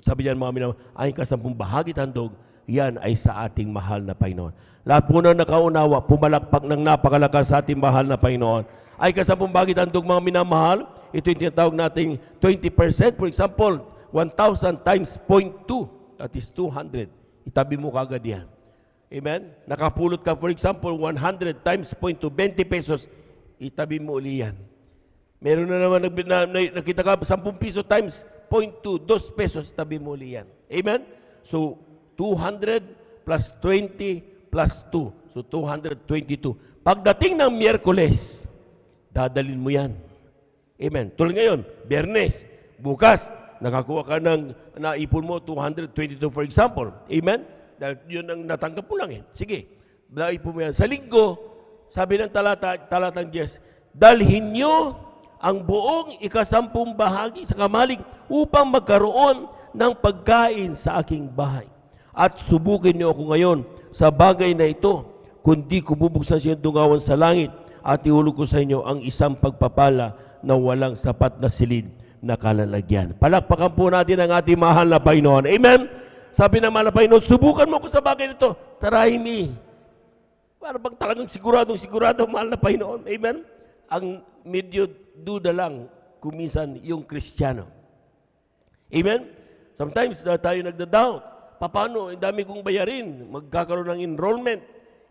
sabi niyan mga minamahal, aking kasampung bahagi handog, yan ay sa ating mahal na Panginoon. Lahat po na nakaunawa, pumalakpak ng napakalakas sa ating mahal na Panginoon. Ay kasampung bahagi handog mga minamahal, ito yung tinatawag nating 20%. For example, 1,000 times 0.2, that is 200. Itabi mo kagad yan. Amen? Nakapulot ka, for example, 100 times 0.2, 20 pesos, itabi mo uli yan. Meron na naman nakita ka 10 piso times 0.2, 2 pesos, itabi mo uli yan. Amen? So, 200 plus 20 plus 2. So, 222. Pagdating ng Miyerkules, dadalin mo yan. Amen? Tulad ngayon, Biyernes, bukas, nakakuha ka ng naipon mo 222 for example. Amen? Dahil yun ang natanggap mo lang eh. Sige, naipon mo yan. Sa linggo, sabi ng talatang 10, dalhin nyo ang buong ikasampung bahagi sa kamalig upang magkaroon ng pagkain sa aking bahay. At subukin niyo ako ngayon sa bagay na ito, kundi ko bubuksan sa inyong dungawan sa langit at ihulog ko sa inyo ang isang pagpapala na walang sapat na silid na kalalagyan. Palakpakan po natin ang ating mahal na Panginoon. Amen? Sabi ng mahal na Panginoon, subukan mo ko sa bagay na ito. Try me. Para bang talagang sigurado mahal na Panginoon. Amen? Ang medyo duda lang kuminsan yung Kristiyano. Amen? Sometimes tayo nagda-doubt. Paano? Ang dami kong bayarin. Magkakaroon ng enrollment.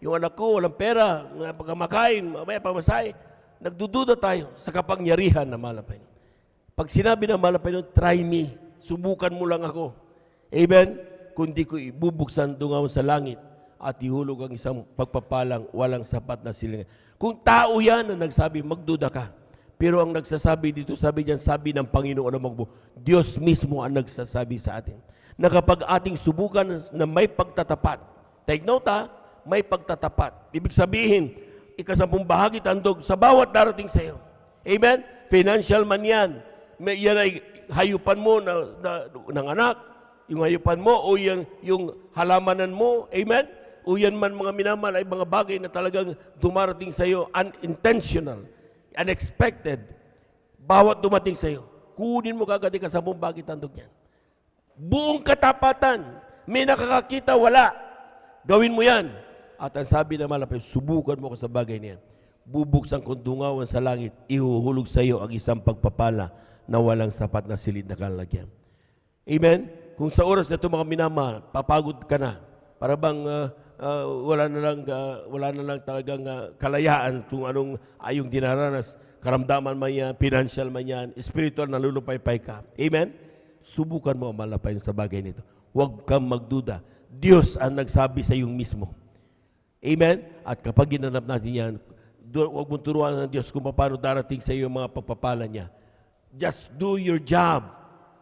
Yung anak ko, walang pera. Pagkamakain, mamaya pamasahe. Nagdududa tayo sa kapangyarihan na mahal na Panginoon. Pag sinabi ng mahal na Panginoon, try me. Subukan mo lang ako. Amen? Kundi ko ibubuksan dungaw sa langit at ihulog ang isang pagpapalang walang sapat na silingan. Kung tao yan na nagsabi, magduda ka. Pero ang nagsasabi dito, sabi ng Panginoon na Diyos mismo ang nagsasabi sa atin. Na kapag ating subukan na may pagtatapat, take note may pagtatapat. Ibig sabihin, ikasampung bahagi tandog sa bawat darating sa iyo. Amen? Financial man yan. Yan ay hayupan mo ng anak, yung hayupan mo o yan, yung halamanan mo. Amen? O yan man mga minamahal ay mga bagay na talagang dumarating sa iyo, unintentional, unexpected. Bawat dumating sa iyo, kunin mo kagad ikasampung bahagi tandog yan. Buong katapatan, may nakakakita, wala. Gawin mo yan. At ang sabi na malapit, subukan mo ko sa bagay niyan. Bubuksan kong dungawan sa langit, ihuhulog sa iyo ang isang pagpapala na walang sapat na silid na kalalagyan. Amen? Kung sa oras na ito mga minamahal, papagod ka na, para bang wala na lang talagang kalayaan kung anong ayong dinaranas, karamdaman man yan, financial man yan, spiritual, nalulupay-pay ka. Amen? Subukan mo ang malapay sa bagay nito. Huwag kang magduda. Diyos ang nagsabi sa iyong mismo. Amen? At kapag ginanap natin yan, huwag mong turuan ng Diyos kung paano darating sa iyo mga pagpapala niya. Just do your job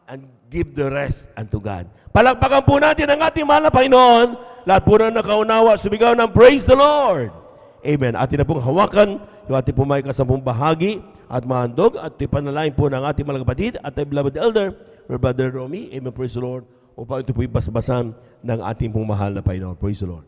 and give the rest unto God. Palakpakan po natin ang ating mahal na Panginoon. Lahat po na nakaunawa, sumigaw ng praise the Lord. Amen. Atin na pong hawakan yung ating pong may kasampung bahagi at mahandog at ipanalangin po ng ating mga kapatid at ay beloved elder, Brother Romy. Amen. Praise the Lord. Upang ito po ibasbasan ng ating pong mahal na Panginoon. Praise the Lord.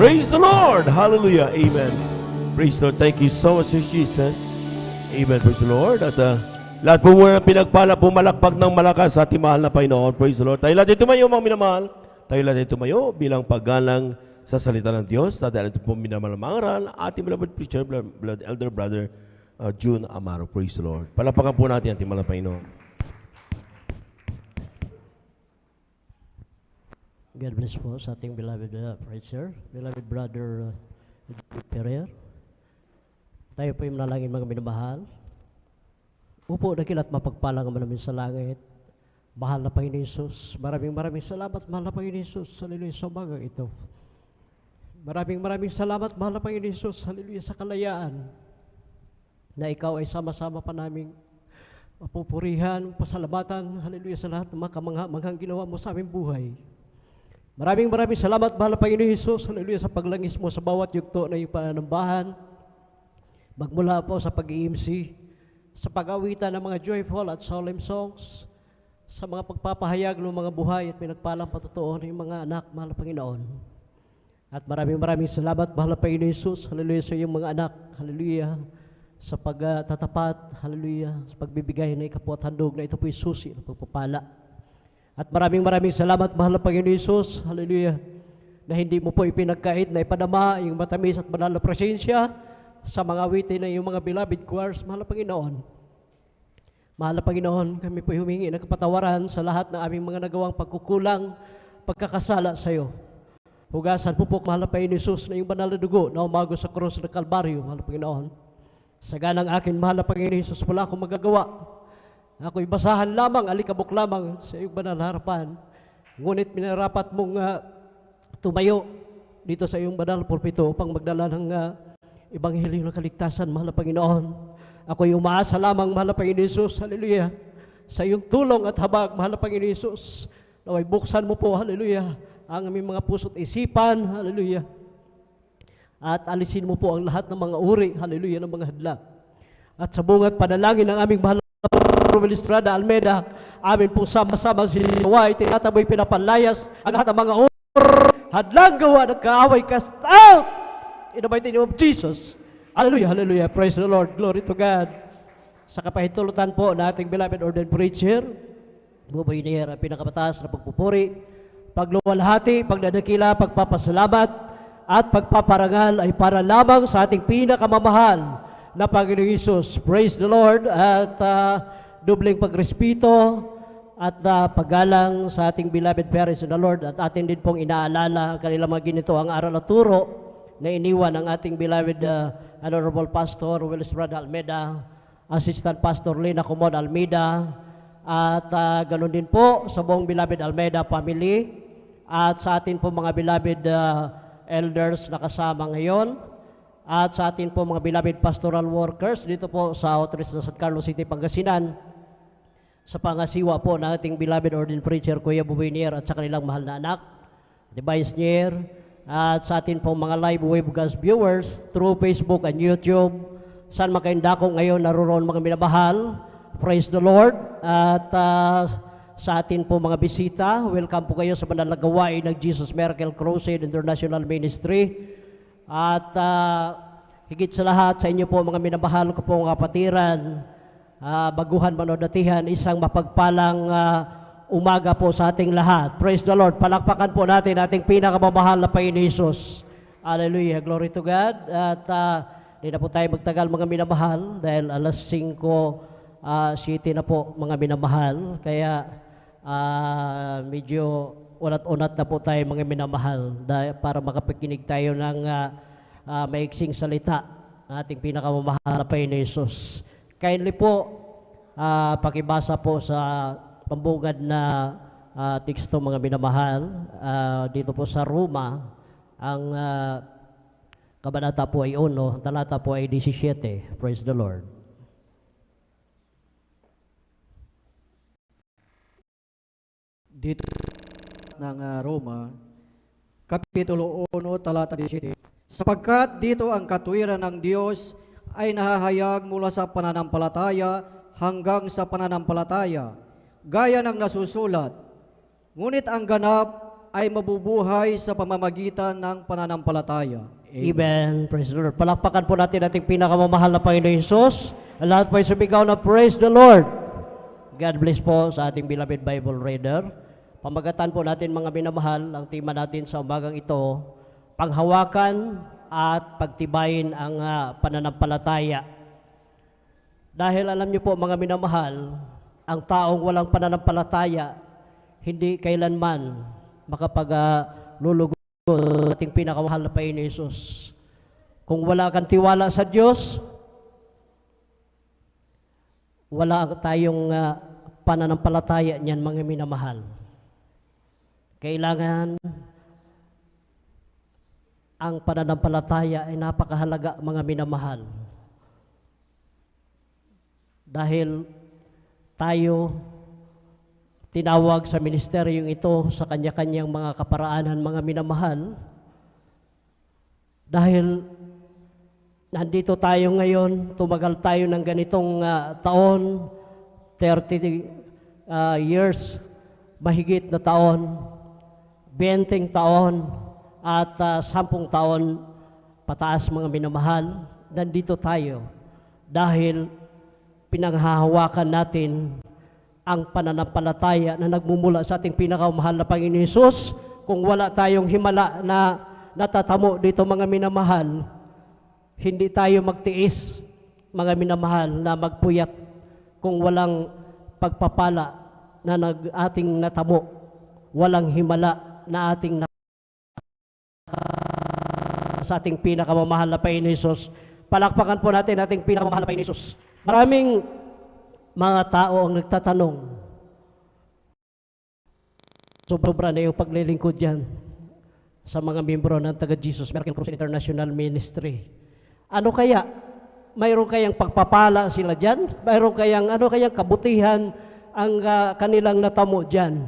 Praise the Lord. Hallelujah. Amen. Praise the Lord. Thank you so much, Jesus. Amen. Praise the Lord. At lahat po muna pinagpala, pumalakpak ng malakas sa ating mahal na Panginoon. Praise the Lord. Tayo lahat tumayo, mga minamahal. Tayo lahat tumayo bilang paggalang sa salita ng Diyos. Dahil ito po minamahal na mangaral, ating beloved preacher, elder brother, June Amaro. Praise the Lord. Palapakan po natin ating mahal na Panginoon. God bless po sa ating beloved preacher, beloved brother Pereira. Tayo po yung manalangin, mga minamahal. Upo na kilat mapagpalang namin sa langit. Mahal na Panginoon Jesus, maraming salamat, mahal na Panginoon Jesus, hallelujah, sa umagang ito. Maraming salamat, mahal na Panginoon Jesus, hallelujah, sa kalayaan na ikaw ay sama-sama pa naming mapupurihan, pasalamatan, hallelujah, sa lahat ng mga kamangha-manghang ginawa mo sa aming buhay. Maraming salamat, mahal na Panginoon Jesus, hallelujah, sa paglangis mo sa bawat yugto na iyong panambahan. Magmula po sa pag-iimsi, sa pag-awitan ng mga joyful at solemn songs, sa mga pagpapahayag ng mga buhay at pinagpalang patutuon ng mga anak, mahal na Panginoon. At maraming salamat, mahal na Panginoon Jesus, hallelujah, sa iyong mga anak, hallelujah, sa pagtatapat, hallelujah, sa pagbibigay na ikapo at handog na ito po'y susi ng pagpapala. At maraming salamat, mahal na Panginoon Jesus, hallelujah, na hindi mo po ipinagkait na ipadama yung matamis at banal na presensya sa mga awitin na yung mga beloved choirs, mahal na Panginoon. Mahal na Panginoon, kami po humingi ng kapatawaran sa lahat ng aming mga nagawang pagkukulang, pagkakasala sa iyo. Hugasan po mahal na Panginoon Jesus, na yung banal na dugo na umago sa krus ng Kalbaryo, mahal na Panginoon. Sa ganang akin, mahal na Panginoon Jesus, wala akong magagawa. Ako'y basahan lamang, alikabok lamang sa iyong banal na harapan. Ngunit minarapat mong tumayo dito sa iyong banal na pulpito upang magdala ng ebanghelyo ng kaligtasan, mahal na Panginoon. Ako'y umaasa lamang, mahal na Panginoon Jesus, hallelujah, sa iyong tulong at habag, mahal na Panginoon Jesus. Naway buksan mo po, hallelujah, ang aming mga puso't isipan, hallelujah. At alisin mo po ang lahat ng mga uri, hallelujah, ng mga hadlang. At sa bungat panalangin ng aming mahal na Will Estrada Almeida, amin po sama-sama si White, tinataboy pinapalayas ang lahat ng mga uri, hadlang gawa ng kaaway, cast out in the mighty name of Jesus. Hallelujah, hallelujah. Praise the Lord. Glory to God. Sa kapahintulutan po na ating beloved ordained preacher, Buboy Nier, ang pinakamataas na pagpupuri, pagluwalhati, pagdadakila, pagpapasalamat, at pagpaparangal ay para lamang sa ating pinakamamahal na Panginoong Hesus. Praise the Lord. At dubleng pagrespeto at paggalang sa ating beloved parents in the Lord. At atin din pong inaalala ang kanilang mga ginito ang aral at turo na iniwan ng ating beloved Honorable Pastor Will Estrada Almeida, Assistant Pastor Lina Comod Almeida, at ganoon din po sa buong beloved Almeida family, at sa atin po mga beloved elders na kasama ngayon, at sa atin po mga beloved pastoral workers dito po sa Outreach na San Carlos City, Pangasinan, sa pangasiwa po ng ating beloved ordained preacher Kuya Buboy Nier at sa kanilang mahal na anak, Device Nier, at sa atin pong mga live webcast viewers through Facebook and YouTube, saan makaindako ngayon naroon mga minamahal, praise the Lord. At sa atin po mga bisita, welcome po kayo sa banal na gawain ng Jesus Miracle Crusade International Ministry. At higit sa lahat sa inyo po mga minamahal ko pong kapatiran, baguhan manodatihan, isang mapagpalang umaga po sa ating lahat. Praise the Lord. Palakpakan po natin ating pinakamamahal na Panginoon Jesus. Hallelujah. Glory to God. At hindi na po tayo magtagal mga minamahal dahil alas 5:07 na po mga minamahal. Kaya medyo unat-unat na po tayo mga minamahal para makapakinig tayo ng maiksing salita ng ating pinakamamahal na Panginoon Jesus. Kindly po, pakibasa po sa pambungad na teksto mga minamahal dito po sa Roma. Ang kabanata po ay 1, ang talata po ay 17. Praise the Lord. Dito ng Roma, Kapitulo 1, talata 17. Sapagkat dito ang katuwiran ng Diyos ay nahahayag mula sa pananampalataya hanggang sa pananampalataya, gaya ng nasusulat, ngunit ang ganap ay mabubuhay sa pamamagitan ng pananampalataya. Amen. Praise the Lord. Palakpakan po natin ating pinakamamahal na Panginoon Hesus. Lahat po ay sumigaw na praise the Lord. God bless po sa ating beloved Bible reader. Pamagatan po natin mga minamahal, ang tema natin sa umagang ito, panghawakan at pagtibayin ang pananampalataya. Dahil alam niyo po mga minamahal, ang taong walang pananampalataya, hindi kailanman makapaglulugo ating pinakamahal na Panginoon Hesus. Kung wala kang tiwala sa Diyos, wala tayong pananampalataya niyan mga minamahal. Kailangan ang pananampalataya ay napakahalaga mga minamahal. Dahil tayo tinawag sa ministeryong ito sa kanya-kanyang mga kaparaanan, mga minamahal. Dahil nandito tayo ngayon, tumagal tayo ng ganitong taon, 30 years, mahigit na taon, 20 taon, at 10 taon pataas mga minamahal. Nandito tayo dahil pinanghahawakan natin ang pananampalataya na nagmumula sa ating pinakamahal na Panginoon Hesus. Kung wala tayong himala na natatamo dito mga minamahal, hindi tayo magtiis mga minamahal na magpuyat kung walang pagpapala na ating natamo, walang himala na ating sa ating pinakamamahal na Panginoon Hesus. Palakpakan po natin ating pinakamamahal na Panginoon Hesus. Maraming mga tao ang nagtatanong, sobra na yung paglilingkod dyan sa mga membro ng taga-Jesus Miracle Crusade International Ministry. Ano kaya? Mayroon kayang pagpapala sila dyan? Mayroon kayang, kabutihan ang kanilang natamo dyan?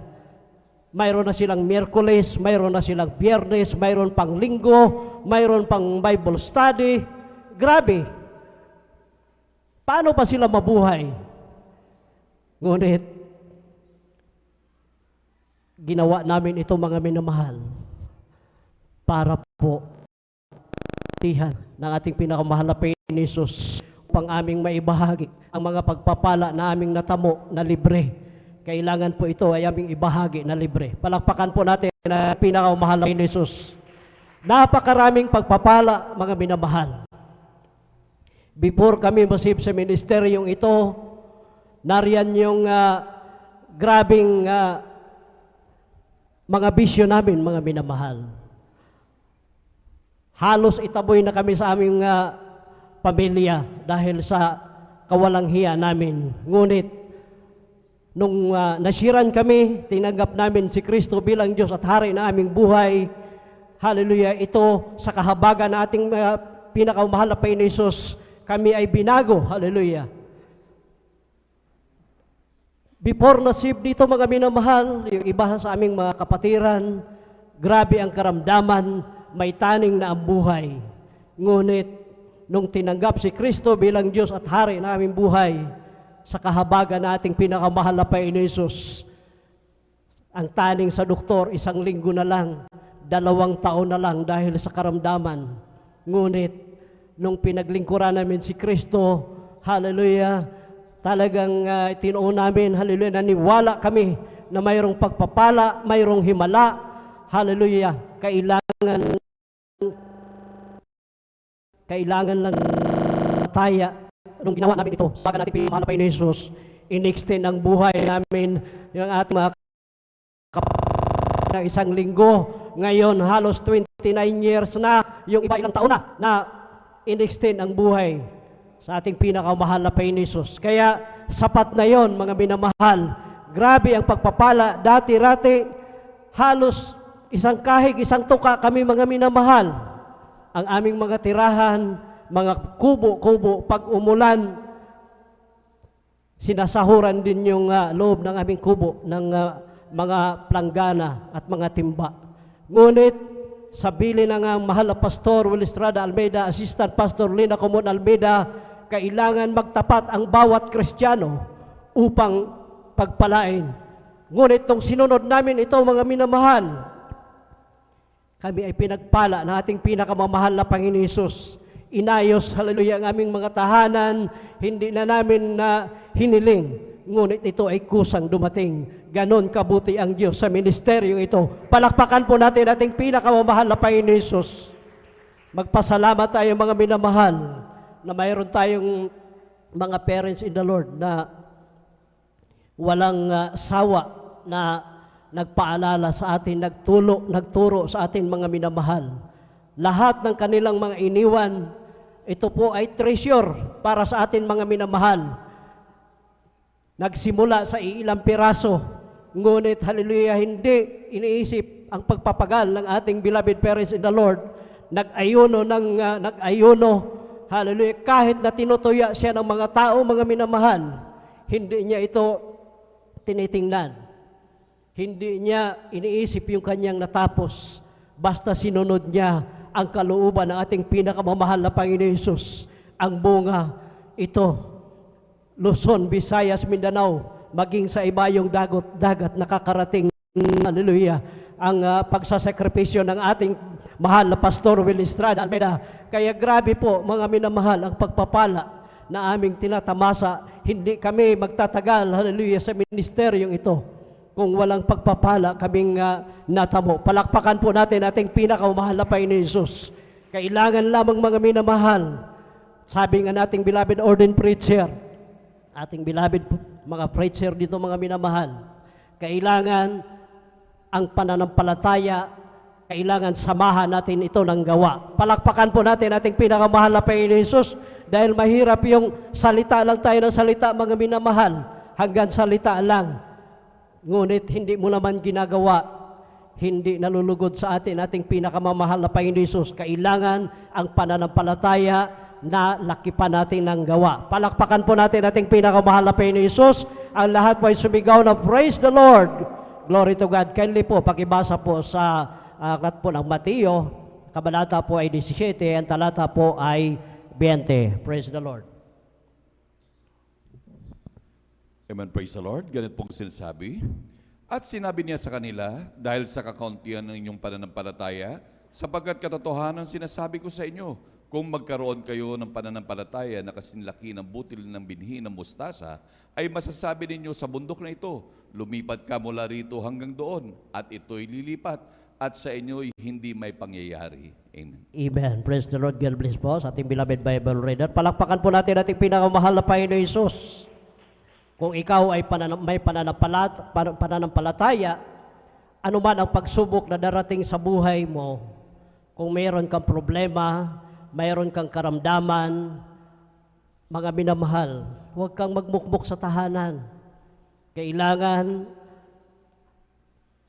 Mayroon na silang Miyerkules, mayroon na silang Biyernes, mayroon pang Linggo, mayroon pang Bible study. Grabe! Paano pa sila mabuhay? Ngunit, ginawa namin ito mga minamahal para po tihan ng ating pinakamahal na Panginoon Hesus upang aming maibahagi ang mga pagpapala na aming natamo na libre. Kailangan po ito ay aming ibahagi na libre. Palakpakan po natin na pinakamahal na Panginoon Hesus. Napakaraming pagpapala mga minamahal. Before kami masip sa ministeryong ito, nariyan yung grabing mga bisyo namin, mga minamahal. Halos itaboy na kami sa aming pamilya dahil sa kawalang hiya namin. Ngunit, nung nasiran kami, tinanggap namin si Kristo bilang Diyos at Hari na aming buhay. Hallelujah! Ito sa kahabagan na ating pinakamahal na Panginoon Hesus, kami ay binago. Hallelujah! Before nasib dito mga minamahal, yung iba sa aming mga kapatiran, grabe ang karamdaman, may taning na ang buhay. Ngunit, nung tinanggap si Kristo bilang Diyos at Hari na aming buhay, sa kahabagan na ating pinakamahal na Panginoon Hesus, ang taning sa doktor, 1 linggo na lang, 2 taon na lang dahil sa karamdaman. Ngunit, nung pinaglingkuran namin si Kristo, hallelujah, talagang tinuon namin, hallelujah, naniwala kami na mayroong pagpapala, mayroong himala, hallelujah, kailangan lang taya. Nung ginawa namin ito, baga natin pinamahal na Panginoon Hesus, in-extend ang buhay namin, yung ating mga na 1 linggo, ngayon halos 29 years na, yung iba ilang taon na in-extend ang buhay sa ating pinakamahal na Panginoon Hesus. Kaya sapat na yon mga minamahal. Grabe ang pagpapala. Dati-rati, halos isang kahig, isang tuka kami mga minamahal. Ang aming mga tirahan, mga kubo-kubo, pag umulan, sinasahuran din yung loob ng aming kubo ng mga planggana at mga timba. Ngunit, sabili ng mahal na Pastor Will Estrada Almeida, Assistant Pastor Lina Comon Almeida, kailangan magtapat ang bawat Kristiyano upang pagpalain. Ngunit nung sinunod namin ito mga minamahal, Kami ay pinagpala ng ating pinakamamahal na Panginoon Hesus. Inayos, hallelujah, ang aming mga tahanan, hindi na namin na hiniling, ngunit ito ay kusang dumating. Ganon kabuti ang Diyos sa ministeryong ito. Palakpakan po natin ating pinakamamahal na Panginoon Hesus. Magpasalamat tayo mga minamahal na mayroon tayong mga parents in the Lord na walang sawa na nagpaalala sa atin, nagturo sa atin mga minamahal. Lahat ng kanilang mga iniwan, ito po ay treasure para sa atin mga minamahal. Nagsimula sa ilang piraso, ngunit hallelujah, hindi iniisip ang pagpapagal ng ating beloved parents in the Lord. Nag-ayuno, hallelujah, kahit na tinutuya siya ng mga tao, mga minamahal, hindi niya ito tinitingnan. Hindi niya iniisip yung kanyang natapos. Basta sinunod niya ang kalooban ng ating pinakamamahal na Panginoon Hesus. Ang bunga, ito, Luzon, Visayas, Mindanao, maging sa ibayong dagat nakakarating, hallelujah, ang pagsasakripisyo ng ating mahal na Pastor Will Estrada Almeida. Kaya grabe po mga minamahal ang pagpapala na aming tinatamasa. Hindi kami magtatagal, hallelujah, sa ministeryong ito kung walang pagpapala kaming natamo. Palakpakan po natin ating pinakamahal na Panginoon Hesus. Kailangan lamang mga minamahal, sabi nga nating beloved ordained preacher, ating beloved mga preacher dito mga minamahal, kailangan ang pananampalataya, kailangan samahan natin ito ng gawa. Palakpakan po natin ating pinakamahal na Panginoon Hesus, dahil mahirap yung salita lang tayo ng salita mga minamahal, hanggang salita lang. Ngunit hindi mo naman ginagawa, hindi nalulugod sa ating pinakamamahal na Panginoon Hesus. Kailangan ang pananampalataya na lakipan natin ng gawa. Palakpakan po natin ating pinakamahal na Panginoon Hesus. Ang lahat po ay sumigaw na praise the Lord. Glory to God. Kindly po, pakibasa po sa aklat po ng Mateo, kabanata po ay 17, ang talata po ay 20. Praise the Lord. Amen, praise the Lord. Ganit pong sinasabi. At sinabi niya sa kanila, dahil sa kakauntian ng inyong pananampalataya, sapagkat katotohanan sinasabi ko sa inyo, kung magkaroon kayo ng pananampalataya na kasinlaki ng butil ng binhi ng mustasa, ay masasabi ninyo sa bundok na ito, lumipat ka mula rito hanggang doon, at ito'y lilipat, at sa inyo'y hindi may pangyayari. Amen. Amen. Praise the Lord. God bless po sa ating beloved Bible reader. Palakpakan po natin ating pinakamahal na Panginoon Hesus. Kung ikaw ay may pananampalataya, anuman ang pagsubok na darating sa buhay mo, kung mayroon kang problema, mayroon kang karamdaman, mga minamahal, huwag kang magmukmok sa tahanan. Kailangan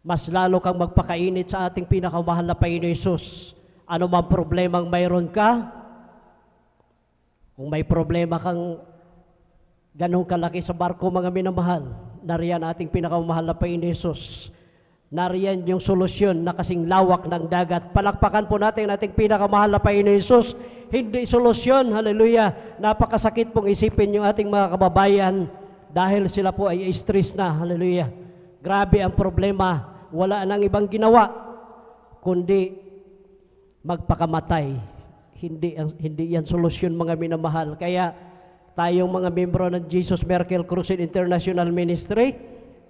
mas lalo kang magpakainit sa ating pinakamahal na Panginoon Hesus. Ano mang problemang mayroon ka, kung may problema kang ganong kalaki sa barko mga minamahal, nariyan ating pinakamahal na Panginoon Hesus. Nariyan yung solusyon na kasing lawak ng dagat. Palakpakan po natin ating pinakamahal na Panginoon Hesus. Hindi solusyon, hallelujah. Napakasakit pong isipin yung ating mga kababayan dahil sila po ay stress na, hallelujah. Grabe ang problema. Wala nang ibang ginawa kundi magpakamatay. Hindi yan solusyon mga minamahal. Kaya tayong mga membro ng Jesus Miracle Crusade International Ministry,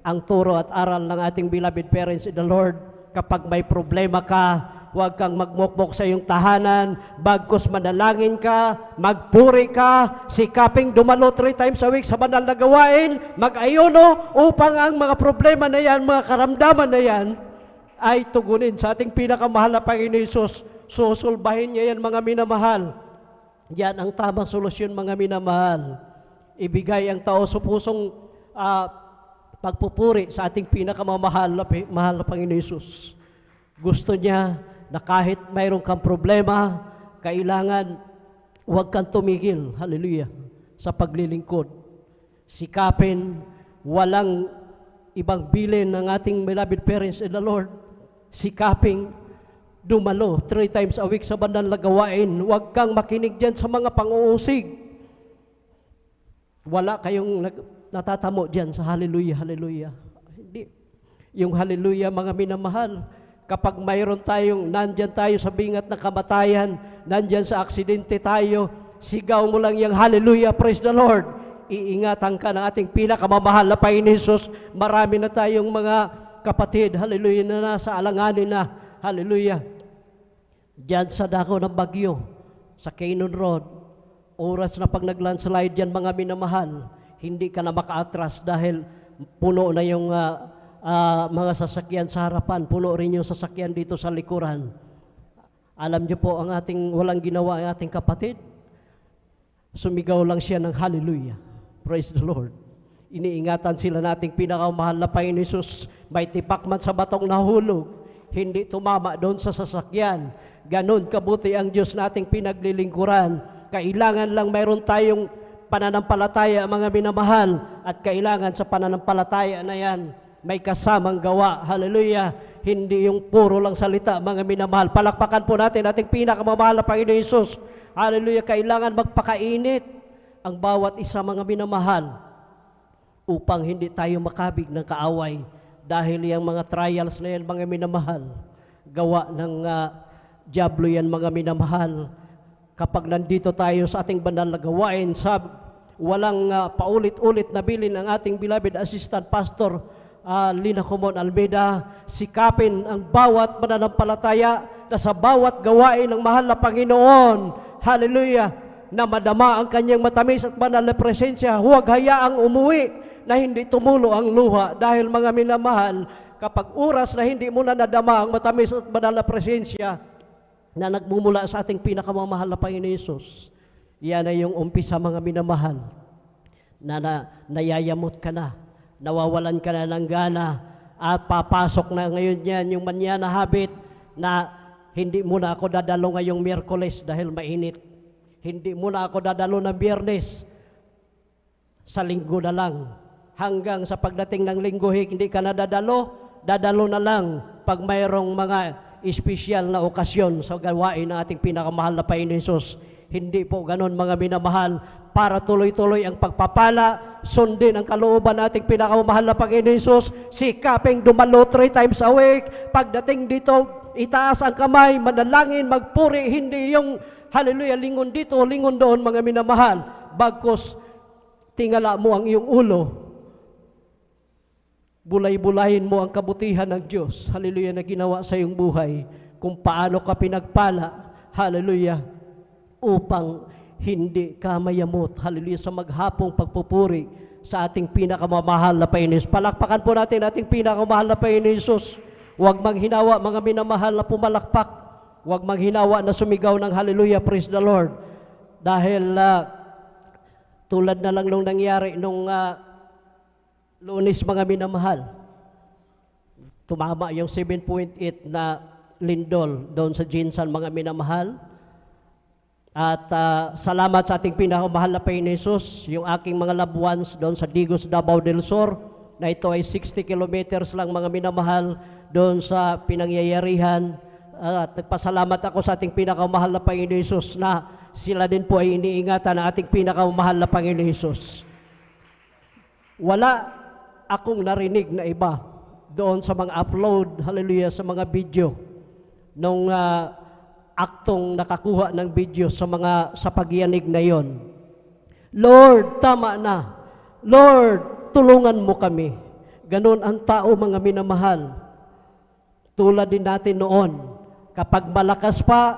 ang turo at aral ng ating beloved parents in the Lord, kapag may problema ka, huwag kang magmukmok sa iyong tahanan, bagkus manalangin ka, magpuri ka, sikaping dumalo 3 times a week sa banal na gawain, mag-ayuno upang ang mga problema na yan, mga karamdaman na yan, ay tugunin sa ating pinakamahal na Panginoon Hesus. Susulbahin niya yan mga minamahal. Yan ang tamang solusyon mga minamahal. Ibigay ang tao sa pusong pagpupuri sa ating pinakamamahal na Panginoon Hesus. Gusto niya na kahit mayroon kang problema, kailangan huwag kang tumigil, hallelujah, sa paglilingkod. Sikapin, walang ibang bilin ng ating beloved parents in the Lord. Sikaping dumalo 3 times a week sa banal na gawain. Huwag kang makinig dyan sa mga pang-uusig. Wala kayong natatamo dyan sa hallelujah, hallelujah. Hindi. Yung hallelujah, mga minamahal, Kapag mayroon tayong, nandyan tayo sa bingat ng kamatayan, nandyan sa aksidente tayo, sigaw mo lang yung hallelujah, praise the Lord. Iingatan ka ng ating pinakamamahal na Panginoon Hesus. Marami na tayong mga kapatid, hallelujah, na nasa alanganin na, hallelujah. Diyan sa dako ng bagyo, sa Cannon Road, oras na pag nag-landslide dyan mga minamahal, hindi ka na maka-atras dahil puno na yung mga sasakyan sa harapan, puno rin yung sasakyan dito sa likuran. Alam niyo po, ang ating walang ginawa ang ating kapatid, sumigaw lang siya ng hallelujah. Praise the Lord. Iniingatan sila nating pinakamahal na Panginoon Hesus. May tipak man sa batong nahulog, hindi tumama doon sa sasakyan. Ganon kabuti ang Diyos nating pinaglilingkuran. Kailangan lang mayroon tayong pananampalataya, mga minamahal, at kailangan sa pananampalataya na yan, may kasamang gawa. Hallelujah. Hindi yung puro lang salita, mga minamahal. Palakpakan po natin ating pinakamamahal na Panginoon Hesus. Hallelujah. Kailangan magpakainit ang bawat isa, mga minamahal, upang hindi tayo makabig ng kaaway. Dahil yung mga trials na yan, mga minamahal, gawa ng diablo yan, mga minamahal. Kapag nandito tayo sa ating banal na gawain, walang paulit-ulit na bilin ang ating beloved assistant pastor, Lina Comon Almeida, sikapin ang bawat mananampalataya na sa bawat gawain ng mahal na Panginoon, hallelujah, na madama ang kanyang matamis at banal na presensya. Huwag hayaang umuwi na hindi tumulo ang luha. Dahil mga minamahal, kapag oras na hindi mo na nadama ang matamis at banal na presensya na nagmumula sa ating pinakamamahal na Panginoon Hesus, yan ay yung umpisa, mga minamahal, na nayayamot ka na, nawawalan ka na ng gana, at papasok na ngayon yan yung manyana habit na hindi muna ako dadalo ngayong Miyerkules dahil mainit. Hindi muna ako dadalo ng Biyernes, sa linggo na lang. Hanggang sa pagdating ng linggo, hindi ka na dadalo na lang pag mayroong mga espesyal na okasyon sa gawain ng ating pinakamahal na Panginoon Hesus. Hindi po ganon, mga minamahal. Para tuloy-tuloy ang pagpapala, sundin ang kalooban nating pinakamahal na Panginoon Hesus, sikaping dumalo 3 times a week. Pagdating dito, itaas ang kamay, manalangin, magpuri, hindi yung hallelujah, lingon dito, lingon doon, mga minamahal. Bagkus, tingala mo ang iyong ulo, bulay-bulahin mo ang kabutihan ng Diyos, hallelujah, na ginawa sa iyong buhay, kung paano ka pinagpala, hallelujah, upang hindi ka mayamot, hallelujah, sa maghapong pagpupuri sa ating pinakamamahal na Panginoon Hesus. Palakpakan po natin ating pinakamamahal na Panginoon Hesus. Huwag manghinawa, mga minamahal, na pumalakpak. Huwag manghinawa na sumigaw ng hallelujah, praise the Lord. Dahil tulad na lang nung nangyari nung Lunes, mga minamahal, tumama yung 7.8 na lindol doon sa Jinsan, mga minamahal. At salamat sa ating pinakamahal na Panginoon Hesus, yung aking mga loved ones doon sa Digos, Davao del Sur, na ito ay 60 kilometers lang, mga minamahal, doon sa pinangyayarihan. At nagpasalamat ako sa ating pinakamahal na Panginoon Hesus na sila din po ay iniingatan ng ating pinakamahal na Panginoon Hesus. Wala akong narinig na iba doon sa mga upload, hallelujah, sa mga video nung aktong nakakuha ng video sa pagyanig na yon. Lord, tama na. Lord, tulungan mo kami. Ganon ang tao, mga minamahal. Tulad din natin noon. Kapag malakas pa,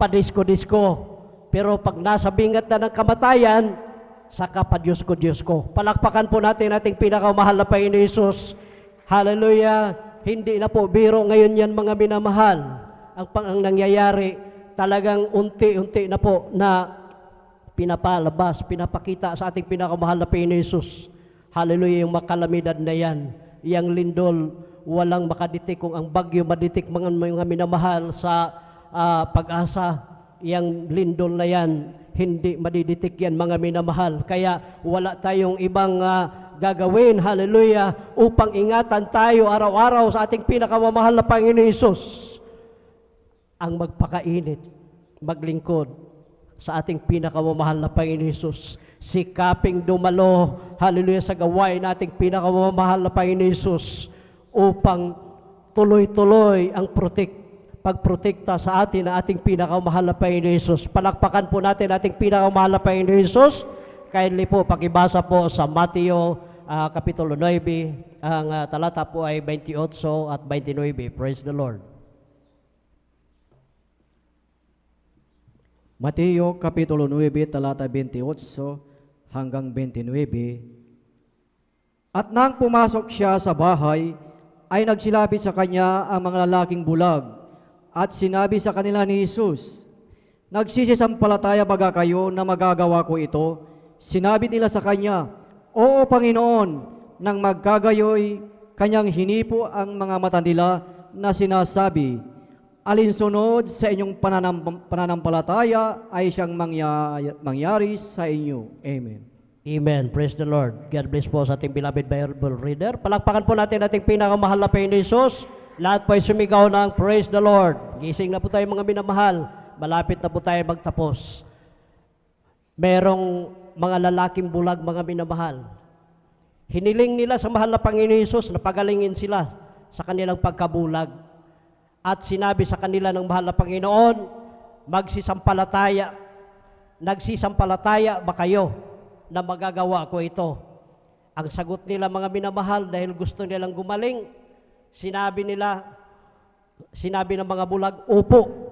padisko-disko. Pero pag nasa bingat na ng kamatayan, saka pa Diyos ko. Palakpakan po natin ating pinakamahal na Panginoon Hesus. Hallelujah. Hindi na po biro ngayon yan, mga minamahal. Ang nangyayari, talagang unti-unti na po na pinapalabas, pinapakita sa ating pinakamahal na Panginoon Hesus. Hallelujah, yung makalamidad na yan. Yang lindol, walang makaditik. Kung ang bagyo maditik, mga minamahal, sa Pag-asa, yang lindol na yan, hindi madiditik yan, mga minamahal. Kaya wala tayong ibang gagawin, hallelujah, upang ingatan tayo araw-araw sa ating pinakamamahal na Panginoon Hesus. Ang magpakainit, maglingkod sa ating pinakamamahal na Panginoon Hesus. Sikaping dumalo, hallelujah, sa gawain nating pinakamamahal na Panginoon Hesus upang tuloy-tuloy ang pagprotekta sa atin ng ating pinakamahal na Panginoon Jesus. Palakpakan po natin ating pinakamahal na Panginoon Jesus. Kindly po, pakibasa po sa Mateo Kapitulo 9, ang talata po ay 28 at 29. Praise the Lord. Mateo Kapitulo 9, talata 28 hanggang 29. At nang pumasok siya sa bahay, ay nagsilapit sa kanya ang mga lalaking bulag, at sinabi sa kanila ni Jesus, nagsisisampalataya baga kayo na magagawa ko ito? Sinabi nila sa kanya, Oo, Panginoon. Nang magkagayoy, kanyang hinipo ang mga mata nila na sinasabi, alinsunod sa inyong pananampalataya ay siyang mangyari sa inyo. Amen. Amen. Praise the Lord. God bless po sa ating beloved Bible reader. Palakpakan po natin ating pinakamahal na Panginoon Jesus. Lahat po ay sumigaw ng Praise the Lord. Gising na po tayo mga minamahal. Malapit na po tayo magtapos. Merong mga lalaking bulag, mga minamahal. Hiniling nila sa mahal na Panginoon Jesus na pagalingin sila sa kanilang pagkabulag. At sinabi sa kanila ng mahal na Panginoon, nagsisampalataya ba kayo na magagawa ko ito? Ang sagot nila mga minamahal, dahil gusto nilang gumaling, sinabi ng mga bulag, Opo.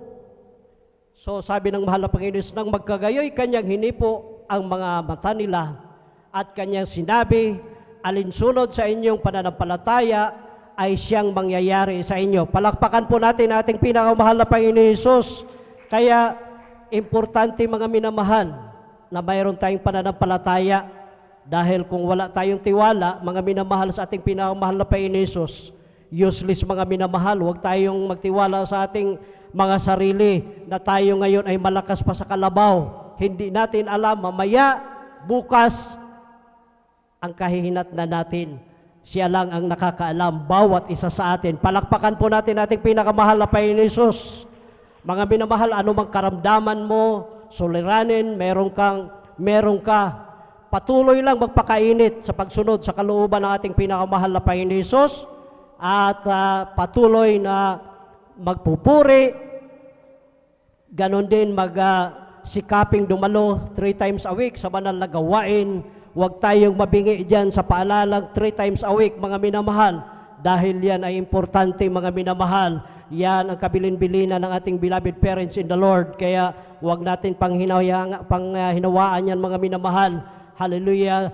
So sabi ng mahal na Panginoon, nang magkagayoy kanyang hinipo ang mga mata nila at kanyang sinabi, alinsunod sa inyong pananampalataya ay siyang mangyayari sa inyo. Palakpakan po natin ating pinakamahal na Panginoon Jesus. Kaya importante mga minamahal na mayroon tayong pananampalataya, dahil kung wala tayong tiwala, mga minamahal, sa ating pinakamahal na Panginoon Jesus, useless mga minamahal. Huwag tayong magtiwala sa ating mga sarili na tayo ngayon ay malakas pa sa kalabaw. Hindi natin alam, mamaya, bukas, ang kahihinatnan natin. Siya lang ang nakakaalam, bawat isa sa atin. Palakpakan po natin ating pinakamahal na Panginoon Jesus. Mga minamahal, anumang karamdaman mo, suliranin, meron ka, patuloy lang magpakainit sa pagsunod sa kalooban ng ating pinakamahal na Panginoon Jesus, at patuloy na magpupuri, ganon din sikaping dumalo 3 times a week sa banal na gawain. Huwag tayong mabingi dyan sa paalalang 3 times a week, mga minamahal, dahil yan ay importante, mga minamahal. Yan ang kabilin-bilinan ng ating beloved parents in the Lord. Kaya huwag natin panghinawaan yan, mga minamahal. Hallelujah.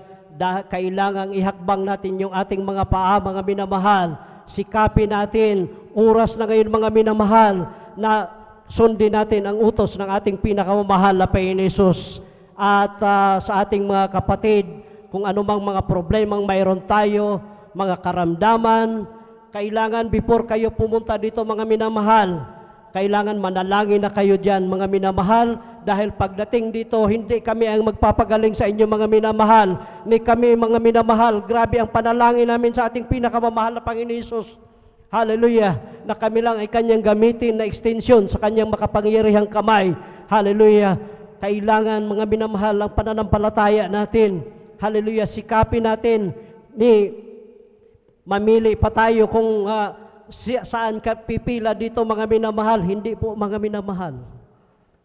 Kailangang ihakbang natin yung ating mga paa, mga minamahal. Sikapin natin, oras na ngayon, mga minamahal, na sundin natin ang utos ng ating pinakamamahal na Panginoon Jesus. At sa ating mga kapatid, kung anumang mga problemang mayroon tayo, mga karamdaman, kailangan before kayo pumunta dito, mga minamahal, kailangan manalangin na kayo dyan, mga minamahal, dahil pagdating dito, hindi kami ang magpapagaling sa inyo, mga minamahal. Ni kami, mga minamahal, grabe ang panalangin namin sa ating pinakamamahal na Panginoon Jesus. Hallelujah. Na kami lang ay kanyang gamitin na extension sa kanyang makapangyarihang kamay. Hallelujah. Kailangan, mga minamahal, ang pananampalataya natin. Hallelujah. Sikapin natin mamili pa tayo kung saan ka pipila dito, mga minamahal. Hindi po, mga minamahal.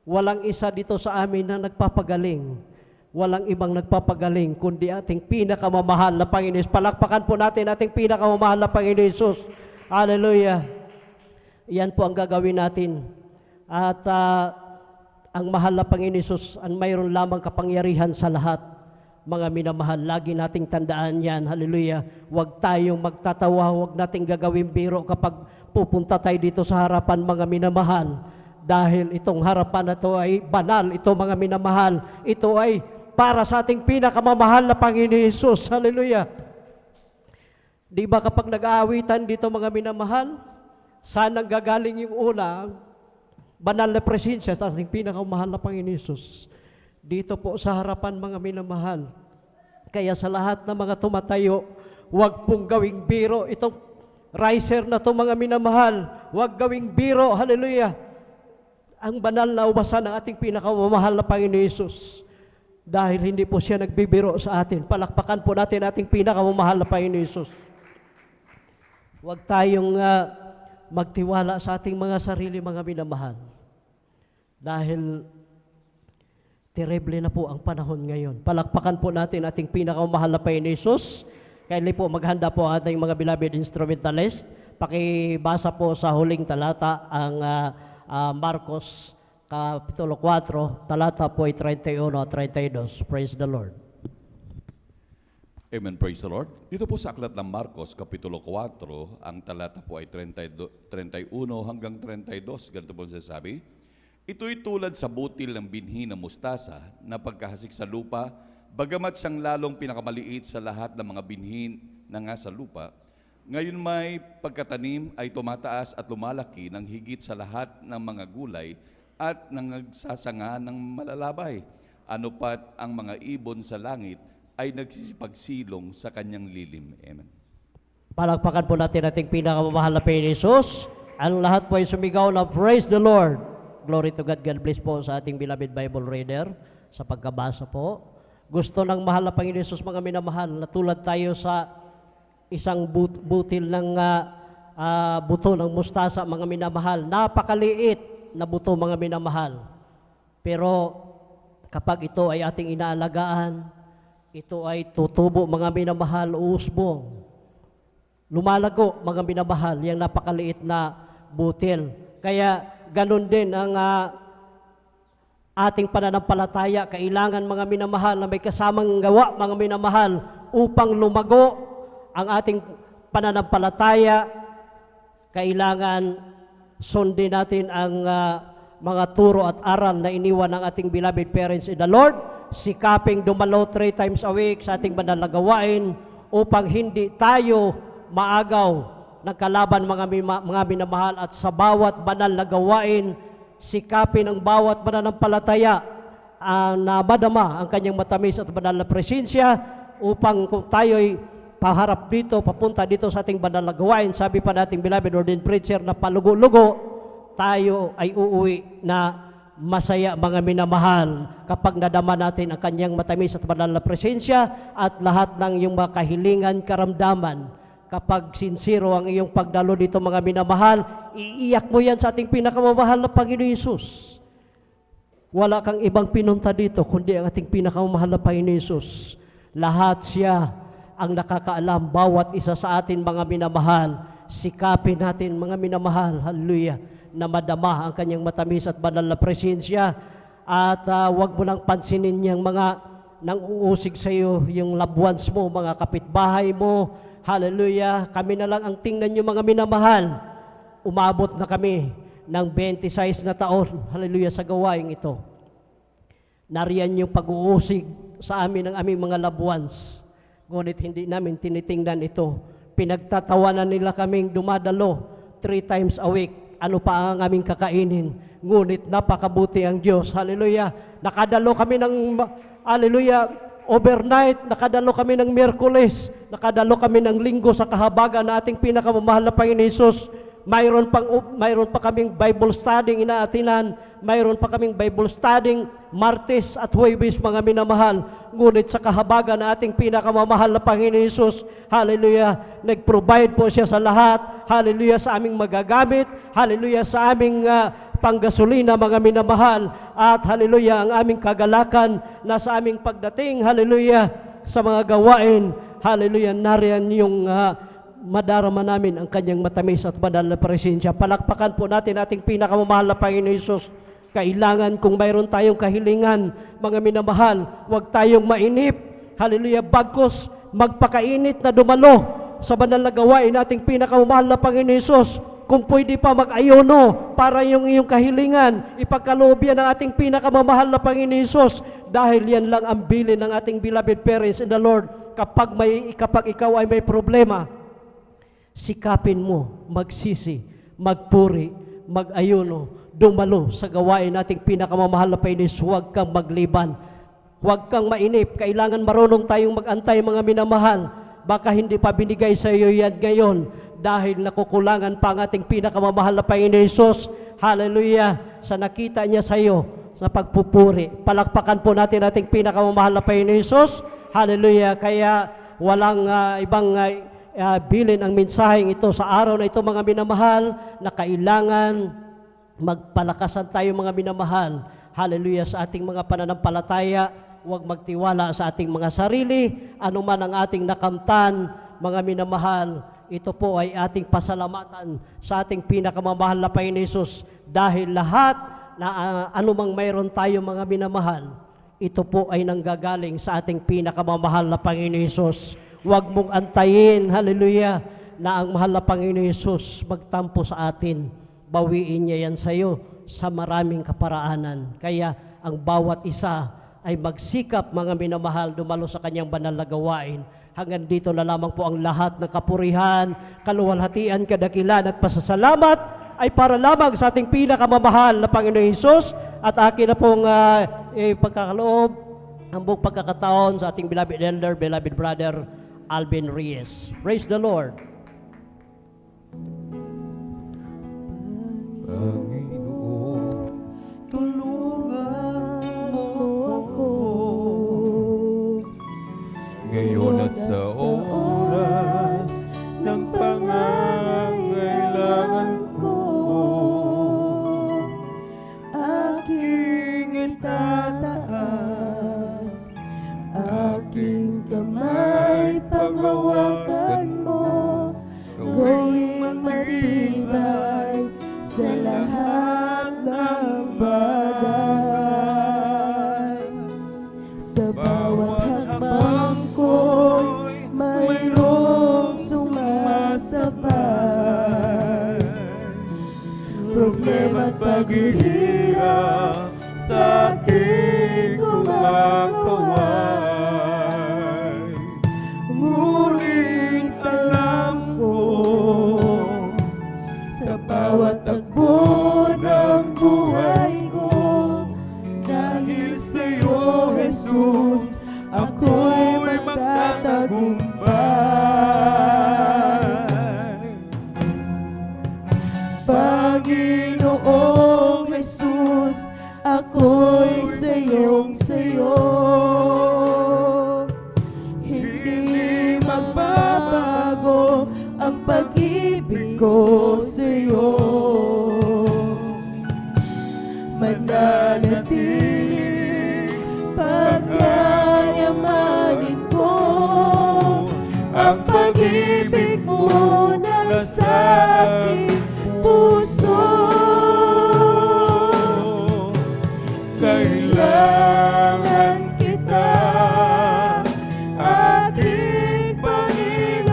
Walang isa dito sa amin na nagpapagaling. Walang ibang nagpapagaling kundi ating pinakamamahal na Panginoon. Palakpakan po natin ating pinakamamahal na Panginoon Jesus. Hallelujah. Yan po ang gagawin natin. At ang mahal na Panginoon Jesus, ang mayroon lamang kapangyarihan sa lahat. Mga minamahal, lagi nating tandaan yan. Hallelujah. Huwag tayong magtatawa, huwag nating gagawin biro kapag pupunta tayo dito sa harapan, mga minamahal. Dahil itong harapan na ito ay banal, ito, mga minamahal. Ito ay para sa ating pinakamamahal na Panginoon Jesus. Hallelujah. Di ba kapag nag-aawitan dito, mga minamahal, saan ang gagaling yung una? Banal na presensya sa ating pinakamahal na Panginoon Jesus. Dito po sa harapan, mga minamahal. Kaya sa lahat ng mga tumatayo, huwag pong gawing biro. Itong riser na ito, mga minamahal, huwag gawing biro. Hallelujah. Ang banal na ubasan ng ating pinakamamahal na Panginoon Jesus. Dahil hindi po siya nagbibiro sa atin. Palakpakan po natin ating pinakamamahal na Panginoon Jesus. Huwag tayong magtiwala sa ating mga sarili, mga minamahal. Dahil terrible na po ang panahon ngayon. Palakpakan po natin ating pinakamahal na Panginoon Jesus. Kaya po maghanda po ang ating mga beloved instrumentalist. Pakibasa po sa huling talata ang Marcos Kapitulo 4, talata po ay 31 at 32. Praise the Lord. Amen, praise the Lord. Dito po sa aklat ng Marcos, Kapitulo 4, ang talata po ay 31 hanggang 32. Ganito po sasabi, ito'y tulad sa butil ng binhi ng mustasa na pagkahasik sa lupa, bagamat siyang lalong pinakamaliit sa lahat ng mga binhi na nga sa lupa. Ngayon may pagkatanim ay tumataas at lumalaki ng higit sa lahat ng mga gulay at nagsasanga ng malalabay. Ano pat ang mga ibon sa langit ay nagsisipagsilong sa kanyang lilim. Amen. Palakpakan po natin ating pinakamamahal na Panginoon Jesus. Ang lahat po ay sumigaw na praise the Lord. Glory to God. God bless po sa ating beloved Bible reader sa pagkabasa po. Gusto ng mahal na Panginoon Jesus, mga minamahal, na tulad tayo sa isang butil ng buto ng mustasa, mga minamahal. Napakaliit na buto, mga minamahal. Pero kapag ito ay ating inaalagaan, ito ay tutubo, mga minamahal, uusbong. Lumalago, mga minamahal, yung napakaliit na butil. Kaya ganun din ang ating pananampalataya. Kailangan, mga minamahal, na may kasamang gawa, mga minamahal, upang lumago ang ating pananampalataya. Kailangan sundin natin ang mga turo at aral na iniwan ng ating beloved parents in the Lord. Sikaping dumalo 3 times a week sa ating banal na gawain upang hindi tayo maagaw ng kalaban, mga minamahal, at sa bawat banal na gawain, sikapin ang bawat mananampalataya na madama ang kanyang matamis at banal na presensya upang kung tayo'y paharap dito, papunta dito sa ating banal na gawain, sabi pa nating beloved ordained preacher na palugo-lugo, tayo ay uuwi na masaya, mga minamahal, kapag nadama natin ang kanyang matamis at banal na presensya at lahat ng iyong mga kahilingan, karamdaman. Kapag sincero ang iyong pagdalo dito, mga minamahal, iiyak mo yan sa ating pinakamamahal na Panginoon Jesus. Wala kang ibang pinunta dito kundi ang ating pinakamamahal na Panginoon Jesus. Lahat siya ang nakakaalam, bawat isa sa atin, mga minamahal. Sikapin natin, mga minamahal, hallelujah, na madama ang kanyang matamis at banal na presensya. At huwag mo nang pansinin niyang mga nang uusig sa iyo, yung loved ones mo, mga kapitbahay mo. Hallelujah. Kami na lang ang tingnan niyo, mga minamahal. Umabot na kami ng 26 na taon. Hallelujah, sa gawaing ito. Nariyan yung pag-uusig sa amin ng aming mga loved ones. Ngunit hindi namin tinitingnan ito. Pinagtatawanan nila kaming dumadalo 3 times a week. Ano pa ang aming kakainin? Ngunit napakabuti ang Diyos. Hallelujah. Nakadalo kami ng, hallelujah, overnight. Nakadalo kami ng Miyerkules. Nakadalo kami ng Linggo sa kahabagan na ating pinakamamahal na Panginoon Jesus. Mayroon pa kaming Bible studying inaatinan. Mayroon pa kaming Bible studying Martes at Huwebes, mga minamahal. Ngunit sa kahabagan na ating pinakamamahal na Panginoon Jesus, hallelujah, nag-provide po siya sa lahat. Hallelujah, sa aming magagamit. Hallelujah, sa aming panggasolina, mga minamahal. At hallelujah, ang aming kagalakan na sa aming pagdating, hallelujah, sa mga gawain. Hallelujah, nariyan yung madarama namin ang kanyang matamis at banal na presensya. Palakpakan po natin ating pinakamamahal na Panginoon Jesus. Kailangan kung mayroon tayong kahilingan, mga minamahal, huwag tayong mainip. Hallelujah, bagkus magpakainit na dumalo sa banal na gawain nating pinakamamahal na Panginoon Jesus. Kung pwede pa mag-ayuno para yung iyong kahilingan, ipagkaloob yan ng ating pinakamamahal na Panginoon Jesus. Dahil yan lang ang bilin ng ating beloved parents in the Lord. Kapag ikaw ay may problema, sikapin mo, magsisi, magpuri, mag-ayuno, dumalo sa gawain nating pinakamamahal na Panginoon. Huwag kang magliban, huwag kang mainip. Kailangan marunong tayong mag-antay, mga minamahal. Baka hindi pa binigay sa iyo yan ngayon dahil nakukulangan pa ang ating pinakamamahal na Panginoon Jesus. Hallelujah, sa nakita niya sa iyo sa pagpupuri. Palakpakan po natin ating pinakamamahal na Panginoon Jesus. Hallelujah, kaya walang ibang bilin ang mensaheng ito sa araw na ito, mga minamahal, na kailangan magpalakasan tayo, mga minamahal. Hallelujah, sa ating mga pananampalataya. Huwag magtiwala sa ating mga sarili, anuman ang ating nakamtan, mga minamahal. Ito po ay ating pasalamatan sa ating pinakamamahal na Panginoon Hesus, dahil lahat na anumang mayroon tayo, mga minamahal, ito po ay nanggagaling sa ating pinakamamahal na Panginoon Hesus. Huwag mong antayin, hallelujah, na ang mahal na Panginoon Hesus magtampo sa atin. Bawiin niya yan sa iyo sa maraming kaparaanan. Kaya ang bawat isa ay magsikap, mga minamahal, dumalo sa kanyang banal na gawain. Hanggang dito na lamang po ang lahat ng kapurihan, kaluwalhatian, kadakilan at pasasalamat ay para lamang sa ating pinakamamahal na Panginoon Hesus. At akin na pong pagkakaloob ang buong pagkakataon sa ating beloved elder, beloved brother Alvin Reyes. Praise the Lord. Panginoon, tulungan mo ako ngayon at sa oras ng pangangailangan ko. Aking itataas, aking kamay, panghawakan mo, gawing matibay sa lahat ng bagay. Sa bawat hakbang ko'y mayroong sumasabay. Problema at paghihirap sa aking kumakaway. Ngunit alam ko, sa bawat takbo ng buhay ko, dahil sa'yo, Jesus, ako'y may magtatagumpay. Panginoong Jesus, ako'y sa'yo, hindi magbabago ang pag-ibig ko sa'yo. Mananatili pagyayamanin ko ang pag-ibig mo na sa aking puso. Kailangan kita, aking Panginoon,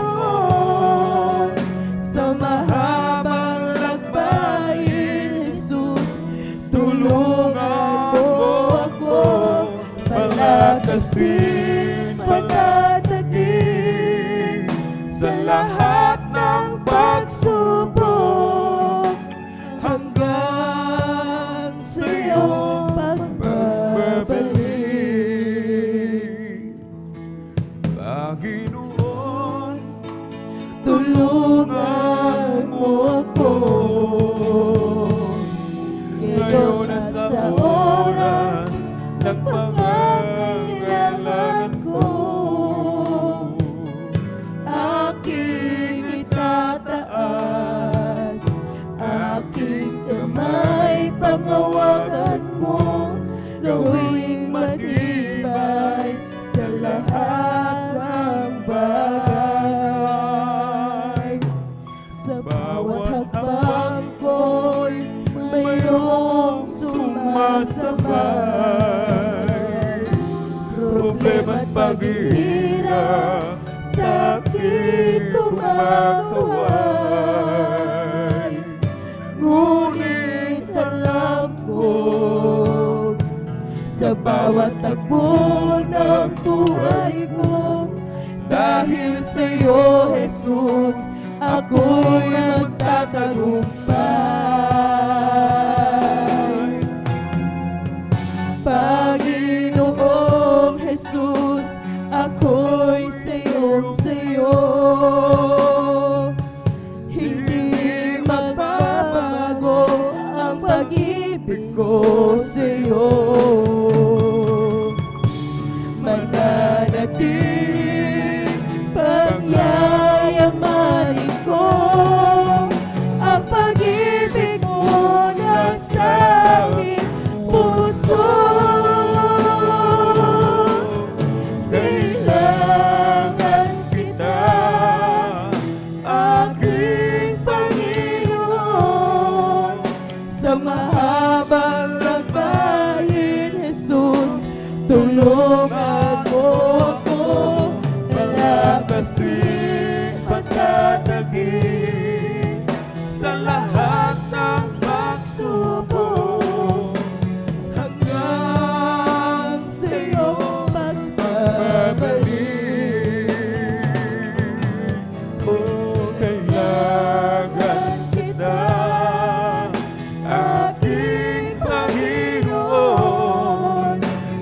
sa mahabang lakbayin, Jesus. Tulungan mo ako, palakasin, patatagin sa lahat ng pagsubok, hanggang sa iyong pagbabalik. Panginoon, tulungan mo ako ngayon at sa oras ng pangangailangan ko. Aking itataas, aking kamay, panghawakan mo, gawing matibay sa lahat ng bagay. Sa bawat hakbang ko'y mayroong sumasabay. Problema at paghihirap sa aking kumakaway. Ngunit alam ko, sa bawat takbo ng buhay ko, dahil sa'yo, Jesus, ako'y magtatagumpay. Panginoong Jesus, ako'y sa'yo, hindi magbabago ang pag-ibig ko sa'yo. Mananatili pagyayamanin mahabang lakbayin, Jesus, tulungan mo ako, palakasin, patatagin sa lahat ng pagsubok, hanggang sa iyong pagbabalik. Oh, kailangan kita, aking Panginoon,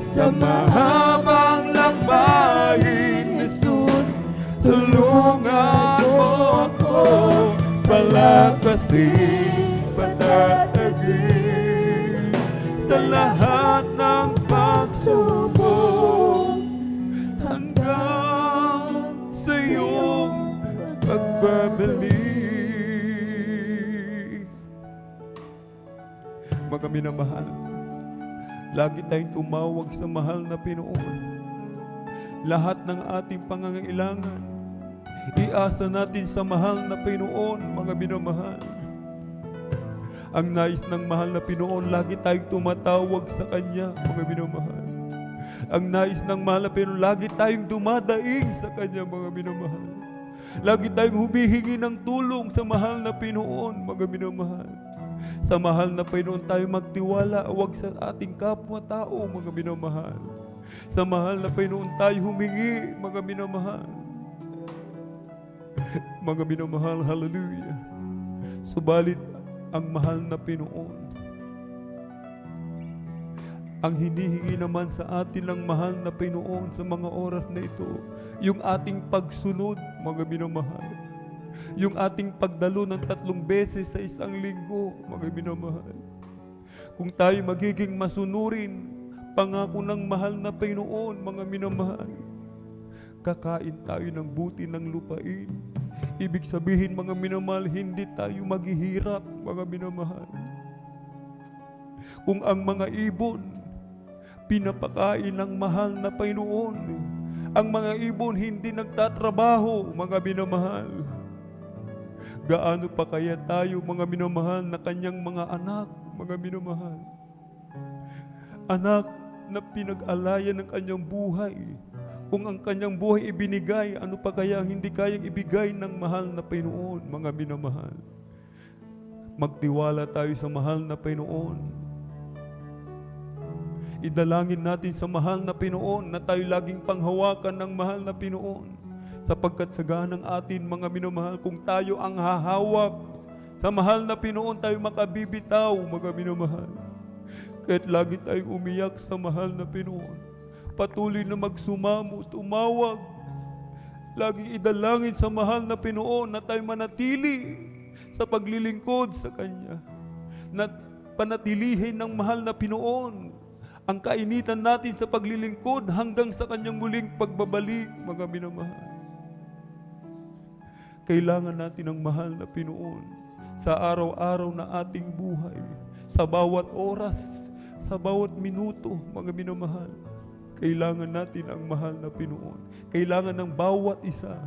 sa mahabang lakbayin, Jesus, tulungan mo ako, palakasin, patatagin sa lahat ng pagsubok, hanggang sa iyong pagbabalik. Mga minamahal, lagi tayong tumawag sa mahal na Pinoon. Lahat ng ating pangangailangan, iasa natin sa mahal na Pinoon, mga minamahal. Ang nais ng mahal na Pinoon, lagi tayong tumatawag sa Kanya, mga minamahal. Ang nais ng mahal na Pinoon, lagi tayong dumadaing sa Kanya, mga minamahal. Lagi tayong humihingi ng tulong sa mahal na Pinoon, mga minamahal. Sa mahal na Pinoon tayo magtiwala, huwag sa ating kapwa-tao, mga minamahal. Sa mahal na Pinoon tayo humingi, mga minamahal. Mga minamahal, hallelujah. Subalit, ang mahal na Pinoon, ang hinihingi naman sa atin ng mahal na Pinoon sa mga oras na ito, yung ating pagsunod, mga minamahal. Yung ating pagdalo ng 3 beses sa isang linggo, mga minamahal. Kung tayo magiging masunurin, pangako ng mahal na Pinoon, mga minamahal, kakain tayo ng buti ng lupain. Ibig sabihin, mga minamahal, hindi tayo maghihirap, mga minamahal. Kung ang mga ibon, pinapakain ng mahal na Pinoon, ang mga ibon hindi nagtatrabaho, mga minamahal, gaano pa kaya tayo, mga minamahal, na kanyang mga anak, mga minamahal. Anak na pinag-alayan ng kanyang buhay. Kung ang kanyang buhay ibinigay, ano pa kaya hindi kayang ibigay ng mahal na Pinoon, mga minamahal. Magtiwala tayo sa mahal na Pinoon. Idalangin natin sa mahal na Pinoon na tayo laging panghawakan ng mahal na Pinoon. Sapagkat sa ganang atin, mga minamahal, kung tayo ang hahawak sa mahal na Pinoon, tayo makabibitaw, mga minamahal. Kahit lagi tayong umiyak sa mahal na Pinoon, patuloy na magsumamo, tumawag. Laging idalangin sa mahal na Pinoon na tayo manatili sa paglilingkod sa Kanya. Na panatilihin ng mahal na Pinoon ang kainitan natin sa paglilingkod hanggang sa Kanyang muling pagbabalik, mga minamahal. Kailangan natin ng mahal na Pinoon sa araw-araw na ating buhay, sa bawat oras, sa bawat minuto, mga minamahal. Kailangan natin ang mahal na Pinoon. Kailangan ng bawat isa.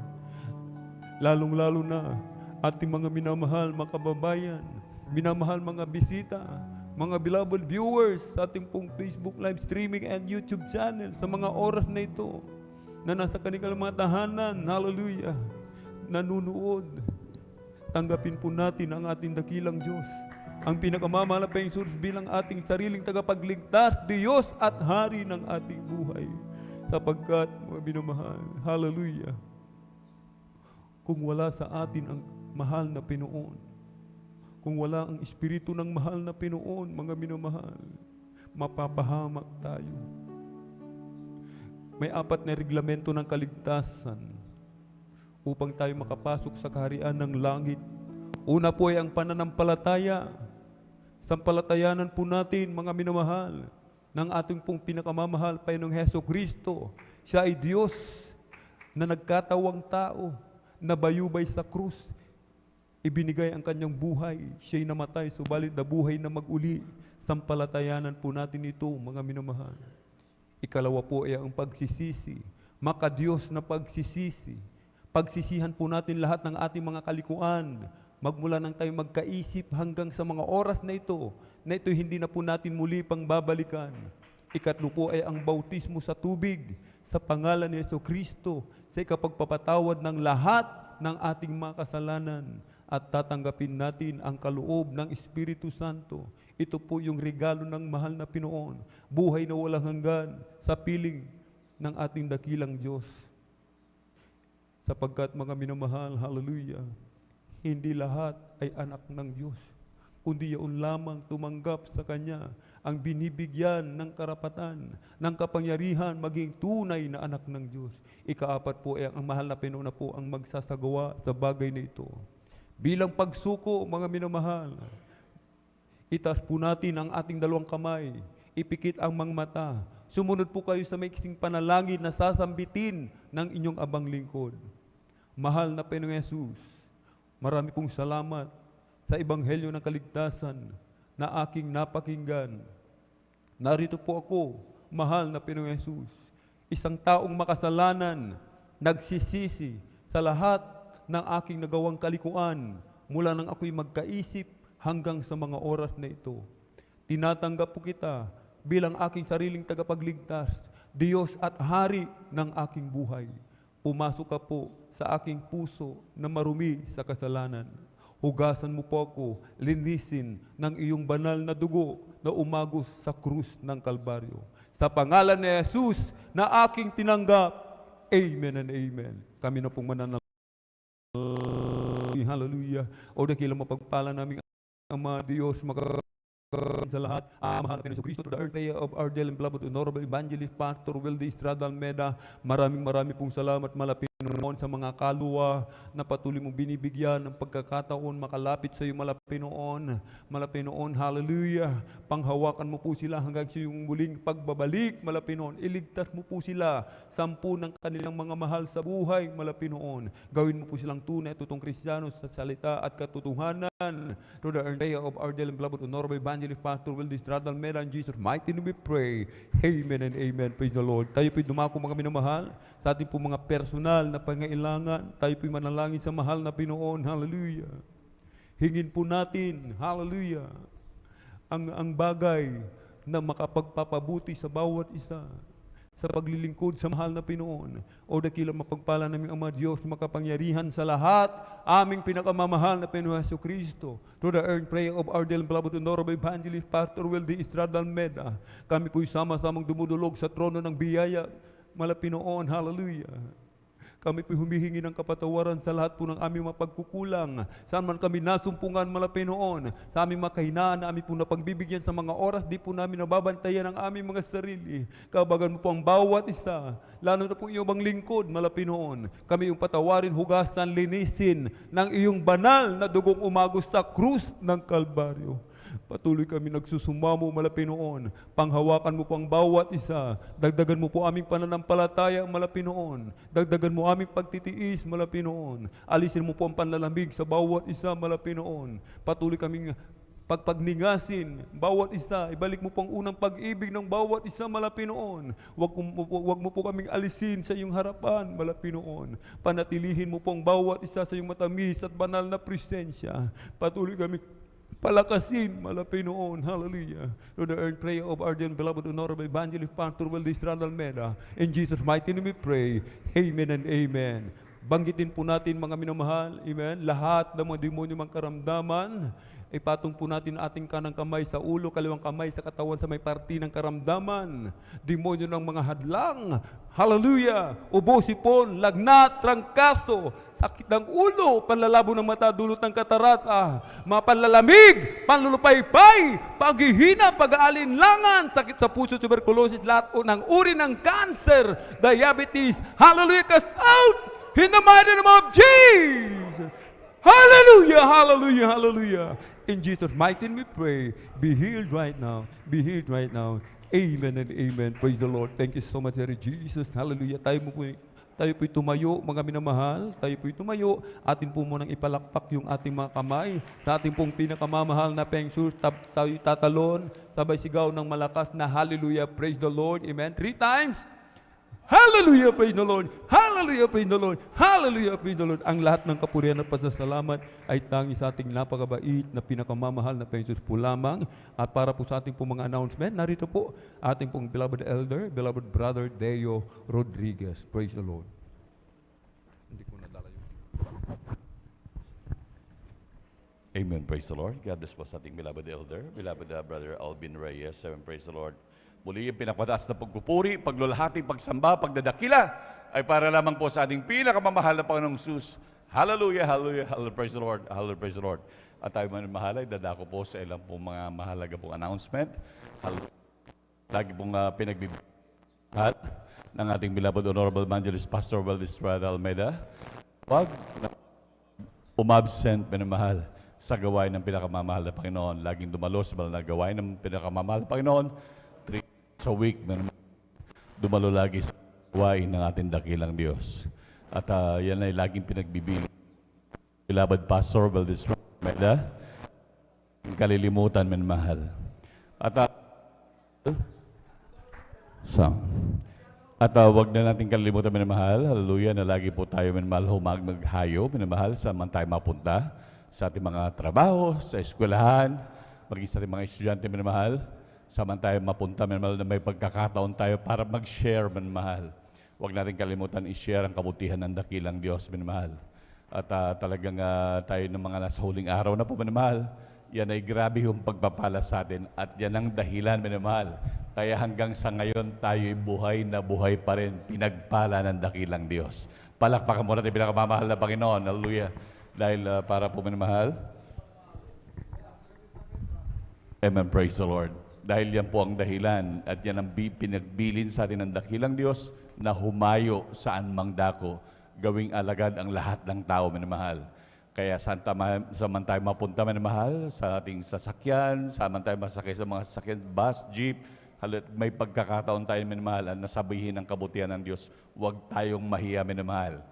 Lalong-lalo na ating mga minamahal, mga kababayan, minamahal mga bisita, mga beloved viewers sa ating pong Facebook live streaming and YouTube channel sa mga oras na ito na nasa kanilang mga tahanan, hallelujah, nanunood. Tanggapin po natin ang ating dakilang Diyos, ang pinakamamahal na Jesus bilang ating sariling tagapagligtas, Diyos at Hari ng ating buhay. Sapagkat, mga minamahal, hallelujah, kung wala sa atin ang mahal na Pinoon, kung wala ang Espiritu ng mahal na Pinoon, mga minamahal, mapapahamak tayo. May 4 na reglamento ng kaligtasan upang tayo makapasok sa kaharian ng langit. Una po ay ang pananampalataya. Sampalatayanan po natin, mga minamahal, ng ating pong pinakamamahal, Panginoong Hesukristo. Siya ay Diyos na nagkatawang tao, na bayubay sa krus. Ibinigay ang kanyang buhay. Siya'y namatay, subalit nabuhay na mag-uli. Sampalatayanan po natin ito, mga minamahal. Ikalawa po ay ang pagsisisi. Maka-Diyos na pagsisisi. Pagsisihan po natin lahat ng ating mga kalikuan, magmula nang tayo magkaisip hanggang sa mga oras na ito na ito hindi na po natin muli pang babalikan. Ikatlo po ay ang bautismo sa tubig sa pangalan ni Jesucristo sa ikapagpapatawad ng lahat ng ating mga kasalanan at tatanggapin natin ang kaloob ng Espiritu Santo. Ito po yung regalo ng mahal na Pinoon, buhay na walang hanggan sa piling ng ating dakilang Diyos. Sapagkat mga minamahal, hallelujah, hindi lahat ay anak ng Diyos, kundi yaon lamang tumanggap sa Kanya ang binibigyan ng karapatan, ng kapangyarihan maging tunay na anak ng Diyos. Ikaapat po ay ang mahal na Pinoon na po ang magsasagawa sa bagay na ito. Bilang pagsuko, mga minamahal, itaas po natin ang ating dalawang kamay, ipikit ang mga mata, sumunod po kayo sa maiksing panalangin na sasambitin ng inyong abang lingkod. Mahal na Panginoong Yesus, marami pong salamat sa Ebanghelyo ng Kaligtasan na aking napakinggan. Narito po ako, mahal na Panginoong Yesus, isang taong makasalanan, nagsisisi sa lahat ng aking nagawang kalikuan mula nang ako'y magkaisip hanggang sa mga oras na ito. Tinatanggap po kita bilang aking sariling tagapagligtas, Diyos at Hari ng aking buhay. Pumasok ka po sa aking puso na marumi sa kasalanan. Hugasan mo po ako, linisin ng iyong banal na dugo na umagos sa krus ng Kalbaryo. Sa pangalan ni Jesus na aking tinanggap, Amen and Amen. Kami na pong mananal. Hallelujah. O dakilang mapagpala namin ang mga Diyos, sa lahat, mahal na Jesu Cristo, to the earth of our dear and beloved Honorable Evangelist Pastor Wildy Estrada Almeda, maraming pong salamat malapit noon sa mga kaluluwa na patuloy mong binibigyan ng pagkakataon makalapit sa iyo malapinoon, hallelujah. Panghawakan mo po sila hanggang sa iyong muling pagbabalik, malapinoon. Iligtas mo po sila, 10 ng kanilang mga mahal sa buhay, malapinoon. Gawin mo po silang tunay at tutong Kristiyano sa salita at katotohanan. To the earth of our dear and beloved Honorable Evangelist Pastor Wildy Estrada Almeda, in Jesus' mighty name we pray. Amen and Amen. Praise the Lord. Tayo po'y dumako mga minamahal sa ating po mga personal na pangailangan. Tayo po'y manalangin sa mahal na Pinoon. Hallelujah. Hingin po natin, hallelujah, ang bagay na makapagpapabuti sa bawat isa sa paglilingkod sa mahal na Pinoon. O dakilang mapagpala namin ang mga Diyos makapangyarihan sa lahat, aming pinakamamahal na Pinoon Jesucristo. To the earth prayer of our dear and beloved Honorable Evangelist Pastor Wildy Estrada Almeda, kami po'y sama-samang dumudulog sa trono ng biyaya, malapinoon, hallelujah. Kami po'y humihingi ng kapatawaran sa lahat po ng aming mapagkukulang. Saan man kami nasumpungan malapinoon, sa aming makahinaan na aming po napagbibigyan sa mga oras, di po namin nababantayan ang aming mga sarili. Kabagan mo po ang bawat isa, lalo na po iyong bang lingkod malapinoon. Kami yung patawarin, hugasan, linisin ng iyong banal na dugong umagos sa krus ng Kalbaryo. Patuloy kami nagsusumamo malapinoon. Panghawakan mo po ang bawat isa. Dagdagan mo po aming pananampalataya malapinoon. Dagdagan mo aming pagtitiis malapinoon. Alisin mo po ang panlalamig sa bawat isa malapinoon. Patuloy kaming pagpagningasin bawat isa. Ibalik mo po ang unang pag-ibig ng bawat isa malapinoon. Huwag mo po kaming alisin sa iyong harapan malapinoon. Panatilihin mo po ang bawat isa sa iyong matamis at banal na presensya. Patuloy kami palakasin malapinoon, hallelujah. To the earth prayer of our dear and beloved Honorable Evangelist Pastor Wildy Estrada Almeda, in Jesus' mighty name we pray. Amen and Amen. Banggitin po natin mga minamahal, amen, lahat ng mga demonyo mang karamdaman, ipatong po natin ating kanang kamay sa ulo, kaliwang kamay sa katawan sa may parti ng karamdaman. Demonyo ng mga hadlang, hallelujah, ubo, sipon, lagnat, trangkaso, sakit ng ulo, panlalabo ng mata, dulot ng katarata, mga panlalamig, panlulupaypay, paghihina, pag-aalinlangan, sakit sa puso, tuberculosis, lahat ng uri ng cancer, diabetes, hallelujah, cast out in the mighty name of Jesus. Hallelujah, hallelujah, hallelujah. In Jesus' mighty name we pray. Be healed right now. Be healed right now. Amen and Amen. Praise the Lord. Thank you so much, Lord Jesus. Hallelujah. Tayo po'y tumayo, mga minamahal. Tayo po'y tumayo. Atin po munang ipalakpak yung ating mga kamay. Sa ating pong pinakamamahal na Pengsus, tayo tatalon. Sabay sigaw ng malakas na Hallelujah. Praise the Lord. Amen. 3 times. Hallelujah, praise the Lord. Hallelujah, praise the Lord. Hallelujah, praise the Lord. Ang lahat ng kapurihan at pasasalamat ay tangi sa ating napakabait na pinakamamahal na Panginoon po lamang. At para po sa ating po mga announcement, narito po ating pong beloved elder, beloved brother Deo Rodriguez. Praise the Lord. Hindi ko nadala yun. Amen. Praise the Lord. God bless po sa ating beloved elder, beloved brother Alvin Reyes. Amen. Praise the Lord. Muli yung pinapataas na pagpupuri, paglulahati, pagsamba, pagdadakila ay para lamang po sa ating pinakamamahal na Panginoong Jesus. Hallelujah, hallelujah, hallelujah, praise the Lord, hallelujah, praise the Lord. At tayo man mahal ay dadako po sa ilang pong mga mahalaga pong announcement. Lagi pong pinagbibigyan ng ating beloved Honorable Evangelist Pastor Valdez Almeida. Wag umabsent, minamahal, sa gawain ng pinakamamahal na Panginoon. Laging dumalo sa mga gawain ng pinakamamahal na Panginoon. 3 sa week, dumalo lagi sa gawain ng ating dakilang Diyos. At yan ay laging pinagbibili. Beloved Pastor Valdez Almeida, kalilimutan, minamahal. At wag na natin kalilimutan, minamahal, hallelujah, na lagi po tayo, minamahal, maghayo, minamahal, sa man tayo mapunta sa ating mga trabaho, sa eskwelahan, maging sa ating mga estudyante, minamahal, sa man tayo mapunta, minamahal, na may pagkakataon tayo para mag-share, minamahal. Huwag natin kalimutan i-share ang kabutihan ng dakilang Diyos, minamahal. At talagang tayo ng mga nasa huling araw na po, minamahal, yan ay grabe yung pagpapala sa atin at yan ang dahilan, minamahal. Kaya hanggang sa ngayon, tayo'y buhay na buhay pa rin, pinagpala ng dakilang Diyos. Palakpakan mo natin pinakamamahal na Panginoon, hallelujah. Dahil para po, minamahal, amen, praise the Lord. Dahil yan po ang dahilan at yan ang pinagbilin sa atin ng dakilang Diyos na humayo saan mang dako, gawing alagad ang lahat ng tao, minamahal. Kaya saan tayo mapunta, minamahal, sa ating sasakyan, saan tayo masakay sa mga sasakyan, bus, jeep, may pagkakataon tayo, minamahal, na sabihin ang kabutihan ng Diyos, huwag tayong mahiya, minamahal.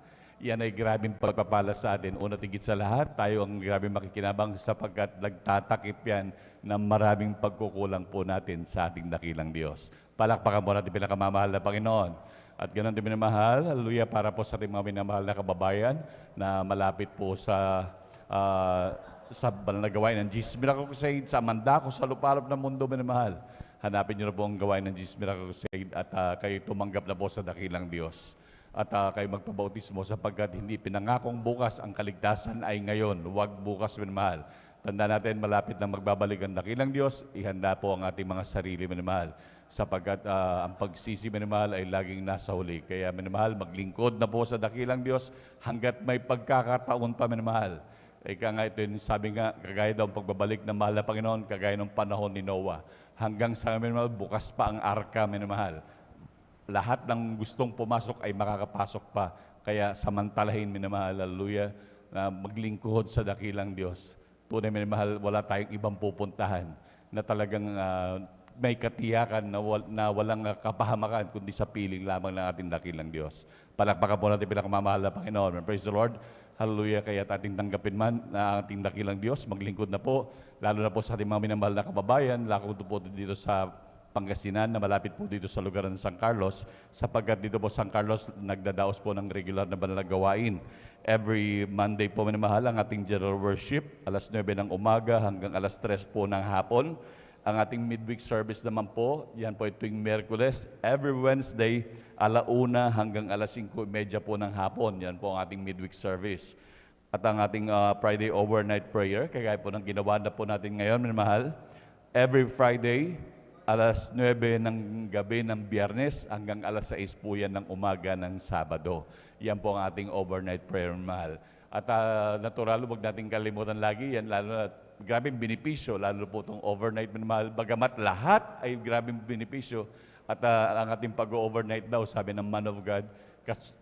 Yan ay grabing pagpapala sa atin. Una tigit sa lahat, tayo ang grabing makikinabang sapagkat nagtatakip yan ng maraming pagkukulang po natin sa ating dakilang Diyos. Palakpakan po natin pinakamamahal na Panginoon. At ganoon din minamahal, hallelujah, para po sa ating mga minamahal na kababayan na malapit po sa banal na gawain ng Jesus Miracle Crusade sa Mandako, sa lupalop ng mundo, minamahal. Hanapin niyo na po ang gawain ng Jesus Miracle Crusade at kayo tumanggap na po sa dakilang Diyos. At kayo magpabautismo sapagkat hindi pinangakong bukas ang kaligtasan ay ngayon, huwag bukas, minamahal. Tanda natin, malapit na magbabalik ang dakilang Diyos, ihanda po ang ating mga sarili, minamahal. Sapagkat ang pagsisi, minamahal, ay laging nasa huli. Kaya, minamahal, maglingkod na po sa dakilang Diyos hanggat may pagkakataon pa, minamahal. Ika nga ito, sabi nga, kagaya daw ang pagbabalik ng mahal na Panginoon, kagaya ng panahon ni Noah. Hanggang sa, minamahal, bukas pa ang arka, minamahal. Lahat ng gustong pumasok ay makakapasok pa. Kaya samantalahin, minamahal, hallelujah, na maglingkod sa dakilang Diyos. Tunay, minamahal, wala tayong ibang pupuntahan na talagang may katiyakan na walang kapahamakan kundi sa piling lamang ng ating dakilang Diyos. Palakpakan po natin pinakamamahal na Panginoon. Praise the Lord. Hallelujah. Kaya ating tanggapin man na ating dakilang Diyos, maglingkod na po, lalo na po sa ating mga minamahal na kababayan, lalo po dito sa Pangasinan na malapit po dito sa lugar ng San Carlos, sapagkat dito po San Carlos nagdadaos po ng regular na banal na gawain. Every Monday po, minamahal, ang ating general worship, alas 9 ng umaga hanggang alas 3 po ng hapon. Ang ating midweek service naman po, yan po ay tuwing Miyerkules. Every Wednesday, 1:00 hanggang alas 5:30 po ng hapon. Yan po ang ating midweek service. At ang ating Friday overnight prayer, kagaya po ng ginawa na po natin ngayon, minamahal, every Friday, alas 9 ng gabi ng Biyernes hanggang alas 6 po yan ng umaga ng Sabado. Yan po ang ating overnight prayer, mahal. At natural, huwag natin kalimutan lagi yan, lalo na grabing benepisyo, lalo po itong overnight, mahal. Bagamat lahat ay grabing benepisyo at ang ating pag-overnight daw, sabi ng man of God,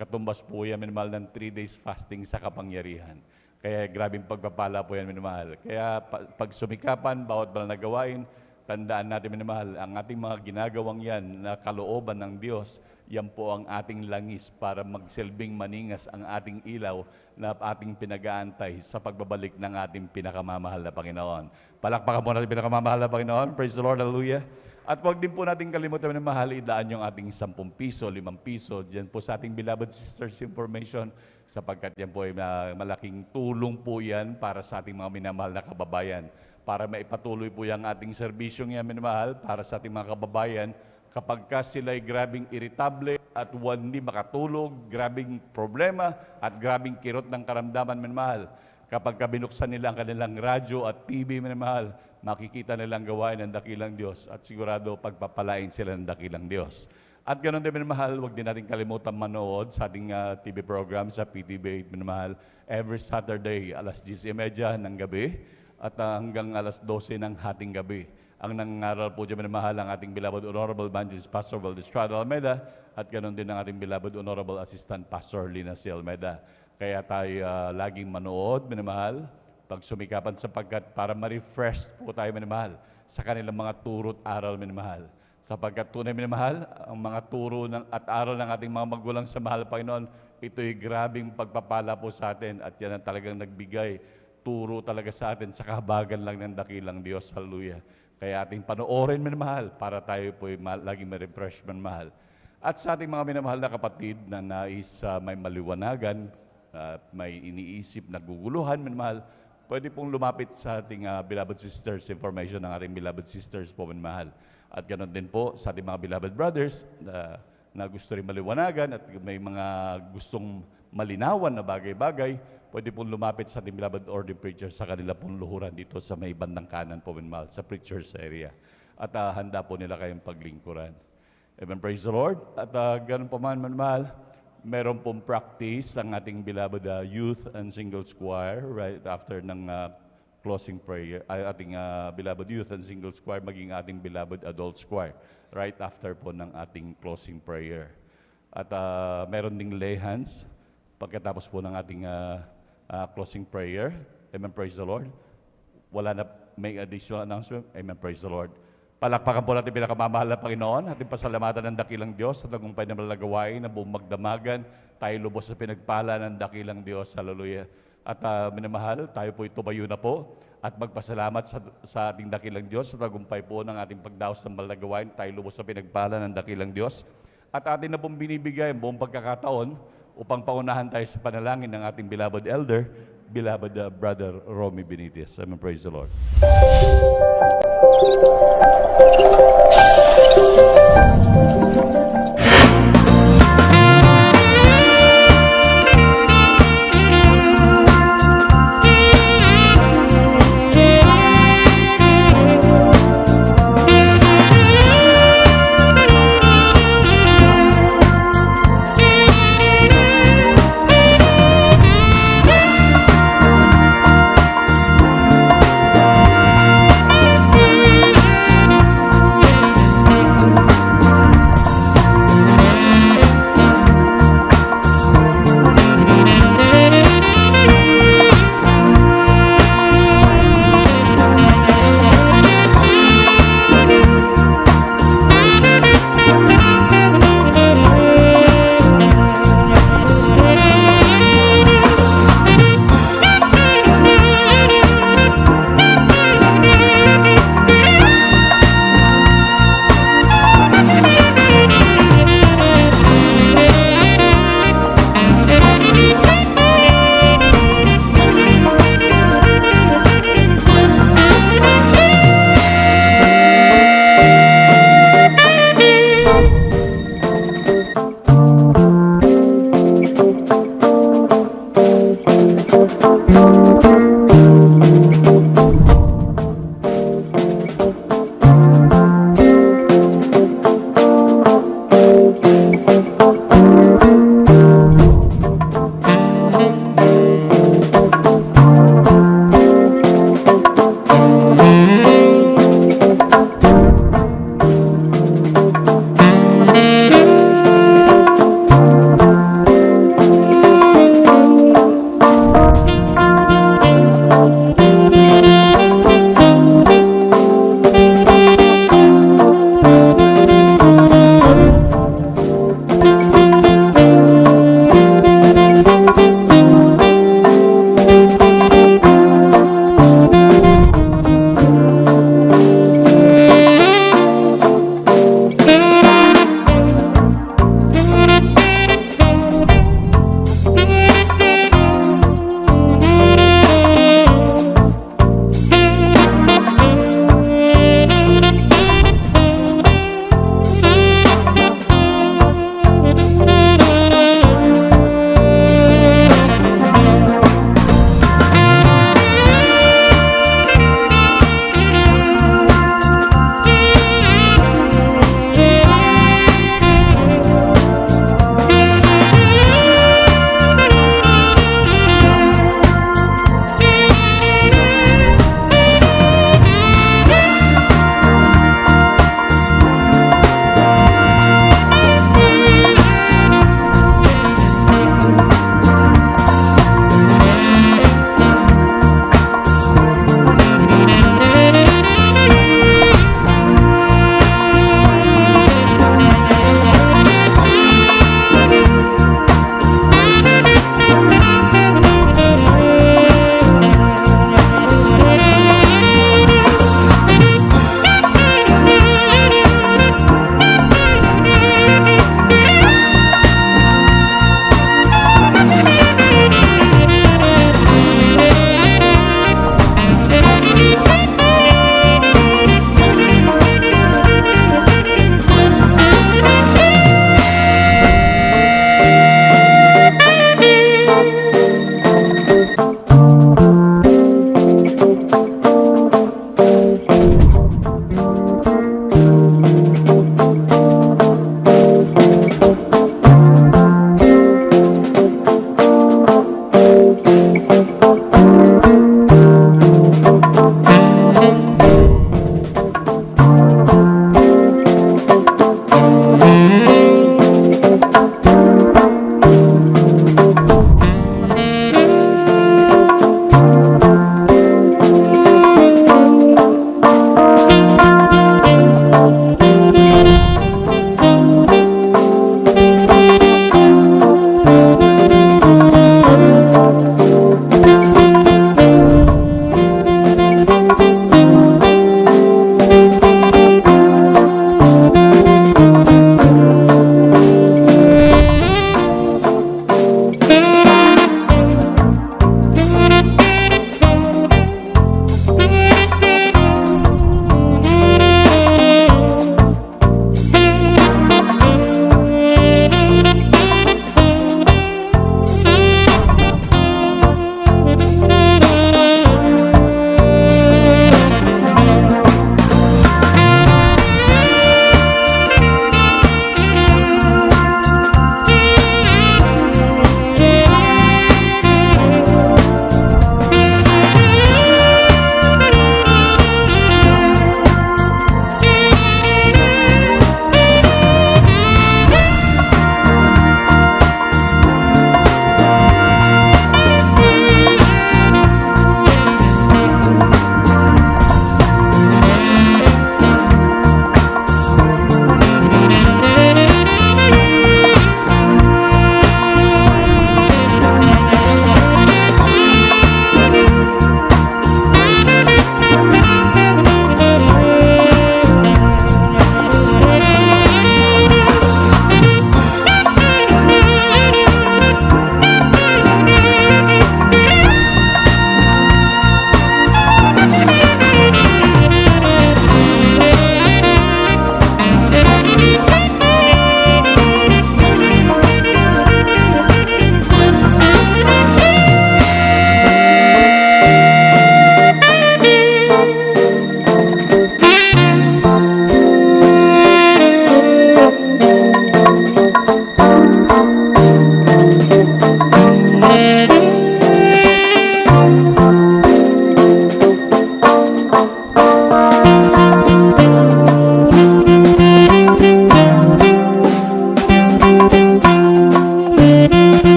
katumbas po yan, mahal, ng 3 days fasting sa kapangyarihan. Kaya grabing pagpapala po yan, mahal. Kaya pag sumikapan, bawat banal na gawain, tandaan natin, minamahal, ang ating mga ginagawang yan na kalooban ng Diyos, yan po ang ating langis para magsilbing maningas ang ating ilaw na ating pinag-aantay sa pagbabalik ng ating pinakamamahal na Panginoon. Palakpakan po natin pinakamamahal na Panginoon. Praise the Lord, hallelujah. At huwag din po natin kalimutan na mahal, idaan yung ating 10 piso, 5 piso, dyan po sa ating beloved sisters information, sapagkat yan po ay malaking tulong po yan para sa ating mga minamahal na kababayan. Para maipatuloy po yung ating serbisyong yan, minamahal, para sa ating mga kababayan, kapag ka sila ay grabing irritable at hindi makatulog, grabing problema at grabing kirot ng karamdaman, minamahal. Kapag binuksan nila ang kanilang radyo at TV, minamahal, makikita nilang gawain ng dakilang Diyos at sigurado pagpapalain sila ng dakilang Diyos. At ganoon din, minamahal, huwag din natin kalimutan manood sa ating TV program sa PTV, minamahal, every Saturday, alas 10:30 ng gabi at hanggang alas 12 ng hating gabi. Ang nangangaral po dyan, minamahal, ang ating beloved Honorable Evangelist Pastor Valdez Estrada Almeida at ganoon din ang ating beloved Honorable Assistant Pastor Lina C. Almeida. Kaya tayo laging manood, minamahal, pagsumikapan sapagkat para ma-refresh po tayo, minamahal, sa kanilang mga turo't aral, minamahal. Sapagkat tunay, minamahal, ang mga turo at aral ng ating mga magulang sa mahal Panginoon, ito'y grabing pagpapala po sa atin at yan ang talagang nagbigay turo talaga sa atin sa kahabagan lang ng dakilang Diyos. Hallelujah. Kaya ating panoorin, minamahal, para tayo po'y laging ma-refresh, minamahal. At sa ating mga minamahal na kapatid na nais may maliwanagan, may iniisip na guguluhan, minamahal, pwede pong lumapit sa ating beloved sisters information ng ating beloved sisters po, minamahal. At ganoon din po sa ating mga beloved brothers na gusto rin maliwanagan at may mga gustong malinawan na bagay-bagay, pwede pong lumapit sa ating beloved ordained preachers sa kanila pong luhuran dito sa may bandang kanan po, minamahal, sa preachers area. At handa po nila kayong paglingkuran. Amen, praise the Lord. At ganoon po man, minamahal, meron pong practice ang ating beloved youth and singles choir right after ng closing prayer, ating beloved youth and singles choir, maging ating beloved adults choir right after po ng ating closing prayer. At meron ding lay hands pagkatapos po ng ating closing prayer. Amen, praise the Lord. Wala na may additional announcement. Amen, praise the Lord. Palakpakan po natin pinakamamahal na Panginoon, ating pasalamatan ng dakilang Diyos sa tagumpay na malagawain na buong magdamagan, tayo lubos sa pinagpala ng dakilang Diyos. Hallelujah. At minamahal, tayo po tumayo na po at magpasalamat sa ating dakilang Diyos sa tagumpay po ng ating pagdaos ng malagawain, tayo lubos sa pinagpala ng dakilang Diyos. At atin na pong binibigay ang buong pagkakataon upang paunahan tayo sa panalangin ng ating beloved elder, beloved Brother Romy Benitez. Amen, praise the Lord.